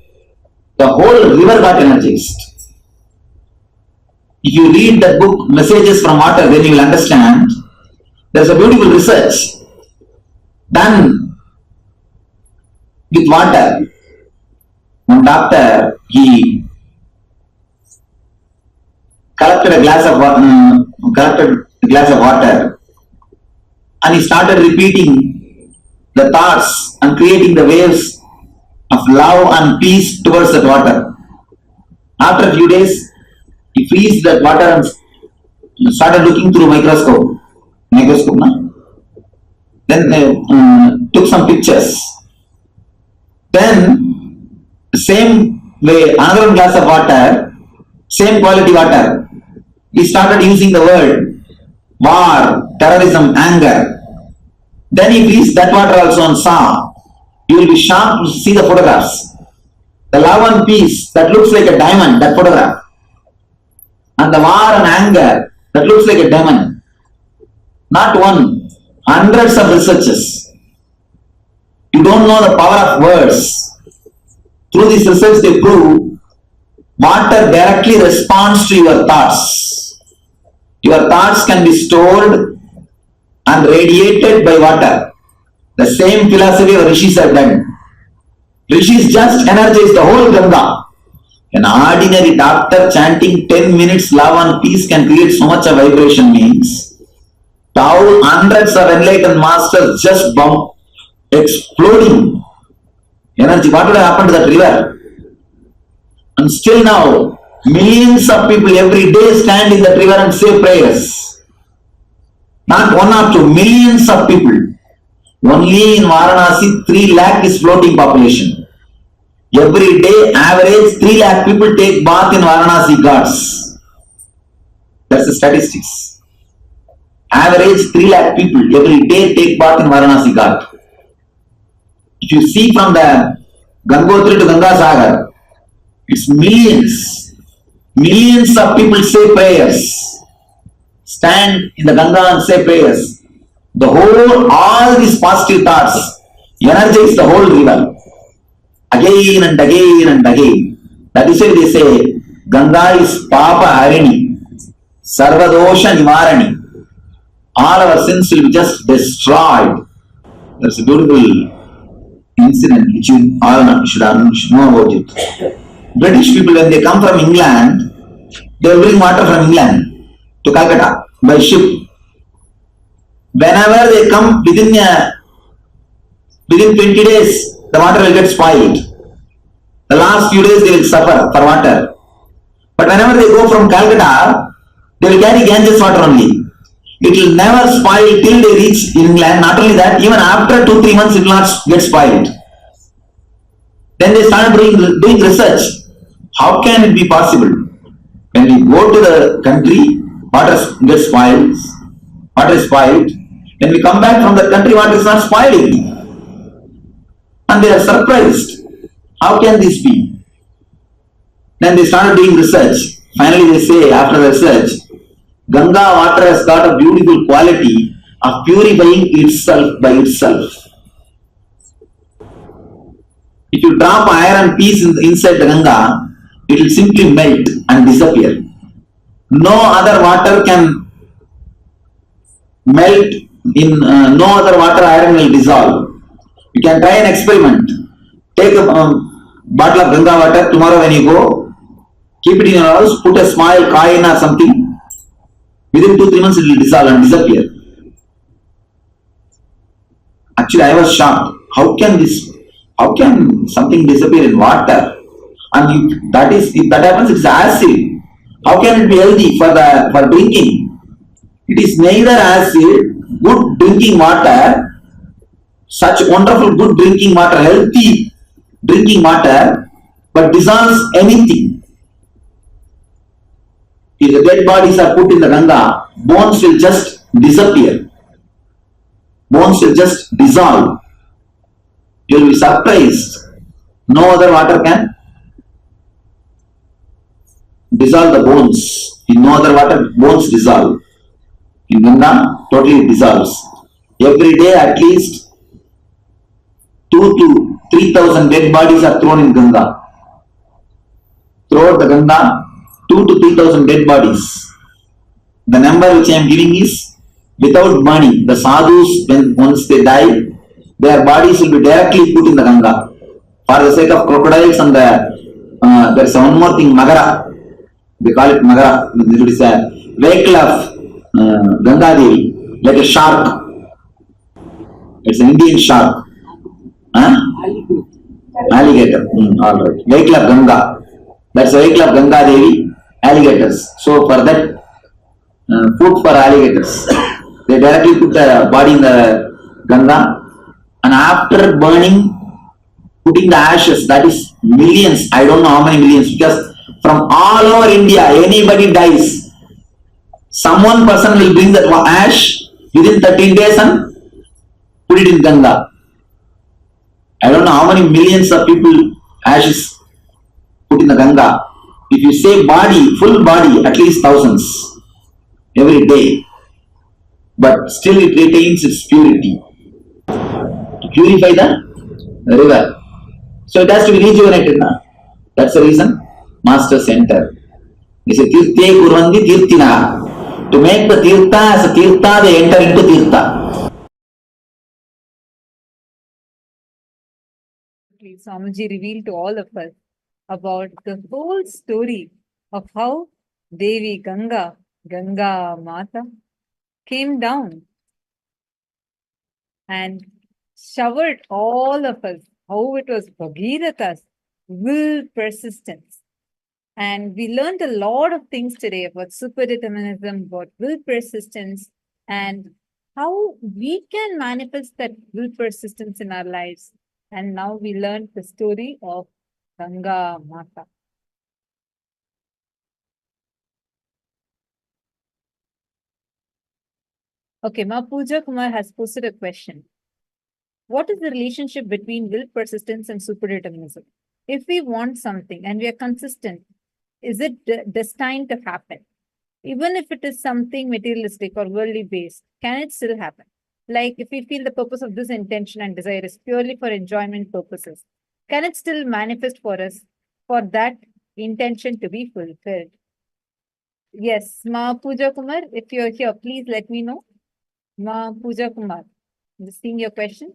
The whole river got energized. If you read the book Messages from Water, then you will understand There's a beautiful research done with water. One doctor, he collected a glass of water, and he started repeating the thoughts and creating the waves of love and peace towards that water. After a few days, he freezed that water and started looking through microscope. Then took some pictures. Then same way, another glass of water, same quality water, he started using the word war, terrorism, anger. Then he freezed that water also and saw. You will be shocked to see the photographs. The love and peace that looks like a diamond, that photograph. And the war and anger that looks like a diamond. Not one, hundreds of researches. You don't know the power of words. Through this research they prove water directly responds to your thoughts. Your thoughts can be stored and radiated by water. The same philosophy of Rishis have done. Rishis just energize the whole Ganga. An ordinary doctor chanting 10 minutes love and peace can create so much of vibration means hundreds of enlightened masters just bump, exploding energy. What would have happened to that river? And still now, millions of people every day stand in that river and say prayers. Not one or two, millions of people. Only in Varanasi, 3 lakh is floating population. Every day, average 3 lakh people take bath in Varanasi ghats. That's the statistics. Average 3 lakh people every day take bath in Varanasi ghat. If you see from the Gangotri to Ganga Sagar, it's millions. Millions of people say prayers. Stand in the Ganga and say prayers. All these positive thoughts energize the whole river. Again and again and again. That is why they say Ganga is Papa Harini, Sarvadosha Nivarani. All our sins will be just destroyed. There's a beautiful incident which you all should know about it. British people, when they come from England, they will bring water from England to Calcutta by ship. Whenever they come within 20 days, the water will get spoiled. The last few days they will suffer for water. But whenever they go from Calcutta, they will carry Ganges water only. It will never spoil till they reach England. Not only that, even after 2-3 months it will not get spoiled. Then they started doing research. How can it be possible? When we go to the country, water gets spoiled. Water is spoiled. When we come back from the country, water is not spoiling. And they are surprised. How can this be? Then they started doing research. Finally they say, after the research, Ganga water has got a beautiful quality of purifying itself by itself. If you drop iron piece inside the Ganga, it will simply melt and disappear. No other water can melt in no other water iron will dissolve. You can try an experiment. Take a bottle of Ganga water tomorrow when you go, keep it in your house, put a small coin or something. Within 2-3 months it will dissolve and disappear. Actually I was shocked. How can something disappear in water? And if that happens, it's acid. How can it be healthy for drinking? It is neither acid, good drinking water, such wonderful good drinking water, healthy drinking water, but dissolves anything. If the dead bodies are put in the Ganga, bones will just disappear. Bones will just dissolve. You will be surprised. No other water can dissolve the bones. In no other water, bones dissolve. In Ganga, totally dissolves. Every day at least 2,000 to 3,000 dead bodies are thrown in Ganga. Throughout the Ganga, 2,000 to 3,000 dead bodies. The number which I am giving is without burning. The sadhus, when once they die, their bodies will be directly put in the Ganga. For the sake of crocodiles and there's one more thing, Magara. They call it Magara. It is a vehicle of Ganga Devi, like a shark. It's an Indian shark. Huh? Alligator. All right. Vehicle of Ganga. That's the vehicle of Ganga Devi, alligators. So for that, food for alligators. They directly put the body in the Ganga, and after burning, putting the ashes, that is millions, I don't know how many millions, because from all over India, anybody dies, someone person will bring that ash within 13 days and put it in Ganga. I don't know how many millions of people ashes put in the Ganga. If you say body, full body, at least thousands every day, but still it retains its purity. To purify the river. So it has to be rejuvenated now. That's the reason Master Center. He said, Tirthe Kurvandi Tirthina. To make the Tirtha as a Tirtha, they enter into Tirtha. Swamiji revealed to all of us about the whole story of how Devi Ganga, Ganga Mata, came down and showered all of us, how it was Bhagirathas, will, persistence. And we learned a lot of things today about super-determinism, about will persistence, and how we can manifest that will persistence in our lives. And now we learned the story of Ganga Mata. Okay, Ma Puja Kumar has posted a question. What is the relationship between will persistence and super-determinism? If we want something and we are consistent, is it destined to happen? Even if it is something materialistic or worldly based, can it still happen? Like if we feel the purpose of this intention and desire is purely for enjoyment purposes, can it still manifest for us for that intention to be fulfilled? Yes, Ma Puja Kumar, if you're here, please let me know. Ma Puja Kumar, I'm just seeing your question.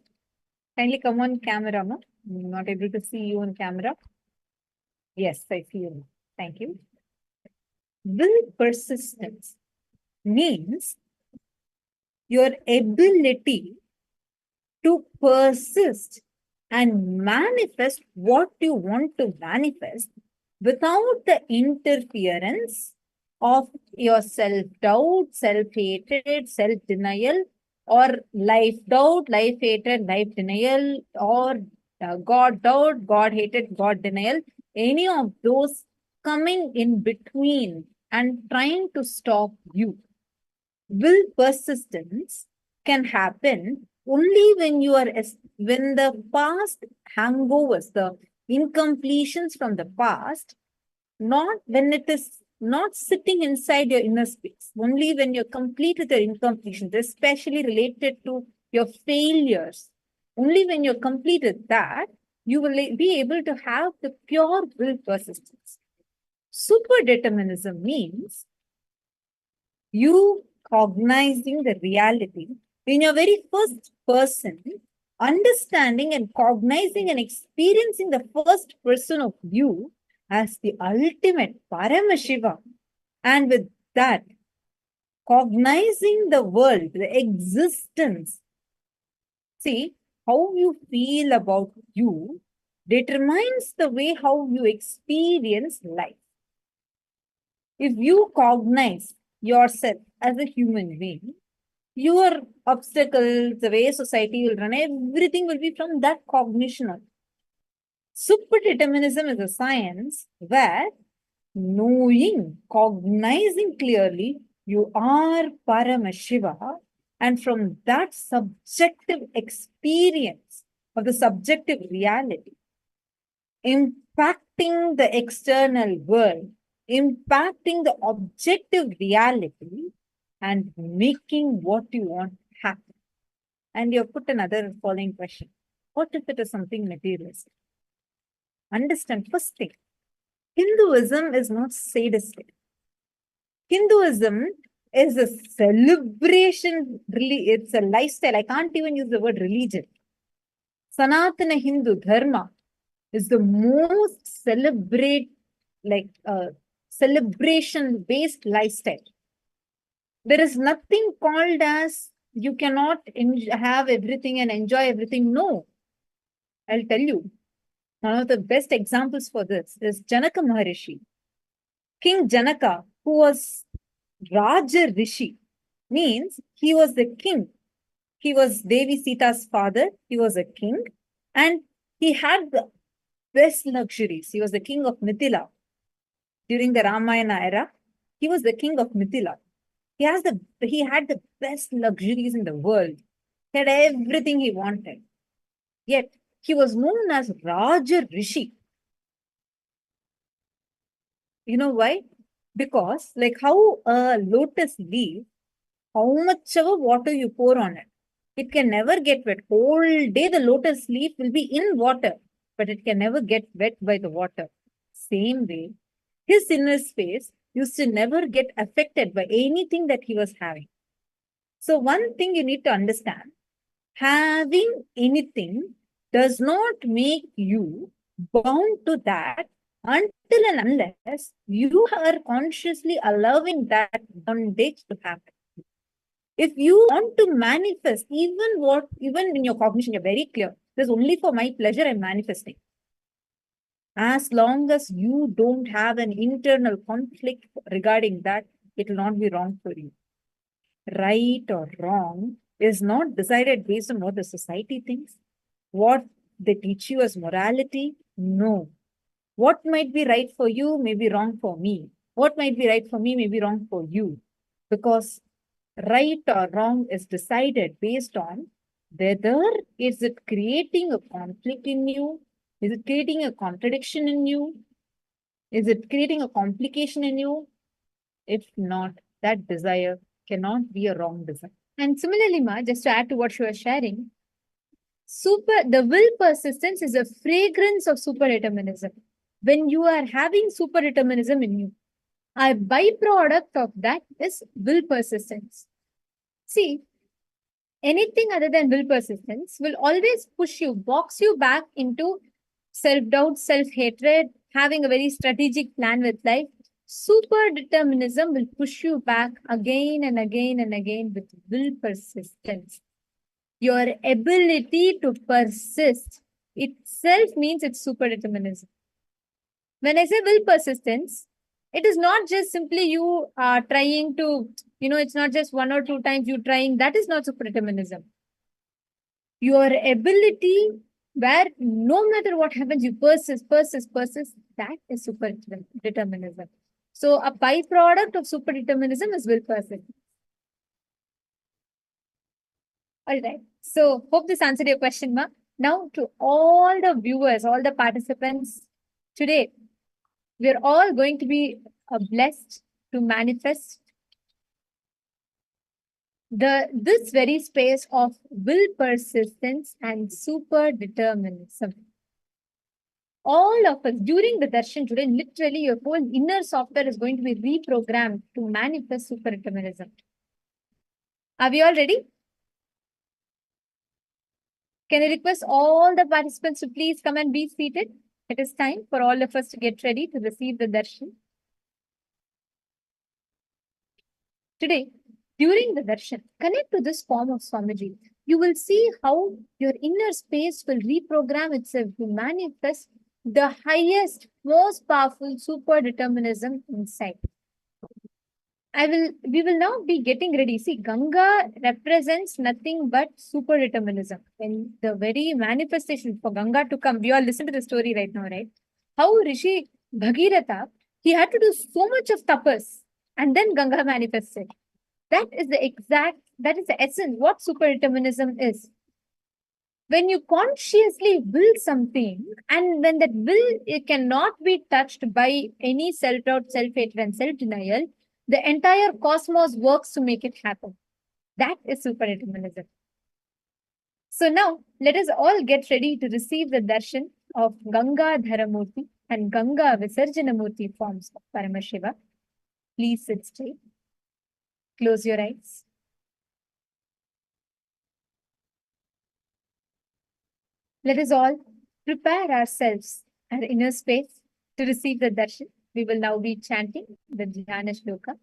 Kindly come on camera, Ma. I'm not able to see you on camera. Yes, I see you. Thank you. Will persistence means your ability to persist and manifest what you want to manifest without the interference of your self-doubt, self-hatred, self-denial, or life-doubt, life-hatred, life-denial, or God-doubt, God-hatred, God-denial, any of those coming in between and trying to stop you. Will persistence can happen only when when the past hangovers, the incompletions from the past, not when it is not sitting inside your inner space, only when you're complete with your incompletions, especially related to your failures. Only when you're complete with that, you will be able to have the pure will persistence. Super determinism means you cognizing the reality in your very first person, understanding and cognizing and experiencing the first person of you as the ultimate Paramashiva. And with that, cognizing the world, the existence. See, how you feel about you determines the way how you experience life. If you cognize yourself as a human being, your obstacles, the way society will run, everything will be from that cognition. Super-determinism is a science where knowing, cognizing clearly, you are Paramashiva, and from that subjective experience of the subjective reality, impacting the external world, impacting the objective reality, and making what you want happen. And you have put another following question. What if it is something materialistic? Understand, first thing, Hinduism is not sadistic. Hinduism is a celebration, really, it's a lifestyle. I can't even use the word religion. Sanatana Hindu Dharma is the most celebration-based lifestyle. There is nothing called as you cannot have everything and enjoy everything. No, I'll tell you. One of the best examples for this is Janaka Maharishi. King Janaka, who was Raja Rishi, means he was the king. He was Devi Sita's father. He was a king and he had the best luxuries. He was the king of Mithila. During the Ramayana era, he was the king of Mithila. He had the best luxuries in the world. He had everything he wanted. Yet, he was known as Raja Rishi. You know why? Because like how a lotus leaf, how much ever water you pour on it, it can never get wet. Whole day the lotus leaf will be in water, but it can never get wet by the water. Same way, his inner space used to never get affected by anything that he was having. So one thing you need to understand, having anything does not make you bound to that until and unless you are consciously allowing that bondage to happen. If you want to manifest, even in your cognition, you're very clear, this is only for my pleasure, I'm manifesting. As long as you don't have an internal conflict regarding that, it will not be wrong for you. Right or wrong is not decided based on what the society thinks, what they teach you as morality. No. What might be right for you may be wrong for me. What might be right for me may be wrong for you. Because right or wrong is decided based on whether is it creating a conflict in you, is it creating a contradiction in you, is it creating a complication in you. If not, that desire cannot be a wrong desire. And similarly, Ma, just to add to what you are sharing, the will persistence is a fragrance of super-determinism. When you are having super-determinism in you, a byproduct of that is will persistence. See, anything other than will persistence will always push you, box you back into self-doubt, self-hatred, having a very strategic plan with life. Super-determinism will push you back again and again and again with will persistence. Your ability to persist itself means it's super-determinism. When I say will persistence, it is not just simply you trying to, it's not just one or two times you trying. That is not super-determinism. Your ability where no matter what happens, you persist, that is super-determinism. So a byproduct of super-determinism is will persist. All right. So hope this answered your question, Ma. Now to all the viewers, all the participants, today, we're all going to be blessed to manifest this very space of will persistence and super-determinism. All of us during the darshan today, literally your whole inner software is going to be reprogrammed to manifest super-determinism. Are we all ready? Can I request all the participants to please come and be seated? It is time for all of us to get ready to receive the darshan. Today, during the darshan, connect to this form of Swamiji. You will see how your inner space will reprogram itself to manifest the highest, most powerful super-determinism inside. We will now be getting ready. See, Ganga represents nothing but super-determinism. And the very manifestation for Ganga to come, we all listen to the story right now, right? How Rishi Bhagiratha, he had to do so much of tapas and then Ganga manifested. That is the essence, what super-determinism is. When you consciously will something, and when that will, it cannot be touched by any self-doubt, self-hatred, and self-denial, the entire cosmos works to make it happen. That is super-determinism. So now, let us all get ready to receive the darshan of Ganga Dharamurti and Ganga Visarjanamurti forms of Paramashiva. Please sit straight. Close your eyes. Let us all prepare ourselves, our inner space, to receive the darshan. We will now be chanting the Dhyana Shloka.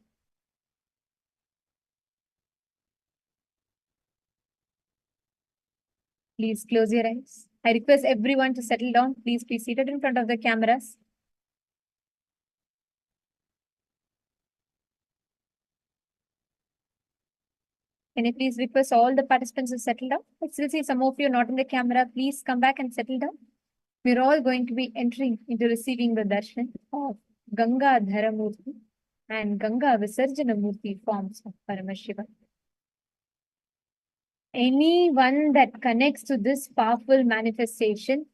Please close your eyes. I request everyone to settle down. Please be seated in front of the cameras. Can I please request all the participants to settle down? I still see some of you not in the camera. Please come back and settle down. We're all going to be entering into receiving the darshan of Ganga Dharamurti and Ganga Visarjana Murti forms of Paramashiva. Anyone that connects to this powerful manifestation,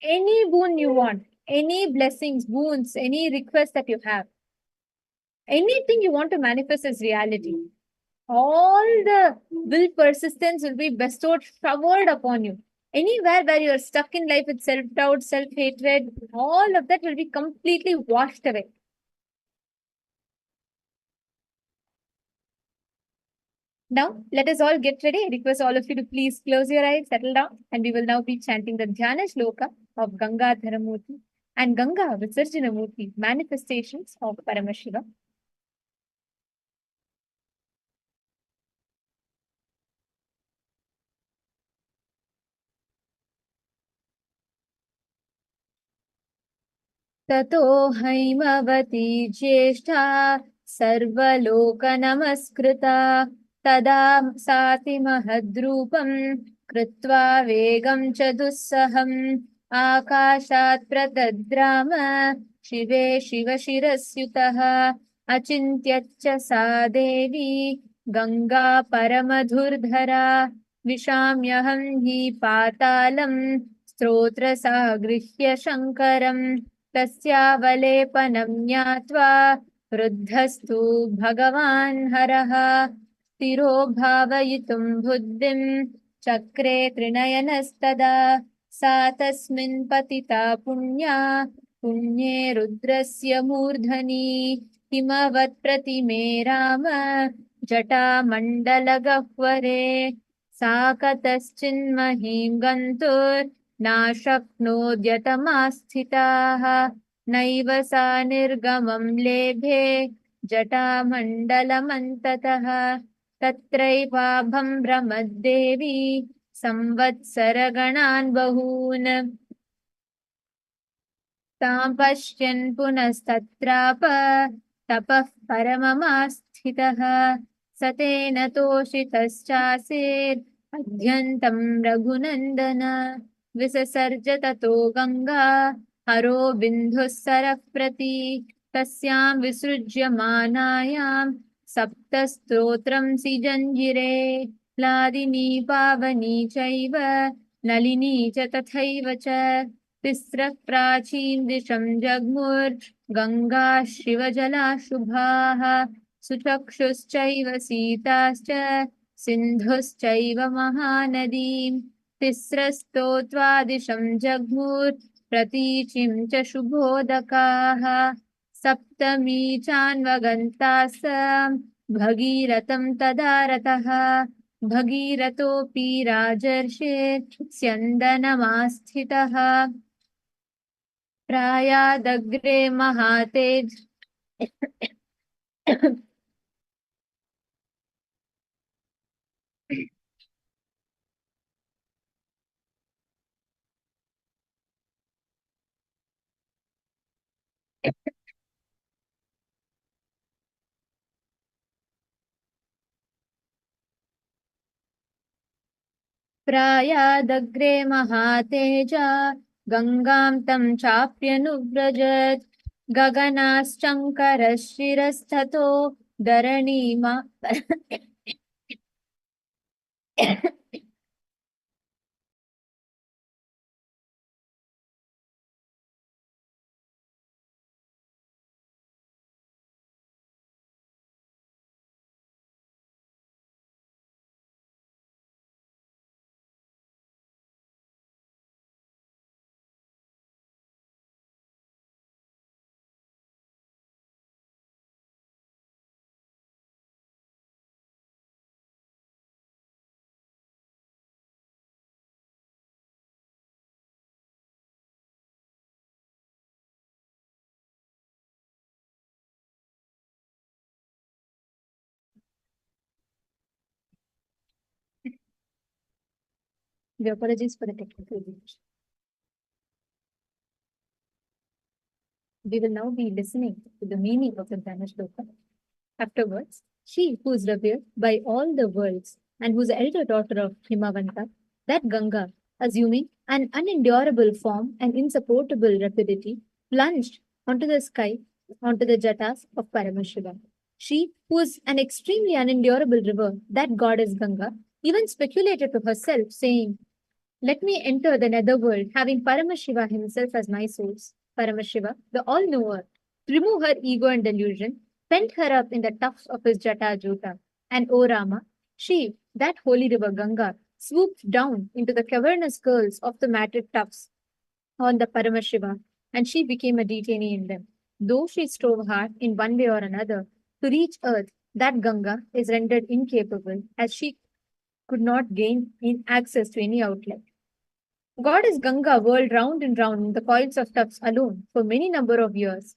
any boon you want, any blessings, boons, any request that you have, anything you want to manifest as reality, all the will persistence will be bestowed, showered upon you. Anywhere where you are stuck in life with self-doubt, self-hatred, all of that will be completely washed away. Now, let us all get ready. I request all of you to please close your eyes, settle down, and we will now be chanting the Dhyana Shloka of Ganga Dharamurti and Ganga Visarjana Murti, manifestations of Paramashiva. ततो हैमवती ज्येष्ठा सर्वलोकनमस्कृता तदा साति महद्रूपं कृत्वा वेगं च दुस्सहम् आकाशात् प्रतद्राम शिवे शिवशिरस्युतः अचिन्त्यच्च सा देवी गंगा परमधुर्धरा विशाम्यहं हि पातालं स्तोत्रसागृह्य शङ्करम् तस्यावलेपनं ज्ञात्वा वृद्धस्तु भगवान् हरः स्थिरो भावयितुं बुद्धिं चक्रे त्रिनयनस्तदा सा तस्मिन् पतिता पुण्या पुण्ये रुद्रस्य मूर्धनि हिमवत्प्रतिमे राम जटामण्डलगह्वरे सा कतश्चिन्महीं गन्तुर्नाशक्नोद्यतमास्थिताः नैव सा निर्गमं लेभे जटामण्डलमन्ततः तत्रैवाभं भ्रमद्देवी संवत्सरगणान् बहून् तां पश्यन् पुनस्तत्राप तपः परममास्थितः स तेन तोषितश्चासीत् अध्यन्तं रघुनन्दन विससर्ज ततो गंगा हरो बिन्धुः सरः प्रति तस्यां विसृज्यमानायां सप्तस्तोत्रं सिजञ्जिरे लादिनी पावनी चैव नलिनी च तथैव च तिस्रः प्राचीं दिशं जग्मुर्गङ्गा शिवजला शुभाः सुचक्षुश्चैव सीताश्च सिन्धुश्चैव महानदीं तिस्रस्तोत्वादिशं जग्मुर्प्रतीचिं च शुभोदकाः सप्तमी चान्वगन्तास्तां भगीरथं तदा रतः भगीरथोऽपि राजर्षिस्यन्दनमास्थितः प्रायादग्रे महातेज प्रायादग्रे महातेजा गंगां तं चाप्यनुव्रजत् गगनाश्चङ्करशिरस्ततो धरणीमा The apologies for the technical glitch. We will now be listening to the meaning of the Dhyana Shloka. Afterwards, she who is revered by all the worlds and who is the elder daughter of Himavanta, that Ganga, assuming an unendurable form and insupportable rapidity, plunged onto the sky, onto the jatas of Paramashiva. She, who is an extremely unendurable river, that goddess Ganga, even speculated to herself, saying, "Let me enter the netherworld, having Paramashiva himself as my source." Paramashiva, the all-knower, to remove her ego and delusion, pent her up in the tufts of his Jata Jota. And O Rama, she, that holy river Ganga, swooped down into the cavernous curls of the matted tufts on the Paramashiva, and she became a detainee in them. Though she strove hard in one way or another to reach earth, that Ganga is rendered incapable, as she could not gain access to any outlet. Goddess Ganga whirled round and round in the coils of tufts alone for many number of years.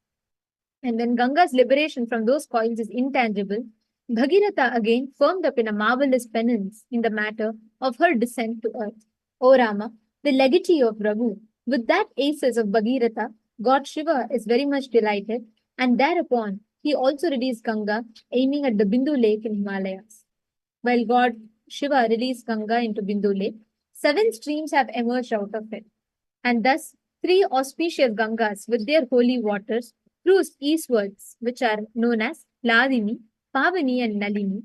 And when Ganga's liberation from those coils is intangible, Bhagirath again firmed up in a marvelous penance in the matter of her descent to earth. O Rama, the legatee of Raghu, with that aces of Bhagirath, God Shiva is very much delighted, and thereupon he also released Ganga, aiming at the Bindu lake in Himalayas. While God Shiva released Ganga into Bindu lake, 7 streams have emerged out of it. And thus, 3 auspicious Gangas with their holy waters cruised eastwards, which are known as Ladini, Pavani, and Nalini.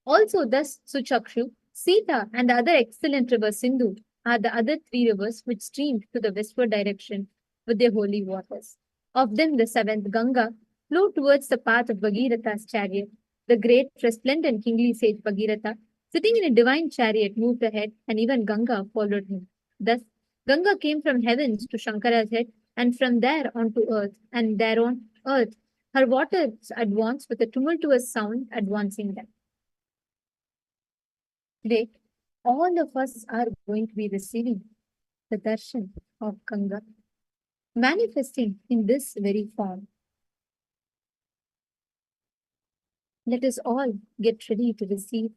Also, thus Suchakshu, Sita, and the other excellent river Sindhu are the other 3 rivers which streamed to the westward direction with their holy waters. Of them, the 7th, Ganga, flowed towards the path of Bhagirath's chariot. The great, resplendent, kingly sage Bhagirath, sitting in a divine chariot, moved ahead, and even Ganga followed him. Thus, Ganga came from heavens to Shankara's head, and from there on to earth, and there on earth, her waters advanced with a tumultuous sound, advancing them. Today, all of us are going to be receiving the darshan of Ganga, manifesting in this very form. Let us all get ready to receive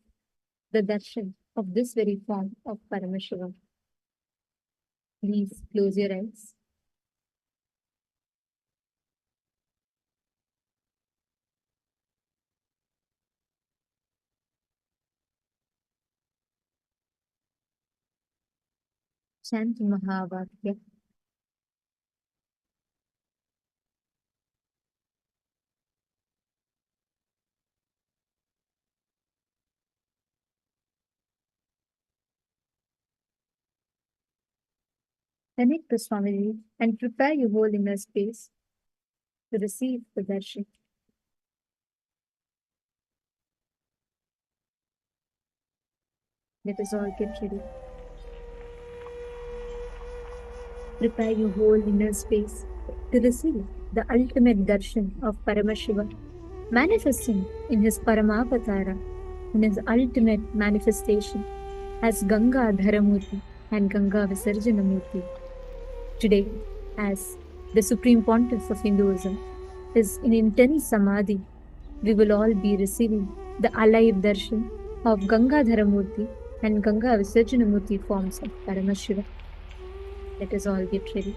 the darshan of this very form of Paramashiva. Please close your eyes. Chant Mahavakya. Connect to Swamiji and prepare your whole inner space to receive the darshan. Let us all get ready. Prepare your whole inner space to receive the ultimate darshan of Paramashiva, manifesting in his Paramavatara, in his ultimate manifestation as Ganga Dharamurti and Ganga Visarjanamurti. Today, as the Supreme Pontiff of Hinduism is in intense samadhi, we will all be receiving the alive darshan of Ganga Dharamurti and Ganga Visarjanamurti forms of Paramashiva. Let us all get ready.